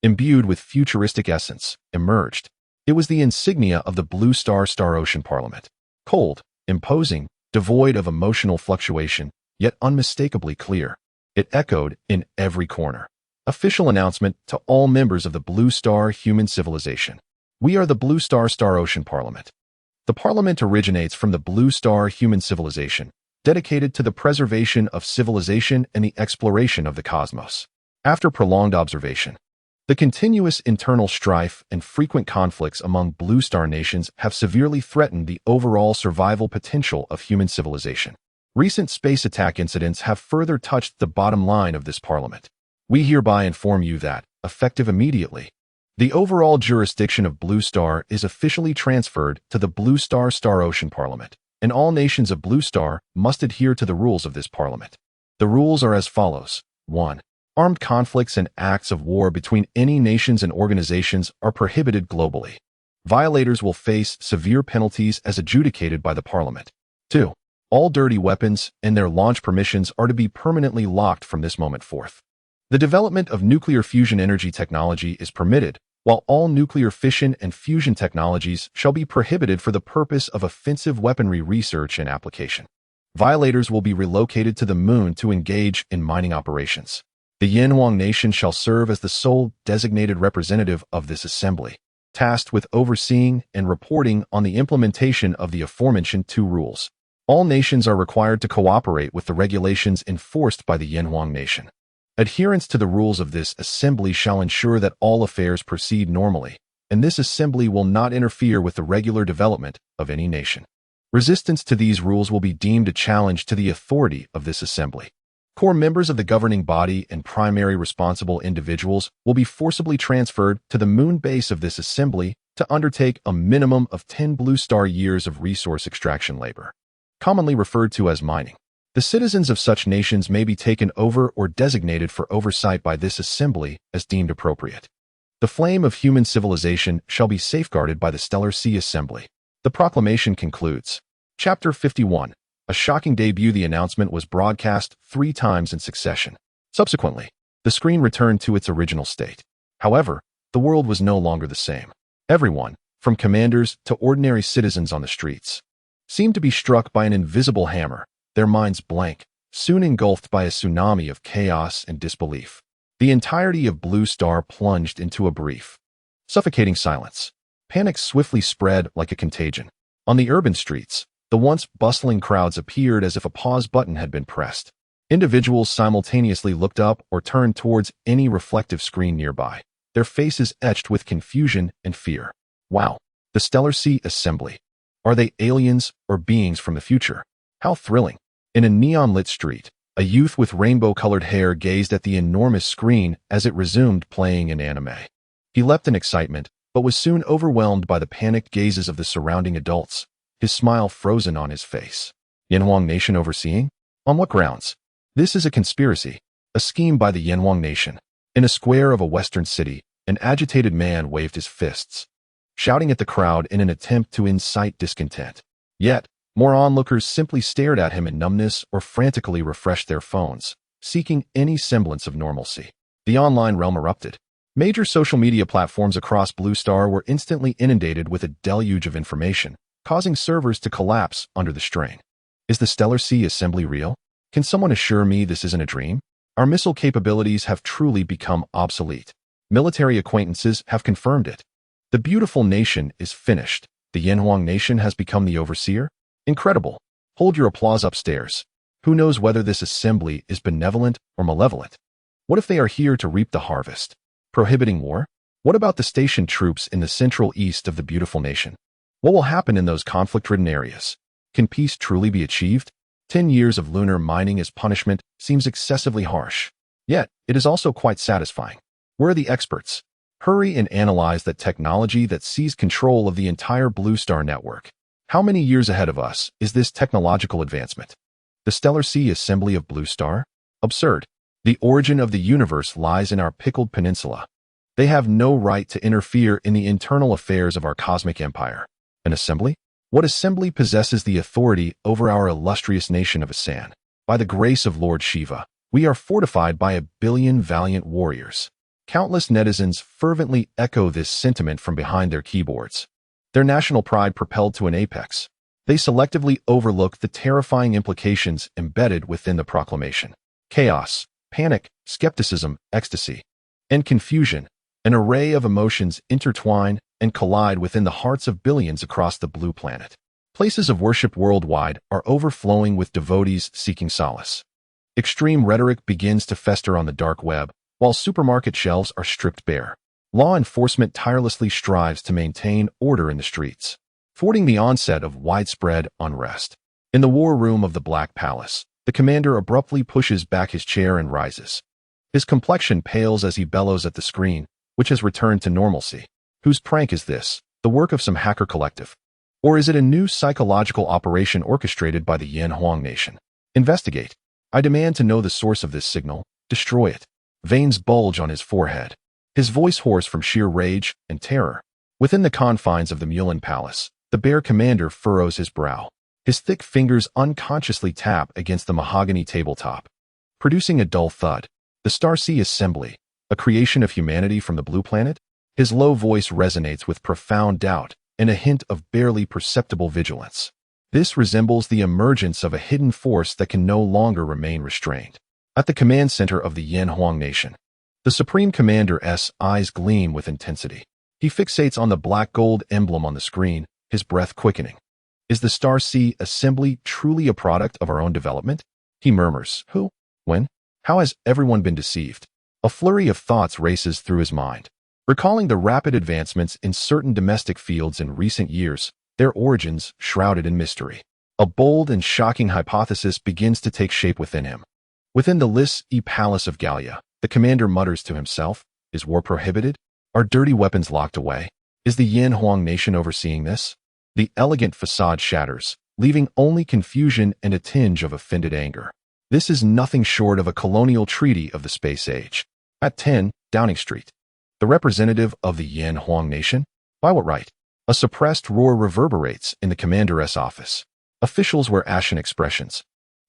imbued with futuristic essence, emerged. It was the insignia of the Blue Star Star Ocean Parliament. Cold, imposing, devoid of emotional fluctuation, yet unmistakably clear. It echoed in every corner. Official announcement to all members of the Blue Star human civilization. We are the Blue Star Star Ocean Parliament. The Parliament originates from the Blue Star human civilization, dedicated to the preservation of civilization and the exploration of the cosmos. After prolonged observation, the continuous internal strife and frequent conflicts among Blue Star nations have severely threatened the overall survival potential of human civilization. Recent space attack incidents have further touched the bottom line of this parliament. We hereby inform you that, effective immediately, the overall jurisdiction of Blue Star is officially transferred to the Blue Star Star Ocean Parliament, and all nations of Blue Star must adhere to the rules of this parliament. The rules are as follows. 1. Armed conflicts and acts of war between any nations and organizations are prohibited globally. Violators will face severe penalties as adjudicated by the parliament. 2. All dirty weapons and their launch permissions are to be permanently locked from this moment forth. The development of nuclear fusion energy technology is permitted, while all nuclear fission and fusion technologies shall be prohibited for the purpose of offensive weaponry research and application. Violators will be relocated to the moon to engage in mining operations. The Yanhuang Nation shall serve as the sole designated representative of this assembly, tasked with overseeing and reporting on the implementation of the aforementioned two rules. All nations are required to cooperate with the regulations enforced by the Yanhuang Nation. Adherence to the rules of this assembly shall ensure that all affairs proceed normally, and this assembly will not interfere with the regular development of any nation. Resistance to these rules will be deemed a challenge to the authority of this assembly. Core members of the governing body and primary responsible individuals will be forcibly transferred to the moon base of this assembly to undertake a minimum of 10 Blue Star years of resource extraction labor, commonly referred to as mining. The citizens of such nations may be taken over or designated for oversight by this assembly as deemed appropriate. The flame of human civilization shall be safeguarded by the Stellar Sea Assembly. The proclamation concludes. Chapter 51. A shocking debut. The announcement was broadcast 3 times in succession. Subsequently, the screen returned to its original state. However, the world was no longer the same. Everyone, from commanders to ordinary citizens on the streets, seemed to be struck by an invisible hammer, their minds blank, soon engulfed by a tsunami of chaos and disbelief. The entirety of Blue Star plunged into a brief, suffocating silence. Panic swiftly spread like a contagion. On the urban streets, the once bustling crowds appeared as if a pause button had been pressed. Individuals simultaneously looked up or turned towards any reflective screen nearby, their faces etched with confusion and fear. Wow! The Stellar Sea Assembly. Are they aliens or beings from the future? How thrilling! In a neon-lit street, a youth with rainbow-colored hair gazed at the enormous screen as it resumed playing an anime. He leapt in excitement, but was soon overwhelmed by the panicked gazes of the surrounding adults, his smile frozen on his face. Yanhuang Nation overseeing? On what grounds? This is a conspiracy, a scheme by the Yanhuang Nation. In a square of a western city, an agitated man waved his fists, shouting at the crowd in an attempt to incite discontent. Yet, more onlookers simply stared at him in numbness or frantically refreshed their phones, seeking any semblance of normalcy. The online realm erupted. Major social media platforms across Blue Star were instantly inundated with a deluge of information, causing servers to collapse under the strain. Is the Stellar Sea Assembly real? Can someone assure me this isn't a dream? Our missile capabilities have truly become obsolete. Military acquaintances have confirmed it. The beautiful nation is finished. The Yanhuang Nation has become the overseer? Incredible. Hold your applause upstairs. Who knows whether this assembly is benevolent or malevolent? What if they are here to reap the harvest? Prohibiting war? What about the stationed troops in the central east of the beautiful nation? What will happen in those conflict-ridden areas? Can peace truly be achieved? 10 years of lunar mining as punishment seems excessively harsh. Yet, it is also quite satisfying. Where are the experts? Hurry and analyze that technology that seized control of the entire Blue Star network. How many years ahead of us is this technological advancement? The Stellar Sea Assembly of Blue Star? Absurd. The origin of the universe lies in our pickled peninsula. They have no right to interfere in the internal affairs of our cosmic empire. An assembly? What assembly possesses the authority over our illustrious nation of Asan? By the grace of Lord Shiva, we are fortified by 1 billion valiant warriors. Countless netizens fervently echo this sentiment from behind their keyboards. Their national pride propelled to an apex. They selectively overlook the terrifying implications embedded within the proclamation. Chaos, panic, skepticism, ecstasy, and confusion, an array of emotions intertwine and collide within the hearts of billions across the blue planet. Places of worship worldwide are overflowing with devotees seeking solace. Extreme rhetoric begins to fester on the dark web, while supermarket shelves are stripped bare. Law enforcement tirelessly strives to maintain order in the streets, thwarting the onset of widespread unrest. In the war room of the Black Palace, the commander abruptly pushes back his chair and rises. His complexion pales as he bellows at the screen, which has returned to normalcy. Whose prank is this? The work of some hacker collective? Or is it a new psychological operation orchestrated by the Yanhuang Nation? Investigate. I demand to know the source of this signal. Destroy it. Veins bulge on his forehead, his voice hoarse from sheer rage and terror. Within the confines of the Mulan Palace, the bear commander furrows his brow. His thick fingers unconsciously tap against the mahogany tabletop, producing a dull thud. The Star Sea Assembly, a creation of humanity from the blue planet? His low voice resonates with profound doubt and a hint of barely perceptible vigilance. This resembles the emergence of a hidden force that can no longer remain restrained. At the command center of the Yanhuang Nation, the Supreme Commander's eyes gleam with intensity. He fixates on the black gold emblem on the screen, his breath quickening. Is the Star Sea assembly truly a product of our own development? He murmurs. Who? When? How has everyone been deceived? A flurry of thoughts races through his mind. Recalling the rapid advancements in certain domestic fields in recent years, their origins shrouded in mystery. A bold and shocking hypothesis begins to take shape within him. Within the Lis-E Palace of Gallia, the commander mutters to himself, is war prohibited? Are dirty weapons locked away? Is the Yanhuang Nation overseeing this? The elegant facade shatters, leaving only confusion and a tinge of offended anger. This is nothing short of a colonial treaty of the space age. At 10, Downing Street. The representative of the Yanhuang Nation? By what right? A suppressed roar reverberates in the commander's office. Officials wear ashen expressions.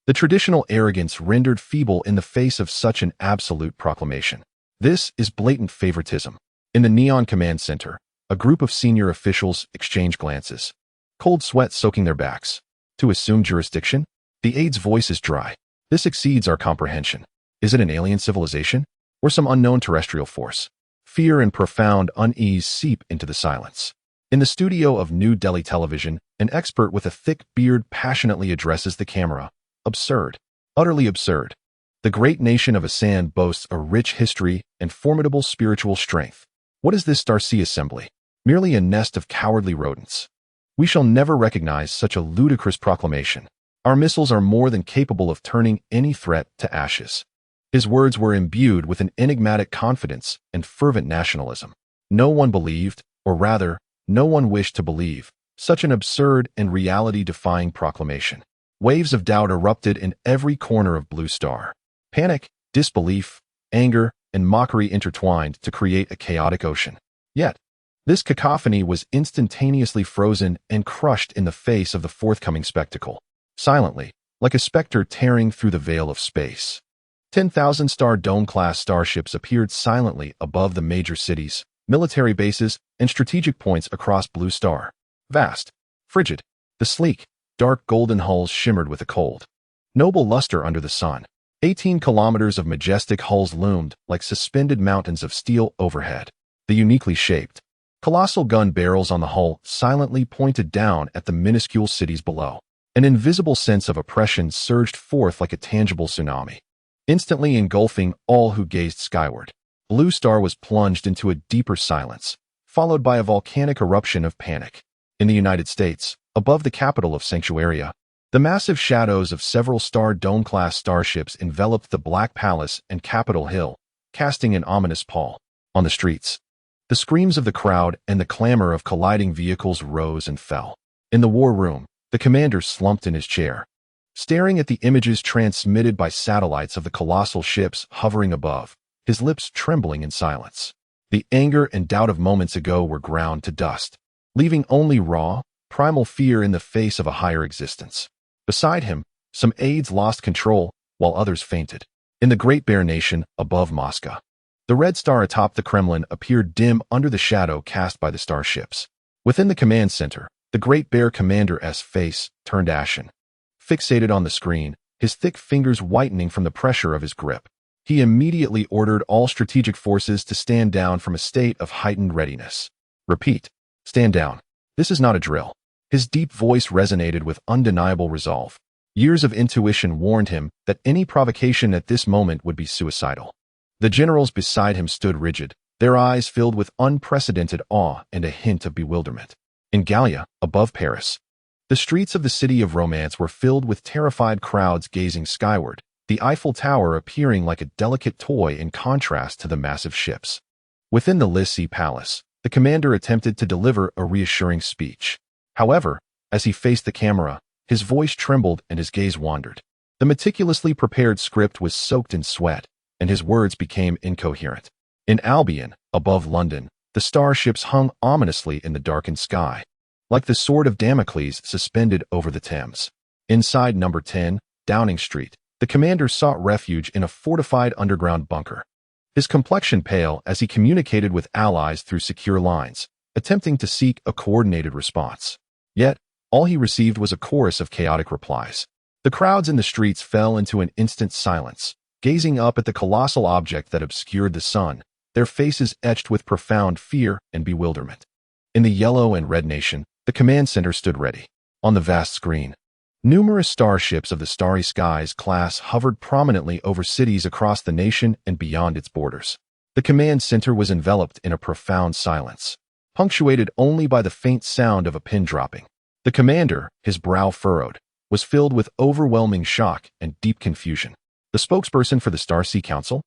The traditional arrogance rendered feeble in the face of such an absolute proclamation. This is blatant favoritism. In the Neon Command Center, a group of senior officials exchange glances, cold sweat soaking their backs. To assume jurisdiction? The aide's voice is dry. This exceeds our comprehension. Is it an alien civilization? Or some unknown terrestrial force? Fear and profound unease seep into the silence. In the studio of New Delhi Television, an expert with a thick beard passionately addresses the camera. Absurd. Utterly absurd. The great nation of Assam boasts a rich history and formidable spiritual strength. What is this Star Sea assembly? Merely a nest of cowardly rodents. We shall never recognize such a ludicrous proclamation. Our missiles are more than capable of turning any threat to ashes. His words were imbued with an enigmatic confidence and fervent nationalism. No one believed, or rather, no one wished to believe, such an absurd and reality-defying proclamation. Waves of doubt erupted in every corner of Blue Star. Panic, disbelief, anger, and mockery intertwined to create a chaotic ocean. Yet, this cacophony was instantaneously frozen and crushed in the face of the forthcoming spectacle. Silently, like a specter tearing through the veil of space. 10,000 Star Dome-class starships appeared silently above the major cities, military bases, and strategic points across Blue Star. Vast, frigid, the sleek, dark golden hulls shimmered with a cold, noble luster under the sun. 18 kilometers of majestic hulls loomed like suspended mountains of steel overhead. The uniquely shaped, colossal gun barrels on the hull silently pointed down at the minuscule cities below. An invisible sense of oppression surged forth like a tangible tsunami, instantly engulfing all who gazed skyward. Blue Star was plunged into a deeper silence, followed by a volcanic eruption of panic. In the United States, above the capital of Sanctuaria, the massive shadows of several Star Dome-class starships enveloped the Black Palace and Capitol Hill, casting an ominous pall. On the streets, the screams of the crowd and the clamor of colliding vehicles rose and fell. In the war room, the commander slumped in his chair, staring at the images transmitted by satellites of the colossal ships hovering above, his lips trembling in silence. The anger and doubt of moments ago were ground to dust, leaving only raw, primal fear in the face of a higher existence. Beside him, some aides lost control, while others fainted. In the Great Bear Nation above Moscow, the red star atop the Kremlin appeared dim under the shadow cast by the starships. Within the command center, the Great Bear commander's face turned ashen. Fixated on the screen, his thick fingers whitening from the pressure of his grip, he immediately ordered all strategic forces to stand down from a state of heightened readiness. Repeat, stand down. This is not a drill. His deep voice resonated with undeniable resolve. Years of intuition warned him that any provocation at this moment would be suicidal. The generals beside him stood rigid, their eyes filled with unprecedented awe and a hint of bewilderment. In Gallia, above Paris, the streets of the city of romance were filled with terrified crowds gazing skyward, the Eiffel Tower appearing like a delicate toy in contrast to the massive ships. Within the Lis-E Palace, the commander attempted to deliver a reassuring speech. However, as he faced the camera, his voice trembled and his gaze wandered. The meticulously prepared script was soaked in sweat, and his words became incoherent. In Albion, above London, the starships hung ominously in the darkened sky, like the sword of Damocles suspended over the Thames. Inside number 10, Downing Street, the commander sought refuge in a fortified underground bunker. his complexion pale as he communicated with allies through secure lines, attempting to seek a coordinated response. Yet, all he received was a chorus of chaotic replies. The crowds in the streets fell into an instant silence, gazing up at the colossal object that obscured the sun, their faces etched with profound fear and bewilderment. In the Yellow and Red Nation, the command center stood ready. On the vast screen, numerous starships of the Starry Skies class hovered prominently over cities across the nation and beyond its borders. The command center was enveloped in a profound silence, punctuated only by the faint sound of a pin dropping. The commander, his brow furrowed, was filled with overwhelming shock and deep confusion. The spokesperson for the Star Sea Council?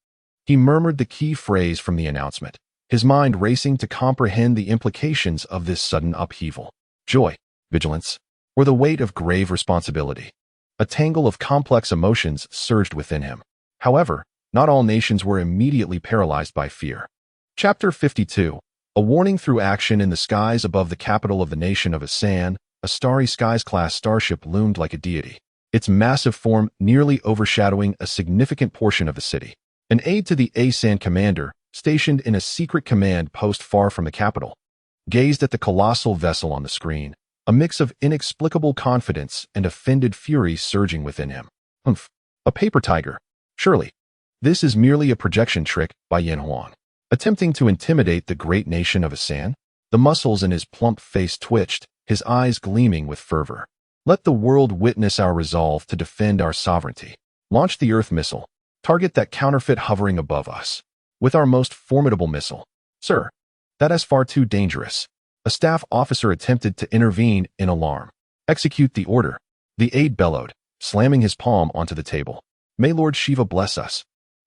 He murmured the key phrase from the announcement, his mind racing to comprehend the implications of this sudden upheaval. Joy, vigilance, or the weight of grave responsibility. A tangle of complex emotions surged within him. However, not all nations were immediately paralyzed by fear. Chapter 52. A warning through action. In the skies above the capital of the nation of Asan, a Starry Skies-class starship loomed like a deity, its massive form nearly overshadowing a significant portion of the city. An aide to the Asan commander, stationed in a secret command post far from the capital, gazed at the colossal vessel on the screen, a mix of inexplicable confidence and offended fury surging within him. Humph, a paper tiger. Surely, this is merely a projection trick by Yin Huang, attempting to intimidate the great nation of Asan. The muscles in his plump face twitched, his eyes gleaming with fervor. Let the world witness our resolve to defend our sovereignty. Launch the Earth missile. Target that counterfeit hovering above us with our most formidable missile. Sir, that is far too dangerous. A staff officer attempted to intervene in alarm. Execute the order. The aide bellowed, slamming his palm onto the table. May Lord Shiva bless us.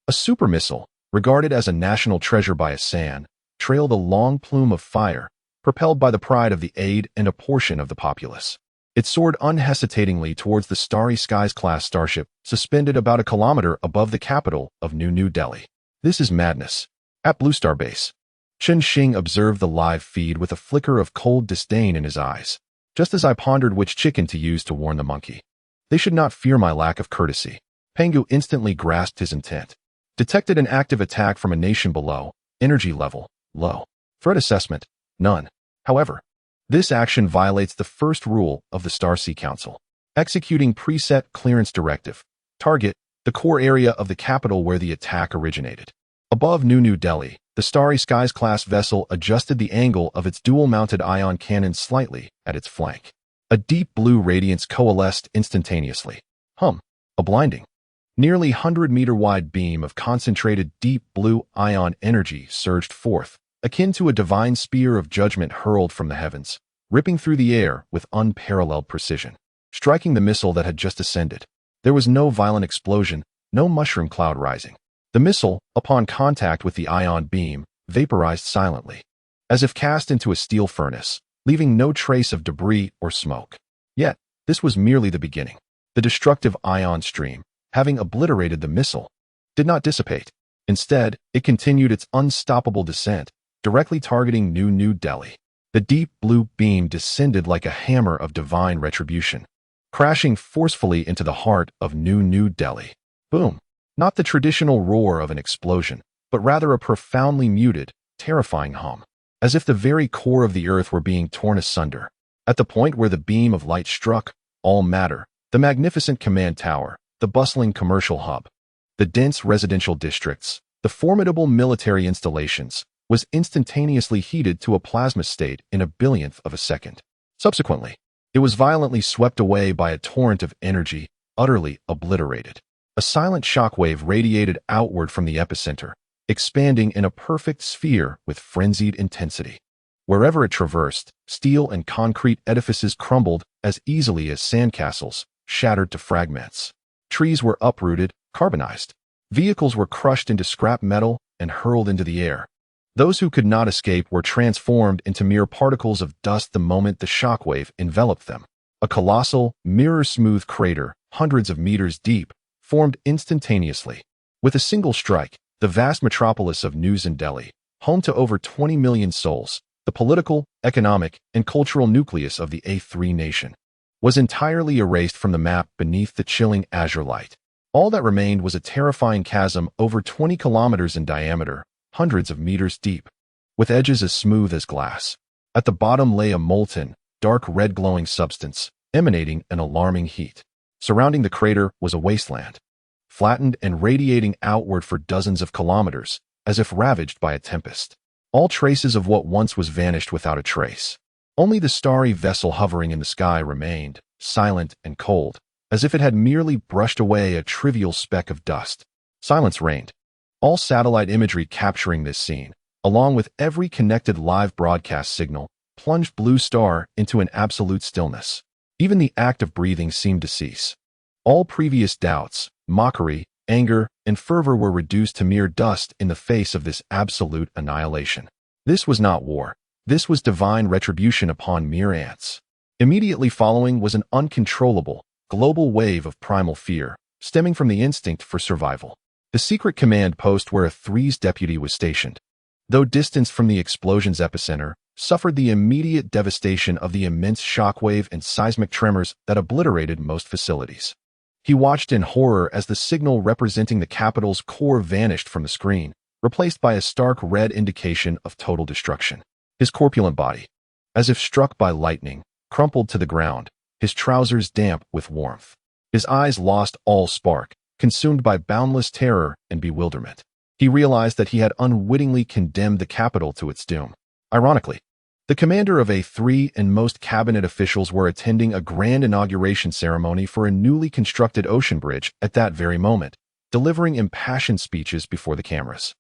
A super missile, regarded as a national treasure by Asan, trailed a long plume of fire, propelled by the pride of the aide and a portion of the populace. It soared unhesitatingly towards the Starry Skies-class starship, suspended about a kilometer above the capital of New Delhi. This is madness. At Blue Star Base, Chen Xing observed the live feed with a flicker of cold disdain in his eyes, just as I pondered which chicken to use to warn the monkey. They should not fear my lack of courtesy. Pangu instantly grasped his intent. Detected an active attack from a nation below. Energy level, low. Threat assessment, none. However, this action violates the first rule of the Star Sea Council. Executing preset clearance directive. Target, the core area of the capital where the attack originated. Above New Delhi, the Starry Skies-class vessel adjusted the angle of its dual-mounted ion cannon slightly at its flank. A deep blue radiance coalesced instantaneously. A blinding, nearly 100-meter-wide beam of concentrated deep blue ion energy surged forth, akin to a divine spear of judgment hurled from the heavens, ripping through the air with unparalleled precision, striking the missile that had just ascended. There was no violent explosion, no mushroom cloud rising. The missile, upon contact with the ion beam, vaporized silently, as if cast into a steel furnace, leaving no trace of debris or smoke. Yet, this was merely the beginning. The destructive ion stream, having obliterated the missile, did not dissipate. Instead, it continued its unstoppable descent, directly targeting New Delhi. The deep blue beam descended like a hammer of divine retribution, crashing forcefully into the heart of New Delhi. Boom! Not the traditional roar of an explosion, but rather a profoundly muted, terrifying hum, as if the very core of the earth were being torn asunder. At the point where the beam of light struck, all matter, the magnificent command tower, the bustling commercial hub, the dense residential districts, the formidable military installations, was instantaneously heated to a plasma state in a billionth of a second. Subsequently, it was violently swept away by a torrent of energy, utterly obliterated. A silent shockwave radiated outward from the epicenter, expanding in a perfect sphere with frenzied intensity. Wherever it traversed, steel and concrete edifices crumbled as easily as sandcastles, shattered to fragments. Trees were uprooted, carbonized. Vehicles were crushed into scrap metal and hurled into the air. Those who could not escape were transformed into mere particles of dust the moment the shockwave enveloped them. A colossal, mirror-smooth crater, hundreds of meters deep, formed instantaneously. With a single strike, the vast metropolis of New Delhi, home to over 20 million souls, the political, economic, and cultural nucleus of the A3 nation, was entirely erased from the map beneath the chilling azure light. All that remained was a terrifying chasm over 20 kilometers in diameter, hundreds of meters deep, with edges as smooth as glass. At the bottom lay a molten, dark red glowing substance, emanating an alarming heat. Surrounding the crater was a wasteland, flattened and radiating outward for dozens of kilometers, as if ravaged by a tempest. All traces of what once was vanished without a trace. Only the starry vessel hovering in the sky remained, silent and cold, as if it had merely brushed away a trivial speck of dust. Silence reigned, all satellite imagery capturing this scene, along with every connected live broadcast signal, plunged Blue Star into an absolute stillness. Even the act of breathing seemed to cease. All previous doubts, mockery, anger, and fervor were reduced to mere dust in the face of this absolute annihilation. This was not war. This was divine retribution upon mere ants. Immediately following was an uncontrollable, global wave of primal fear, stemming from the instinct for survival. The secret command post where a 3's deputy was stationed, though distanced from the explosion's epicenter, suffered the immediate devastation of the immense shockwave and seismic tremors that obliterated most facilities. He watched in horror as the signal representing the capital's core vanished from the screen, replaced by a stark red indication of total destruction. His corpulent body, as if struck by lightning, crumpled to the ground, his trousers damp with warmth. His eyes lost all spark, consumed by boundless terror and bewilderment. He realized that he had unwittingly condemned the capital to its doom. Ironically, the commander of A3 and most cabinet officials were attending a grand inauguration ceremony for a newly constructed ocean bridge at that very moment, delivering impassioned speeches before the cameras.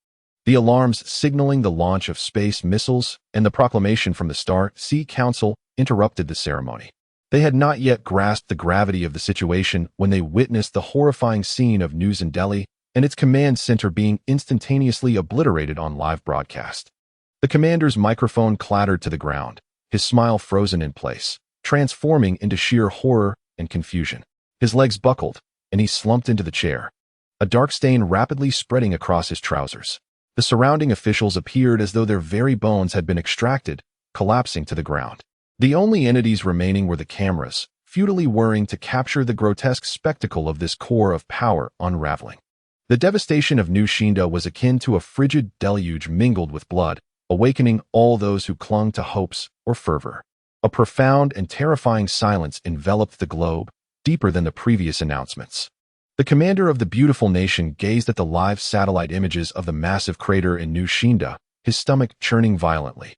The alarms signaling the launch of space missiles and the proclamation from the Star Sea Council interrupted the ceremony. They had not yet grasped the gravity of the situation when they witnessed the horrifying scene of news in Delhi and its command center being instantaneously obliterated on live broadcast. The commander's microphone clattered to the ground, his smile frozen in place, transforming into sheer horror and confusion. His legs buckled, and he slumped into the chair, a dark stain rapidly spreading across his trousers. The surrounding officials appeared as though their very bones had been extracted, collapsing to the ground. The only entities remaining were the cameras, futilely whirring to capture the grotesque spectacle of this core of power unraveling. The devastation of New Shinda was akin to a frigid deluge mingled with blood, awakening all those who clung to hopes or fervor. A profound and terrifying silence enveloped the globe, deeper than the previous announcements. The commander of the beautiful nation gazed at the live satellite images of the massive crater in New Shinda, his stomach churning violently,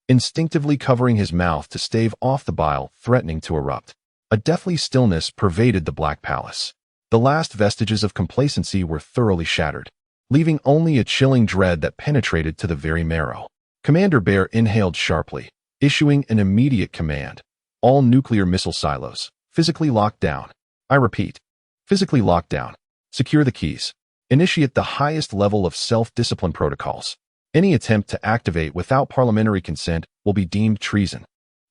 instinctively covering his mouth to stave off the bile threatening to erupt. A deathly stillness pervaded the Black Palace. The last vestiges of complacency were thoroughly shattered, leaving only a chilling dread that penetrated to the very marrow. Commander Bear inhaled sharply, issuing an immediate command. All nuclear missile silos, physically locked down. I repeat, physically locked down. Secure the keys. Initiate the highest level of self-discipline protocols. Any attempt to activate without parliamentary consent will be deemed treason.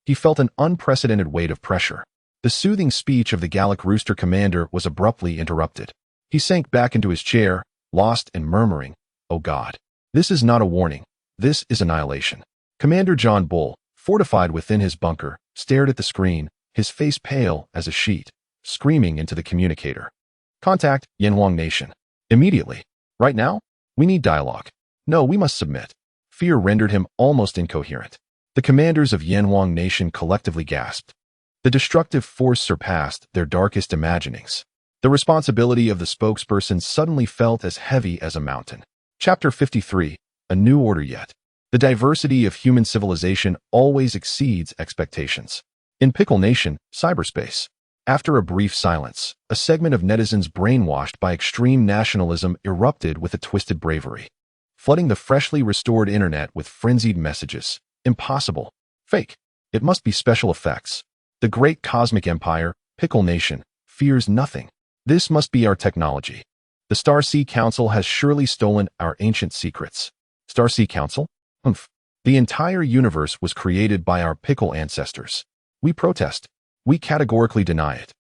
He felt an unprecedented weight of pressure. The soothing speech of the Galactic Rooster commander was abruptly interrupted. He sank back into his chair, lost and murmuring, "Oh God. This is not a warning. This is annihilation." Commander John Bull, fortified within his bunker, stared at the screen, his face pale as a sheet, screaming into the communicator. "Contact Yanhuang Nation. Immediately. Right now? We need dialogue. No, we must submit." Fear rendered him almost incoherent. The commanders of Yanhuang Nation collectively gasped. The destructive force surpassed their darkest imaginings. The responsibility of the spokesperson suddenly felt as heavy as a mountain. Chapter 53. A New Order Yet. The diversity of human civilization always exceeds expectations. In Pickle Nation, cyberspace. After a brief silence, a segment of netizens brainwashed by extreme nationalism erupted with a twisted bravery, flooding the freshly restored internet with frenzied messages. Impossible. Fake. It must be special effects. The great cosmic empire, Pickle Nation, fears nothing. This must be our technology. The Star Sea Council has surely stolen our ancient secrets. Star Sea Council? Humph. The entire universe was created by our pickle ancestors. We protest. We categorically deny it.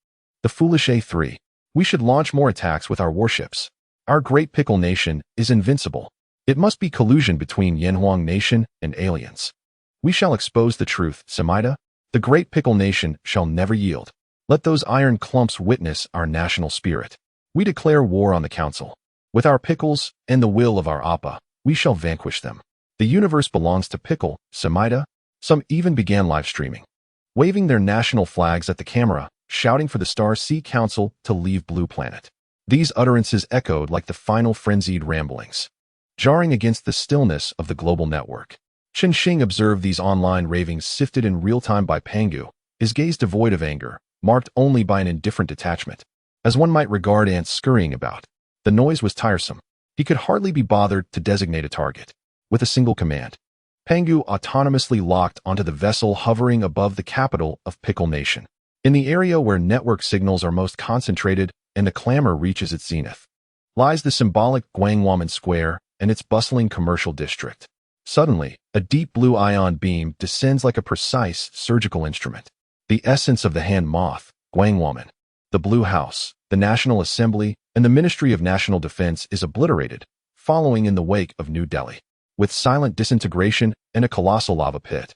The foolish A3. We should launch more attacks with our warships. Our great Pickle Nation is invincible. It must be collusion between Yanhuang Nation and aliens. We shall expose the truth, Semida. The great Pickle Nation shall never yield. Let those iron clumps witness our national spirit. We declare war on the Council. With our pickles and the will of our Appa, we shall vanquish them. The universe belongs to Pickle, Semida. Some even began live streaming, waving their national flags at the camera, shouting for the Star Sea Council to leave Blue Planet. These utterances echoed like the final frenzied ramblings, jarring against the stillness of the global network. Xing observed these online ravings sifted in real time by Pangu, his gaze devoid of anger, marked only by an indifferent detachment, as one might regard ants scurrying about. The noise was tiresome. He could hardly be bothered to designate a target. With a single command, Pangu autonomously locked onto the vessel hovering above the capital of Pickle Nation, in the area where network signals are most concentrated and the clamor reaches its zenith, lies the symbolic Guangwaman Square and its bustling commercial district. Suddenly, a deep blue ion beam descends like a precise surgical instrument. The essence of the hand moth, Guangwaman, the Blue House, the National Assembly, and the Ministry of National Defense is obliterated, following in the wake of New Delhi, with silent disintegration and a colossal lava pit.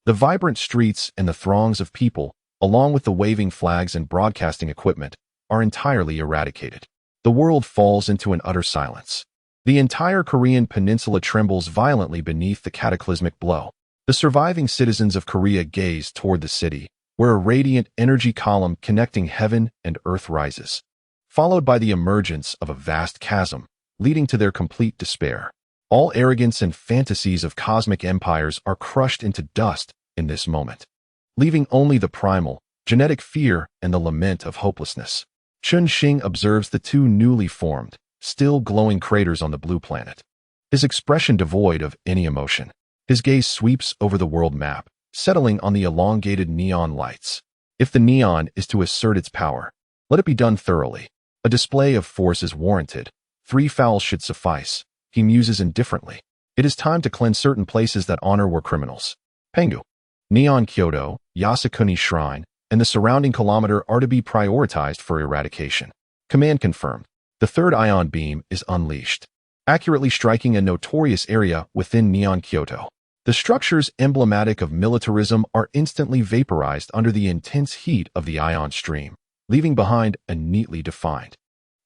The vibrant streets and the throngs of people, along with the waving flags and broadcasting equipment, are entirely eradicated. The world falls into an utter silence. The entire Korean peninsula trembles violently beneath the cataclysmic blow. The surviving citizens of Korea gaze toward the city, where a radiant energy column connecting heaven and earth rises, followed by the emergence of a vast chasm, leading to their complete despair. All arrogance and fantasies of cosmic empires are crushed into dust in this moment, leaving only the primal, genetic fear and the lament of hopelessness. Xing observes the two newly formed, still glowing craters on the blue planet, his expression devoid of any emotion. His gaze sweeps over the world map, settling on the elongated neon lights. If the neon is to assert its power, let it be done thoroughly. A display of force is warranted. 3 fouls should suffice. He muses indifferently. It is time to cleanse certain places that honor war criminals. Pangu, Neon Kyoto, Yasukuni Shrine, and the surrounding kilometer are to be prioritized for eradication. Command confirmed. The third ion beam is unleashed, accurately striking a notorious area within Neon Kyoto. The structures emblematic of militarism are instantly vaporized under the intense heat of the ion stream, leaving behind a neatly defined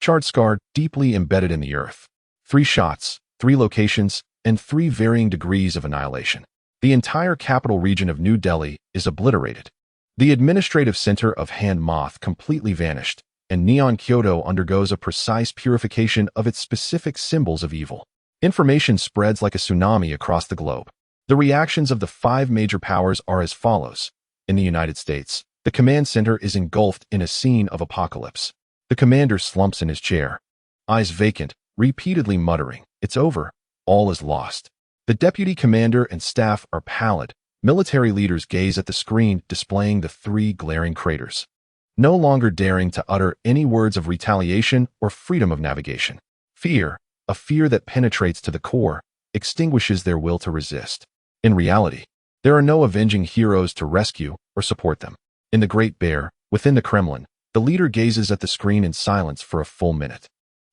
charred scar deeply embedded in the earth. 3 shots, 3 locations, and 3 varying degrees of annihilation. The entire capital region of New Delhi is obliterated. The administrative center of Hand Moth completely vanished, and Neon Kyoto undergoes a precise purification of its specific symbols of evil. Information spreads like a tsunami across the globe. The reactions of the 5 major powers are as follows. In the United States, the command center is engulfed in a scene of apocalypse. The commander slumps in his chair, eyes vacant, repeatedly muttering, "It's over. All is lost." The deputy commander and staff are pallid. Military leaders gaze at the screen displaying the 3 glaring craters, no longer daring to utter any words of retaliation or freedom of navigation. Fear, a fear that penetrates to the core, extinguishes their will to resist. In reality, there are no avenging heroes to rescue or support them. In the Great Bear, within the Kremlin, the leader gazes at the screen in silence for a full minute.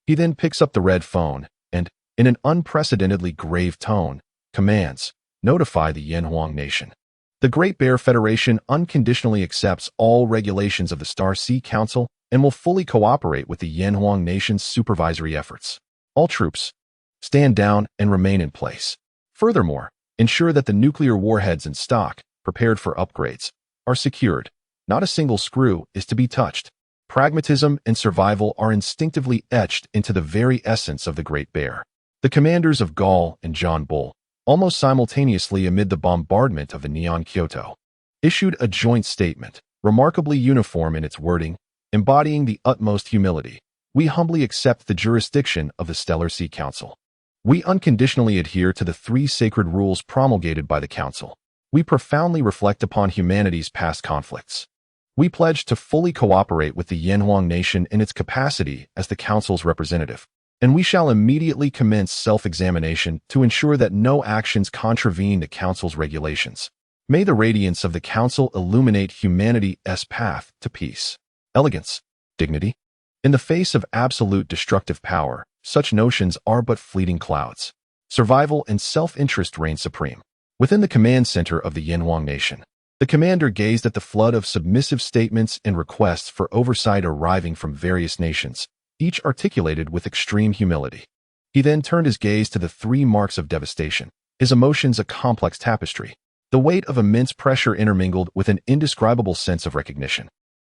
He then picks up the red phone and, in an unprecedentedly grave tone, commands, "Notify the Yanhuang Nation." The Great Bear Federation unconditionally accepts all regulations of the Star Sea Council and will fully cooperate with the Yanhuang Nation's supervisory efforts. All troops, stand down and remain in place. Furthermore, ensure that the nuclear warheads in stock, prepared for upgrades, are secured. Not a single screw is to be touched. Pragmatism and survival are instinctively etched into the very essence of the Great Bear. The commanders of Gaul and John Bull, almost simultaneously amid the bombardment of the Neon Kyoto, issued a joint statement, remarkably uniform in its wording, embodying the utmost humility. "We humbly accept the jurisdiction of the Stellar Sea Council. We unconditionally adhere to the 3 sacred rules promulgated by the Council. We profoundly reflect upon humanity's past conflicts. We pledge to fully cooperate with the Yanhuang Nation in its capacity as the Council's representative, and we shall immediately commence self-examination to ensure that no actions contravene the Council's regulations. May the radiance of the Council illuminate humanity's path to peace, elegance, dignity." In the face of absolute destructive power, such notions are but fleeting clouds. Survival and self-interest reign supreme. Within the command center of the Yanhuang Nation, the commander gazed at the flood of submissive statements and requests for oversight arriving from various nations, each articulated with extreme humility. He then turned his gaze to the three marks of devastation, his emotions a complex tapestry. The weight of immense pressure intermingled with an indescribable sense of recognition.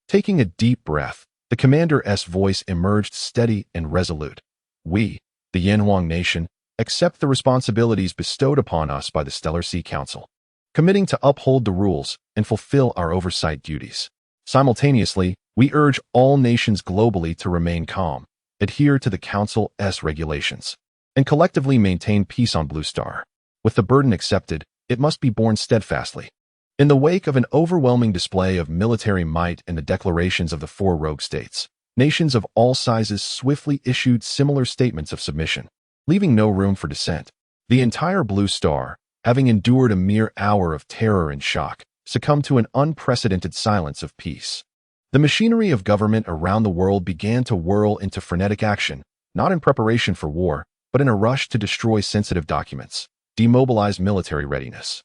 Taking a deep breath, the commander's voice emerged steady and resolute. We, the Yanhuang Nation, accept the responsibilities bestowed upon us by the Stellar Sea Council, committing to uphold the rules and fulfill our oversight duties. Simultaneously, we urge all nations globally to remain calm, adhere to the Council's regulations, and collectively maintain peace on Blue Star. With the burden accepted, it must be borne steadfastly. In the wake of an overwhelming display of military might and the declarations of the four rogue states, nations of all sizes swiftly issued similar statements of submission, leaving no room for dissent. The entire Blue Star, having endured a mere hour of terror and shock, succumbed to an unprecedented silence of peace. The machinery of government around the world began to whirl into frenetic action, not in preparation for war, but in a rush to destroy sensitive documents, demobilize military readiness,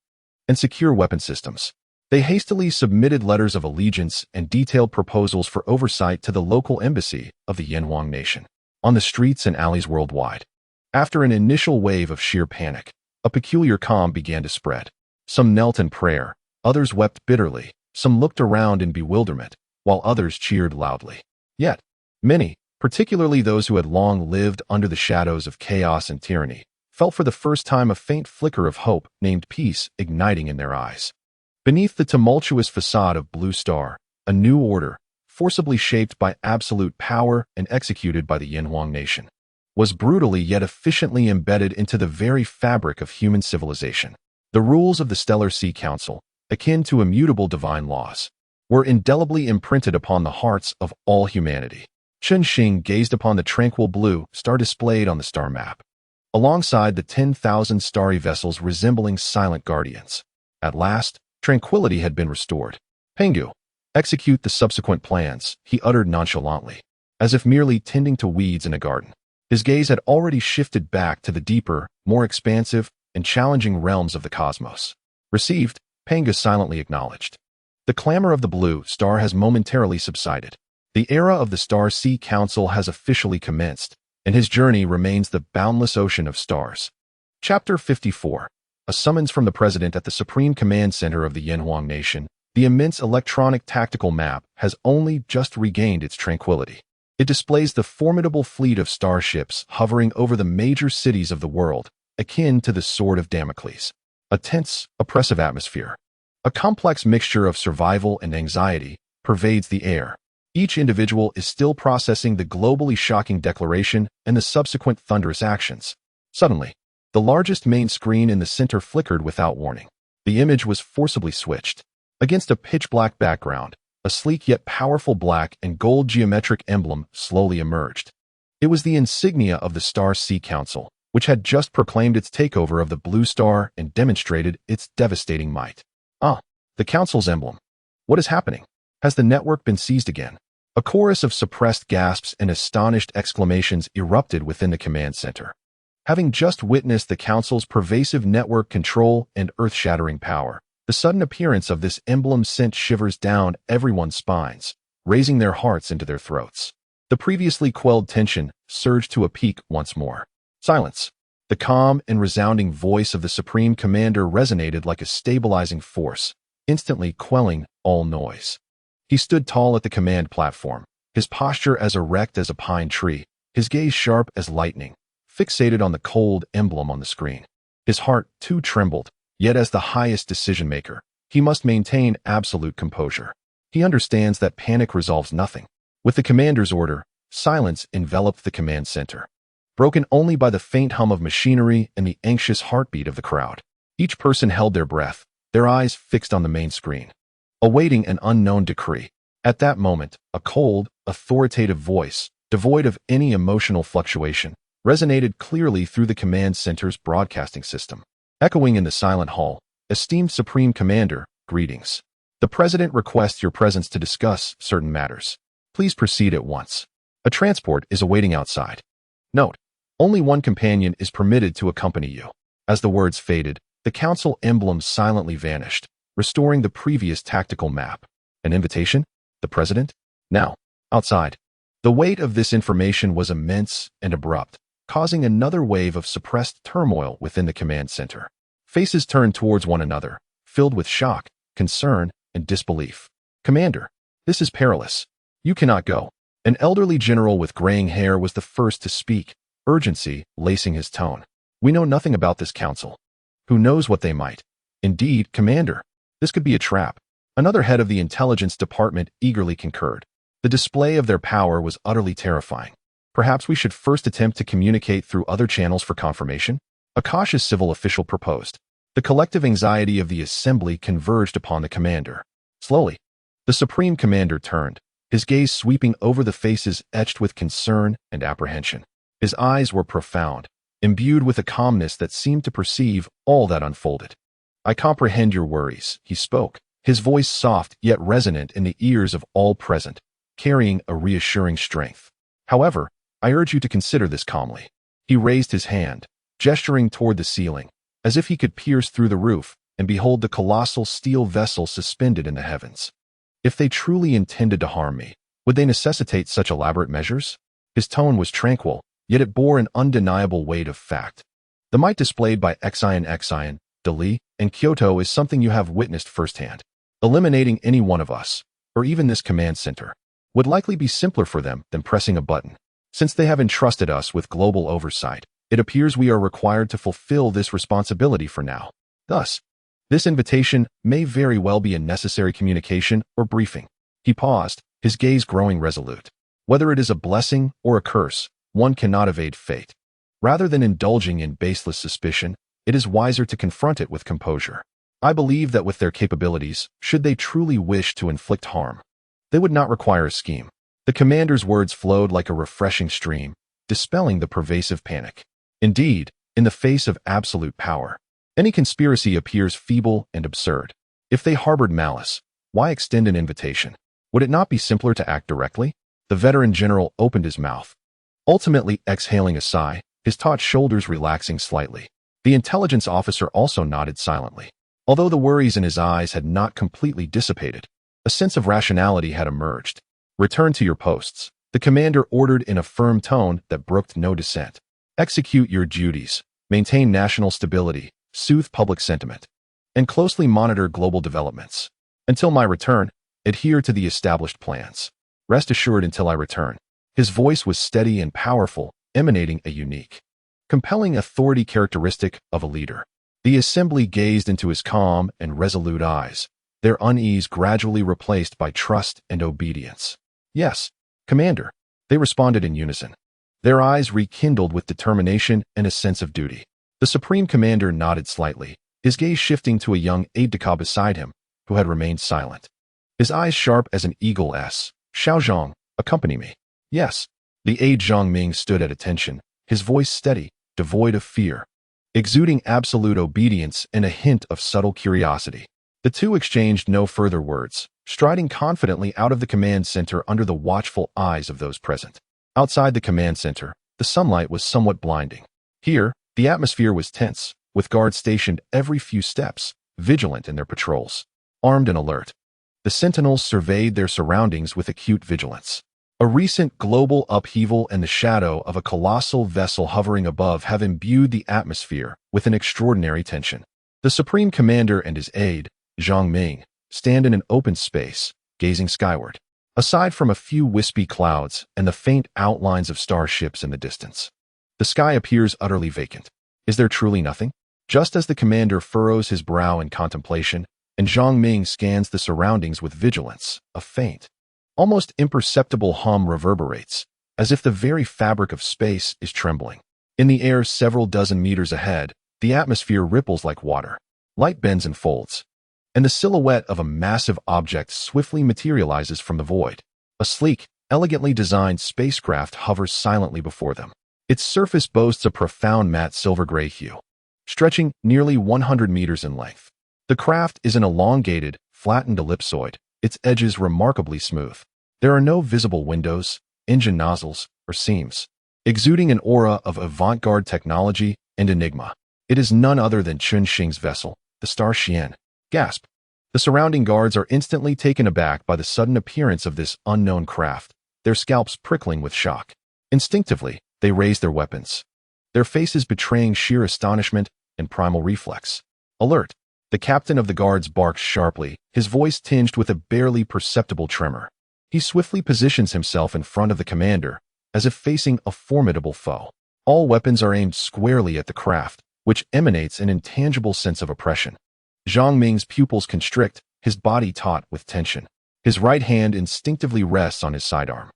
and secure weapon systems. They hastily submitted letters of allegiance and detailed proposals for oversight to the local embassy of the Yanhuang Nation, on the streets and alleys worldwide. After an initial wave of sheer panic, a peculiar calm began to spread. Some knelt in prayer, others wept bitterly, some looked around in bewilderment, while others cheered loudly. Yet, many, particularly those who had long lived under the shadows of chaos and tyranny, felt for the first time a faint flicker of hope named peace igniting in their eyes. Beneath the tumultuous facade of Blue Star, a new order, forcibly shaped by absolute power and executed by the Yanhuang Nation, was brutally yet efficiently embedded into the very fabric of human civilization. The rules of the Stellar Sea Council, akin to immutable divine laws, were indelibly imprinted upon the hearts of all humanity. Chen Xing gazed upon the tranquil blue star displayed on the star map, alongside the 10,000 starry vessels resembling silent guardians. At last, tranquility had been restored. Pangu, execute the subsequent plans, he uttered nonchalantly, as if merely tending to weeds in a garden. His gaze had already shifted back to the deeper, more expansive, and challenging realms of the cosmos. Received, Pangu silently acknowledged. The clamor of the blue star has momentarily subsided. The era of the Star Sea Council has officially commenced, and his journey remains the boundless ocean of stars. Chapter 54. A summons from the President at the Supreme Command Center of the Yanhuang Nation. The immense electronic tactical map has only just regained its tranquility. It displays the formidable fleet of starships hovering over the major cities of the world, akin to the Sword of Damocles. A tense, oppressive atmosphere, a complex mixture of survival and anxiety, pervades the air. Each individual is still processing the globally shocking declaration and the subsequent thunderous actions. Suddenly, the largest main screen in the center flickered without warning. The image was forcibly switched. Against a pitch-black background, a sleek yet powerful black and gold geometric emblem slowly emerged. It was the insignia of the Star Sea Council, which had just proclaimed its takeover of the Blue Star and demonstrated its devastating might. The Council's emblem. What is happening? Has the network been seized again? A chorus of suppressed gasps and astonished exclamations erupted within the command center. Having just witnessed the Council's pervasive network control and earth-shattering power, the sudden appearance of this emblem sent shivers down everyone's spines, raising their hearts into their throats. The previously quelled tension surged to a peak once more. Silence. The calm and resounding voice of the Supreme Commander resonated like a stabilizing force, instantly quelling all noise. He stood tall at the command platform, his posture as erect as a pine tree, his gaze sharp as lightning, fixated on the cold emblem on the screen. His heart, too, trembled, yet as the highest decision-maker, he must maintain absolute composure. He understands that panic resolves nothing. With the commander's order, silence enveloped the command center, broken only by the faint hum of machinery and the anxious heartbeat of the crowd. Each person held their breath, their eyes fixed on the main screen, awaiting an unknown decree. At that moment, a cold, authoritative voice, devoid of any emotional fluctuation, resonated clearly through the command center's broadcasting system. Echoing in the silent hall, "Esteemed Supreme Commander, greetings. The President requests your presence to discuss certain matters. Please proceed at once. A transport is awaiting outside. Note, only one companion is permitted to accompany you." As the words faded, the Council emblem silently vanished, restoring the previous tactical map. An invitation? The President? Now, outside. The weight of this information was immense and abrupt, causing another wave of suppressed turmoil within the command center. Faces turned towards one another, filled with shock, concern, and disbelief. "Commander, this is perilous. You cannot go." An elderly general with graying hair was the first to speak, urgency lacing his tone. "We know nothing about this council. Who knows what they might?" "Indeed, Commander, this could be a trap." Another head of the intelligence department eagerly concurred. The display of their power was utterly terrifying. "Perhaps we should first attempt to communicate through other channels for confirmation," a cautious civil official proposed. The collective anxiety of the assembly converged upon the commander. Slowly, the Supreme Commander turned, his gaze sweeping over the faces etched with concern and apprehension. His eyes were profound, imbued with a calmness that seemed to perceive all that unfolded. "I comprehend your worries," he spoke, his voice soft yet resonant in the ears of all present, carrying a reassuring strength. "However, I urge you to consider this calmly." He raised his hand, gesturing toward the ceiling, as if he could pierce through the roof and behold the colossal steel vessel suspended in the heavens. "If they truly intended to harm me, would they necessitate such elaborate measures?" His tone was tranquil, yet it bore an undeniable weight of fact. "The might displayed by Xian, Delhi, and Kyoto is something you have witnessed firsthand. Eliminating any one of us, or even this command center, would likely be simpler for them than pressing a button. Since they have entrusted us with global oversight, it appears we are required to fulfill this responsibility for now. Thus, this invitation may very well be a necessary communication or briefing." He paused, his gaze growing resolute. "Whether it is a blessing or a curse, one cannot evade fate. Rather than indulging in baseless suspicion, it is wiser to confront it with composure. I believe that with their capabilities, should they truly wish to inflict harm, they would not require a scheme." The commander's words flowed like a refreshing stream, dispelling the pervasive panic. Indeed, in the face of absolute power, any conspiracy appears feeble and absurd. If they harbored malice, why extend an invitation? Would it not be simpler to act directly? The veteran general opened his mouth, ultimately exhaling a sigh, his taut shoulders relaxing slightly. The intelligence officer also nodded silently. Although the worries in his eyes had not completely dissipated, a sense of rationality had emerged. "Return to your posts," the commander ordered in a firm tone that brooked no dissent. "Execute your duties, maintain national stability, soothe public sentiment, and closely monitor global developments. Until my return, adhere to the established plans. Rest assured until I return." His voice was steady and powerful, emanating a unique, compelling authority characteristic of a leader. The assembly gazed into his calm and resolute eyes, their unease gradually replaced by trust and obedience. "Yes, Commander," they responded in unison. Their eyes rekindled with determination and a sense of duty. The Supreme Commander nodded slightly, his gaze shifting to a young aide-de-camp beside him, who had remained silent. His eyes sharp as an eagle's. "Xiao Zhang, accompany me." "Yes." The aide Zhang Ming stood at attention, his voice steady, devoid of fear, exuding absolute obedience and a hint of subtle curiosity. The two exchanged no further words, striding confidently out of the command center under the watchful eyes of those present. Outside the command center, the sunlight was somewhat blinding. Here, the atmosphere was tense, with guards stationed every few steps, vigilant in their patrols. Armed and alert, the sentinels surveyed their surroundings with acute vigilance. A recent global upheaval and the shadow of a colossal vessel hovering above have imbued the atmosphere with an extraordinary tension. The Supreme Commander and his aide, Zhang Ming, stand in an open space, gazing skyward. Aside from a few wispy clouds and the faint outlines of starships in the distance, the sky appears utterly vacant. Is there truly nothing? Just as the commander furrows his brow in contemplation, and Zhang Ming scans the surroundings with vigilance, a faint, almost imperceptible hum reverberates, as if the very fabric of space is trembling. In the air several dozen meters ahead, the atmosphere ripples like water. Light bends and folds, and the silhouette of a massive object swiftly materializes from the void. A sleek, elegantly designed spacecraft hovers silently before them. Its surface boasts a profound matte silver-gray hue, stretching nearly 100 meters in length. The craft is an elongated, flattened ellipsoid, its edges remarkably smooth. There are no visible windows, engine nozzles, or seams, exuding an aura of avant-garde technology and enigma. It is none other than Chun Xing's vessel, the Star Shien. Gasp! The surrounding guards are instantly taken aback by the sudden appearance of this unknown craft, their scalps prickling with shock. Instinctively, they raised their weapons, their faces betraying sheer astonishment and primal reflex. Alert! The captain of the guards barks sharply, his voice tinged with a barely perceptible tremor. He swiftly positions himself in front of the commander, as if facing a formidable foe. All weapons are aimed squarely at the craft, which emanates an intangible sense of oppression. Zhang Ming's pupils constrict, his body taut with tension. His right hand instinctively rests on his sidearm,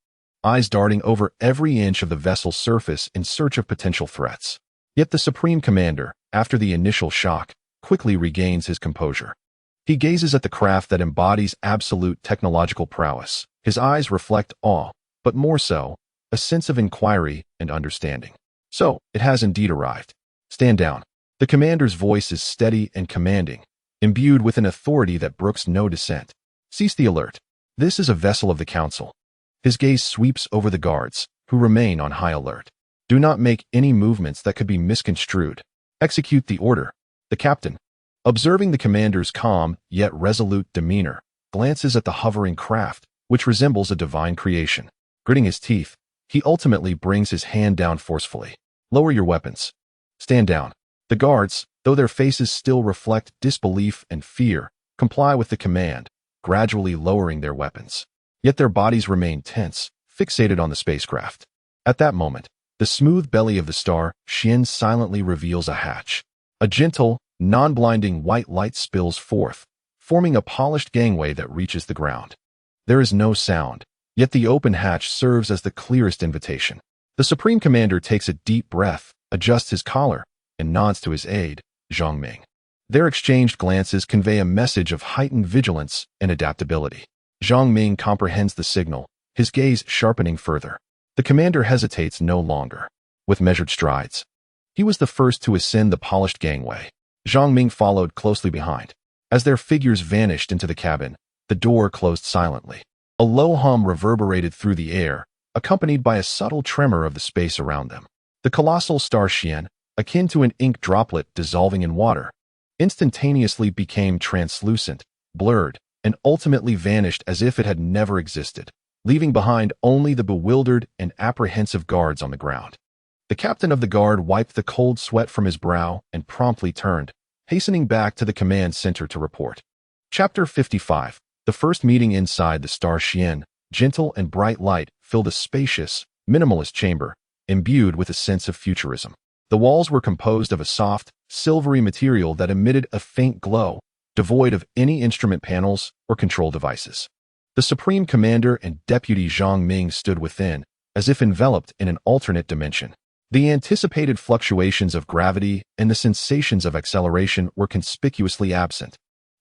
eyes darting over every inch of the vessel's surface in search of potential threats. Yet the Supreme Commander, after the initial shock, quickly regains his composure. He gazes at the craft that embodies absolute technological prowess. His eyes reflect awe, but more so, a sense of inquiry and understanding. So, it has indeed arrived. Stand down. The commander's voice is steady and commanding, imbued with an authority that brooks no dissent. Cease the alert. This is a vessel of the Council. His gaze sweeps over the guards, who remain on high alert. Do not make any movements that could be misconstrued. Execute the order. The captain, observing the commander's calm yet resolute demeanor, glances at the hovering craft, which resembles a divine creation. Gritting his teeth, he ultimately brings his hand down forcefully. Lower your weapons. Stand down. The guards, though their faces still reflect disbelief and fear, comply with the command, gradually lowering their weapons. Yet their bodies remain tense, fixated on the spacecraft. At that moment, the smooth belly of the Star Shien silently reveals a hatch. A gentle, non-blinding white light spills forth, forming a polished gangway that reaches the ground. There is no sound, yet the open hatch serves as the clearest invitation. The Supreme Commander takes a deep breath, adjusts his collar, and nods to his aide, Zhang Ming. Their exchanged glances convey a message of heightened vigilance and adaptability. Zhang Ming comprehends the signal, his gaze sharpening further. The commander hesitates no longer. With measured strides, he was the first to ascend the polished gangway. Zhang Ming followed closely behind. As their figures vanished into the cabin, the door closed silently. A low hum reverberated through the air, accompanied by a subtle tremor of the space around them. The colossal Star Shien, akin to an ink droplet dissolving in water, instantaneously became translucent, blurred, and ultimately vanished as if it had never existed, leaving behind only the bewildered and apprehensive guards on the ground. The captain of the guard wiped the cold sweat from his brow and promptly turned, hastening back to the command center to report. Chapter 55. The first meeting inside the Star Shien, gentle and bright light filled a spacious, minimalist chamber, imbued with a sense of futurism. The walls were composed of a soft, silvery material that emitted a faint glow, devoid of any instrument panels or control devices. The Supreme Commander and Deputy Zhang Ming stood within, as if enveloped in an alternate dimension. The anticipated fluctuations of gravity and the sensations of acceleration were conspicuously absent,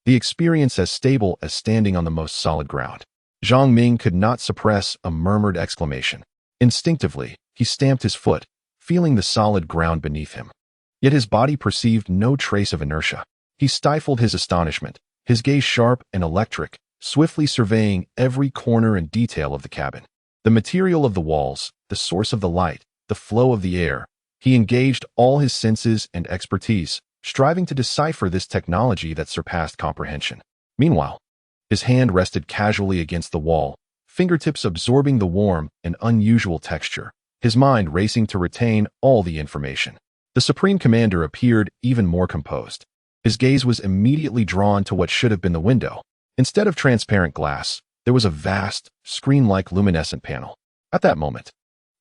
the experience as stable as standing on the most solid ground. Zhang Ming could not suppress a murmured exclamation. Instinctively, he stamped his foot, feeling the solid ground beneath him. Yet his body perceived no trace of inertia. He stifled his astonishment, his gaze sharp and electric, swiftly surveying every corner and detail of the cabin. The material of the walls, the source of the light, the flow of the air. He engaged all his senses and expertise, striving to decipher this technology that surpassed comprehension. Meanwhile, his hand rested casually against the wall, fingertips absorbing the warm and unusual texture, his mind racing to retain all the information. The Supreme Commander appeared even more composed. His gaze was immediately drawn to what should have been the window. Instead of transparent glass, there was a vast, screen-like luminescent panel. At that moment,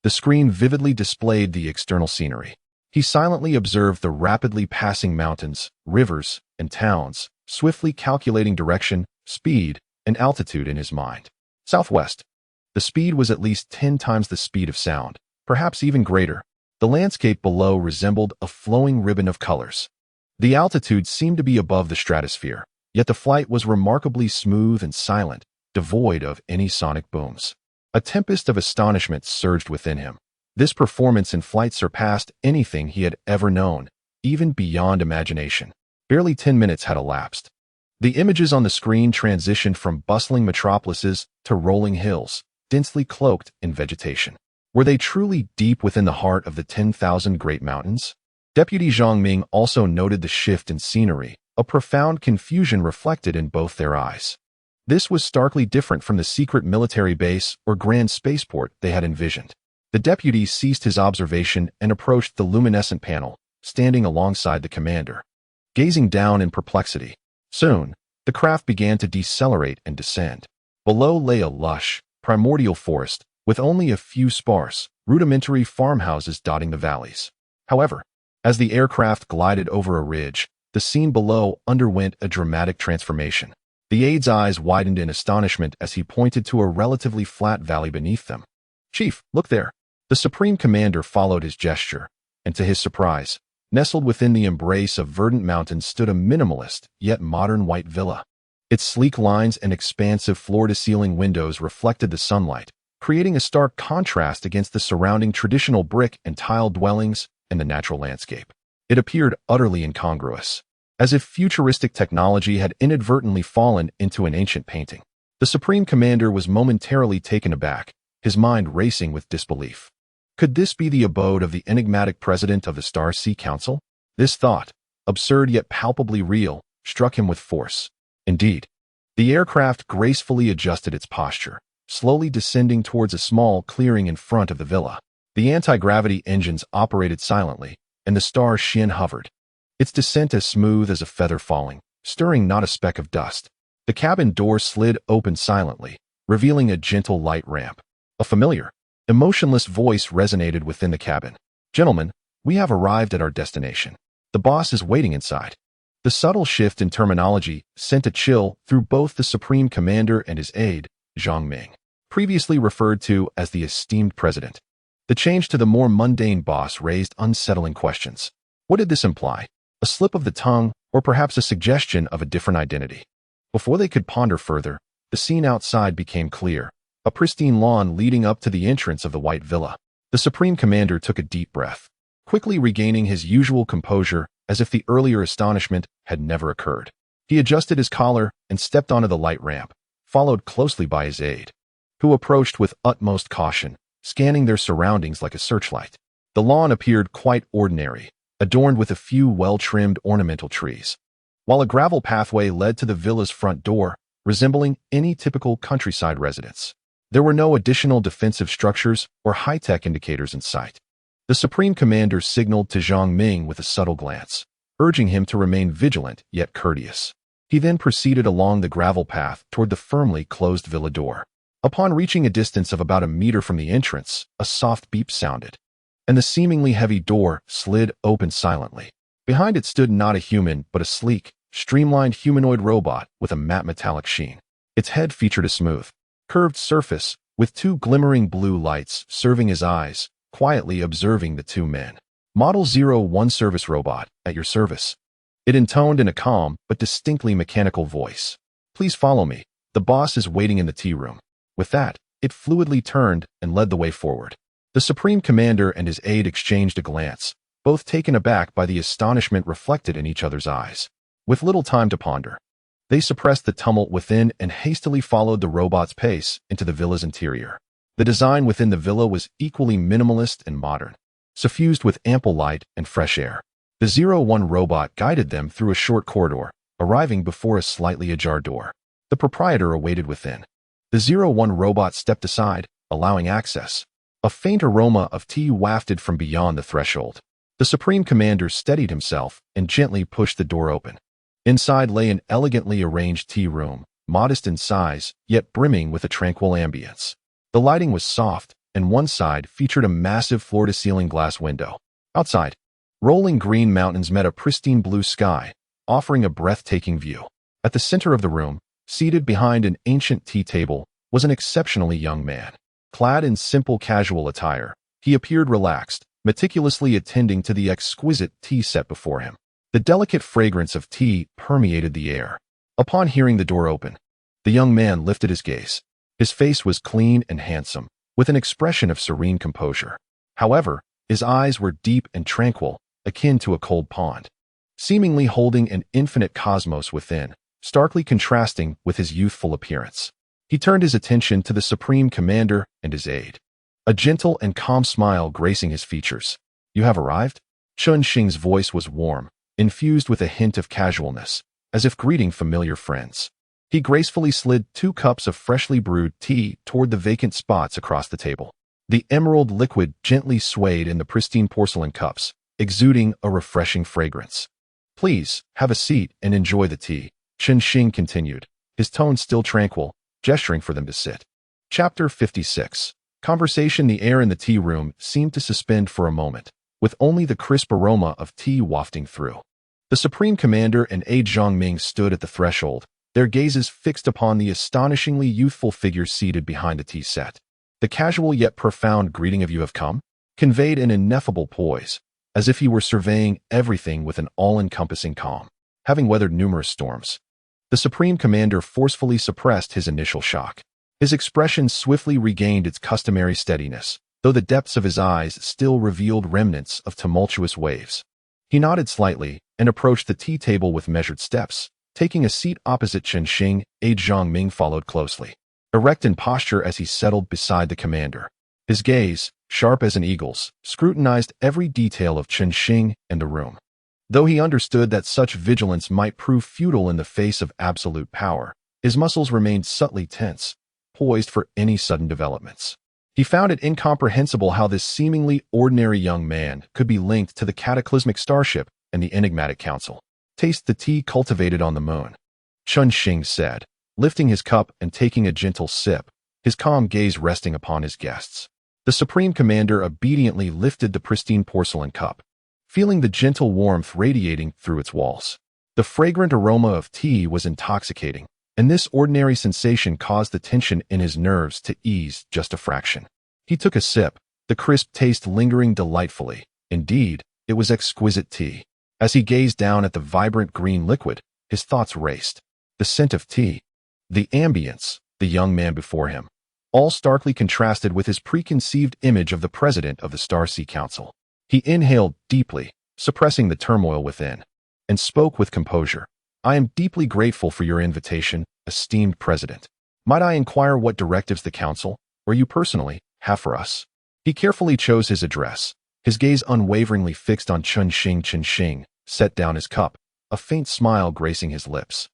the screen vividly displayed the external scenery. He silently observed the rapidly passing mountains, rivers, and towns, swiftly calculating direction, speed, and altitude in his mind. Southwest. The speed was at least 10 times the speed of sound, perhaps even greater. The landscape below resembled a flowing ribbon of colors. The altitude seemed to be above the stratosphere, yet the flight was remarkably smooth and silent, devoid of any sonic booms. A tempest of astonishment surged within him. This performance in flight surpassed anything he had ever known, even beyond imagination. Barely 10 minutes had elapsed. The images on the screen transitioned from bustling metropolises to rolling hills, densely cloaked in vegetation. Were they truly deep within the heart of the 10,000 Great Mountains? Deputy Zhang Ming also noted the shift in scenery, a profound confusion reflected in both their eyes. This was starkly different from the secret military base or grand spaceport they had envisioned. The deputy ceased his observation and approached the luminescent panel, standing alongside the commander, gazing down in perplexity. Soon, the craft began to decelerate and descend. Below lay a lush, primordial forest, with only a few sparse, rudimentary farmhouses dotting the valleys. However, as the aircraft glided over a ridge, the scene below underwent a dramatic transformation. The aide's eyes widened in astonishment as he pointed to a relatively flat valley beneath them. "Chief, look there." The Supreme Commander followed his gesture, and to his surprise, nestled within the embrace of verdant mountains stood a minimalist, yet modern white villa. Its sleek lines and expansive floor-to-ceiling windows reflected the sunlight, creating a stark contrast against the surrounding traditional brick and tile dwellings and the natural landscape. It appeared utterly incongruous, as if futuristic technology had inadvertently fallen into an ancient painting. The Supreme Commander was momentarily taken aback, his mind racing with disbelief. Could this be the abode of the enigmatic president of the Star Sea Council? This thought, absurd yet palpably real, struck him with force. Indeed, the aircraft gracefully adjusted its posture, slowly descending towards a small clearing in front of the villa. The anti-gravity engines operated silently, and the Star Shien hovered, its descent as smooth as a feather falling, stirring not a speck of dust. The cabin door slid open silently, revealing a gentle light ramp. A familiar, emotionless voice resonated within the cabin. "Gentlemen, we have arrived at our destination. The boss is waiting inside." The subtle shift in terminology sent a chill through both the Supreme Commander and his aide, Zhang Ming, previously referred to as the esteemed president. The change to the more mundane boss raised unsettling questions. What did this imply? A slip of the tongue, or perhaps a suggestion of a different identity? Before they could ponder further, the scene outside became clear. A pristine lawn leading up to the entrance of the white villa. The Supreme Commander took a deep breath, quickly regaining his usual composure as if the earlier astonishment had never occurred. He adjusted his collar and stepped onto the light ramp, followed closely by his aide, who approached with utmost caution, scanning their surroundings like a searchlight. The lawn appeared quite ordinary, adorned with a few well-trimmed ornamental trees, while a gravel pathway led to the villa's front door, resembling any typical countryside residence. There were no additional defensive structures or high-tech indicators in sight. The Supreme Commander signaled to Zhang Ming with a subtle glance, urging him to remain vigilant yet courteous. He then proceeded along the gravel path toward the firmly closed villa door. Upon reaching a distance of about a meter from the entrance, a soft beep sounded, and the seemingly heavy door slid open silently. Behind it stood not a human, but a sleek, streamlined humanoid robot with a matte metallic sheen. Its head featured a smooth, curved surface with two glimmering blue lights serving as eyes, quietly observing the two men. "Model 01 service robot, at your service," it intoned in a calm but distinctly mechanical voice. "Please follow me. The boss is waiting in the tea room." With that, it fluidly turned and led the way forward. The Supreme Commander and his aide exchanged a glance, both taken aback by the astonishment reflected in each other's eyes. With little time to ponder, they suppressed the tumult within and hastily followed the robot's pace into the villa's interior. The design within the villa was equally minimalist and modern, suffused with ample light and fresh air. The 01 robot guided them through a short corridor, arriving before a slightly ajar door. The proprietor awaited within. The 01 robot stepped aside, allowing access. A faint aroma of tea wafted from beyond the threshold. The Supreme Commander steadied himself and gently pushed the door open. Inside lay an elegantly arranged tea room, modest in size, yet brimming with a tranquil ambience. The lighting was soft, and one side featured a massive floor-to-ceiling glass window. Outside, rolling green mountains met a pristine blue sky, offering a breathtaking view. At the center of the room, seated behind an ancient tea table, was an exceptionally young man. Clad in simple casual attire, he appeared relaxed, meticulously attending to the exquisite tea set before him. The delicate fragrance of tea permeated the air. Upon hearing the door open, the young man lifted his gaze. His face was clean and handsome, with an expression of serene composure. However, his eyes were deep and tranquil, akin to a cold pond, seemingly holding an infinite cosmos within, starkly contrasting with his youthful appearance. He turned his attention to the Supreme Commander and his aide, a gentle and calm smile gracing his features. "You have arrived?" Chun Xing's voice was warm, infused with a hint of casualness, as if greeting familiar friends. He gracefully slid 2 cups of freshly brewed tea toward the vacant spots across the table. The emerald liquid gently swayed in the pristine porcelain cups, exuding a refreshing fragrance. "Please, have a seat and enjoy the tea," Shing continued, his tone still tranquil, gesturing for them to sit. Chapter 56. Conversation. The air in the tea room seemed to suspend for a moment, with only the crisp aroma of tea wafting through. The Supreme Commander and Aide Zhongming stood at the threshold, their gazes fixed upon the astonishingly youthful figure seated behind the tea set. The casual yet profound greeting of "you have come" conveyed an ineffable poise, as if he were surveying everything with an all-encompassing calm. Having weathered numerous storms, the Supreme Commander forcefully suppressed his initial shock. His expression swiftly regained its customary steadiness, though the depths of his eyes still revealed remnants of tumultuous waves. He nodded slightly and approached the tea table with measured steps, taking a seat opposite Chen Xing. Aide Zhongming followed closely, erect in posture as he settled beside the commander. His gaze, sharp as an eagle's, scrutinized every detail of Chen Xing and the room. Though he understood that such vigilance might prove futile in the face of absolute power, his muscles remained subtly tense, poised for any sudden developments. He found it incomprehensible how this seemingly ordinary young man could be linked to the cataclysmic Starship and the enigmatic council. "Taste the tea cultivated on the moon," Chen Xing said, lifting his cup and taking a gentle sip, his calm gaze resting upon his guests. The Supreme Commander obediently lifted the pristine porcelain cup, feeling the gentle warmth radiating through its walls. The fragrant aroma of tea was intoxicating, and this ordinary sensation caused the tension in his nerves to ease just a fraction. He took a sip, the crisp taste lingering delightfully. Indeed, it was exquisite tea. As he gazed down at the vibrant green liquid, his thoughts raced. The scent of tea, the ambience, the young man before him, all starkly contrasted with his preconceived image of the president of the Star Sea Council. He inhaled deeply, suppressing the turmoil within, and spoke with composure. "I am deeply grateful for your invitation, esteemed president. Might I inquire what directives the council, or you personally, have for us?" He carefully chose his address, his gaze unwaveringly fixed on Chen Xing. Chen Xing set down his cup, a faint smile gracing his lips.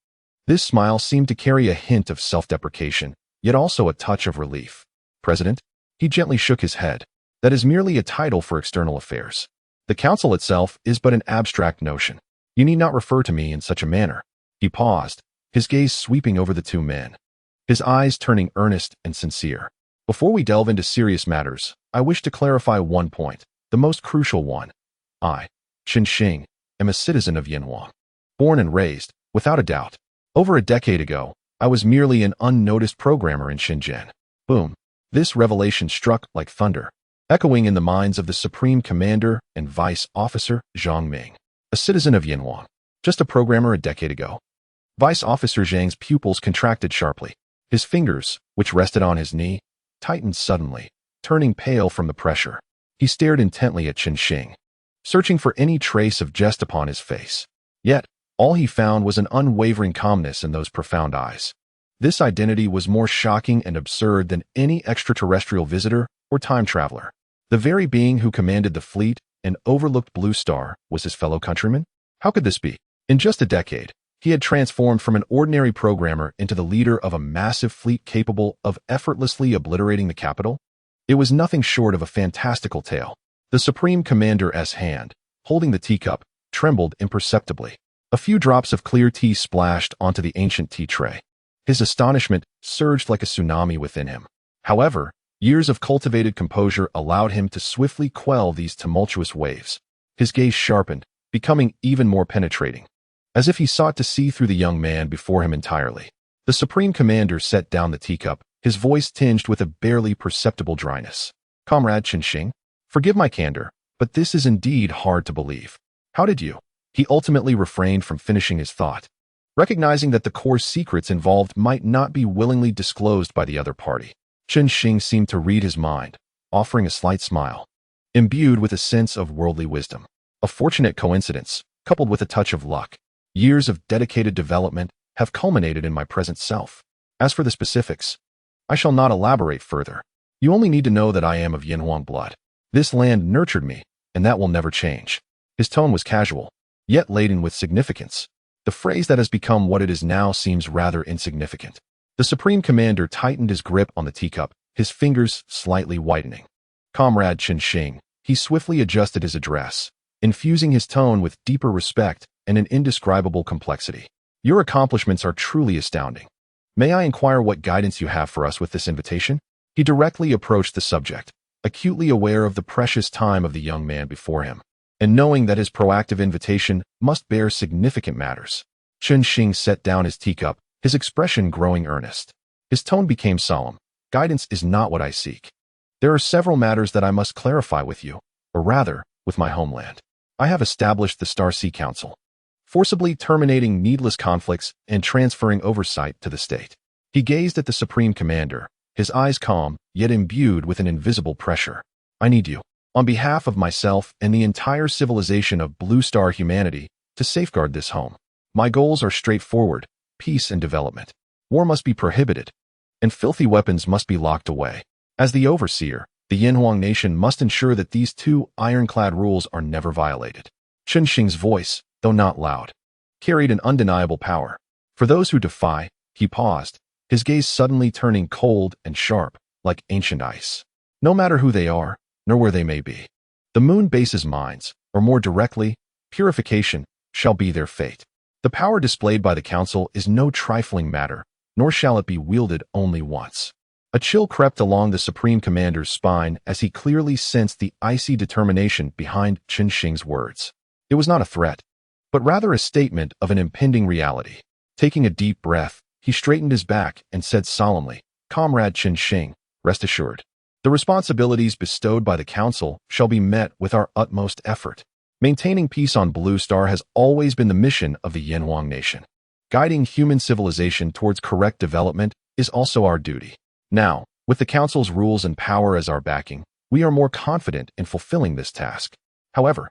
This smile seemed to carry a hint of self-deprecation, yet also a touch of relief. "President?" He gently shook his head. "That is merely a title for external affairs. The council itself is but an abstract notion. You need not refer to me in such a manner." He paused, his gaze sweeping over the two men, his eyes turning earnest and sincere. "Before we delve into serious matters, I wish to clarify one point, the most crucial one. I, Chen Xing, am a citizen of Yanhuang. Born and raised, without a doubt. Over a decade ago, I was merely an unnoticed programmer in Shenzhen." Boom. This revelation struck like thunder, echoing in the minds of the Supreme Commander and Vice Officer Zhongming. A citizen of Yanhuang, just a programmer a decade ago. Vice Officer Zhang's pupils contracted sharply. His fingers, which rested on his knee, tightened suddenly, turning pale from the pressure. He stared intently at Chen Xing, searching for any trace of jest upon his face. Yet, all he found was an unwavering calmness in those profound eyes. This identity was more shocking and absurd than any extraterrestrial visitor or time traveler. The very being who commanded the fleet and overlooked Blue Star was his fellow countryman? How could this be? In just a decade, he had transformed from an ordinary programmer into the leader of a massive fleet capable of effortlessly obliterating the capital. It was nothing short of a fantastical tale. The Supreme Commander's hand, holding the teacup, trembled imperceptibly. A few drops of clear tea splashed onto the ancient tea tray. His astonishment surged like a tsunami within him. However, years of cultivated composure allowed him to swiftly quell these tumultuous waves. His gaze sharpened, becoming even more penetrating, as if he sought to see through the young man before him entirely. The Supreme Commander set down the teacup, his voice tinged with a barely perceptible dryness. "Comrade Chen Xing, forgive my candor, but this is indeed hard to believe. How did you?" He ultimately refrained from finishing his thought, recognizing that the core secrets involved might not be willingly disclosed by the other party. Chen Xing seemed to read his mind, offering a slight smile, imbued with a sense of worldly wisdom. A fortunate coincidence, coupled with a touch of luck. Years of dedicated development have culminated in my present self. As for the specifics, I shall not elaborate further. You only need to know that I am of Yanhuang blood. This land nurtured me, and that will never change. His tone was casual, yet laden with significance, The phrase that has become what it is now seems rather insignificant. The Supreme Commander tightened his grip on the teacup, his fingers slightly whitening. Comrade Qin, he swiftly adjusted his address, infusing his tone with deeper respect and an indescribable complexity. Your accomplishments are truly astounding. May I inquire what guidance you have for us with this invitation? He directly approached the subject, acutely aware of the precious time of the young man before him, and knowing that his proactive invitation must bear significant matters. Qin set down his teacup, his expression growing earnest. His tone became solemn. Guidance is not what I seek. There are several matters that I must clarify with you, or rather, with my homeland. I have established the Star Sea Council, forcibly terminating needless conflicts and transferring oversight to the state. He gazed at the Supreme Commander, his eyes calm, yet imbued with an invisible pressure. I need you, on behalf of myself and the entire civilization of Blue Star humanity, to safeguard this home. My goals are straightforward: peace and development. War must be prohibited, and filthy weapons must be locked away. As the overseer, the Yinhuang nation must ensure that these two ironclad rules are never violated. Qin's voice, though not loud, carried an undeniable power. For those who defy, he paused, his gaze suddenly turning cold and sharp, like ancient ice. No matter who they are, nor where they may be, the moon base's minds, or more directly, purification, shall be their fate. The power displayed by the Council is no trifling matter, nor shall it be wielded only once. A chill crept along the Supreme Commander's spine as he clearly sensed the icy determination behind Qin's words. It was not a threat, but rather a statement of an impending reality. Taking a deep breath, he straightened his back and said solemnly, Comrade Qin, rest assured. The responsibilities bestowed by the Council shall be met with our utmost effort. Maintaining peace on Blue Star has always been the mission of the Yinhuang nation. Guiding human civilization towards correct development is also our duty. Now, with the Council's rules and power as our backing, we are more confident in fulfilling this task. However,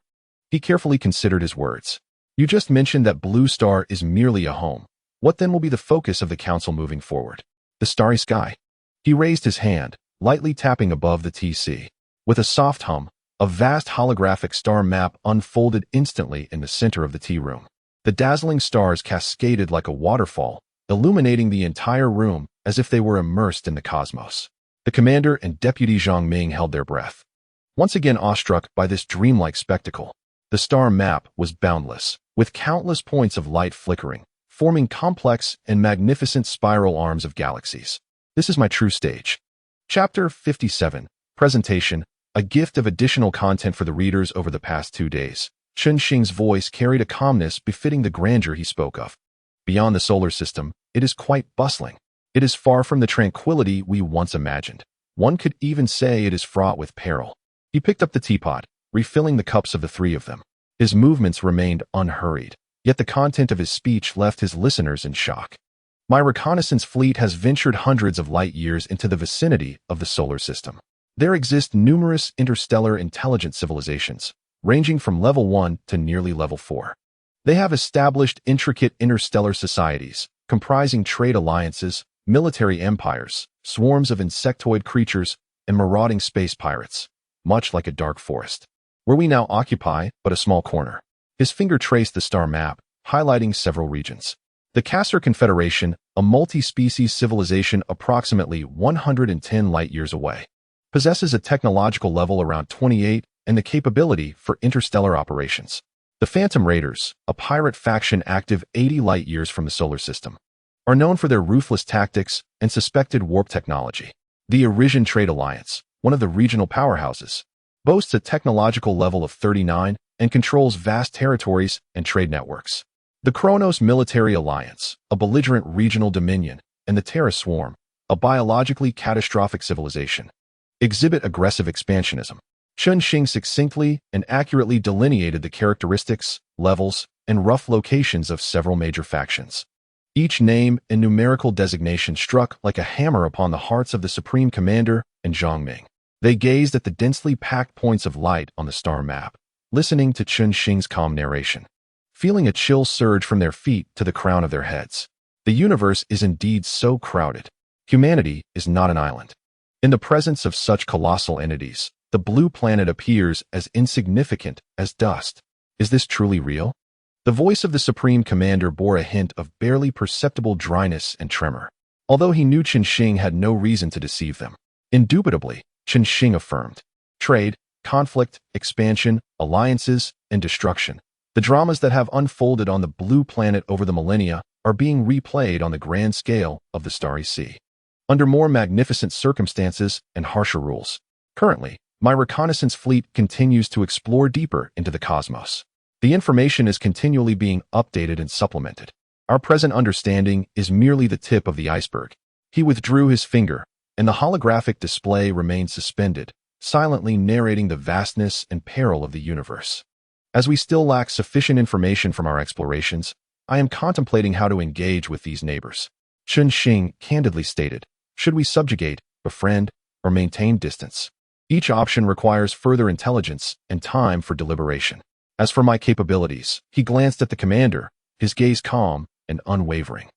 he carefully considered his words. You just mentioned that Blue Star is merely a home. What then will be the focus of the Council moving forward? The starry sky. He raised his hand, lightly tapping above the TC. With a soft hum, a vast holographic star map unfolded instantly in the center of the tea room. The dazzling stars cascaded like a waterfall, illuminating the entire room as if they were immersed in the cosmos. The commander and Deputy Zhang Ming held their breath, once again awestruck by this dreamlike spectacle. The star map was boundless, with countless points of light flickering, forming complex and magnificent spiral arms of galaxies. This is my true stage. Chapter 57, Presentation, a gift of additional content for the readers over the past 2 days. Qin's voice carried a calmness befitting the grandeur he spoke of. Beyond the solar system, it is quite bustling. It is far from the tranquility we once imagined. One could even say it is fraught with peril. He picked up the teapot, refilling the cups of the three of them. His movements remained unhurried, yet the content of his speech left his listeners in shock. My reconnaissance fleet has ventured hundreds of light years into the vicinity of the solar system. There exist numerous interstellar intelligent civilizations, ranging from level 1 to nearly level 4. They have established intricate interstellar societies, comprising trade alliances, military empires, swarms of insectoid creatures, and marauding space pirates, much like a dark forest, where we now occupy but a small corner. His finger traced the star map, highlighting several regions. The Kasser Confederation, a multi-species civilization approximately 110 light-years away, possesses a technological level around 28 and the capability for interstellar operations. The Phantom Raiders, a pirate faction active 80 light-years from the solar system, are known for their ruthless tactics and suspected warp technology. The Arisian Trade Alliance, one of the regional powerhouses, boasts a technological level of 39 and controls vast territories and trade networks. The Kronos Military Alliance, a belligerent regional dominion, and the Terra Swarm, a biologically catastrophic civilization, exhibit aggressive expansionism. Qin succinctly and accurately delineated the characteristics, levels, and rough locations of several major factions. Each name and numerical designation struck like a hammer upon the hearts of the Supreme Commander and Zhang Ming. They gazed at the densely packed points of light on the star map, listening to Qin's calm narration, feeling a chill surge from their feet to the crown of their heads. The universe is indeed so crowded. Humanity is not an island. In the presence of such colossal entities, the blue planet appears as insignificant as dust. Is this truly real? The voice of the Supreme Commander bore a hint of barely perceptible dryness and tremor, although he knew Chen Xing had no reason to deceive them. Indubitably, Chen Xing affirmed. Trade, conflict, expansion, alliances, and destruction. The dramas that have unfolded on the blue planet over the millennia are being replayed on the grand scale of the Starry Sea, under more magnificent circumstances and harsher rules. Currently, my reconnaissance fleet continues to explore deeper into the cosmos. The information is continually being updated and supplemented. Our present understanding is merely the tip of the iceberg. He withdrew his finger, and the holographic display remained suspended, silently narrating the vastness and peril of the universe. As we still lack sufficient information from our explorations, I am contemplating how to engage with these neighbors. Chen Xing candidly stated, should we subjugate, befriend, or maintain distance? Each option requires further intelligence and time for deliberation. As for my capabilities, he glanced at the commander, his gaze calm and unwavering.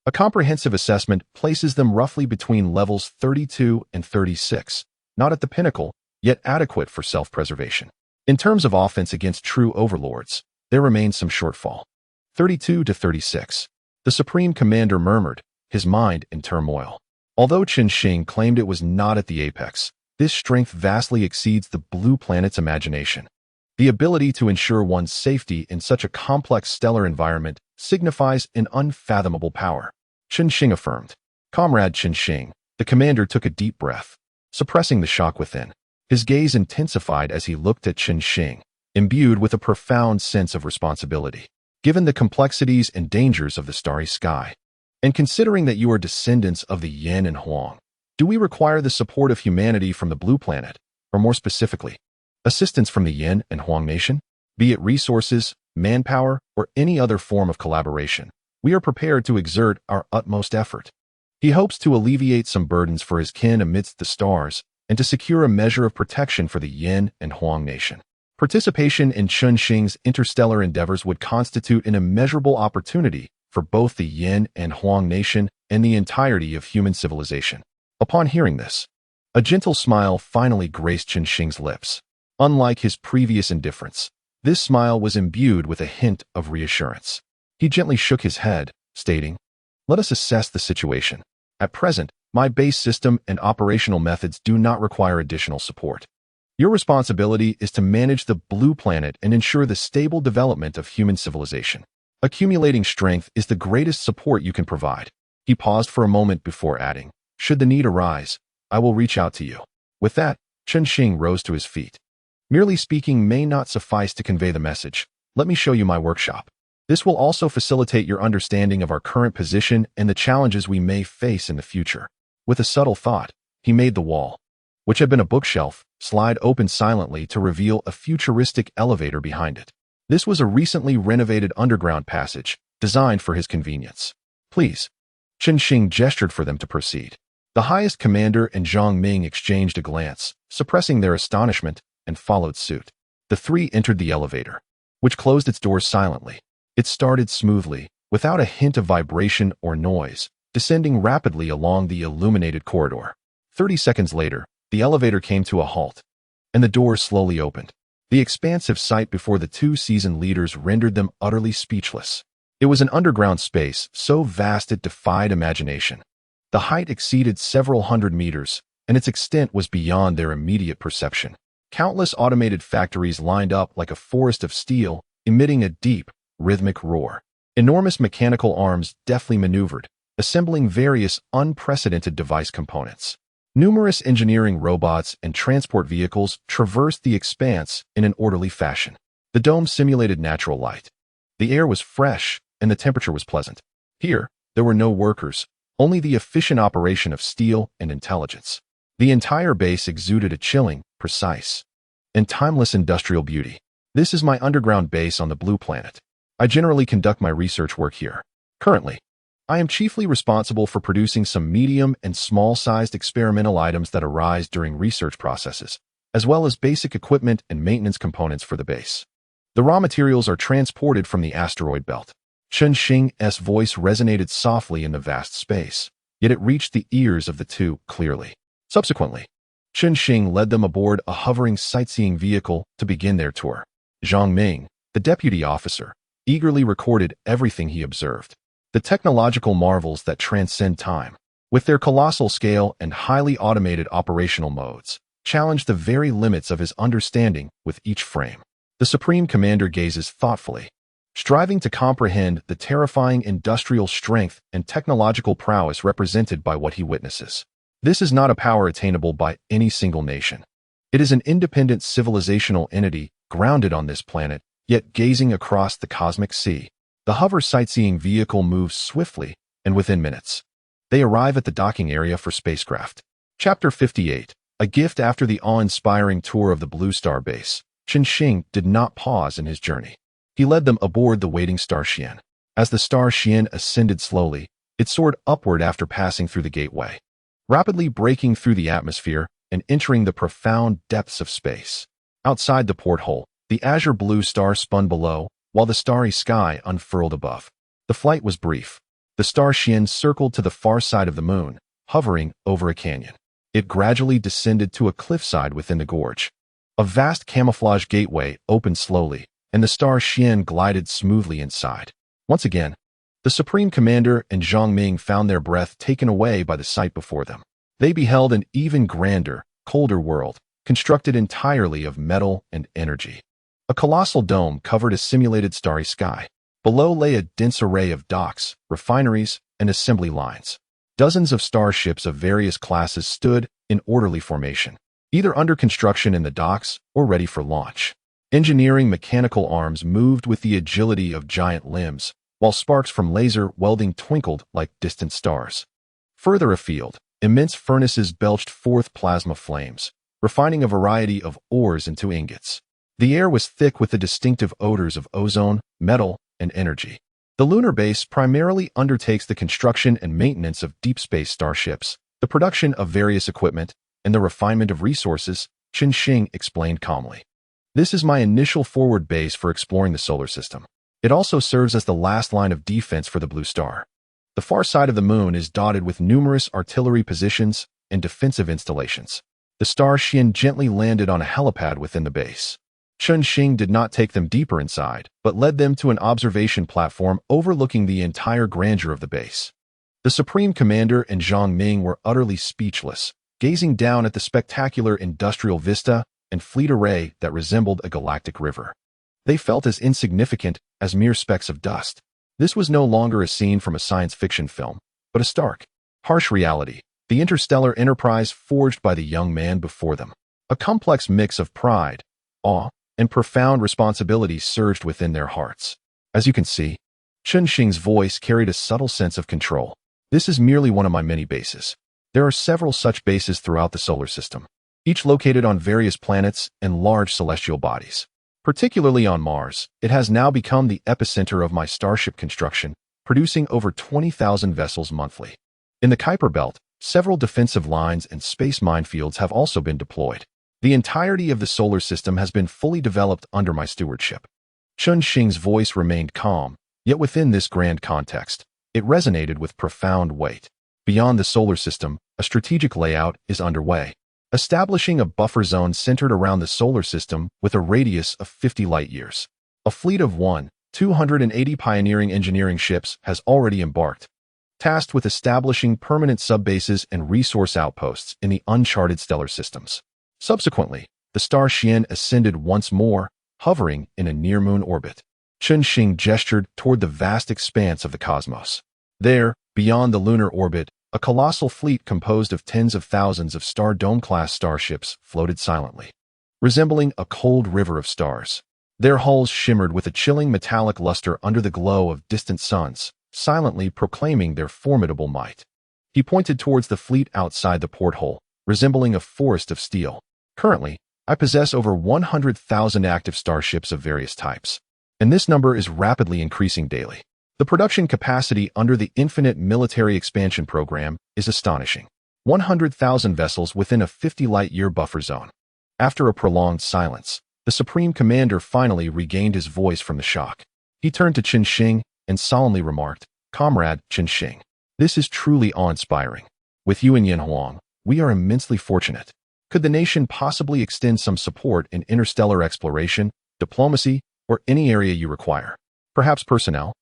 A comprehensive assessment places them roughly between levels 32 and 36, not at the pinnacle, yet adequate for self-preservation. In terms of offense against true overlords, there remains some shortfall. 32 to 36. The Supreme Commander murmured, his mind in turmoil. Although Chen Xing claimed it was not at the apex, this strength vastly exceeds the blue planet's imagination. The ability to ensure one's safety in such a complex stellar environment signifies an unfathomable power. Chen Xing affirmed. Comrade Chen Xing, the commander took a deep breath, suppressing the shock within. His gaze intensified as he looked at Chen Xing, imbued with a profound sense of responsibility. Given the complexities and dangers of the starry sky, and considering that you are descendants of the Yin and Huang, do we require the support of humanity from the blue planet, or more specifically, assistance from the Yin and Huang nation? Be it resources, manpower, or any other form of collaboration, we are prepared to exert our utmost effort. He hopes to alleviate some burdens for his kin amidst the stars, and to secure a measure of protection for the Yin and Huang nation. Participation in Chen Xing's interstellar endeavors would constitute an immeasurable opportunity for both the Yin and Huang nation and the entirety of human civilization. Upon hearing this, a gentle smile finally graced Chen Xing's lips. Unlike his previous indifference, this smile was imbued with a hint of reassurance. He gently shook his head, stating, let us assess the situation. At present, my base system and operational methods do not require additional support. Your responsibility is to manage the blue planet and ensure the stable development of human civilization. Accumulating strength is the greatest support you can provide. He paused for a moment before adding, should the need arise, I will reach out to you. With that, Chen Xing rose to his feet. Merely speaking may not suffice to convey the message. Let me show you my workshop. This will also facilitate your understanding of our current position and the challenges we may face in the future. With a subtle thought, he made the wall, which had been a bookshelf, slide open silently to reveal a futuristic elevator behind it. This was a recently renovated underground passage, designed for his convenience. Please. Chen Xing gestured for them to proceed. The highest commander and Zhang Ming exchanged a glance, suppressing their astonishment, and followed suit. The three entered the elevator, which closed its doors silently. It started smoothly, without a hint of vibration or noise, descending rapidly along the illuminated corridor. 30 seconds later, the elevator came to a halt, and the doors slowly opened. The expansive sight before the two seasoned leaders rendered them utterly speechless. It was an underground space so vast it defied imagination. The height exceeded several hundred meters, and its extent was beyond their immediate perception. Countless automated factories lined up like a forest of steel, emitting a deep, rhythmic roar. Enormous mechanical arms deftly maneuvered, assembling various unprecedented device components. Numerous engineering robots and transport vehicles traversed the expanse in an orderly fashion. The dome simulated natural light. The air was fresh, and the temperature was pleasant. Here, there were no workers, only the efficient operation of steel and intelligence. The entire base exuded a chilling, precise, and timeless industrial beauty. This is my underground base on the blue planet. I generally conduct my research work here. Currently, I am chiefly responsible for producing some medium and small-sized experimental items that arise during research processes, as well as basic equipment and maintenance components for the base. The raw materials are transported from the asteroid belt. Chen Xing's voice resonated softly in the vast space, yet it reached the ears of the two clearly. Subsequently, Chen Xing led them aboard a hovering sightseeing vehicle to begin their tour. Zhang Ming, the deputy officer, eagerly recorded everything he observed. The technological marvels that transcend time, with their colossal scale and highly automated operational modes, challenged the very limits of his understanding with each frame. The Supreme Commander gazes thoughtfully, striving to comprehend the terrifying industrial strength and technological prowess represented by what he witnesses. This is not a power attainable by any single nation. It is an independent civilizational entity grounded on this planet, yet gazing across the cosmic sea. The hover sightseeing vehicle moves swiftly, and within minutes, they arrive at the docking area for spacecraft. Chapter 58. A gift. After the awe-inspiring tour of the Blue Star base, Shing did not pause in his journey. He led them aboard the waiting Star Shien. As the Star Shien ascended slowly, it soared upward after passing through the gateway, rapidly breaking through the atmosphere and entering the profound depths of space. Outside the porthole, the azure blue star spun below, while the starry sky unfurled above. The flight was brief. The Star Shien circled to the far side of the moon, hovering over a canyon. It gradually descended to a cliffside within the gorge. A vast camouflage gateway opened slowly, and the Star Shien glided smoothly inside. Once again, the Supreme Commander and Zhang Ming found their breath taken away by the sight before them. They beheld an even grander, colder world, constructed entirely of metal and energy. A colossal dome covered a simulated starry sky. Below lay a dense array of docks, refineries, and assembly lines. Dozens of starships of various classes stood in orderly formation, either under construction in the docks or ready for launch. Engineering mechanical arms moved with the agility of giant limbs, while sparks from laser welding twinkled like distant stars. Further afield, immense furnaces belched forth plasma flames, refining a variety of ores into ingots. The air was thick with the distinctive odors of ozone, metal, and energy. The lunar base primarily undertakes the construction and maintenance of deep space starships, the production of various equipment, and the refinement of resources, Shing explained calmly. This is my initial forward base for exploring the solar system. It also serves as the last line of defense for the Blue Star. The far side of the moon is dotted with numerous artillery positions and defensive installations. The Star Shien gently landed on a helipad within the base. Shing did not take them deeper inside, but led them to an observation platform overlooking the entire grandeur of the base. The Supreme Commander and Zhang Ming were utterly speechless, gazing down at the spectacular industrial vista and fleet array that resembled a galactic river. They felt as insignificant as mere specks of dust. This was no longer a scene from a science fiction film, but a stark, harsh reality, the interstellar enterprise forged by the young man before them. A complex mix of pride, awe, and profound responsibility surged within their hearts. As you can see, Shing's voice carried a subtle sense of control. This is merely one of my many bases. There are several such bases throughout the solar system, each located on various planets and large celestial bodies. Particularly on Mars, it has now become the epicenter of my starship construction, producing over 20,000 vessels monthly. In the Kuiper Belt, several defensive lines and space minefields have also been deployed. The entirety of the solar system has been fully developed under my stewardship. Shing's voice remained calm, yet within this grand context, it resonated with profound weight. Beyond the solar system, a strategic layout is underway, establishing a buffer zone centered around the solar system with a radius of 50 light-years. A fleet of 280 pioneering engineering ships has already embarked, tasked with establishing permanent subbases and resource outposts in the uncharted stellar systems. Subsequently, the Star Shien ascended once more, hovering in a near-moon orbit. Shing gestured toward the vast expanse of the cosmos. There, beyond the lunar orbit, a colossal fleet composed of tens of thousands of Star Dome-class starships floated silently, resembling a cold river of stars. Their hulls shimmered with a chilling metallic luster under the glow of distant suns, silently proclaiming their formidable might. He pointed towards the fleet outside the porthole, resembling a forest of steel. Currently, I possess over 100,000 active starships of various types, and this number is rapidly increasing daily. The production capacity under the Infinite Military Expansion Program is astonishing. 100,000 vessels within a 50 light-year buffer zone. After a prolonged silence, the Supreme Commander finally regained his voice from the shock. He turned to Shing and solemnly remarked, "Comrade Shing, this is truly awe-inspiring. With you and Yin Huang, we are immensely fortunate. Could the nation possibly extend some support in interstellar exploration, diplomacy, or any area you require?" Perhaps personnel,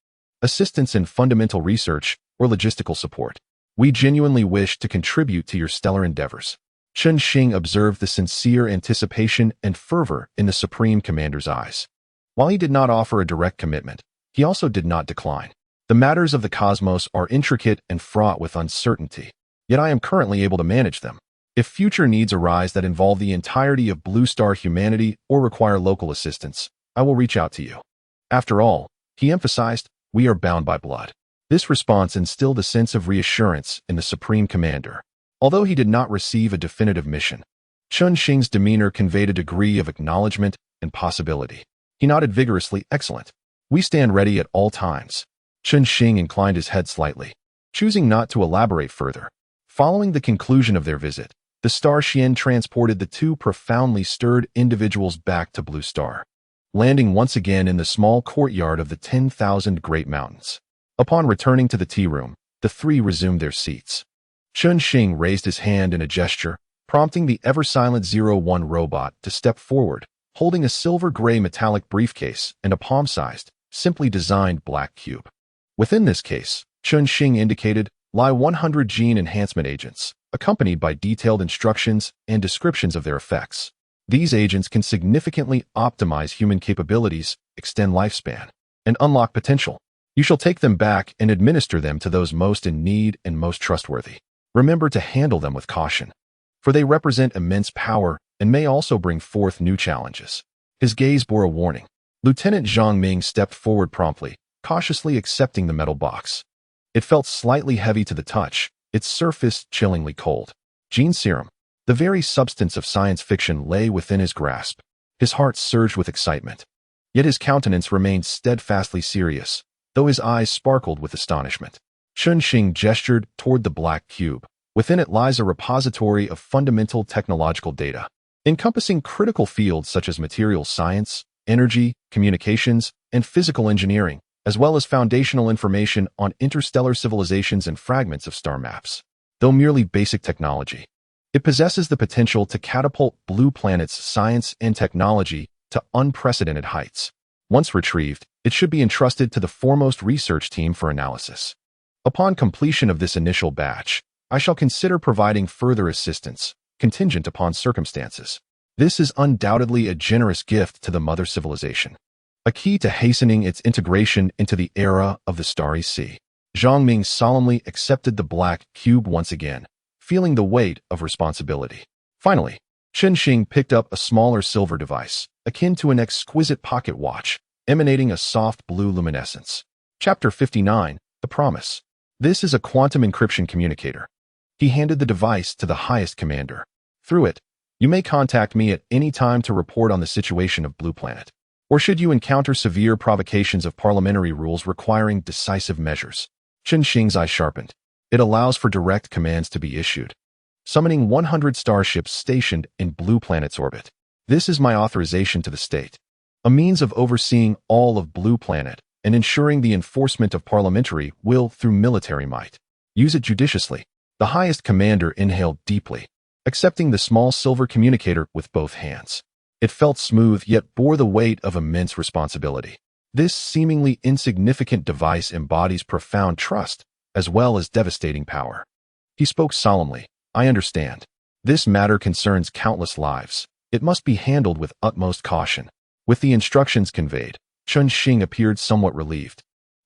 assistance in fundamental research, or logistical support. We genuinely wish to contribute to your stellar endeavors. Chen Xing observed the sincere anticipation and fervor in the Supreme Commander's eyes. While he did not offer a direct commitment, he also did not decline. The matters of the cosmos are intricate and fraught with uncertainty, yet I am currently able to manage them. If future needs arise that involve the entirety of Blue Star humanity or require local assistance, I will reach out to you. After all, he emphasized, we are bound by blood. This response instilled a sense of reassurance in the Supreme Commander. Although he did not receive a definitive mission, Chen Xing's demeanor conveyed a degree of acknowledgement and possibility. He nodded vigorously, excellent. We stand ready at all times. Chen Xing inclined his head slightly, choosing not to elaborate further. Following the conclusion of their visit, the Star Shien transported the two profoundly stirred individuals back to Blue Star, landing once again in the small courtyard of the 10,000 Great Mountains. Upon returning to the tea room, the three resumed their seats. Chen Xing raised his hand in a gesture, prompting the ever-silent 01 robot to step forward, holding a silver-gray metallic briefcase and a palm-sized, simply designed black cube. Within this case, Chen Xing indicated, lie 100 gene enhancement agents, accompanied by detailed instructions and descriptions of their effects. These agents can significantly optimize human capabilities, extend lifespan, and unlock potential. You shall take them back and administer them to those most in need and most trustworthy. Remember to handle them with caution, for they represent immense power and may also bring forth new challenges. His gaze bore a warning. Lieutenant Zhang Ming stepped forward promptly, cautiously accepting the metal box. It felt slightly heavy to the touch, its surface chillingly cold. Gene serum, the very substance of science fiction, lay within his grasp. His heart surged with excitement. Yet his countenance remained steadfastly serious, though his eyes sparkled with astonishment. Chen Xing gestured toward the black cube. Within it lies a repository of fundamental technological data, encompassing critical fields such as materials science, energy, communications, and physical engineering, as well as foundational information on interstellar civilizations and fragments of star maps. Though merely basic technology, it possesses the potential to catapult Blue Planet's science and technology to unprecedented heights. Once retrieved, it should be entrusted to the foremost research team for analysis. Upon completion of this initial batch, I shall consider providing further assistance, contingent upon circumstances. This is undoubtedly a generous gift to the mother civilization, a key to hastening its integration into the era of the Starry Sea. Zhang Ming solemnly accepted the black cube once again, feeling the weight of responsibility. Finally, Chen Xing picked up a smaller silver device, akin to an exquisite pocket watch, emanating a soft blue luminescence. Chapter 59, The Promise. This is a quantum encryption communicator. He handed the device to the highest commander. Through it, you may contact me at any time to report on the situation of Blue Planet, or should you encounter severe provocations of parliamentary rules requiring decisive measures. Chen Xing's eye sharpened. It allows for direct commands to be issued, summoning 100 starships stationed in Blue Planet's orbit. This is my authorization to the state, a means of overseeing all of Blue Planet and ensuring the enforcement of parliamentary will through military might. Use it judiciously. The highest commander inhaled deeply, accepting the small silver communicator with both hands. It felt smooth yet bore the weight of immense responsibility. This seemingly insignificant device embodies profound trust as well as devastating power. He spoke solemnly. I understand. This matter concerns countless lives. It must be handled with utmost caution. With the instructions conveyed, Chen Xing appeared somewhat relieved.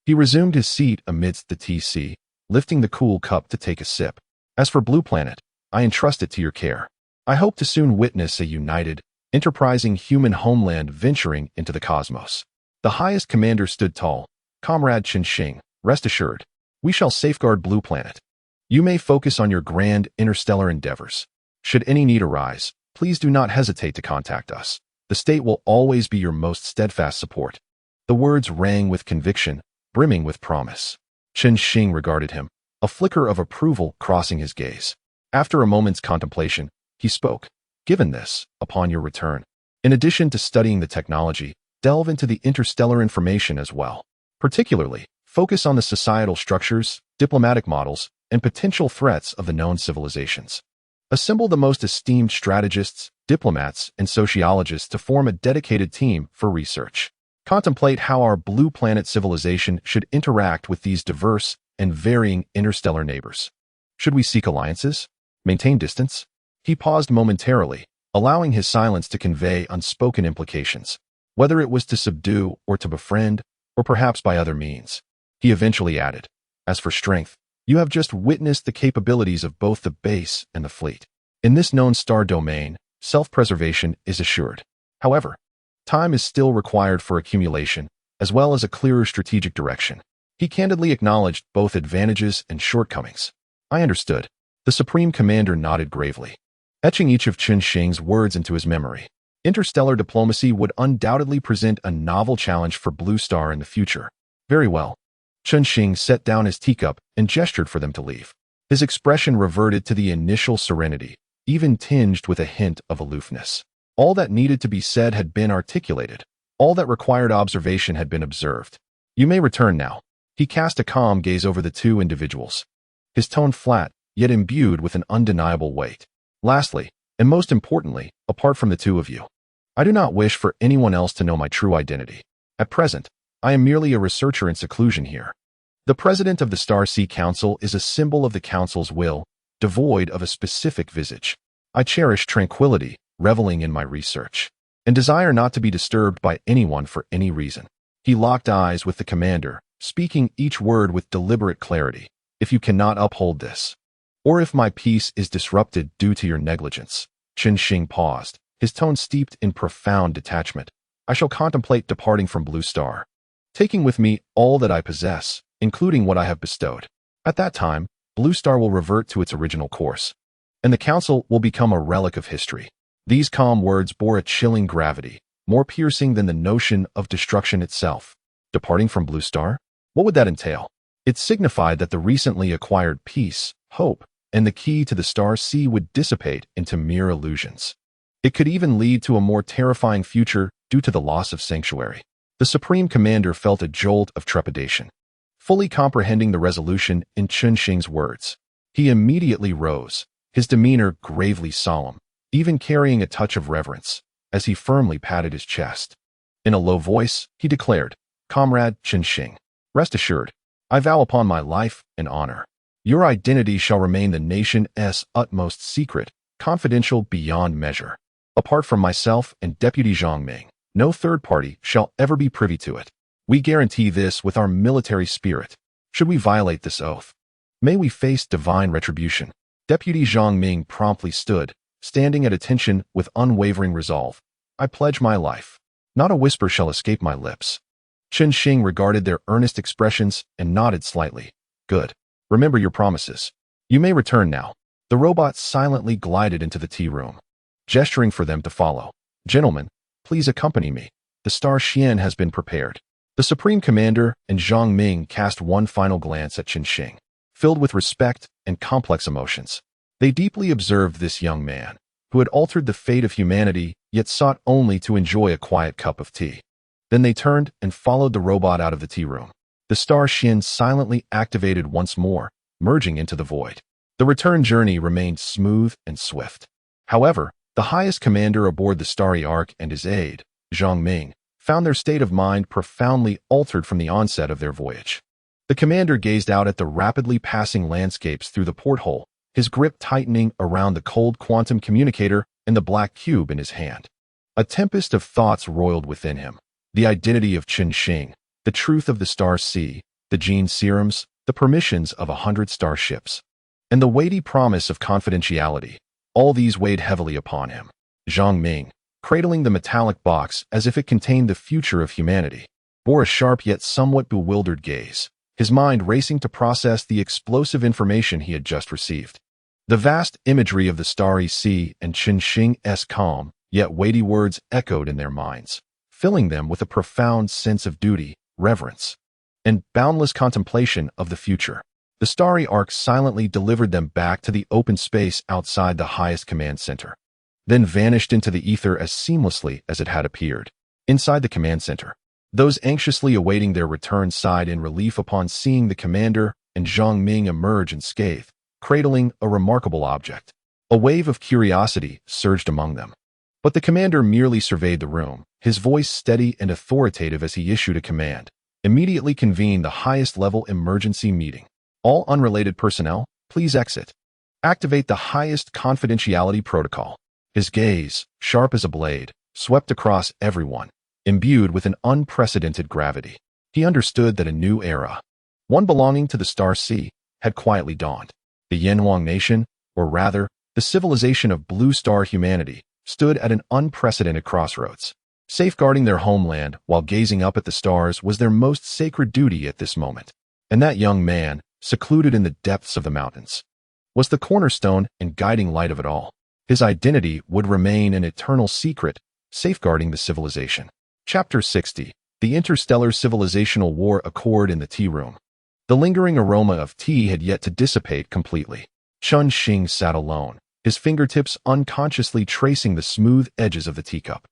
He resumed his seat amidst the TC, lifting the cool cup to take a sip. As for Blue Planet, I entrust it to your care. I hope to soon witness a united, enterprising human homeland venturing into the cosmos. The highest commander stood tall. Comrade Chen Xing, rest assured, we shall safeguard Blue Planet. You may focus on your grand interstellar endeavors. Should any need arise, please do not hesitate to contact us. The state will always be your most steadfast support. The words rang with conviction, brimming with promise. Chen Xing regarded him, a flicker of approval crossing his gaze. After a moment's contemplation, he spoke. Given this, upon your return, in addition to studying the technology, delve into the interstellar information as well. Particularly, focus on the societal structures, diplomatic models, and potential threats of the known civilizations. Assemble the most esteemed strategists, diplomats, and sociologists to form a dedicated team for research. Contemplate how our blue planet civilization should interact with these diverse and varying interstellar neighbors. Should we seek alliances? Maintain distance? He paused momentarily, allowing his silence to convey unspoken implications, whether it was to subdue or to befriend, or perhaps by other means. He eventually added, as for strength, you have just witnessed the capabilities of both the base and the fleet. In this known star domain, self-preservation is assured. However, time is still required for accumulation, as well as a clearer strategic direction. He candidly acknowledged both advantages and shortcomings. I understood. The Supreme Commander nodded gravely, etching each of Chen Xing's words into his memory. Interstellar diplomacy would undoubtedly present a novel challenge for Blue Star in the future. Very well. Chen Xing set down his teacup and gestured for them to leave. His expression reverted to the initial serenity, even tinged with a hint of aloofness. All that needed to be said had been articulated. All that required observation had been observed. You may return now. He cast a calm gaze over the two individuals, his tone flat, yet imbued with an undeniable weight. Lastly, and most importantly, apart from the two of you, I do not wish for anyone else to know my true identity. At present, I am merely a researcher in seclusion here. The president of the Star Sea Council is a symbol of the Council's will, devoid of a specific visage. I cherish tranquility, reveling in my research, and desire not to be disturbed by anyone for any reason. He locked eyes with the commander, speaking each word with deliberate clarity. If you cannot uphold this, or if my peace is disrupted due to your negligence. Chen Xing paused, his tone steeped in profound detachment. I shall contemplate departing from Blue Star, taking with me all that I possess, including what I have bestowed. At that time, Blue Star will revert to its original course, and the Council will become a relic of history. These calm words bore a chilling gravity, more piercing than the notion of destruction itself. Departing from Blue Star? What would that entail? It signified that the recently acquired peace, hope, and the key to the Star Sea would dissipate into mere illusions. It could even lead to a more terrifying future due to the loss of sanctuary. The Supreme Commander felt a jolt of trepidation, fully comprehending the resolution in Chen Xing's words. He immediately rose, his demeanor gravely solemn, even carrying a touch of reverence, as he firmly patted his chest. In a low voice, he declared, Comrade Chen Xing, rest assured, I vow upon my life and honor, your identity shall remain the nation's utmost secret, confidential beyond measure. Apart from myself and Deputy Zhang Ming, no third party shall ever be privy to it. We guarantee this with our military spirit. Should we violate this oath, may we face divine retribution. Deputy Zhang Ming promptly stood, standing at attention with unwavering resolve. I pledge my life. Not a whisper shall escape my lips. Chen Xing regarded their earnest expressions and nodded slightly. Good. Remember your promises. You may return now. The robot silently glided into the tea room, gesturing for them to follow. Gentlemen, please accompany me. The Star Shien has been prepared. The Supreme Commander and Zhang Ming cast one final glance at Chen Xing, filled with respect and complex emotions. They deeply observed this young man, who had altered the fate of humanity, yet sought only to enjoy a quiet cup of tea. Then they turned and followed the robot out of the tea room. The Star Shien silently activated once more, merging into the void. The return journey remained smooth and swift. However, the highest commander aboard the Starry Ark and his aide, Zhang Ming, found their state of mind profoundly altered from the onset of their voyage. The commander gazed out at the rapidly passing landscapes through the porthole, his grip tightening around the cold quantum communicator and the black cube in his hand. A tempest of thoughts roiled within him. The identity of Chen Xing, the truth of the Star Sea, the gene serums, the permissions of 100 starships, and the weighty promise of confidentiality. All these weighed heavily upon him. Zhang Ming, cradling the metallic box as if it contained the future of humanity, bore a sharp yet somewhat bewildered gaze, his mind racing to process the explosive information he had just received. The vast imagery of the Starry Sea and Chen Xing's calm, yet weighty words echoed in their minds, filling them with a profound sense of duty, reverence, and boundless contemplation of the future. The Starry Ark silently delivered them back to the open space outside the highest command center, then vanished into the ether as seamlessly as it had appeared. Inside the command center, those anxiously awaiting their return sighed in relief upon seeing the commander and Zhang Ming emerge unscathed, cradling a remarkable object. A wave of curiosity surged among them. But the commander merely surveyed the room, his voice steady and authoritative as he issued a command. Immediately convene the highest-level emergency meeting. All unrelated personnel, please exit. Activate the highest confidentiality protocol. His gaze, sharp as a blade, swept across everyone, imbued with an unprecedented gravity. He understood that a new era, one belonging to the Star Sea, had quietly dawned. The Yanhuang nation, or rather, the civilization of Blue Star humanity, stood at an unprecedented crossroads. Safeguarding their homeland while gazing up at the stars was their most sacred duty at this moment. And that young man, secluded in the depths of the mountains, was the cornerstone and guiding light of it all. His identity would remain an eternal secret, safeguarding the civilization. Chapter 60. The Interstellar Civilizational War Accord in the Tea Room. The lingering aroma of tea had yet to dissipate completely. Shing sat alone, his fingertips unconsciously tracing the smooth edges of the teacup.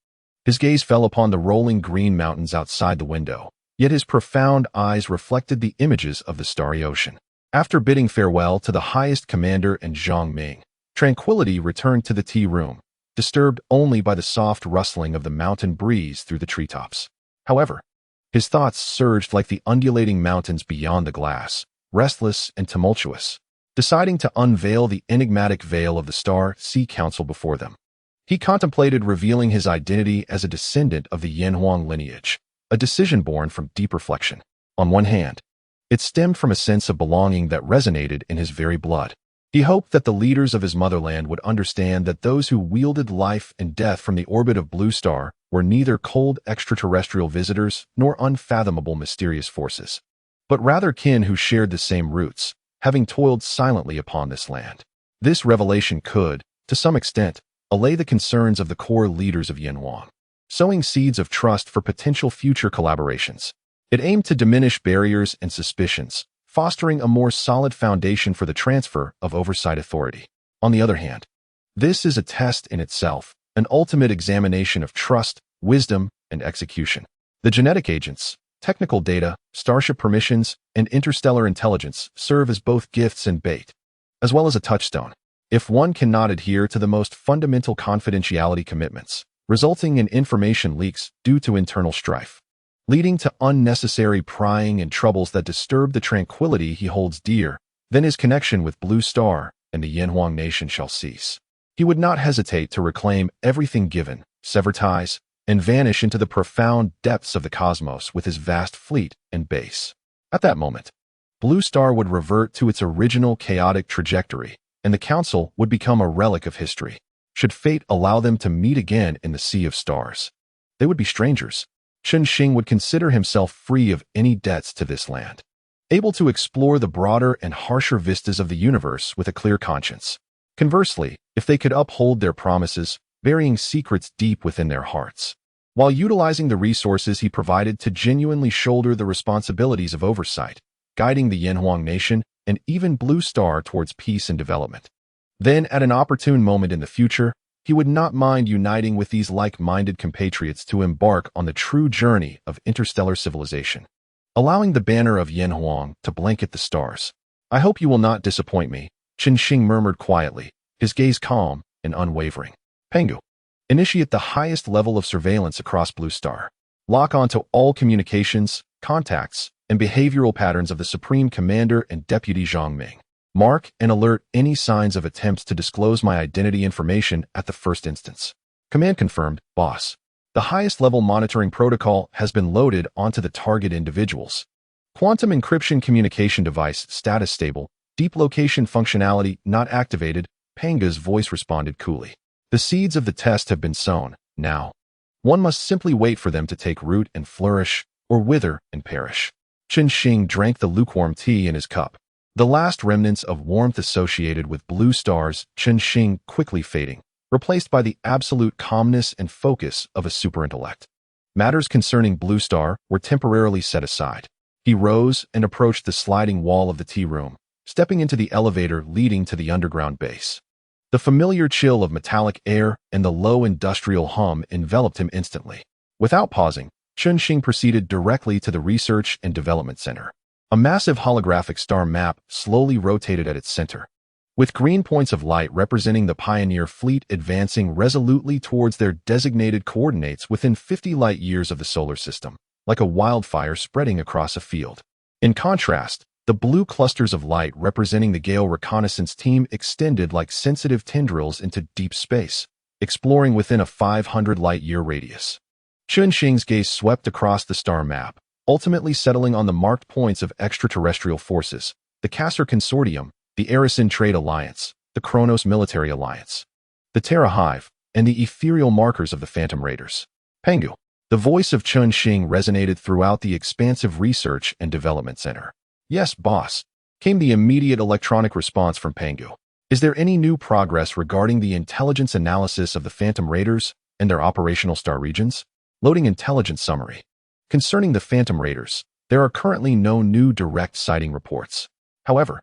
His gaze fell upon the rolling green mountains outside the window, yet his profound eyes reflected the images of the starry ocean. After bidding farewell to the highest commander and Zhang Ming, tranquility returned to the tea room, disturbed only by the soft rustling of the mountain breeze through the treetops. However, his thoughts surged like the undulating mountains beyond the glass, restless and tumultuous, deciding to unveil the enigmatic veil of the Star Sea Council before them. He contemplated revealing his identity as a descendant of the Yanhuang lineage, a decision born from deep reflection. On one hand, it stemmed from a sense of belonging that resonated in his very blood. He hoped that the leaders of his motherland would understand that those who wielded life and death from the orbit of Blue Star were neither cold extraterrestrial visitors nor unfathomable mysterious forces, but rather kin who shared the same roots, having toiled silently upon this land. This revelation could, to some extent, allay the concerns of the core leaders of Yanhuang, sowing seeds of trust for potential future collaborations. It aimed to diminish barriers and suspicions, fostering a more solid foundation for the transfer of oversight authority. On the other hand, this is a test in itself, an ultimate examination of trust, wisdom, and execution. The genetic agents, technical data, Starship permissions, and interstellar intelligence serve as both gifts and bait, as well as a touchstone. If one cannot adhere to the most fundamental confidentiality commitments, resulting in information leaks due to internal strife, leading to unnecessary prying and troubles that disturb the tranquility he holds dear, then his connection with Blue Star and the Yanhuang nation shall cease. He would not hesitate to reclaim everything given, sever ties, and vanish into the profound depths of the cosmos with his vast fleet and base. At that moment, Blue Star would revert to its original chaotic trajectory, and the Council would become a relic of history. Should fate allow them to meet again in the Sea of Stars, they would be strangers. Xing would consider himself free of any debts to this land, able to explore the broader and harsher vistas of the universe with a clear conscience. Conversely, if they could uphold their promises, burying secrets deep within their hearts, while utilizing the resources he provided to genuinely shoulder the responsibilities of oversight, guiding the Yanhuang nation and even Blue Star towards peace and development. Then, at an opportune moment in the future, he would not mind uniting with these like-minded compatriots to embark on the true journey of interstellar civilization, allowing the banner of Yanhuang to blanket the stars. I hope you will not disappoint me, Xing murmured quietly, his gaze calm and unwavering. Pangu, initiate the highest level of surveillance across Blue Star. Lock onto all communications, contacts, and behavioral patterns of the Supreme Commander and Deputy Zhang Ming. Mark and alert any signs of attempts to disclose my identity information at the first instance. Command confirmed, boss. The highest level monitoring protocol has been loaded onto the target individuals. Quantum encryption communication device status stable, deep location functionality not activated, Pangu's voice responded coolly. The seeds of the test have been sown, now. One must simply wait for them to take root and flourish, or wither and perish. Xing drank the lukewarm tea in his cup, the last remnants of warmth associated with Blue Star's Xing quickly fading, replaced by the absolute calmness and focus of a superintellect. Matters concerning Blue Star were temporarily set aside. He rose and approached the sliding wall of the tea room, stepping into the elevator leading to the underground base. The familiar chill of metallic air and the low industrial hum enveloped him instantly. Without pausing, Xing proceeded directly to the Research and Development Center. A massive holographic star map slowly rotated at its center, with green points of light representing the Pioneer fleet advancing resolutely towards their designated coordinates within 50 light-years of the solar system, like a wildfire spreading across a field. In contrast, the blue clusters of light representing the Gale Reconnaissance team extended like sensitive tendrils into deep space, exploring within a 500 light-year radius. Chunxing's gaze swept across the star map, ultimately settling on the marked points of extraterrestrial forces, the Kasser Consortium, the Arisen Trade Alliance, the Kronos Military Alliance, the Terra Hive, and the ethereal markers of the Phantom Raiders. Pangu. The voice of Chunxing resonated throughout the expansive research and development center. Yes, boss, came the immediate electronic response from Pangu. Is there any new progress regarding the intelligence analysis of the Phantom Raiders and their operational star regions? Loading intelligence summary. Concerning the Phantom Raiders, there are currently no new direct sighting reports. However,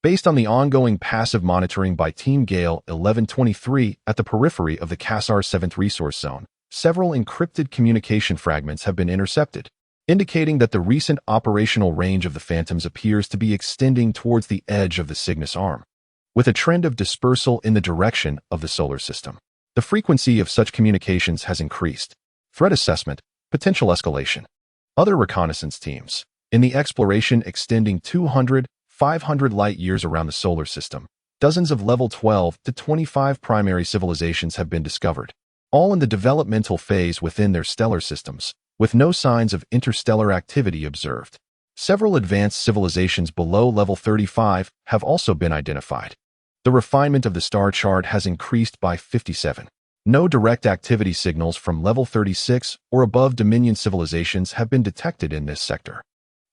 based on the ongoing passive monitoring by Team Gale 1123 at the periphery of the Kassar 7th Resource Zone, several encrypted communication fragments have been intercepted, indicating that the recent operational range of the Phantoms appears to be extending towards the edge of the Cygnus Arm, with a trend of dispersal in the direction of the solar system. The frequency of such communications has increased. Threat assessment, potential escalation. Other reconnaissance teams, in the exploration extending 200, 500 light-years around the solar system, dozens of level 12 to 25 primary civilizations have been discovered, all in the developmental phase within their stellar systems, with no signs of interstellar activity observed. Several advanced civilizations below level 35 have also been identified. The refinement of the star chart has increased by 57. No direct activity signals from level 36 or above Dominion civilizations have been detected in this sector.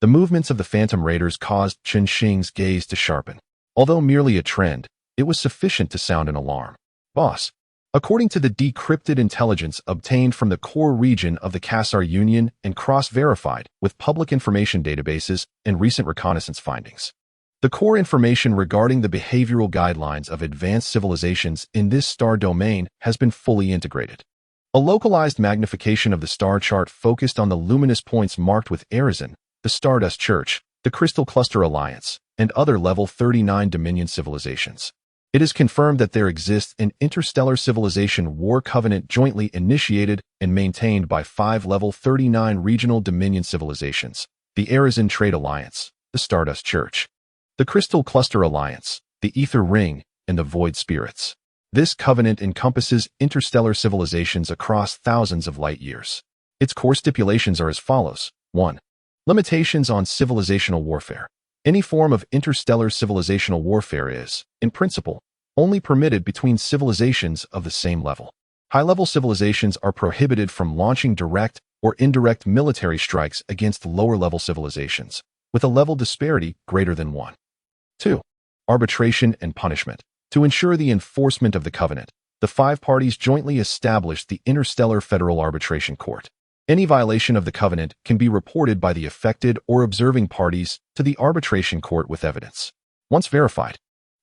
The movements of the Phantom Raiders caused Chunxing's gaze to sharpen. Although merely a trend, it was sufficient to sound an alarm. Boss, according to the decrypted intelligence obtained from the core region of the Kassar Union and cross-verified with public information databases and recent reconnaissance findings, the core information regarding the behavioral guidelines of advanced civilizations in this star domain has been fully integrated. A localized magnification of the star chart focused on the luminous points marked with Arisen, the Stardust Church, the Crystal Cluster Alliance, and other level 39 Dominion civilizations. It is confirmed that there exists an interstellar civilization war covenant jointly initiated and maintained by 5 level 39 regional Dominion civilizations, the Arisen Trade Alliance, the Stardust Church, the Crystal Cluster Alliance, the Ether Ring, and the Void Spirits. This covenant encompasses interstellar civilizations across thousands of light-years. Its core stipulations are as follows. 1. Limitations on civilizational warfare. Any form of interstellar civilizational warfare is, in principle, only permitted between civilizations of the same level. High-level civilizations are prohibited from launching direct or indirect military strikes against lower-level civilizations, with a level disparity greater than 1. 2. Arbitration and punishment. To ensure the enforcement of the covenant, the 5 parties jointly established the Interstellar Federal Arbitration Court. Any violation of the covenant can be reported by the affected or observing parties to the arbitration court with evidence. Once verified,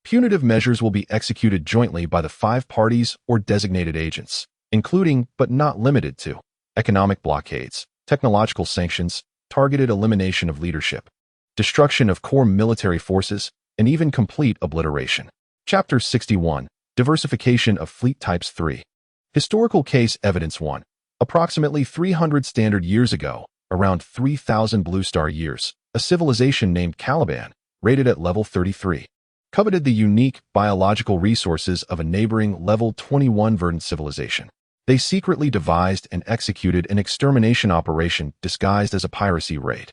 punitive measures will be executed jointly by the 5 parties or designated agents, including, but not limited to, economic blockades, technological sanctions, targeted elimination of leadership, destruction of core military forces, and even complete obliteration. Chapter 61, Diversification of Fleet Types 3. Historical Case Evidence 1. Approximately 300 standard years ago, around 3,000 blue star years, a civilization named Caliban, rated at level 33, coveted the unique biological resources of a neighboring level 21 verdant civilization. They secretly devised and executed an extermination operation disguised as a piracy raid,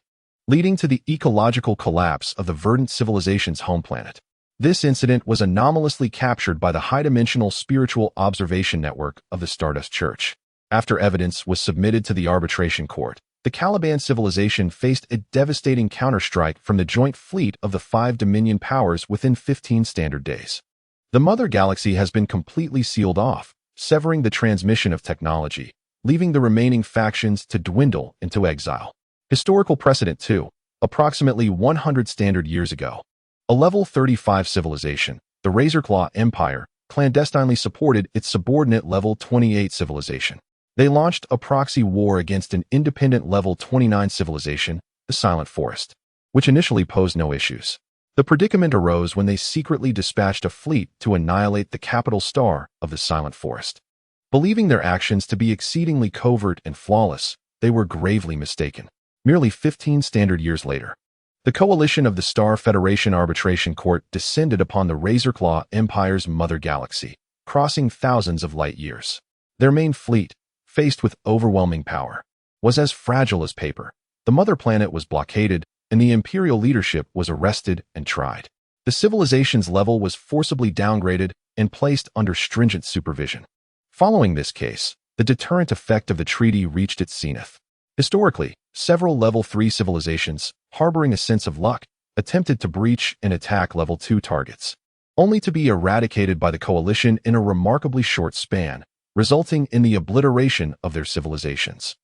leading to the ecological collapse of the verdant civilization's home planet. This incident was anomalously captured by the high-dimensional spiritual observation network of the Stardust Church. After evidence was submitted to the arbitration court, the Caliban civilization faced a devastating counterstrike from the joint fleet of the 5 Dominion powers within 15 standard days. The mother galaxy has been completely sealed off, severing the transmission of technology, leaving the remaining factions to dwindle into exile. Historical precedent 2. Approximately 100 standard years ago, a level 35 civilization, the Razorclaw Empire, clandestinely supported its subordinate level 28 civilization. They launched a proxy war against an independent level 29 civilization, the Silent Forest, which initially posed no issues. The predicament arose when they secretly dispatched a fleet to annihilate the capital star of the Silent Forest. Believing their actions to be exceedingly covert and flawless, they were gravely mistaken. Merely 15 standard years later, the coalition of the Star Federation Arbitration Court descended upon the Razorclaw Empire's mother galaxy, crossing thousands of light years. Their main fleet, faced with overwhelming power, was as fragile as paper. The mother planet was blockaded, and the Imperial leadership was arrested and tried. The civilization's level was forcibly downgraded and placed under stringent supervision. Following this case, the deterrent effect of the treaty reached its zenith. Historically, several Level 3 civilizations, harboring a sense of luck, attempted to breach and attack Level 2 targets, only to be eradicated by the coalition in a remarkably short span, resulting in the obliteration of their civilizations.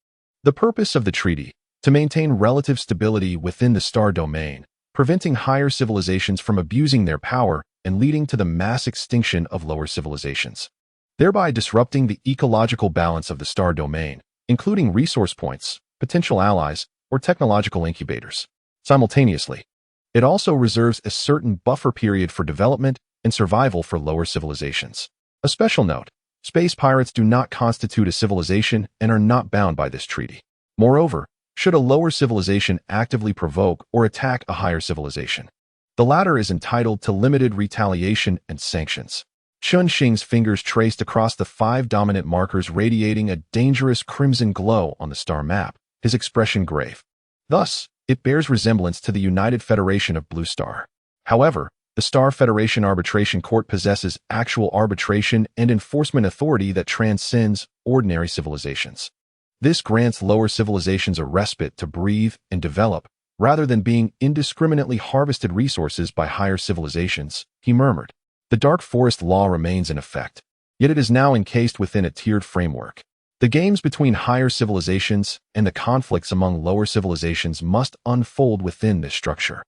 The purpose of the treaty, to maintain relative stability within the star domain, preventing higher civilizations from abusing their power and leading to the mass extinction of lower civilizations, thereby disrupting the ecological balance of the star domain, including resource points, potential allies, or technological incubators. Simultaneously, it also reserves a certain buffer period for development and survival for lower civilizations. A special note, space pirates do not constitute a civilization and are not bound by this treaty. Moreover, should a lower civilization actively provoke or attack a higher civilization, the latter is entitled to limited retaliation and sanctions. Chun Xing's fingers traced across the 5 dominant markers radiating a dangerous crimson glow on the star map, his expression grave. Thus, it bears resemblance to the United Federation of Blue Star. However, the Star Federation Arbitration Court possesses actual arbitration and enforcement authority that transcends ordinary civilizations. This grants lower civilizations a respite to breathe and develop, rather than being indiscriminately harvested resources by higher civilizations, he murmured. The Dark Forest Law remains in effect, yet it is now encased within a tiered framework. The games between higher civilizations and the conflicts among lower civilizations must unfold within this structure.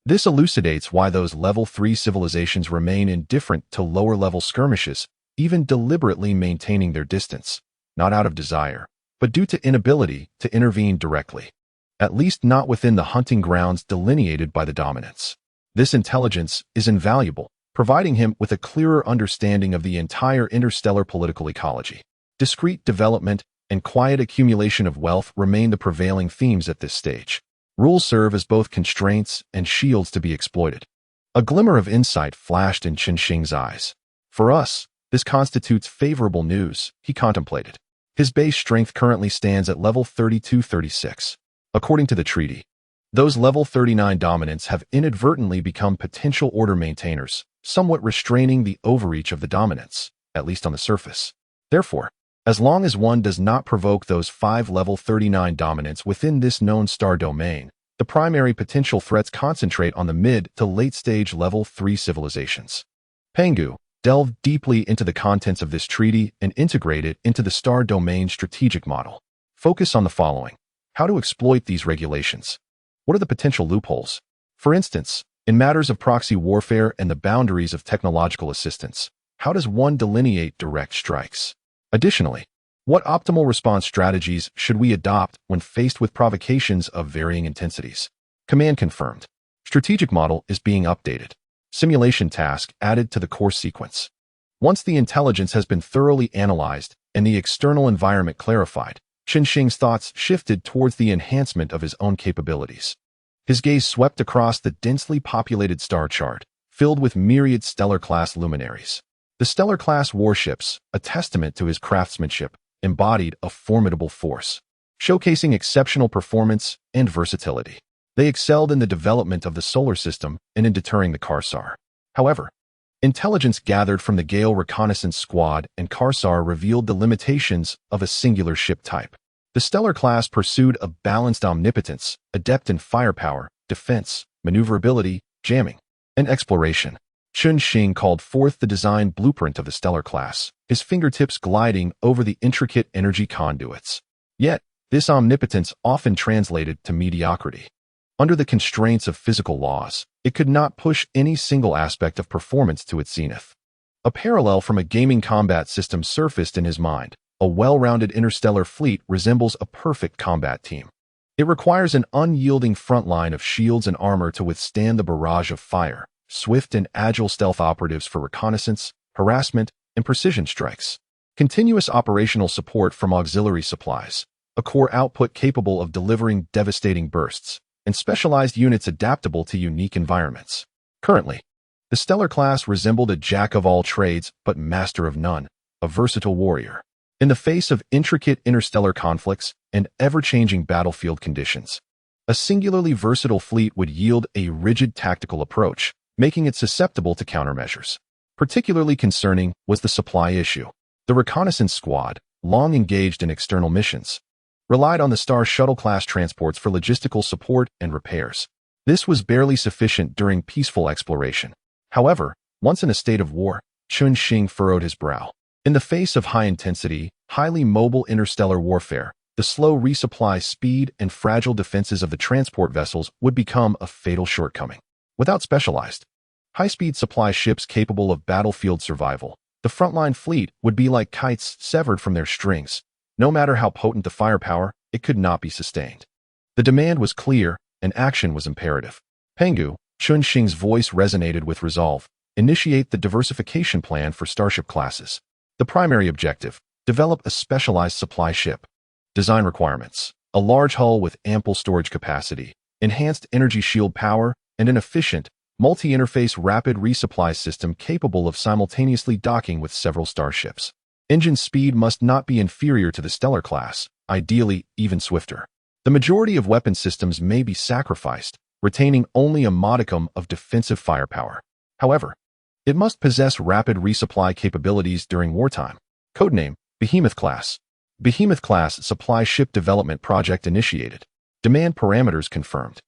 This elucidates why those Level 3 civilizations remain indifferent to lower-level skirmishes, even deliberately maintaining their distance, not out of desire, but due to inability to intervene directly, at least not within the hunting grounds delineated by the dominants. This intelligence is invaluable, providing him with a clearer understanding of the entire interstellar political ecology. Discrete development and quiet accumulation of wealth remain the prevailing themes at this stage. Rules serve as both constraints and shields to be exploited. A glimmer of insight flashed in Chun Xing's eyes. For us, this constitutes favorable news, he contemplated. His base strength currently stands at level 32-36. According to the treaty, those level 39 dominants have inadvertently become potential order maintainers, somewhat restraining the overreach of the dominants, at least on the surface. Therefore, as long as one does not provoke those 5 level 39 dominants within this known star domain, the primary potential threats concentrate on the mid to late stage level 3 civilizations. Pangu delved deeply into the contents of this treaty and integrate it into the star domain strategic model. Focus on the following: how to exploit these regulations. What are the potential loopholes? For instance, in matters of proxy warfare and the boundaries of technological assistance, how does one delineate direct strikes? Additionally, what optimal response strategies should we adopt when faced with provocations of varying intensities? Command confirmed. Strategic model is being updated. Simulation task added to the course sequence. Once the intelligence has been thoroughly analyzed and the external environment clarified, Chun Xing's thoughts shifted towards the enhancement of his own capabilities. His gaze swept across the densely populated star chart, filled with myriad stellar-class luminaries. The stellar-class warships, a testament to his craftsmanship, embodied a formidable force, showcasing exceptional performance and versatility. They excelled in the development of the solar system and in deterring the Karsar. However, intelligence gathered from the Gale Reconnaissance Squad and Karsar revealed the limitations of a singular ship type. The stellar class pursued a balanced omnipotence, adept in firepower, defense, maneuverability, jamming, and exploration. Chun Xing called forth the design blueprint of the stellar class, his fingertips gliding over the intricate energy conduits. Yet, this omnipotence often translated to mediocrity. Under the constraints of physical laws, it could not push any single aspect of performance to its zenith. A parallel from a gaming combat system surfaced in his mind. A well-rounded interstellar fleet resembles a perfect combat team. It requires an unyielding front line of shields and armor to withstand the barrage of fire, swift and agile stealth operatives for reconnaissance, harassment, and precision strikes. Continuous operational support from auxiliary supplies, a core output capable of delivering devastating bursts, and specialized units adaptable to unique environments. Currently, the Stellar class resembled a jack-of-all-trades but master of none, a versatile warrior. In the face of intricate interstellar conflicts and ever-changing battlefield conditions, a singularly versatile fleet would yield a rigid tactical approach, making it susceptible to countermeasures. Particularly concerning was the supply issue. The Reconnaissance Squad, long engaged in external missions, relied on the Star Shuttle class transports for logistical support and repairs. This was barely sufficient during peaceful exploration. However, once in a state of war, Chun Xing furrowed his brow. In the face of high-intensity, highly mobile interstellar warfare, the slow resupply speed and fragile defenses of the transport vessels would become a fatal shortcoming. Without specialized, high-speed supply ships capable of battlefield survival, the frontline fleet would be like kites severed from their strings. No matter how potent the firepower, it could not be sustained. The demand was clear, and action was imperative. Pangu, Chun Xing's voice resonated with resolve. Initiate the diversification plan for Starship classes. The primary objective, develop a specialized supply ship. Design requirements, a large hull with ample storage capacity, enhanced energy shield power, and an efficient, multi-interface rapid resupply system capable of simultaneously docking with several starships. Engine speed must not be inferior to the Stellar class, ideally even swifter. The majority of weapon systems may be sacrificed, retaining only a modicum of defensive firepower. However, it must possess rapid resupply capabilities during wartime. Codename, Behemoth class. Behemoth class supply ship development project initiated. Demand parameters confirmed.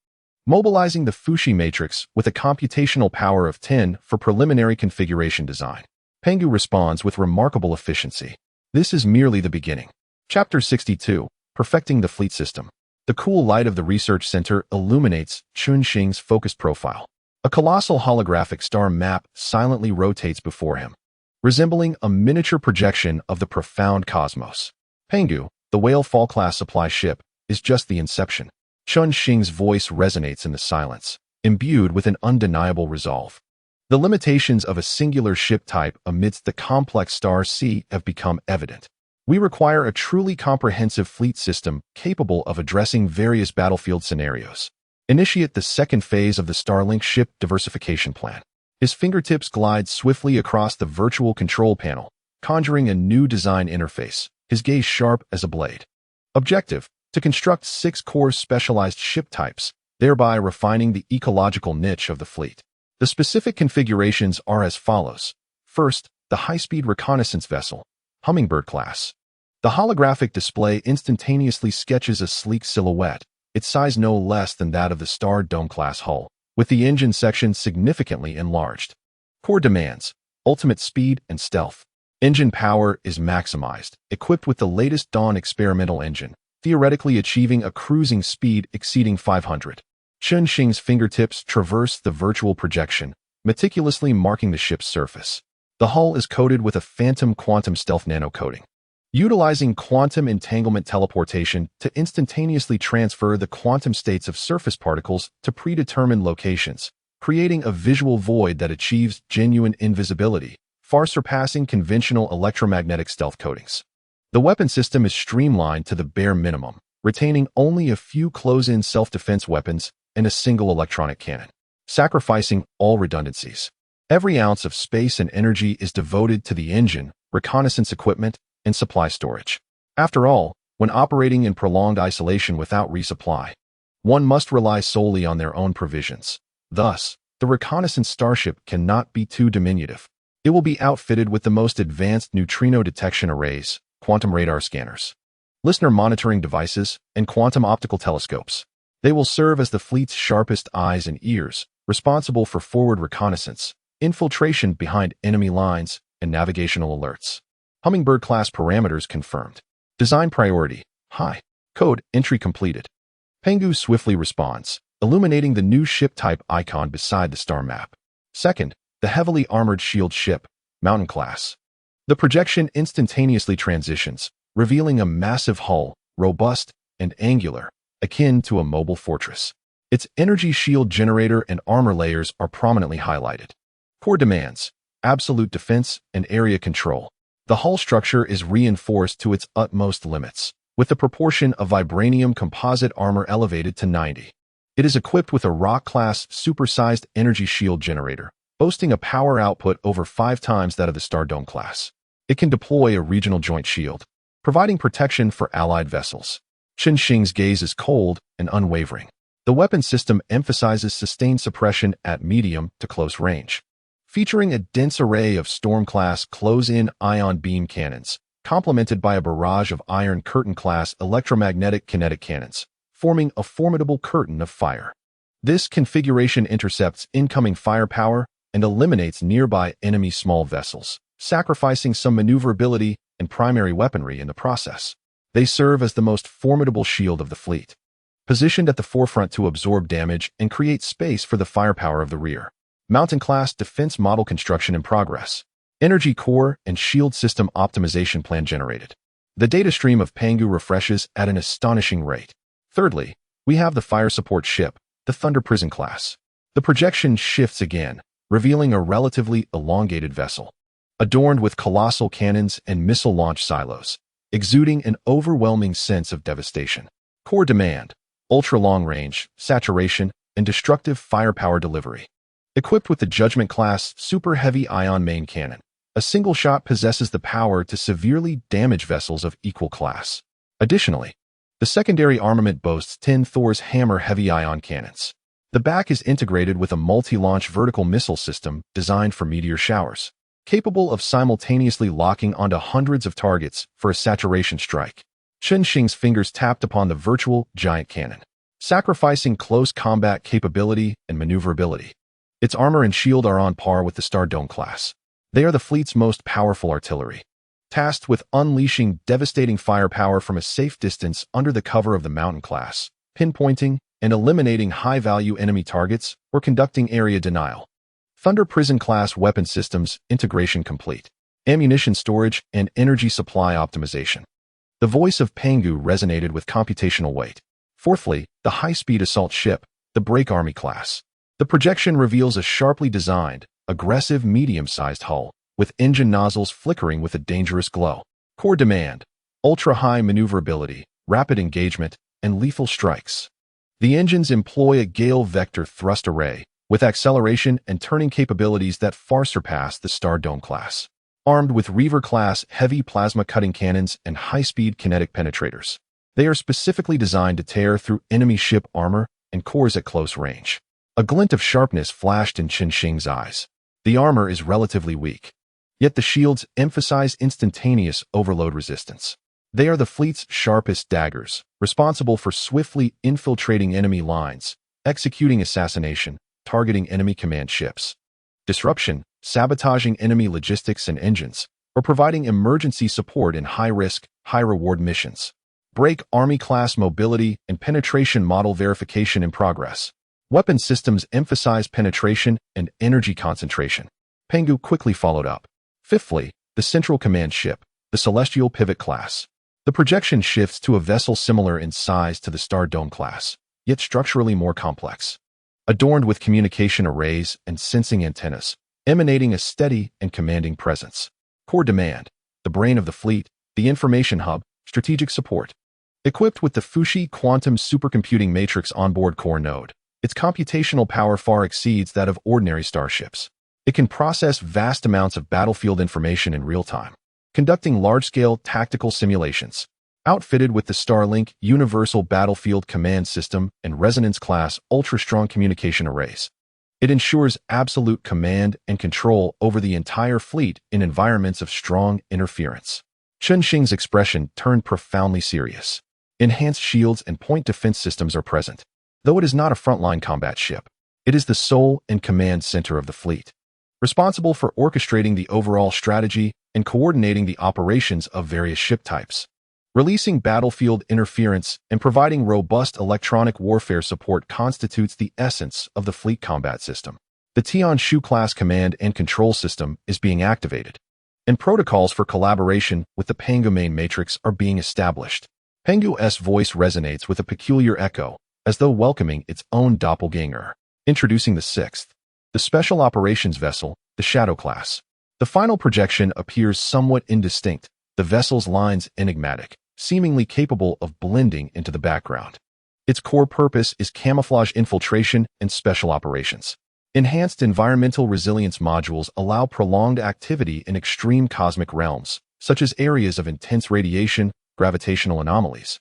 Mobilizing the Fuxi matrix with a computational power of 10 for preliminary configuration design. Pangu responds with remarkable efficiency. This is merely the beginning. Chapter 62, Perfecting the Fleet System. The cool light of the research center illuminates Chun Xing's focused profile. A colossal holographic star map silently rotates before him, resembling a miniature projection of the profound cosmos. Pangu, the Whale Fall class supply ship, is just the inception. Chun Xing's voice resonates in the silence, imbued with an undeniable resolve. The limitations of a singular ship type amidst the complex star sea have become evident. We require a truly comprehensive fleet system capable of addressing various battlefield scenarios. Initiate the second phase of the Starlink ship diversification plan. His fingertips glide swiftly across the virtual control panel, conjuring a new design interface, his gaze sharp as a blade. Objective, to construct 6 core specialized ship types, thereby refining the ecological niche of the fleet. The specific configurations are as follows. First, the high-speed reconnaissance vessel, Hummingbird class. The holographic display instantaneously sketches a sleek silhouette, its size no less than that of the Star Dome class hull, with the engine section significantly enlarged. Core demands, ultimate speed and stealth. Engine power is maximized, equipped with the latest Dawn experimental engine, theoretically achieving a cruising speed exceeding 500. Chun Xing's fingertips traverse the virtual projection, meticulously marking the ship's surface. The hull is coated with a phantom quantum stealth nanocoating, utilizing quantum entanglement teleportation to instantaneously transfer the quantum states of surface particles to predetermined locations, creating a visual void that achieves genuine invisibility, far surpassing conventional electromagnetic stealth coatings. The weapon system is streamlined to the bare minimum, retaining only a few close-in self-defense weapons and a single electronic cannon, sacrificing all redundancies. Every ounce of space and energy is devoted to the engine, reconnaissance equipment, and supply storage. After all, when operating in prolonged isolation without resupply, one must rely solely on their own provisions. Thus, the reconnaissance starship cannot be too diminutive. It will be outfitted with the most advanced neutrino detection arrays, quantum radar scanners, listener monitoring devices, and quantum optical telescopes. They will serve as the fleet's sharpest eyes and ears, responsible for forward reconnaissance, infiltration behind enemy lines, and navigational alerts. Hummingbird class parameters confirmed. Design priority, high. Code entry completed. Pangu swiftly responds, illuminating the new ship type icon beside the star map. Second, the heavily armored shield ship, Mountain class. The projection instantaneously transitions, revealing a massive hull, robust and angular, akin to a mobile fortress. Its energy shield generator and armor layers are prominently highlighted. Core demands: absolute defense and area control. The hull structure is reinforced to its utmost limits, with the proportion of vibranium composite armor elevated to 90. It is equipped with a rock-class supersized energy shield generator, boasting a power output over 5 times that of the Star Dome class. It can deploy a regional joint shield, providing protection for allied vessels. Xing's gaze is cold and unwavering. The weapon system emphasizes sustained suppression at medium to close range, featuring a dense array of Storm-class close-in ion beam cannons, complemented by a barrage of Iron Curtain-class electromagnetic kinetic cannons, forming a formidable curtain of fire. This configuration intercepts incoming firepower and eliminates nearby enemy small vessels, sacrificing some maneuverability and primary weaponry in the process. They serve as the most formidable shield of the fleet, positioned at the forefront to absorb damage and create space for the firepower of the rear. Mountain-class defense model construction in progress. Energy core and shield system optimization plan generated. The data stream of Pangu refreshes at an astonishing rate. Thirdly, we have the fire support ship, the Thunder Prison class. The projection shifts again, revealing a relatively elongated vessel, adorned with colossal cannons and missile launch silos, exuding an overwhelming sense of devastation. Core demand: ultra-long range, saturation, and destructive firepower delivery. Equipped with the Judgment-class super heavy ion main cannon, a single shot possesses the power to severely damage vessels of equal class. Additionally, the secondary armament boasts 10 Thor's Hammer heavy ion cannons. The back is integrated with a multi-launch vertical missile system designed for meteor showers, capable of simultaneously locking onto hundreds of targets for a saturation strike. Xing's fingers tapped upon the virtual giant cannon, sacrificing close combat capability and maneuverability. Its armor and shield are on par with the Star Dome class. They are the fleet's most powerful artillery, tasked with unleashing devastating firepower from a safe distance under the cover of the Mountain class, pinpointing and eliminating high-value enemy targets or conducting area denial. Thunder Prison class weapon systems integration complete. Ammunition storage and energy supply optimization. The voice of Pangu resonated with computational weight. Fourthly, the high-speed assault ship, the Break Army class. The projection reveals a sharply designed, aggressive medium-sized hull, with engine nozzles flickering with a dangerous glow. Core demand: ultra-high maneuverability, rapid engagement, and lethal strikes. The engines employ a Gale vector thrust array, with acceleration and turning capabilities that far surpass the Star Dome class. Armed with Reaver-class heavy plasma-cutting cannons and high-speed kinetic penetrators, they are specifically designed to tear through enemy ship armor and cores at close range. A glint of sharpness flashed in Xing's eyes. The armor is relatively weak, yet the shields emphasize instantaneous overload resistance. They are the fleet's sharpest daggers, responsible for swiftly infiltrating enemy lines, executing assassination, targeting enemy command ships, disruption, sabotaging enemy logistics and engines, or providing emergency support in high-risk, high-reward missions. Break Army-class mobility and penetration model verification in progress. Weapon systems emphasize penetration and energy concentration. Pangu quickly followed up. Fifthly, the Central Command ship, the Celestial Pivot class. The projection shifts to a vessel similar in size to the Star Dome class, yet structurally more complex. Adorned with communication arrays and sensing antennas, emanating a steady and commanding presence. Core demand: the brain of the fleet, the information hub, strategic support. Equipped with the Fuxi quantum supercomputing matrix onboard core node, its computational power far exceeds that of ordinary starships. It can process vast amounts of battlefield information in real time, conducting large-scale tactical simulations. Outfitted with the Starlink Universal Battlefield Command System and Resonance-class ultra-strong communication arrays, it ensures absolute command and control over the entire fleet in environments of strong interference. Xing's expression turned profoundly serious. Enhanced shields and point defense systems are present. Though it is not a frontline combat ship, it is the soul and command center of the fleet, responsible for orchestrating the overall strategy and coordinating the operations of various ship types. Releasing battlefield interference and providing robust electronic warfare support constitutes the essence of the fleet combat system. The Tianshu-class command and control system is being activated, and protocols for collaboration with the Pangu main matrix are being established. Pangu's voice resonates with a peculiar echo, as though welcoming its own doppelganger. Introducing the sixth, the Special Operations Vessel, the Shadow Class. The final projection appears somewhat indistinct, the vessel's lines enigmatic, seemingly capable of blending into the background. Its core purpose is camouflage infiltration and special operations. Enhanced environmental resilience modules allow prolonged activity in extreme cosmic realms, such as areas of intense radiation, gravitational anomalies.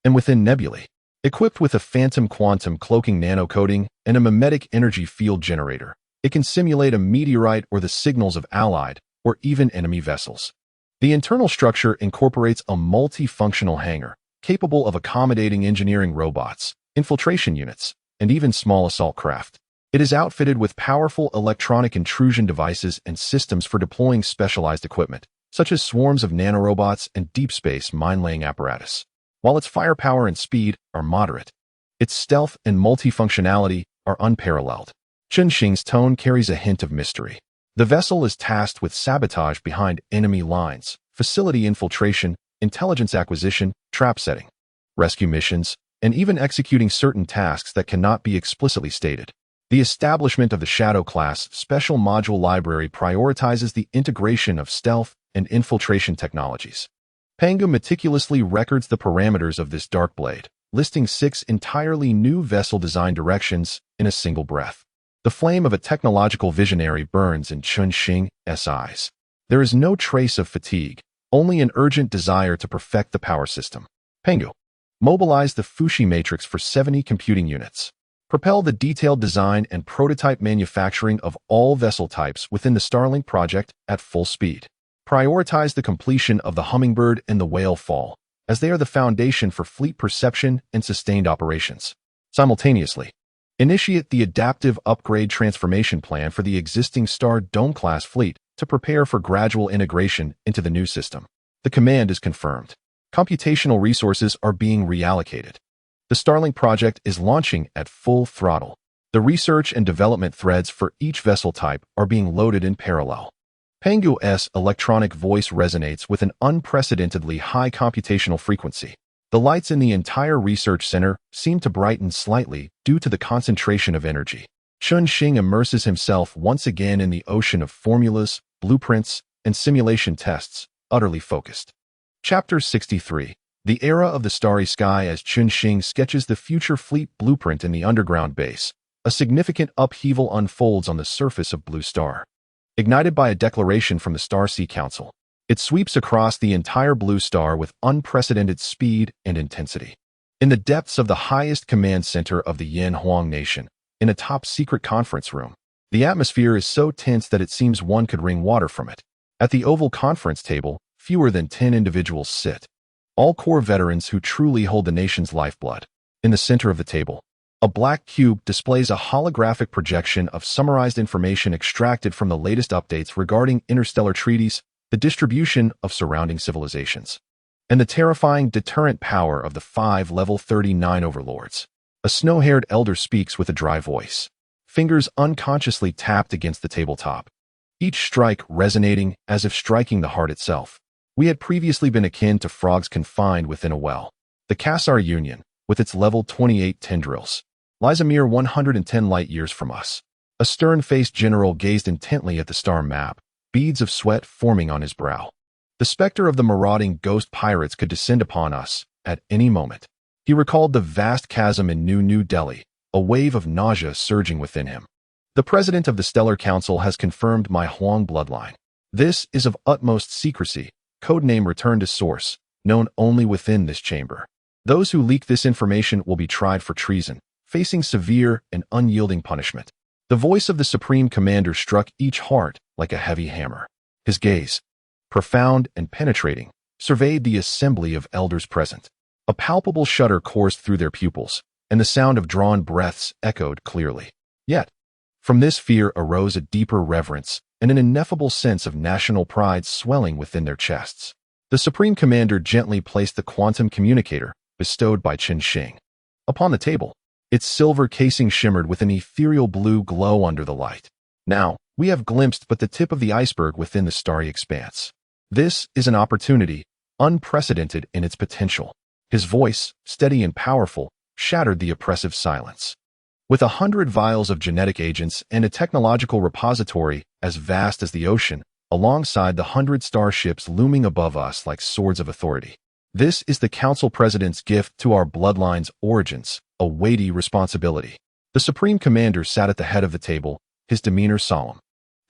And within nebulae, equipped with a phantom quantum cloaking nanocoating and a mimetic energy field generator, it can simulate a meteorite or the signals of allied or even enemy vessels. The internal structure incorporates a multifunctional hangar, capable of accommodating engineering robots, infiltration units, and even small assault craft. It is outfitted with powerful electronic intrusion devices and systems for deploying specialized equipment, such as swarms of nanorobots and deep space mine-laying apparatus. While its firepower and speed are moderate, its stealth and multifunctionality are unparalleled. Chunxing's tone carries a hint of mystery. The vessel is tasked with sabotage behind enemy lines, facility infiltration, intelligence acquisition, trap setting, rescue missions, and even executing certain tasks that cannot be explicitly stated. The establishment of the Shadow Class Special Module Library prioritizes the integration of stealth and infiltration technologies. Pangu meticulously records the parameters of this dark blade, listing 6 entirely new vessel design directions in a single breath. The flame of a technological visionary burns in Chunxing's eyes. There is no trace of fatigue, only an urgent desire to perfect the power system. Pangu, mobilize the Fuxi matrix for 70 computing units. Propel the detailed design and prototype manufacturing of all vessel types within the Starlink project at full speed. Prioritize the completion of the Hummingbird and the Whale Fall, as they are the foundation for fleet perception and sustained operations. Simultaneously, initiate the adaptive upgrade transformation plan for the existing Star Dome-class fleet to prepare for gradual integration into the new system. The command is confirmed. Computational resources are being reallocated. The Starlink project is launching at full throttle. The research and development threads for each vessel type are being loaded in parallel. Pangu's electronic voice resonates with an unprecedentedly high computational frequency. The lights in the entire research center seem to brighten slightly due to the concentration of energy. Chunxing immerses himself once again in the ocean of formulas, blueprints, and simulation tests, utterly focused. Chapter 63. The Era of the Starry Sky. As Chunxing sketches the future fleet blueprint in the underground base, a significant upheaval unfolds on the surface of Blue Star. Ignited by a declaration from the Star Sea Council, it sweeps across the entire Blue Star with unprecedented speed and intensity. In the depths of the highest command center of the Yin Huang Nation, in a top-secret conference room, the atmosphere is so tense that it seems one could wring water from it. At the oval conference table, fewer than 10 individuals sit, all core veterans who truly hold the nation's lifeblood. In the center of the table, a black cube displays a holographic projection of summarized information extracted from the latest updates regarding interstellar treaties, the distribution of surrounding civilizations, and the terrifying deterrent power of the 5 Level 39 overlords. A snow-haired elder speaks with a dry voice, fingers unconsciously tapped against the tabletop, each strike resonating as if striking the heart itself. We had previously been akin to frogs confined within a well. The Kassar Union, with its Level 28 tendrils, lies a mere 110 light-years from us. A stern-faced general gazed intently at the star map, beads of sweat forming on his brow. The specter of the marauding ghost pirates could descend upon us at any moment. He recalled the vast chasm in New Delhi, a wave of nausea surging within him. The president of the Stellar Council has confirmed my Huang bloodline. This is of utmost secrecy, codename Return to Source, known only within this chamber. Those who leak this information will be tried for treason, facing severe and unyielding punishment. The voice of the Supreme Commander struck each heart like a heavy hammer. His gaze, profound and penetrating, surveyed the assembly of elders present. A palpable shudder coursed through their pupils, and the sound of drawn breaths echoed clearly. Yet, from this fear arose a deeper reverence and an ineffable sense of national pride swelling within their chests. The Supreme Commander gently placed the quantum communicator bestowed by Chunxing upon the table. Its silver casing shimmered with an ethereal blue glow under the light. Now, we have glimpsed but the tip of the iceberg within the starry expanse. This is an opportunity, unprecedented in its potential. His voice, steady and powerful, shattered the oppressive silence. With 100 vials of genetic agents and a technological repository as vast as the ocean, alongside the 100 starships looming above us like swords of authority. This is the Council President's gift to our bloodline's origins, a weighty responsibility. The Supreme Commander sat at the head of the table, his demeanor solemn,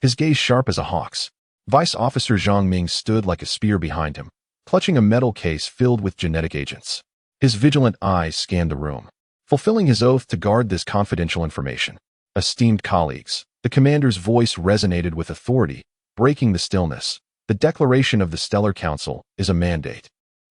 his gaze sharp as a hawk's. Vice Officer Zhang Ming stood like a spear behind him, clutching a metal case filled with genetic agents. His vigilant eyes scanned the room, fulfilling his oath to guard this confidential information. Esteemed colleagues, the commander's voice resonated with authority, breaking the stillness. The declaration of the Stellar Council is a mandate,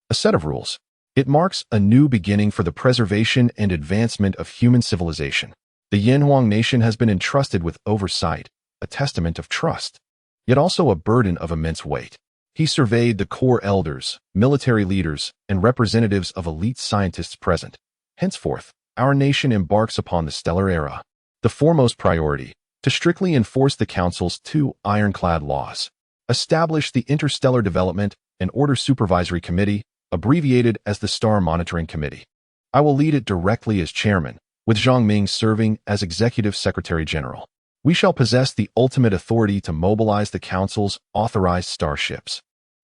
a set of rules. It marks a new beginning for the preservation and advancement of human civilization. The Yanhuang nation has been entrusted with oversight, a testament of trust, yet also a burden of immense weight. He surveyed the core elders, military leaders, and representatives of elite scientists present. Henceforth, our nation embarks upon the stellar era. The foremost priority, to strictly enforce the Council's 2 ironclad laws. Establish the Interstellar Development and Order Supervisory Committee, abbreviated as the Star Monitoring Committee. I will lead it directly as chairman, with Zhang Ming serving as Executive Secretary General. We shall possess the ultimate authority to mobilize the Council's authorized starships.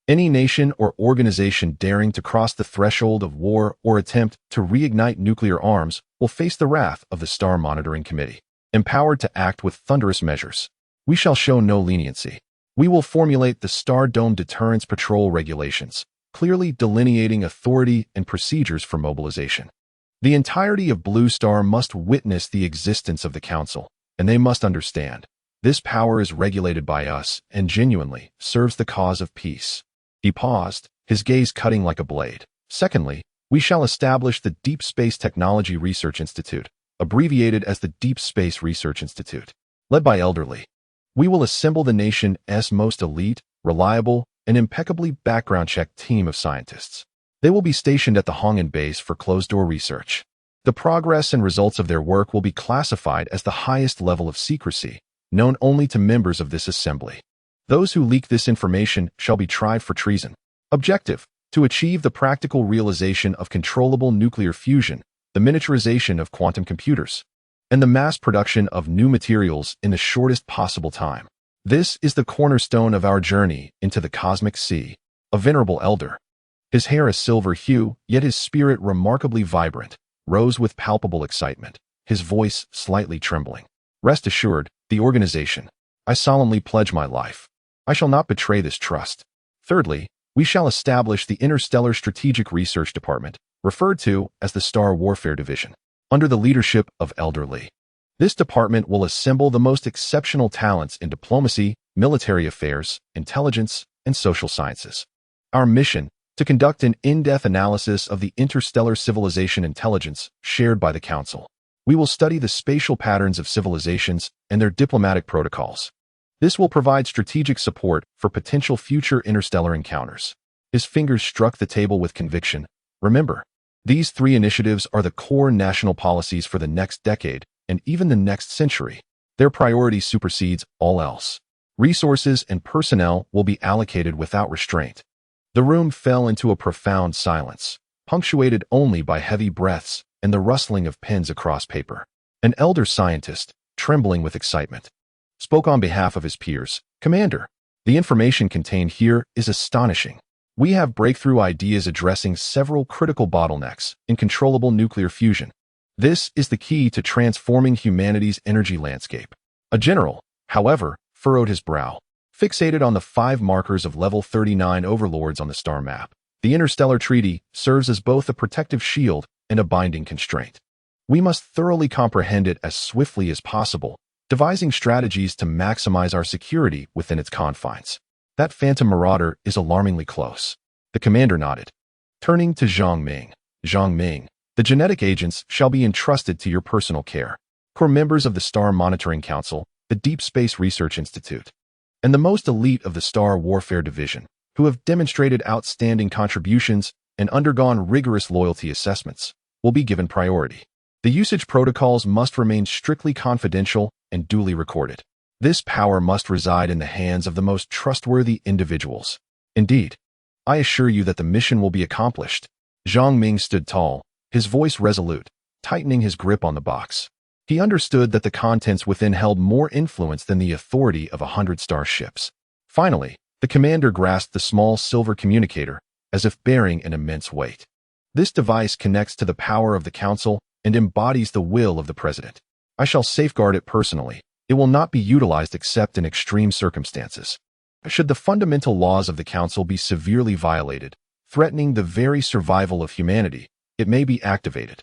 Any nation or organization daring to cross the threshold of war or attempt to reignite nuclear arms will face the wrath of the Star Monitoring Committee. Empowered to act with thunderous measures, we shall show no leniency. We will formulate the Star Dome Deterrence Patrol regulations, clearly delineating authority and procedures for mobilization. The entirety of Blue Star must witness the existence of the Council, and they must understand. This power is regulated by us and genuinely serves the cause of peace. He paused, his gaze cutting like a blade. Secondly, we shall establish the Deep Space Technology Research Institute, abbreviated as the Deep Space Research Institute. Led by elderly, we will assemble the nation's most elite, reliable, and impeccably background-checked team of scientists. They will be stationed at the Hong'an base for closed-door research. The progress and results of their work will be classified as the highest level of secrecy, known only to members of this assembly. Those who leak this information shall be tried for treason. Objective: to achieve the practical realization of controllable nuclear fusion, the miniaturization of quantum computers, and the mass production of new materials in the shortest possible time. This is the cornerstone of our journey into the cosmic sea. A venerable elder, his hair a silver hue, yet his spirit remarkably vibrant, rose with palpable excitement, his voice slightly trembling. Rest assured, the organization. I solemnly pledge my life. I shall not betray this trust. Thirdly, we shall establish the Interstellar Strategic Research Department, referred to as the Star Warfare Division, under the leadership of Elder Li. This department will assemble the most exceptional talents in diplomacy, military affairs, intelligence, and social sciences. Our mission: to conduct an in-depth analysis of the interstellar civilization intelligence shared by the Council. We will study the spatial patterns of civilizations and their diplomatic protocols. This will provide strategic support for potential future interstellar encounters. His fingers struck the table with conviction. Remember, these 3 initiatives are the core national policies for the next decade and even the next century. Their priority supersedes all else. Resources and personnel will be allocated without restraint. The room fell into a profound silence, punctuated only by heavy breaths and the rustling of pens across paper. An elder scientist, trembling with excitement, spoke on behalf of his peers. Commander, the information contained here is astonishing. We have breakthrough ideas addressing several critical bottlenecks in controllable nuclear fusion. This is the key to transforming humanity's energy landscape. A general, however, furrowed his brow, fixated on the 5 markers of level 39 overlords on the star map. The Interstellar Treaty serves as both a protective shield and a binding constraint. We must thoroughly comprehend it as swiftly as possible, devising strategies to maximize our security within its confines. That phantom marauder is alarmingly close. The commander nodded, turning to Zhang Ming. Zhang Ming, the genetic agents shall be entrusted to your personal care. Core members of the Star Monitoring Council, the Deep Space Research Institute, and the most elite of the Star Warfare Division, who have demonstrated outstanding contributions and undergone rigorous loyalty assessments, will be given priority. The usage protocols must remain strictly confidential and duly recorded. This power must reside in the hands of the most trustworthy individuals. Indeed, I assure you that the mission will be accomplished. Zhang Ming stood tall, his voice resolute, tightening his grip on the box. He understood that the contents within held more influence than the authority of 100 starships. Finally, the commander grasped the small silver communicator, as if bearing an immense weight. This device connects to the power of the Council and embodies the will of the President. I shall safeguard it personally. It will not be utilized except in extreme circumstances. Should the fundamental laws of the Council be severely violated, threatening the very survival of humanity, it may be activated.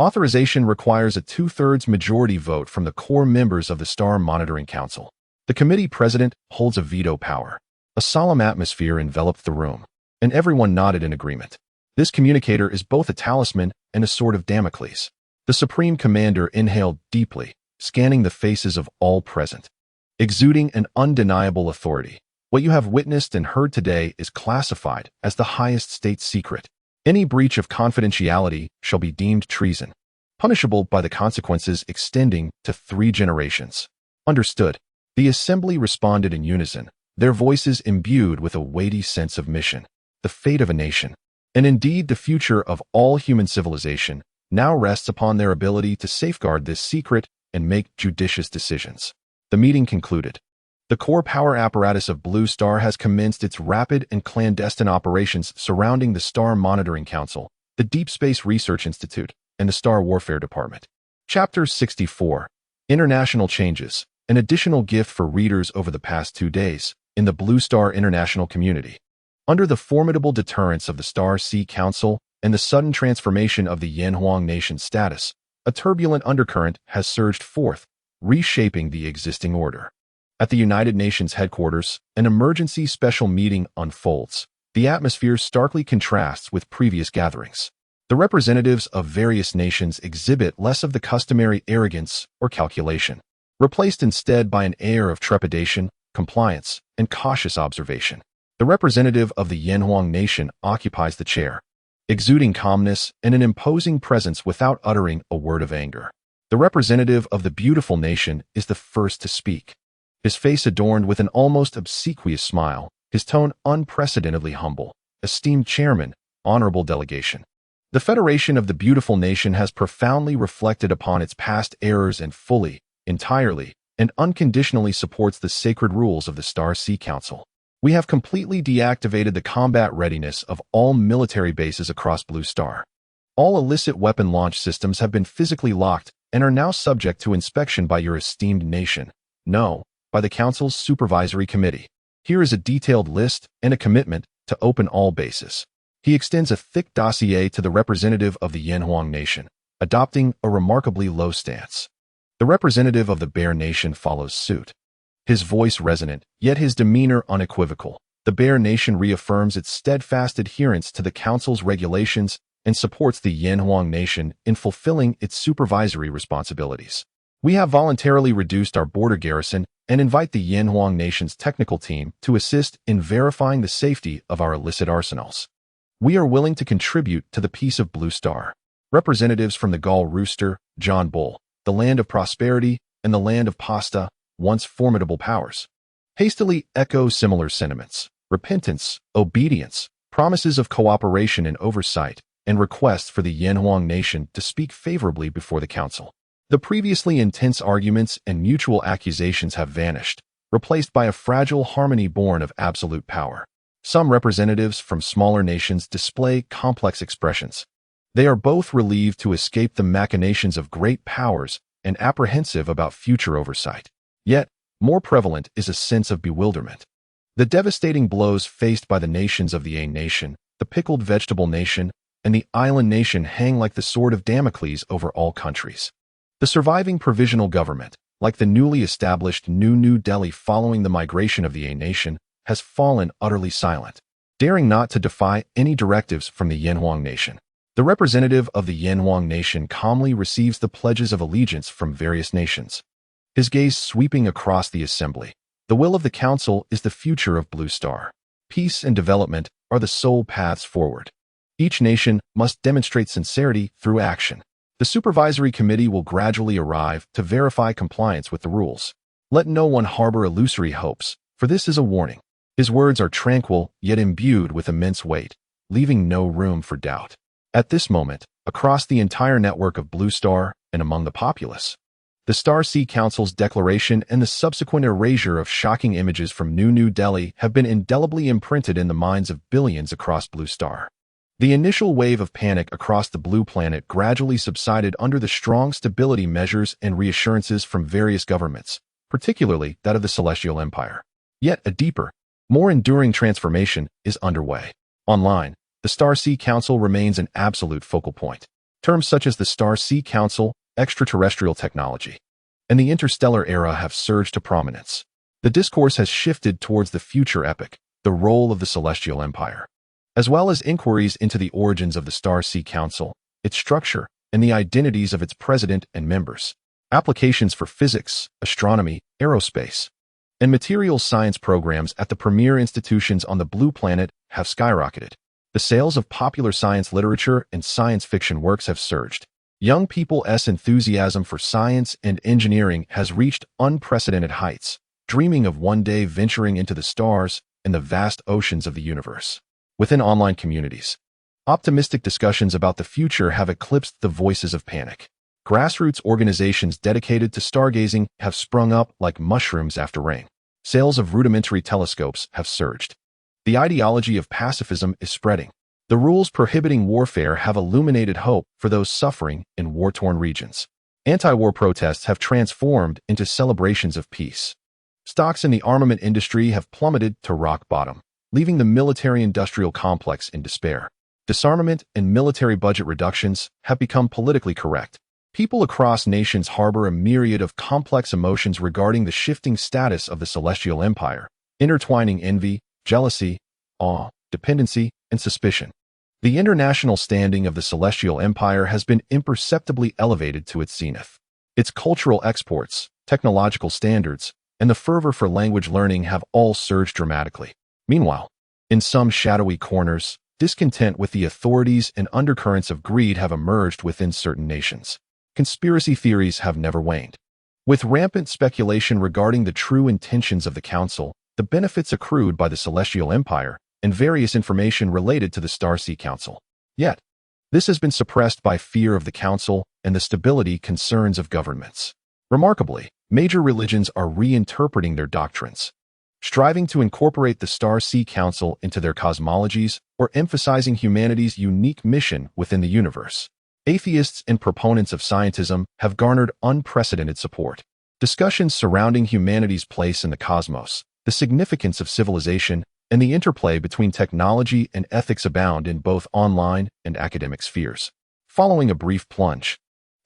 Authorization requires a 2/3 majority vote from the core members of the Star Monitoring Council. The committee president holds a veto power. A solemn atmosphere enveloped the room, and everyone nodded in agreement. This communicator is both a talisman and a sword of Damocles. The Supreme Commander inhaled deeply, scanning the faces of all present. Exuding an undeniable authority, what you have witnessed and heard today is classified as the highest state secret. Any breach of confidentiality shall be deemed treason, punishable by the consequences extending to 3 generations. Understood. The assembly responded in unison, their voices imbued with a weighty sense of mission. The fate of a nation, and indeed the future of all human civilization, now rests upon their ability to safeguard this secret and make judicious decisions. The meeting concluded. The core power apparatus of Blue Star has commenced its rapid and clandestine operations surrounding the Star Monitoring Council, the Deep Space Research Institute, and the Star Warfare Department. Chapter 64. International Changes, an additional gift for readers over the past 2 days in the Blue Star International community. Under the formidable deterrence of the Star Sea Council and the sudden transformation of the Yanhuang nation's status, a turbulent undercurrent has surged forth, reshaping the existing order. At the United Nations headquarters, an emergency special meeting unfolds. The atmosphere starkly contrasts with previous gatherings. The representatives of various nations exhibit less of the customary arrogance or calculation, replaced instead by an air of trepidation, compliance, and cautious observation. The representative of the Yanhuang nation occupies the chair, exuding calmness and an imposing presence without uttering a word of anger. The representative of the beautiful nation is the first to speak. His face adorned with an almost obsequious smile, his tone unprecedentedly humble. Esteemed Chairman, honorable delegation. The Federation of the Beautiful Nation has profoundly reflected upon its past errors and fully, entirely, and unconditionally supports the sacred rules of the Star Sea Council. We have completely deactivated the combat readiness of all military bases across Blue Star. All illicit weapon launch systems have been physically locked and are now subject to inspection by your esteemed nation. No, by the Council's Supervisory Committee. Here is a detailed list and a commitment to open all bases. He extends a thick dossier to the representative of the Yanhuang nation, adopting a remarkably low stance. The representative of the Bear Nation follows suit. His voice resonant, yet his demeanor unequivocal. The Bear Nation reaffirms its steadfast adherence to the Council's regulations and supports the Yanhuang nation in fulfilling its supervisory responsibilities. We have voluntarily reduced our border garrison and invite the Yanhuang nation's technical team to assist in verifying the safety of our illicit arsenals. We are willing to contribute to the peace of Blue Star. Representatives from the Gaul Rooster, John Bull, the land of prosperity, and the land of pasta, once formidable powers, hastily echo similar sentiments: repentance, obedience, promises of cooperation and oversight, and requests for the Yanhuang nation to speak favorably before the Council. The previously intense arguments and mutual accusations have vanished, replaced by a fragile harmony born of absolute power. Some representatives from smaller nations display complex expressions. They are both relieved to escape the machinations of great powers and apprehensive about future oversight. Yet, more prevalent is a sense of bewilderment. The devastating blows faced by the nations of the A Nation, the Pickled Vegetable Nation, and the Island Nation hang like the sword of Damocles over all countries. The surviving provisional government, like the newly established New Delhi following the migration of the A Nation, has fallen utterly silent, daring not to defy any directives from the Yanhuang nation. The representative of the Yanhuang nation calmly receives the pledges of allegiance from various nations. His gaze sweeping across the assembly. The will of the Council is the future of Blue Star. Peace and development are the sole paths forward. Each nation must demonstrate sincerity through action. The Supervisory Committee will gradually arrive to verify compliance with the rules. Let no one harbor illusory hopes, for this is a warning. His words are tranquil, yet imbued with immense weight, leaving no room for doubt. At this moment, across the entire network of Blue Star and among the populace, the Star Sea Council's declaration and the subsequent erasure of shocking images from New Delhi have been indelibly imprinted in the minds of billions across Blue Star. The initial wave of panic across the blue planet gradually subsided under the strong stability measures and reassurances from various governments, particularly that of the Celestial Empire. Yet a deeper, more enduring transformation is underway. Online, the Star Sea Council remains an absolute focal point. Terms such as the Star Sea Council, extraterrestrial technology, and the interstellar era have surged to prominence. The discourse has shifted towards the future epoch, the role of the Celestial Empire, as well as inquiries into the origins of the Star Sea Council, its structure, and the identities of its president and members. Applications for physics, astronomy, aerospace, and materials science programs at the premier institutions on the Blue Planet have skyrocketed. The sales of popular science literature and science fiction works have surged. Young people's enthusiasm for science and engineering has reached unprecedented heights, dreaming of one day venturing into the stars and the vast oceans of the universe. Within online communities, optimistic discussions about the future have eclipsed the voices of panic. Grassroots organizations dedicated to stargazing have sprung up like mushrooms after rain. Sales of rudimentary telescopes have surged. The ideology of pacifism is spreading. The rules prohibiting warfare have illuminated hope for those suffering in war-torn regions. Anti-war protests have transformed into celebrations of peace. Stocks in the armament industry have plummeted to rock bottom, leaving the military-industrial complex in despair. Disarmament and military budget reductions have become politically correct. People across nations harbor a myriad of complex emotions regarding the shifting status of the Celestial Empire, intertwining envy, jealousy, awe, dependency, and suspicion. The international standing of the Celestial Empire has been imperceptibly elevated to its zenith. Its cultural exports, technological standards, and the fervor for language learning have all surged dramatically. Meanwhile, in some shadowy corners, discontent with the authorities and undercurrents of greed have emerged within certain nations. Conspiracy theories have never waned. With rampant speculation regarding the true intentions of the Council, the benefits accrued by the Celestial Empire, and various information related to the Star Sea Council. Yet, this has been suppressed by fear of the Council and the stability concerns of governments. Remarkably, major religions are reinterpreting their doctrines, striving to incorporate the Star Sea Council into their cosmologies or emphasizing humanity's unique mission within the universe. Atheists and proponents of scientism have garnered unprecedented support. Discussions surrounding humanity's place in the cosmos, the significance of civilization, and the interplay between technology and ethics abound in both online and academic spheres. Following a brief plunge,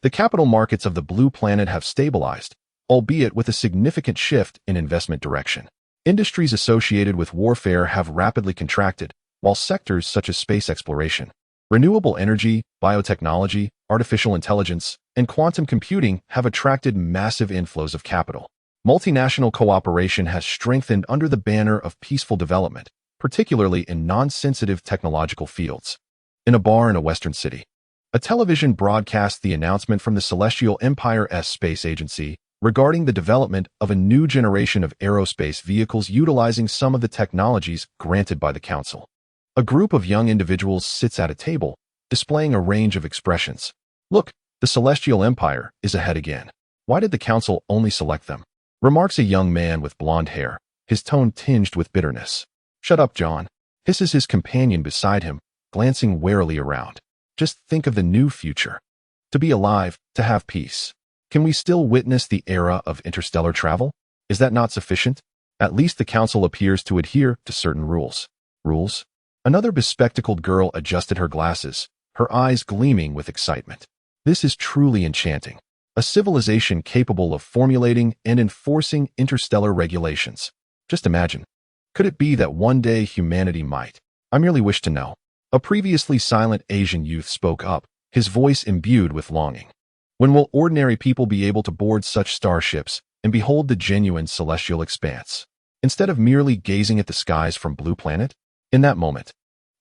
the capital markets of the Blue Planet have stabilized, albeit with a significant shift in investment direction. Industries associated with warfare have rapidly contracted, while sectors such as space exploration, renewable energy, biotechnology, artificial intelligence, and quantum computing have attracted massive inflows of capital. Multinational cooperation has strengthened under the banner of peaceful development, particularly in non-sensitive technological fields. In a bar in a western city, a television broadcast the announcement from the Celestial Empire's space agency regarding the development of a new generation of aerospace vehicles utilizing some of the technologies granted by the Council. A group of young individuals sits at a table, displaying a range of expressions. Look, the Celestial Empire is ahead again. Why did the Council only select them? Remarks a young man with blonde hair, his tone tinged with bitterness. Shut up, John, hisses his companion beside him, glancing warily around. Just think of the new future. To be alive, to have peace. Can we still witness the era of interstellar travel? Is that not sufficient? At least the Council appears to adhere to certain rules. Rules? Another bespectacled girl adjusted her glasses, her eyes gleaming with excitement. This is truly enchanting. A civilization capable of formulating and enforcing interstellar regulations. Just imagine. Could it be that one day humanity might? I merely wish to know. A previously silent Asian youth spoke up, his voice imbued with longing. When will ordinary people be able to board such starships and behold the genuine celestial expanse, instead of merely gazing at the skies from Blue Planet? In that moment,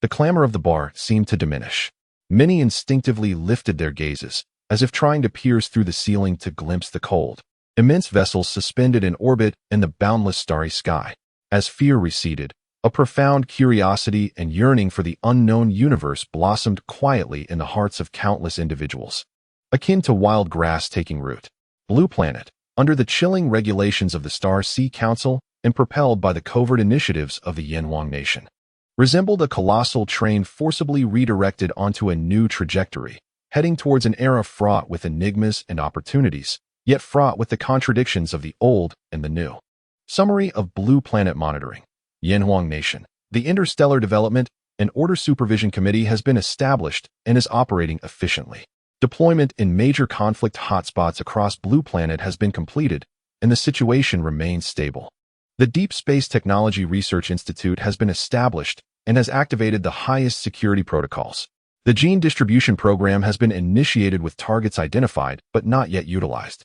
the clamor of the bar seemed to diminish. Many instinctively lifted their gazes, as if trying to pierce through the ceiling to glimpse the cold, immense vessels suspended in orbit in the boundless starry sky. As fear receded, A profound curiosity and yearning for the unknown universe blossomed quietly in the hearts of countless individuals, akin to wild grass taking root. Blue Planet, under the chilling regulations of the Star Sea Council and propelled by the covert initiatives of the Yanhuang Nation, resembled a colossal train forcibly redirected onto a new trajectory, heading towards an era fraught with enigmas and opportunities, yet fraught with the contradictions of the old and the new. Summary of Blue Planet Monitoring. Yanhuang Nation. The Interstellar Development and Order Supervision Committee has been established and is operating efficiently. Deployment in major conflict hotspots across Blue Planet has been completed, and the situation remains stable. The Deep Space Technology Research Institute has been established and has activated the highest security protocols. The Gene Distribution Program has been initiated with targets identified but not yet utilized.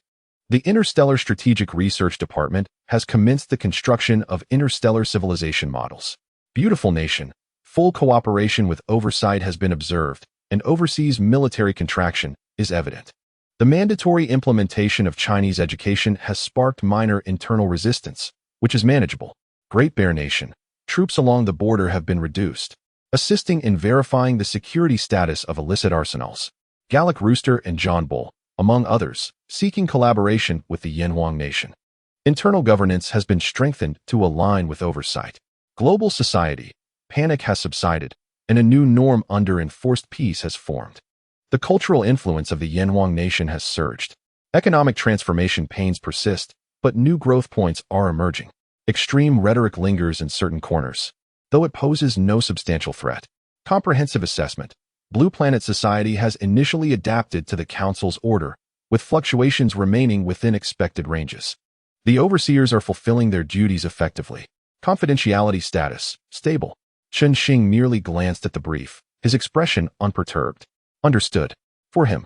The Interstellar Strategic Research Department has commenced the construction of interstellar civilization models. Beautiful Nation. Full cooperation with oversight has been observed, and overseas military contraction is evident. The mandatory implementation of Chinese education has sparked minor internal resistance, which is manageable. Great Bear Nation. Troops along the border have been reduced, assisting in verifying the security status of illicit arsenals. Galactic Rooster and John Bull, among others, seeking collaboration with the Yanhuang Nation. Internal governance has been strengthened to align with oversight. Global society. Panic has subsided, and a new norm under enforced peace has formed. The cultural influence of the Yanhuang Nation has surged. Economic transformation pains persist, but new growth points are emerging. Extreme rhetoric lingers in certain corners, though it poses no substantial threat. Comprehensive assessment. Blue Planet Society has initially adapted to the Council's order, with fluctuations remaining within expected ranges. The overseers are fulfilling their duties effectively. Confidentiality status, stable. Chen Xing merely glanced at the brief, his expression unperturbed. Understood. For him,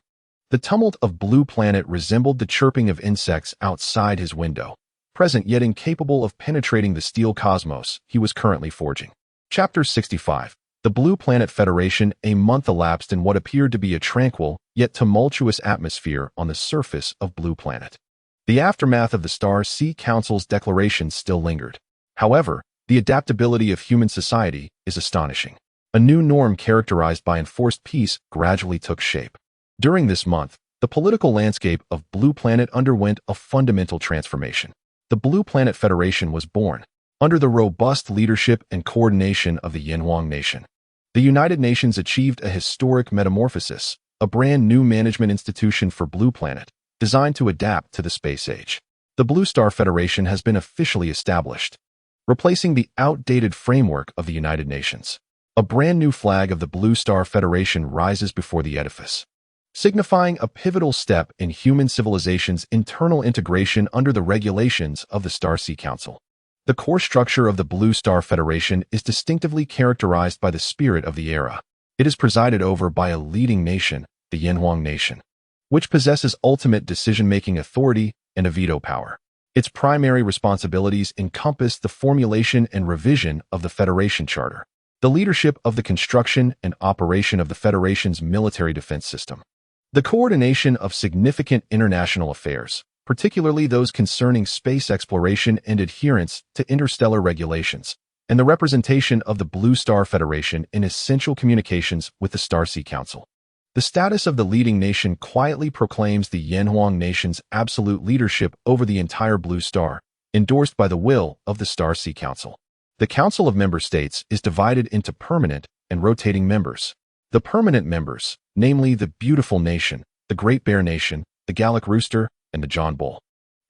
the tumult of Blue Planet resembled the chirping of insects outside his window, present yet incapable of penetrating the steel cosmos he was currently forging. Chapter 65. The Blue Planet Federation. A month elapsed in what appeared to be a tranquil, yet tumultuous atmosphere on the surface of Blue Planet. The aftermath of the Star Sea Council's declarations still lingered. However, the adaptability of human society is astonishing. A new norm characterized by enforced peace gradually took shape. During this month, the political landscape of Blue Planet underwent a fundamental transformation. The Blue Planet Federation was born, under the robust leadership and coordination of the Yanhuang Nation. The United Nations achieved a historic metamorphosis, a brand new management institution for Blue Planet, designed to adapt to the space age. The Blue Star Federation has been officially established, replacing the outdated framework of the United Nations. A brand new flag of the Blue Star Federation rises before the edifice, signifying a pivotal step in human civilization's internal integration under the regulations of the Star Sea Council. The core structure of the Blue Star Federation is distinctively characterized by the spirit of the era. It is presided over by a leading nation, the Yanhuang Nation, which possesses ultimate decision-making authority and a veto power. Its primary responsibilities encompass the formulation and revision of the Federation Charter, the leadership of the construction and operation of the Federation's military defense system, the coordination of significant international affairs, particularly those concerning space exploration and adherence to interstellar regulations, and the representation of the Blue Star Federation in essential communications with the Star Sea Council. The status of the leading nation quietly proclaims the Yanhuang Nation's absolute leadership over the entire Blue Star, endorsed by the will of the Star Sea Council. The Council of Member States is divided into permanent and rotating members. The permanent members, namely the Beautiful Nation, the Great Bear Nation, the Galactic Rooster, and the John Bull,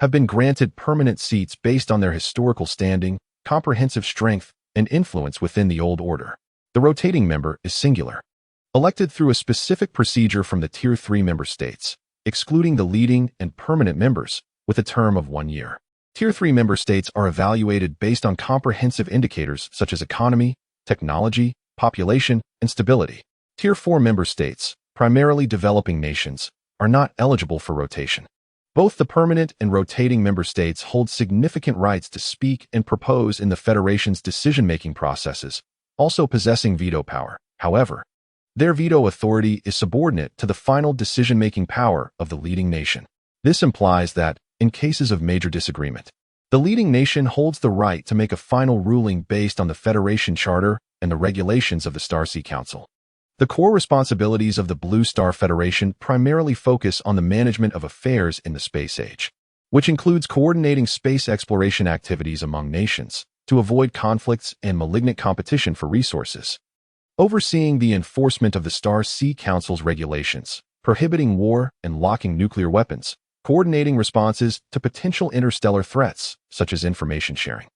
have been granted permanent seats based on their historical standing, comprehensive strength, and influence within the old order. The rotating member is singular, elected through a specific procedure from the Tier 3 member states, excluding the leading and permanent members, with a term of 1 year. Tier 3 member states are evaluated based on comprehensive indicators such as economy, technology, population, and stability. Tier 4 member states, primarily developing nations, are not eligible for rotation. Both the permanent and rotating member states hold significant rights to speak and propose in the Federation's decision-making processes, also possessing veto power. However, their veto authority is subordinate to the final decision-making power of the leading nation. This implies that, in cases of major disagreement, The leading nation holds the right to make a final ruling based on the Federation Charter and the regulations of the Star Sea Council. The core responsibilities of the Blue Star Federation primarily focus on the management of affairs in the space age, which includes coordinating space exploration activities among nations to avoid conflicts and malignant competition for resources, overseeing the enforcement of the Star Sea Council's regulations, prohibiting war and locking nuclear weapons, coordinating responses to potential interstellar threats, such as information sharing,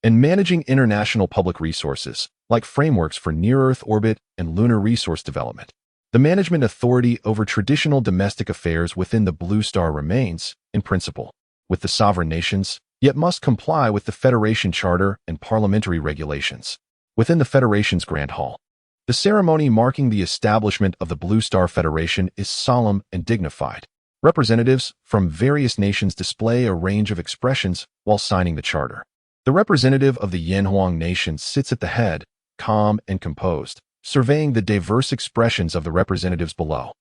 and managing international public resources, like frameworks for near-Earth orbit and lunar resource development. The management authority over traditional domestic affairs within the Blue Star remains, in principle, with the sovereign nations, yet must comply with the Federation Charter and parliamentary regulations. Within the Federation's Grand Hall, the ceremony marking the establishment of the Blue Star Federation is solemn and dignified. Representatives from various nations display a range of expressions while signing the charter. The representative of the Yanhuang nation sits at the head, calm and composed, surveying the diverse expressions of the representatives below.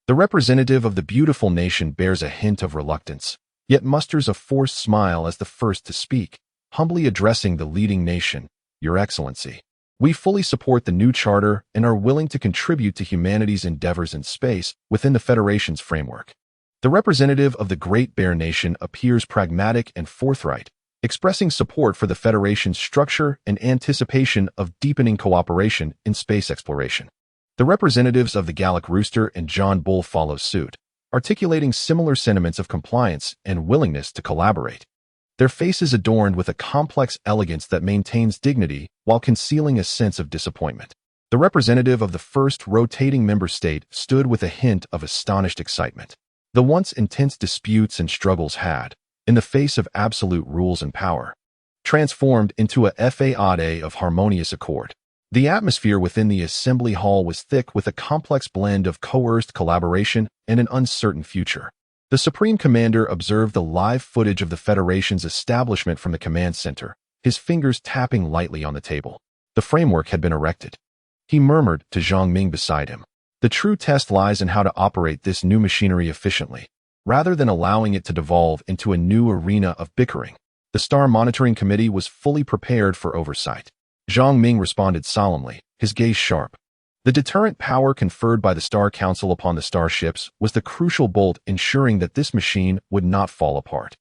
The representative of the beautiful nation bears a hint of reluctance, yet musters a forced smile as the first to speak, humbly addressing the leading nation, Your Excellency. We fully support the new charter and are willing to contribute to humanity's endeavors in space within the Federation's framework. The representative of the Great Bear Nation appears pragmatic and forthright, expressing support for the Federation's structure and anticipation of deepening cooperation in space exploration. The representatives of the Galactic Rooster and John Bull follow suit, articulating similar sentiments of compliance and willingness to collaborate. Their faces adorned with a complex elegance that maintains dignity while concealing a sense of disappointment. The representative of the first rotating member state stood with a hint of astonished excitement. The once intense disputes and struggles had, in the face of absolute rules and power, transformed into a fade of harmonious accord. The atmosphere within the assembly hall was thick with a complex blend of coerced collaboration and an uncertain future. The Supreme Commander observed the live footage of the Federation's establishment from the command center, his fingers tapping lightly on the table. The framework had been erected. He murmured to Zhang Ming beside him. The true test lies in how to operate this new machinery efficiently, rather than allowing it to devolve into a new arena of bickering. The Star Monitoring Committee was fully prepared for oversight. Zhang Ming responded solemnly, his gaze sharp. The deterrent power conferred by the Star Council upon the starships was the crucial bolt ensuring that this machine would not fall apart.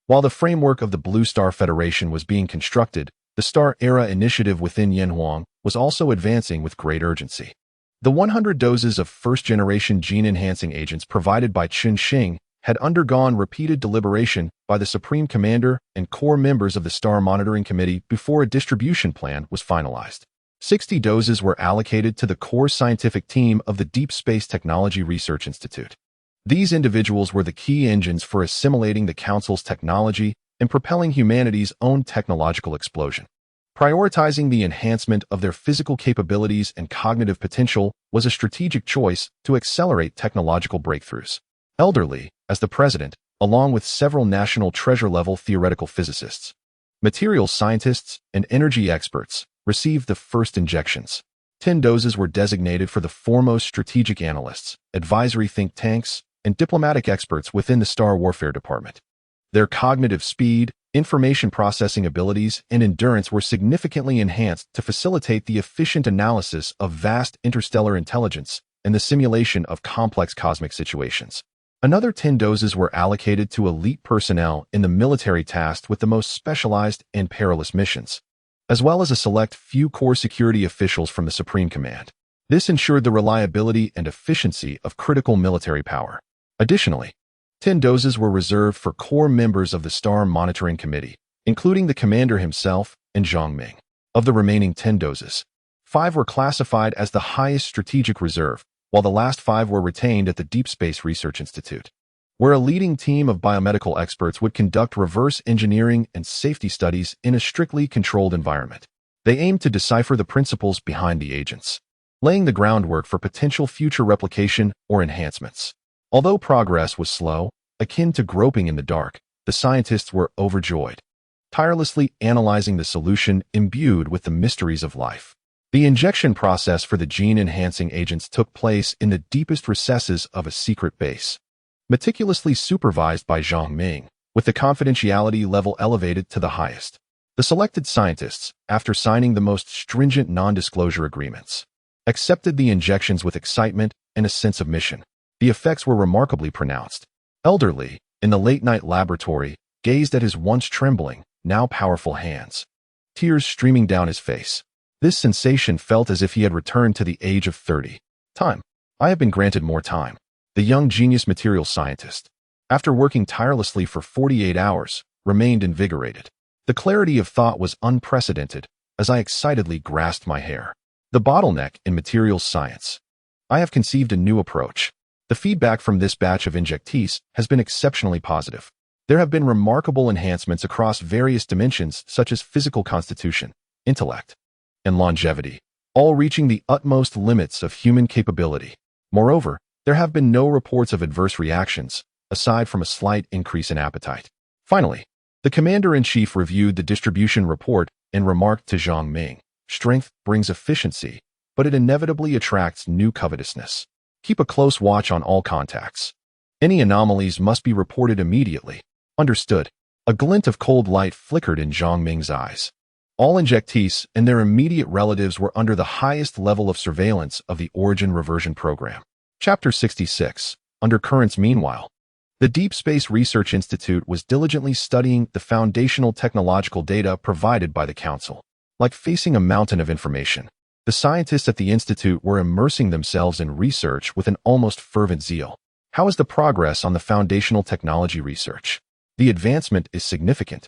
While the framework of the Blue Star Federation was being constructed, the Star Era initiative within Yanhuang was also advancing with great urgency. The 100 doses of first-generation gene-enhancing agents provided by Chun Xing had undergone repeated deliberation by the Supreme Commander and core members of the Star Monitoring Committee before a distribution plan was finalized. 60 doses were allocated to the core scientific team of the Deep Space Technology Research Institute. These individuals were the key engines for assimilating the Council's technology and propelling humanity's own technological explosion. Prioritizing the enhancement of their physical capabilities and cognitive potential was a strategic choice to accelerate technological breakthroughs. Elderly, as the president, along with several national treasure-level theoretical physicists, materials scientists, and energy experts, received the first injections. 10 doses were designated for the foremost strategic analysts, advisory think tanks, and diplomatic experts within the Star Warfare Department. Their cognitive speed, information processing abilities, and endurance were significantly enhanced to facilitate the efficient analysis of vast interstellar intelligence and the simulation of complex cosmic situations. Another 10 doses were allocated to elite personnel in the military tasked with the most specialized and perilous missions, as well as a select few core security officials from the Supreme Command. This ensured the reliability and efficiency of critical military power. Additionally, 10 doses were reserved for core members of the Star Monitoring Committee, including the commander himself and Zhang Ming. Of the remaining 10 doses, 5 were classified as the highest strategic reserve, while the last 5 were retained at the Deep Space Research Institute, where a leading team of biomedical experts would conduct reverse engineering and safety studies in a strictly controlled environment. They aimed to decipher the principles behind the agents, laying the groundwork for potential future replication or enhancements. Although progress was slow, akin to groping in the dark, the scientists were overjoyed, tirelessly analyzing the solution imbued with the mysteries of life. The injection process for the gene-enhancing agents took place in the deepest recesses of a secret base, meticulously supervised by Zhang Ming, with the confidentiality level elevated to the highest. The selected scientists, after signing the most stringent non-disclosure agreements, accepted the injections with excitement and a sense of mission. The effects were remarkably pronounced. Elderly, in the late-night laboratory, gazed at his once trembling, now powerful hands, tears streaming down his face. This sensation felt as if he had returned to the age of 30. Time. I have been granted more time. The young genius materials scientist, after working tirelessly for 48 hours, remained invigorated. The clarity of thought was unprecedented as I excitedly grasped my hair. The bottleneck in materials science. I have conceived a new approach. The feedback from this batch of injectees has been exceptionally positive. There have been remarkable enhancements across various dimensions such as physical constitution, intellect, and longevity, all reaching the utmost limits of human capability. Moreover, there have been no reports of adverse reactions, aside from a slight increase in appetite. Finally, the commander-in-chief reviewed the distribution report and remarked to Zhang Ming, "Strength brings efficiency, but it inevitably attracts new covetousness. Keep a close watch on all contacts. Any anomalies must be reported immediately." Understood. A glint of cold light flickered in Zhang Ming's eyes. All injectees and their immediate relatives were under the highest level of surveillance of the Origin Reversion Program. Chapter 66. Undercurrents. Meanwhile, the Deep Space Research Institute was diligently studying the foundational technological data provided by the Council. Like facing a mountain of information, the scientists at the Institute were immersing themselves in research with an almost fervent zeal. How is the progress on the foundational technology research? The advancement is significant,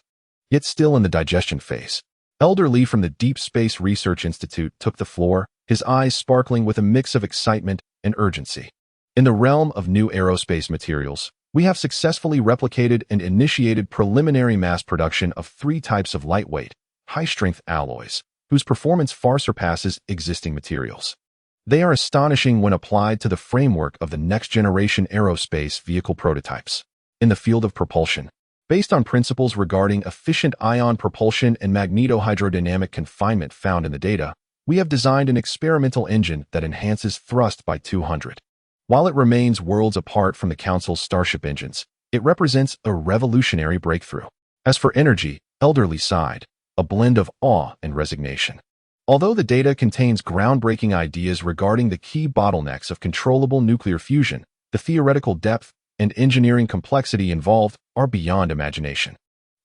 yet still in the digestion phase. Elder Lee from the Deep Space Research Institute took the floor, his eyes sparkling with a mix of excitement and urgency. In the realm of new aerospace materials, we have successfully replicated and initiated preliminary mass production of 3 types of lightweight, high-strength alloys, whose performance far surpasses existing materials. They are astonishing when applied to the framework of the next-generation aerospace vehicle prototypes. In the field of propulsion, based on principles regarding efficient ion propulsion and magnetohydrodynamic confinement found in the data, we have designed an experimental engine that enhances thrust by 200. While it remains worlds apart from the Council's Starship engines, it represents a revolutionary breakthrough. As for energy, Elderly sighed, a blend of awe and resignation. Although the data contains groundbreaking ideas regarding the key bottlenecks of controllable nuclear fusion, the theoretical depth and engineering complexity involved are beyond imagination.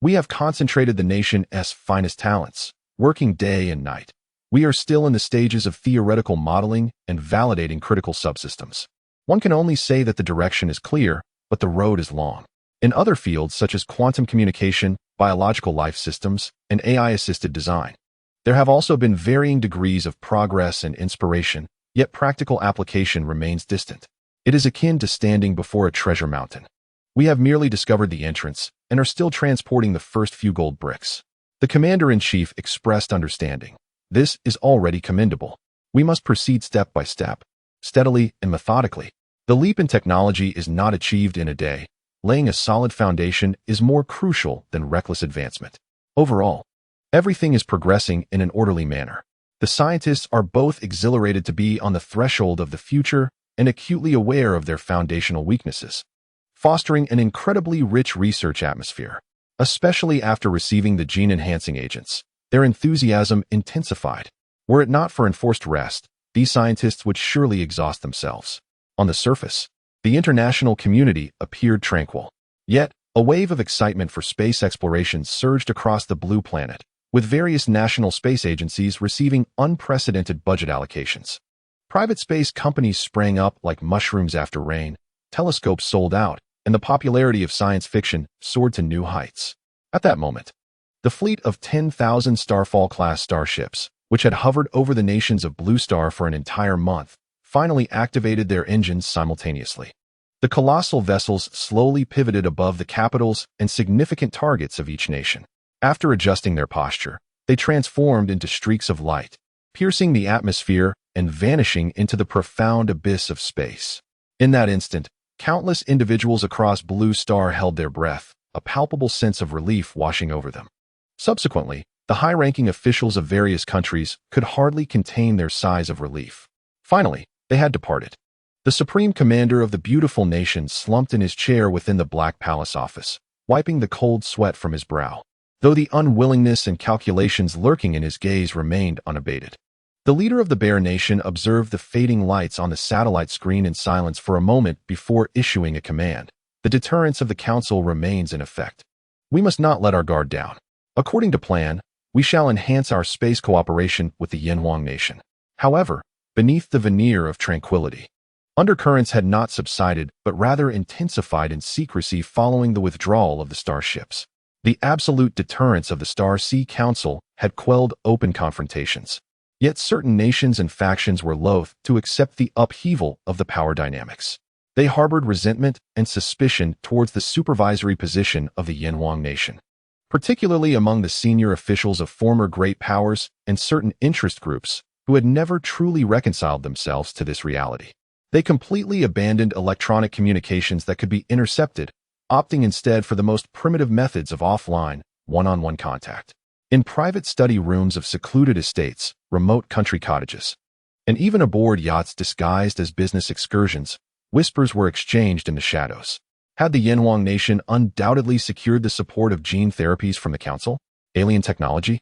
We have concentrated the nation's finest talents, working day and night. We are still in the stages of theoretical modeling and validating critical subsystems. One can only say that the direction is clear, but the road is long. In other fields such as quantum communication, biological life systems, and AI-assisted design, there have also been varying degrees of progress and inspiration, yet practical application remains distant. It is akin to standing before a treasure mountain. We have merely discovered the entrance and are still transporting the first few gold bricks. The commander-in-chief expressed understanding. This is already commendable. We must proceed step by step, steadily and methodically. The leap in technology is not achieved in a day. Laying a solid foundation is more crucial than reckless advancement. Overall, everything is progressing in an orderly manner. The scientists are both exhilarated to be on the threshold of the future and acutely aware of their foundational weaknesses, fostering an incredibly rich research atmosphere. Especially after receiving the gene-enhancing agents, their enthusiasm intensified. Were it not for enforced rest, these scientists would surely exhaust themselves. On the surface, the international community appeared tranquil. Yet, a wave of excitement for space exploration surged across the blue planet, with various national space agencies receiving unprecedented budget allocations. Private space companies sprang up like mushrooms after rain, telescopes sold out, and the popularity of science fiction soared to new heights. At that moment, the fleet of 10,000 Starfall-class starships, which had hovered over the nations of Blue Star for an entire month, finally activated their engines simultaneously. The colossal vessels slowly pivoted above the capitals and significant targets of each nation. After adjusting their posture, they transformed into streaks of light, piercing the atmosphere and vanishing into the profound abyss of space. In that instant, countless individuals across Blue Star held their breath, a palpable sense of relief washing over them. Subsequently, the high-ranking officials of various countries could hardly contain their sighs of relief. Finally, they had departed. The supreme commander of the beautiful nation slumped in his chair within the Black Palace office, wiping the cold sweat from his brow, though the unwillingness and calculations lurking in his gaze remained unabated. The leader of the Bear Nation observed the fading lights on the satellite screen in silence for a moment before issuing a command. The deterrence of the Council remains in effect. We must not let our guard down. According to plan, we shall enhance our space cooperation with the Yenhuang Nation. However, beneath the veneer of tranquility, undercurrents had not subsided but rather intensified in secrecy following the withdrawal of the starships. The absolute deterrence of the Star Sea Council had quelled open confrontations. Yet certain nations and factions were loath to accept the upheaval of the power dynamics. They harbored resentment and suspicion towards the supervisory position of the Yenhuang Nation, particularly among the senior officials of former great powers and certain interest groups who had never truly reconciled themselves to this reality. They completely abandoned electronic communications that could be intercepted, opting instead for the most primitive methods of offline, one-on-one contact. In private study rooms of secluded estates, remote country cottages, and even aboard yachts disguised as business excursions, whispers were exchanged in the shadows. Had the Yenhuang Nation undoubtedly secured the support of gene therapies from the Council? Alien technology?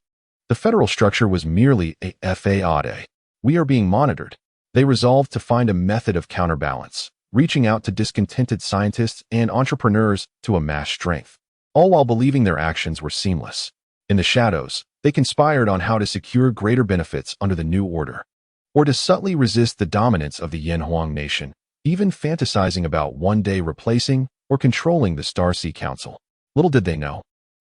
The federal structure was merely a FAAD. We are being monitored. They resolved to find a method of counterbalance, reaching out to discontented scientists and entrepreneurs to amass strength, all while believing their actions were seamless. In the shadows, they conspired on how to secure greater benefits under the new order, or to subtly resist the dominance of the Yenhuang Nation, even fantasizing about one day replacing or controlling the Star Sea Council. Little did they know,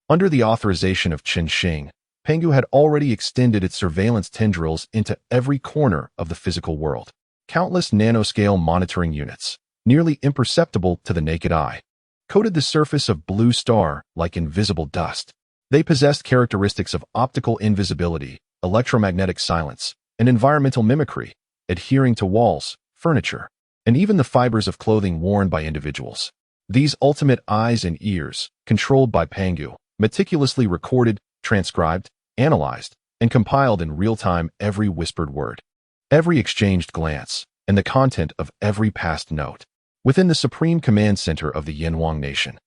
under the authorization of Chen Xing, Pangu had already extended its surveillance tendrils into every corner of the physical world. Countless nanoscale monitoring units, nearly imperceptible to the naked eye, coated the surface of Blue Star like invisible dust. They possessed characteristics of optical invisibility, electromagnetic silence, and environmental mimicry, adhering to walls, furniture, and even the fibers of clothing worn by individuals. These ultimate eyes and ears, controlled by Pangu, meticulously recorded, transcribed, analyzed, and compiled in real time every whispered word, every exchanged glance, and the content of every passed note. Within the Supreme Command Center of the Yenhuang Nation,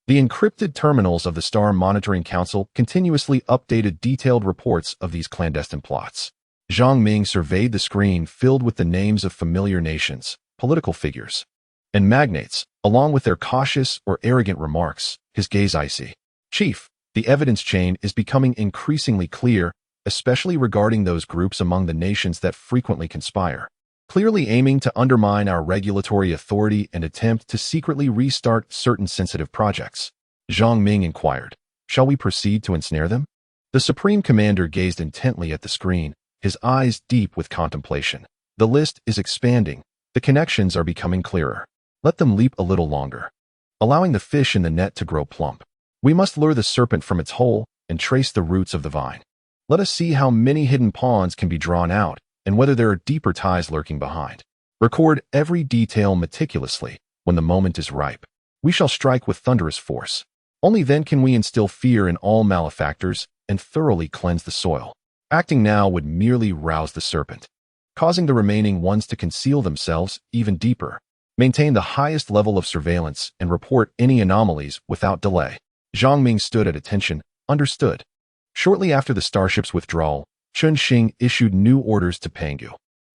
the encrypted terminals of the Star Monitoring Council continuously updated detailed reports of these clandestine plots. Zhang Ming surveyed the screen filled with the names of familiar nations, political figures, and magnates, along with their cautious or arrogant remarks, his gaze icy. Chief, the evidence chain is becoming increasingly clear, especially regarding those groups among the nations that frequently conspire, clearly aiming to undermine our regulatory authority and attempt to secretly restart certain sensitive projects. Zhang Ming inquired, "Shall we proceed to ensnare them?" The Supreme Commander gazed intently at the screen, his eyes deep with contemplation. The list is expanding. The connections are becoming clearer. Let them leap a little longer, allowing the fish in the net to grow plump. We must lure the serpent from its hole and trace the roots of the vine. Let us see how many hidden pawns can be drawn out and whether there are deeper ties lurking behind. Record every detail meticulously. When the moment is ripe, we shall strike with thunderous force. Only then can we instill fear in all malefactors and thoroughly cleanse the soil. Acting now would merely rouse the serpent, causing the remaining ones to conceal themselves even deeper. Maintain the highest level of surveillance and report any anomalies without delay. Zhang Ming stood at attention, understood. Shortly after the starship's withdrawal, Chen Xing issued new orders to Pangu.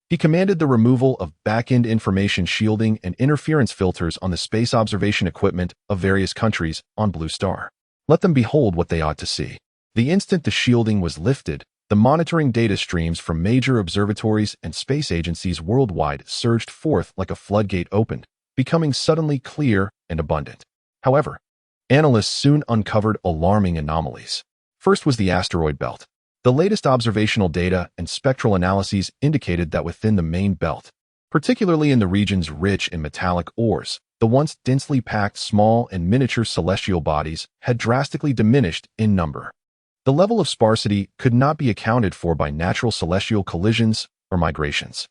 He commanded the removal of back-end information shielding and interference filters on the space observation equipment of various countries on Blue Star. Let them behold what they ought to see. The instant the shielding was lifted, the monitoring data streams from major observatories and space agencies worldwide surged forth like a floodgate opened, becoming suddenly clear and abundant. However, analysts soon uncovered alarming anomalies. First was the asteroid belt. The latest observational data and spectral analyses indicated that within the main belt, particularly in the regions rich in metallic ores, the once densely packed small and miniature celestial bodies had drastically diminished in number. The level of sparsity could not be accounted for by natural celestial collisions or migrations.